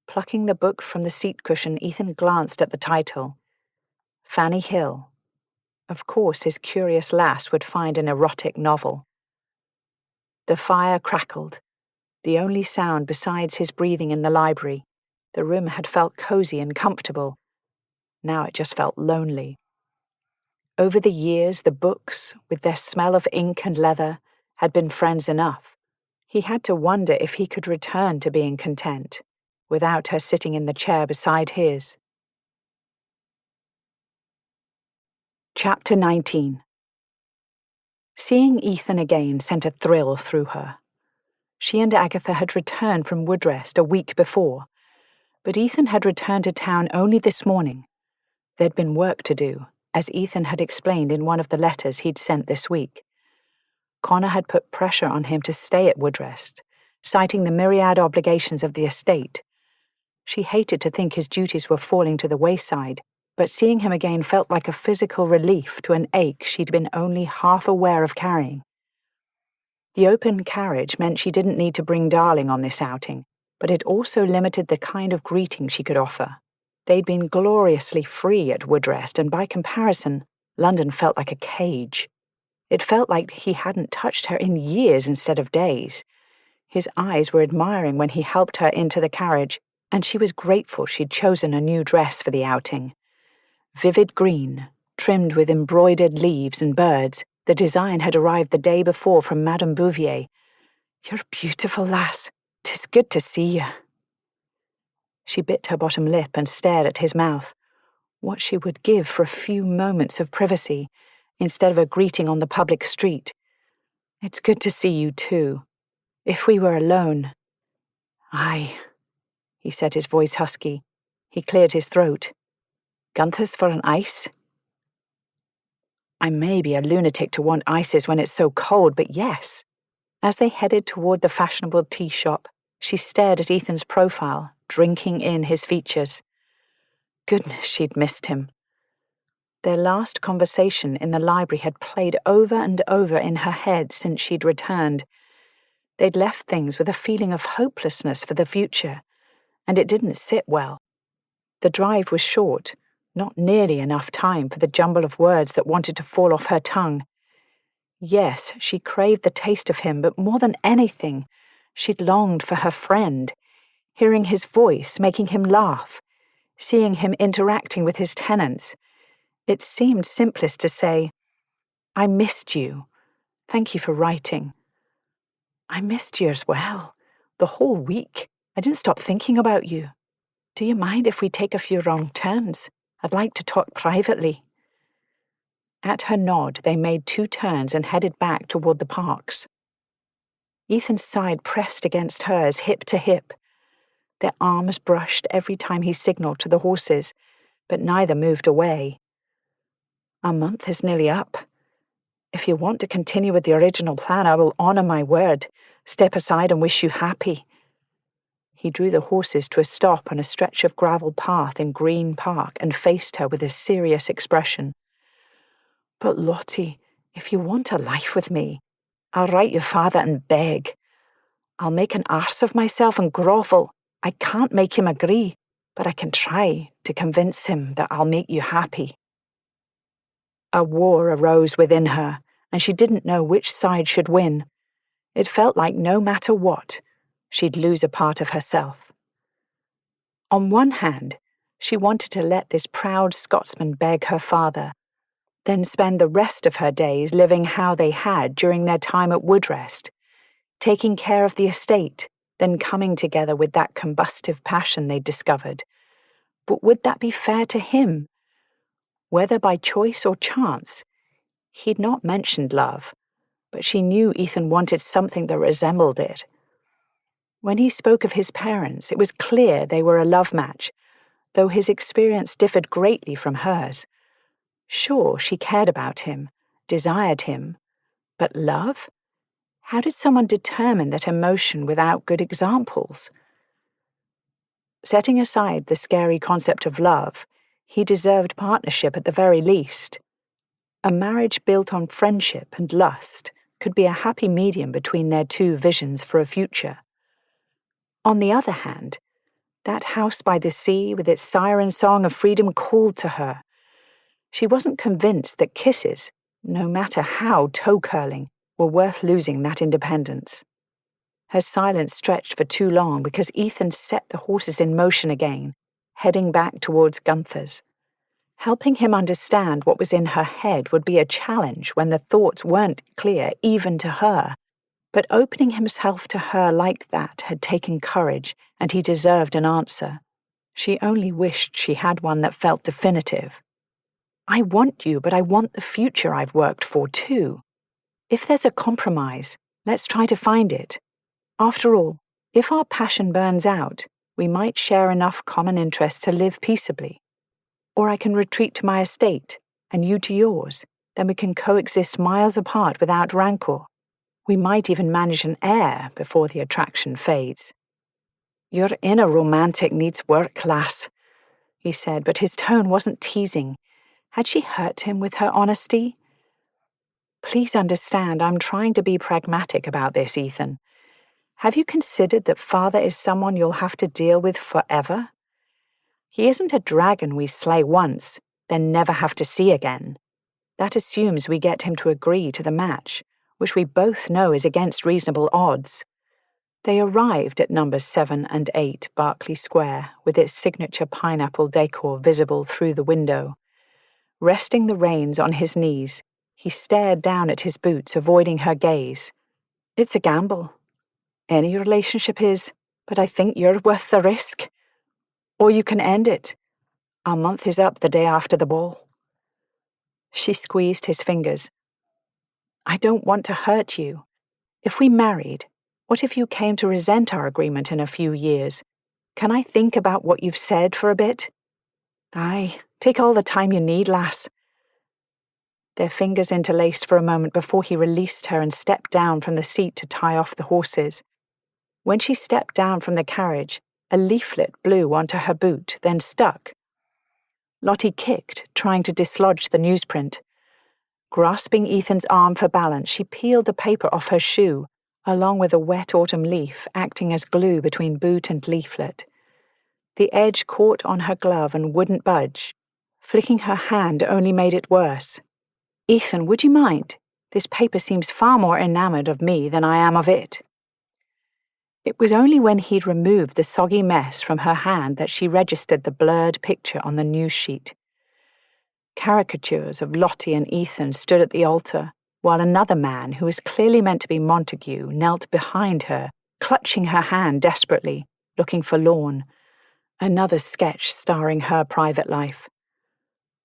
Plucking the book from the seat cushion, Ethan glanced at the title. Fanny Hill. Of course his curious lass would find an erotic novel. The fire crackled, the only sound besides his breathing in the library. The room had felt cozy and comfortable. Now it just felt lonely. Over the years, the books, with their smell of ink and leather, had been friends enough. He had to wonder if he could return to being content, without her sitting in the chair beside his. Chapter 19. Seeing Ethan again sent a thrill through her. She and Agatha had returned from Woodrest a week before, but Ethan had returned to town only this morning. There'd been work to do, as Ethan had explained in one of the letters he'd sent this week. Connor had put pressure on him to stay at Woodrest, citing the myriad obligations of the estate. She hated to think his duties were falling to the wayside, but seeing him again felt like a physical relief to an ache she'd been only half aware of carrying. The open carriage meant she didn't need to bring Darling on this outing, but it also limited the kind of greeting she could offer. They'd been gloriously free at Woodrest, and by comparison, London felt like a cage. It felt like he hadn't touched her in years instead of days. His eyes were admiring when he helped her into the carriage, and she was grateful she'd chosen a new dress for the outing. Vivid green, trimmed with embroidered leaves and birds, the design had arrived the day before from Madame Bouvier. You're beautiful, lass. 'Tis good to see you. She bit her bottom lip and stared at his mouth. What she would give for a few moments of privacy, instead of a greeting on the public street. It's good to see you too. If we were alone. Aye, he said, his voice husky. He cleared his throat. Gunther's for an ice? I may be a lunatic to want ices when it's so cold, but yes. As they headed toward the fashionable tea shop, she stared at Ethan's profile, drinking in his features. Goodness, she'd missed him. Their last conversation in the library had played over and over in her head since she'd returned. They'd left things with a feeling of hopelessness for the future, and it didn't sit well. The drive was short, not nearly enough time for the jumble of words that wanted to fall off her tongue. Yes, she craved the taste of him, but more than anything, she'd longed for her friend, hearing his voice, making him laugh, seeing him interacting with his tenants. It seemed simplest to say, I missed you. Thank you for writing. I missed you as well. The whole week. I didn't stop thinking about you. Do you mind if we take a few wrong turns? I'd like to talk privately. At her nod, they made 2 turns and headed back toward the parks. Ethan's side pressed against hers, hip to hip. Their arms brushed every time he signaled to the horses, but neither moved away. Our month is nearly up. If you want to continue with the original plan, I will honor my word, step aside and wish you happy. He drew the horses to a stop on a stretch of gravel path in Green Park and faced her with a serious expression. But Lottie, if you want a life with me, I'll write your father and beg. I'll make an arse of myself and grovel. I can't make him agree. but I can try to convince him that I'll make you happy." A war arose within her, and she didn't know which side should win. It felt like no matter what, she'd lose a part of herself. On one hand, she wanted to let this proud Scotsman beg her father, then spend the rest of her days living how they had during their time at Woodrest, taking care of the estate, then coming together with that combustive passion they'd discovered. But would that be fair to him? Whether by choice or chance, he'd not mentioned love, but she knew Ethan wanted something that resembled it. When he spoke of his parents, it was clear they were a love match, though his experience differed greatly from hers. Sure, she cared about him, desired him, but love? How did someone determine that emotion without good examples? Setting aside the scary concept of love, he deserved partnership at the very least. A marriage built on friendship and lust could be a happy medium between their two visions for a future. On the other hand, that house by the sea with its siren song of freedom called to her. She wasn't convinced that kisses, no matter how toe-curling, were worth losing that independence. Her silence stretched for too long because Ethan set the horses in motion again, heading back towards Gunther's. Helping him understand what was in her head would be a challenge when the thoughts weren't clear even to her. But opening himself to her like that had taken courage, and he deserved an answer. She only wished she had one that felt definitive. "I want you, but I want the future I've worked for too. If there's a compromise, let's try to find it. After all, if our passion burns out, we might share enough common interests to live peaceably. Or I can retreat to my estate, and you to yours. Then we can coexist miles apart without rancor. We might even manage an heir before the attraction fades." "Your inner romantic needs work, lass," he said, but his tone wasn't teasing. Had she hurt him with her honesty? "Please understand, I'm trying to be pragmatic about this, Ethan. Have you considered that father is someone you'll have to deal with forever? He isn't a dragon we slay once, then never have to see again. That assumes we get him to agree to the match, which we both know is against reasonable odds." They arrived at numbers 7 and 8 Berkeley Square, with its signature pineapple decor visible through the window. Resting the reins on his knees, he stared down at his boots, avoiding her gaze. "It's a gamble. Any relationship is, but I think you're worth the risk. Or you can end it. Our month is up the day after the ball." She squeezed his fingers. "I don't want to hurt you. If we married, what if you came to resent our agreement in a few years? Can I think about what you've said for a bit?" "Aye, take all the time you need, lass." Their fingers interlaced for a moment before he released her and stepped down from the seat to tie off the horses. When she stepped down from the carriage, a leaflet blew onto her boot, then stuck. Lottie kicked, trying to dislodge the newsprint. Grasping Ethan's arm for balance, she peeled the paper off her shoe, along with a wet autumn leaf acting as glue between boot and leaflet. The edge caught on her glove and wouldn't budge. Flicking her hand only made it worse. "Ethan, would you mind? This paper seems far more enamored of me than I am of it." It was only when he'd removed the soggy mess from her hand that she registered the blurred picture on the news sheet. Caricatures of Lottie and Ethan stood at the altar, while another man, who was clearly meant to be Montague, knelt behind her, clutching her hand desperately, looking forlorn. Another sketch starring her private life.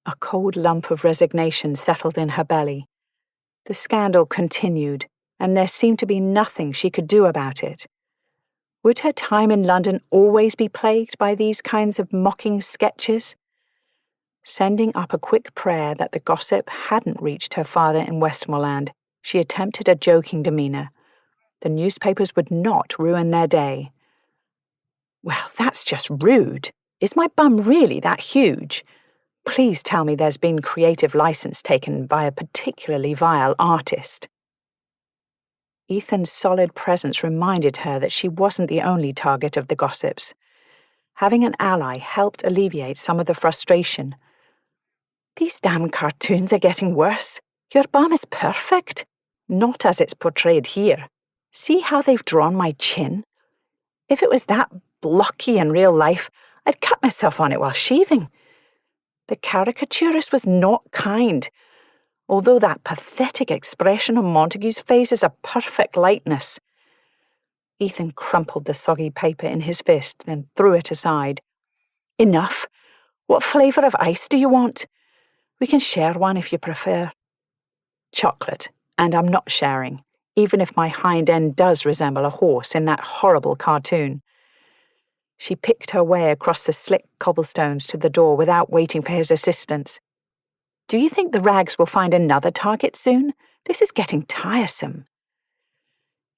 A cold lump of resignation settled in her belly. The scandal continued, and there seemed to be nothing she could do about it. Would her time in London always be plagued by these kinds of mocking sketches? Sending up a quick prayer that the gossip hadn't reached her father in Westmoreland, she attempted a joking demeanour. The newspapers would not ruin their day. "Well, that's just rude. Is my bum really that huge? Please tell me there's been creative license taken by a particularly vile artist." Ethan's solid presence reminded her that she wasn't the only target of the gossips. Having an ally helped alleviate some of the frustration. "These damn cartoons are getting worse. Your bum is perfect. Not as it's portrayed here. See how they've drawn my chin? If it was that blocky in real life, I'd cut myself on it while shaving. The caricaturist was not kind, although that pathetic expression on Montague's face is a perfect likeness." Ethan crumpled the soggy paper in his fist, then threw it aside. "Enough. What flavour of ice do you want? We can share one if you prefer." "Chocolate, and I'm not sharing, even if my hind end does resemble a horse in that horrible cartoon." She picked her way across the slick cobblestones to the door without waiting for his assistance. "Do you think the rags will find another target soon? This is getting tiresome."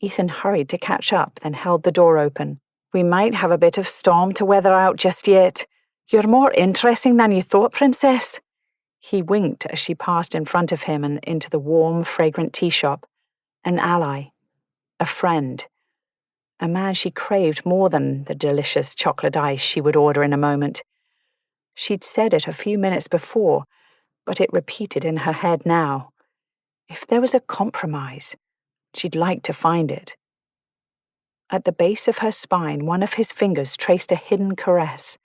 Ethan hurried to catch up, then held the door open. "We might have a bit of storm to weather out just yet. You're more interesting than you thought, Princess." He winked as she passed in front of him and into the warm, fragrant tea shop. An ally. A friend. A man she craved more than the delicious chocolate ice she would order in a moment. She'd said it a few minutes before, but it repeated in her head now. If there was a compromise, she'd like to find it. At the base of her spine, one of his fingers traced a hidden caress.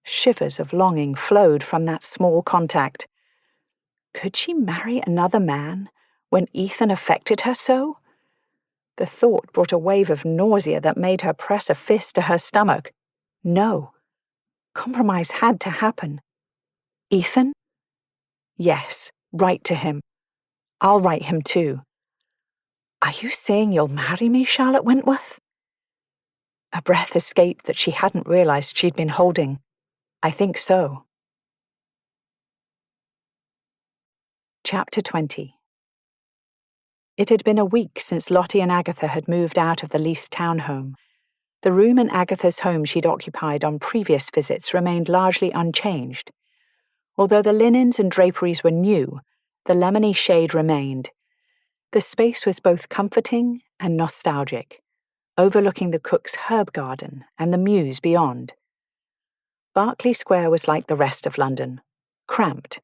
Shivers of longing flowed from that small contact. Could she marry another man when Ethan affected her so? The thought brought a wave of nausea that made her press a fist to her stomach. No. Compromise had to happen. Ethan? Yes, write to him. I'll write him too. "Are you saying you'll marry me, Charlotte Wentworth?" A breath escaped that she hadn't realized she'd been holding. "I think so." Chapter 20. It had been a week since Lottie and Agatha had moved out of the leased townhome. The room in Agatha's home she'd occupied on previous visits remained largely unchanged. Although the linens and draperies were new, the lemony shade remained. The space was both comforting and nostalgic, overlooking the cook's herb garden and the mews beyond. Berkeley Square was like the rest of London, cramped.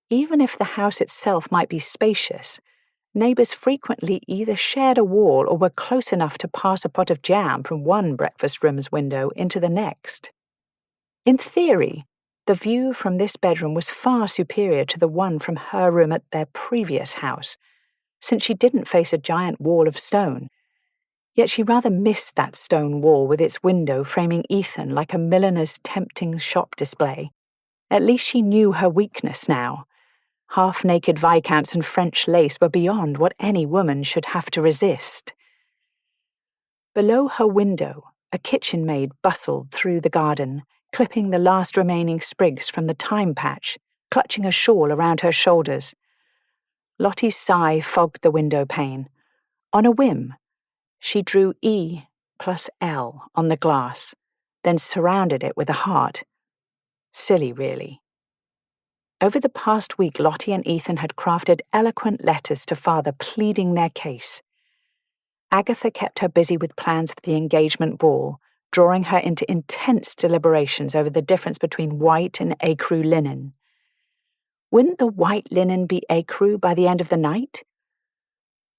Even if the house itself might be spacious, neighbours frequently either shared a wall or were close enough to pass a pot of jam from one breakfast room's window into the next. In theory, the view from this bedroom was far superior to the one from her room at their previous house, since she didn't face a giant wall of stone. Yet she rather missed that stone wall with its window framing Ethan like a milliner's tempting shop display. At least she knew her weakness now. Half-naked viscounts and French lace were beyond what any woman should have to resist. Below her window, a kitchen maid bustled through the garden, clipping the last remaining sprigs from the thyme patch, clutching a shawl around her shoulders. Lottie's sigh fogged the window pane. On a whim, she drew E plus L on the glass, then surrounded it with a heart. Silly, really. Over the past week, Lottie and Ethan had crafted eloquent letters to father pleading their case. Agatha kept her busy with plans for the engagement ball, drawing her into intense deliberations over the difference between white and ecru linen. Wouldn't the white linen be ecru by the end of the night?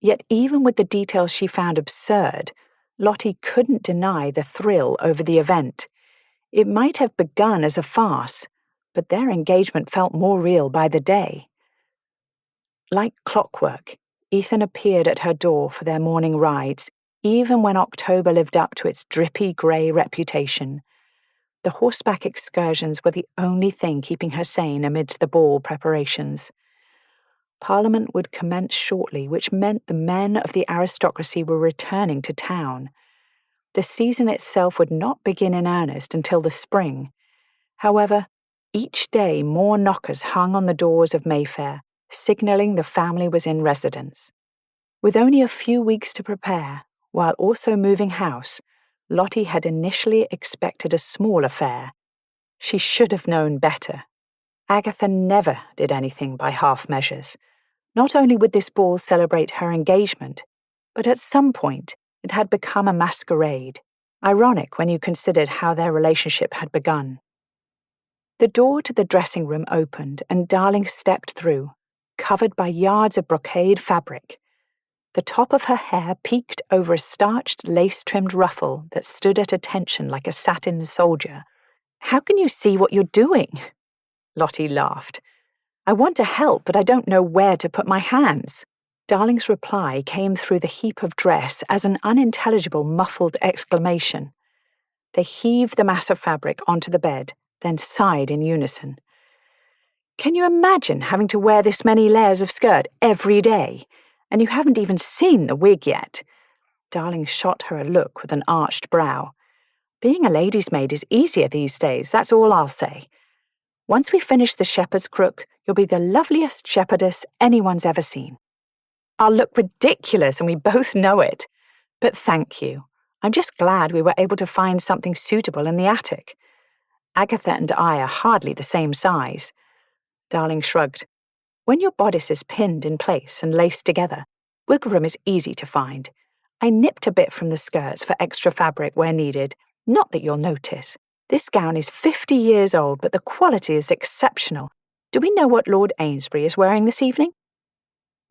Yet even with the details she found absurd, Lottie couldn't deny the thrill over the event. It might have begun as a farce, but their engagement felt more real by the day. Like clockwork, Ethan appeared at her door for their morning rides, even when October lived up to its drippy grey reputation. The horseback excursions were the only thing keeping her sane amidst the ball preparations. Parliament would commence shortly, which meant the men of the aristocracy were returning to town. The season itself would not begin in earnest until the spring. However, each day more knockers hung on the doors of Mayfair, signalling the family was in residence. With only a few weeks to prepare, while also moving house, Lottie had initially expected a small affair. She should have known better. Agatha never did anything by half measures. Not only would this ball celebrate her engagement, but at some point it had become a masquerade, ironic when you considered how their relationship had begun. The door to the dressing room opened and Darling stepped through, covered by yards of brocade fabric. The top of her hair peeked over a starched, lace-trimmed ruffle that stood at attention like a satin soldier. "How can you see what you're doing?" Lottie laughed. "I want to help, but I don't know where to put my hands." Darling's reply came through the heap of dress as an unintelligible, muffled exclamation. They heaved the mass of fabric onto the bed, then sighed in unison. "Can you imagine having to wear this many layers of skirt every day? And you haven't even seen the wig yet." Darling shot her a look with an arched brow. "Being a lady's maid is easier these days, that's all I'll say. Once we finish the shepherd's crook, you'll be the loveliest shepherdess anyone's ever seen. I'll look ridiculous and we both know it. But thank you. I'm just glad we were able to find something suitable in the attic. Agatha and I are hardly the same size." Darling shrugged. "When your bodice is pinned in place and laced together, wiggle room is easy to find. I nipped a bit from the skirts for extra fabric where needed. Not that you'll notice. This gown is 50 years old, but the quality is exceptional. Do we know what Lord Amesbury is wearing this evening?"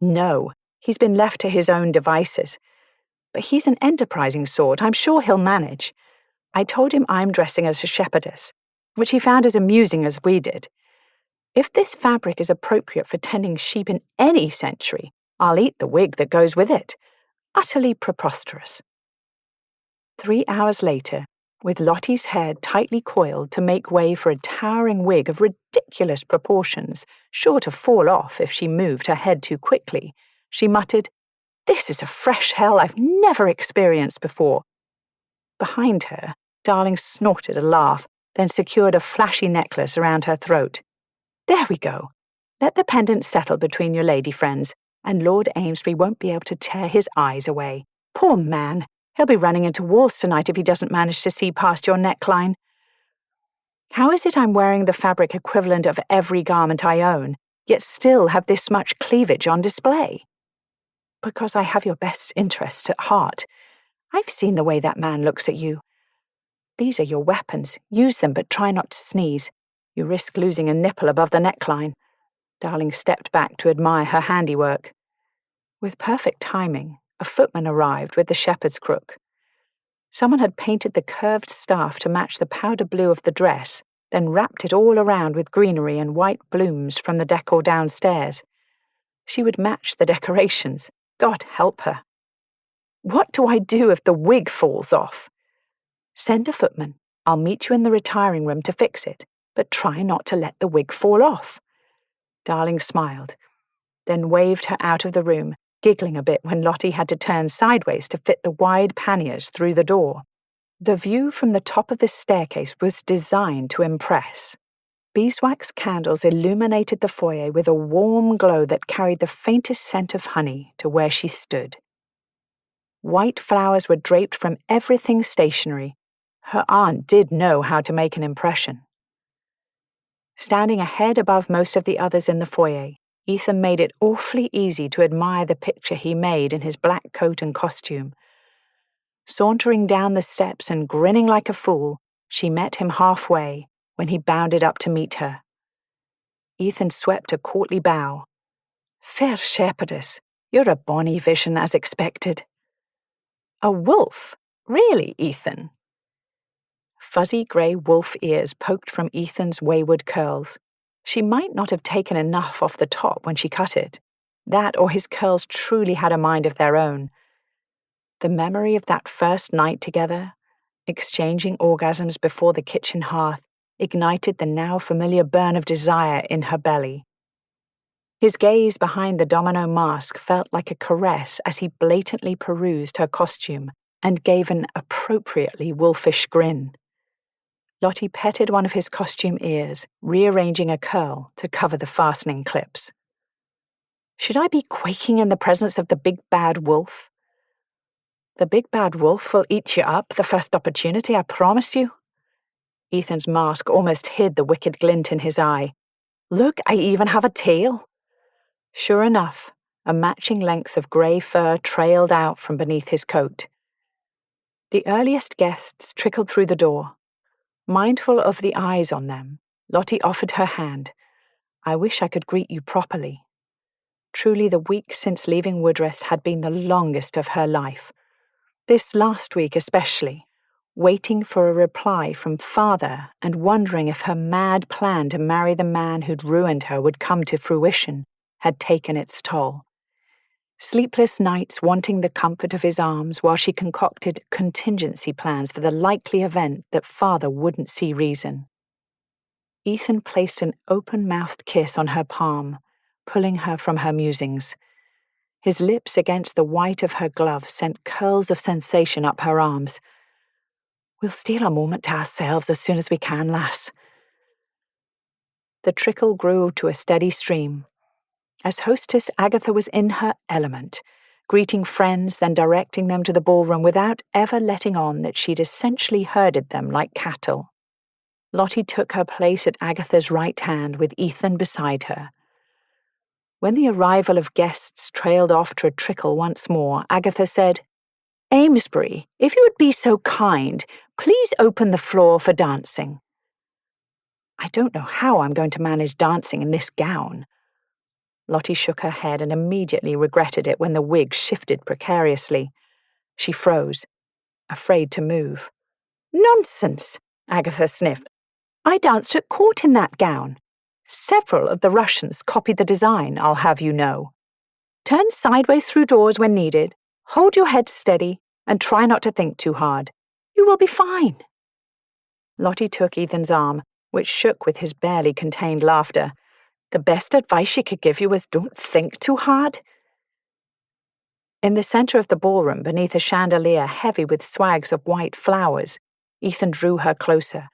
"No, he's been left to his own devices. But he's an enterprising sort. I'm sure he'll manage. I told him I'm dressing as a shepherdess, which he found as amusing as we did. If this fabric is appropriate for tending sheep in any century, I'll eat the wig that goes with it. Utterly preposterous." 3 hours later, with Lottie's hair tightly coiled to make way for a towering wig of ridiculous proportions, sure to fall off if she moved her head too quickly, she muttered, "This is a fresh hell I've never experienced before." Behind her, Darling snorted a laugh, then secured a flashy necklace around her throat. "There we go. Let the pendant settle between your lady friends, and Lord Amesbury won't be able to tear his eyes away. Poor man, he'll be running into walls tonight if he doesn't manage to see past your neckline. How is it I'm wearing the fabric equivalent of every garment I own, yet still have this much cleavage on display? Because I have your best interests at heart. I've seen the way that man looks at you. These are your weapons. Use them, but try not to sneeze. You risk losing a nipple above the neckline." Darling stepped back to admire her handiwork. With perfect timing, a footman arrived with the shepherd's crook. Someone had painted the curved staff to match the powder blue of the dress, then wrapped it all around with greenery and white blooms from the decor downstairs. She would match the decorations. God help her. "What do I do if the wig falls off?" "Send a footman. I'll meet you in the retiring room to fix it, but try not to let the wig fall off." Darling smiled, then waved her out of the room, giggling a bit when Lottie had to turn sideways to fit the wide panniers through the door. The view from the top of the staircase was designed to impress. Beeswax candles illuminated the foyer with a warm glow that carried the faintest scent of honey to where she stood. White flowers were draped from everything stationery. Her aunt did know how to make an impression. Standing a head above most of the others in the foyer, Ethan made it awfully easy to admire the picture he made in his black coat and costume. Sauntering down the steps and grinning like a fool, she met him halfway when he bounded up to meet her. Ethan swept a courtly bow. "Fair shepherdess, you're a bonny vision as expected." "A wolf? Really, Ethan?" Fuzzy grey wolf ears poked from Ethan's wayward curls. She might not have taken enough off the top when she cut it. That or his curls truly had a mind of their own. The memory of that first night together, exchanging orgasms before the kitchen hearth, ignited the now familiar burn of desire in her belly. His gaze behind the domino mask felt like a caress as he blatantly perused her costume and gave an appropriately wolfish grin. Lottie petted one of his costume ears, rearranging a curl to cover the fastening clips. "Should I be quaking in the presence of the big bad wolf?" "The big bad wolf will eat you up the first opportunity, I promise you." Ethan's mask almost hid the wicked glint in his eye. "Look, I even have a tail." Sure enough, a matching length of grey fur trailed out from beneath his coat. The earliest guests trickled through the door. Mindful of the eyes on them, Lottie offered her hand. I wish I could greet you properly. Truly the week since leaving Woodrest had been the longest of her life. This last week especially, waiting for a reply from father and wondering if her mad plan to marry the man who'd ruined her would come to fruition, had taken its toll. Sleepless nights wanting the comfort of his arms while she concocted contingency plans for the likely event that father wouldn't see reason. Ethan placed an open-mouthed kiss on her palm, pulling her from her musings. His lips against the white of her glove sent curls of sensation up her arms. We'll steal a moment to ourselves as soon as we can, lass. The trickle grew to a steady stream. As hostess, Agatha was in her element, greeting friends, then directing them to the ballroom without ever letting on that she'd essentially herded them like cattle. Lottie took her place at Agatha's right hand with Ethan beside her. When the arrival of guests trailed off to a trickle once more, Agatha said, Amesbury, if you would be so kind, please open the floor for dancing. I don't know how I'm going to manage dancing in this gown. Lottie shook her head and immediately regretted it when the wig shifted precariously. She froze, afraid to move. Nonsense, Agatha sniffed. I danced at court in that gown. Several of the Russians copied the design, I'll have you know. Turn sideways through doors when needed, hold your head steady, and try not to think too hard. You will be fine. Lottie took Ethan's arm, which shook with his barely contained laughter. The best advice she could give you was don't think too hard. In the center of the ballroom, beneath a chandelier heavy with swags of white flowers, Ethan drew her closer.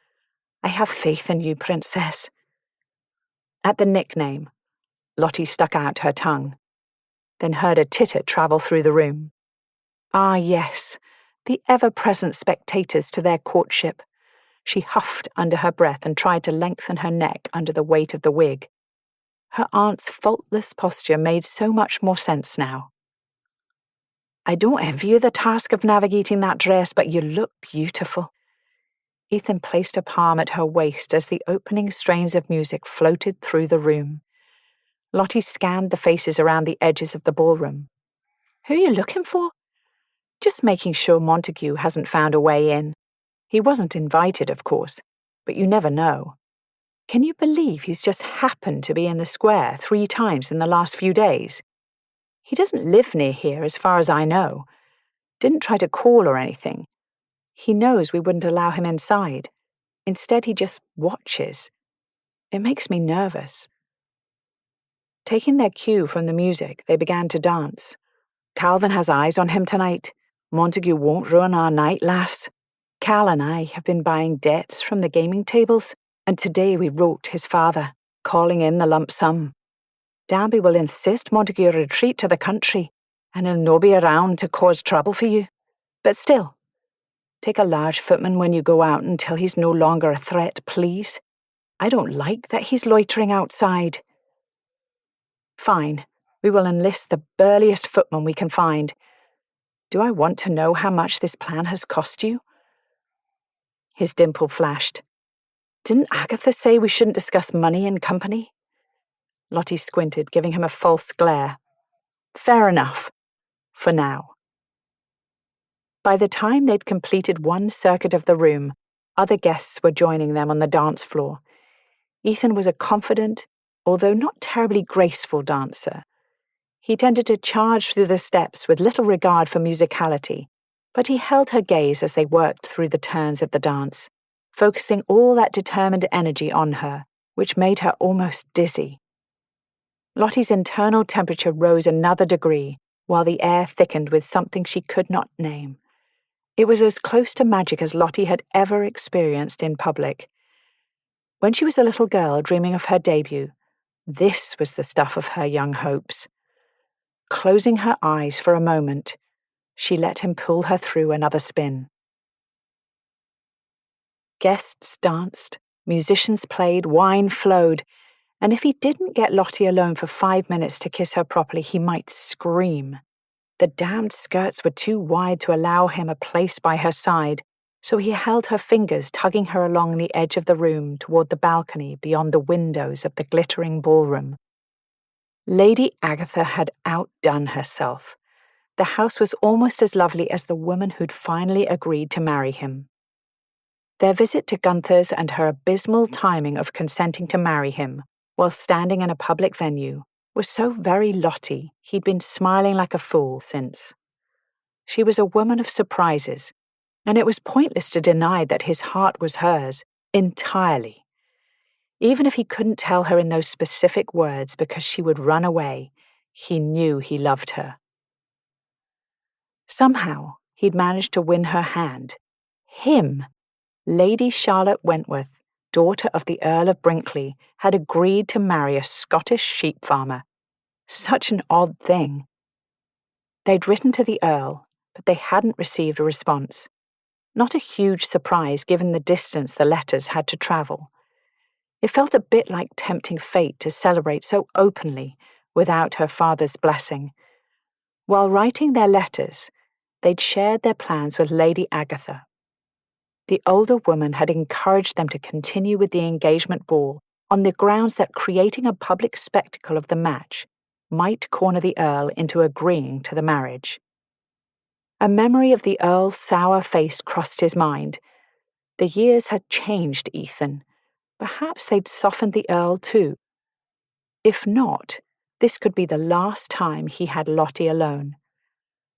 I have faith in you, princess. At the nickname, Lottie stuck out her tongue, then heard a titter travel through the room. Ah, yes, the ever-present spectators to their courtship. She huffed under her breath and tried to lengthen her neck under the weight of the wig. Her aunt's faultless posture made so much more sense now. I don't envy you the task of navigating that dress, but you look beautiful. Ethan placed a palm at her waist as the opening strains of music floated through the room. Lottie scanned the faces around the edges of the ballroom. Who are you looking for? Just making sure Montague hasn't found a way in. He wasn't invited, of course, but you never know. Can you believe he's just happened to be in the square 3 times in the last few days? He doesn't live near here, as far as I know. Didn't try to call or anything. He knows we wouldn't allow him inside. Instead, he just watches. It makes me nervous. Taking their cue from the music, they began to dance. Calvin has eyes on him tonight. Montague won't ruin our night, lass. Cal and I have been buying debts from the gaming tables, and today we wrote his father, calling in the lump sum. Danby will insist Montague retreat to the country, and he'll no be around to cause trouble for you. But still, take a large footman when you go out until he's no longer a threat, please. I don't like that he's loitering outside. Fine, we will enlist the burliest footman we can find. Do I want to know how much this plan has cost you? His dimple flashed. Didn't Agatha say we shouldn't discuss money in company? Lottie squinted, giving him a false glare. Fair enough. For now. By the time they'd completed one circuit of the room, other guests were joining them on the dance floor. Ethan was a confident, although not terribly graceful dancer. He tended to charge through the steps with little regard for musicality, but he held her gaze as they worked through the turns of the dance, focusing all that determined energy on her, which made her almost dizzy. Lottie's internal temperature rose another degree, while the air thickened with something she could not name. It was as close to magic as Lottie had ever experienced in public. When she was a little girl dreaming of her debut, this was the stuff of her young hopes. Closing her eyes for a moment, she let him pull her through another spin. Guests danced, musicians played, wine flowed, and if he didn't get Lottie alone for 5 minutes to kiss her properly, he might scream. The damned skirts were too wide to allow him a place by her side, so he held her fingers tugging her along the edge of the room toward the balcony beyond the windows of the glittering ballroom. Lady Agatha had outdone herself. The house was almost as lovely as the woman who'd finally agreed to marry him. Their visit to Gunther's and her abysmal timing of consenting to marry him, while standing in a public venue, was so very Lottie he'd been smiling like a fool since. She was a woman of surprises, and it was pointless to deny that his heart was hers, entirely. Even if he couldn't tell her in those specific words because she would run away, he knew he loved her. Somehow, he'd managed to win her hand. Him! Lady Charlotte Wentworth, daughter of the Earl of Brinkley, had agreed to marry a Scottish sheep farmer. Such an odd thing. They'd written to the Earl, but they hadn't received a response. Not a huge surprise given the distance the letters had to travel. It felt a bit like tempting fate to celebrate so openly without her father's blessing. While writing their letters, they'd shared their plans with Lady Agatha. The older woman had encouraged them to continue with the engagement ball on the grounds that creating a public spectacle of the match might corner the Earl into agreeing to the marriage. A memory of the Earl's sour face crossed his mind. The years had changed Ethan. Perhaps they'd softened the Earl too. If not, this could be the last time he had Lottie alone.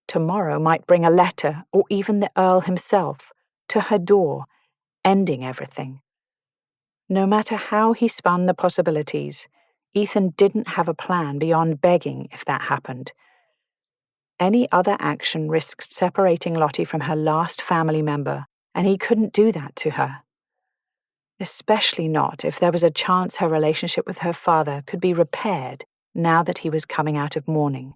Tomorrow might bring a letter, or even the Earl himself, to her door, ending everything. No matter how he spun the possibilities, Ethan didn't have a plan beyond begging if that happened. Any other action risked separating Lottie from her last family member, and he couldn't do that to her. Especially not if there was a chance her relationship with her father could be repaired now that he was coming out of mourning.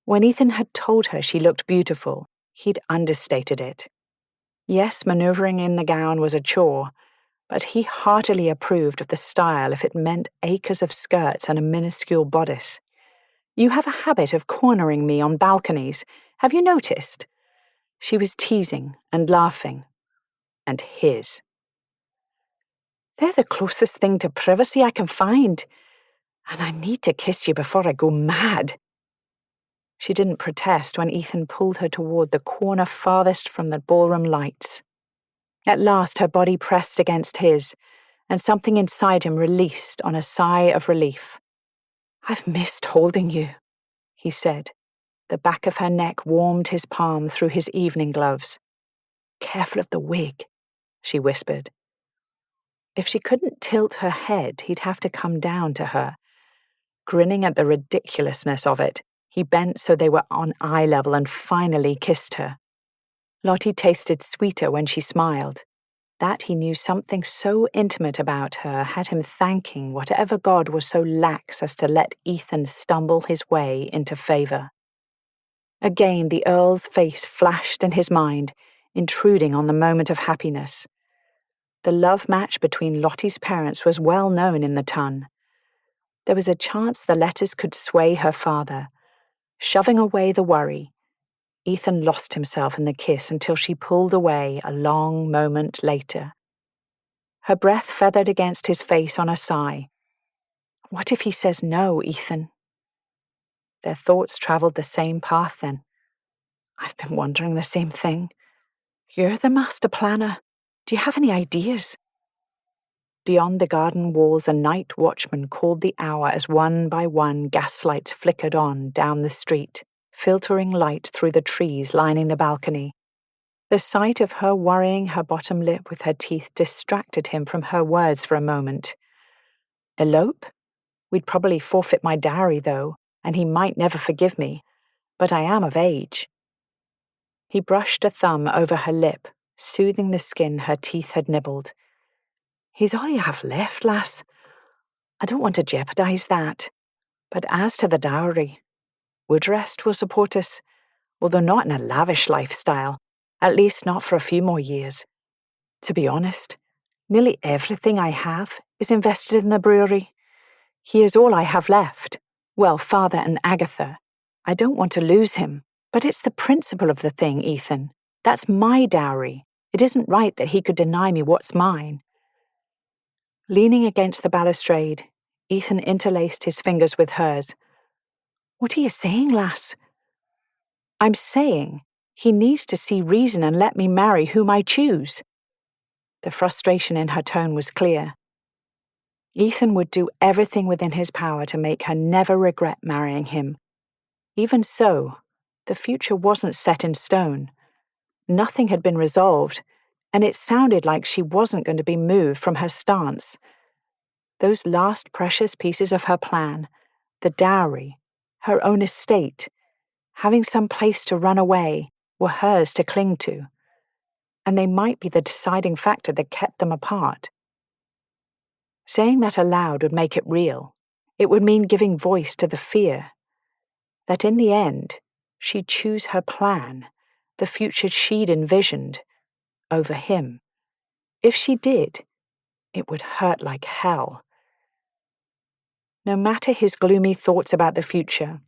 When Ethan had told her she looked beautiful, he'd understated it. Yes, maneuvering in the gown was a chore, but he heartily approved of the style if it meant acres of skirts and a minuscule bodice. "You have a habit of cornering me on balconies. Have you noticed?" She was teasing and laughing. And his. "They're the closest thing to privacy I can find, and I need to kiss you before I go mad." She didn't protest when Ethan pulled her toward the corner farthest from the ballroom lights. At last her body pressed against his, and something inside him released on a sigh of relief. "I've missed holding you," he said. The back of her neck warmed his palm through his evening gloves. "Careful of the wig," she whispered. If she couldn't tilt her head, he'd have to come down to her. Grinning at the ridiculousness of it, he bent so they were on eye level and finally kissed her. Lottie tasted sweeter when she smiled. That he knew something so intimate about her had him thanking whatever god was so lax as to let Ethan stumble his way into favor. Again the Earl's face flashed in his mind, intruding on the moment of happiness. The love match between Lottie's parents was well known in the ton. There was a chance the letters could sway her father. Shoving away the worry, Ethan lost himself in the kiss until she pulled away a long moment later. Her breath feathered against his face on a sigh. What if he says no, Ethan? Their thoughts traveled the same path then. I've been wondering the same thing. You're the master planner. Do you have any ideas? Beyond the garden walls, a night watchman called the hour as one by one gaslights flickered on down the street, filtering light through the trees lining the balcony. The sight of her worrying her bottom lip with her teeth distracted him from her words for a moment. Elope? We'd probably forfeit my dowry, though, and he might never forgive me, but I am of age. He brushed a thumb over her lip, soothing the skin her teeth had nibbled. He's all you have left, lass. I don't want to jeopardize that. But as to the dowry, Woodrest will support us, although not in a lavish lifestyle, at least not for a few more years. To be honest, nearly everything I have is invested in the brewery. He is all I have left. Well, Father and Agatha. I don't want to lose him, but it's the principle of the thing, Ethan. That's my dowry. It isn't right that he could deny me what's mine." Leaning against the balustrade, Ethan interlaced his fingers with hers. "What are you saying, lass?" "I'm saying he needs to see reason and let me marry whom I choose." The frustration in her tone was clear. Ethan would do everything within his power to make her never regret marrying him. Even so, the future wasn't set in stone. Nothing had been resolved, and it sounded like she wasn't going to be moved from her stance. Those last precious pieces of her plan, the dowry, her own estate, having some place to run away, were hers to cling to. And they might be the deciding factor that kept them apart. Saying that aloud would make it real. It would mean giving voice to the fear that in the end, she'd choose her plan, the future she'd envisioned, over him. If she did, it would hurt like hell. No matter his gloomy thoughts about the future,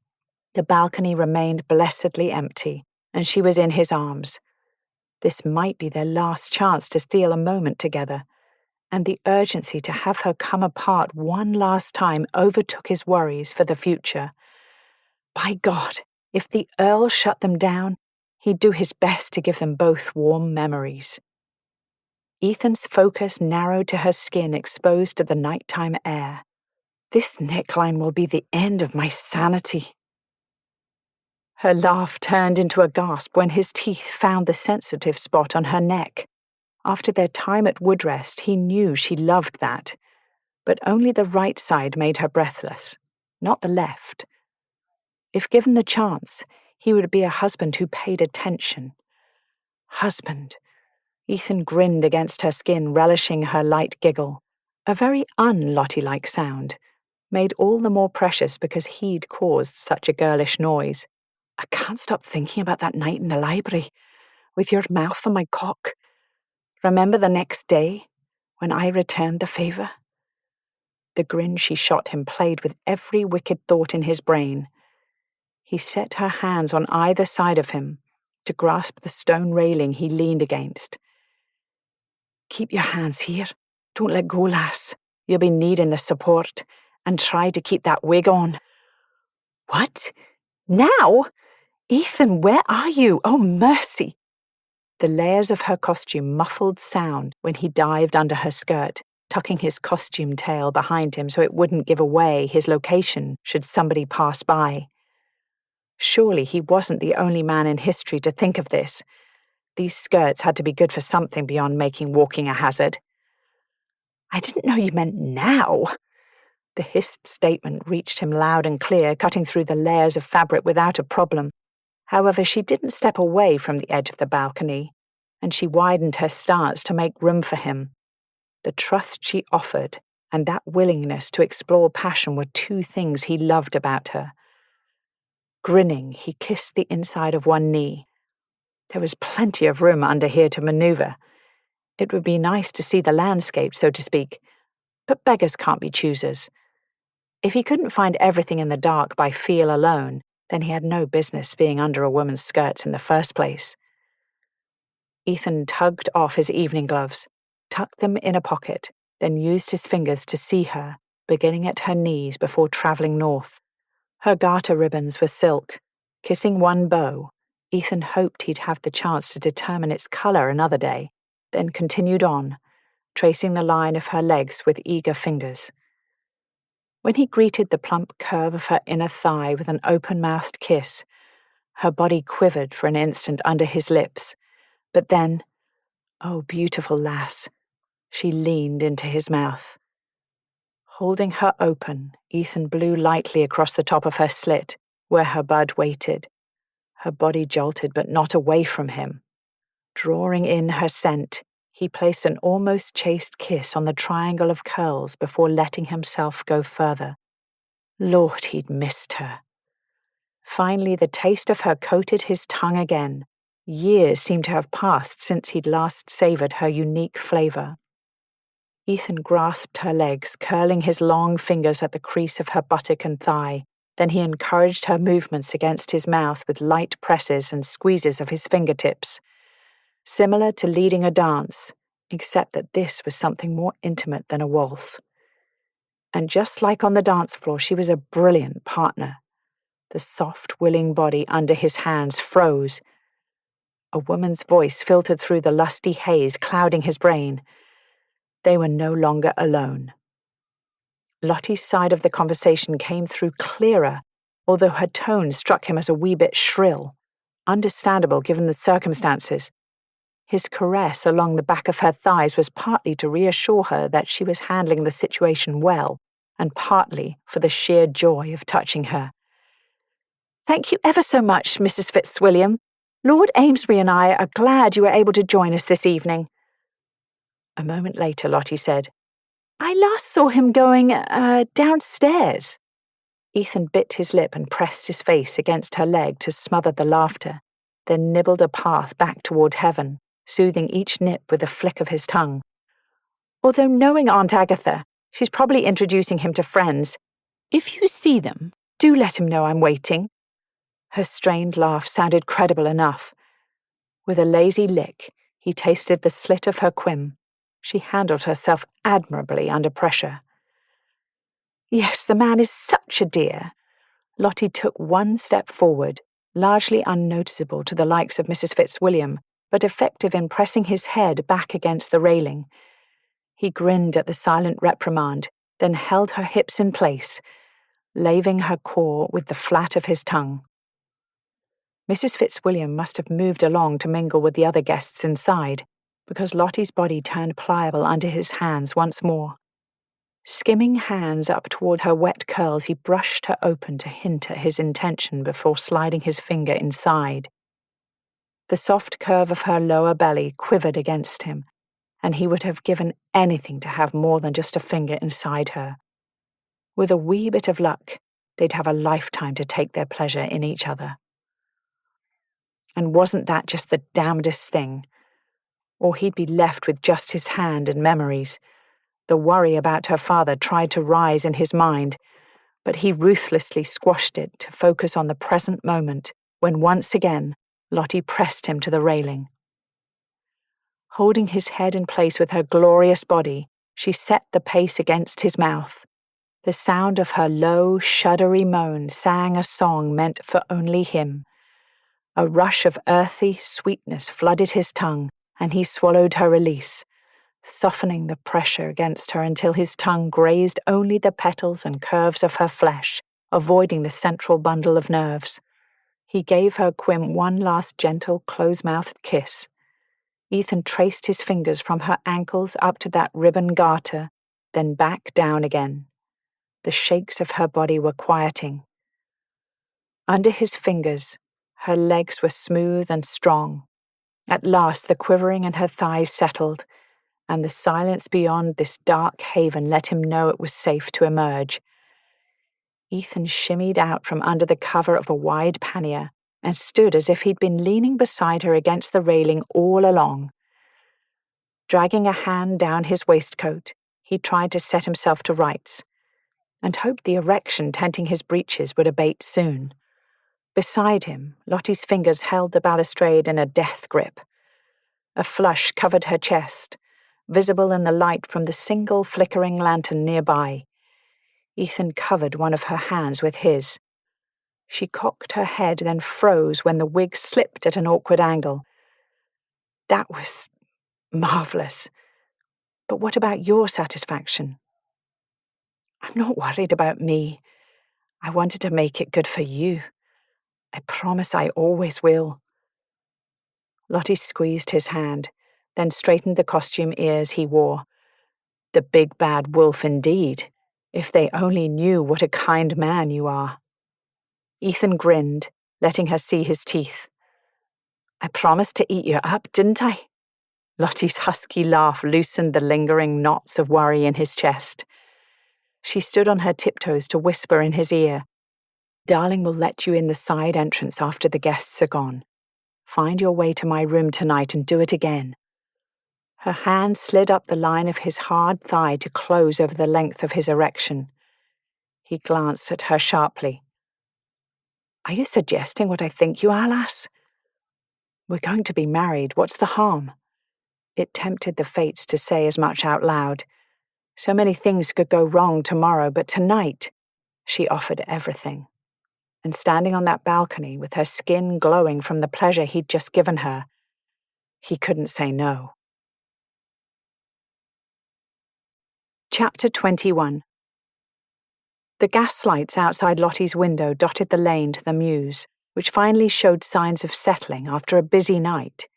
the balcony remained blessedly empty, and she was in his arms. This might be their last chance to steal a moment together, and the urgency to have her come apart one last time overtook his worries for the future. By God, if the Earl shut them down, he'd do his best to give them both warm memories. Ethan's focus narrowed to her skin exposed to the nighttime air. "This neckline will be the end of my sanity." Her laugh turned into a gasp when his teeth found the sensitive spot on her neck. After their time at Woodrest, he knew she loved that. But only the right side made her breathless, not the left. If given the chance, he would be a husband who paid attention. Husband. Ethan grinned against her skin, relishing her light giggle. A very un-Lottie-like sound, made all the more precious because he'd caused such a girlish noise. "I can't stop thinking about that night in the library, with your mouth on my cock. Remember the next day, when I returned the favour?" The grin she shot him played with every wicked thought in his brain. He set her hands on either side of him to grasp the stone railing he leaned against. "Keep your hands here. Don't let go, lass. You'll be needing the support. And try to keep that wig on." "What? Now? Ethan, where are you? Oh, mercy!" The layers of her costume muffled sound when he dived under her skirt, tucking his costume tail behind him so it wouldn't give away his location should somebody pass by. Surely he wasn't the only man in history to think of this. These skirts had to be good for something beyond making walking a hazard. "I didn't know you meant now." The hissed statement reached him loud and clear, cutting through the layers of fabric without a problem. However, she didn't step away from the edge of the balcony, and she widened her stance to make room for him. The trust she offered and that willingness to explore passion were two things he loved about her. Grinning, he kissed the inside of one knee. There was plenty of room under here to maneuver. It would be nice to see the landscape, so to speak, but beggars can't be choosers. If he couldn't find everything in the dark by feel alone, then he had no business being under a woman's skirts in the first place. Ethan tugged off his evening gloves, tucked them in a pocket, then used his fingers to see her, beginning at her knees before travelling north. Her garter ribbons were silk. Kissing one bow, Ethan hoped he'd have the chance to determine its colour another day, then continued on, tracing the line of her legs with eager fingers. When he greeted the plump curve of her inner thigh with an open-mouthed kiss, her body quivered for an instant under his lips, but then, oh beautiful lass, she leaned into his mouth. Holding her open, Ethan blew lightly across the top of her slit, where her bud waited. Her body jolted but not away from him. Drawing in her scent, he placed an almost chaste kiss on the triangle of curls before letting himself go further. Lord, he'd missed her. Finally, the taste of her coated his tongue again. Years seemed to have passed since he'd last savoured her unique flavour. Ethan grasped her legs, curling his long fingers at the crease of her buttock and thigh, Then he encouraged her movements against his mouth with light presses and squeezes of his fingertips, similar to leading a dance, except that this was something more intimate than a waltz. And just like on the dance floor, she was a brilliant partner. The soft, willing body under his hands froze. A woman's voice filtered through the lusty haze, clouding his brain. They were no longer alone. Lottie's side of the conversation came through clearer, although her tone struck him as a wee bit shrill, understandable given the circumstances. His caress along the back of her thighs was partly to reassure her that she was handling the situation well, and partly for the sheer joy of touching her. "Thank you ever so much, Mrs. Fitzwilliam. Lord Amesbury and I are glad you were able to join us this evening." A moment later, Lottie said, "I last saw him going, downstairs." Ethan bit his lip and pressed his face against her leg to smother the laughter, then nibbled a path back toward heaven, soothing each nip with a flick of his tongue. "Although knowing Aunt Agatha, she's probably introducing him to friends. If you see them, do let him know I'm waiting." Her strained laugh sounded credible enough. With a lazy lick, he tasted the slit of her quim. She handled herself admirably under pressure. "Yes, the man is such a dear." Lottie took one step forward, largely unnoticeable to the likes of Mrs. Fitzwilliam, but effective in pressing his head back against the railing. He grinned at the silent reprimand, then held her hips in place, laving her core with the flat of his tongue. Mrs. Fitzwilliam must have moved along to mingle with the other guests inside, because Lottie's body turned pliable under his hands once more. Skimming hands up toward her wet curls, he brushed her open to hint at his intention before sliding his finger inside. The soft curve of her lower belly quivered against him, and he would have given anything to have more than just a finger inside her. With a wee bit of luck, they'd have a lifetime to take their pleasure in each other. And wasn't that just the damnedest thing? Or he'd be left with just his hand and memories. The worry about her father tried to rise in his mind, but he ruthlessly squashed it to focus on the present moment when once again Lottie pressed him to the railing. Holding his head in place with her glorious body, she set the pace against his mouth. The sound of her low, shuddery moan sang a song meant for only him. A rush of earthy sweetness flooded his tongue, and he swallowed her release, softening the pressure against her until his tongue grazed only the petals and curves of her flesh, avoiding the central bundle of nerves. He gave her quim one last gentle, close-mouthed kiss. Ethan traced his fingers from her ankles up to that ribbon garter, then back down again. The shakes of her body were quieting. Under his fingers, her legs were smooth and strong. At last the quivering in her thighs settled, and the silence beyond this dark haven let him know it was safe to emerge. Ethan shimmied out from under the cover of a wide pannier and stood as if he'd been leaning beside her against the railing all along. Dragging a hand down his waistcoat, he tried to set himself to rights, and hoped the erection tenting his breeches would abate soon. Beside him, Lottie's fingers held the balustrade in a death grip. A flush covered her chest, visible in the light from the single flickering lantern nearby. Ethan covered one of her hands with his. She cocked her head, then froze when the wig slipped at an awkward angle. That was marvelous. But what about your satisfaction? I'm not worried about me. I wanted to make it good for you. I promise I always will. Lottie squeezed his hand, then straightened the costume ears he wore. The big bad wolf indeed, if they only knew what a kind man you are. Ethan grinned, letting her see his teeth. I promised to eat you up, didn't I? Lottie's husky laugh loosened the lingering knots of worry in his chest. She stood on her tiptoes to whisper in his ear. Darling will let you in the side entrance after the guests are gone. Find your way to my room tonight and do it again. Her hand slid up the line of his hard thigh to close over the length of his erection. He glanced at her sharply. Are you suggesting what I think you are, lass? We're going to be married. What's the harm? It tempted the fates to say as much out loud. So many things could go wrong tomorrow, but tonight, she offered everything. And standing on that balcony with her skin glowing from the pleasure he'd just given her, he couldn't say no. Chapter 21. The gaslights outside Lottie's window dotted the lane to the mews, which finally showed signs of settling after a busy night.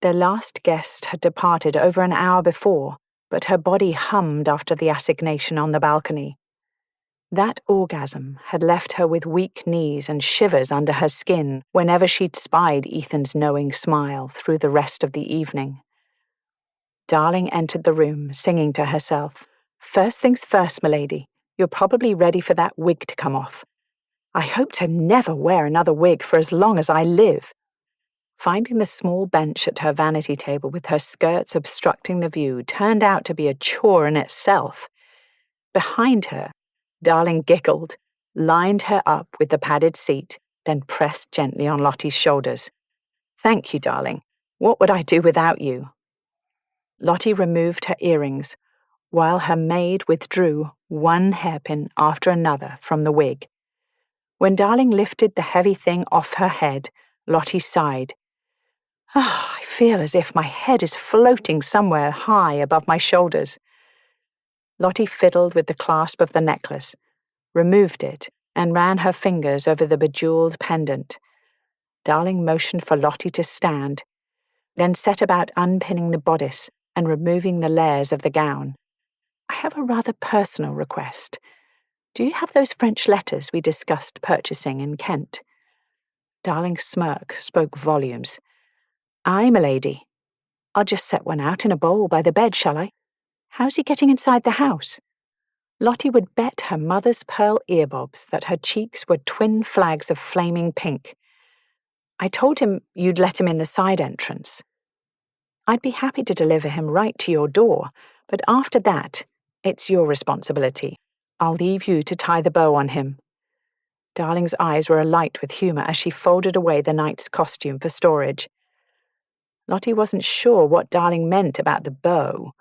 Their last guest had departed over an hour before, but her body hummed after the assignation on the balcony. That orgasm had left her with weak knees and shivers under her skin whenever she'd spied Ethan's knowing smile through the rest of the evening. Darling entered the room, singing to herself, "First things first, milady, you're probably ready for that wig to come off. I hope to never wear another wig for as long as I live." Finding the small bench at her vanity table with her skirts obstructing the view turned out to be a chore in itself. Behind her, Darling giggled, lined her up with the padded seat, then pressed gently on Lottie's shoulders. "Thank you, darling. What would I do without you?" Lottie removed her earrings, while her maid withdrew one hairpin after another from the wig. When Darling lifted the heavy thing off her head, Lottie sighed. "I feel as if my head is floating somewhere high above my shoulders." Lottie fiddled with the clasp of the necklace, removed it, and ran her fingers over the bejeweled pendant. Darling motioned for Lottie to stand, then set about unpinning the bodice and removing the layers of the gown. "I have a rather personal request. Do you have those French letters we discussed purchasing in Kent?" Darling's smirk spoke volumes. "Aye, milady. I'll just set one out in a bowl by the bed, shall I? How's he getting inside the house?" Lottie would bet her mother's pearl earbobs that her cheeks were twin flags of flaming pink. "I told him you'd let him in the side entrance. I'd be happy to deliver him right to your door, but after that, it's your responsibility. I'll leave you to tie the bow on him." Darling's eyes were alight with humour as she folded away the knight's costume for storage. Lottie wasn't sure what Darling meant about the bow,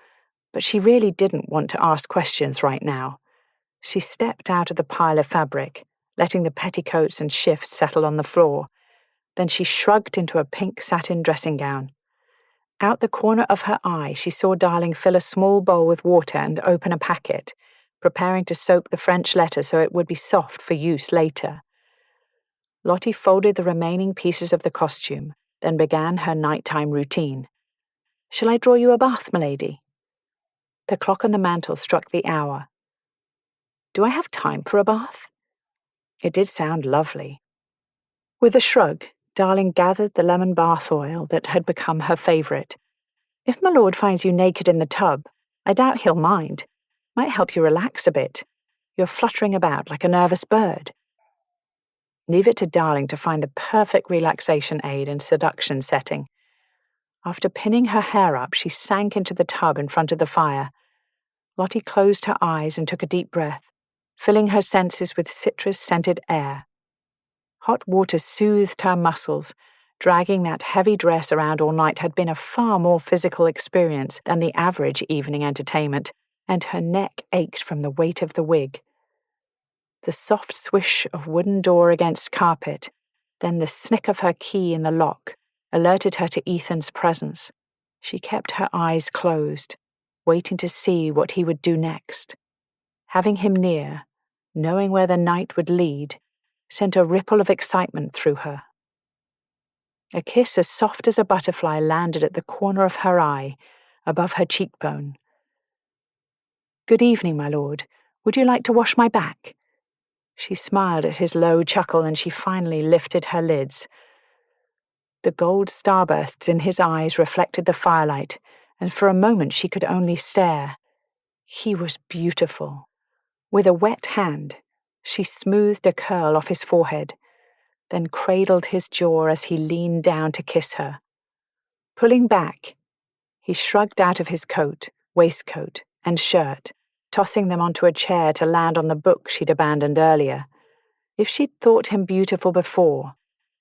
but she really didn't want to ask questions right now. She stepped out of the pile of fabric, letting the petticoats and shift settle on the floor. Then she shrugged into a pink satin dressing gown. Out the corner of her eye, she saw Darling fill a small bowl with water and open a packet, preparing to soak the French letter so it would be soft for use later. Lottie folded the remaining pieces of the costume, then began her nighttime routine. "Shall I draw you a bath, milady?" The clock on the mantel struck the hour. "Do I have time for a bath?" It did sound lovely. With a shrug, Darling gathered the lemon bath oil that had become her favourite. "If my lord finds you naked in the tub, I doubt he'll mind. Might help you relax a bit. You're fluttering about like a nervous bird." Leave it to Darling to find the perfect relaxation aid and seduction setting. After pinning her hair up, she sank into the tub in front of the fire. Lottie closed her eyes and took a deep breath, filling her senses with citrus-scented air. Hot water soothed her muscles. Dragging that heavy dress around all night had been a far more physical experience than the average evening entertainment, and her neck ached from the weight of the wig. The soft swish of wooden door against carpet, then the snick of her key in the lock, alerted her to Ethan's presence. She kept her eyes closed, waiting to see what he would do next. Having him near, knowing where the night would lead, sent a ripple of excitement through her. A kiss as soft as a butterfly landed at the corner of her eye, above her cheekbone. "Good evening, my lord. Would you like to wash my back?" She smiled at his low chuckle and she finally lifted her lids. The gold starbursts in his eyes reflected the firelight, and for a moment she could only stare. He was beautiful. With a wet hand, she smoothed a curl off his forehead, then cradled his jaw as he leaned down to kiss her. Pulling back, he shrugged out of his coat, waistcoat, and shirt, tossing them onto a chair to land on the book she'd abandoned earlier. If she'd thought him beautiful before,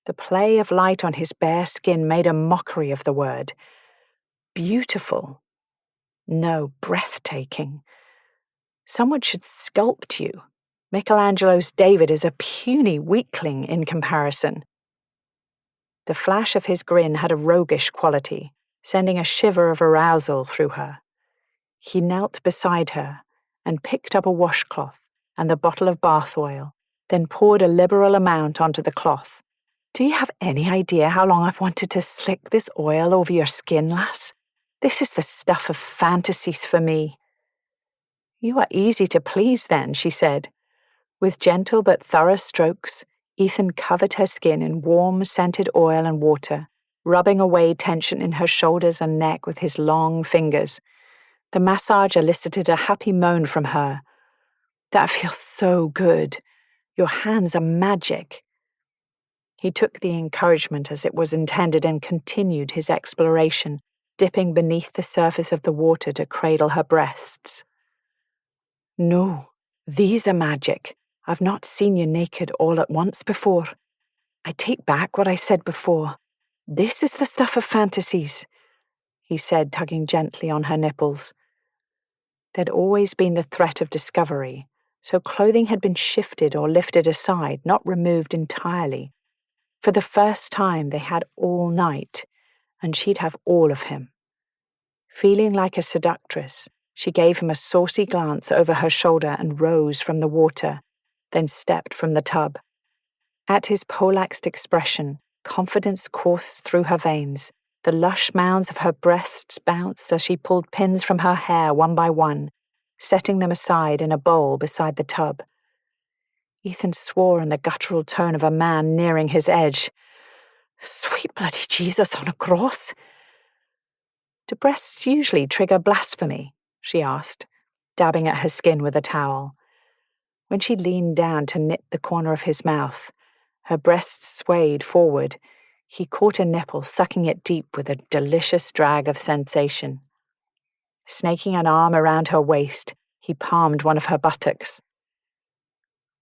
the play of light on his bare skin made a mockery of the word. Beautiful. No, breathtaking. Someone should sculpt you. Michelangelo's David is a puny weakling in comparison. The flash of his grin had a roguish quality, sending a shiver of arousal through her. He knelt beside her and picked up a washcloth and the bottle of bath oil, then poured a liberal amount onto the cloth. Do you have any idea how long I've wanted to slick this oil over your skin, lass? This is the stuff of fantasies for me. You are easy to please then, she said. With gentle but thorough strokes, Ethan covered her skin in warm, scented oil and water, rubbing away tension in her shoulders and neck with his long fingers. The massage elicited a happy moan from her. That feels so good. Your hands are magic. He took the encouragement as it was intended and continued his exploration, dipping beneath the surface of the water to cradle her breasts. No, these are magic. I've not seen you naked all at once before. I take back what I said before. This is the stuff of fantasies, he said, tugging gently on her nipples. There'd always been the threat of discovery, so clothing had been shifted or lifted aside, not removed entirely. For the first time they had all night, and she'd have all of him. Feeling like a seductress, she gave him a saucy glance over her shoulder and rose from the water, then stepped from the tub. At his poleaxed expression, confidence coursed through her veins. The lush mounds of her breasts bounced as she pulled pins from her hair one by one, setting them aside in a bowl beside the tub. Ethan swore in the guttural tone of a man nearing his edge. Sweet bloody Jesus on a cross! Do breasts usually trigger blasphemy? She asked, dabbing at her skin with a towel. When she leaned down to nip the corner of his mouth, her breasts swayed forward. He caught a nipple, sucking it deep with a delicious drag of sensation. Snaking an arm around her waist, he palmed one of her buttocks.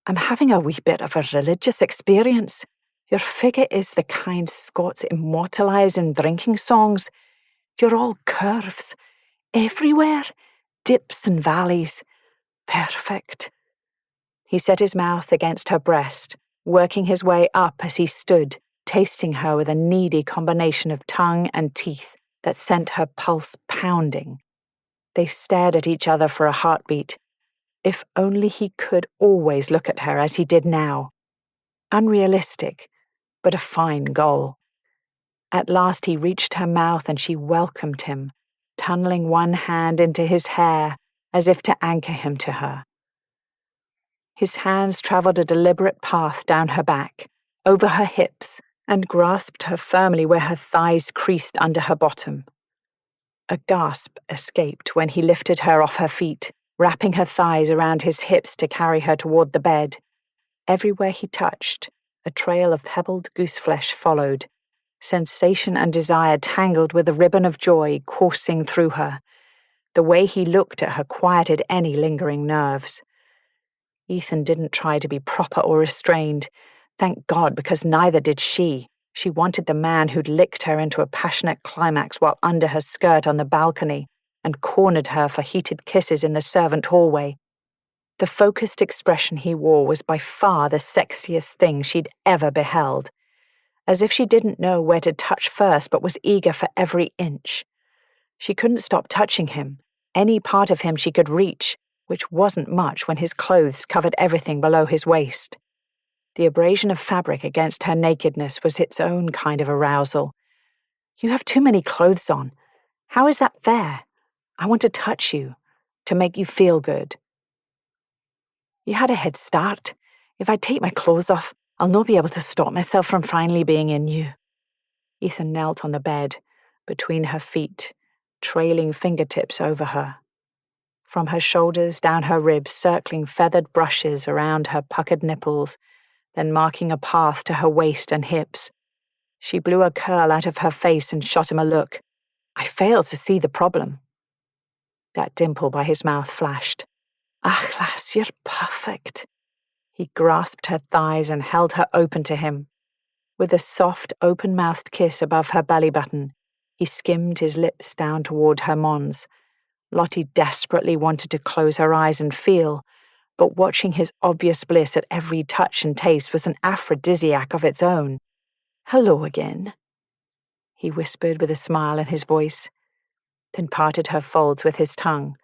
I'm having a wee bit of a religious experience. Your figure is the kind Scots immortalise in drinking songs. You're all curves, everywhere, dips and valleys. Perfect. He set his mouth against her breast, working his way up as he stood, tasting her with a needy combination of tongue and teeth that sent her pulse pounding. They stared at each other for a heartbeat. If only he could always look at her as he did now. Unrealistic, but a fine goal. At last he reached her mouth and she welcomed him, tunneling one hand into his hair as if to anchor him to her. His hands travelled a deliberate path down her back, over her hips, and grasped her firmly where her thighs creased under her bottom. A gasp escaped when he lifted her off her feet, wrapping her thighs around his hips to carry her toward the bed. Everywhere he touched, a trail of pebbled gooseflesh followed. Sensation and desire tangled with a ribbon of joy coursing through her. The way he looked at her quieted any lingering nerves. Ethan didn't try to be proper or restrained. Thank God, because neither did she. She wanted the man who'd licked her into a passionate climax while under her skirt on the balcony and cornered her for heated kisses in the servant hallway. The focused expression he wore was by far the sexiest thing she'd ever beheld, as if she didn't know where to touch first but was eager for every inch. She couldn't stop touching him, any part of him she could reach, which wasn't much when his clothes covered everything below his waist. The abrasion of fabric against her nakedness was its own kind of arousal. You have too many clothes on. How is that fair? I want to touch you, to make you feel good. You had a head start. If I take my clothes off, I'll not be able to stop myself from finally being in you. Ethan knelt on the bed, between her feet, trailing fingertips over her. From her shoulders down her ribs, circling feathered brushes around her puckered nipples, then marking a path to her waist and hips. She blew a curl out of her face and shot him a look. I failed to see the problem. That dimple by his mouth flashed. Ach, lass, you're perfect. He grasped her thighs and held her open to him. With a soft, open-mouthed kiss above her belly button, he skimmed his lips down toward her mons. Lottie desperately wanted to close her eyes and feel, but watching his obvious bliss at every touch and taste was an aphrodisiac of its own. "Hello again," he whispered with a smile in his voice, then parted her folds with his tongue.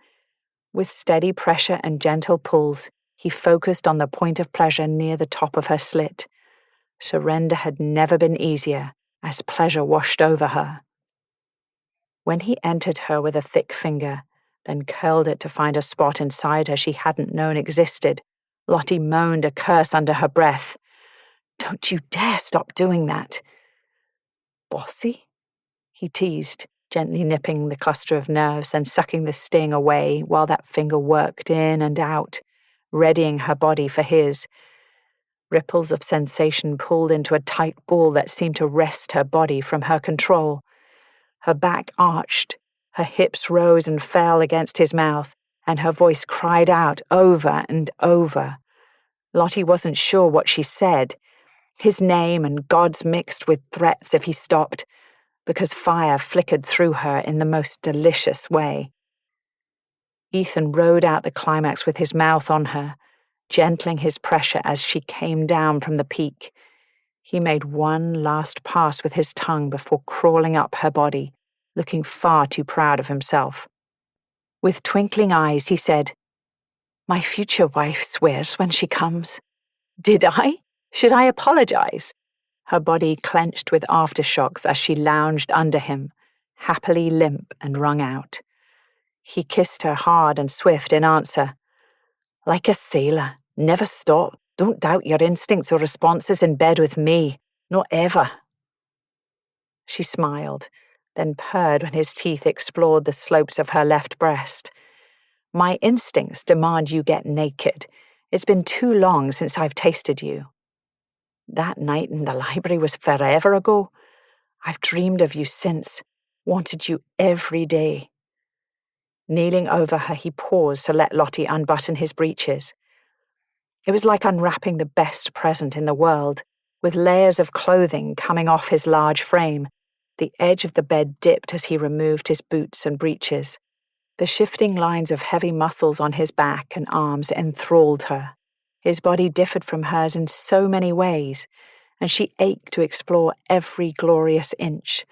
With steady pressure and gentle pulls, he focused on the point of pleasure near the top of her slit. Surrender had never been easier, as pleasure washed over her. When he entered her with a thick finger, then curled it to find a spot inside her she hadn't known existed, Lottie moaned a curse under her breath. "Don't you dare stop doing that." "Bossy?" he teased, gently nipping the cluster of nerves and sucking the sting away while that finger worked in and out, readying her body for his. Ripples of sensation pulled into a tight ball that seemed to wrest her body from her control. Her back arched, her hips rose and fell against his mouth, and her voice cried out over and over. Lottie wasn't sure what she said. His name and God's mixed with threats if he stopped, because fire flickered through her in the most delicious way. Ethan rode out the climax with his mouth on her, gentling his pressure as she came down from the peak. He made one last pass with his tongue before crawling up her body, looking far too proud of himself. With twinkling eyes, he said, "My future wife swears when she comes." "Did I? Should I apologize?" Her body clenched with aftershocks as she lounged under him, happily limp and wrung out. He kissed her hard and swift in answer. "Like a sailor, never stop. Don't doubt your instincts or responses in bed with me. Not ever." She smiled, then purred when his teeth explored the slopes of her left breast. "My instincts demand you get naked. It's been too long since I've tasted you. That night in the library was forever ago. I've dreamed of you since, wanted you every day." Kneeling over her, he paused to let Lottie unbutton his breeches. It was like unwrapping the best present in the world, with layers of clothing coming off his large frame. The edge of the bed dipped as he removed his boots and breeches. The shifting lines of heavy muscles on his back and arms enthralled her. His body differed from hers in so many ways, and she ached to explore every glorious inch.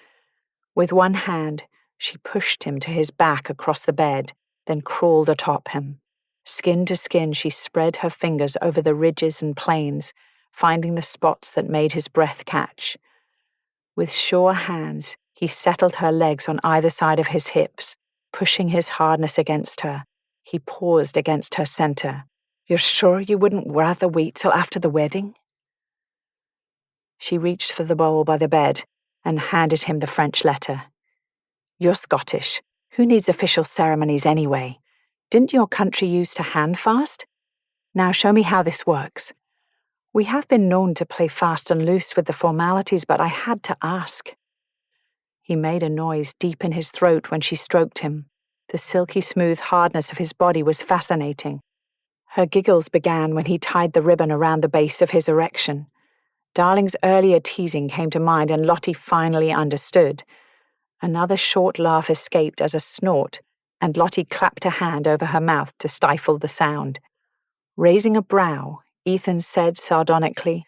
With one hand, she pushed him to his back across the bed, then crawled atop him. Skin to skin, she spread her fingers over the ridges and planes, finding the spots that made his breath catch. With sure hands, he settled her legs on either side of his hips, pushing his hardness against her. He paused against her center. "You're sure you wouldn't rather wait till after the wedding?" She reached for the bowl by the bed and handed him the French letter. "You're Scottish. Who needs official ceremonies anyway? Didn't your country use to hand fast? Now show me how this works." "We have been known to play fast and loose with the formalities, but I had to ask." He made a noise deep in his throat when she stroked him. The silky smooth hardness of his body was fascinating. Her giggles began when he tied the ribbon around the base of his erection. Darling's earlier teasing came to mind and Lottie finally understood. Another short laugh escaped as a snort, and Lottie clapped a hand over her mouth to stifle the sound. Raising a brow, Ethan said sardonically,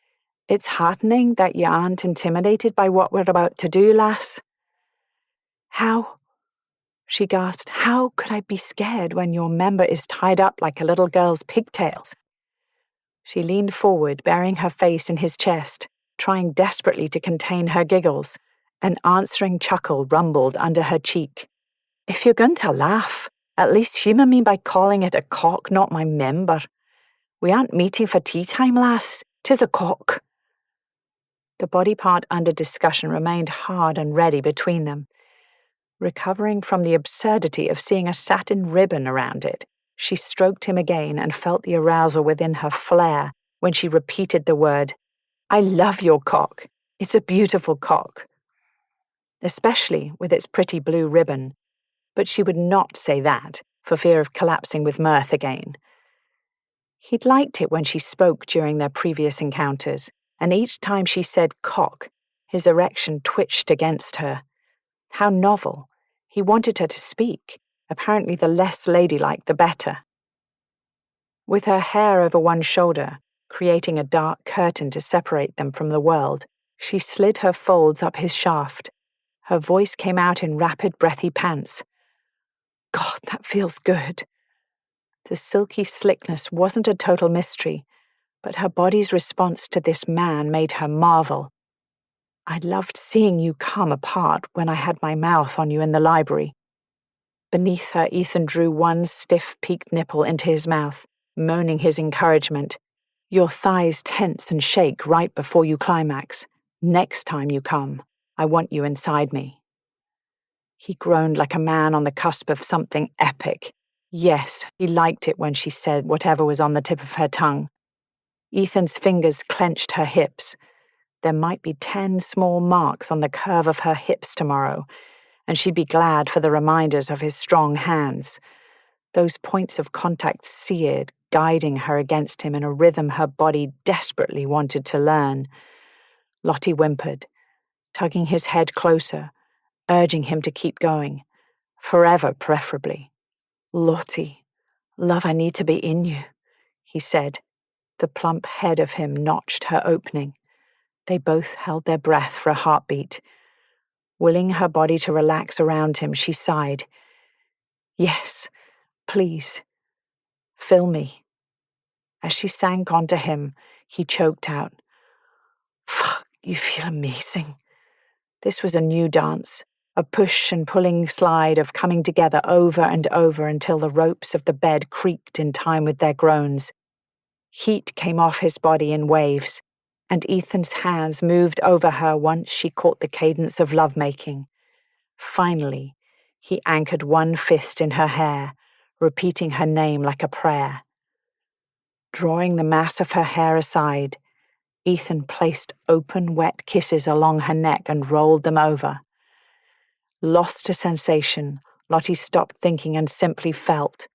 "It's heartening that you aren't intimidated by what we're about to do, lass." "How?" she gasped. "How could I be scared when your member is tied up like a little girl's pigtails?" She leaned forward, burying her face in his chest, trying desperately to contain her giggles. An answering chuckle rumbled under her cheek. "If you're going to laugh, at least humour me by calling it a cock, not my member. We aren't meeting for tea time, lass. 'Tis a cock." The body part under discussion remained hard and ready between them. Recovering from the absurdity of seeing a satin ribbon around it, she stroked him again and felt the arousal within her flare when she repeated the word, "I love your cock. It's a beautiful cock." Especially with its pretty blue ribbon. But she would not say that, for fear of collapsing with mirth again. He'd liked it when she spoke during their previous encounters, and each time she said cock, his erection twitched against her. How novel. He wanted her to speak. Apparently the less ladylike the better. With her hair over one shoulder, creating a dark curtain to separate them from the world, she slid her folds up his shaft. Her voice came out in rapid, breathy pants. God, that feels good. The silky slickness wasn't a total mystery, but her body's response to this man made her marvel. I loved seeing you come apart when I had my mouth on you in the library. Beneath her, Ethan drew one stiff, peaked nipple into his mouth, moaning his encouragement. Your thighs tense and shake right before you climax. Next time you come, I want you inside me. He groaned like a man on the cusp of something epic. Yes, he liked it when she said whatever was on the tip of her tongue. Ethan's fingers clenched her hips. There might be 10 small marks on the curve of her hips tomorrow, and she'd be glad for the reminders of his strong hands. Those points of contact seared, guiding her against him in a rhythm her body desperately wanted to learn. Lottie whimpered, tugging his head closer, urging him to keep going. Forever, preferably. Lottie, love, I need to be in you, he said. The plump head of him notched her opening. They both held their breath for a heartbeat. Willing her body to relax around him, she sighed. Yes, please. Fill me. As she sank onto him, he choked out. Fuck, you feel amazing. This was a new dance, a push and pulling slide of coming together over and over until the ropes of the bed creaked in time with their groans. Heat came off his body in waves, and Ethan's hands moved over her once she caught the cadence of lovemaking. Finally, he anchored one fist in her hair, repeating her name like a prayer. Drawing the mass of her hair aside, Ethan placed open, wet kisses along her neck and rolled them over. Lost to sensation, Lottie stopped thinking and simply felt.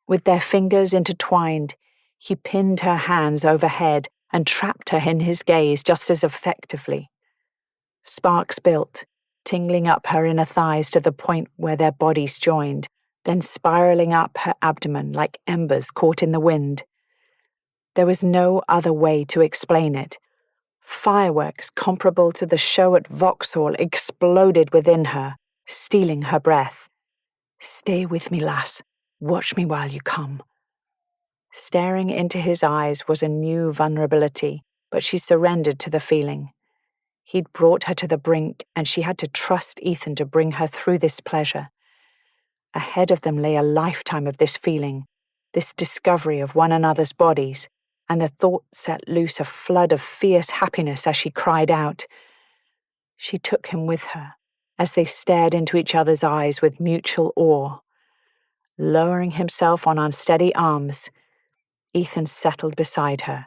With their fingers intertwined, he pinned her hands overhead and trapped her in his gaze just as effectively. Sparks built, tingling up her inner thighs to the point where their bodies joined, then spiraling up her abdomen like embers caught in the wind. There was no other way to explain it. Fireworks comparable to the show at Vauxhall exploded within her, stealing her breath. Stay with me, lass. Watch me while you come. Staring into his eyes was a new vulnerability, but she surrendered to the feeling. He'd brought her to the brink, and she had to trust Ethan to bring her through this pleasure. Ahead of them lay a lifetime of this feeling, this discovery of one another's bodies, and the thought set loose a flood of fierce happiness as she cried out. She took him with her, as they stared into each other's eyes with mutual awe. Lowering himself on unsteady arms, Ethan settled beside her.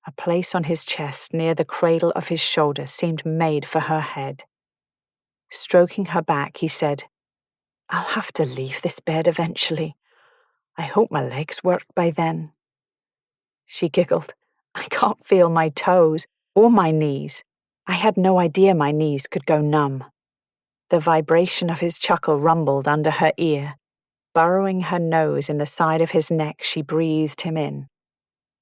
A place on his chest near the cradle of his shoulder seemed made for her head. Stroking her back, he said, I'll have to leave this bed eventually. I hope my legs work by then. She giggled. I can't feel my toes or my knees. I had no idea my knees could go numb. The vibration of his chuckle rumbled under her ear. Burrowing her nose in the side of his neck, she breathed him in.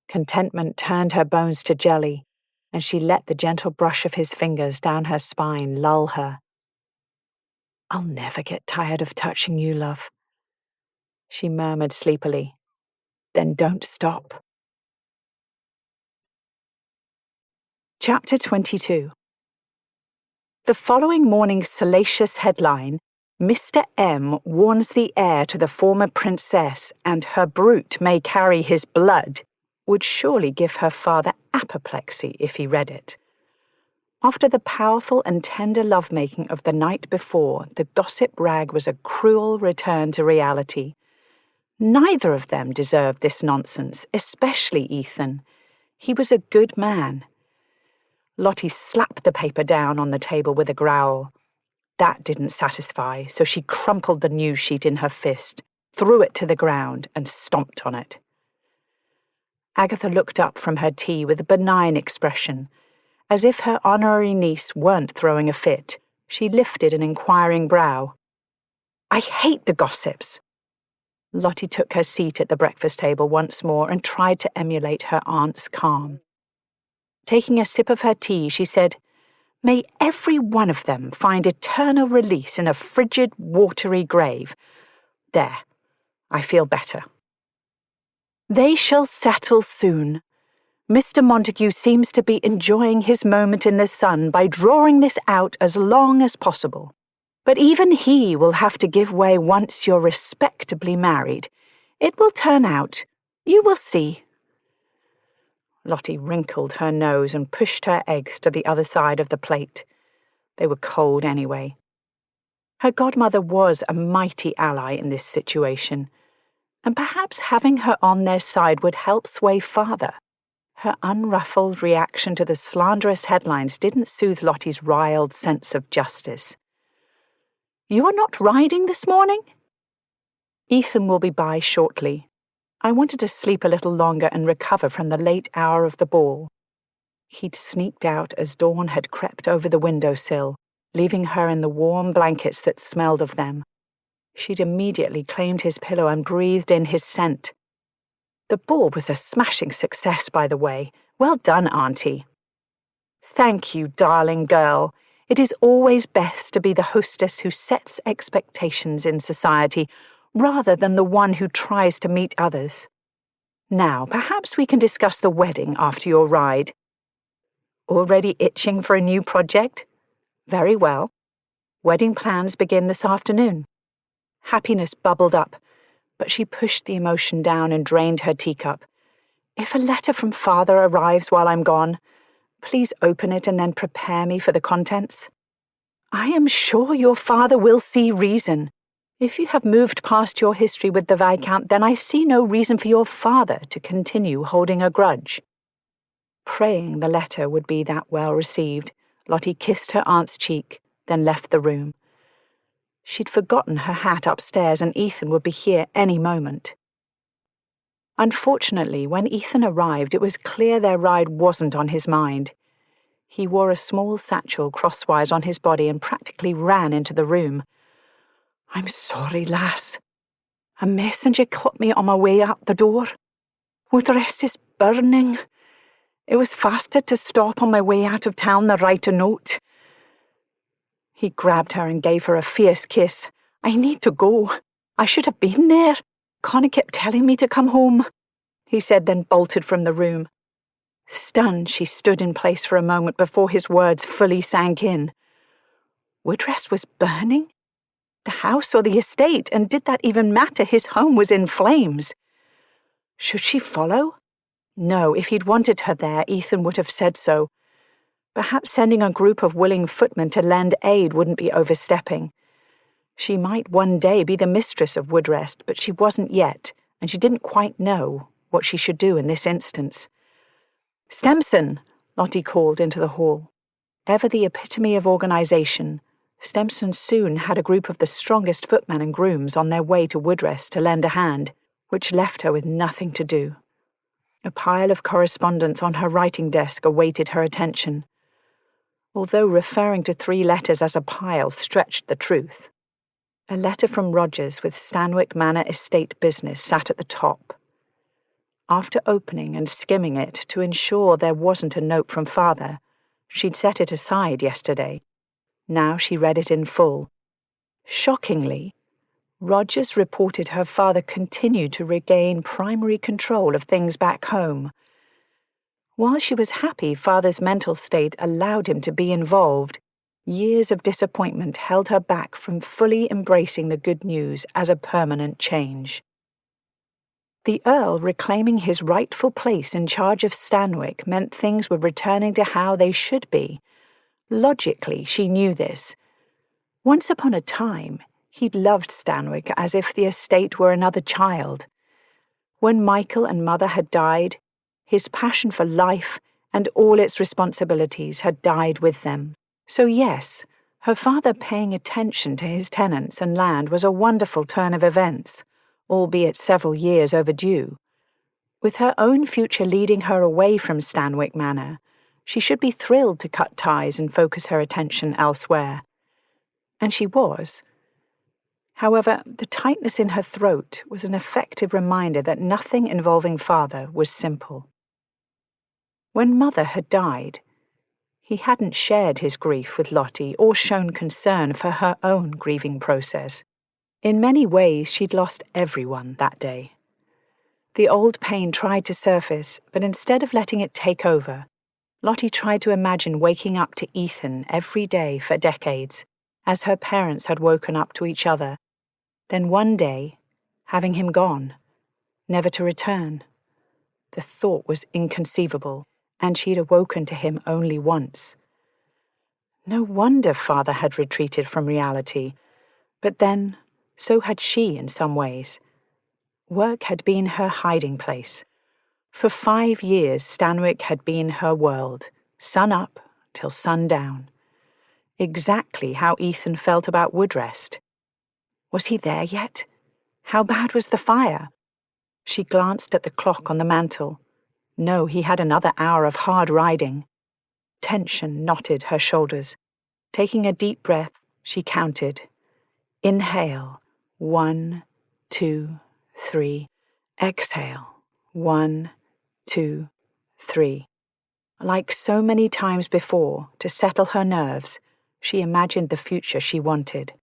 Contentment turned her bones to jelly, and she let the gentle brush of his fingers down her spine lull her. I'll never get tired of touching you, love, she murmured sleepily. Then don't stop. Chapter 22. The following morning's salacious headline, Mr. M warns the heir to the former princess and her brute may carry his blood, would surely give her father apoplexy if he read it. After the powerful and tender lovemaking of the night before, the gossip rag was a cruel return to reality. Neither of them deserved this nonsense, especially Ethan. He was a good man. Lottie slapped the paper down on the table with a growl. That didn't satisfy, so she crumpled the news sheet in her fist, threw it to the ground, and stomped on it. Agatha looked up from her tea with a benign expression. As if her honorary niece weren't throwing a fit, she lifted an inquiring brow. "I hate the gossips." Lottie took her seat at the breakfast table once more and tried to emulate her aunt's calm. Taking a sip of her tea, she said, "May every one of them find eternal release in a frigid, watery grave. There, I feel better. They shall settle soon. Mr. Montague seems to be enjoying his moment in the sun by drawing this out as long as possible. But even he will have to give way once you're respectably married. It will turn out. You will see." Lottie wrinkled her nose and pushed her eggs to the other side of the plate. They were cold anyway. Her godmother was a mighty ally in this situation, and perhaps having her on their side would help sway father. Her unruffled reaction to the slanderous headlines didn't soothe Lottie's riled sense of justice. "You are not riding this morning?" "Ethan will be by shortly. I wanted to sleep a little longer and recover from the late hour of the ball." He'd sneaked out as dawn had crept over the windowsill, leaving her in the warm blankets that smelled of them. She'd immediately claimed his pillow and breathed in his scent. "The ball was a smashing success, by the way. Well done, Auntie." "Thank you, darling girl. It is always best to be the hostess who sets expectations in society, rather than the one who tries to meet others. Now, perhaps we can discuss the wedding after your ride." "Already itching for a new project? Very well. Wedding plans begin this afternoon." Happiness bubbled up, but she pushed the emotion down and drained her teacup. "If a letter from father arrives while I'm gone, please open it and then prepare me for the contents." "I am sure your father will see reason. If you have moved past your history with the Viscount, then I see no reason for your father to continue holding a grudge." Praying the letter would be that well received, Lottie kissed her aunt's cheek, then left the room. She'd forgotten her hat upstairs and Ethan would be here any moment. Unfortunately, when Ethan arrived, it was clear their ride wasn't on his mind. He wore a small satchel crosswise on his body and practically ran into the room. "I'm sorry, lass. A messenger caught me on my way out the door. Woodrest is burning. It was faster to stop on my way out of town than write a note." He grabbed her and gave her a fierce kiss. "I need to go. I should have been there. Connie kept telling me to come home," he said, then bolted from the room. Stunned, she stood in place for a moment before his words fully sank in. Woodrest was burning? The house or the estate, and did that even matter? His home was in flames. Should she follow? No, if he'd wanted her there, Ethan would have said so. Perhaps sending a group of willing footmen to lend aid wouldn't be overstepping. She might one day be the mistress of Woodrest, but she wasn't yet, and she didn't quite know what she should do in this instance. "Stemson!" Lottie called into the hall. Ever the epitome of organisation, Stemson soon had a group of the strongest footmen and grooms on their way to Woodrest to lend a hand, which left her with nothing to do. A pile of correspondence on her writing desk awaited her attention, although referring to 3 letters as a pile stretched the truth. A letter from Rogers with Stanwick Manor estate business sat at the top. After opening and skimming it to ensure there wasn't a note from father, she'd set it aside yesterday. Now she read it in full. Shockingly, Rogers reported her father continued to regain primary control of things back home. While she was happy father's mental state allowed him to be involved, years of disappointment held her back from fully embracing the good news as a permanent change. The Earl reclaiming his rightful place in charge of Stanwick meant things were returning to how they should be. Logically, she knew this. Once upon a time, he'd loved Stanwick as if the estate were another child. When Michael and Mother had died, his passion for life and all its responsibilities had died with them. So yes, her father paying attention to his tenants and land was a wonderful turn of events, albeit several years overdue. With her own future leading her away from Stanwix Manor, she should be thrilled to cut ties and focus her attention elsewhere. And she was. However, the tightness in her throat was an effective reminder that nothing involving Father was simple. When Mother had died, he hadn't shared his grief with Lottie or shown concern for her own grieving process. In many ways, she'd lost everyone that day. The old pain tried to surface, but instead of letting it take over, Lottie tried to imagine waking up to Ethan every day for decades, as her parents had woken up to each other. Then one day, having him gone, never to return. The thought was inconceivable, and she'd awoken to him only once. No wonder Father had retreated from reality, but then, so had she in some ways. Work had been her hiding place. For 5 years, Stanwix had been her world, sun up till sundown. Exactly how Ethan felt about Woodrest. Was he there yet? How bad was the fire? She glanced at the clock on the mantel. No, he had another hour of hard riding. Tension knotted her shoulders. Taking a deep breath, she counted. Inhale, 1, 2, 3. Exhale, 1, 2, 3. Like so many times before, to settle her nerves, she imagined the future she wanted.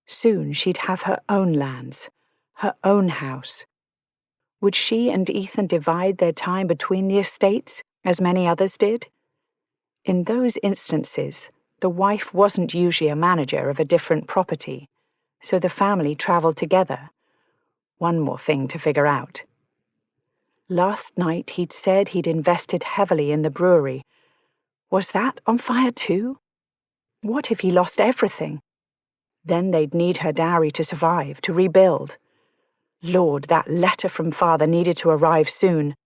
Soon she'd have her own lands, her own house. Would she and Ethan divide their time between the estates, as many others did? In those instances, the wife wasn't usually a manager of a different property, so the family travelled together. One more thing to figure out. Last night he'd said he'd invested heavily in the brewery. Was that on fire too? What if he lost everything? Then they'd need her dowry to survive, to rebuild. Lord, that letter from Father needed to arrive soon.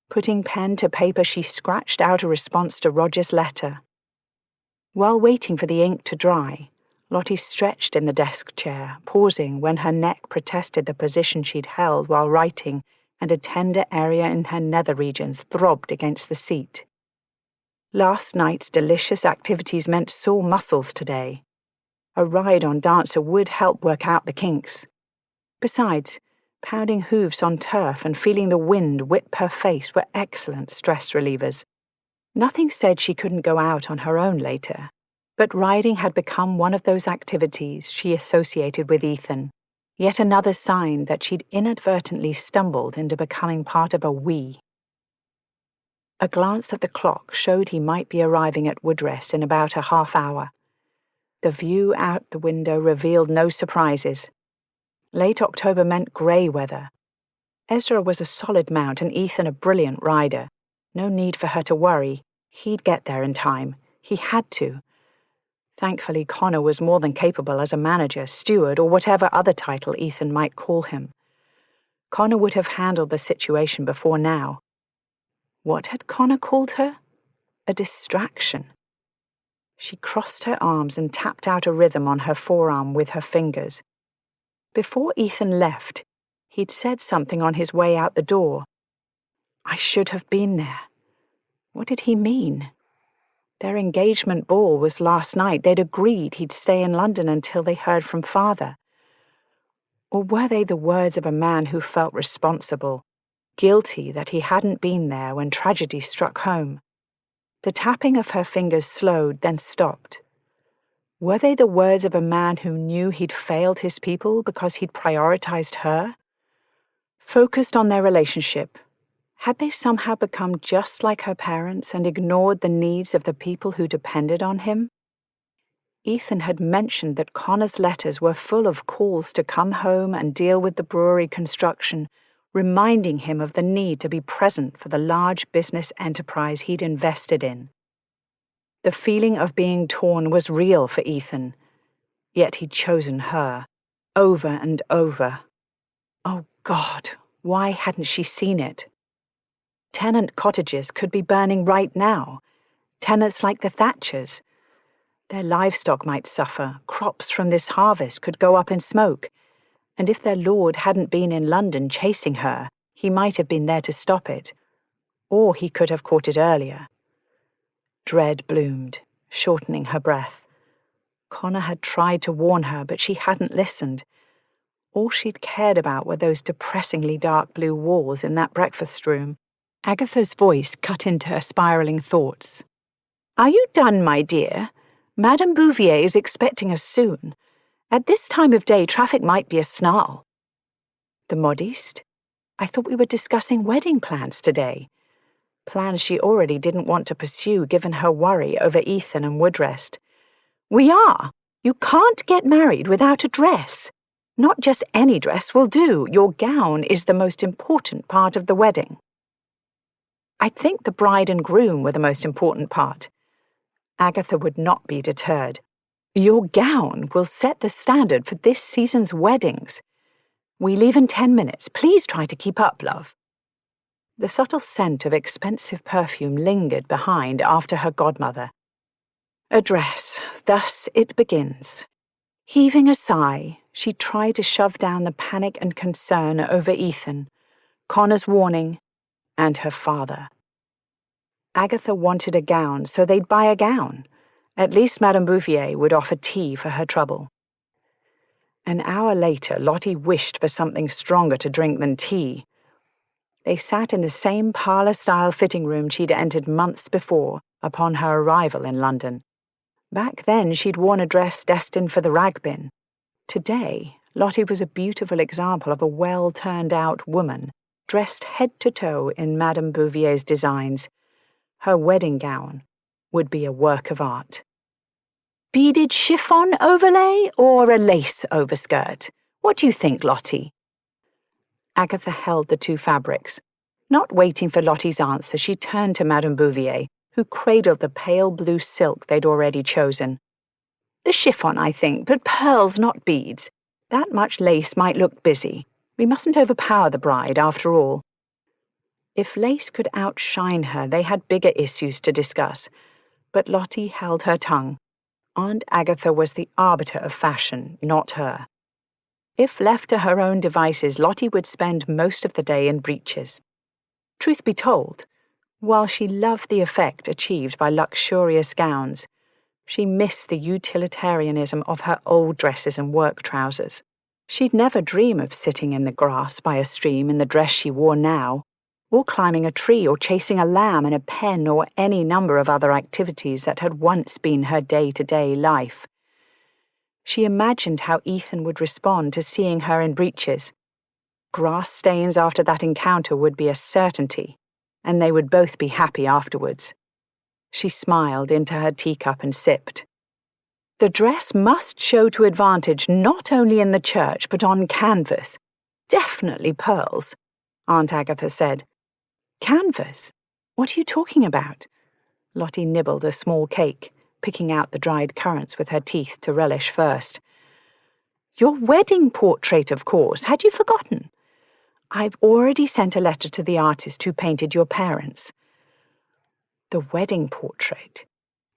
Putting pen to paper, she scratched out a response to Roger's letter. While waiting for the ink to dry, Lottie stretched in the desk chair, pausing when her neck protested the position she'd held while writing, and a tender area in her nether regions throbbed against the seat. Last night's delicious activities meant sore muscles today. A ride on Dancer would help work out the kinks. Besides, pounding hooves on turf and feeling the wind whip her face were excellent stress relievers. Nothing said she couldn't go out on her own later, but riding had become one of those activities she associated with Ethan, yet another sign that she'd inadvertently stumbled into becoming part of a we. A glance at the clock showed he might be arriving at Woodrest in about a half hour. The view out the window revealed no surprises. Late October meant grey weather. Ezra was a solid mount and Ethan a brilliant rider. No need for her to worry. He'd get there in time. He had to. Thankfully, Connor was more than capable as a manager, steward, or whatever other title Ethan might call him. Connor would have handled the situation before now. What had Connor called her? A distraction. She crossed her arms and tapped out a rhythm on her forearm with her fingers. Before Ethan left, he'd said something on his way out the door. I should have been there. What did he mean? Their engagement ball was last night. They'd agreed he'd stay in London until they heard from Father. Or were they the words of a man who felt responsible, guilty that he hadn't been there when tragedy struck home? The tapping of her fingers slowed, then stopped. Were they the words of a man who knew he'd failed his people because he'd prioritized her? Focused on their relationship, had they somehow become just like her parents and ignored the needs of the people who depended on him? Ethan had mentioned that Connor's letters were full of calls to come home and deal with the brewery construction, reminding him of the need to be present for the large business enterprise he'd invested in. The feeling of being torn was real for Ethan, yet he'd chosen her, over and over. Oh God, why hadn't she seen it? Tenant cottages could be burning right now, tenants like the Thatchers. Their livestock might suffer, crops from this harvest could go up in smoke, and if their lord hadn't been in London chasing her, He might have been there to stop it, or he could have caught it earlier. Dread bloomed, shortening her breath. Connor had tried to warn her, but she hadn't listened. All she'd cared about were those depressingly dark blue walls in that breakfast room. Agatha's voice cut into her spiralling thoughts. "Are you done, my dear? Madame Bouvier is expecting us soon. At this time of day, traffic might be a snarl." The modiste? I thought we were discussing wedding plans today. Plans she already didn't want to pursue given her worry over Ethan and Woodrest. "We are. You can't get married without a dress. Not just any dress will do. Your gown is the most important part of the wedding." "I'd think the bride and groom were the most important part." Agatha would not be deterred. "Your gown will set the standard for this season's weddings. We leave in 10 minutes. Please try to keep up, love." The subtle scent of expensive perfume lingered behind after her godmother. A dress, thus it begins. Heaving a sigh, she tried to shove down the panic and concern over Ethan, Connor's warning, and her father. Agatha wanted a gown, so they'd buy a gown. At least Madame Bouvier would offer tea for her trouble. An hour later, Lottie wished for something stronger to drink than tea. They sat in the same parlour-style fitting room she'd entered months before, upon her arrival in London. Back then, she'd worn a dress destined for the rag bin. Today, Lottie was a beautiful example of a well-turned-out woman, dressed head to toe in Madame Bouvier's designs. Her wedding gown would be a work of art. "Beaded chiffon overlay or a lace overskirt? What do you think, Lottie?" Agatha held the two fabrics. Not waiting for Lottie's answer, she turned to Madame Bouvier, who cradled the pale blue silk they'd already chosen. "The chiffon, I think, but pearls, not beads. That much lace might look busy. We mustn't overpower the bride, after all." If lace could outshine her, they had bigger issues to discuss. But Lottie held her tongue. Aunt Agatha was the arbiter of fashion, not her. If left to her own devices, Lottie would spend most of the day in breeches. Truth be told, while she loved the effect achieved by luxurious gowns, she missed the utilitarianism of her old dresses and work trousers. She'd never dream of sitting in the grass by a stream in the dress she wore now, or climbing a tree or chasing a lamb in a pen or any number of other activities that had once been her day-to-day life. She imagined how Ethan would respond to seeing her in breeches. Grass stains after that encounter would be a certainty, and they would both be happy afterwards. She smiled into her teacup and sipped. "The dress must show to advantage not only in the church but on canvas. Definitely pearls," Aunt Agatha said. "Canvas? What are you talking about?" Lottie nibbled a small cake, picking out the dried currants with her teeth to relish first. "Your wedding portrait, of course. Had you forgotten? I've already sent a letter to the artist who painted your parents." The wedding portrait.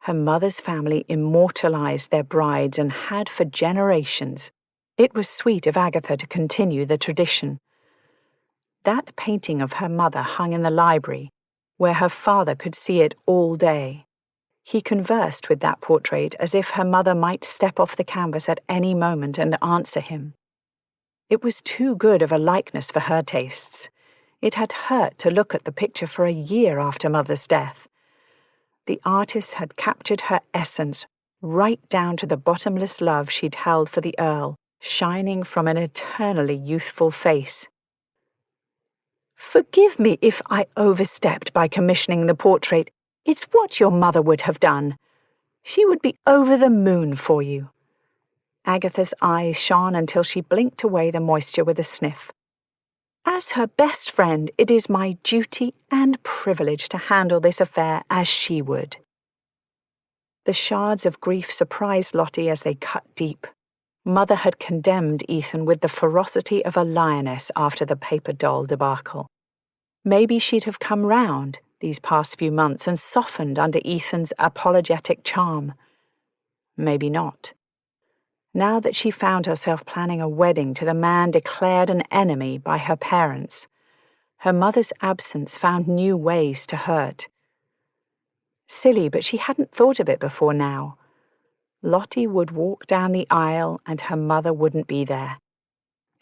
Her mother's family immortalized their brides and had for generations. It was sweet of Agatha to continue the tradition. That painting of her mother hung in the library, where her father could see it all day. He conversed with that portrait as if her mother might step off the canvas at any moment and answer him. It was too good of a likeness for her tastes. It had hurt to look at the picture for a year after Mother's death. The artist had captured her essence right down to the bottomless love she'd held for the Earl, shining from an eternally youthful face. "Forgive me if I overstepped by commissioning the portrait. It's what your mother would have done. She would be over the moon for you." Agatha's eyes shone until she blinked away the moisture with a sniff. "As her best friend, it is my duty and privilege to handle this affair as she would." The shards of grief surprised Lottie as they cut deep. Mother had condemned Ethan with the ferocity of a lioness after the paper doll debacle. Maybe she'd have come round these past few months and softened under Ethan's apologetic charm. Maybe not. Now that she found herself planning a wedding to the man declared an enemy by her parents, Her mother's absence found new ways to hurt. Silly, but she hadn't thought of it before now. Lottie would walk down the aisle and her mother wouldn't be there.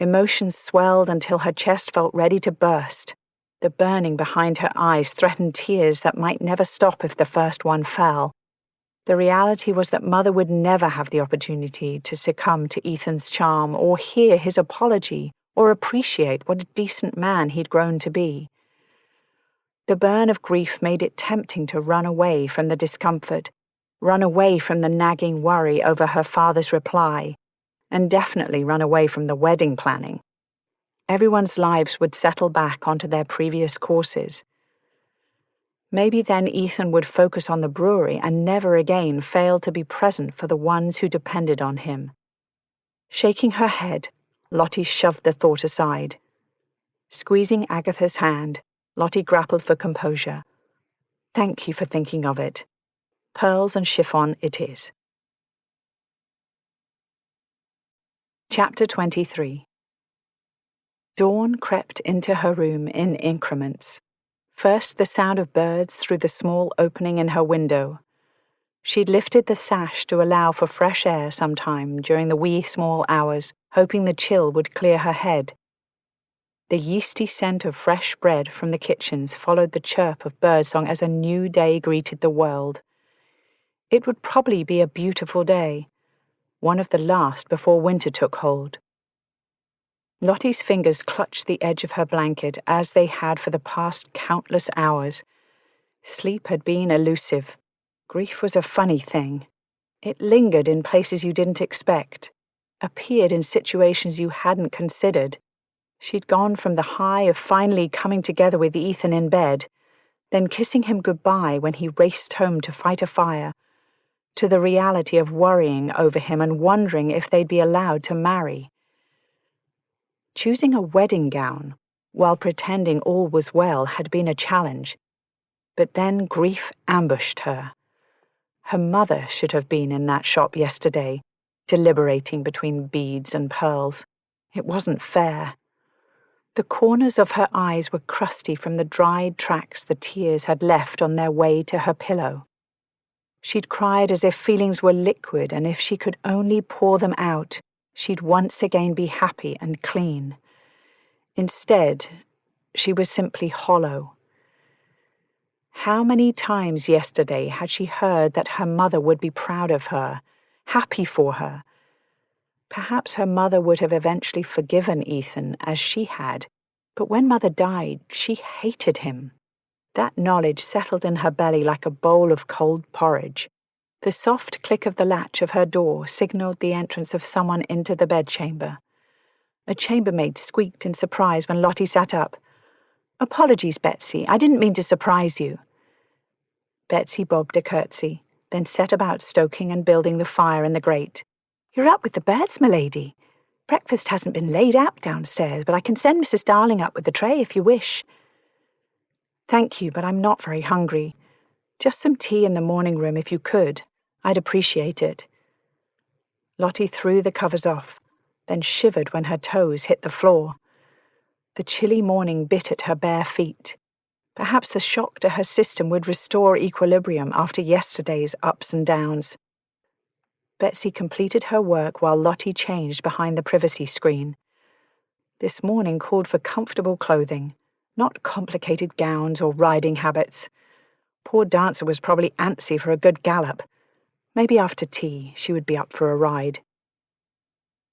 Emotions swelled until her chest felt ready to burst. The burning behind her eyes threatened tears that might never stop if the first one fell. The reality was that Mother would never have the opportunity to succumb to Ethan's charm or hear his apology or appreciate what a decent man he'd grown to be. The burn of grief made it tempting to run away from the discomfort, run away from the nagging worry over her father's reply, and definitely run away from the wedding planning. Everyone's lives would settle back onto their previous courses. Maybe then Ethan would focus on the brewery and never again fail to be present for the ones who depended on him. Shaking her head, Lottie shoved the thought aside. Squeezing Agatha's hand, Lottie grappled for composure. Thank you for thinking of it. Pearls and chiffon it is. Chapter 23. Dawn crept into her room in increments. First the sound of birds through the small opening in her window. She'd lifted the sash to allow for fresh air sometime during the wee small hours, hoping the chill would clear her head. The yeasty scent of fresh bread from the kitchens followed the chirp of birdsong as a new day greeted the world. It would probably be a beautiful day, one of the last before winter took hold. Lottie's fingers clutched the edge of her blanket as they had for the past countless hours. Sleep had been elusive. Grief was a funny thing. It lingered in places you didn't expect, appeared in situations you hadn't considered. She'd gone from the high of finally coming together with Ethan in bed, then kissing him goodbye when he raced home to fight a fire, to the reality of worrying over him and wondering if they'd be allowed to marry. Choosing a wedding gown, while pretending all was well, had been a challenge. But then grief ambushed her. Her mother should have been in that shop yesterday, deliberating between beads and pearls. It wasn't fair. The corners of her eyes were crusty from the dried tracks the tears had left on their way to her pillow. She'd cried as if feelings were liquid, and if she could only pour them out, she'd once again be happy and clean. Instead, she was simply hollow. How many times yesterday had she heard that her mother would be proud of her, happy for her? Perhaps her mother would have eventually forgiven Ethan as she had, but when Mother died, she hated him. That knowledge settled in her belly like a bowl of cold porridge. The soft click of the latch of her door signaled the entrance of someone into the bedchamber. A chambermaid squeaked in surprise when Lottie sat up. "Apologies, Betsy. I didn't mean to surprise you." Betsy bobbed a curtsy, then set about stoking and building the fire in the grate. "You're up with the birds, m'lady. Breakfast hasn't been laid out downstairs, but I can send Mrs. Darling up with the tray if you wish." "Thank you, but I'm not very hungry. Just some tea in the morning room if you could. I'd appreciate it." Lottie threw the covers off, then shivered when her toes hit the floor. The chilly morning bit at her bare feet. Perhaps the shock to her system would restore equilibrium after yesterday's ups and downs. Betsy completed her work while Lottie changed behind the privacy screen. This morning called for comfortable clothing, not complicated gowns or riding habits. Poor Dancer was probably antsy for a good gallop. Maybe after tea she would be up for a ride.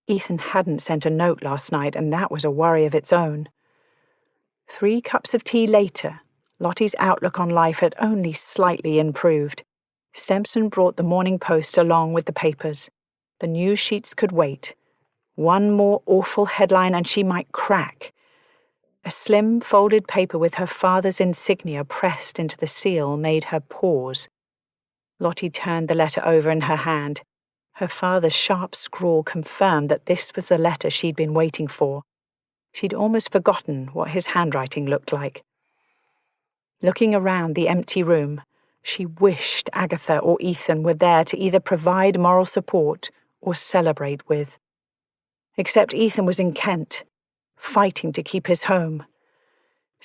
Ethan hadn't sent a note last night, and that was a worry of its own. 3 cups of tea later, Lottie's outlook on life had only slightly improved. Stempson brought the Morning Post along with the papers. The news sheets could wait. One more awful headline and she might crack. A slim, folded paper with her father's insignia pressed into the seal made her pause. Lottie turned the letter over in her hand. Her father's sharp scrawl confirmed that this was the letter she'd been waiting for. She'd almost forgotten what his handwriting looked like. Looking around the empty room, she wished Agatha or Ethan were there to either provide moral support or celebrate with. Except Ethan was in Kent, fighting to keep his home.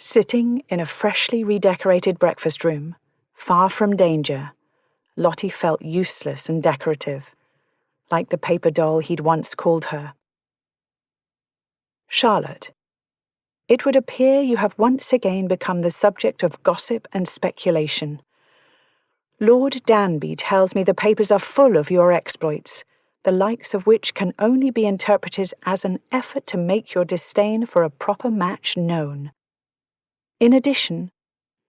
Sitting in a freshly redecorated breakfast room, far from danger, Lottie felt useless and decorative, like the paper doll he'd once called her. Charlotte, it would appear you have once again become the subject of gossip and speculation. Lord Danby tells me the papers are full of your exploits, the likes of which can only be interpreted as an effort to make your disdain for a proper match known. In addition,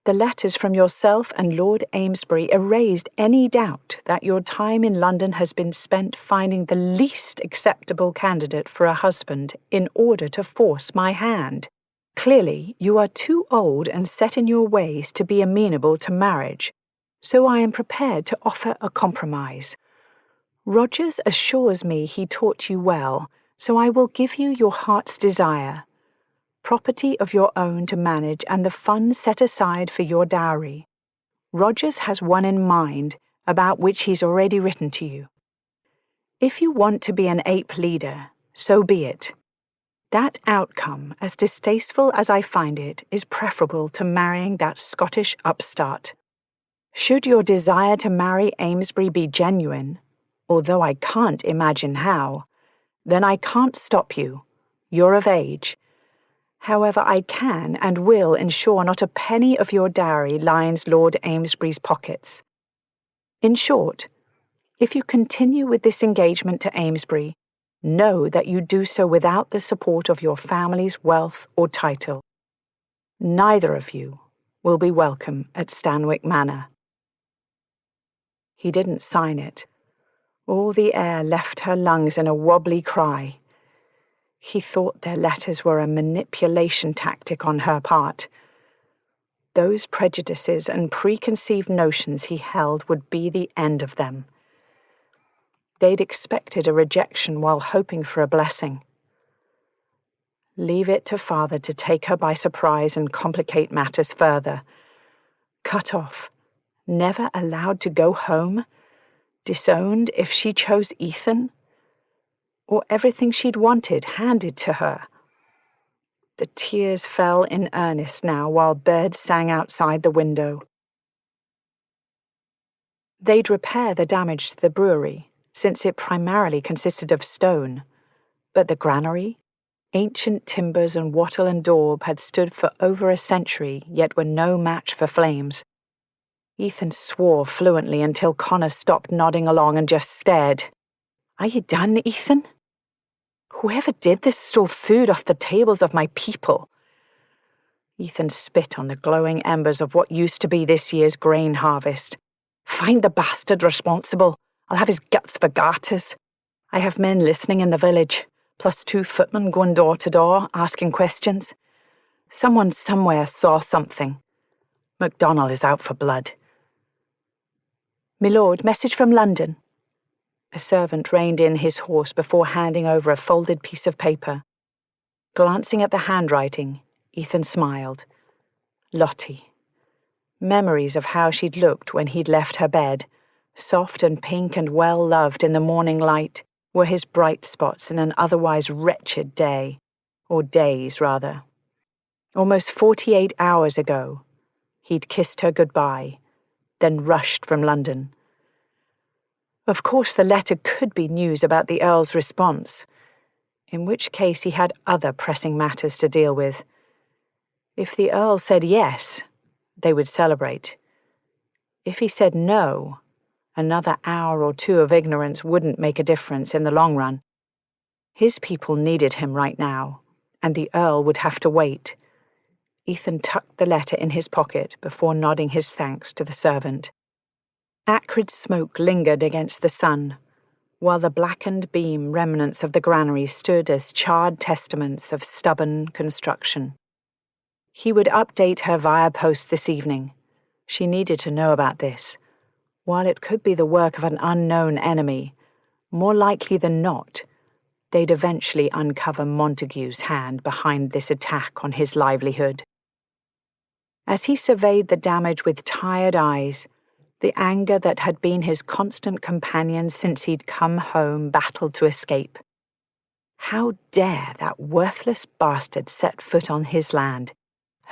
the letters from yourself and Lord Amesbury erased any doubt that your time in London has been spent finding the least acceptable candidate for a husband in order to force my hand. Clearly, you are too old and set in your ways to be amenable to marriage, so I am prepared to offer a compromise. Rogers assures me he taught you well, so I will give you your heart's desire. Property of your own to manage and the funds set aside for your dowry. Rogers has one in mind, about which he's already written to you. If you want to be an ape leader, so be it. That outcome, as distasteful as I find it, is preferable to marrying that Scottish upstart. Should your desire to marry Amesbury be genuine, although I can't imagine how, then I can't stop you. You're of age. However, I can and will ensure not a penny of your dowry lines Lord Amesbury's pockets. In short, if you continue with this engagement to Amesbury, know that you do so without the support of your family's wealth or title. Neither of you will be welcome at Stanwick Manor. He didn't sign it. All the air left her lungs in a wobbly cry. He thought their letters were a manipulation tactic on her part. Those prejudices and preconceived notions he held would be the end of them. They'd expected a rejection while hoping for a blessing. Leave it to father to take her by surprise and complicate matters further. Cut off, never allowed to go home, disowned if she chose Ethan, or everything she'd wanted handed to her. The tears fell in earnest now while birds sang outside the window. They'd repair the damage to the brewery, since it primarily consisted of stone, but the granary, ancient timbers and wattle and daub had stood for over a century, yet were no match for flames. Ethan swore fluently until Connor stopped nodding along and just stared. "Are you done, Ethan? Whoever did this stole food off the tables of my people." Ethan spit on the glowing embers of what used to be this year's grain harvest. "Find the bastard responsible. I'll have his guts for garters. I have men listening in the village, plus 2 footmen going door to door, asking questions. Someone somewhere saw something. MacDonald is out for blood." "My lord, message from London." A servant reined in his horse before handing over a folded piece of paper. Glancing at the handwriting, Ethan smiled. Lottie. Memories of how she'd looked when he'd left her bed, soft and pink and well-loved in the morning light, were his bright spots in an otherwise wretched day, or days, rather. Almost 48 hours ago, he'd kissed her goodbye, then rushed from London. Of course, the letter could be news about the Earl's response, in which case he had other pressing matters to deal with. If the Earl said yes, they would celebrate. If he said no, another hour or 2 of ignorance wouldn't make a difference in the long run. His people needed him right now, and the Earl would have to wait. Ethan tucked the letter in his pocket before nodding his thanks to the servant. Acrid smoke lingered against the sun, while the blackened beam remnants of the granary stood as charred testaments of stubborn construction. He would update her via post this evening. She needed to know about this. While it could be the work of an unknown enemy, more likely than not, they'd eventually uncover Montague's hand behind this attack on his livelihood. As he surveyed the damage with tired eyes, the anger that had been his constant companion since he'd come home battled to escape. How dare that worthless bastard set foot on his land?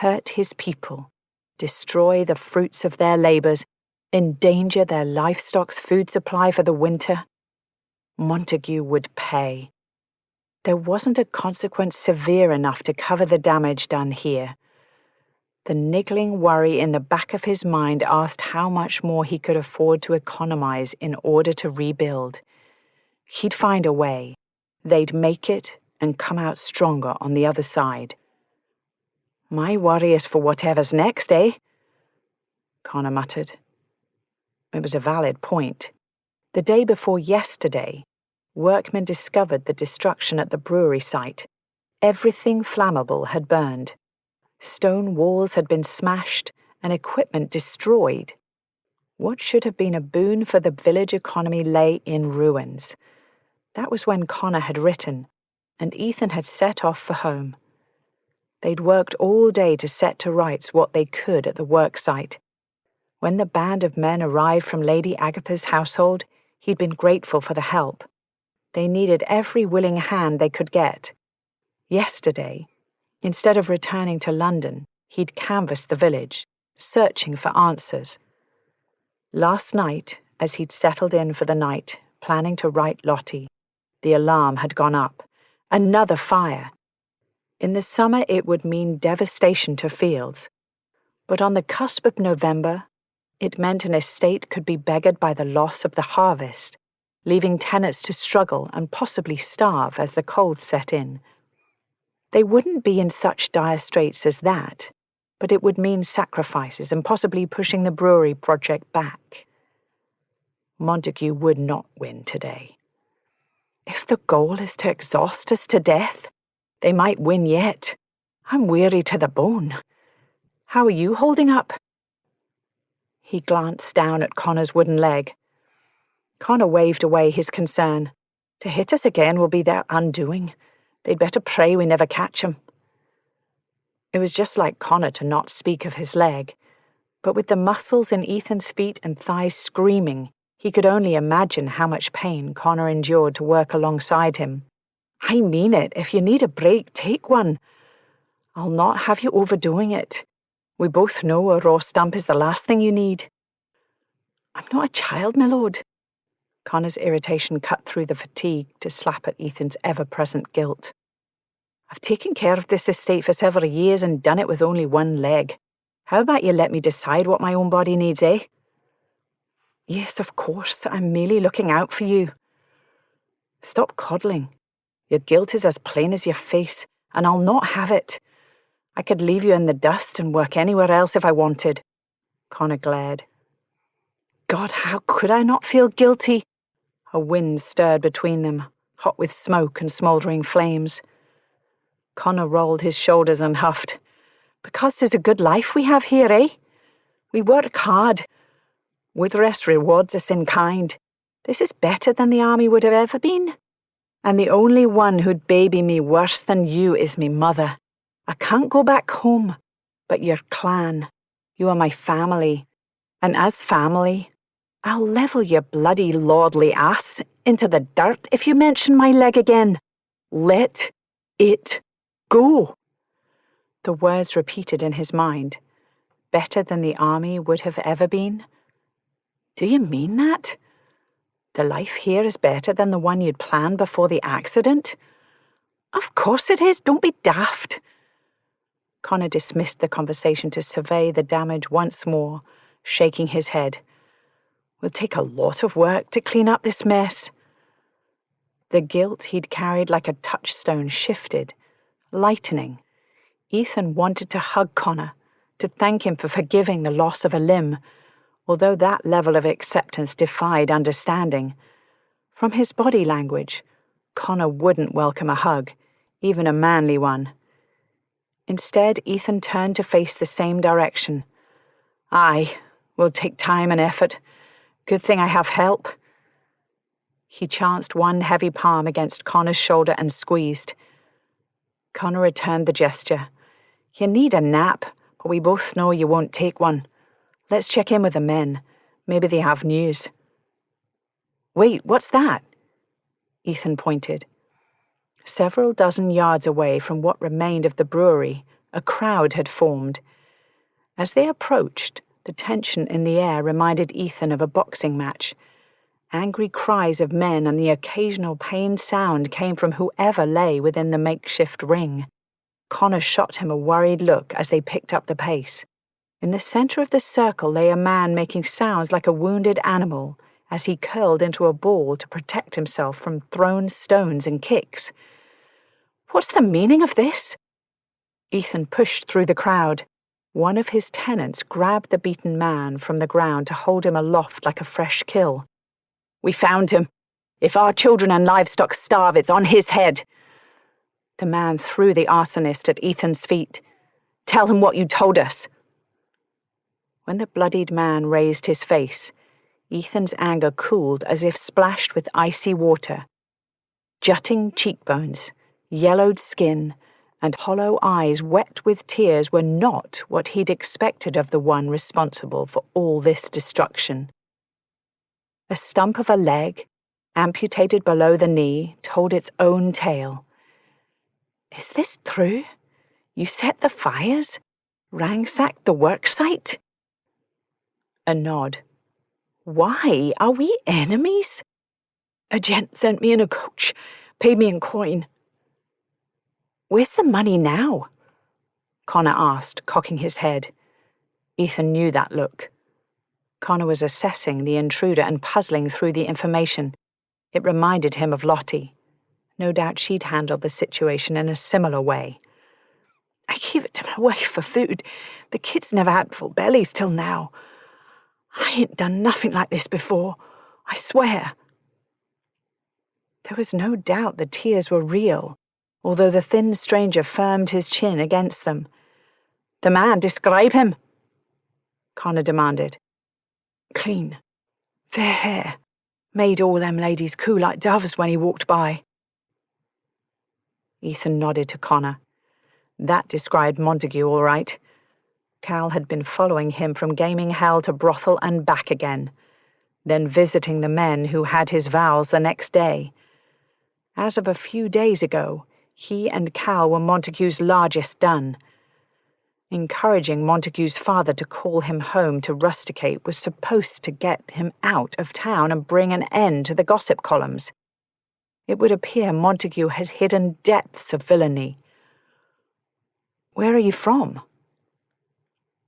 hurt his people, destroy the fruits of their labours, endanger their livestock's food supply for the winter, Montague would pay. There wasn't a consequence severe enough to cover the damage done here. The niggling worry in the back of his mind asked how much more he could afford to economize in order to rebuild. He'd find a way. They'd make it and come out stronger on the other side. My worry is for whatever's next, eh? Connor muttered. It was a valid point. The day before yesterday, workmen discovered the destruction at the brewery site. Everything flammable had burned. Stone walls had been smashed and equipment destroyed. What should have been a boon for the village economy lay in ruins. That was when Connor had written, and Ethan had set off for home. They'd worked all day to set to rights what they could at the work site. When the band of men arrived from Lady Agatha's household, he'd been grateful for the help. They needed every willing hand they could get. Yesterday, instead of returning to London, he'd canvassed the village, searching for answers. Last night, as he'd settled in for the night, planning to write Lottie, the alarm had gone up. Another fire. In the summer it would mean devastation to fields. But on the cusp of November, it meant an estate could be beggared by the loss of the harvest, leaving tenants to struggle and possibly starve as the cold set in. They wouldn't be in such dire straits as that, but it would mean sacrifices and possibly pushing the brewery project back. Montague would not win today. If the goal is to exhaust us to death, they might win yet. I'm weary to the bone. How are you holding up? He glanced down at Connor's wooden leg. Connor waved away his concern. To hit us again will be their undoing. They'd better pray we never catch 'em. It was just like Connor to not speak of his leg, but with the muscles in Ethan's feet and thighs screaming, he could only imagine how much pain Connor endured to work alongside him. I mean it. If you need a break, take one. I'll not have you overdoing it. We both know a raw stump is the last thing you need. I'm not a child, my lord. Connor's irritation cut through the fatigue to slap at Ethan's ever-present guilt. I've taken care of this estate for several years and done it with only one leg. How about you let me decide what my own body needs, eh? Yes, of course, I'm merely looking out for you. Stop coddling. Your guilt is as plain as your face, and I'll not have it. I could leave you in the dust and work anywhere else if I wanted. Connor glared. God, how could I not feel guilty? A wind stirred between them, hot with smoke and smouldering flames. Connor rolled his shoulders and huffed. Because it's a good life we have here, eh? We work hard. Witheress rewards us in kind. This is better than the army would have ever been. And the only one who'd baby me worse than you is me mother. I can't go back home, but your clan. You are my family. And as family, I'll level your bloody lordly ass into the dirt if you mention my leg again. Let it go. The words repeated in his mind. Better than the army would have ever been? Do you mean that? The life here is better than the one you'd planned before the accident? Of course it is, don't be daft. Connor dismissed the conversation to survey the damage once more, shaking his head. Will take a lot of work to clean up this mess. The guilt he'd carried like a touchstone shifted, lightening. Ethan wanted to hug Connor, to thank him for forgiving the loss of a limb, although that level of acceptance defied understanding. From his body language, Connor wouldn't welcome a hug, even a manly one. Instead, Ethan turned to face the same direction. Aye, will take time and effort. Good thing I have help. He chanced one heavy palm against Connor's shoulder and squeezed. Connor returned the gesture. You need a nap, but we both know you won't take one. Let's check in with the men. Maybe they have news. Wait, what's that? Ethan pointed. Several dozen yards away from what remained of the brewery, A crowd had formed. As they approached, the tension in the air reminded Ethan of a boxing match. Angry cries of men and the occasional pained sound came from whoever lay within the makeshift ring. Connor shot him a worried look as they picked up the pace. In the center of the circle lay a man making sounds like a wounded animal as he curled into a ball to protect himself from thrown stones and kicks. "What's the meaning of this?" Ethan pushed through the crowd. One of his tenants grabbed the beaten man from the ground to hold him aloft like a fresh kill. "We found him. If our children and livestock starve, it's on his head." The man threw the arsonist at Ethan's feet. "Tell him what you told us." When the bloodied man raised his face, Ethan's anger cooled as if splashed with icy water. Jutting cheekbones, yellowed skin, and hollow eyes wet with tears were not what he'd expected of the one responsible for all this destruction. A stump of a leg, amputated below the knee, told its own tale. "Is this true? You set the fires? Ransacked the worksite?" A nod. "Why? Are we enemies?" "A gent sent me in a coach, paid me in coin." "Where's the money now?" Connor asked, cocking his head. Ethan knew that look. Connor was assessing the intruder and puzzling through the information. It reminded him of Lottie. No doubt she'd handled the situation in a similar way. "I gave it to my wife for food. The kids never had full bellies till now. I ain't done nothing like this before, I swear." There was no doubt the tears were real, although the thin stranger firmed his chin against them. "The man, describe him," Connor demanded. "Clean, fair hair, made all them ladies coo like doves when he walked by." Ethan nodded to Connor. That described Montague all right. Cal had been following him from gaming hell to brothel and back again, then visiting the men who had his vows the next day. As of a few days ago, he and Cal were Montague's largest dun. Encouraging Montague's father to call him home to rusticate was supposed to get him out of town and bring an end to the gossip columns. It would appear Montague had hidden depths of villainy. "Where are you from?"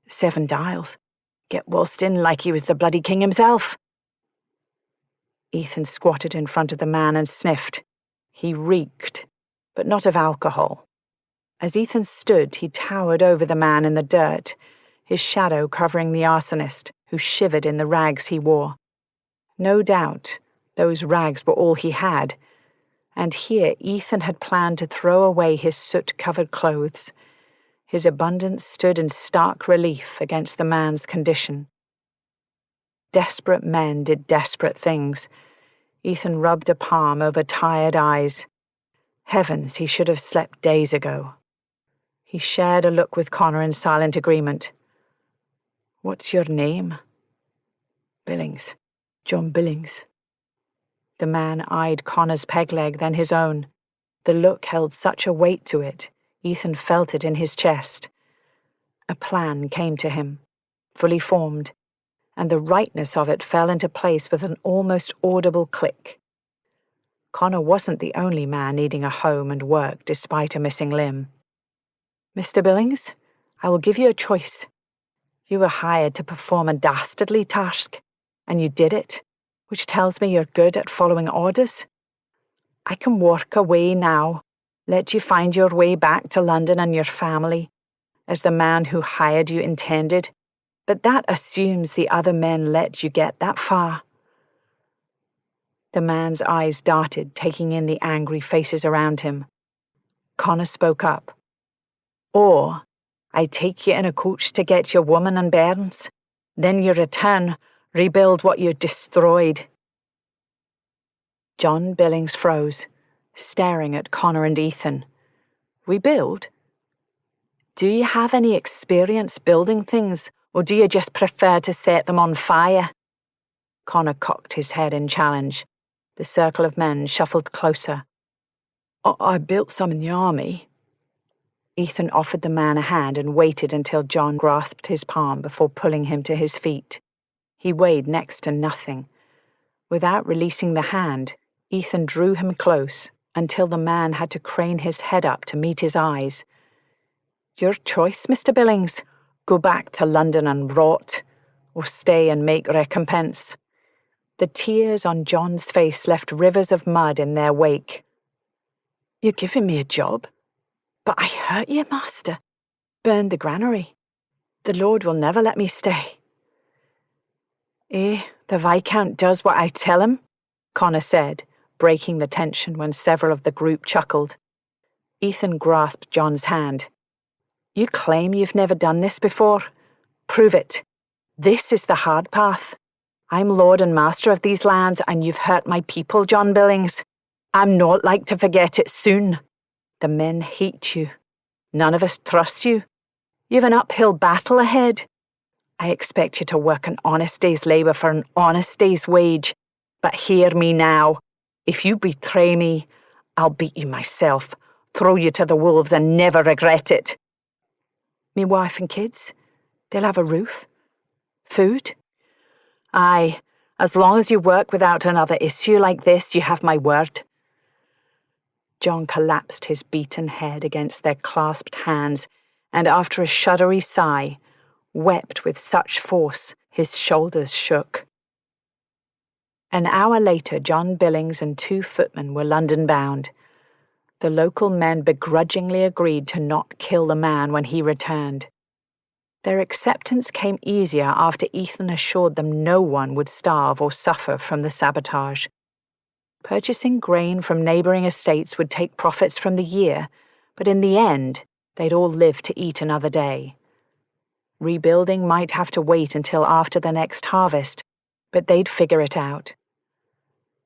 "Seven Dials. Get waltzed in like he was the bloody king himself." Ethan squatted in front of the man and sniffed. He reeked, but not of alcohol. As Ethan stood, he towered over the man in the dirt, his shadow covering the arsonist, who shivered in the rags he wore. No doubt, those rags were all he had, and here Ethan had planned to throw away his soot-covered clothes. His abundance stood in stark relief against the man's condition. Desperate men did desperate things. Ethan rubbed a palm over tired eyes. Heavens, he should have slept days ago. He shared a look with Connor in silent agreement. "What's your name?" "Billings. John Billings." The man eyed Connor's peg leg, then his own. The look held such a weight to it, Ethan felt it in his chest. A plan came to him, fully formed, and the rightness of it fell into place with an almost audible click. Connor wasn't the only man needing a home and work despite a missing limb. "Mr. Billings, I will give you a choice. You were hired to perform a dastardly task, and you did it, which tells me you're good at following orders. I can walk away now, let you find your way back to London and your family, as the man who hired you intended, but that assumes the other men let you get that far." The man's eyes darted, taking in the angry faces around him. Connor spoke up. "Or, I take you in a coach to get your woman and bairns, then you return, rebuild what you destroyed." John Billings froze, staring at Connor and Ethan. "Rebuild? Do you have any experience building things, or do you just prefer to set them on fire?" Connor cocked his head in challenge. The circle of men shuffled closer. "I built some in the army." Ethan offered the man a hand and waited until John grasped his palm before pulling him to his feet. He weighed next to nothing. Without releasing the hand, Ethan drew him close until the man had to crane his head up to meet his eyes. "Your choice, Mr. Billings. Go back to London and rot, or stay and make recompense." The tears on John's face left rivers of mud in their wake. "You're giving me a job? But I hurt you, master. Burned the granary. The Lord will never let me stay." The Viscount does what I tell him," Connor said, breaking the tension when several of the group chuckled. Ethan grasped John's hand. "You claim you've never done this before? Prove it. This is the hard path. I'm lord and master of these lands, and you've hurt my people, John Billings. I'm not like to forget it soon. The men hate you. None of us trust you. You've an uphill battle ahead. I expect you to work an honest day's labour for an honest day's wage. But hear me now. If you betray me, I'll beat you myself, throw you to the wolves, and never regret it." "Me wife and kids? They'll have a roof? Food?" "Aye, as long as you work without another issue like this, you have my word." John collapsed his beaten head against their clasped hands, and after a shuddery sigh, wept with such force his shoulders shook. An hour later, John Billings and 2 footmen were London-bound. The local men begrudgingly agreed to not kill the man when he returned. Their acceptance came easier after Ethan assured them no one would starve or suffer from the sabotage. Purchasing grain from neighbouring estates would take profits from the year, but in the end, they'd all live to eat another day. Rebuilding might have to wait until after the next harvest, but they'd figure it out.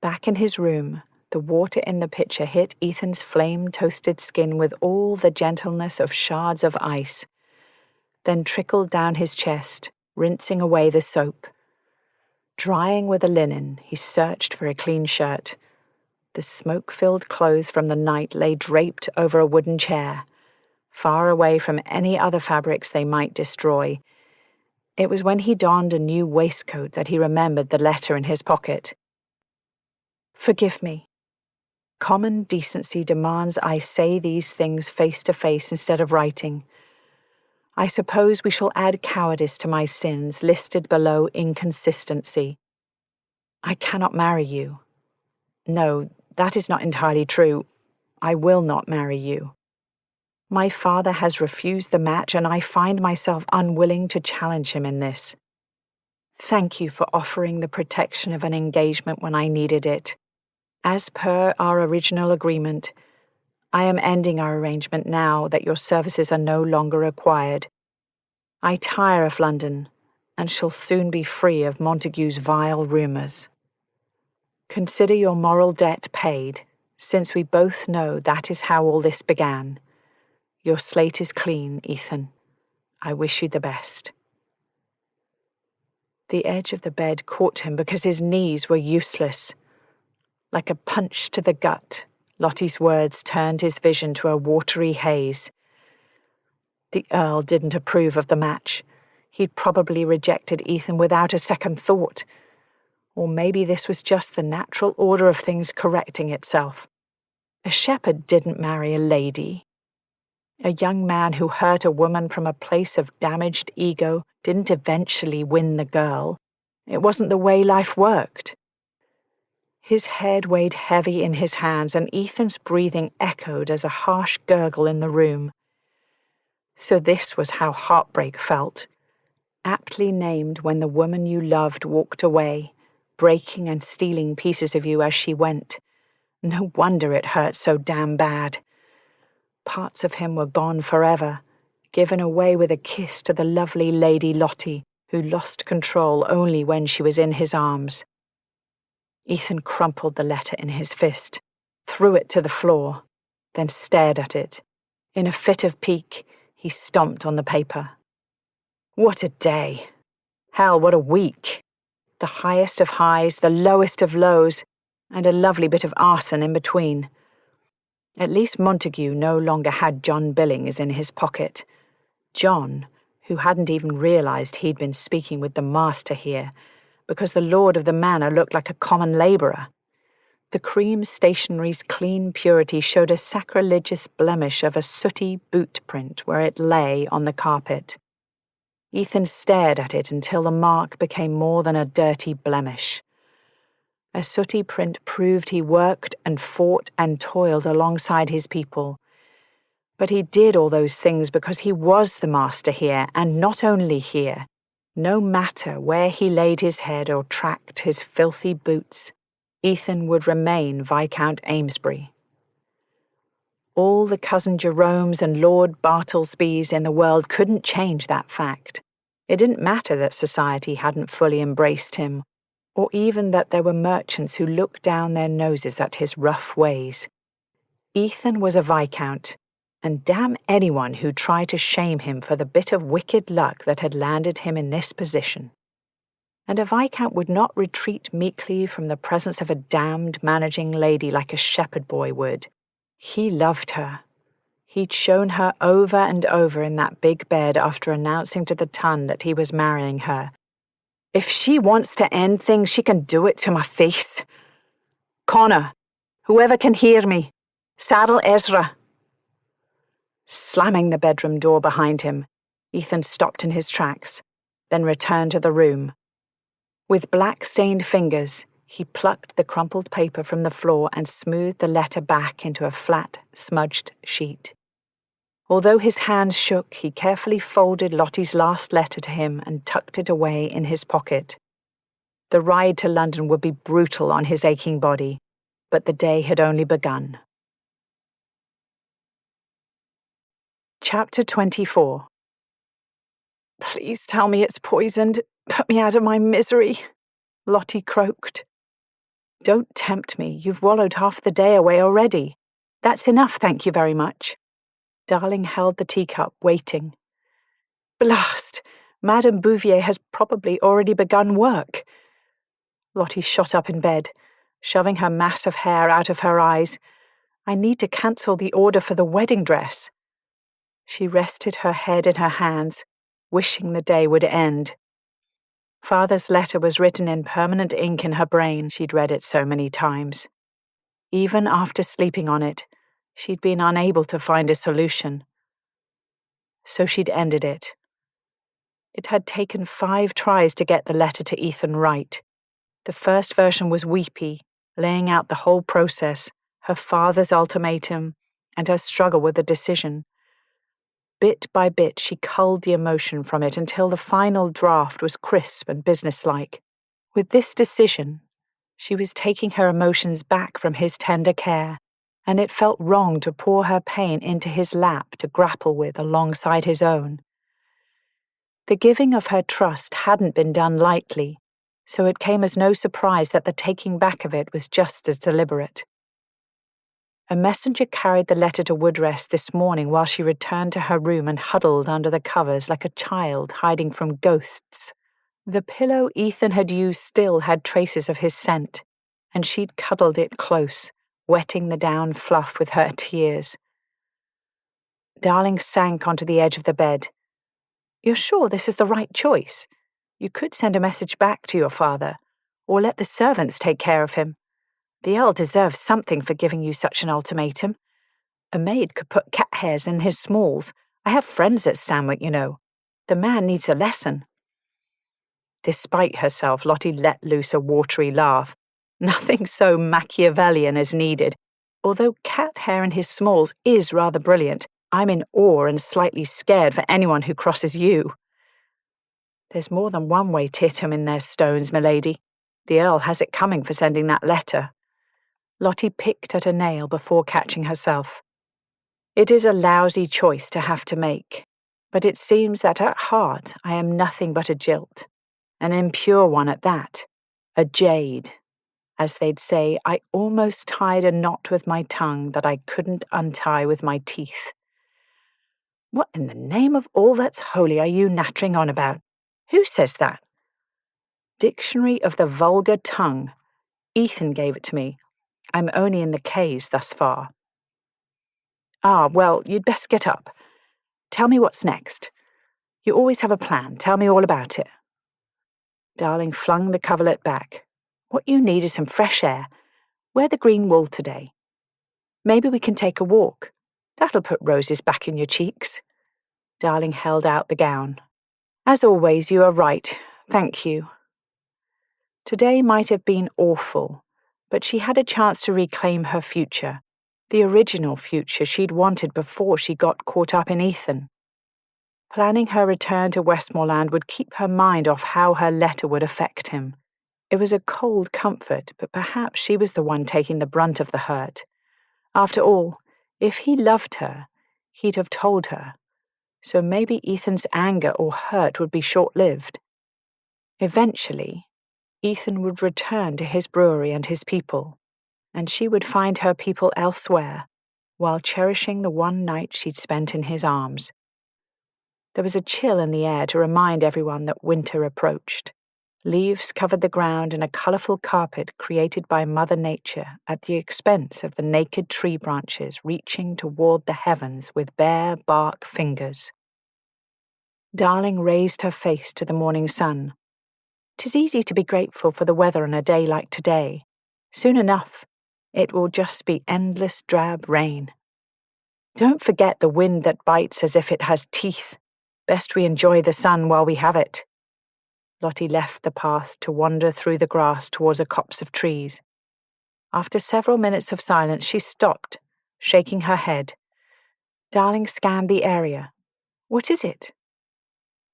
Back in his room, the water in the pitcher hit Ethan's flame-toasted skin with all the gentleness of shards of ice, then trickled down his chest, rinsing away the soap. Drying with a linen, he searched for a clean shirt. The smoke-filled clothes from the night lay draped over a wooden chair, far away from any other fabrics they might destroy. It was when he donned a new waistcoat that he remembered the letter in his pocket. "Forgive me. Common decency demands I say these things face to face instead of writing. I suppose we shall add cowardice to my sins listed below inconsistency. I cannot marry you. No, that is not entirely true. I will not marry you. My father has refused the match, and I find myself unwilling to challenge him in this. Thank you for offering the protection of an engagement when I needed it. As per our original agreement, I am ending our arrangement now that your services are no longer required. I tire of London, and shall soon be free of Montague's vile rumours. Consider your moral debt paid, since we both know that is how all this began. Your slate is clean, Ethan. I wish you the best." The edge of the bed caught him because his knees were useless. Like a punch to the gut, Lottie's words turned his vision to a watery haze. The Earl didn't approve of the match. He'd probably rejected Ethan without a second thought. Or maybe this was just the natural order of things correcting itself. A shepherd didn't marry a lady. A young man who hurt a woman from a place of damaged ego didn't eventually win the girl. It wasn't the way life worked. His head weighed heavy in his hands, and Ethan's breathing echoed as a harsh gurgle in the room. So this was how heartbreak felt, aptly named when the woman you loved walked away, breaking and stealing pieces of you as she went. No wonder it hurt so damn bad. Parts of him were gone forever, given away with a kiss to the lovely Lady Lottie, who lost control only when she was in his arms. Ethan crumpled the letter in his fist, threw it to the floor, then stared at it. In a fit of pique, he stomped on the paper. What a day! Hell, what a week! The highest of highs, the lowest of lows, and a lovely bit of arson in between. At least Montague no longer had John Billings in his pocket. John, who hadn't even realised he'd been speaking with the master here, because the lord of the manor looked like a common labourer. The cream stationery's clean purity showed a sacrilegious blemish of a sooty boot print where it lay on the carpet. Ethan stared at it until the mark became more than a dirty blemish. A sooty print proved he worked and fought and toiled alongside his people. But he did all those things because he was the master here, and not only here. No matter where he laid his head or tracked his filthy boots, Ethan would remain Viscount Amesbury. All the cousin Jeromes and Lord Bartlesbys in the world couldn't change that fact. It didn't matter that society hadn't fully embraced him, or even that there were merchants who looked down their noses at his rough ways. Ethan was a viscount, and damn anyone who tried to shame him for the bit of wicked luck that had landed him in this position. And a viscount would not retreat meekly from the presence of a damned managing lady like a shepherd boy would. He loved her. He'd shown her over and over in that big bed after announcing to the ton that he was marrying her. If she wants to end things, she can do it to my face. Connor, whoever can hear me, saddle Ezra. Slamming the bedroom door behind him, Ethan stopped in his tracks, then returned to the room. With black-stained fingers, he plucked the crumpled paper from the floor and smoothed the letter back into a flat, smudged sheet. Although his hands shook, he carefully folded Lottie's last letter to him and tucked it away in his pocket. The ride to London would be brutal on his aching body, but the day had only begun. Chapter 24. "Please tell me it's poisoned. Put me out of my misery," Lottie croaked. "Don't tempt me. You've wallowed half the day away already. That's enough, thank you very much." Darling held the teacup, waiting. "Blast! Madame Bouvier has probably already begun work." Lottie shot up in bed, shoving her mass of hair out of her eyes. "I need to cancel the order for the wedding dress." She rested her head in her hands, wishing the day would end. Father's letter was written in permanent ink in her brain. She'd read it so many times. Even after sleeping on it, she'd been unable to find a solution. So she'd ended it. It had taken 5 tries to get the letter to Ethan right. The first version was weepy, laying out the whole process, her father's ultimatum, and her struggle with the decision. Bit by bit, she culled the emotion from it until the final draft was crisp and businesslike. With this decision, she was taking her emotions back from his tender care, and it felt wrong to pour her pain into his lap to grapple with alongside his own. The giving of her trust hadn't been done lightly, so it came as no surprise that the taking back of it was just as deliberate. A messenger carried the letter to Woodrest this morning while she returned to her room and huddled under the covers like a child hiding from ghosts. The pillow Ethan had used still had traces of his scent, and she'd cuddled it close, wetting the down fluff with her tears. Darling sank onto the edge of the bed. "You're sure this is the right choice? You could send a message back to your father, or let the servants take care of him. The Earl deserves something for giving you such an ultimatum. A maid could put cat hairs in his smalls. I have friends at Stanwick, you know. The man needs a lesson." Despite herself, Lottie let loose a watery laugh. Nothing so Machiavellian is needed. Although cat hair in his smalls is rather brilliant, I'm in awe and slightly scared for anyone who crosses you. There's more than one way to hit 'em in their stones, milady. The Earl has it coming for sending that letter. Lottie picked at a nail before catching herself. It is a lousy choice to have to make, but it seems that at heart I am nothing but a jilt, an impure one at that, a jade. As they'd say, I almost tied a knot with my tongue that I couldn't untie with my teeth. What in the name of all that's holy are you nattering on about? Who says that? Dictionary of the Vulgar Tongue. Ethan gave it to me. I'm only in the K's thus far. Well, you'd best get up. Tell me what's next. You always have a plan. Tell me all about it. Darling flung the coverlet back. What you need is some fresh air. Wear the green wool today. Maybe we can take a walk. That'll put roses back in your cheeks. Darling held out the gown. As always, you are right. Thank you. Today might have been awful, but she had a chance to reclaim her future, the original future she'd wanted before she got caught up in Ethan. Planning her return to Westmoreland would keep her mind off how her letter would affect him. It was a cold comfort, but perhaps she was the one taking the brunt of the hurt. After all, if he loved her, he'd have told her. So maybe Ethan's anger or hurt would be short-lived. Eventually, Ethan would return to his brewery and his people, and she would find her people elsewhere, while cherishing the one night she'd spent in his arms. There was a chill in the air to remind everyone that winter approached. Leaves covered the ground in a colourful carpet created by Mother Nature at the expense of the naked tree branches reaching toward the heavens with bare bark fingers. Darling raised her face to the morning sun. 'Tis easy to be grateful for the weather on a day like today. Soon enough, it will just be endless drab rain. Don't forget the wind that bites as if it has teeth. Best we enjoy the sun while we have it. Lottie left the path to wander through the grass towards a copse of trees. After several minutes of silence, she stopped, shaking her head. Darling scanned the area. What is it?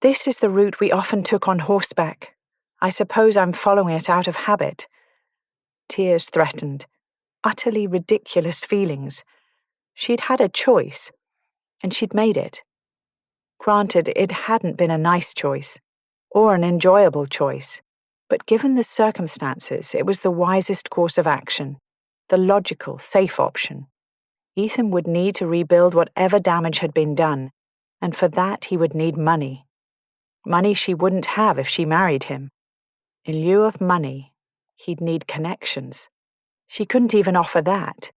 This is the route we often took on horseback. I suppose I'm following it out of habit. Tears threatened. Utterly ridiculous feelings. She'd had a choice, and she'd made it. Granted, it hadn't been a nice choice, or an enjoyable choice, but given the circumstances, it was the wisest course of action, the logical, safe option. Ethan would need to rebuild whatever damage had been done, and for that he would need money. Money she wouldn't have if she married him. In lieu of money, he'd need connections. She couldn't even offer that.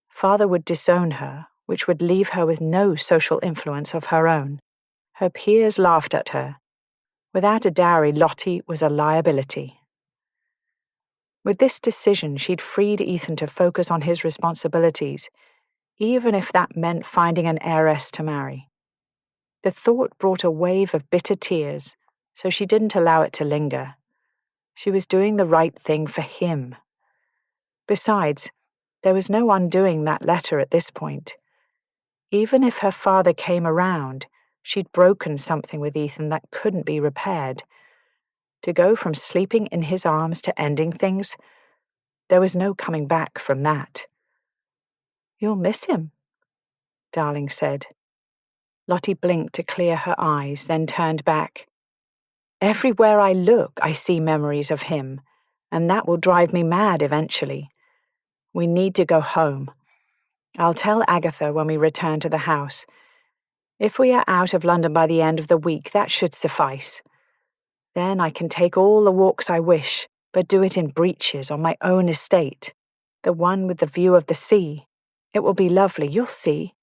Father would disown her, which would leave her with no social influence of her own. Her peers laughed at her. Without a dowry, Lottie was a liability. With this decision, she'd freed Ethan to focus on his responsibilities, even if that meant finding an heiress to marry. The thought brought a wave of bitter tears, so she didn't allow it to linger. She was doing the right thing for him. Besides, there was no undoing that letter at this point. Even if her father came around, she'd broken something with Ethan that couldn't be repaired. To go from sleeping in his arms to ending things, there was no coming back from that. You'll miss him, Darling said. Lottie blinked to clear her eyes, then turned back. Everywhere I look, I see memories of him, and that will drive me mad eventually. We need to go home. I'll tell Agatha when we return to the house. If we are out of London by the end of the week, that should suffice. Then I can take all the walks I wish, but do it in breeches on my own estate, the one with the view of the sea. It will be lovely, you'll see.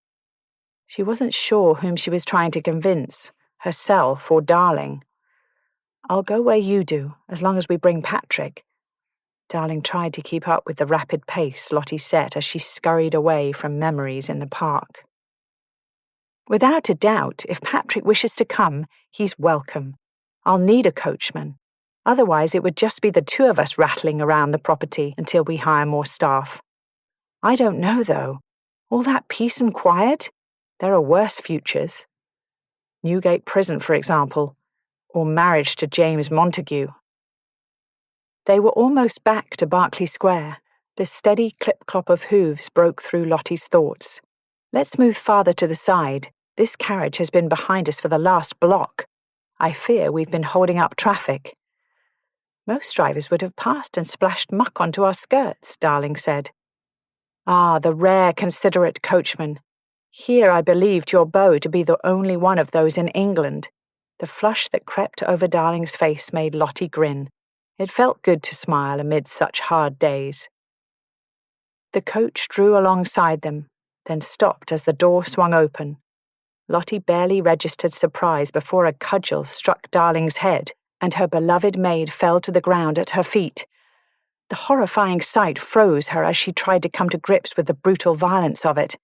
She wasn't sure whom she was trying to convince, herself or Darling. I'll go where you do, as long as we bring Patrick. Darling tried to keep up with the rapid pace Lottie set as she scurried away from memories in the park. Without a doubt, if Patrick wishes to come, he's welcome. I'll need a coachman. Otherwise, it would just be the two of us rattling around the property until we hire more staff. I don't know, though. All that peace and quiet? There are worse futures. Newgate Prison, for example, or marriage to James Montague. They were almost back to Berkeley Square. The steady clip-clop of hooves broke through Lottie's thoughts. Let's move farther to the side. This carriage has been behind us for the last block. I fear we've been holding up traffic. Most drivers would have passed and splashed muck onto our skirts, Darling said. Ah, the rare, considerate coachman. Here I believed your beau to be the only one of those in England. The flush that crept over Darling's face made Lottie grin. It felt good to smile amid such hard days. The coach drew alongside them, then stopped as the door swung open. Lottie barely registered surprise before a cudgel struck Darling's head, and her beloved maid fell to the ground at her feet. The horrifying sight froze her as she tried to come to grips with the brutal violence of it.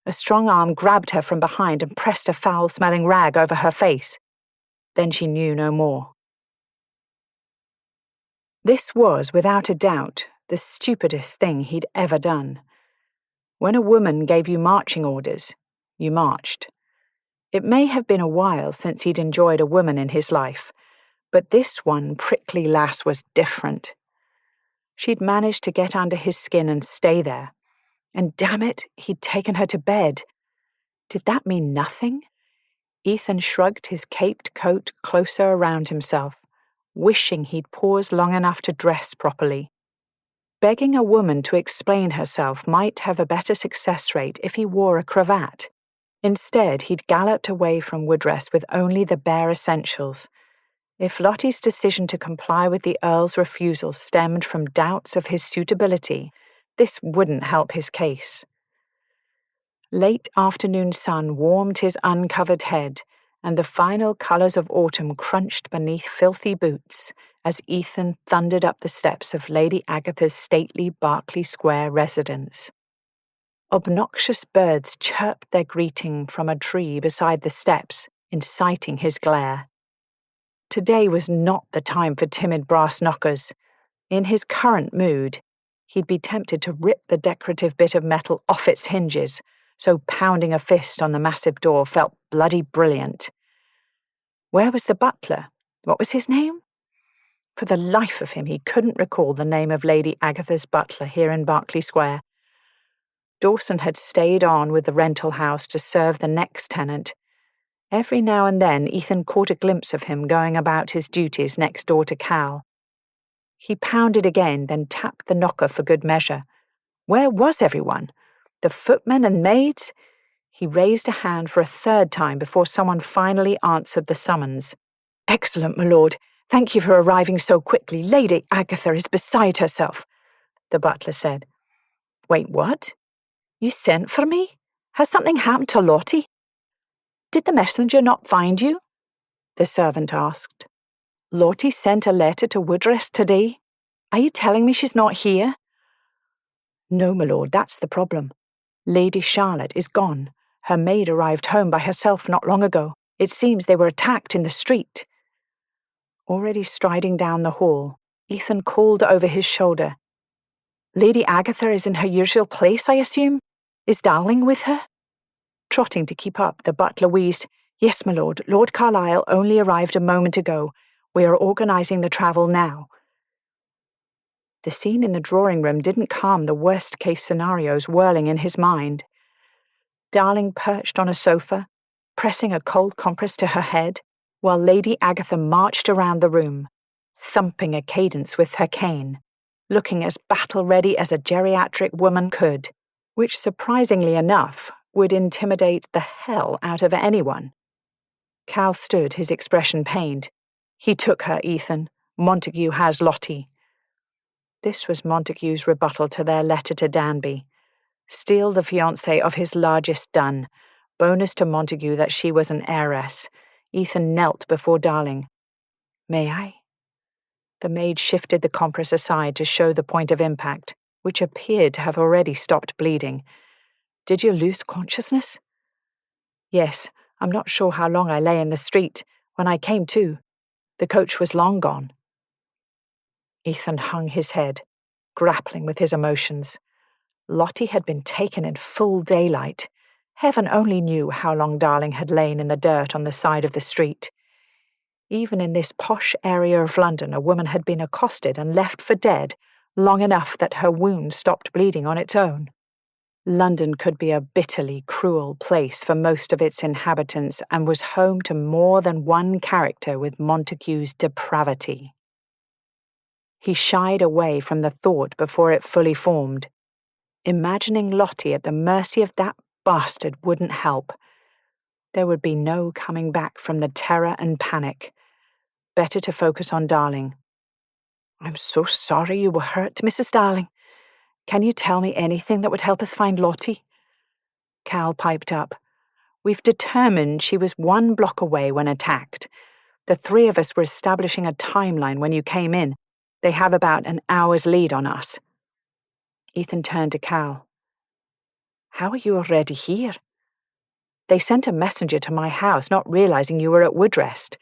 A strong arm grabbed her from behind and pressed a foul-smelling rag over her face. Then she knew no more. This was, without a doubt, the stupidest thing he'd ever done. When a woman gave you marching orders, you marched. It may have been a while since he'd enjoyed a woman in his life, but this one prickly lass was different. She'd managed to get under his skin and stay there. And damn it, he'd taken her to bed. Did that mean nothing? Ethan shrugged his caped coat closer around himself, wishing he'd paused long enough to dress properly. Begging a woman to explain herself might have a better success rate if he wore a cravat. Instead, he'd galloped away from Woodrest with only the bare essentials. If Lottie's decision to comply with the Earl's refusal stemmed from doubts of his suitability, this wouldn't help his case. Late afternoon sun warmed his uncovered head, and the final colours of autumn crunched beneath filthy boots as Ethan thundered up the steps of Lady Agatha's stately Berkeley Square residence. Obnoxious birds chirped their greeting from a tree beside the steps, inciting his glare. Today was not the time for timid brass knockers. In his current mood, he'd be tempted to rip the decorative bit of metal off its hinges, so pounding a fist on the massive door felt bloody brilliant. Where was the butler? What was his name? For the life of him, he couldn't recall the name of Lady Agatha's butler here in Berkeley Square. Dawson had stayed on with the rental house to serve the next tenant. Every now and then, Ethan caught a glimpse of him going about his duties next door to Cal. He pounded again, then tapped the knocker for good measure. Where was everyone? The footmen and maids? He raised a hand for a third time before someone finally answered the summons. "Excellent, my lord. Thank you for arriving so quickly. Lady Agatha is beside herself," the butler said. "Wait, what? You sent for me? Has something happened to Lottie?" "Did the messenger not find you?" the servant asked. "Lottie sent a letter to Woodrest today. Are you telling me she's not here?" "No, my lord, that's the problem. Lady Charlotte is gone. Her maid arrived home by herself not long ago. It seems they were attacked in the street." Already striding down the hall, Ethan called over his shoulder. "Lady Agatha is in her usual place, I assume? Is Darling with her?" Trotting to keep up, the butler wheezed, "Yes, my lord. Lord Carlisle only arrived a moment ago. We are organising the travel now." The scene in the drawing room didn't calm the worst-case scenarios whirling in his mind. Darling perched on a sofa, pressing a cold compress to her head, while Lady Agatha marched around the room, thumping a cadence with her cane, looking as battle-ready as a geriatric woman could, which, surprisingly enough, would intimidate the hell out of anyone. Cal stood, his expression pained. "He took her, Ethan. Montague has Lottie." This was Montague's rebuttal to their letter to Danby. Steal the fiancée of his largest dun. Bonus to Montague that she was an heiress. Ethan knelt before Darling. "May I?" The maid shifted the compress aside to show the point of impact, which appeared to have already stopped bleeding. "Did you lose consciousness?" "Yes, I'm not sure how long I lay in the street. When I came to, the coach was long gone." Ethan hung his head, grappling with his emotions. Lottie had been taken in full daylight. Heaven only knew how long Darling had lain in the dirt on the side of the street. Even in this posh area of London, a woman had been accosted and left for dead long enough that her wound stopped bleeding on its own. London could be a bitterly cruel place for most of its inhabitants and was home to more than one character with Montague's depravity. He shied away from the thought before it fully formed. Imagining Lottie at the mercy of that bastard wouldn't help. There would be no coming back from the terror and panic. Better to focus on Darling. "I'm so sorry you were hurt, Mrs. Darling. Can you tell me anything that would help us find Lottie?" Cal piped up. We've determined she was 1 block away when attacked. The 3 of us were establishing a timeline when you came in. They have about an hour's lead on us. Ethan turned to Cal. How are you already here? They sent a messenger to my house, not realizing you were at Woodrest.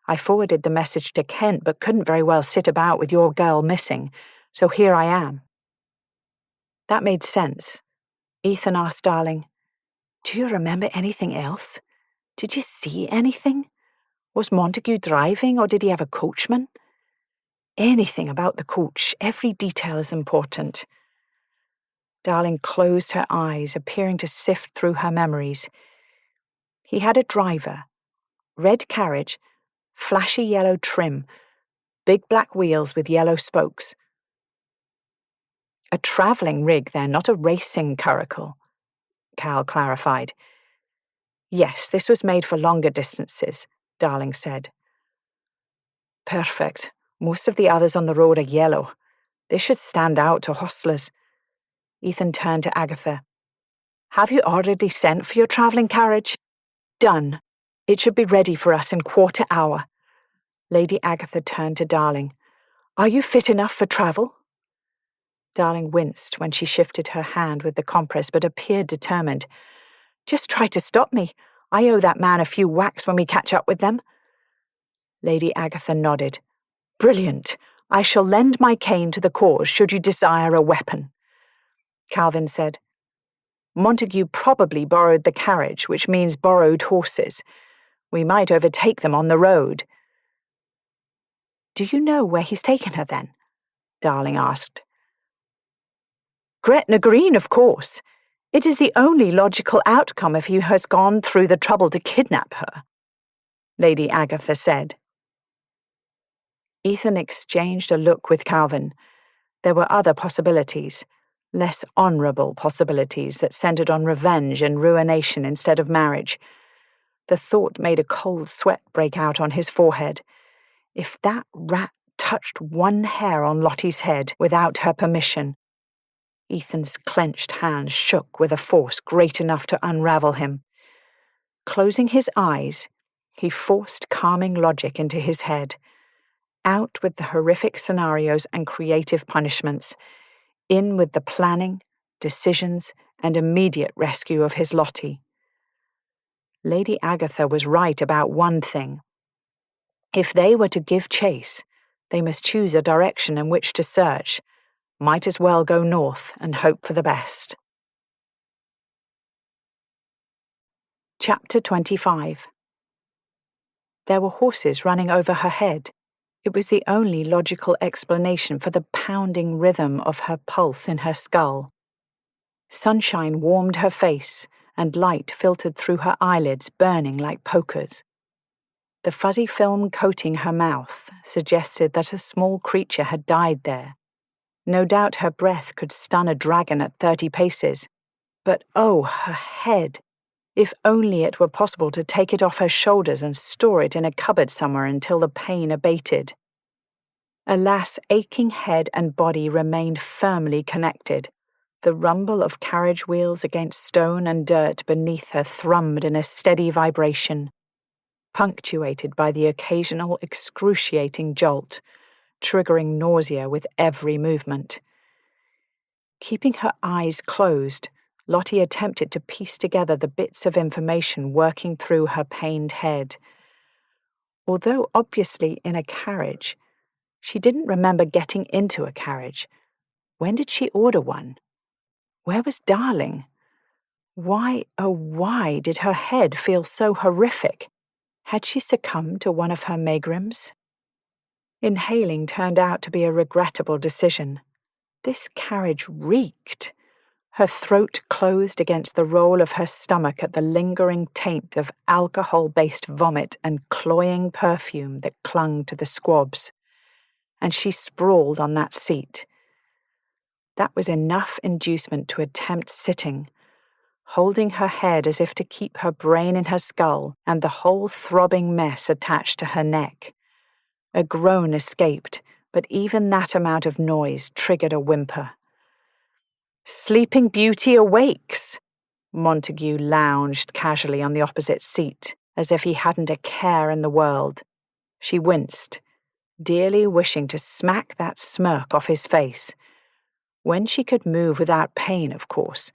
I forwarded the message to Kent, but couldn't very well sit about with your girl missing, so here I am. That made sense. Ethan asked Darling, do you remember anything else? Did you see anything? Was Montague driving, or did he have a coachman? Anything about the coach. Every detail is important. Darling closed her eyes, appearing to sift through her memories. He had a driver, red carriage, flashy yellow trim, big black wheels with yellow spokes. A travelling rig, then, not a racing curricle, Cal clarified. Yes, this was made for longer distances, Darling said. Perfect. Most of the others on the road are yellow. This should stand out to hostlers. Ethan turned to Agatha. Have you already sent for your travelling carriage? Done. It should be ready for us in 1/4 hour. Lady Agatha turned to Darling. Are you fit enough for travel? Darling winced when she shifted her hand with the compress, but appeared determined. Just try to stop me. I owe that man a few whacks when we catch up with them. Lady Agatha nodded. Brilliant. I shall lend my cane to the cause should you desire a weapon. Calvin said. Montague probably borrowed the carriage, which means borrowed horses. We might overtake them on the road. Do you know where he's taken her, then? Darling asked. Gretna Green, of course. It is the only logical outcome if he has gone through the trouble to kidnap her, Lady Agatha said. Ethan exchanged a look with Calvin. There were other possibilities, less honourable possibilities that centred on revenge and ruination instead of marriage. The thought made a cold sweat break out on his forehead. If that rat touched 1 hair on Lottie's head without her permission. Ethan's clenched hand shook with a force great enough to unravel him. Closing his eyes, he forced calming logic into his head. Out with the horrific scenarios and creative punishments. In with the planning, decisions, and immediate rescue of his Lottie. Lady Agatha was right about one thing. If they were to give chase, they must choose a direction in which to search. Might as well go north and hope for the best. Chapter 25. There were horses running over her head. It was the only logical explanation for the pounding rhythm of her pulse in her skull. Sunshine warmed her face, and light filtered through her eyelids, burning like pokers. The fuzzy film coating her mouth suggested that a small creature had died there. No doubt her breath could stun a dragon at 30 paces. But oh, her head! If only it were possible to take it off her shoulders and store it in a cupboard somewhere until the pain abated. Alas, aching head and body remained firmly connected. The rumble of carriage wheels against stone and dirt beneath her thrummed in a steady vibration, punctuated by the occasional excruciating jolt, triggering nausea with every movement. Keeping her eyes closed, Lottie attempted to piece together the bits of information working through her pained head. Although obviously in a carriage, she didn't remember getting into a carriage. When did she order one? Where was Darling? Why, oh why, did her head feel so horrific? Had she succumbed to one of her megrims? Inhaling turned out to be a regrettable decision. This carriage reeked. Her throat closed against the roll of her stomach at the lingering taint of alcohol-based vomit and cloying perfume that clung to the squabs, and she sprawled on that seat. That was enough inducement to attempt sitting, holding her head as if to keep her brain in her skull and the whole throbbing mess attached to her neck. A groan escaped, but even that amount of noise triggered a whimper. Sleeping Beauty awakes! Montague lounged casually on the opposite seat, as if he hadn't a care in the world. She winced, dearly wishing to smack that smirk off his face. When she could move without pain, of course.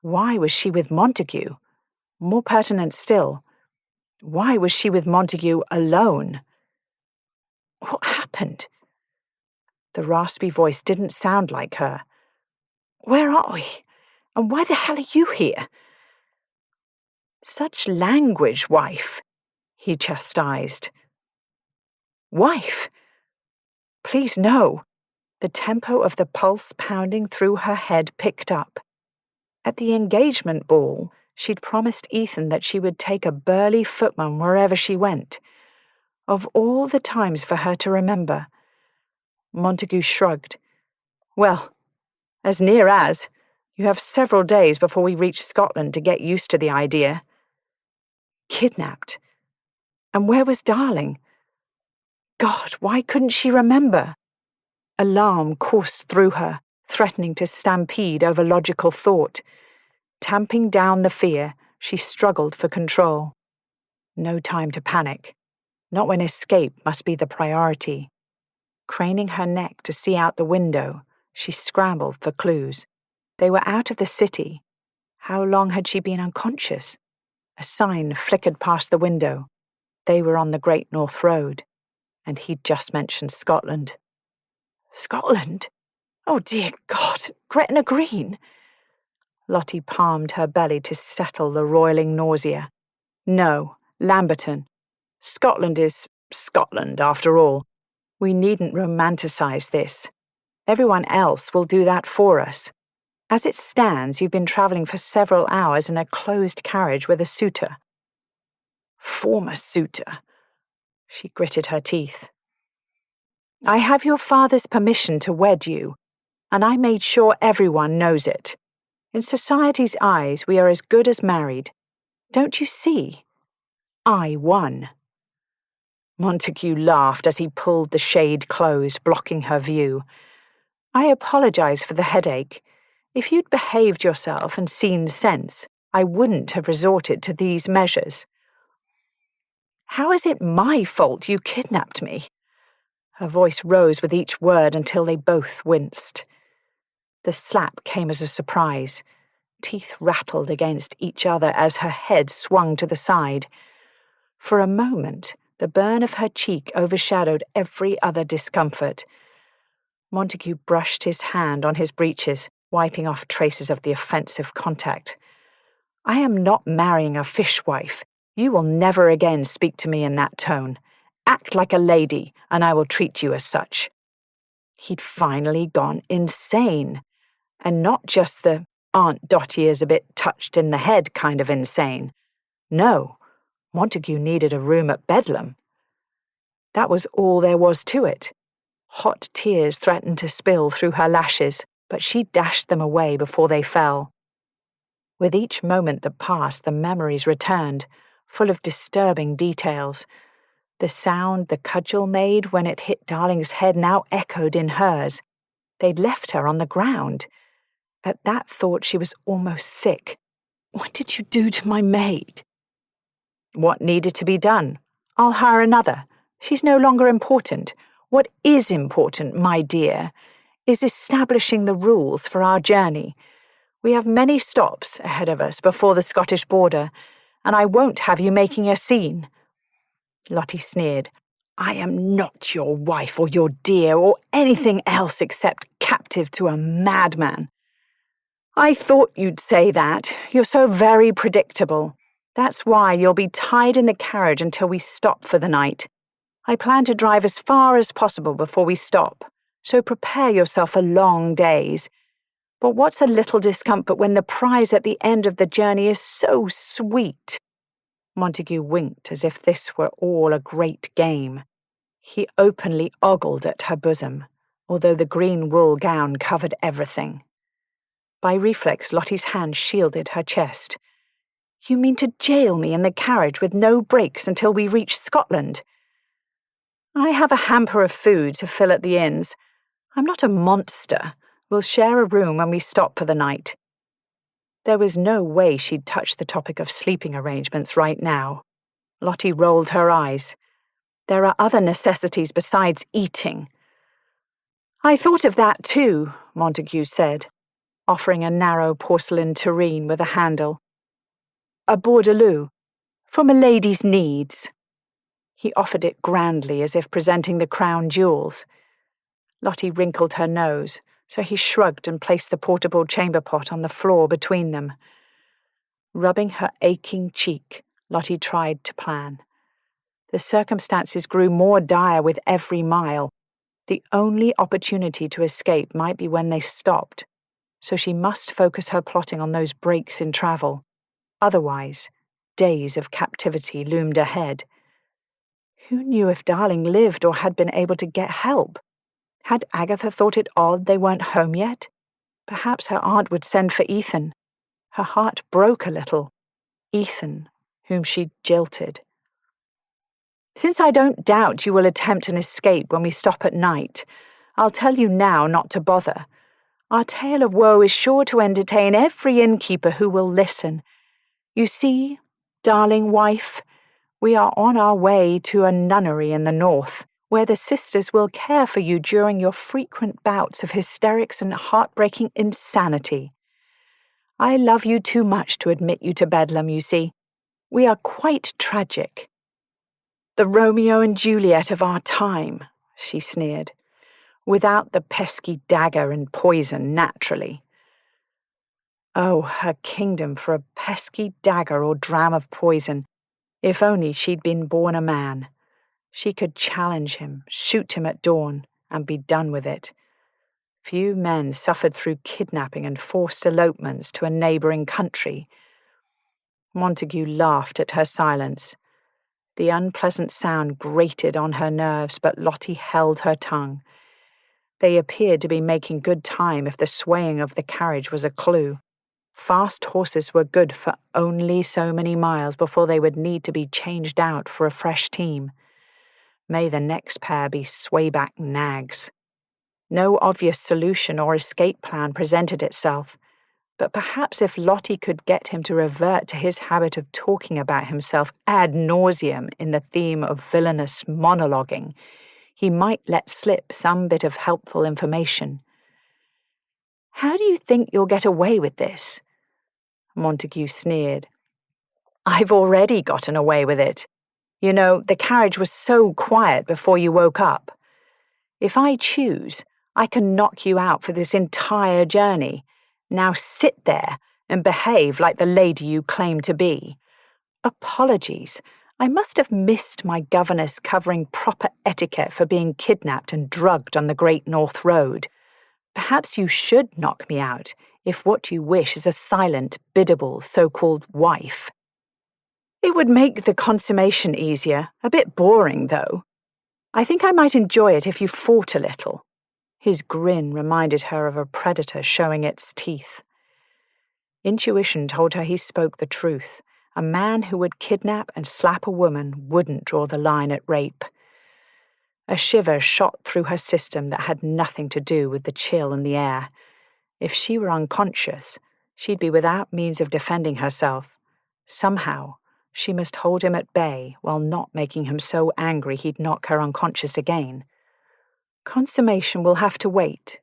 Why was she with Montague? More pertinent still, why was she with Montague alone? What happened? The raspy voice didn't sound like her. Where are we? And why the hell are you here? Such language, wife, he chastised. Wife? Please, no. The tempo of the pulse pounding through her head picked up. At the engagement ball, she'd promised Ethan that she would take a burly footman wherever she went. Of all the times for her to remember. Montague shrugged. Well, as near as. You have several days before we reach Scotland to get used to the idea. Kidnapped? And where was Darling? God, why couldn't she remember? Alarm coursed through her, threatening to stampede over logical thought. Tamping down the fear, she struggled for control. No time to panic. Not when escape must be the priority. Craning her neck to see out the window, she scrambled for clues. They were out of the city. How long had she been unconscious? A sign flickered past the window. They were on the Great North Road, and he'd just mentioned Scotland. Scotland? Oh, dear God, Gretna Green! Lottie palmed her belly to settle the roiling nausea. No, Lamberton. Scotland is Scotland, after all. We needn't romanticize this. Everyone else will do that for us. As it stands, you've been travelling for several hours in a closed carriage with a suitor. Former suitor. She gritted her teeth. I have your father's permission to wed you, and I made sure everyone knows it. In society's eyes, we are as good as married. Don't you see? I won. Montague laughed as he pulled the shade close, blocking her view. I apologize for the headache. If you'd behaved yourself and seen sense, I wouldn't have resorted to these measures. How is it my fault you kidnapped me? Her voice rose with each word until they both winced. The slap came as a surprise. Teeth rattled against each other as her head swung to the side. For a moment, the burn of her cheek overshadowed every other discomfort. Montague brushed his hand on his breeches, wiping off traces of the offensive contact. I am not marrying a fishwife. You will never again speak to me in that tone. Act like a lady, and I will treat you as such. He'd finally gone insane, and not just the Aunt Dottie is a bit touched in the head kind of insane. No, Montague needed a room at Bedlam. That was all there was to it. Hot tears threatened to spill through her lashes, but she dashed them away before they fell. With each moment that passed, the memories returned, full of disturbing details. The sound the cudgel made when it hit Darling's head now echoed in hers. They'd left her on the ground. At that thought, she was almost sick. What did you do to my maid? What needed to be done? I'll hire another. She's no longer important. What is important, my dear, is establishing the rules for our journey. We have many stops ahead of us before the Scottish border, and I won't have you making a scene. Lottie sneered. I am not your wife or your dear or anything else except captive to a madman. I thought you'd say that. You're so very predictable. That's why you'll be tied in the carriage until we stop for the night. I plan to drive as far as possible before we stop, so prepare yourself for long days. But what's a little discomfort when the prize at the end of the journey is so sweet? Montague winked as if this were all a great game. He openly ogled at her bosom, although the green wool gown covered everything. By reflex, Lottie's hand shielded her chest. You mean to jail me in the carriage with no breaks until we reach Scotland? I have a hamper of food to fill at the inns. I'm not a monster. We'll share a room when we stop for the night. There was no way she'd touch the topic of sleeping arrangements right now. Lottie rolled her eyes. There are other necessities besides eating. I thought of that too, Montague said, offering a narrow porcelain tureen with a handle. A bordeloo, for milady's needs. He offered it grandly as if presenting the crown jewels. Lottie wrinkled her nose, so he shrugged and placed the portable chamber pot on the floor between them. Rubbing her aching cheek, Lottie tried to plan. The circumstances grew more dire with every mile. The only opportunity to escape might be when they stopped, so she must focus her plotting on those breaks in travel. Otherwise, days of captivity loomed ahead. Who knew if Darling lived or had been able to get help? Had Agatha thought it odd they weren't home yet? Perhaps her aunt would send for Ethan. Her heart broke a little. Ethan, whom she'd jilted. Since I don't doubt you will attempt an escape when we stop at night, I'll tell you now not to bother. Our tale of woe is sure to entertain every innkeeper who will listen. You see, darling wife, we are on our way to a nunnery in the north, where the sisters will care for you during your frequent bouts of hysterics and heartbreaking insanity. I love you too much to admit you to Bedlam, you see. We are quite tragic. The Romeo and Juliet of our time, she sneered, without the pesky dagger and poison, naturally. Oh, her kingdom for a pesky dagger or dram of poison. If only she'd been born a man. She could challenge him, shoot him at dawn, and be done with it. Few men suffered through kidnapping and forced elopements to a neighbouring country. Montague laughed at her silence. The unpleasant sound grated on her nerves, but Lottie held her tongue. They appeared to be making good time if the swaying of the carriage was a clue. Fast horses were good for only so many miles before they would need to be changed out for a fresh team. May the next pair be swayback nags. No obvious solution or escape plan presented itself, but perhaps if Lottie could get him to revert to his habit of talking about himself ad nauseam in the theme of villainous monologuing, he might let slip some bit of helpful information. How do you think you'll get away with this? Montague sneered. I've already gotten away with it. You know, the carriage was so quiet before you woke up. If I choose, I can knock you out for this entire journey. Now sit there and behave like the lady you claim to be. Apologies. I must have missed my governess covering proper etiquette for being kidnapped and drugged on the Great North Road. Perhaps you should knock me out if what you wish is a silent, biddable so-called wife. It would make the consummation easier, a bit boring, though. I think I might enjoy it if you fought a little. His grin reminded her of a predator showing its teeth. Intuition told her he spoke the truth. A man who would kidnap and slap a woman wouldn't draw the line at rape. A shiver shot through her system that had nothing to do with the chill in the air. If she were unconscious, she'd be without means of defending herself. Somehow, she must hold him at bay while not making him so angry he'd knock her unconscious again. Consummation will have to wait,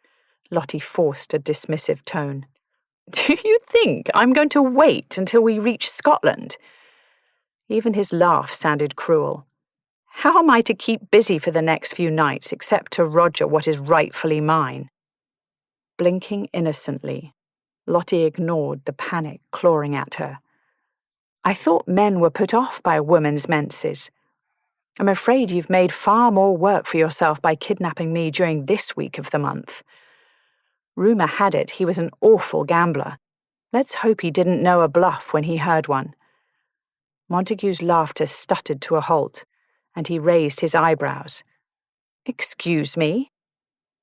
Lottie forced a dismissive tone. Do you think I'm going to wait until we reach Scotland? Even his laugh sounded cruel. How am I to keep busy for the next few nights except to Roger what is rightfully mine? Blinking innocently, Lottie ignored the panic clawing at her. I thought men were put off by women's menses. I'm afraid you've made far more work for yourself by kidnapping me during this week of the month. Rumour had it he was an awful gambler. Let's hope he didn't know a bluff when he heard one. Montague's laughter stuttered to a halt, and he raised his eyebrows. Excuse me?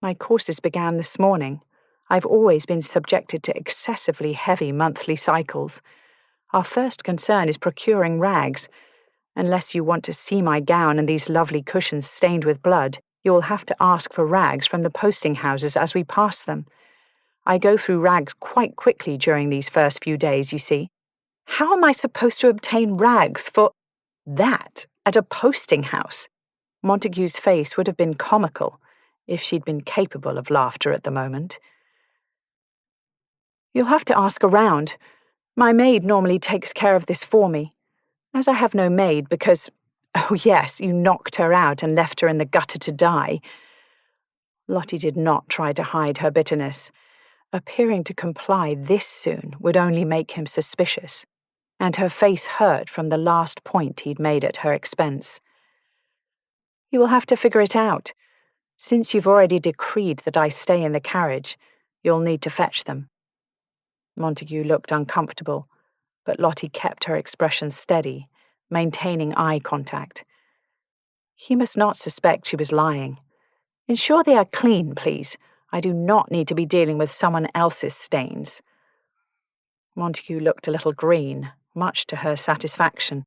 My courses began this morning. I've always been subjected to excessively heavy monthly cycles. Our first concern is procuring rags. Unless you want to see my gown and these lovely cushions stained with blood, you'll have to ask for rags from the posting houses as we pass them. I go through rags quite quickly during these first few days, you see. How am I supposed to obtain rags for that at a posting house? Montague's face would have been comical if she'd been capable of laughter at the moment. You'll have to ask around. My maid normally takes care of this for me. As I have no maid because, oh yes, you knocked her out and left her in the gutter to die. Lottie did not try to hide her bitterness. Appearing to comply this soon would only make him suspicious, and her face hurt from the last point he'd made at her expense. You will have to figure it out. Since you've already decreed that I stay in the carriage, you'll need to fetch them. Montague looked uncomfortable, but Lottie kept her expression steady, maintaining eye contact. He must not suspect she was lying. Ensure they are clean, please. I do not need to be dealing with someone else's stains. Montague looked a little green, much to her satisfaction.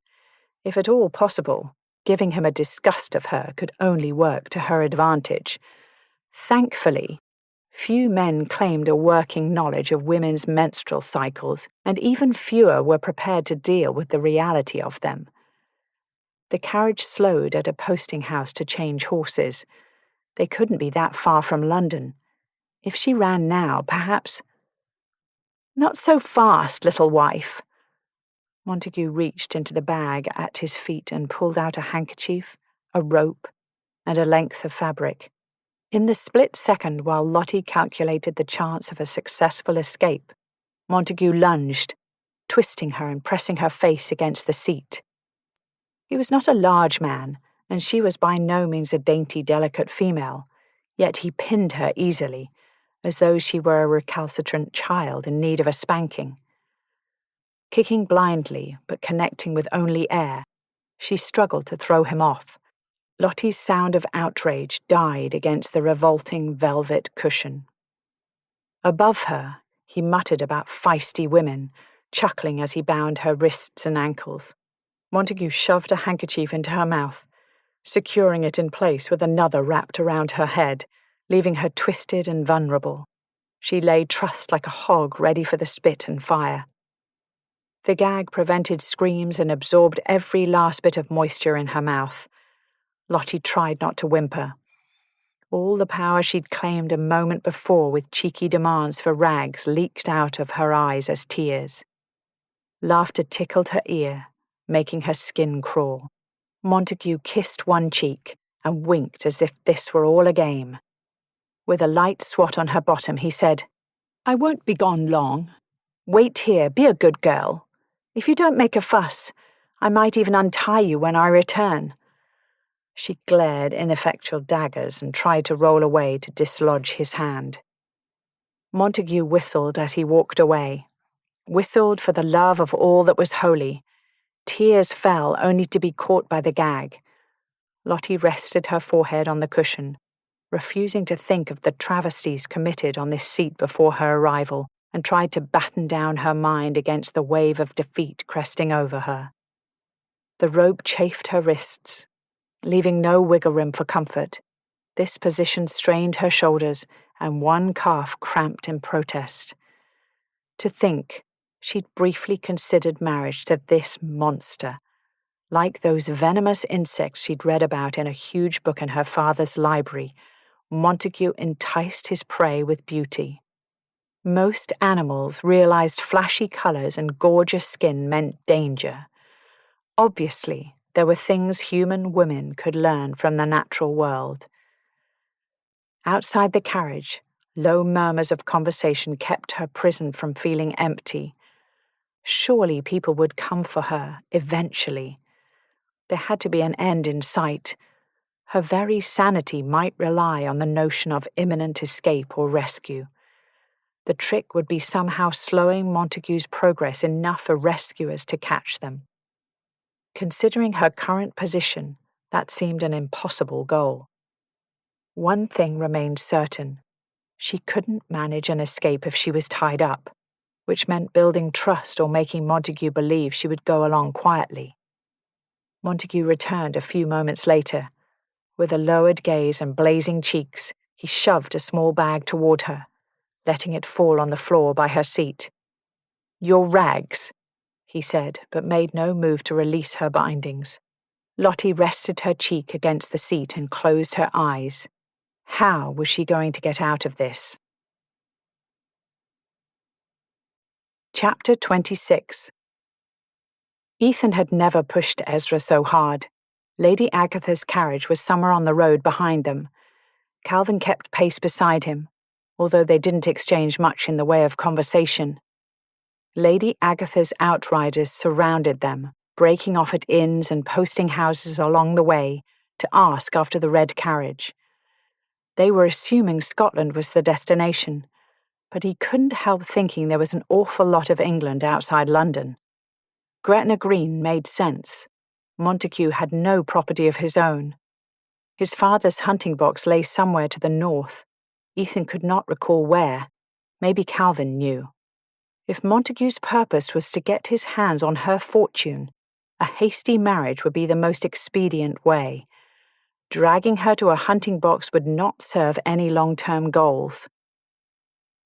If at all possible, giving him a disgust of her could only work to her advantage. Thankfully, few men claimed a working knowledge of women's menstrual cycles, and even fewer were prepared to deal with the reality of them. The carriage slowed at a posting house to change horses. They couldn't be that far from London. If she ran now, perhaps— Not so fast, little wife. Montague reached into the bag at his feet and pulled out a handkerchief, a rope, and a length of fabric. In the split second while Lottie calculated the chance of a successful escape, Montague lunged, twisting her and pressing her face against the seat. He was not a large man, and she was by no means a dainty, delicate female, yet he pinned her easily, as though she were a recalcitrant child in need of a spanking. Kicking blindly, but connecting with only air, she struggled to throw him off. Lottie's sound of outrage died against the revolting velvet cushion. Above her, he muttered about feisty women, chuckling as he bound her wrists and ankles. Montague shoved a handkerchief into her mouth, securing it in place with another wrapped around her head, leaving her twisted and vulnerable. She lay trussed like a hog ready for the spit and fire. The gag prevented screams and absorbed every last bit of moisture in her mouth. Lottie tried not to whimper. All the power she'd claimed a moment before with cheeky demands for rags leaked out of her eyes as tears. Laughter tickled her ear, making her skin crawl. Montague kissed one cheek and winked as if this were all a game. With a light swat on her bottom, he said, "I won't be gone long. Wait here, be a good girl. If you don't make a fuss, I might even untie you when I return." She glared ineffectual daggers and tried to roll away to dislodge his hand. Montague whistled as he walked away, whistled for the love of all that was holy. Tears fell only to be caught by the gag. Lottie rested her forehead on the cushion, refusing to think of the travesties committed on this seat before her arrival, and tried to batten down her mind against the wave of defeat cresting over her. The rope chafed her wrists, leaving no wiggle room for comfort. This position strained her shoulders, and one calf cramped in protest. To think she'd briefly considered marriage to this monster, like those venomous insects she'd read about in a huge book in her father's library. Montague enticed his prey with beauty. Most animals realized flashy colors and gorgeous skin meant danger. Obviously, there were things human women could learn from the natural world. Outside the carriage, low murmurs of conversation kept her prison from feeling empty. Surely people would come for her, eventually. There had to be an end in sight. Her very sanity might rely on the notion of imminent escape or rescue. The trick would be somehow slowing Montague's progress enough for rescuers to catch them. Considering her current position, that seemed an impossible goal. One thing remained certain. She couldn't manage an escape if she was tied up, which meant building trust or making Montague believe she would go along quietly. Montague returned a few moments later. With a lowered gaze and blazing cheeks, he shoved a small bag toward her. letting it fall on the floor by her seat. "Your rags," he said, but made no move to release her bindings. Lottie rested her cheek against the seat and closed her eyes. How was she going to get out of this? Chapter 26. Ethan had never pushed Ezra so hard. Lady Agatha's carriage was somewhere on the road behind them. Calvin kept pace beside him, although they didn't exchange much in the way of conversation. Lady Agatha's outriders surrounded them, breaking off at inns and posting houses along the way to ask after the red carriage. They were assuming Scotland was the destination, but he couldn't help thinking there was an awful lot of England outside London. Gretna Green made sense. Montague had no property of his own. His father's hunting box lay somewhere to the north. Ethan could not recall where. Maybe Calvin knew. If Montague's purpose was to get his hands on her fortune, a hasty marriage would be the most expedient way. Dragging her to a hunting box would not serve any long-term goals.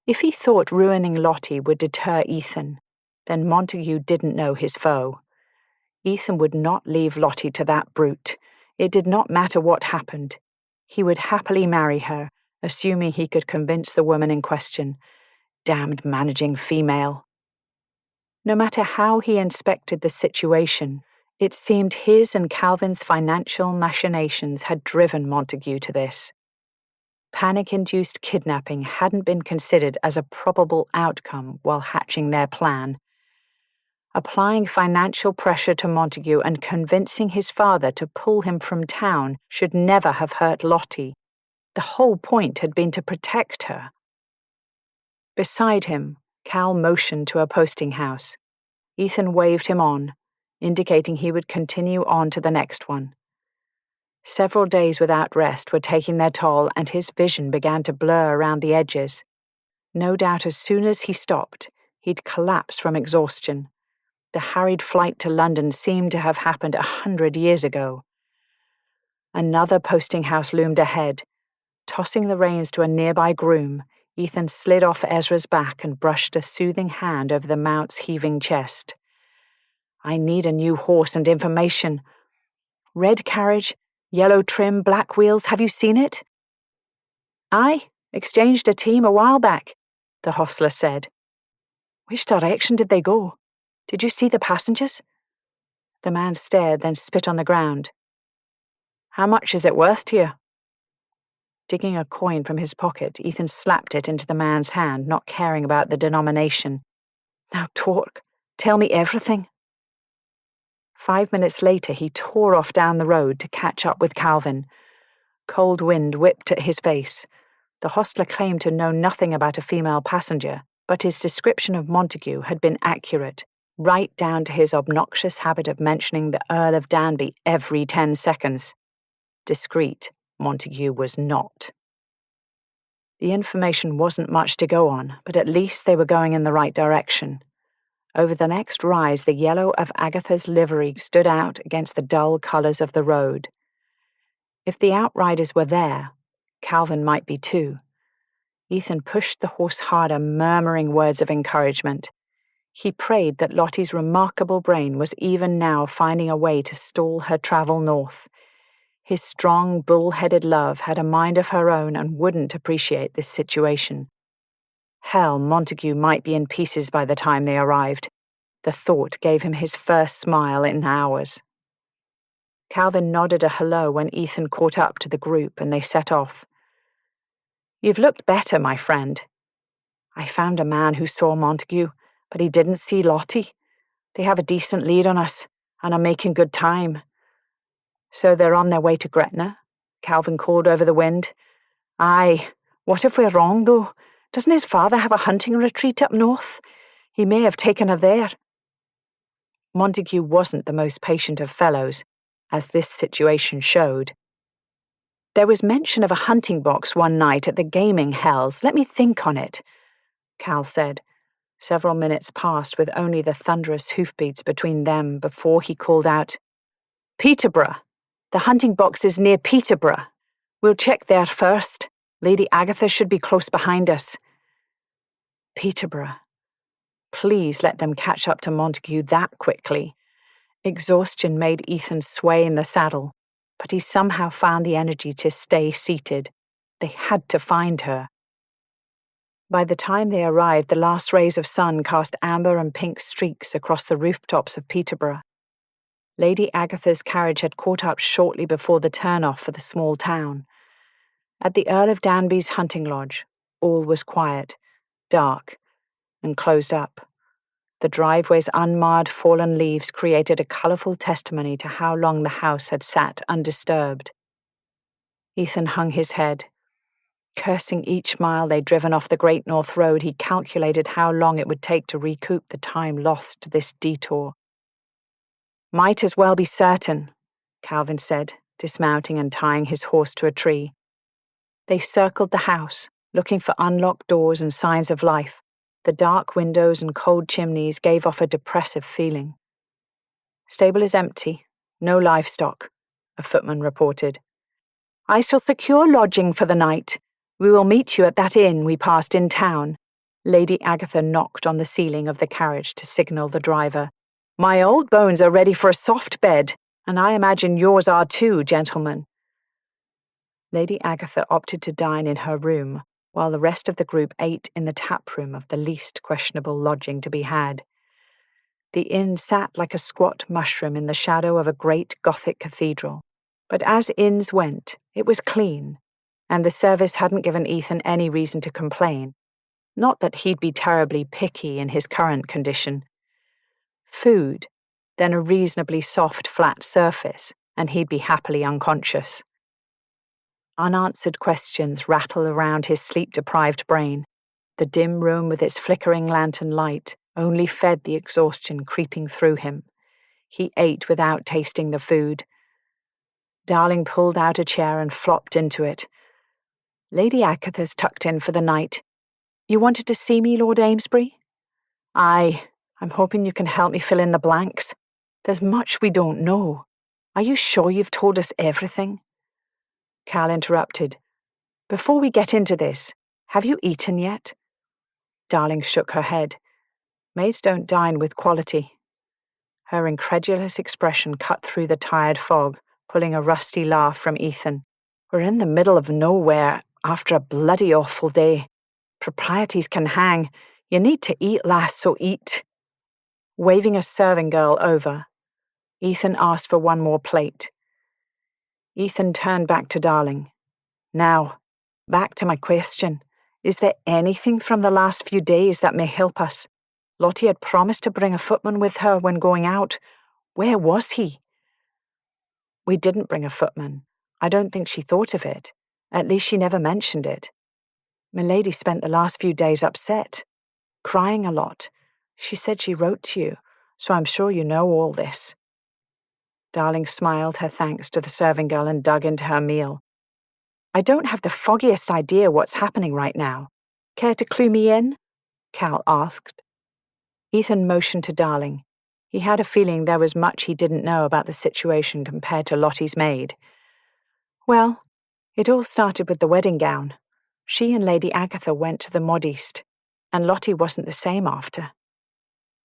If he thought ruining Lottie would deter Ethan, then Montague didn't know his foe. Ethan would not leave Lottie to that brute. It did not matter what happened. He would happily marry her, assuming he could convince the woman in question. Damned managing female. No matter how he inspected the situation, it seemed his and Calvin's financial machinations had driven Montague to this. Panic-induced kidnapping hadn't been considered as a probable outcome while hatching their plan. Applying financial pressure to Montague and convincing his father to pull him from town should never have hurt Lottie. The whole point had been to protect her. Beside him, Cal motioned to a posting house. Ethan waved him on, indicating he would continue on to the next one. Several days without rest were taking their toll, and his vision began to blur around the edges. No doubt as soon as he stopped, he'd collapse from exhaustion. The hurried flight to London seemed to have happened 100 years ago. Another posting house loomed ahead. Tossing the reins to a nearby groom, Ethan slid off Ezra's back and brushed a soothing hand over the mount's heaving chest. "I need a new horse and information. Red carriage, yellow trim, black wheels, have you seen it?" "Aye, exchanged a team a while back," the hostler said. "Which direction did they go? Did you see the passengers?" The man stared, then spit on the ground. "How much is it worth to you?" Digging a coin from his pocket, Ethan slapped it into the man's hand, not caring about the denomination. "Now talk. Tell me everything." 5 minutes later, he tore off down the road to catch up with Calvin. Cold wind whipped at his face. The hostler claimed to know nothing about a female passenger, but his description of Montague had been accurate, right down to his obnoxious habit of mentioning the Earl of Danby every 10 seconds. Discreet, Montague was not. The information wasn't much to go on, but at least they were going in the right direction. Over the next rise, the yellow of Agatha's livery stood out against the dull colours of the road. If the outriders were there, Calvin might be too. Ethan pushed the horse harder, murmuring words of encouragement. He prayed that Lottie's remarkable brain was even now finding a way to stall her travel north. His strong, bull-headed love had a mind of her own and wouldn't appreciate this situation. Hell, Montague might be in pieces by the time they arrived. The thought gave him his first smile in hours. Calvin nodded a hello when Ethan caught up to the group and they set off. "You've looked better, my friend. I found a man who saw Montague, but he didn't see Lottie. They have a decent lead on us, and are making good time." "So they're on their way to Gretna?" Calvin called over the wind. "Aye. What if we're wrong, though? Doesn't his father have a hunting retreat up north? He may have taken her there." Montague wasn't the most patient of fellows, as this situation showed. "There was mention of a hunting box one night at the gaming hells. Let me think on it," Cal said. Several minutes passed with only the thunderous hoofbeats between them before he called out, "Peterborough! The hunting box is near Peterborough. We'll check there first. Lady Agatha should be close behind us." Peterborough. Please let them catch up to Montague that quickly. Exhaustion made Ethan sway in the saddle, but he somehow found the energy to stay seated. They had to find her. By the time they arrived, the last rays of sun cast amber and pink streaks across the rooftops of Peterborough. Lady Agatha's carriage had caught up shortly before the turn-off for the small town. At the Earl of Danby's hunting lodge, all was quiet, dark, and closed up. The driveway's unmarred fallen leaves created a colourful testimony to how long the house had sat undisturbed. Ethan hung his head. Cursing each mile they'd driven off the Great North Road, he calculated how long it would take to recoup the time lost to this detour. "Might as well be certain," Calvin said, dismounting and tying his horse to a tree. They circled the house, looking for unlocked doors and signs of life. The dark windows and cold chimneys gave off a depressive feeling. "Stable is empty. No livestock," a footman reported. "I shall secure lodging for the night. We will meet you at that inn we passed in town." Lady Agatha knocked on the ceiling of the carriage to signal the driver. "My old bones are ready for a soft bed, and I imagine yours are too, gentlemen." Lady Agatha opted to dine in her room, while the rest of the group ate in the tap room of the least questionable lodging to be had. The inn sat like a squat mushroom in the shadow of a great Gothic cathedral, but as inns went, it was clean, and the service hadn't given Ethan any reason to complain. Not that he'd be terribly picky in his current condition. Food, then a reasonably soft, flat surface, and he'd be happily unconscious. Unanswered questions rattled around his sleep-deprived brain. The dim room with its flickering lantern light only fed the exhaustion creeping through him. He ate without tasting the food. Darling pulled out a chair and flopped into it. "Lady Agatha's tucked in for the night. You wanted to see me, Lord Amesbury?" "Aye, I'm hoping you can help me fill in the blanks. There's much we don't know. Are you sure you've told us everything?" Cal interrupted. "Before we get into this, have you eaten yet?" Darling shook her head. Maids don't dine with quality. Her incredulous expression cut through the tired fog, pulling a rusty laugh from Ethan. "We're in the middle of nowhere after a bloody awful day. Proprieties can hang. You need to eat, lass, so eat." Waving a serving girl over, Ethan asked for one more plate. Ethan turned back to Darling. "Now, back to my question. Is there anything from the last few days that may help us? Lottie had promised to bring a footman with her when going out. Where was he?" "We didn't bring a footman. I don't think she thought of it. At least she never mentioned it. Milady spent the last few days upset, crying a lot. She said she wrote to you, so I'm sure you know all this." Darling smiled her thanks to the serving girl and dug into her meal. "I don't have the foggiest idea what's happening right now. Care to clue me in?" Cal asked. Ethan motioned to Darling. He had a feeling there was much he didn't know about the situation compared to Lottie's maid. "Well, it all started with the wedding gown. She and Lady Agatha went to the Modiste, and Lottie wasn't the same after.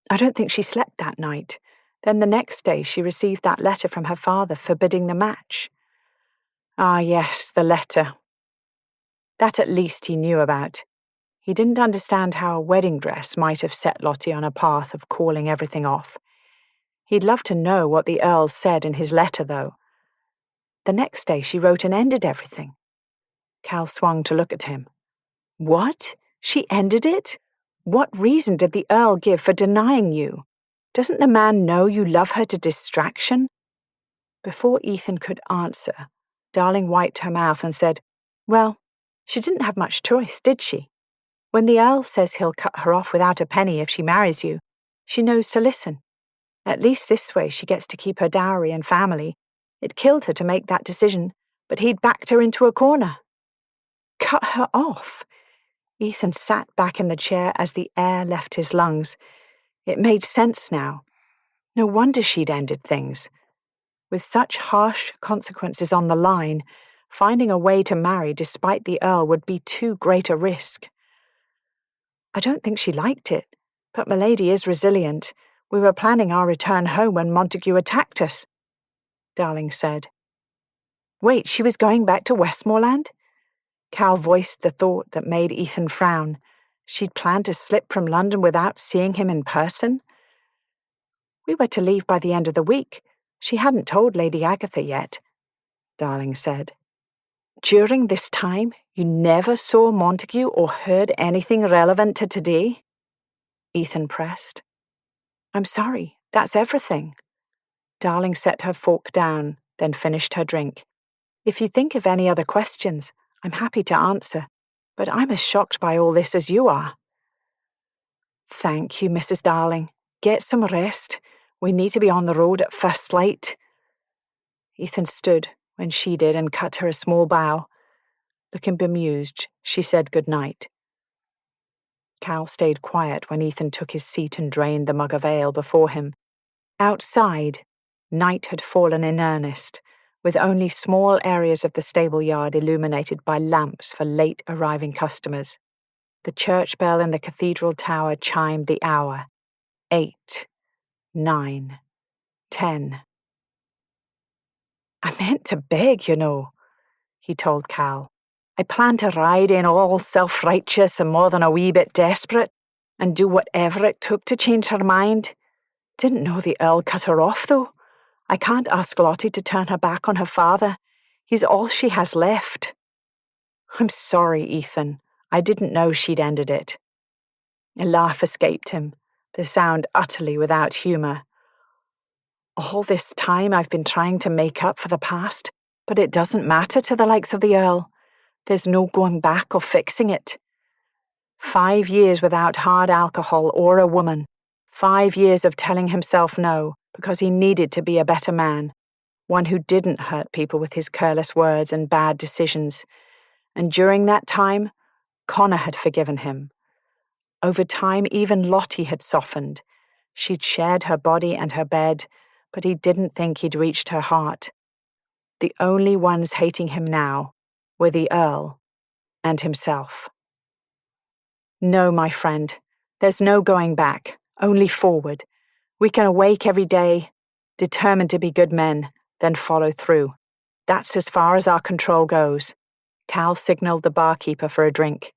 I don't think she slept that night. Then the next day she received that letter from her father forbidding the match." "Ah, yes, the letter. That at least he knew about. He didn't understand how a wedding dress might have set Lottie on a path of calling everything off. He'd love to know what the Earl said in his letter, though. The next day she wrote and ended everything." Cal swung to look at him. "What? She ended it? What reason did the Earl give for denying you? Doesn't the man know you love her to distraction?" Before Ethan could answer, Darling wiped her mouth and said, "Well, she didn't have much choice, did she? When the Earl says he'll cut her off without a penny if she marries you, she knows to listen. At least this way she gets to keep her dowry and family. It killed her to make that decision, but he'd backed her into a corner." "Cut her off?" Ethan sat back in the chair as the air left his lungs. It made sense now. No wonder she'd ended things. With such harsh consequences on the line, finding a way to marry despite the Earl would be too great a risk. I don't think she liked it, but Milady is resilient. We were planning our return home when Montague attacked us, Darling said. Wait, she was going back to Westmoreland? Cal voiced the thought that made Ethan frown. She'd planned to slip from London without seeing him in person? We were to leave by the end of the week. She hadn't told Lady Agatha yet, Darling said. During this time, you never saw Montague or heard anything relevant to today? Ethan pressed. I'm sorry, that's everything. Darling set her fork down, then finished her drink. If you think of any other questions, I'm happy to answer, but I'm as shocked by all this as you are. Thank you, Mrs. Darling. Get some rest. We need to be on the road at first light. Ethan stood when she did and cut her a small bow. Looking bemused, she said good night. Cal stayed quiet when Ethan took his seat and drained the mug of ale before him. Outside, night had fallen in earnest, with only small areas of the stable yard illuminated by lamps for late arriving customers. The church bell in the cathedral tower chimed the hour. 8, 9, 10. I meant to beg, you know, he told Cal. I planned to ride in all self-righteous and more than a wee bit desperate, and do whatever it took to change her mind. Didn't know the Earl cut her off, though. I can't ask Lottie to turn her back on her father. He's all she has left. I'm sorry, Ethan. I didn't know she'd ended it. A laugh escaped him, the sound utterly without humour. All this time I've been trying to make up for the past, but it doesn't matter to the likes of the Earl. There's no going back or fixing it. 5 years without hard alcohol or a woman. 5 years of telling himself no, because he needed to be a better man, one who didn't hurt people with his careless words and bad decisions. And during that time, Connor had forgiven him. Over time, even Lottie had softened. She'd shared her body and her bed, but he didn't think he'd reached her heart. The only ones hating him now were the Earl and himself. No, my friend, there's no going back, only forward. We can awake every day, determined to be good men, then follow through. That's as far as our control goes. Cal signaled the barkeeper for a drink.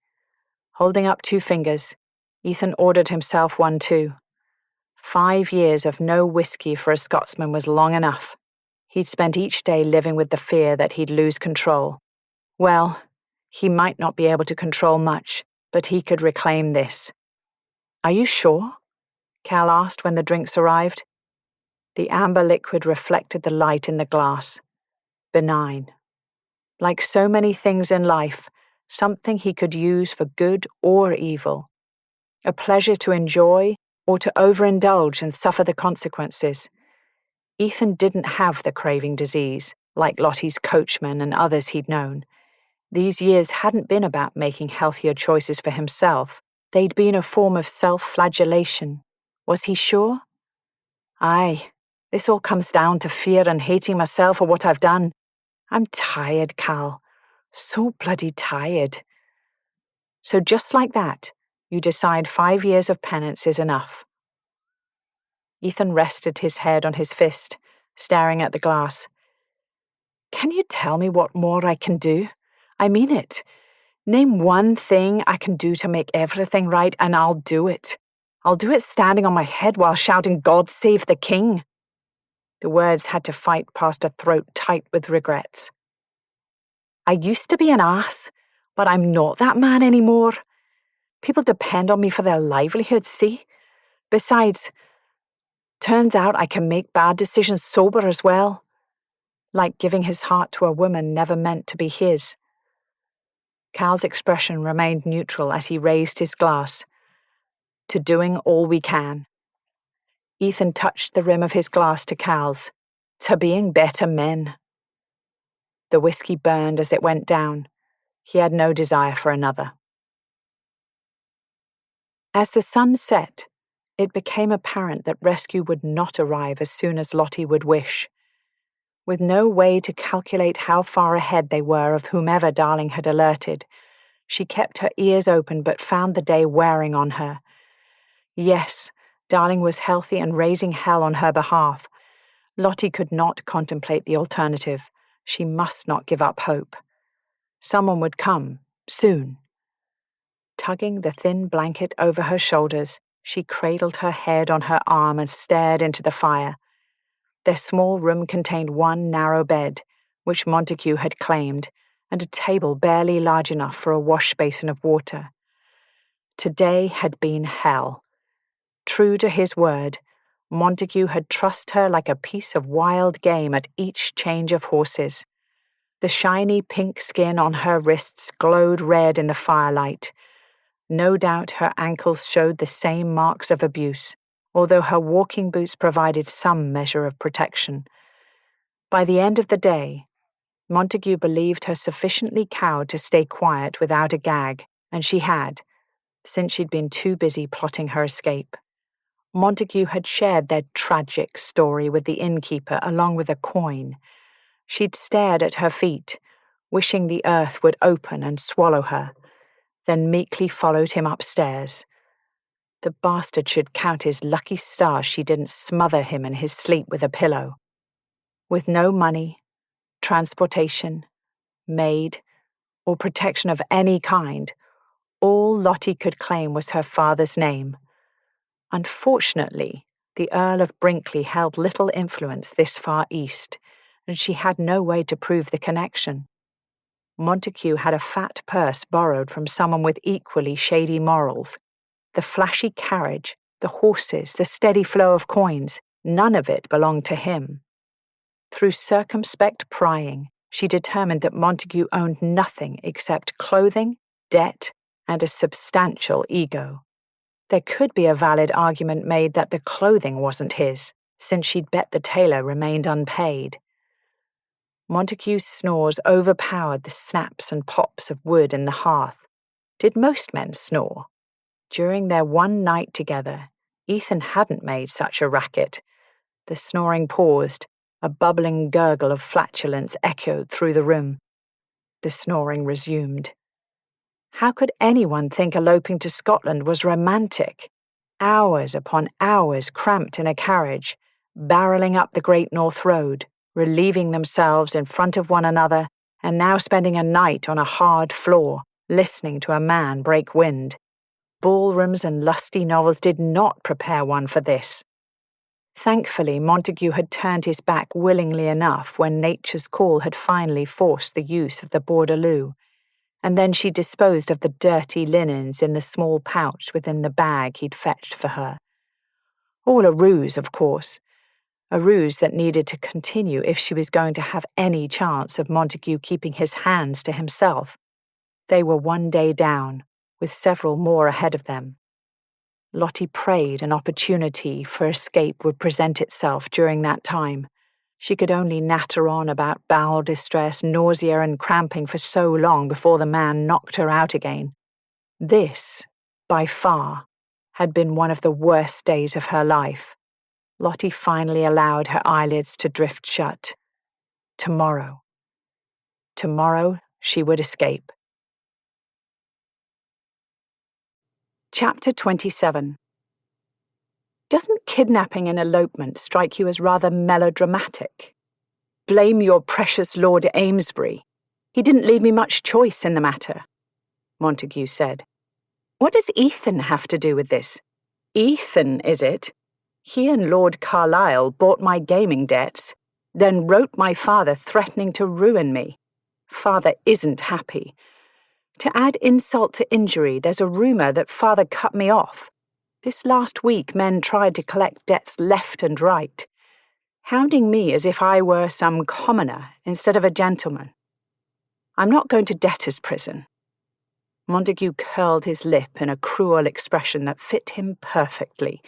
Holding up 2 fingers, Ethan ordered himself one too. 5 years of no whiskey for a Scotsman was long enough. He'd spent each day living with the fear that he'd lose control. Well, he might not be able to control much, but he could reclaim this. Are you sure? Cal asked when the drinks arrived. The amber liquid reflected the light in the glass. Benign. Like so many things in life, something he could use for good or evil. A pleasure to enjoy or to overindulge and suffer the consequences. Ethan didn't have the craving disease, like Lottie's coachman and others he'd known. These years hadn't been about making healthier choices for himself. They'd been a form of self-flagellation. Was he sure? Aye, this all comes down to fear and hating myself for what I've done. I'm tired, Cal. So bloody tired. So just like that, you decide 5 years of penance is enough. Ethan rested his head on his fist, staring at the glass. Can you tell me what more I can do? I mean it. Name one thing I can do to make everything right, and I'll do it. I'll do it standing on my head while shouting, God save the king. The words had to fight past a throat tight with regrets. I used to be an ass, but I'm not that man anymore. People depend on me for their livelihoods, see? Besides, turns out I can make bad decisions sober as well. Like giving his heart to a woman never meant to be his. Cal's expression remained neutral as he raised his glass. To doing all we can. Ethan touched the rim of his glass to Cal's. To being better men. The whiskey burned as it went down. He had no desire for another. As the sun set, it became apparent that rescue would not arrive as soon as Lottie would wish. With no way to calculate how far ahead they were of whomever Darling had alerted, She kept her ears open but found the day wearing on her. Yes, Darling was healthy and raising hell on her behalf. Lottie could not contemplate the alternative. She must not give up hope. Someone would come, soon. Tugging the thin blanket over her shoulders, she cradled her head on her arm and stared into the fire. Their small room contained one narrow bed, which Montague had claimed, and a table barely large enough for a wash basin of water. Today had been hell. True to his word, Montague had trussed her like a piece of wild game at each change of horses. The shiny pink skin on her wrists glowed red in the firelight. No doubt her ankles showed the same marks of abuse, although her walking boots provided some measure of protection. By the end of the day, Montague believed her sufficiently cowed to stay quiet without a gag, and she had, since she'd been too busy plotting her escape. Montague had shared their tragic story with the innkeeper along with a coin. She'd stared at her feet, wishing the earth would open and swallow her, then meekly followed him upstairs. The bastard should count his lucky stars she didn't smother him in his sleep with a pillow. With no money, transportation, maid, or protection of any kind, all Lottie could claim was her father's name. Unfortunately, the Earl of Brinkley held little influence this far east, and she had no way to prove the connection. Montague had a fat purse borrowed from someone with equally shady morals. The flashy carriage, the horses, the steady flow of coins, none of it belonged to him. Through circumspect prying, she determined that Montague owned nothing except clothing, debt, and a substantial ego. There could be a valid argument made that the clothing wasn't his, since she'd bet the tailor remained unpaid. Montague's snores overpowered the snaps and pops of wood in the hearth. Did most men snore? During their one night together, Ethan hadn't made such a racket. The snoring paused. A bubbling gurgle of flatulence echoed through the room. The snoring resumed. How could anyone think eloping to Scotland was romantic? Hours upon hours cramped in a carriage, barreling up the Great North Road, relieving themselves in front of one another, and now spending a night on a hard floor, listening to a man break wind. Ballrooms and lusty novels did not prepare one for this. Thankfully, Montague had turned his back willingly enough when nature's call had finally forced the use of the bordeloo, and then she disposed of the dirty linens in the small pouch within the bag he'd fetched for her. All a ruse, of course. A ruse that needed to continue if she was going to have any chance of Montague keeping his hands to himself. They were one day down, with several more ahead of them. Lottie prayed an opportunity for escape would present itself during that time. She could only natter on about bowel distress, nausea, and cramping for so long before the man knocked her out again. This, by far, had been one of the worst days of her life. Lottie finally allowed her eyelids to drift shut. Tomorrow. Tomorrow she would escape. Chapter 27. Doesn't kidnapping and elopement strike you as rather melodramatic? Blame your precious Lord Amesbury. He didn't leave me much choice in the matter, Montague said. What does Ethan have to do with this? Ethan, is it? He and Lord Carlisle bought my gaming debts, then wrote my father threatening to ruin me. Father isn't happy. To add insult to injury, there's a rumour that father cut me off. This last week men tried to collect debts left and right, hounding me as if I were some commoner instead of a gentleman. I'm not going to debtor's prison. Montague curled his lip in a cruel expression that fit him perfectly.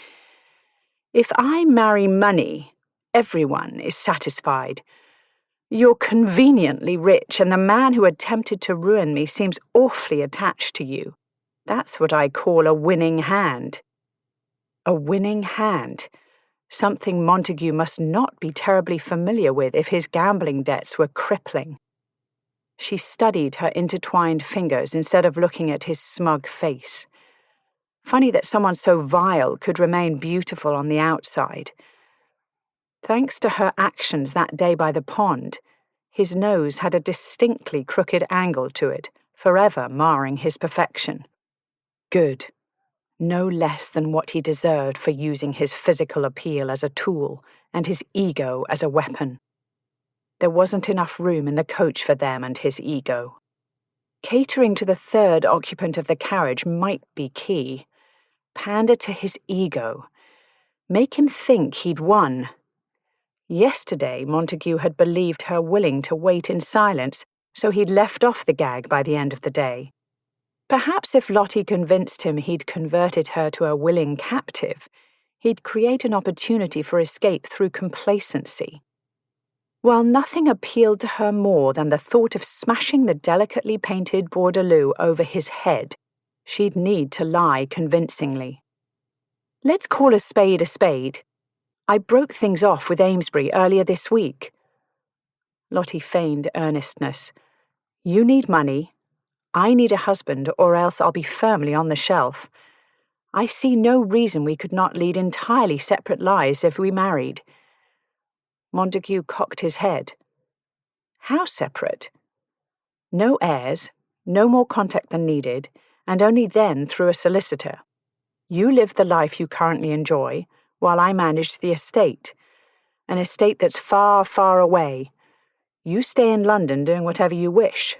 If I marry money, everyone is satisfied. You're conveniently rich, and the man who attempted to ruin me seems awfully attached to you. That's what I call a winning hand. A winning hand. Something Montague must not be terribly familiar with if his gambling debts were crippling. She studied her intertwined fingers instead of looking at his smug face. Funny that someone so vile could remain beautiful on the outside. Thanks to her actions that day by the pond, his nose had a distinctly crooked angle to it, forever marring his perfection. Good. No less than what he deserved for using his physical appeal as a tool and his ego as a weapon. There wasn't enough room in the coach for them and his ego. Catering to the third occupant of the carriage might be key. Pander to his ego. Make him think he'd won. Yesterday, Montague had believed her willing to wait in silence, so he'd left off the gag by the end of the day. Perhaps if Lottie convinced him he'd converted her to a willing captive, he'd create an opportunity for escape through complacency. While nothing appealed to her more than the thought of smashing the delicately painted bordeloo over his head, she'd need to lie convincingly. Let's call a spade a spade. I broke things off with Amesbury earlier this week. Lottie feigned earnestness. You need money. I need a husband, or else I'll be firmly on the shelf. I see no reason we could not lead entirely separate lives if we married. Montague cocked his head. How separate? No heirs, no more contact than needed, and only then through a solicitor. You live the life you currently enjoy, while I manage the estate. An estate that's far, far away. You stay in London doing whatever you wish.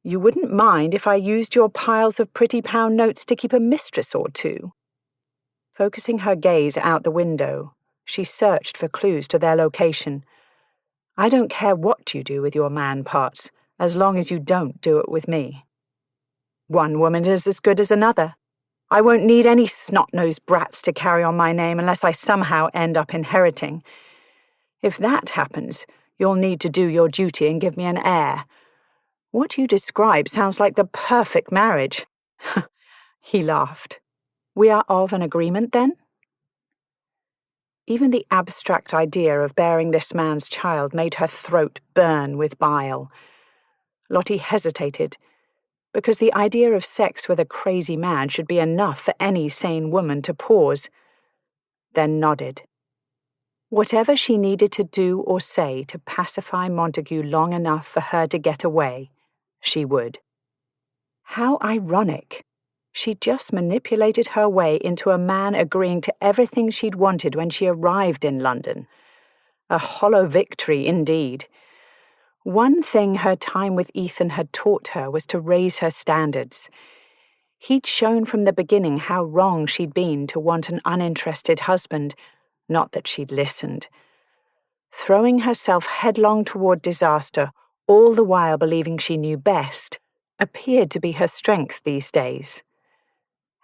You wouldn't mind if I used your piles of pretty pound notes to keep a mistress or two? Focusing her gaze out the window, she searched for clues to their location. I don't care what you do with your man parts, as long as you don't do it with me. One woman is as good as another. I won't need any snot-nosed brats to carry on my name unless I somehow end up inheriting. If that happens, you'll need to do your duty and give me an heir. What you describe sounds like the perfect marriage. He laughed. We are of an agreement, then? Even the abstract idea of bearing this man's child made her throat burn with bile. Lottie hesitated, because the idea of sex with a crazy man should be enough for any sane woman to pause, then nodded. Whatever she needed to do or say to pacify Montague long enough for her to get away, she would. How ironic! She'd just manipulated her way into a man agreeing to everything she'd wanted when she arrived in London. A hollow victory, indeed. One thing her time with Ethan had taught her was to raise her standards. He'd shown from the beginning how wrong she'd been to want an uninterested husband, not that she'd listened. Throwing herself headlong toward disaster, all the while believing she knew best, appeared to be her strength these days.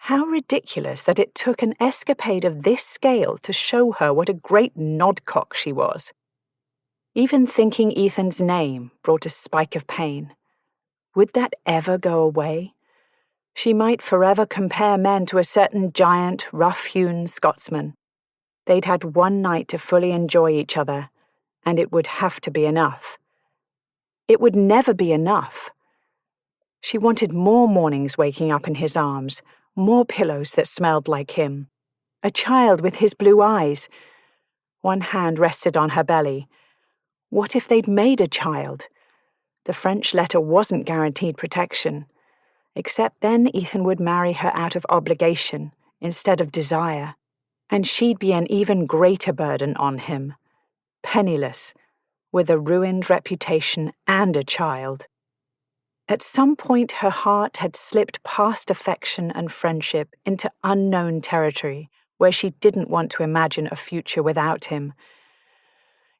How ridiculous that it took an escapade of this scale to show her what a great nodcock she was. Even thinking Ethan's name brought a spike of pain. Would that ever go away? She might forever compare men to a certain giant, rough-hewn Scotsman. They'd had one night to fully enjoy each other, and it would have to be enough. It would never be enough. She wanted more mornings waking up in his arms, more pillows that smelled like him. A child with his blue eyes. One hand rested on her belly. What if they'd made a child? The French letter wasn't guaranteed protection. Except then Ethan would marry her out of obligation, instead of desire. And she'd be an even greater burden on him. Penniless, with a ruined reputation and a child. At some point her heart had slipped past affection and friendship into unknown territory where she didn't want to imagine a future without him.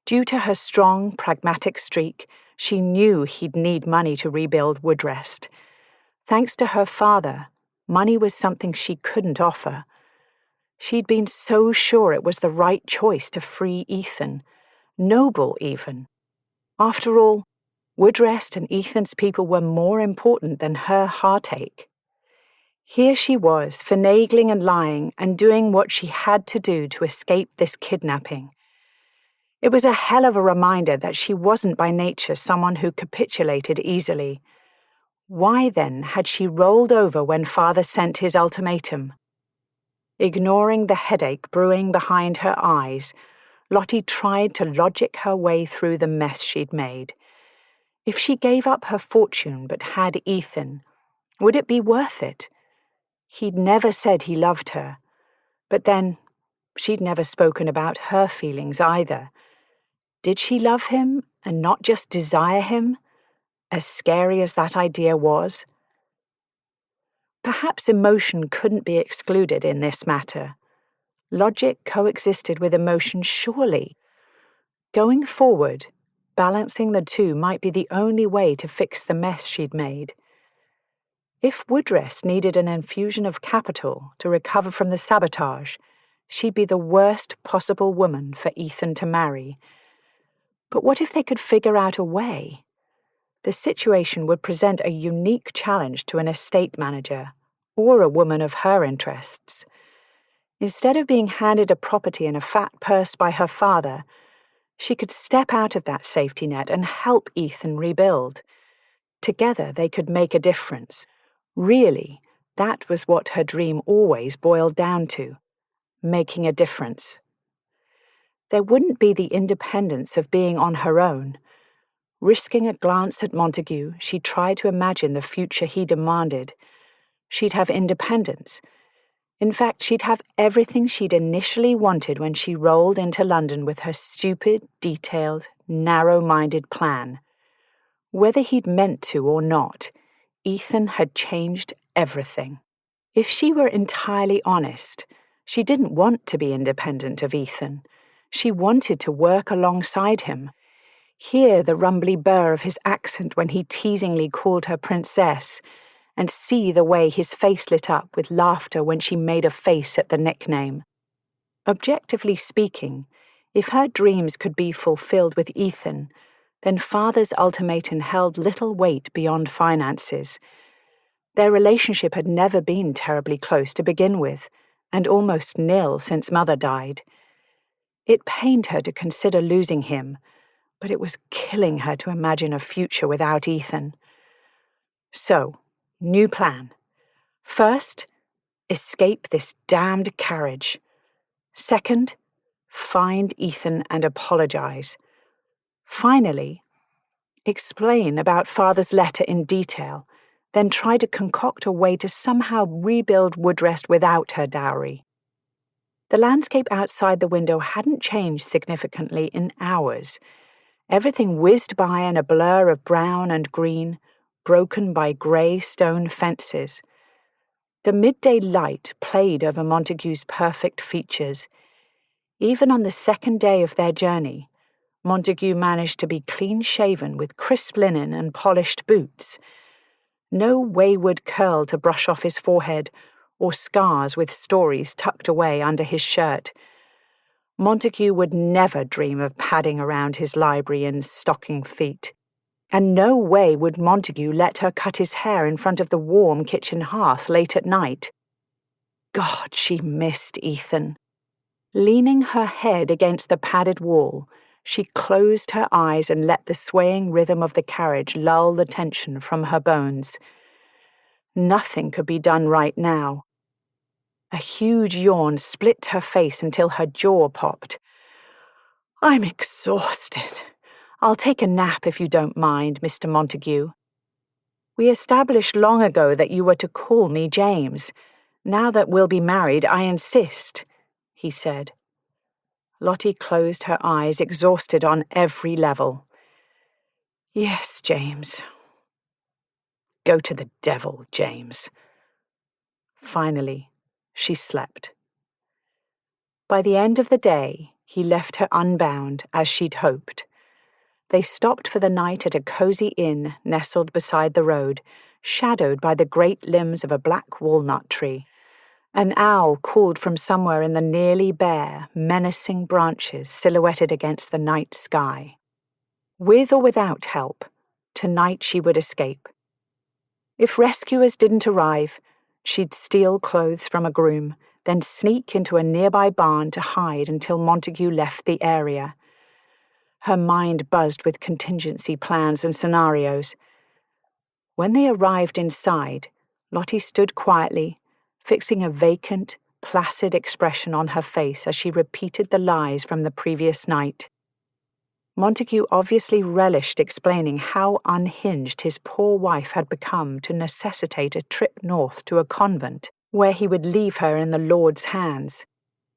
Due to her strong, pragmatic streak, she knew he'd need money to rebuild Woodrest. Thanks to her father, money was something she couldn't offer. She'd been so sure it was the right choice to free Ethan. Noble, even. After all, Woodrest and Ethan's people were more important than her heartache. Here she was, finagling and lying and doing what she had to do to escape this kidnapping. It was a hell of a reminder that she wasn't by nature someone who capitulated easily. Why then had she rolled over when Father sent his ultimatum? Ignoring the headache brewing behind her eyes, Lottie tried to logic her way through the mess she'd made. If she gave up her fortune but had Ethan, would it be worth it? He'd never said he loved her, but then she'd never spoken about her feelings either. Did she love him and not just desire him, as scary as that idea was? Perhaps emotion couldn't be excluded in this matter. Logic coexisted with emotion, surely. Going forward, balancing the two might be the only way to fix the mess she'd made. If Woodrest needed an infusion of capital to recover from the sabotage, she'd be the worst possible woman for Ethan to marry. But what if they could figure out a way? The situation would present a unique challenge to an estate manager, or a woman of her interests. Instead of being handed a property and a fat purse by her father, she could step out of that safety net and help Ethan rebuild. Together they could make a difference. Really, that was what her dream always boiled down to, making a difference. There wouldn't be the independence of being on her own. Risking a glance at Montague, she tried to imagine the future he demanded. She'd have independence. In fact, she'd have everything she'd initially wanted when she rolled into London with her stupid, detailed, narrow-minded plan. Whether he'd meant to or not, Ethan had changed everything. If she were entirely honest, she didn't want to be independent of Ethan. She wanted to work alongside him, hear the rumbly burr of his accent when he teasingly called her princess, and see the way his face lit up with laughter when she made a face at the nickname. Objectively speaking, if her dreams could be fulfilled with Ethan, then Father's ultimatum held little weight beyond finances. Their relationship had never been terribly close to begin with, and almost nil since Mother died. It pained her to consider losing him, but it was killing her to imagine a future without Ethan. So, new plan. First, escape this damned carriage. Second, find Ethan and apologize. Finally, explain about Father's letter in detail, then try to concoct a way to somehow rebuild Woodrest without her dowry. The landscape outside the window hadn't changed significantly in hours. Everything whizzed by in a blur of brown and green, broken by grey stone fences. The midday light played over Montague's perfect features. Even on the second day of their journey, Montague managed to be clean-shaven with crisp linen and polished boots. No wayward curl to brush off his forehead, or scars with stories tucked away under his shirt. Montague would never dream of padding around his library in stocking feet. And no way would Montague let her cut his hair in front of the warm kitchen hearth late at night. God, she missed Ethan. Leaning her head against the padded wall, she closed her eyes and let the swaying rhythm of the carriage lull the tension from her bones. Nothing could be done right now. A huge yawn split her face until her jaw popped. "I'm exhausted. I'll take a nap if you don't mind, Mr. Montague. We established long ago that you were to call me James. Now that we'll be married, I insist," he said. Lottie closed her eyes, exhausted on every level. "Yes, James. Go to the devil, James." Finally, she slept. By the end of the day, he left her unbound, as she'd hoped. They stopped for the night at a cozy inn nestled beside the road, shadowed by the great limbs of a black walnut tree. An owl called from somewhere in the nearly bare, menacing branches silhouetted against the night sky. With or without help, tonight she would escape. If rescuers didn't arrive, she'd steal clothes from a groom, then sneak into a nearby barn to hide until Montague left the area. Her mind buzzed with contingency plans and scenarios. When they arrived inside, Lottie stood quietly, fixing a vacant, placid expression on her face as she repeated the lies from the previous night. Montague obviously relished explaining how unhinged his poor wife had become to necessitate a trip north to a convent, where he would leave her in the Lord's hands.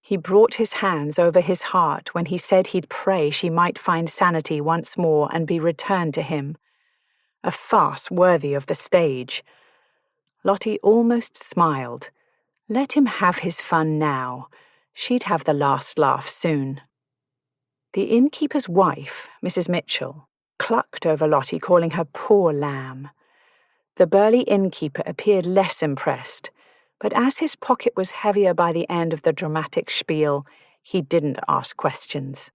He brought his hands over his heart when he said he'd pray she might find sanity once more and be returned to him. A farce worthy of the stage. Lottie almost smiled. Let him have his fun now. She'd have the last laugh soon. The innkeeper's wife, Mrs. Mitchell, clucked over Lottie, calling her poor lamb. The burly innkeeper appeared less impressed, but as his pocket was heavier by the end of the dramatic spiel, he didn't ask questions.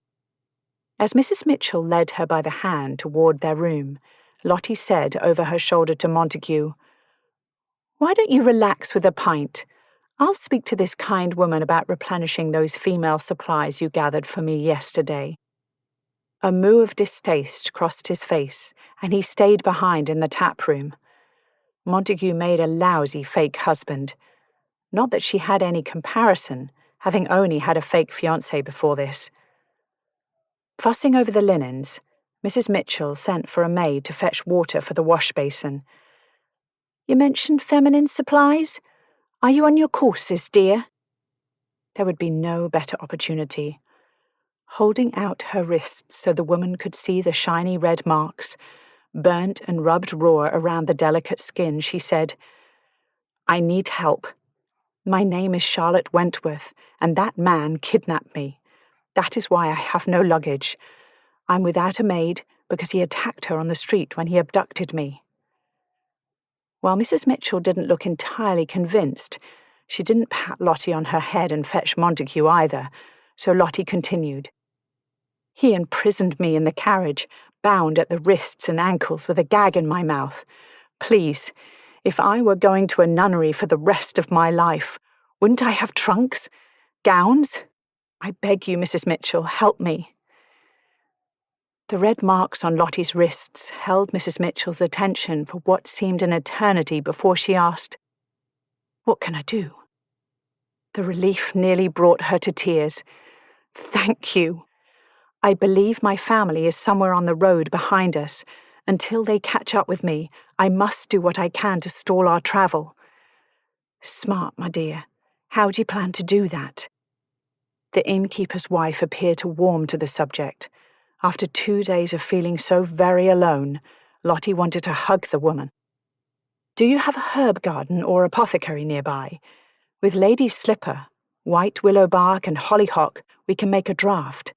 As Mrs. Mitchell led her by the hand toward their room, Lottie said over her shoulder to Montague, "Why don't you relax with a pint? I'll speak to this kind woman about replenishing those female supplies you gathered for me yesterday." A moue of distaste crossed his face, and he stayed behind in the tap room. Montague made a lousy fake husband. Not that she had any comparison, having only had a fake fiancé before this. Fussing over the linens, Mrs. Mitchell sent for a maid to fetch water for the wash basin. "You mentioned feminine supplies? Are you on your courses, dear?" There would be no better opportunity. Holding out her wrists so the woman could see the shiny red marks, burnt and rubbed raw around the delicate skin, she said, "I need help. My name is Charlotte Wentworth, and that man kidnapped me. That is why I have no luggage. I'm without a maid because he attacked her on the street when he abducted me." While Mrs. Mitchell didn't look entirely convinced, she didn't pat Lottie on her head and fetch Montague either, so Lottie continued. "He imprisoned me in the carriage, bound at the wrists and ankles with a gag in my mouth. Please, if I were going to a nunnery for the rest of my life, wouldn't I have trunks? Gowns? I beg you, Mrs. Mitchell, help me." The red marks on Lottie's wrists held Mrs. Mitchell's attention for what seemed an eternity before she asked, "What can I do?" The relief nearly brought her to tears. "Thank you. I believe my family is somewhere on the road behind us. Until they catch up with me, I must do what I can to stall our travel." "Smart, my dear. How do you plan to do that?" The innkeeper's wife appeared to warm to the subject. After 2 days of feeling so very alone, Lottie wanted to hug the woman. "Do you have a herb garden or apothecary nearby? With lady's slipper, white willow bark and hollyhock, we can make a draught.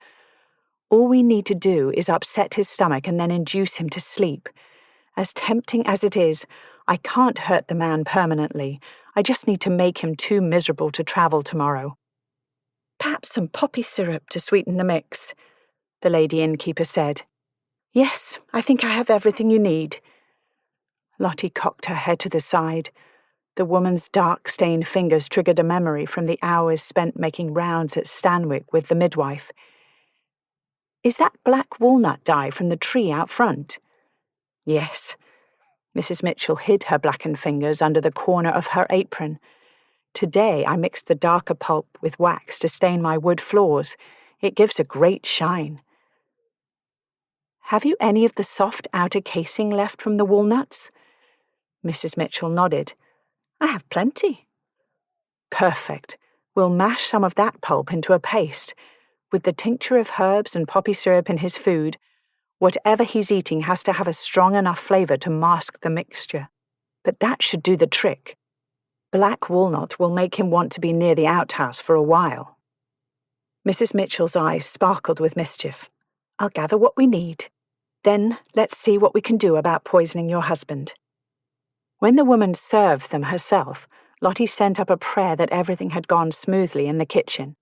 All we need to do is upset his stomach and then induce him to sleep. As tempting as it is, I can't hurt the man permanently. I just need to make him too miserable to travel tomorrow." "Perhaps some poppy syrup to sweeten the mix," the lady innkeeper said. "Yes, I think I have everything you need." Lottie cocked her head to the side. The woman's dark-stained fingers triggered a memory from the hours spent making rounds at Stanwick with the midwife. "Is that black walnut dye from the tree out front?" "Yes." Mrs. Mitchell hid her blackened fingers under the corner of her apron. "Today I mixed the darker pulp with wax to stain my wood floors. It gives a great shine." "Have you any of the soft outer casing left from the walnuts?" Mrs. Mitchell nodded. "I have plenty." "Perfect. We'll mash some of that pulp into a paste. With the tincture of herbs and poppy syrup in his food, whatever he's eating has to have a strong enough flavor to mask the mixture. But that should do the trick. Black walnut will make him want to be near the outhouse for a while." Mrs. Mitchell's eyes sparkled with mischief. "I'll gather what we need. Then let's see what we can do about poisoning your husband." When the woman served them herself, Lottie sent up a prayer that everything had gone smoothly in the kitchen.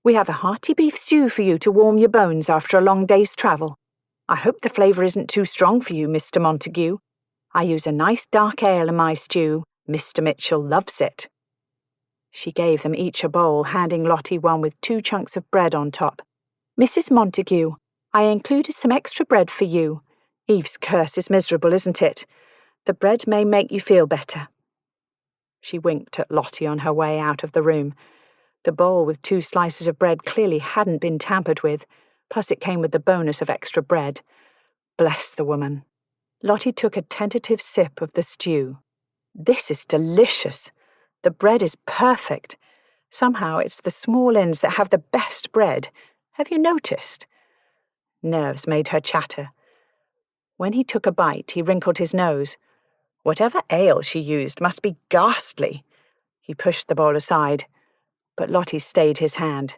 "We have a hearty beef stew for you to warm your bones after a long day's travel. I hope the flavour isn't too strong for you, Mr. Montague. I use a nice dark ale in my stew. Mr. Mitchell loves it." She gave them each a bowl, handing Lottie one with 2 chunks of bread on top. "Mrs. Montague, I included some extra bread for you. Eve's curse is miserable, isn't it? The bread may make you feel better." She winked at Lottie on her way out of the room. The bowl with 2 slices of bread clearly hadn't been tampered with, plus it came with the bonus of extra bread. Bless the woman. Lottie took a tentative sip of the stew. "This is delicious. The bread is perfect. Somehow it's the small inns that have the best bread. Have you noticed?" Nerves made her chatter. When he took a bite, he wrinkled his nose. Whatever ale she used must be ghastly. He pushed the bowl aside, but Lottie stayed his hand.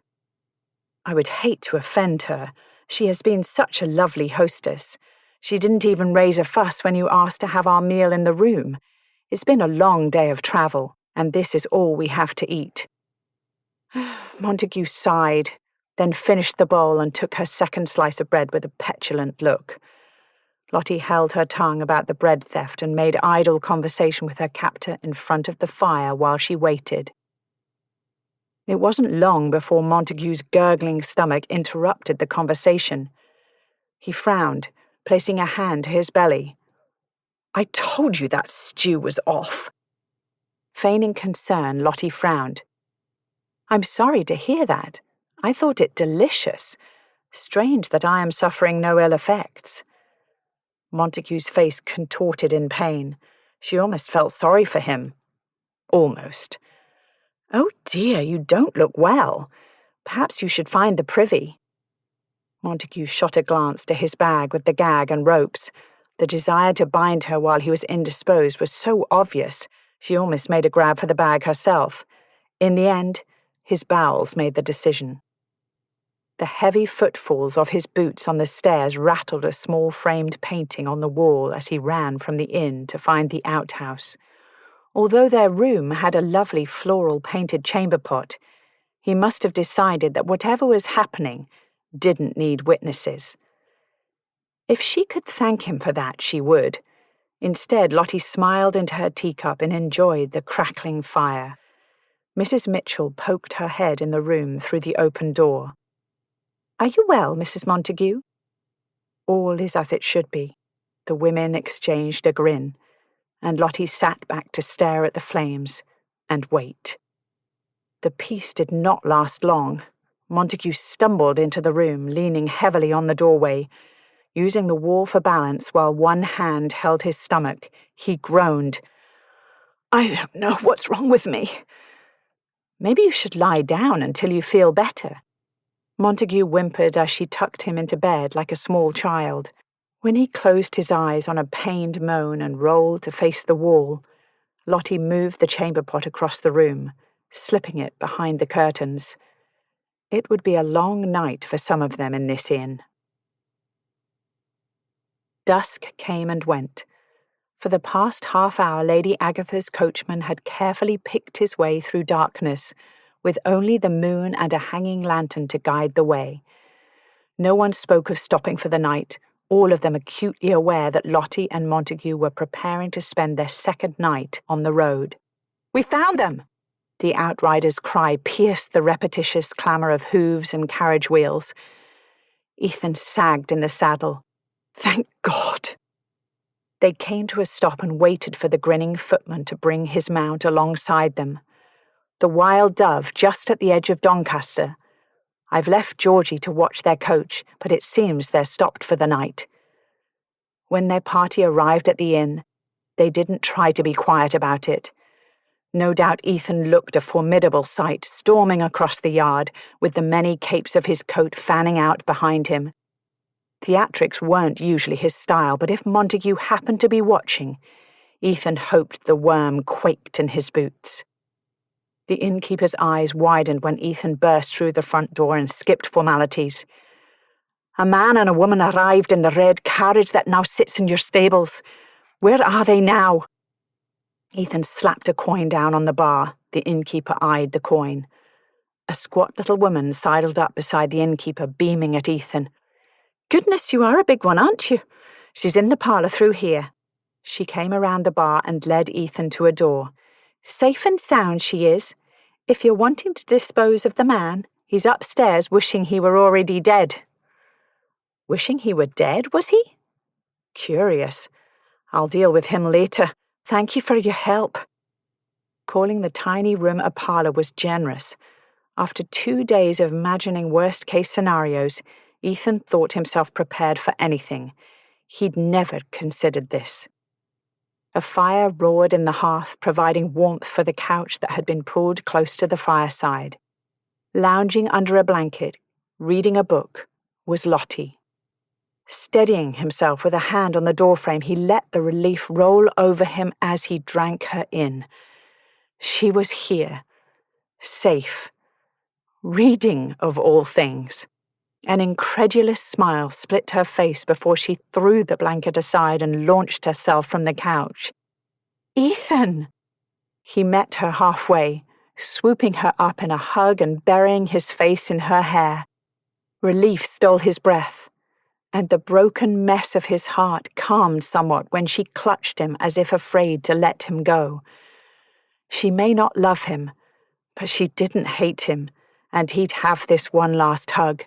"I would hate to offend her. She has been such a lovely hostess. She didn't even raise a fuss when you asked to have our meal in the room. It's been a long day of travel, and this is all we have to eat." Montague sighed, then finished the bowl and took her second slice of bread with a petulant look. Lottie held her tongue about the bread theft and made idle conversation with her captor in front of the fire while she waited. It wasn't long before Montague's gurgling stomach interrupted the conversation. He frowned, placing a hand to his belly. "I told you that stew was off." Feigning concern, Lottie frowned. "I'm sorry to hear that. I thought it delicious. Strange that I am suffering no ill effects." Montague's face contorted in pain. She almost felt sorry for him. Almost. "Oh dear, you don't look well. Perhaps you should find the privy." Montague shot a glance to his bag with the gag and ropes. The desire to bind her while he was indisposed was so obvious, she almost made a grab for the bag herself. In the end, his bowels made the decision. The heavy footfalls of his boots on the stairs rattled a small framed painting on the wall as he ran from the inn to find the outhouse. Although their room had a lovely floral painted chamber pot, he must have decided that whatever was happening didn't need witnesses. If she could thank him for that, she would. Instead, Lottie smiled into her teacup and enjoyed the crackling fire. Mrs. Mitchell poked her head in the room through the open door. "Are you well, Mrs. Montague?" All is as it should be. The women exchanged a grin, and Lottie sat back to stare at the flames and wait. The peace did not last long. Montague stumbled into the room, leaning heavily on the doorway. Using the wall for balance while one hand held his stomach, he groaned. "I don't know what's wrong with me." "Maybe you should lie down until you feel better." Montague whimpered as she tucked him into bed like a small child. When he closed his eyes on a pained moan and rolled to face the wall, Lottie moved the chamber pot across the room, slipping it behind the curtains. It would be a long night for some of them in this inn. Dusk came and went. For the past half hour, Lady Agatha's coachman had carefully picked his way through darkness, with only the moon and a hanging lantern to guide the way. No one spoke of stopping for the night, all of them acutely aware that Lottie and Montague were preparing to spend their second night on the road. "We found them!" The outrider's cry pierced the repetitious clamour of hooves and carriage wheels. Ethan sagged in the saddle. Thank God! They came to a stop and waited for the grinning footman to bring his mount alongside them. The Wild Dove just at the edge of Doncaster. I've left Georgie to watch their coach, but it seems they're stopped for the night. When their party arrived at the inn, they didn't try to be quiet about it. No doubt Ethan looked a formidable sight storming across the yard, with the many capes of his coat fanning out behind him. Theatrics weren't usually his style, but if Montague happened to be watching, Ethan hoped the worm quaked in his boots. The innkeeper's eyes widened when Ethan burst through the front door and skipped formalities. "A man and a woman arrived in the red carriage that now sits in your stables. Where are they now?" Ethan slapped a coin down on the bar. The innkeeper eyed the coin. A squat little woman sidled up beside the innkeeper, beaming at Ethan. "Goodness, you are a big one, aren't you? She's in the parlour through here." She came around the bar and led Ethan to a door. "Safe and sound she is. If you're wanting to dispose of the man, he's upstairs wishing he were already dead." Wishing he were dead, was he? Curious. I'll deal with him later. Thank you for your help. Calling the tiny room a parlour was generous. After 2 days of imagining worst-case scenarios, Ethan thought himself prepared for anything. He'd never considered this. A fire roared in the hearth, providing warmth for the couch that had been pulled close to the fireside. Lounging under a blanket, reading a book, was Lottie. Steadying himself with a hand on the doorframe, he let the relief roll over him as he drank her in. She was here, safe, reading of all things. An incredulous smile split her face before she threw the blanket aside and launched herself from the couch. Ethan! He met her halfway, swooping her up in a hug and burying his face in her hair. Relief stole his breath, and the broken mess of his heart calmed somewhat when she clutched him as if afraid to let him go. She may not love him, but she didn't hate him, and he'd have this one last hug.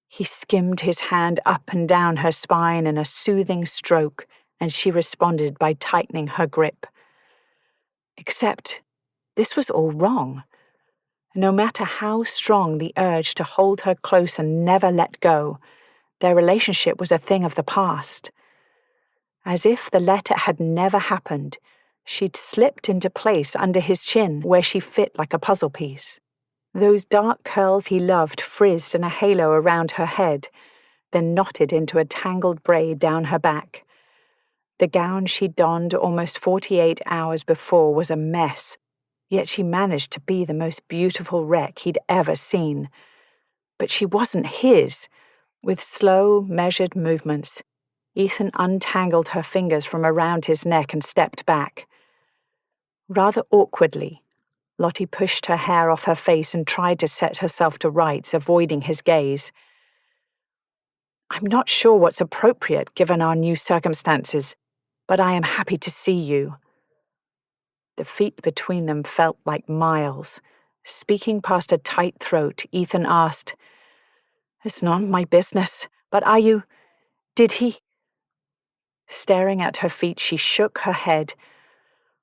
He skimmed his hand up and down her spine in a soothing stroke, and she responded by tightening her grip. Except, this was all wrong. No matter how strong the urge to hold her close and never let go, their relationship was a thing of the past. As if the letter had never happened, she'd slipped into place under his chin where she fit like a puzzle piece. Those dark curls he loved frizzed in a halo around her head, then knotted into a tangled braid down her back. The gown she donned almost 48 hours before was a mess, yet she managed to be the most beautiful wreck he'd ever seen. But she wasn't his. With slow, measured movements, Ethan untangled her fingers from around his neck and stepped back. Rather awkwardly, Lottie pushed her hair off her face and tried to set herself to rights, avoiding his gaze. I'm not sure what's appropriate given our new circumstances, but I am happy to see you. The feet between them felt like miles. Speaking past a tight throat, Ethan asked, It's none of my business, but are you... Did he... Staring at her feet, she shook her head.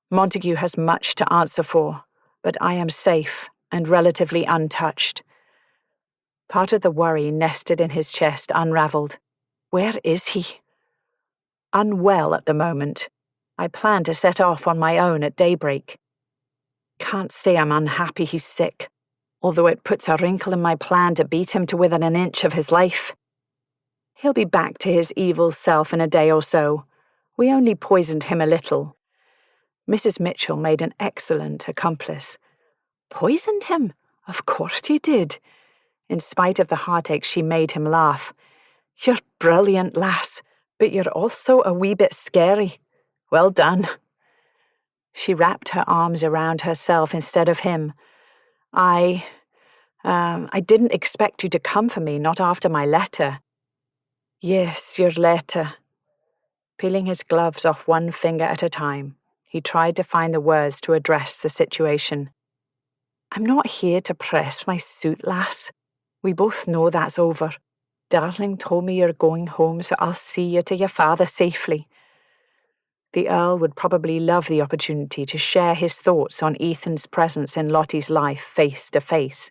Montague has much to answer for, but I am safe and relatively untouched. Part of the worry nested in his chest unraveled. Where is he? Unwell at the moment. I plan to set off on my own at daybreak. Can't say I'm unhappy he's sick, although it puts a wrinkle in my plan to beat him to within an inch of his life. He'll be back to his evil self in a day or so. We only poisoned him a little. Mrs. Mitchell made an excellent accomplice. Poisoned him? Of course you did. In spite of the heartache, she made him laugh. You're brilliant, lass, but you're also a wee bit scary. Well done. She wrapped her arms around herself instead of him. I didn't expect you to come for me, not after my letter. Yes, your letter. Peeling his gloves off one finger at a time, he tried to find the words to address the situation. I'm not here to press my suit, lass. We both know that's over. Darling told me you're going home, so I'll see you to your father safely. The Earl would probably love the opportunity to share his thoughts on Ethan's presence in Lottie's life face to face.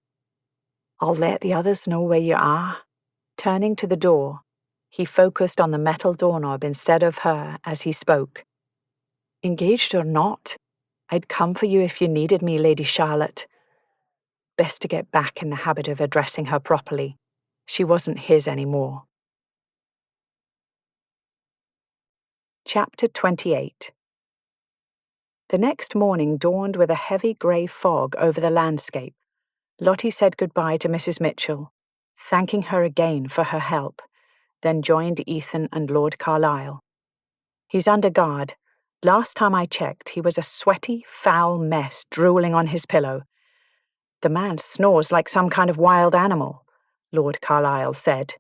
I'll let the others know where you are. Turning to the door, he focused on the metal doorknob instead of her as he spoke. Engaged or not, I'd come for you if you needed me, Lady Charlotte. Best to get back in the habit of addressing her properly. She wasn't his anymore. Chapter 28. The next morning dawned with a heavy grey fog over the landscape. Lottie said goodbye to Mrs. Mitchell, thanking her again for her help, then joined Ethan and Lord Carlisle. He's under guard. Last time I checked, he was a sweaty, foul mess drooling on his pillow. The man snores like some kind of wild animal, Lord Carlisle said.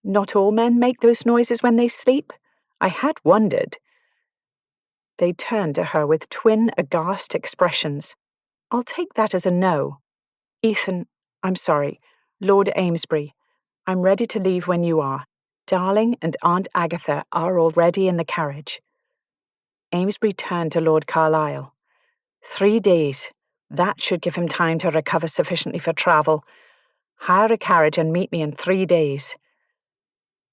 Not all men make those noises when they sleep? I had wondered. They turned to her with twin aghast expressions. I'll take that as a no. Ethan, I'm sorry, Lord Amesbury, I'm ready to leave when you are. Darling and Aunt Agatha are already in the carriage. Amesbury turned to Lord Carlisle. 3 days. That should give him time to recover sufficiently for travel. Hire a carriage and meet me in 3 days.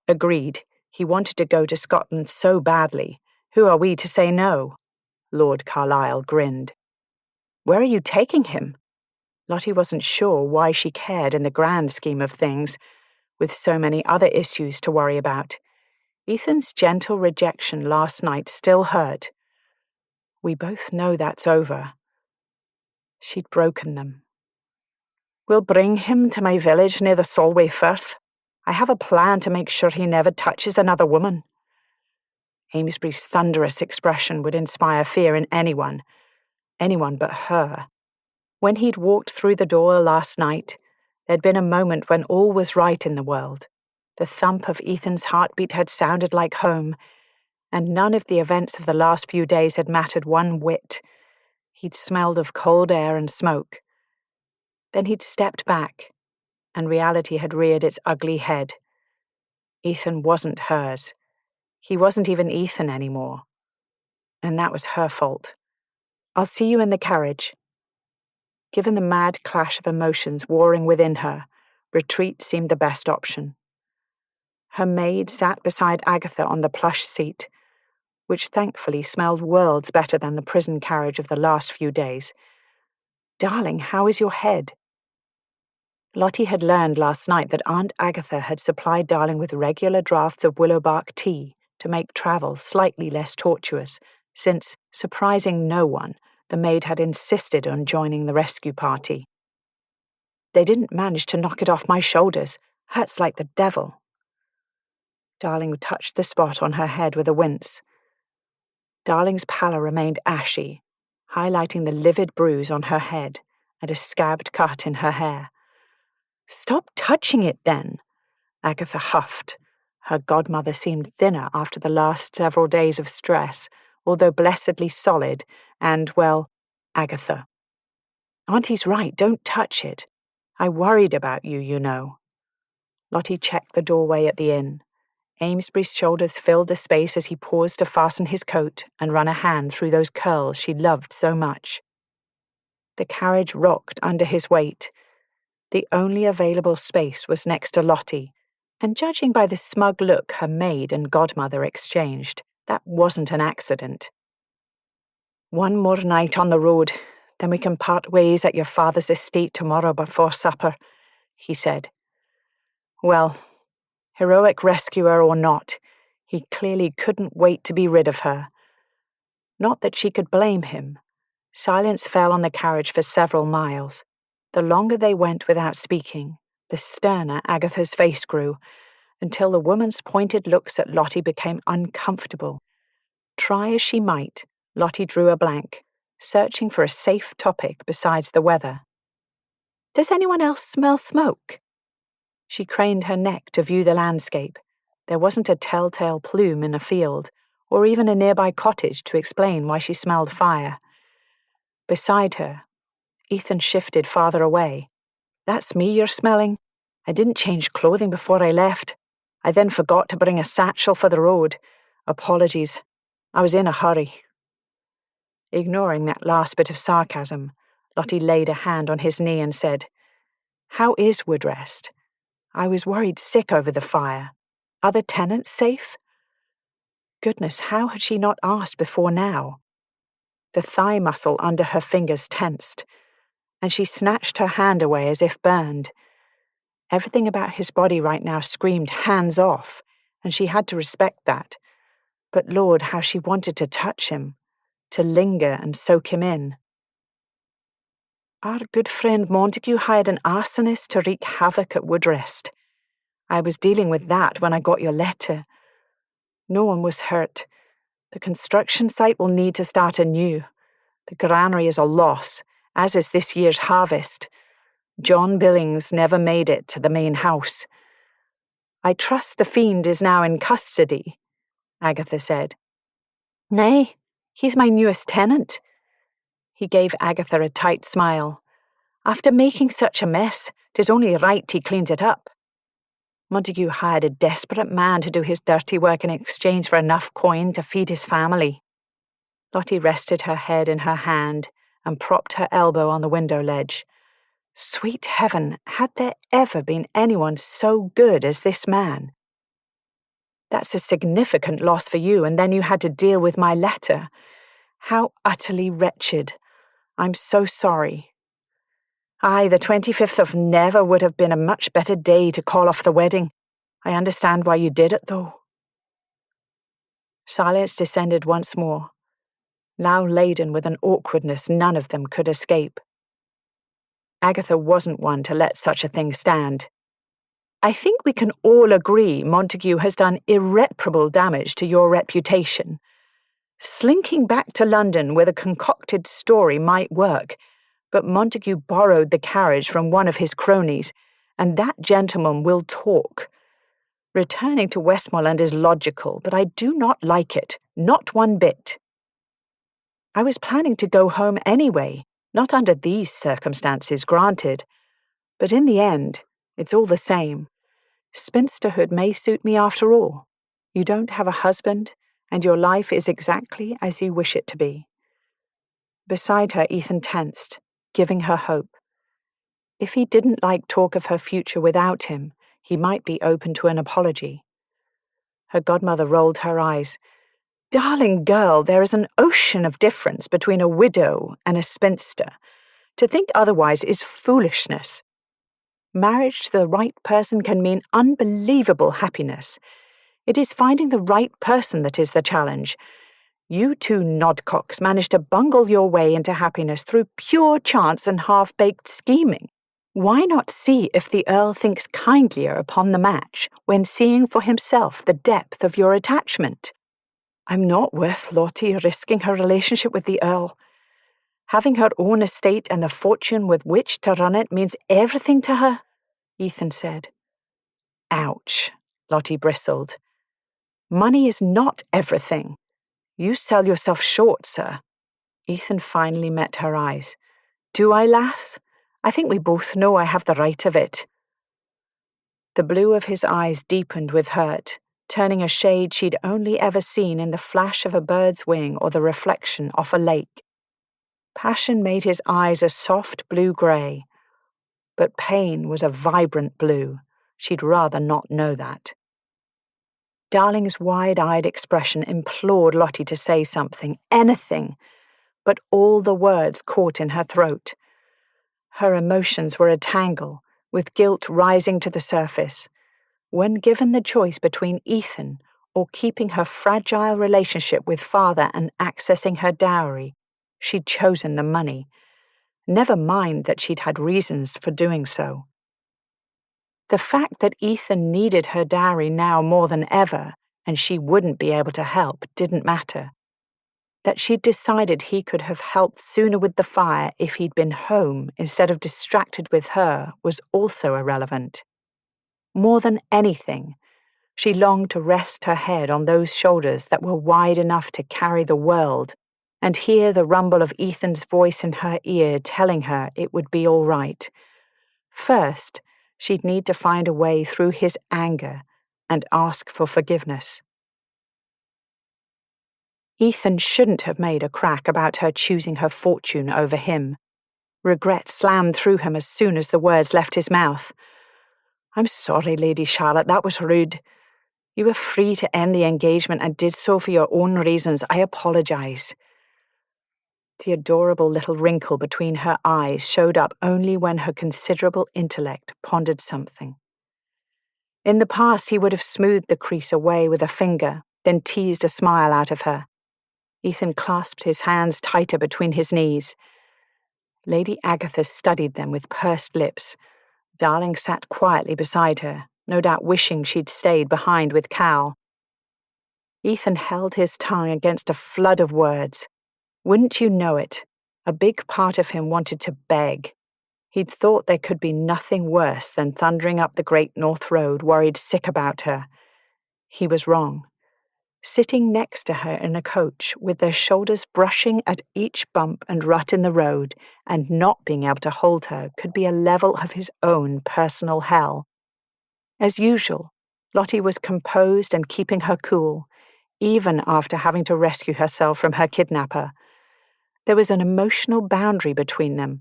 Agreed. He wanted to go to Scotland so badly. Who are we to say no? Lord Carlisle grinned. Where are you taking him? Lottie wasn't sure why she cared in the grand scheme of things, with so many other issues to worry about. Ethan's gentle rejection last night still hurt. We both know that's over. She'd broken them. We'll bring him to my village near the Solway Firth. I have a plan to make sure he never touches another woman. Amesbury's thunderous expression would inspire fear in anyone but her. When he'd walked through the door last night, there'd been a moment when all was right in the world. The thump of Ethan's heartbeat had sounded like home, and none of the events of the last few days had mattered one whit. He'd smelled of cold air and smoke. Then he'd stepped back, and reality had reared its ugly head. Ethan wasn't hers. He wasn't even Ethan anymore. And that was her fault. I'll see you in the carriage. Given the mad clash of emotions warring within her, retreat seemed the best option. Her maid sat beside Agatha on the plush seat, which thankfully smelled worlds better than the prison carriage of the last few days. Darling, how is your head? Lottie had learned last night that Aunt Agatha had supplied Darling with regular draughts of willowbark tea to make travel slightly less tortuous, since, surprising no one, the maid had insisted on joining the rescue party. They didn't manage to knock it off my shoulders. Hurts like the devil. Darling touched the spot on her head with a wince. Darling's pallor remained ashy, highlighting the livid bruise on her head and a scabbed cut in her hair. Stop touching it, then, Agatha huffed. Her godmother seemed thinner after the last several days of stress, although blessedly solid, and, well, Agatha. Auntie's right, don't touch it. I worried about you, you know. Lottie checked the doorway at the inn. Amesbury's shoulders filled the space as he paused to fasten his coat and run a hand through those curls she loved so much. The carriage rocked under his weight. The only available space was next to Lottie, and judging by the smug look her maid and godmother exchanged, that wasn't an accident. One more night on the road, then we can part ways at your father's estate tomorrow before supper, he said. Well, heroic rescuer or not, he clearly couldn't wait to be rid of her. Not that she could blame him. Silence fell on the carriage for several miles. The longer they went without speaking, the sterner Agatha's face grew, until the woman's pointed looks at Lottie became uncomfortable. Try as she might, Lottie drew a blank, searching for a safe topic besides the weather. Does anyone else smell smoke? She craned her neck to view the landscape. There wasn't a telltale plume in a field, or even a nearby cottage to explain why she smelled fire. Beside her, Ethan shifted farther away. That's me you're smelling. I didn't change clothing before I left. I then forgot to bring a satchel for the road. Apologies. I was in a hurry. Ignoring that last bit of sarcasm, Lottie laid a hand on his knee and said, How is Woodrest? I was worried sick over the fire. Are the tenants safe? Goodness, how had she not asked before now? The thigh muscle under her fingers tensed, and she snatched her hand away as if burned. Everything about his body right now screamed hands off, and she had to respect that. But Lord, how she wanted to touch him, to linger and soak him in. Our good friend Montague hired an arsonist to wreak havoc at Woodrest. I was dealing with that when I got your letter. No one was hurt. The construction site will need to start anew. The granary is a loss, as is this year's harvest. John Billings never made it to the main house. I trust the fiend is now in custody, Agatha said. Nay, he's my newest tenant. He gave Agatha a tight smile. After making such a mess, 'tis only right he cleans it up. Montague hired a desperate man to do his dirty work in exchange for enough coin to feed his family. Lottie rested her head in her hand and propped her elbow on the window ledge. Sweet heaven, had there ever been anyone so good as this man? That's a significant loss for you, and then you had to deal with my letter. How utterly wretched. I'm so sorry. Aye, the 25th of never would have been a much better day to call off the wedding. I understand why you did it, though. Silence descended once more, now laden with an awkwardness none of them could escape. Agatha wasn't one to let such a thing stand. I think we can all agree Montague has done irreparable damage to your reputation. Slinking back to London with a concocted story might work, but Montague borrowed the carriage from one of his cronies, and that gentleman will talk. Returning to Westmoreland is logical, but I do not like it, not one bit. I was planning to go home anyway, not under these circumstances, granted, but in the end, it's all the same. Spinsterhood may suit me after all. You don't have a husband, and your life is exactly as you wish it to be. Beside her, Ethan tensed, giving her hope. If he didn't like talk of her future without him, he might be open to an apology. Her godmother rolled her eyes. Darling girl, there is an ocean of difference between a widow and a spinster. To think otherwise is foolishness. Marriage to the right person can mean unbelievable happiness. It is finding the right person that is the challenge. You two nodcocks managed to bungle your way into happiness through pure chance and half-baked scheming. Why not see if the Earl thinks kindlier upon the match when seeing for himself the depth of your attachment? I'm not worth Lottie risking her relationship with the Earl. Having her own estate and the fortune with which to run it means everything to her, Ethan said. Ouch, Lottie bristled. Money is not everything. You sell yourself short, sir. Ethan finally met her eyes. Do I, lass? I think we both know I have the right of it. The blue of his eyes deepened with hurt, turning a shade she'd only ever seen in the flash of a bird's wing or the reflection off a lake. Passion made his eyes a soft blue-grey, but pain was a vibrant blue. She'd rather not know that. Darling's wide-eyed expression implored Lottie to say something, anything, but all the words caught in her throat. Her emotions were a tangle, with guilt rising to the surface. When given the choice between Ethan or keeping her fragile relationship with father and accessing her dowry, she'd chosen the money. Never mind that she'd had reasons for doing so. The fact that Ethan needed her dowry now more than ever, and she wouldn't be able to help, didn't matter. That she'd decided he could have helped sooner with the fire if he'd been home instead of distracted with her was also irrelevant. More than anything, she longed to rest her head on those shoulders that were wide enough to carry the world and hear the rumble of Ethan's voice in her ear telling her it would be all right. First, she'd need to find a way through his anger and ask for forgiveness. Ethan shouldn't have made a crack about her choosing her fortune over him. Regret slammed through him as soon as the words left his mouth. I'm sorry, Lady Charlotte, that was rude. You were free to end the engagement and did so for your own reasons. I apologize. The adorable little wrinkle between her eyes showed up only when her considerable intellect pondered something. In the past, he would have smoothed the crease away with a finger, then teased a smile out of her. Ethan clasped his hands tighter between his knees. Lady Agatha studied them with pursed lips. Darling sat quietly beside her, no doubt wishing she'd stayed behind with Cal. Ethan held his tongue against a flood of words. Wouldn't you know it? A big part of him wanted to beg. He'd thought there could be nothing worse than thundering up the Great North Road, worried sick about her. He was wrong. Sitting next to her in a coach, with their shoulders brushing at each bump and rut in the road, and not being able to hold her, could be a level of his own personal hell. As usual, Lottie was composed and keeping her cool, even after having to rescue herself from her kidnapper. There was an emotional boundary between them,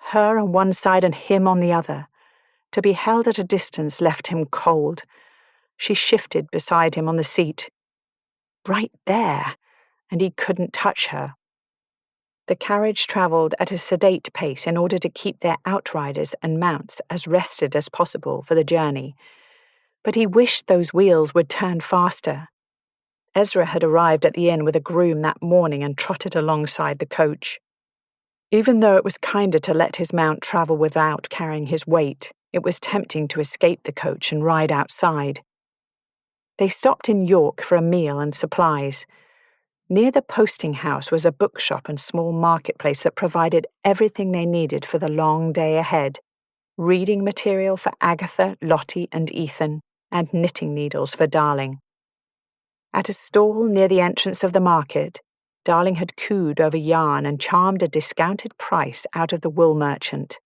her on one side and him on the other. To be held at a distance left him cold. She shifted beside him on the seat. Right there, and he couldn't touch her. The carriage travelled at a sedate pace in order to keep their outriders and mounts as rested as possible for the journey. But he wished those wheels would turn faster. Ezra had arrived at the inn with a groom that morning and trotted alongside the coach. Even though it was kinder to let his mount travel without carrying his weight, it was tempting to escape the coach and ride outside. They stopped in York for a meal and supplies. Near the posting house was a bookshop and small marketplace that provided everything they needed for the long day ahead: reading material for Agatha, Lottie, and Ethan, and knitting needles for Darling. At a stall near the entrance of the market, Darling had cooed over yarn and charmed a discounted price out of the wool merchant.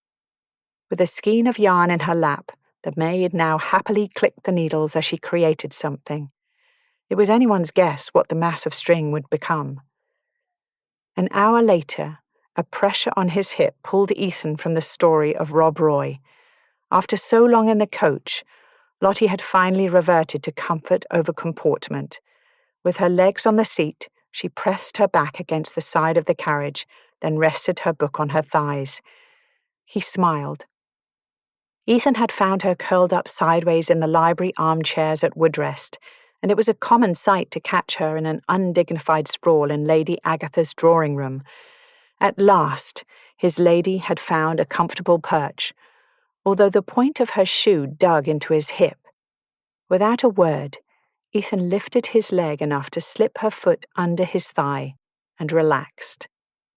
With a skein of yarn in her lap, the maid now happily clicked the needles as she created something. It was anyone's guess what the mass of string would become. An hour later, a pressure on his hip pulled Ethan from the story of Rob Roy. After so long in the coach, Lottie had finally reverted to comfort over comportment. With her legs on the seat, she pressed her back against the side of the carriage, then rested her book on her thighs. He smiled. Ethan had found her curled up sideways in the library armchairs at Woodrest, and it was a common sight to catch her in an undignified sprawl in Lady Agatha's drawing room. At last, his lady had found a comfortable perch, although the point of her shoe dug into his hip. Without a word, Ethan lifted his leg enough to slip her foot under his thigh and relaxed,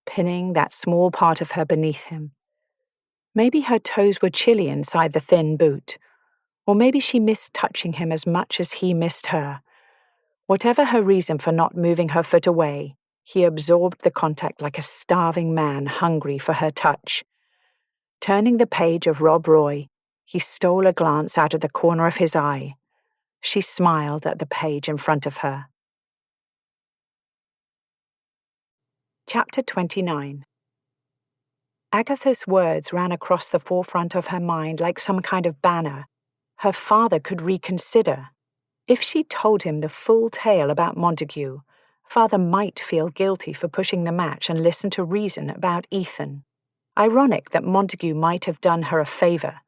pinning that small part of her beneath him. Maybe her toes were chilly inside the thin boot, or maybe she missed touching him as much as he missed her. Whatever her reason for not moving her foot away, he absorbed the contact like a starving man hungry for her touch. Turning the page of Rob Roy, he stole a glance out of the corner of his eye. She smiled at the page in front of her. Chapter 29. Agatha's words ran across the forefront of her mind like some kind of banner. Her father could reconsider. If she told him the full tale about Montague, father might feel guilty for pushing the match and listen to reason about Ethan. Ironic that Montague might have done her a favour.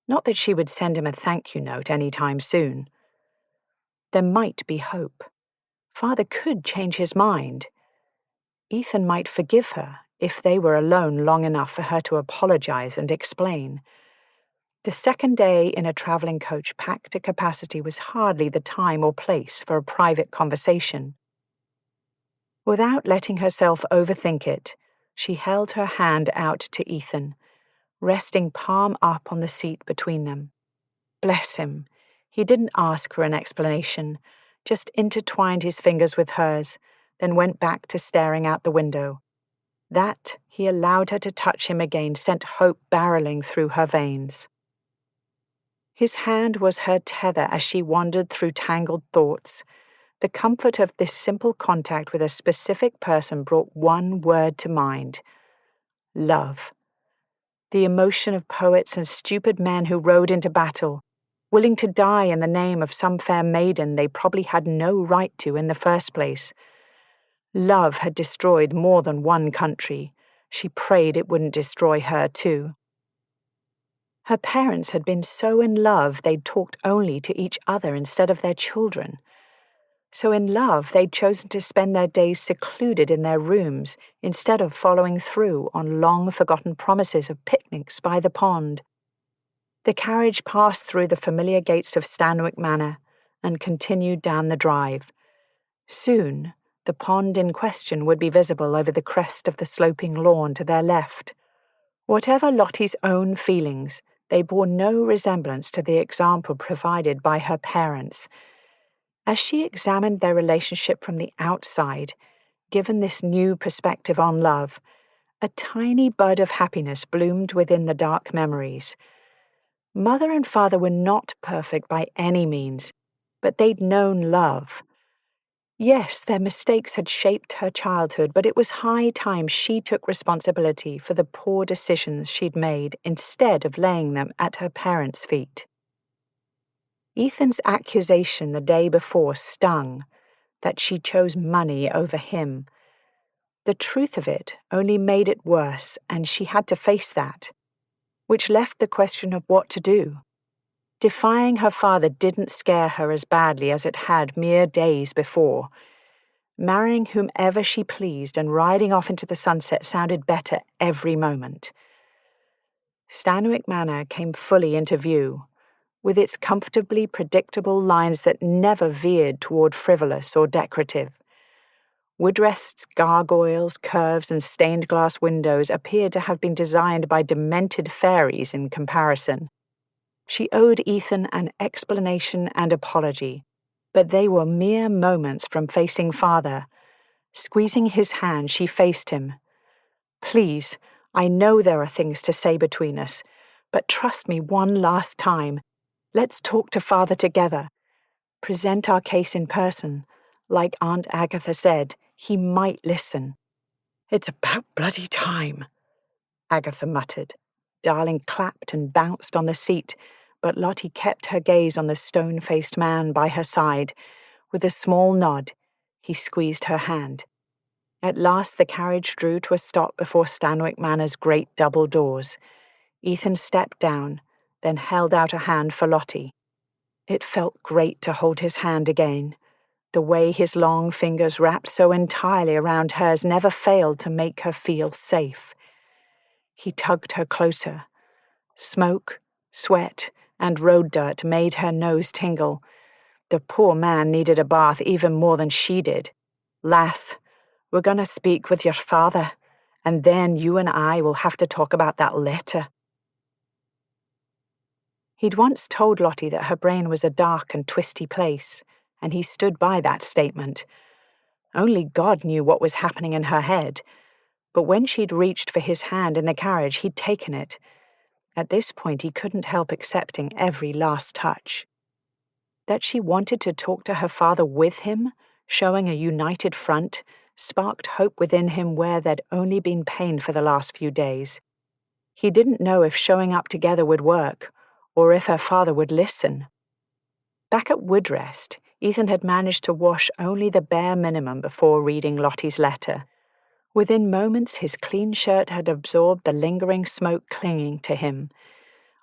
Not that she would send him a thank-you note any time soon. There might be hope. Father could change his mind. Ethan might forgive her if they were alone long enough for her to apologize and explain. The second day in a travelling coach packed to capacity was hardly the time or place for a private conversation. Without letting herself overthink it, she held her hand out to Ethan, resting palm up on the seat between them. Bless him. He didn't ask for an explanation, just intertwined his fingers with hers, then went back to staring out the window. That he allowed her to touch him again sent hope barreling through her veins. His hand was her tether as she wandered through tangled thoughts. The comfort of this simple contact with a specific person brought one word to mind: love. The emotion of poets and stupid men who rode into battle, willing to die in the name of some fair maiden they probably had no right to in the first place. Love had destroyed more than one country. She prayed it wouldn't destroy her too. Her parents had been so in love they'd talked only to each other instead of their children. So in love they'd chosen to spend their days secluded in their rooms instead of following through on long-forgotten promises of picnics by the pond. The carriage passed through the familiar gates of Stanwick Manor and continued down the drive. Soon, the pond in question would be visible over the crest of the sloping lawn to their left. Whatever Lottie's own feelings, they bore no resemblance to the example provided by her parents. As she examined their relationship from the outside, given this new perspective on love, a tiny bud of happiness bloomed within the dark memories. Mother and father were not perfect by any means, but they'd known love. Yes, their mistakes had shaped her childhood, but it was high time she took responsibility for the poor decisions she'd made instead of laying them at her parents' feet. Ethan's accusation the day before stung, that she chose money over him. The truth of it only made it worse, and she had to face that, which left the question of what to do. Defying her father didn't scare her as badly as it had mere days before. Marrying whomever she pleased and riding off into the sunset sounded better every moment. Stanwyck Manor came fully into view, with its comfortably predictable lines that never veered toward frivolous or decorative. Woodrest's gargoyles, curves, and stained glass windows appeared to have been designed by demented fairies in comparison. She owed Ethan an explanation and apology, but they were mere moments from facing father. Squeezing his hand, she faced him. "Please, I know there are things to say between us, but trust me one last time. Let's talk to father together. Present our case in person. Like Aunt Agatha said, he might listen." "It's about bloody time," Agatha muttered. Darling clapped and bounced on the seat, but Lottie kept her gaze on the stone-faced man by her side. With a small nod, he squeezed her hand. At last the carriage drew to a stop before Stanwyck Manor's great double doors. Ethan stepped down, then held out a hand for Lottie. It felt great to hold his hand again. The way his long fingers wrapped so entirely around hers never failed to make her feel safe. He tugged her closer. Smoke, sweat, and road dirt made her nose tingle. The poor man needed a bath even more than she did. "Lass, we're going to speak with your father, and then you and I will have to talk about that letter." He'd once told Lottie that her brain was a dark and twisty place, and he stood by that statement. Only God knew what was happening in her head, but when she'd reached for his hand in the carriage, he'd taken it. At this point, he couldn't help accepting every last touch. That she wanted to talk to her father with him, showing a united front, sparked hope within him where there'd only been pain for the last few days. He didn't know if showing up together would work, or if her father would listen. Back at Woodrest, Ethan had managed to wash only the bare minimum before reading Lottie's letter. Within moments, his clean shirt had absorbed the lingering smoke clinging to him.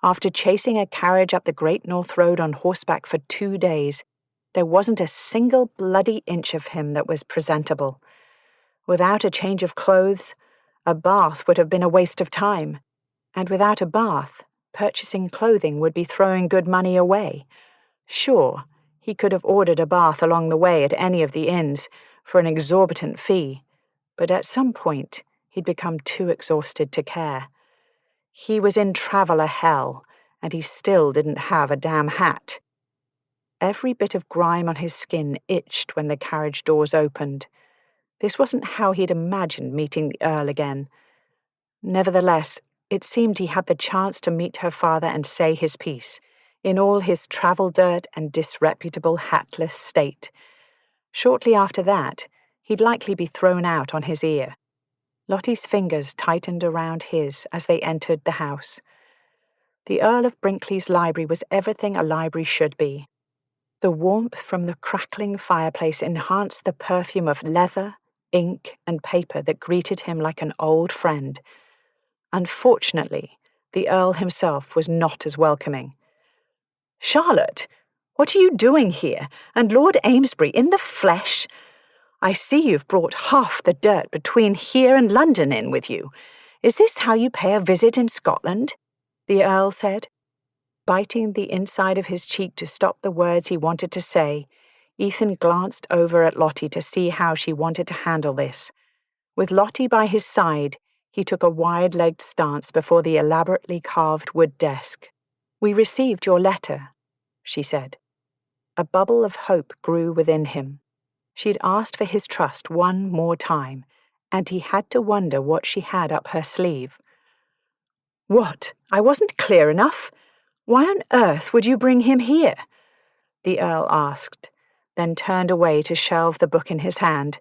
After chasing a carriage up the Great North Road on horseback for 2 days, there wasn't a single bloody inch of him that was presentable. Without a change of clothes, a bath would have been a waste of time. And without a bath, purchasing clothing would be throwing good money away. Sure, he could have ordered a bath along the way at any of the inns for an exorbitant fee, but at some point he'd become too exhausted to care. He was in traveller hell, and he still didn't have a damn hat. Every bit of grime on his skin itched when the carriage doors opened. This wasn't how he'd imagined meeting the Earl again. Nevertheless, it seemed he had the chance to meet her father and say his piece, in all his travel dirt and disreputable hatless state. Shortly after that, he'd likely be thrown out on his ear. Lottie's fingers tightened around his as they entered the house. The Earl of Brinkley's library was everything a library should be. The warmth from the crackling fireplace enhanced the perfume of leather, ink, and paper that greeted him like an old friend. Unfortunately, the Earl himself was not as welcoming. "Charlotte, what are you doing here, and Lord Amesbury in the flesh? I see you've brought half the dirt between here and London in with you. Is this how you pay a visit in Scotland?" the Earl said. Biting the inside of his cheek to stop the words he wanted to say, Ethan glanced over at Lottie to see how she wanted to handle this. With Lottie by his side, he took a wide-legged stance before the elaborately carved wood desk. "We received your letter," she said. A bubble of hope grew within him. She'd asked for his trust one more time, and he had to wonder what she had up her sleeve. "What? I wasn't clear enough? Why on earth would you bring him here? The Earl asked, then turned away to shelve the book in his hand.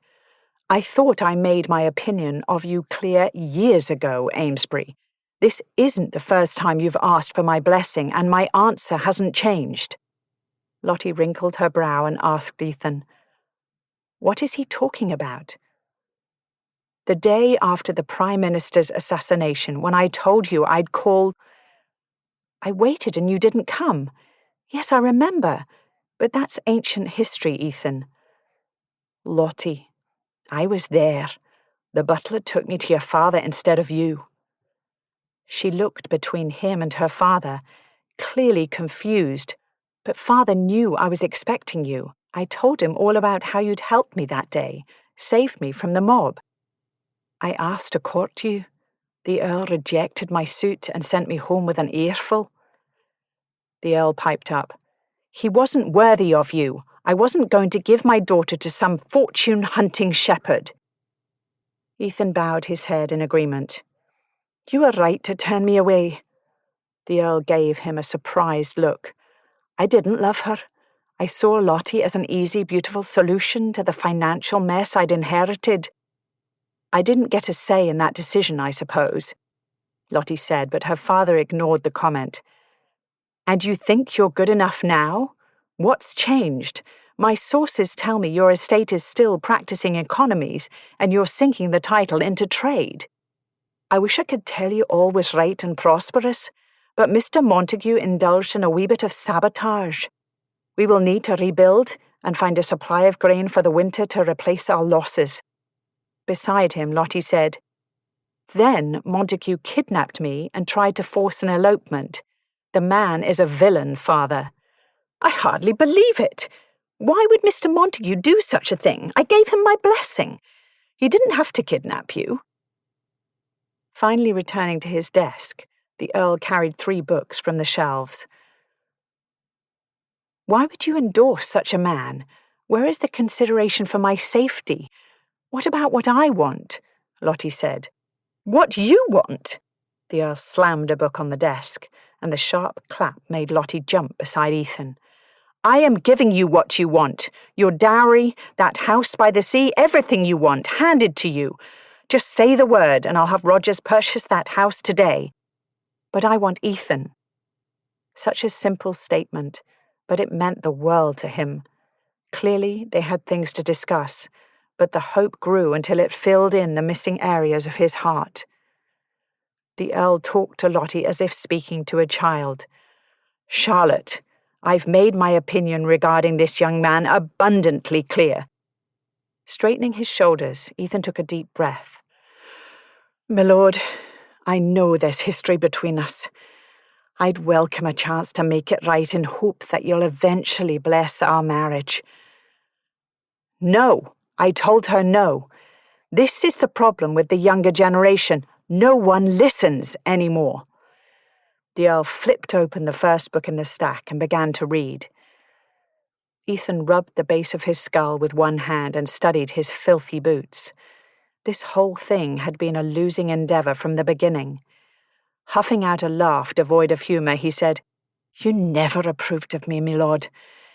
I thought I made my opinion of you clear years ago, Amesbury. This isn't the first time you've asked for my blessing, and my answer hasn't changed. Lottie wrinkled her brow and asked Ethan, What is he talking about? The day after the Prime Minister's assassination, when I told you I'd call... I waited and you didn't come. Yes, I remember. But that's ancient history, Ethan. Lottie, I was there. The butler took me to your father instead of you. She looked between him and her father, clearly confused. But father knew I was expecting you. I told him all about how you'd helped me that day, saved me from the mob. I asked to court you. The Earl rejected my suit and sent me home with an earful. The Earl piped up. He wasn't worthy of you. I wasn't going to give my daughter to some fortune-hunting shepherd. Ethan bowed his head in agreement. You were right to turn me away. The Earl gave him a surprised look. I didn't love her. I saw Lottie as an easy, beautiful solution to the financial mess I'd inherited. I didn't get a say in that decision, I suppose, Lottie said, but her father ignored the comment. And you think you're good enough now? What's changed? My sources tell me your estate is still practicing economies, and you're sinking the title into trade. I wish I could tell you all was right and prosperous, but Mr. Montague indulged in a wee bit of sabotage. We will need to rebuild and find a supply of grain for the winter to replace our losses. Beside him, Lottie said, Then Montague kidnapped me and tried to force an elopement. The man is a villain, father. I hardly believe it. Why would Mr. Montague do such a thing? I gave him my blessing. He didn't have to kidnap you. Finally returning to his desk, the Earl carried 3 books from the shelves. Why would you endorse such a man? Where is the consideration for my safety? What about what I want? Lottie said. What you want? The Earl slammed a book on the desk, and the sharp clap made Lottie jump beside Ethan. I am giving you what you want. Your dowry, that house by the sea, everything you want, handed to you. Just say the word, and I'll have Rogers purchase that house today. But I want Ethan. Such a simple statement, but it meant the world to him. Clearly, they had things to discuss, but the hope grew until it filled in the missing areas of his heart. The Earl talked to Lottie as if speaking to a child. Charlotte, I've made my opinion regarding this young man abundantly clear. Straightening his shoulders, Ethan took a deep breath. My lord, I know there's history between us. I'd welcome a chance to make it right in hope that you'll eventually bless our marriage. No, I told her no. This is the problem with the younger generation. No one listens anymore. The Earl flipped open the first book in the stack and began to read. Ethan rubbed the base of his skull with one hand and studied his filthy boots. This whole thing had been a losing endeavour from the beginning. Huffing out a laugh devoid of humour, he said, You never approved of me, my lord.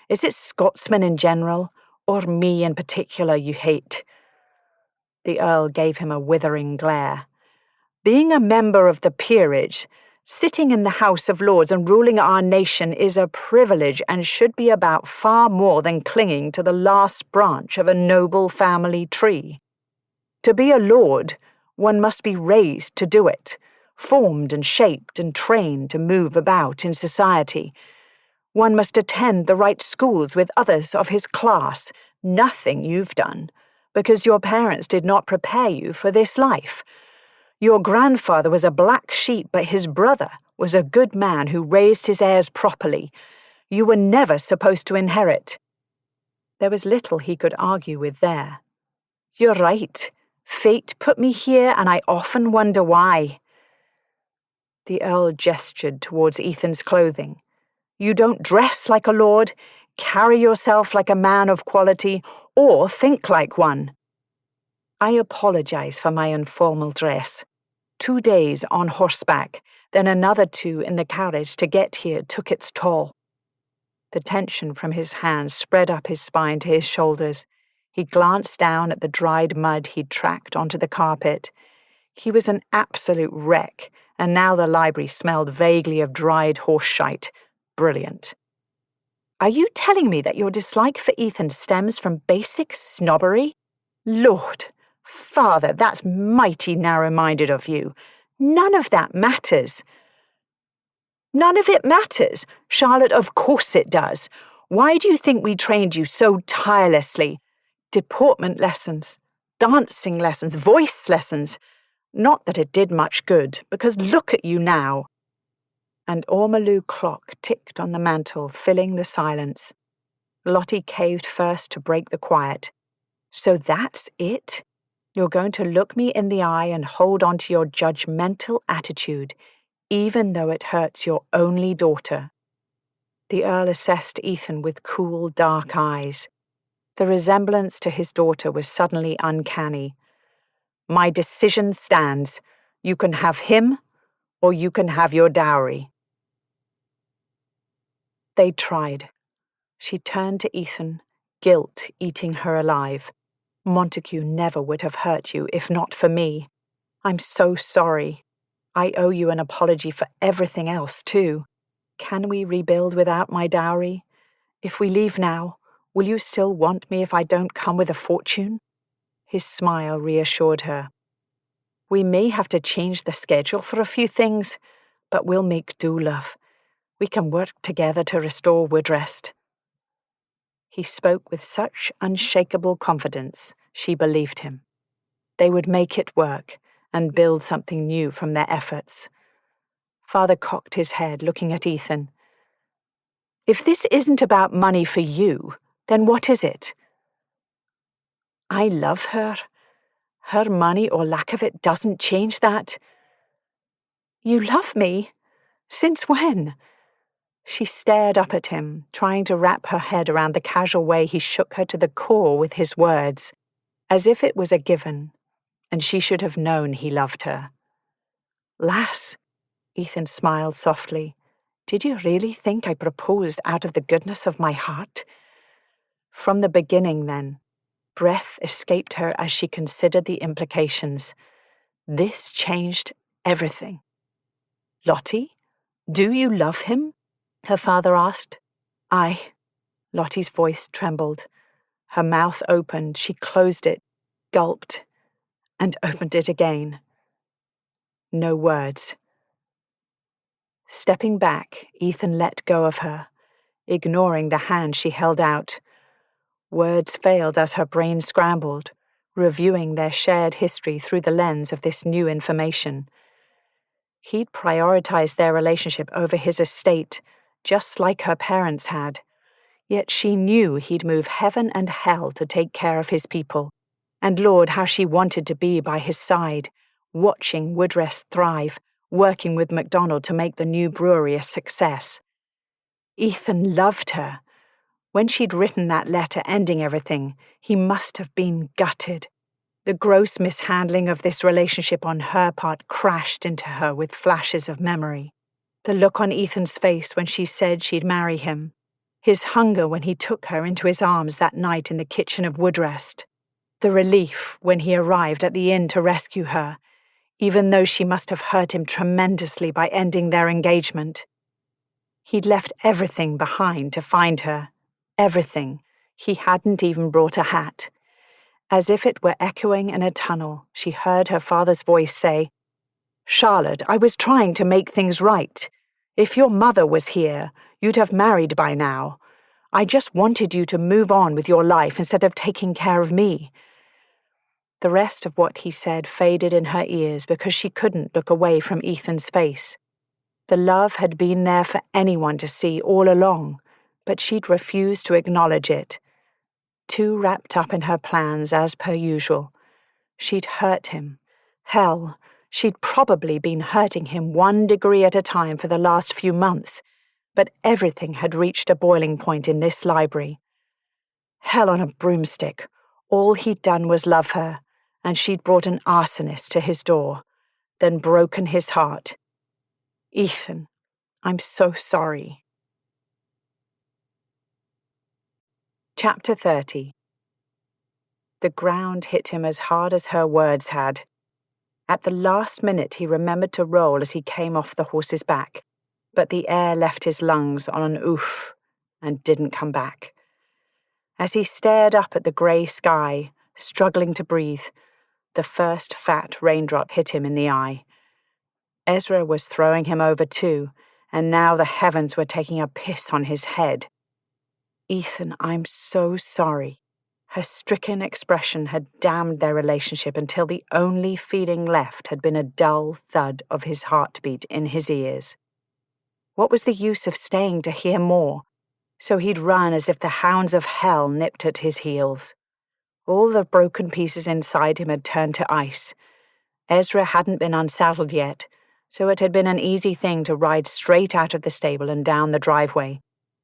Is it Scotsmen in general, or me in particular, you hate? The Earl gave him a withering glare. Being a member of the peerage, sitting in the House of Lords and ruling our nation is a privilege and should be about far more than clinging to the last branch of a noble family tree. To be a lord, one must be raised to do it, formed and shaped and trained to move about in society. One must attend the right schools with others of his class, nothing you've done, because your parents did not prepare you for this life. Your grandfather was a black sheep, but his brother was a good man who raised his heirs properly. You were never supposed to inherit. There was little he could argue with there. You're right. Fate put me here, and I often wonder why. The Earl gestured towards Ethan's clothing. You don't dress like a lord, carry yourself like a man of quality, or think like one. I apologize for my informal dress. 2 days on horseback, then another 2 in the carriage to get here took its toll. The tension from his hands spread up his spine to his shoulders. He glanced down at the dried mud he'd tracked onto the carpet. He was an absolute wreck, and now the library smelled vaguely of dried horse shite. Brilliant. Are you telling me that your dislike for Ethan stems from basic snobbery? Lord, Father, that's mighty narrow-minded of you. None of that matters. None of it matters. Charlotte, of course it does. Why do you think we trained you so tirelessly? Deportment lessons, dancing lessons, voice lessons. Not that it did much good, because look at you now. An ormolu clock ticked on the mantel, filling the silence. Lottie caved first to break the quiet. So that's it? You're going to look me in the eye and hold on to your judgmental attitude, even though it hurts your only daughter. The Earl assessed Ethan with cool, dark eyes. The resemblance to his daughter was suddenly uncanny. My decision stands. You can have him, or you can have your dowry. They tried. She turned to Ethan, guilt eating her alive. Montague never would have hurt you if not for me. I'm so sorry. I owe you an apology for everything else, too. Can we rebuild without my dowry? If we leave now, will you still want me if I don't come with a fortune? His smile reassured her. We may have to change the schedule for a few things, but we'll make do, love. We can work together to restore Woodrest. He spoke with such unshakable confidence, she believed him. They would make it work and build something new from their efforts. Father cocked his head, looking at Ethan. If this isn't about money for you, then what is it? I love her. Her money or lack of it doesn't change that. You love me? Since when? She stared up at him, trying to wrap her head around the casual way he shook her to the core with his words, as if it was a given, and she should have known he loved her. Lass, Ethan smiled softly, did you really think I proposed out of the goodness of my heart? From the beginning, then, breath escaped her as she considered the implications. This changed everything. Lottie, do you love him? Her father asked. Aye. Lottie's voice trembled. Her mouth opened. She closed it, gulped, and opened it again. No words. Stepping back, Ethan let go of her, ignoring the hand she held out. Words failed as her brain scrambled, reviewing their shared history through the lens of this new information. He'd prioritized their relationship over his estate, just like her parents had. Yet she knew he'd move heaven and hell to take care of his people. And Lord, how she wanted to be by his side, watching Woodrest thrive, working with MacDonald to make the new brewery a success. Ethan loved her. When she'd written that letter ending everything, he must have been gutted. The gross mishandling of this relationship on her part crashed into her with flashes of memory. The look on Ethan's face when she said she'd marry him. His hunger when he took her into his arms that night in the kitchen of Woodrest. The relief when he arrived at the inn to rescue her, even though she must have hurt him tremendously by ending their engagement. He'd left everything behind to find her. Everything. He hadn't even brought a hat. As if it were echoing in a tunnel, she heard her father's voice say, Charlotte, I was trying to make things right. If your mother was here, you'd have married by now. I just wanted you to move on with your life instead of taking care of me. The rest of what he said faded in her ears because she couldn't look away from Ethan's face. The love had been there for anyone to see all along, but she'd refused to acknowledge it. Too wrapped up in her plans as per usual. She'd hurt him. Hell, she'd probably been hurting him 1 degree at a time for the last few months, but everything had reached a boiling point in this library. Hell on a broomstick. All he'd done was love her, and she'd brought an arsonist to his door. then broken his heart. Ethan, I'm so sorry. Chapter 30. The ground hit him as hard as her words had. At the last minute he remembered to roll as he came off the horse's back, but the air left his lungs on an oof and didn't come back. As he stared up at the grey sky, struggling to breathe, the first fat raindrop hit him in the eye. Ezra was throwing him over too, and now the heavens were taking a piss on his head. Ethan, I'm so sorry. Her stricken expression had damned their relationship until the only feeling left had been a dull thud of his heartbeat in his ears. What was the use of staying to hear more? So he'd run as if the hounds of hell nipped at his heels. All the broken pieces inside him had turned to ice. Ezra hadn't been unsaddled yet, so it had been an easy thing to ride straight out of the stable and down the driveway,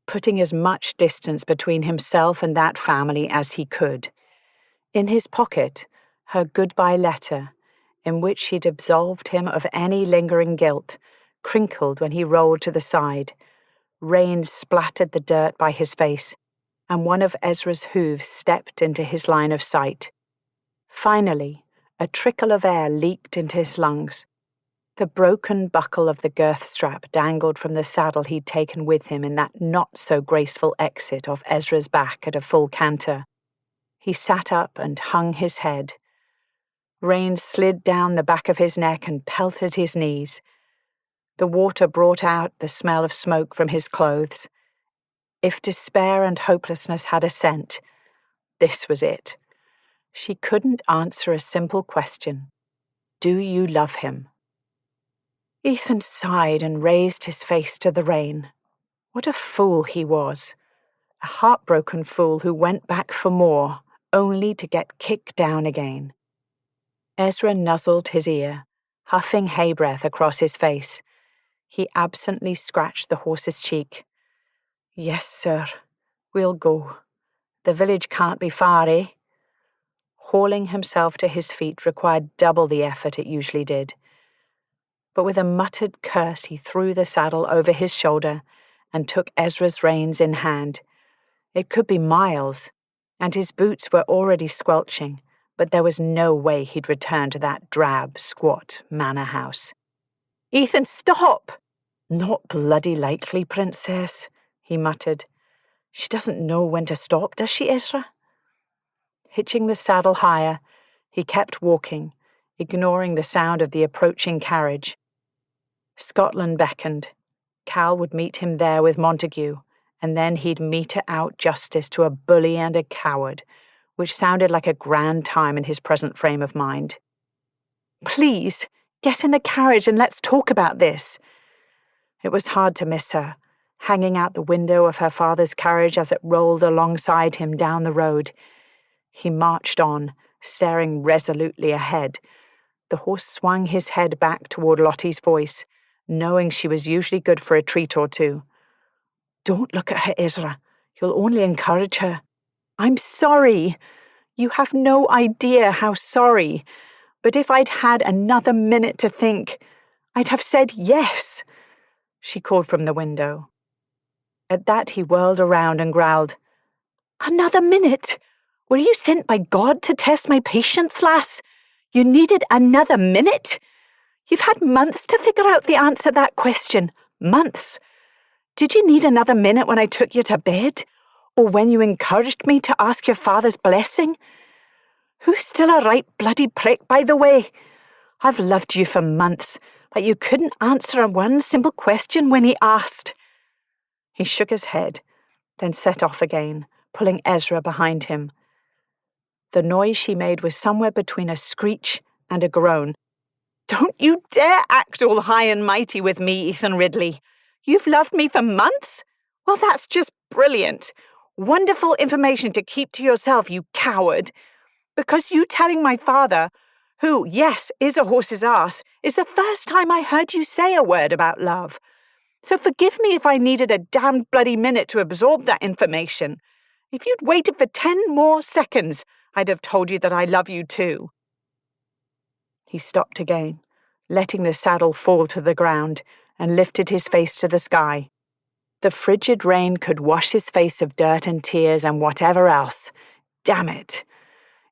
putting as much distance between himself and that family as he could. In his pocket, her goodbye letter, in which she'd absolved him of any lingering guilt, crinkled when he rolled to the side. Rain splattered the dirt by his face, and one of Ezra's hooves stepped into his line of sight. Finally, a trickle of air leaked into his lungs. The broken buckle of the girth strap dangled from the saddle he'd taken with him in that not-so-graceful exit off Ezra's back at a full canter. He sat up and hung his head. Rain slid down the back of his neck and pelted his knees. The water brought out the smell of smoke from his clothes. If despair and hopelessness had a scent, this was it. She couldn't answer a simple question. Do you love him? Ethan sighed and raised his face to the rain. What a fool he was. A heartbroken fool who went back for more, only to get kicked down again. Ezra nuzzled his ear, huffing hay breath across his face. He absently scratched the horse's cheek. Yes, sir. We'll go. The village can't be far, eh? Hauling himself to his feet required double the effort it usually did. But with a muttered curse he threw the saddle over his shoulder and took Ezra's reins in hand. It could be miles, and his boots were already squelching, but there was no way he'd return to that drab, squat manor house. Ethan, stop! Not bloody likely, princess, he muttered. She doesn't know when to stop, does she, Ezra? Hitching the saddle higher, he kept walking, ignoring the sound of the approaching carriage. Scotland beckoned. Cal would meet him there with Montague, and then he'd meter out justice to a bully and a coward, which sounded like a grand time in his present frame of mind. Please, get in the carriage and let's talk about this. It was hard to miss her, hanging out the window of her father's carriage as it rolled alongside him down the road. He marched on, staring resolutely ahead. The horse swung his head back toward Lottie's voice, knowing she was usually good for a treat or two. Don't look at her, Ezra. You'll only encourage her. I'm sorry. You have no idea how sorry. But if I'd had another minute to think, I'd have said yes, she called from the window. At that he whirled around and growled, Another minute? Were you sent by God to test my patience, lass? You needed another minute? You've had months to figure out the answer to that question. Months. Did you need another minute when I took you to bed? Or when you encouraged me to ask your father's blessing? Who's still a right bloody prick, by the way? I've loved you for months, but you couldn't answer one simple question when he asked. He shook his head, then set off again, pulling Ezra behind him. The noise she made was somewhere between a screech and a groan. Don't you dare act all high and mighty with me, Ethan Ridley. You've loved me for months? Well, that's just brilliant. Wonderful information to keep to yourself, you coward. Because you telling my father, who, yes, is a horse's ass, is the first time I heard you say a word about love. So forgive me if I needed a damned bloody minute to absorb that information. If you'd waited for 10 more seconds, I'd have told you that I love you too. He stopped again, letting the saddle fall to the ground, and lifted his face to the sky. The frigid rain could wash his face of dirt and tears and whatever else. Damn it!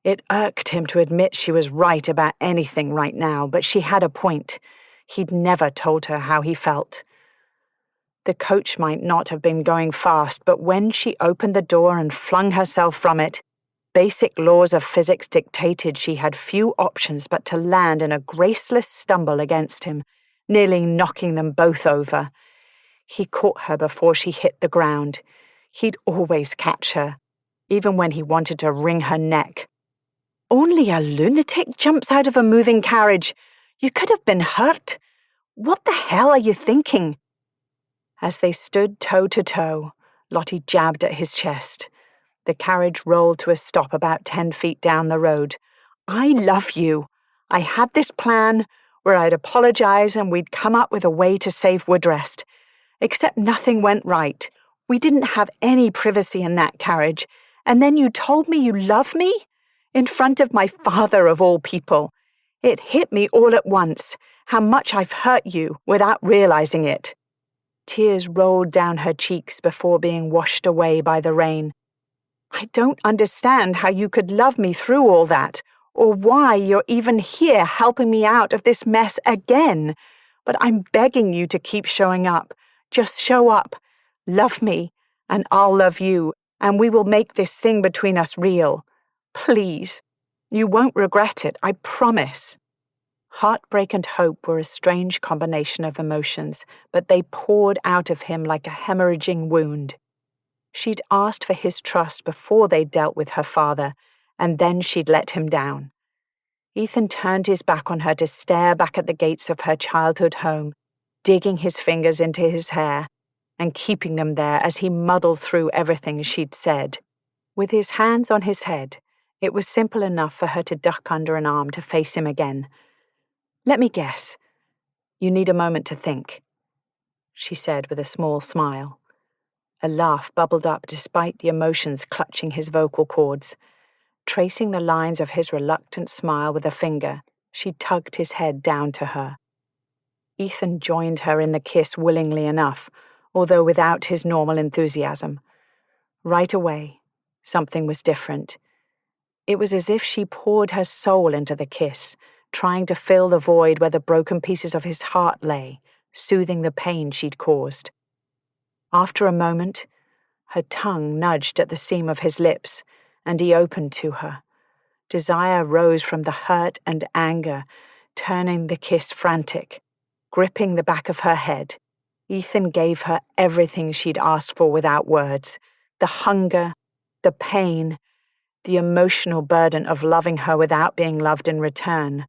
It irked him to admit she was right about anything right now, but she had a point. He'd never told her how he felt. The coach might not have been going fast, but when she opened the door and flung herself from it, basic laws of physics dictated she had few options but to land in a graceless stumble against him, nearly knocking them both over. He caught her before she hit the ground. He'd always catch her, even when he wanted to wring her neck. Only a lunatic jumps out of a moving carriage. You could have been hurt. What the hell are you thinking? As they stood toe to toe, Lottie jabbed at his chest. The carriage rolled to a stop about 10 feet down the road. I love you. I had this plan where I'd apologize and we'd come up with a way to save Woodrest. Except nothing went right. We didn't have any privacy in that carriage. And then you told me you love me? In front of my father of all people. It hit me all at once, how much I've hurt you without realizing it. Tears rolled down her cheeks before being washed away by the rain. I don't understand how you could love me through all that, or why you're even here helping me out of this mess again. But I'm begging you to keep showing up. Just show up. Love me, and I'll love you, and we will make this thing between us real. Please. You won't regret it, I promise. Heartbreak and hope were a strange combination of emotions, but they poured out of him like a hemorrhaging wound. She'd asked for his trust before they dealt with her father, and then she'd let him down. Ethan turned his back on her to stare back at the gates of her childhood home, digging his fingers into his hair and keeping them there as he muddled through everything she'd said. With his hands on his head, it was simple enough for her to duck under an arm to face him again. Let me guess. You need a moment to think, she said with a small smile. A laugh bubbled up despite the emotions clutching his vocal cords. Tracing the lines of his reluctant smile with a finger, she tugged his head down to her. Ethan joined her in the kiss willingly enough, although without his normal enthusiasm. Right away, something was different. It was as if she poured her soul into the kiss, trying to fill the void where the broken pieces of his heart lay, soothing the pain she'd caused. After a moment, her tongue nudged at the seam of his lips, and he opened to her. Desire rose from the hurt and anger, turning the kiss frantic. Gripping the back of her head, Ethan gave her everything she'd asked for without words. The hunger, the pain, the emotional burden of loving her without being loved in return,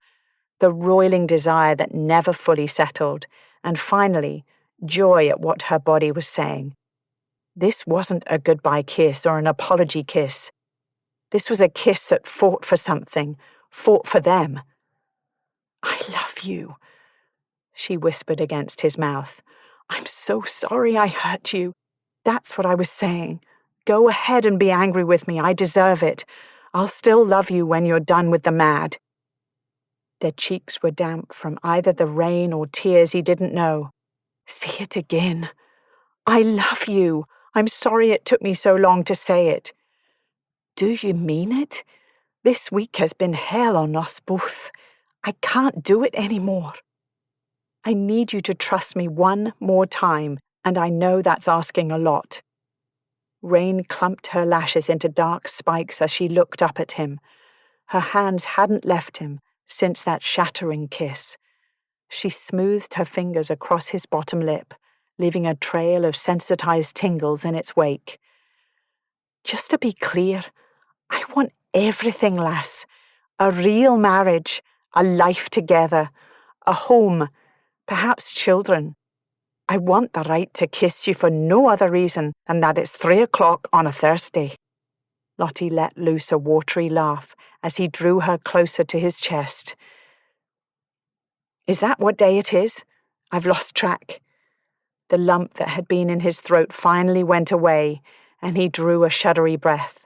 the roiling desire that never fully settled, and finally, joy at what her body was saying. This wasn't a goodbye kiss or an apology kiss. This was a kiss that fought for something, fought for them. I love you, she whispered against his mouth. I'm so sorry I hurt you. That's what I was saying. Go ahead and be angry with me. I deserve it. I'll still love you when you're done with the mad. Their cheeks were damp from either the rain or tears he didn't know. Say it again. I love you. I'm sorry it took me so long to say it. Do you mean it? This week has been hell on us both. I can't do it anymore. I need you to trust me one more time, and I know that's asking a lot. Rain clumped her lashes into dark spikes as she looked up at him. Her hands hadn't left him since that shattering kiss. She smoothed her fingers across his bottom lip, leaving a trail of sensitized tingles in its wake. Just to be clear, I want everything, lass. A real marriage, a life together, a home, perhaps children. I want the right to kiss you for no other reason than that it's 3 o'clock on a Thursday. Lottie let loose a watery laugh as he drew her closer to his chest. Is that what day it is? I've lost track. The lump that had been in his throat finally went away, and he drew a shuddery breath.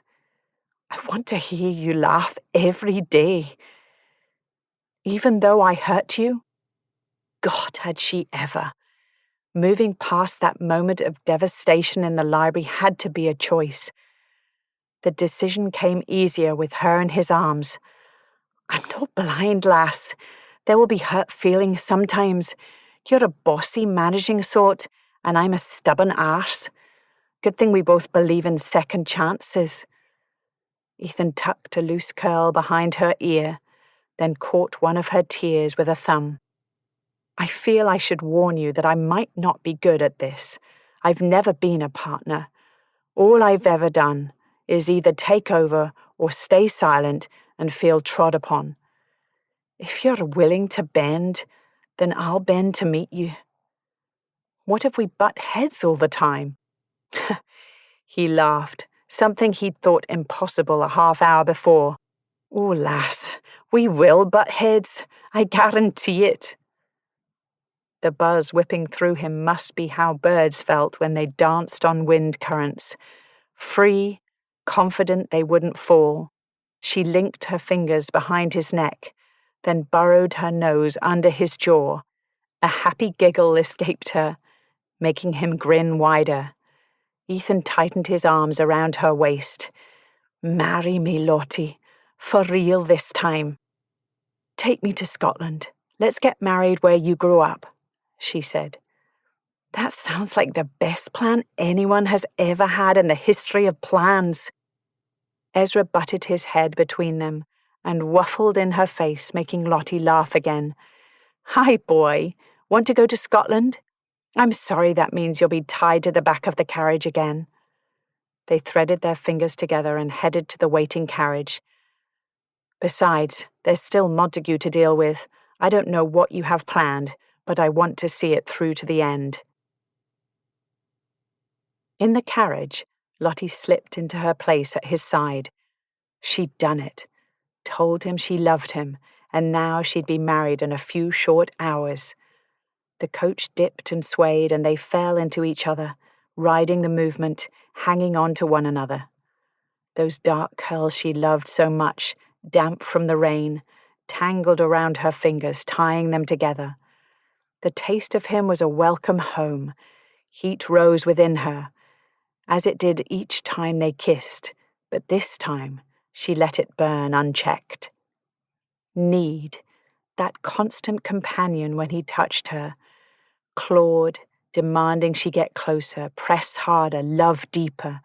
I want to hear you laugh every day. Even though I hurt you? God, had she ever. Moving past that moment of devastation in the library had to be a choice. The decision came easier with her in his arms. I'm not blind, lass. There will be hurt feelings sometimes. You're a bossy, managing sort, and I'm a stubborn arse. Good thing we both believe in second chances. Ethan tucked a loose curl behind her ear, then caught one of her tears with a thumb. I feel I should warn you that I might not be good at this. I've never been a partner. All I've ever done is either take over or stay silent and feel trod upon. If you're willing to bend, then I'll bend to meet you. What if we butt heads all the time? He laughed, something he'd thought impossible a half-hour before. Oh, lass, we will butt heads. I guarantee it. The buzz whipping through him must be how birds felt when they danced on wind currents. Free, confident they wouldn't fall. She linked her fingers behind his neck, then burrowed her nose under his jaw. A happy giggle escaped her, making him grin wider. Ethan tightened his arms around her waist. Marry me, Lottie. For real this time. Take me to Scotland. Let's get married where you grew up, she said. That sounds like the best plan anyone has ever had in the history of plans. Ezra butted his head between them and waffled in her face, making Lottie laugh again. Hi, boy. Want to go to Scotland? I'm sorry that means you'll be tied to the back of the carriage again. They threaded their fingers together and headed to the waiting carriage. Besides, there's still Montague to deal with. I don't know what you have planned, but I want to see it through to the end. In the carriage, Lottie slipped into her place at his side. She'd done it, told him she loved him, and now she'd be married in a few short hours. The coach dipped and swayed, and they fell into each other, riding the movement, hanging on to one another. Those dark curls she loved so much, damp from the rain, tangled around her fingers, tying them together. The taste of him was a welcome home. Heat rose within her, as it did each time they kissed, but this time she let it burn unchecked. Need, that constant companion when he touched her, clawed, demanding she get closer, press harder, love deeper.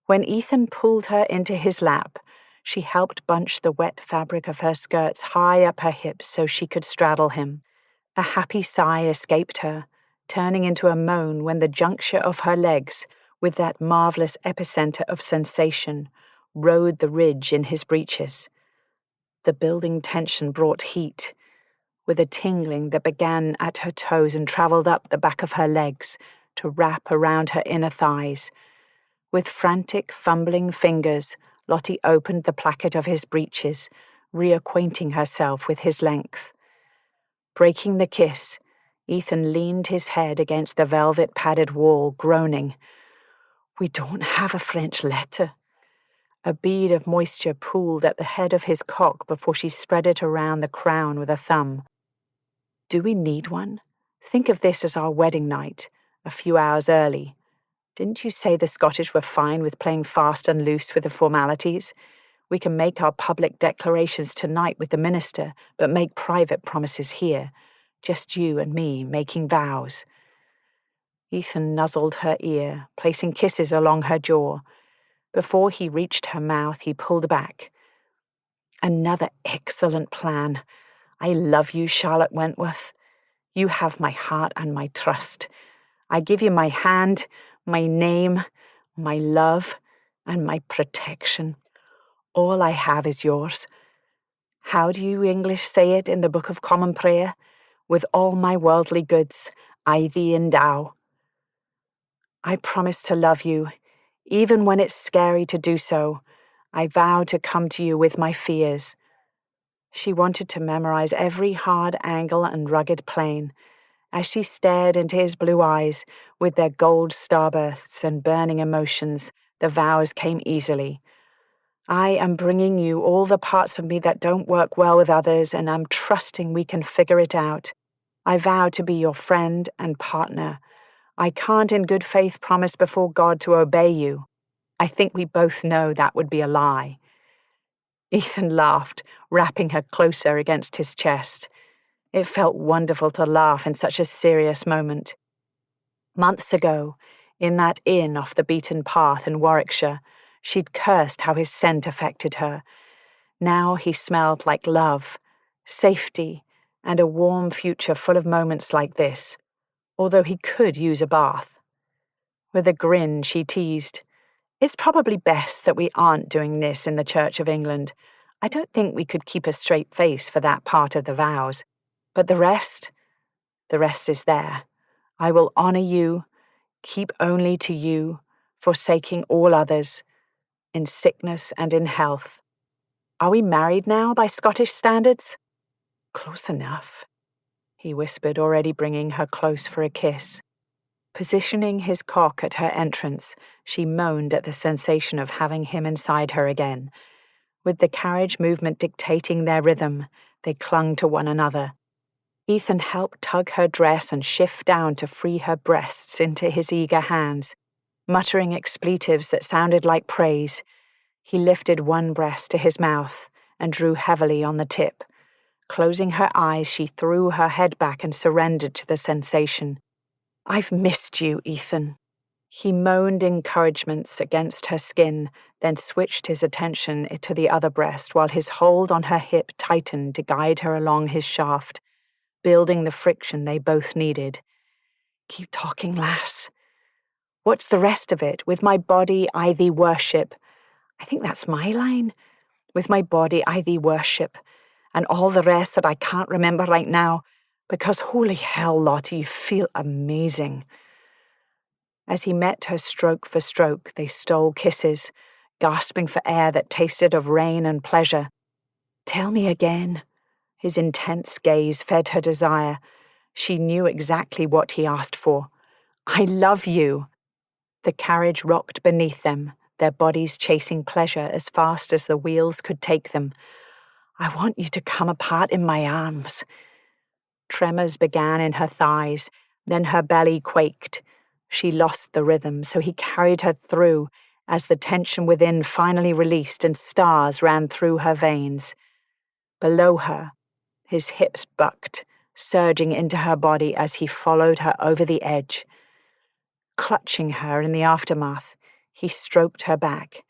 When Ethan pulled her into his lap, she helped bunch the wet fabric of her skirts high up her hips so she could straddle him. A happy sigh escaped her, turning into a moan when the juncture of her legs, with that marvelous epicenter of sensation, rode the ridge in his breeches. The building tension brought heat, with a tingling that began at her toes and travelled up the back of her legs to wrap around her inner thighs. With frantic, fumbling fingers, Lottie opened the placket of his breeches, reacquainting herself with his length. Breaking the kiss, Ethan leaned his head against the velvet-padded wall, groaning. We don't have a French letter. A bead of moisture pooled at the head of his cock before she spread it around the crown with a thumb. Do we need one? Think of this as our wedding night, a few hours early. Didn't you say the Scottish were fine with playing fast and loose with the formalities? We can make our public declarations tonight with the minister, but make private promises here. Just you and me making vows. Ethan nuzzled her ear, placing kisses along her jaw. Before he reached her mouth, he pulled back. Another excellent plan. I love you, Charlotte Wentworth. You have my heart and my trust. I give you my hand, my name, my love, and my protection. All I have is yours. How do you English say it in the Book of Common Prayer? With all my worldly goods, I thee endow. I promise to love you, even when it's scary to do so. I vow to come to you with my fears. She wanted to memorize every hard angle and rugged plane. As she stared into his blue eyes, with their gold starbursts and burning emotions, the vows came easily. I am bringing you all the parts of me that don't work well with others, and I'm trusting we can figure it out. I vow to be your friend and partner. I can't in good faith promise before God to obey you. I think we both know that would be a lie." Ethan laughed, wrapping her closer against his chest. It felt wonderful to laugh in such a serious moment. Months ago, in that inn off the beaten path in Warwickshire, she'd cursed how his scent affected her. Now he smelled like love, safety, and a warm future full of moments like this, although he could use a bath. With a grin, she teased, "It's probably best that we aren't doing this in the Church of England. I don't think we could keep a straight face for that part of the vows. But the rest is there. I will honour you, keep only to you, forsaking all others, in sickness and in health. Are we married now by Scottish standards?" "Close enough," he whispered, already bringing her close for a kiss. Positioning his cock at her entrance, she moaned at the sensation of having him inside her again. With the carriage movement dictating their rhythm, they clung to one another. Ethan helped tug her dress and shift down to free her breasts into his eager hands. Muttering expletives that sounded like praise, he lifted one breast to his mouth and drew heavily on the tip. Closing her eyes, she threw her head back and surrendered to the sensation. "I've missed you, Ethan." He moaned encouragements against her skin, then switched his attention to the other breast while his hold on her hip tightened to guide her along his shaft, building the friction they both needed. "Keep talking, lass." "What's the rest of it? With my body I thee worship." I think that's my line. "With my body I thee worship." And all the rest that I can't remember right now, because holy hell, Lottie, you feel amazing. As he met her stroke for stroke, they stole kisses, gasping for air that tasted of rain and pleasure. "Tell me again." His intense gaze fed her desire. She knew exactly what he asked for. "I love you." The carriage rocked beneath them, their bodies chasing pleasure as fast as the wheels could take them. "I want you to come apart in my arms." Tremors began in her thighs, then her belly quaked. She lost the rhythm, so he carried her through as the tension within finally released and stars ran through her veins. Below her, his hips bucked, surging into her body as he followed her over the edge. Clutching her in the aftermath, he stroked her back,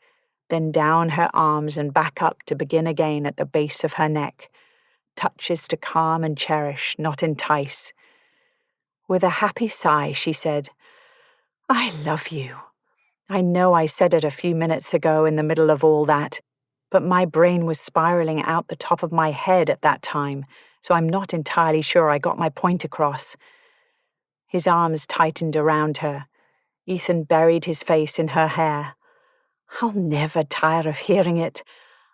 then down her arms and back up to begin again at the base of her neck. Touches to calm and cherish, not entice. With a happy sigh, she said, "I love you." I know I said it a few minutes ago in the middle of all that, but my brain was spiraling out the top of my head at that time, so I'm not entirely sure I got my point across. His arms tightened around her. Ethan buried his face in her hair. "I'll never tire of hearing it.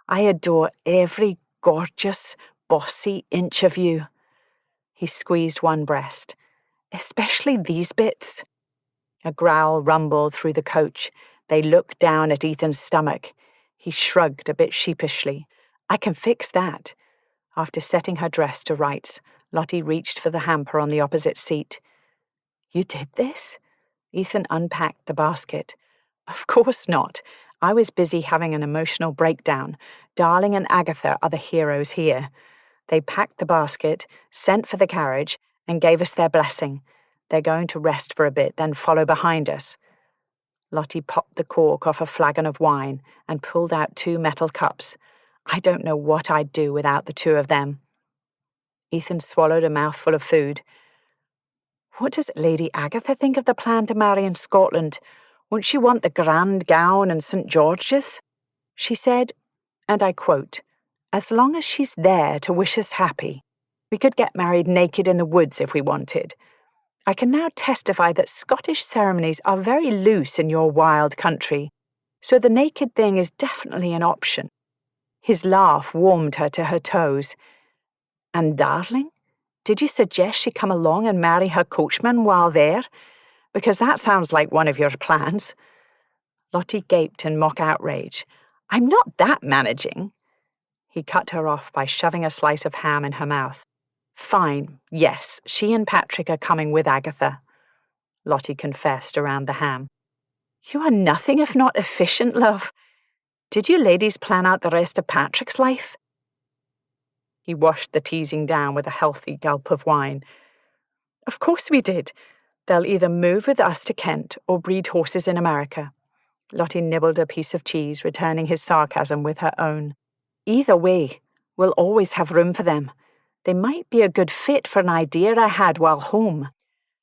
I adore every gorgeous, bossy inch of you." He squeezed one breast. "Especially these bits." A growl rumbled through the coach. They looked down at Ethan's stomach. He shrugged a bit sheepishly. "I can fix that." After setting her dress to rights, Lottie reached for the hamper on the opposite seat. "You did this?" Ethan unpacked the basket. "Of course not. I was busy having an emotional breakdown. Darling and Agatha are the heroes here." They packed the basket, sent for the carriage, and gave us their blessing. "They're going to rest for a bit, then follow behind us." Lottie popped the cork off a flagon of wine and pulled out 2 metal cups. "I don't know what I'd do without the 2 of them." Ethan swallowed a mouthful of food. "What does Lady Agatha think of the plan to marry in Scotland? Won't she want the grand gown and St. George's?" She said, and I quote, "As long as she's there to wish us happy, we could get married naked in the woods if we wanted. I can now testify that Scottish ceremonies are very loose in your wild country, so the naked thing is definitely an option." His laugh warmed her to her toes. "And darling, did you suggest she come along and marry her coachman while there? Because that sounds like one of your plans." Lottie gaped in mock outrage. "I'm not that managing." He cut her off by shoving a slice of ham in her mouth. Fine, yes, she and Patrick are coming with Agatha, Lottie confessed around the ham. You are nothing if not efficient, love. Did you ladies plan out the rest of Patrick's life? He washed the teasing down with a healthy gulp of wine. Of course we did. They'll either move with us to Kent or breed horses in America. Lottie nibbled a piece of cheese, returning his sarcasm with her own. Either way, we'll always have room for them. They might be a good fit for an idea I had while home.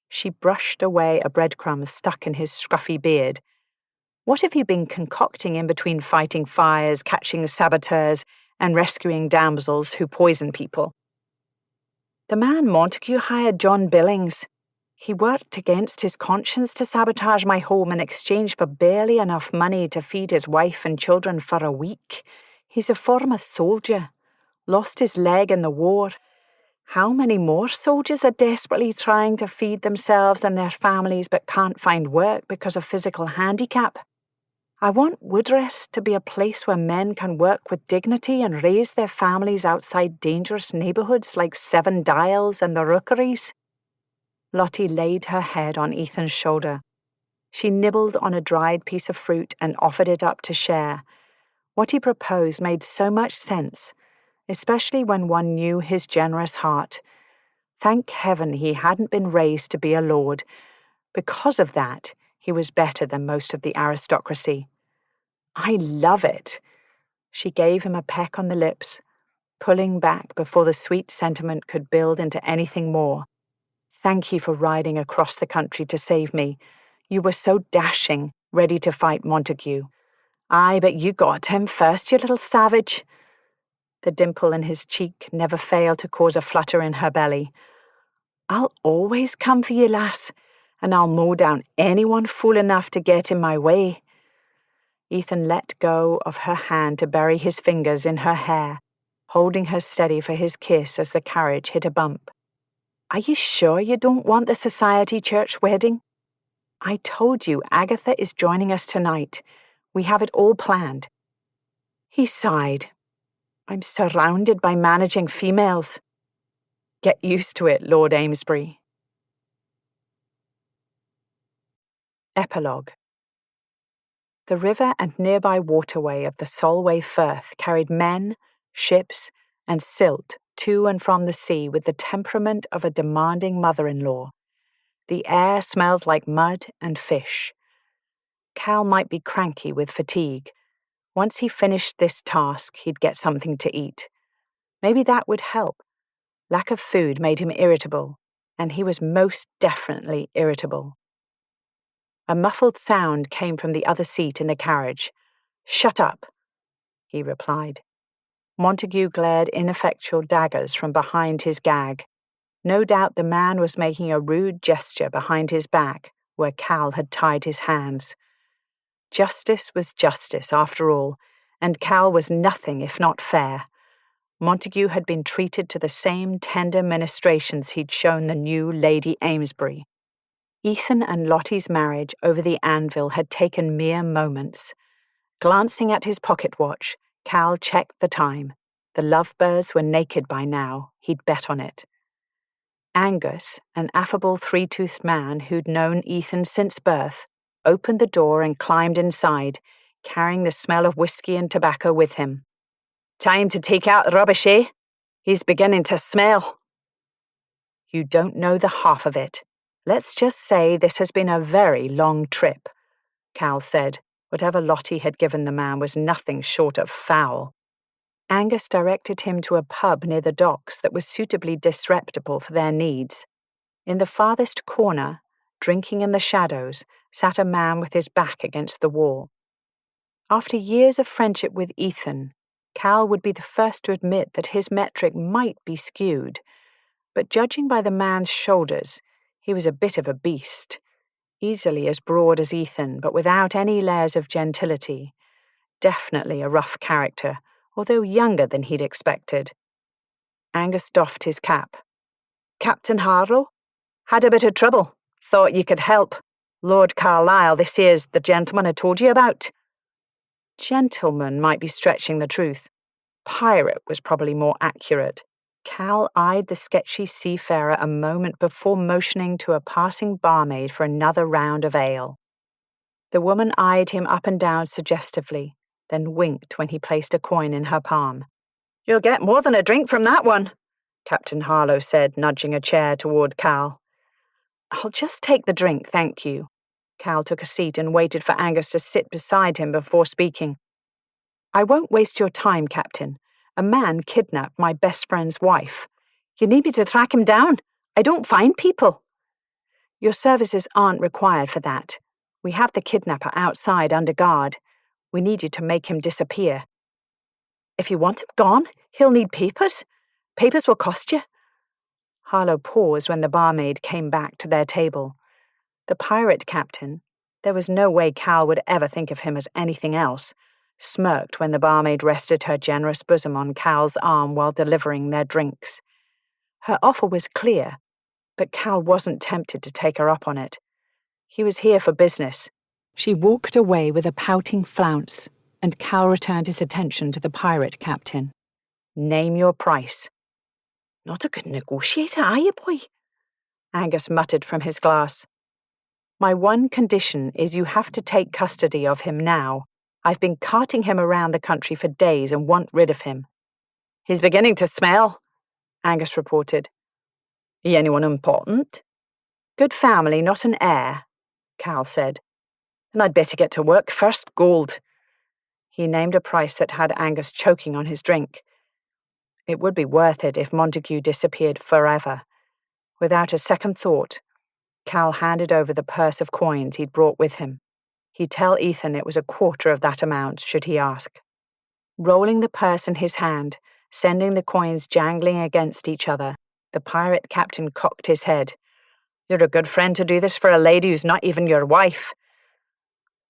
She brushed away a breadcrumb stuck in his scruffy beard. What have you been concocting in between fighting fires, catching saboteurs, and rescuing damsels who poison people? The man Montague hired, John Billings. He worked against his conscience to sabotage my home in exchange for barely enough money to feed his wife and children for a week. He's a former soldier, lost his leg in the war. How many more soldiers are desperately trying to feed themselves and their families but can't find work because of physical handicap? I want Woodrest to be a place where men can work with dignity and raise their families outside dangerous neighbourhoods like Seven Dials and the Rookeries. Lottie laid her head on Ethan's shoulder. She nibbled on a dried piece of fruit and offered it up to share. What he proposed made so much sense, especially when one knew his generous heart. Thank heaven he hadn't been raised to be a lord. Because of that, he was better than most of the aristocracy. I love it. She gave him a peck on the lips, pulling back before the sweet sentiment could build into anything more. Thank you for riding across the country to save me. You were so dashing, ready to fight Montague. Aye, but you got him first, you little savage. The dimple in his cheek never failed to cause a flutter in her belly. I'll always come for you, lass, and I'll mow down anyone fool enough to get in my way. Ethan let go of her hand to bury his fingers in her hair, holding her steady for his kiss as the carriage hit a bump. Are you sure you don't want the society church wedding? I told you Agatha is joining us tonight. We have it all planned. He sighed. I'm surrounded by managing females. Get used to it, Lord Amesbury. Epilogue. The river and nearby waterway of the Solway Firth carried men, ships, and silt to and from the sea with the temperament of a demanding mother-in-law. The air smelled like mud and fish. Cal might be cranky with fatigue. Once he finished this task, he'd get something to eat. Maybe that would help. Lack of food made him irritable, and he was most definitely irritable. A muffled sound came from the other seat in the carriage. Shut up, he replied. Montague glared ineffectual daggers from behind his gag. No doubt the man was making a rude gesture behind his back, where Cal had tied his hands. Justice was justice, after all, and Cal was nothing if not fair. Montague had been treated to the same tender ministrations he'd shown the new Lady Amesbury. Ethan and Lottie's marriage over the anvil had taken mere moments. Glancing at his pocket watch, Cal checked the time. The lovebirds were naked by now, he'd bet on it. Angus, an affable three-toothed man who'd known Ethan since birth, opened the door and climbed inside, carrying the smell of whiskey and tobacco with him. Time to take out the rubbish, eh? He's beginning to smell. You don't know the half of it. Let's just say this has been a very long trip, Cal said. Whatever Lottie had given the man was nothing short of foul. Angus directed him to a pub near the docks that was suitably disreputable for their needs. In the farthest corner, drinking in the shadows, sat a man with his back against the wall. After years of friendship with Ethan, Cal would be the first to admit that his metric might be skewed, but judging by the man's shoulders, he was a bit of a beast, easily as broad as Ethan, but without any layers of gentility. Definitely a rough character, although younger than he'd expected. Angus doffed his cap. Captain Harlow? Had a bit of trouble. Thought you could help. Lord Carlisle, this here's the gentleman I told you about. Gentleman might be stretching the truth. Pirate was probably more accurate. Cal eyed the sketchy seafarer a moment before motioning to a passing barmaid for another round of ale. The woman eyed him up and down suggestively, then winked when he placed a coin in her palm. "You'll get more than a drink from that one," Captain Harlow said, nudging a chair toward Cal. "I'll just take the drink, thank you." Cal took a seat and waited for Angus to sit beside him before speaking. "I won't waste your time, Captain. A man kidnapped my best friend's wife. You need me to track him down? I don't find people." "Your services aren't required for that. We have the kidnapper outside under guard. We need you to make him disappear." "If you want him gone, he'll need papers. Papers will cost you." Harlow paused when the barmaid came back to their table. The pirate captain, there was no way Cal would ever think of him as anything else, smirked when the barmaid rested her generous bosom on Cal's arm while delivering their drinks. Her offer was clear, but Cal wasn't tempted to take her up on it. He was here for business. She walked away with a pouting flounce, and Cal returned his attention to the pirate captain. "Name your price." "Not a good negotiator, are you, boy?" Angus muttered from his glass. "My one condition is you have to take custody of him now. I've been carting him around the country for days and want rid of him." "He's beginning to smell," Angus reported. "He anyone important?" "Good family, not an heir," Cal said. "Then I'd better get to work first, gold." He named a price that had Angus choking on his drink. It would be worth it if Montague disappeared forever. Without a second thought, Cal handed over the purse of coins he'd brought with him. He'd tell Ethan it was a quarter of that amount, should he ask. Rolling the purse in his hand, sending the coins jangling against each other, the pirate captain cocked his head. "You're a good friend to do this for a lady who's not even your wife."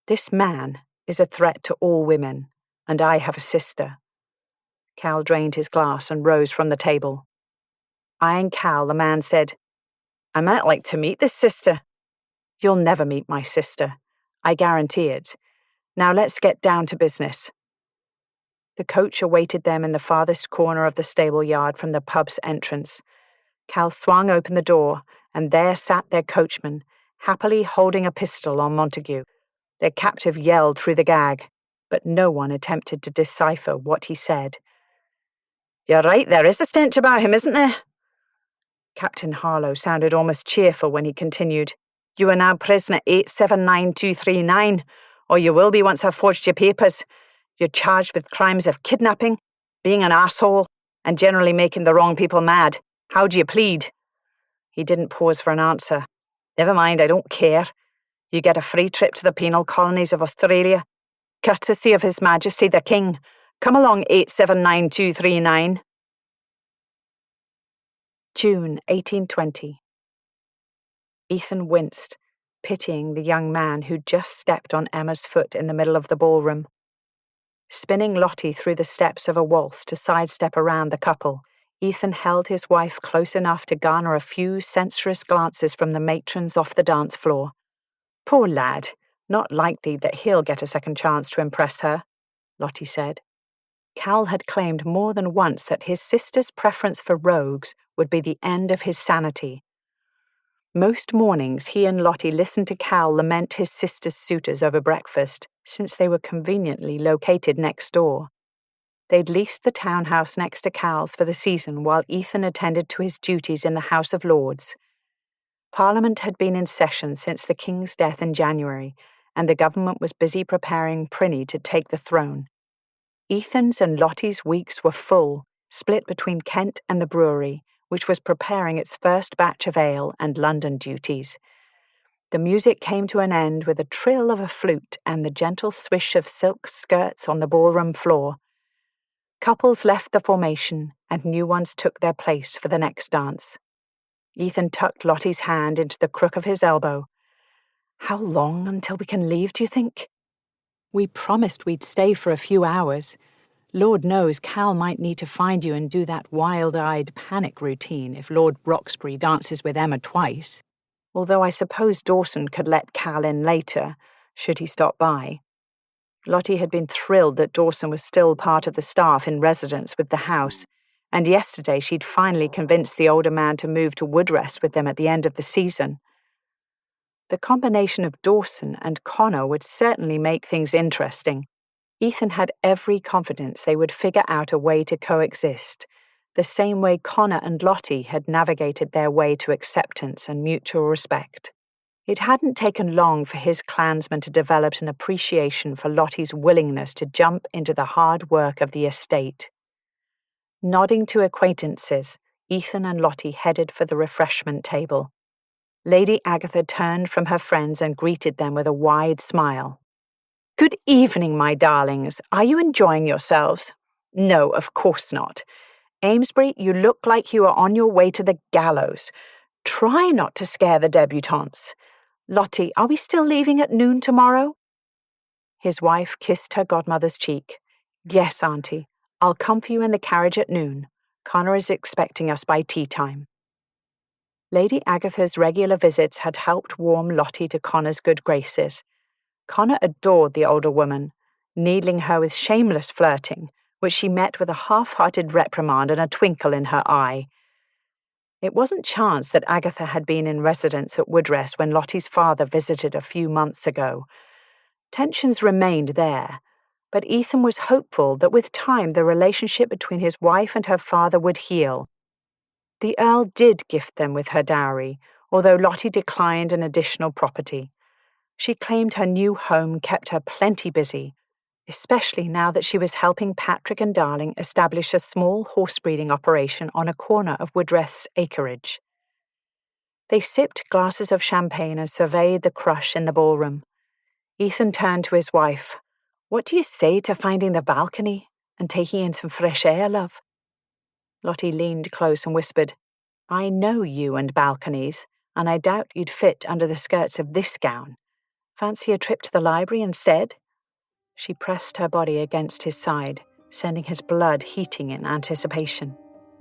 "This man is a threat to all women, and I have a sister." Cal drained his glass and rose from the table. Eyeing Cal, the man said, "I might like to meet this sister." "You'll never meet my sister. I guarantee it. Now let's get down to business." The coach awaited them in the farthest corner of the stable yard from the pub's entrance. Cal swung open the door, and there sat their coachman, happily holding a pistol on Montague. Their captive yelled through the gag, but no one attempted to decipher what he said. "You're right, there is a stench about him, isn't there?" Captain Harlow sounded almost cheerful when he continued. "You are now prisoner 879239, or you will be once I've forged your papers. You're charged with crimes of kidnapping, being an asshole, and generally making the wrong people mad. How do you plead?" He didn't pause for an answer. "Never mind, I don't care. You get a free trip to the penal colonies of Australia, courtesy of His Majesty the King. Come along, 879239. June 1820. Ethan winced, pitying the young man who'd just stepped on Emma's foot in the middle of the ballroom. Spinning Lottie through the steps of a waltz to sidestep around the couple, Ethan held his wife close enough to garner a few censorious glances from the matrons off the dance floor. "Poor lad, not likely that he'll get a second chance to impress her," Lottie said. Cal had claimed more than once that his sister's preference for rogues would be the end of his sanity. Most mornings he and Lottie listened to Cal lament his sister's suitors over breakfast, since they were conveniently located next door. They'd leased the townhouse next to Cal's for the season while Ethan attended to his duties in the House of Lords. Parliament had been in session since the King's death in January, and the government was busy preparing Prinny to take the throne. Ethan's and Lottie's weeks were full, split between Kent and the brewery, which was preparing its first batch of ale and London duties. The music came to an end with a trill of a flute and the gentle swish of silk skirts on the ballroom floor. Couples left the formation, and new ones took their place for the next dance. Ethan tucked Lottie's hand into the crook of his elbow. "How long until we can leave, do you think?" "We promised we'd stay for a few hours. Lord knows Cal might need to find you and do that wild-eyed panic routine if Lord Broxbury dances with Emma twice. Although I suppose Dawson could let Cal in later, should he stop by." Lottie had been thrilled that Dawson was still part of the staff in residence with the house, and yesterday she'd finally convinced the older man to move to Woodrest with them at the end of the season. The combination of Dawson and Connor would certainly make things interesting. Ethan had every confidence they would figure out a way to coexist, the same way Connor and Lottie had navigated their way to acceptance and mutual respect. It hadn't taken long for his clansmen to develop an appreciation for Lottie's willingness to jump into the hard work of the estate. Nodding to acquaintances, Ethan and Lottie headed for the refreshment table. Lady Agatha turned from her friends and greeted them with a wide smile. "Good evening, my darlings. Are you enjoying yourselves?" "No, of course not. Amesbury, you look like you are on your way to the gallows. Try not to scare the debutantes. Lottie, are we still leaving at noon tomorrow?" His wife kissed her godmother's cheek. "Yes, Auntie. I'll come for you in the carriage at noon. Connor is expecting us by tea time." Lady Agatha's regular visits had helped warm Lottie to Connor's good graces. Connor adored the older woman, needling her with shameless flirting, which she met with a half-hearted reprimand and a twinkle in her eye. It wasn't chance that Agatha had been in residence at Woodrest when Lottie's father visited a few months ago. Tensions remained there, but Ethan was hopeful that with time the relationship between his wife and her father would heal. The Earl did gift them with her dowry, although Lottie declined an additional property. She claimed her new home kept her plenty busy, especially now that she was helping Patrick and Darling establish a small horse-breeding operation on a corner of Woodrest's acreage. They sipped glasses of champagne and surveyed the crush in the ballroom. Ethan turned to his wife. "What do you say to finding the balcony and taking in some fresh air, love?" Lottie leaned close and whispered, "I know you and balconies, and I doubt you'd fit under the skirts of this gown. Fancy a trip to the library instead?" She pressed her body against his side, sending his blood heating in anticipation.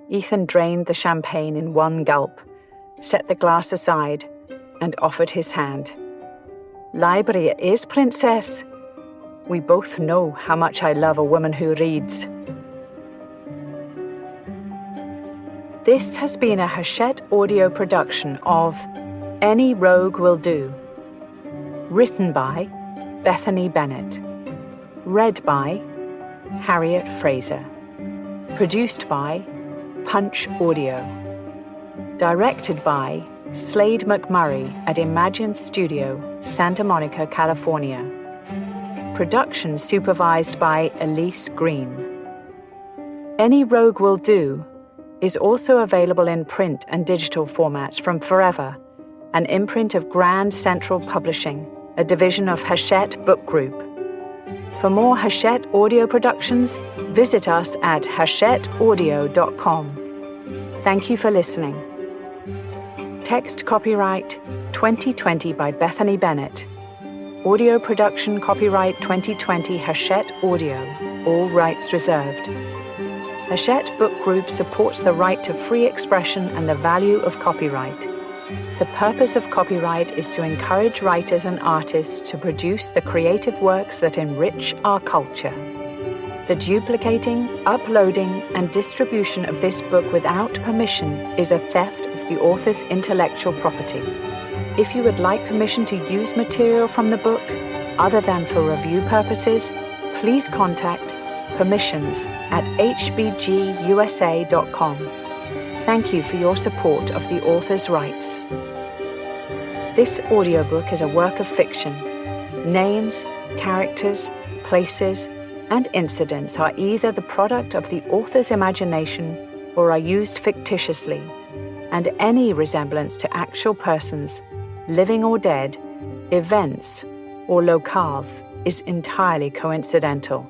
Ethan drained the champagne in one gulp, set the glass aside, and offered his hand. "Library it is, Princess. We both know how much I love a woman who reads." This has been a Hachette audio production of Any Rogue Will Do. Written by Bethany Bennett. Read by Harriet Fraser. Produced by Punch Audio. Directed by Slade McMurray at Imagine Studio, Santa Monica, California. Production supervised by Elise Green. Any Rogue Will Do is also available in print and digital formats from Forever, an imprint of Grand Central Publishing, a division of Hachette Book Group. For more Hachette audio productions, visit us at hachetteaudio.com. Thank you for listening. Text copyright 2020 by Bethany Bennett. Audio production copyright 2020 Hachette Audio, all rights reserved. Hachette Book Group supports the right to free expression and the value of copyright. The purpose of copyright is to encourage writers and artists to produce the creative works that enrich our culture. The duplicating, uploading, and distribution of this book without permission is a theft of the author's intellectual property. If you would like permission to use material from the book, other than for review purposes, please contact permissions@hbgusa.com. Thank you for your support of the author's rights. This audiobook is a work of fiction. Names, characters, places, and incidents are either the product of the author's imagination or are used fictitiously, and any resemblance to actual persons, living or dead, events, or locales is entirely coincidental.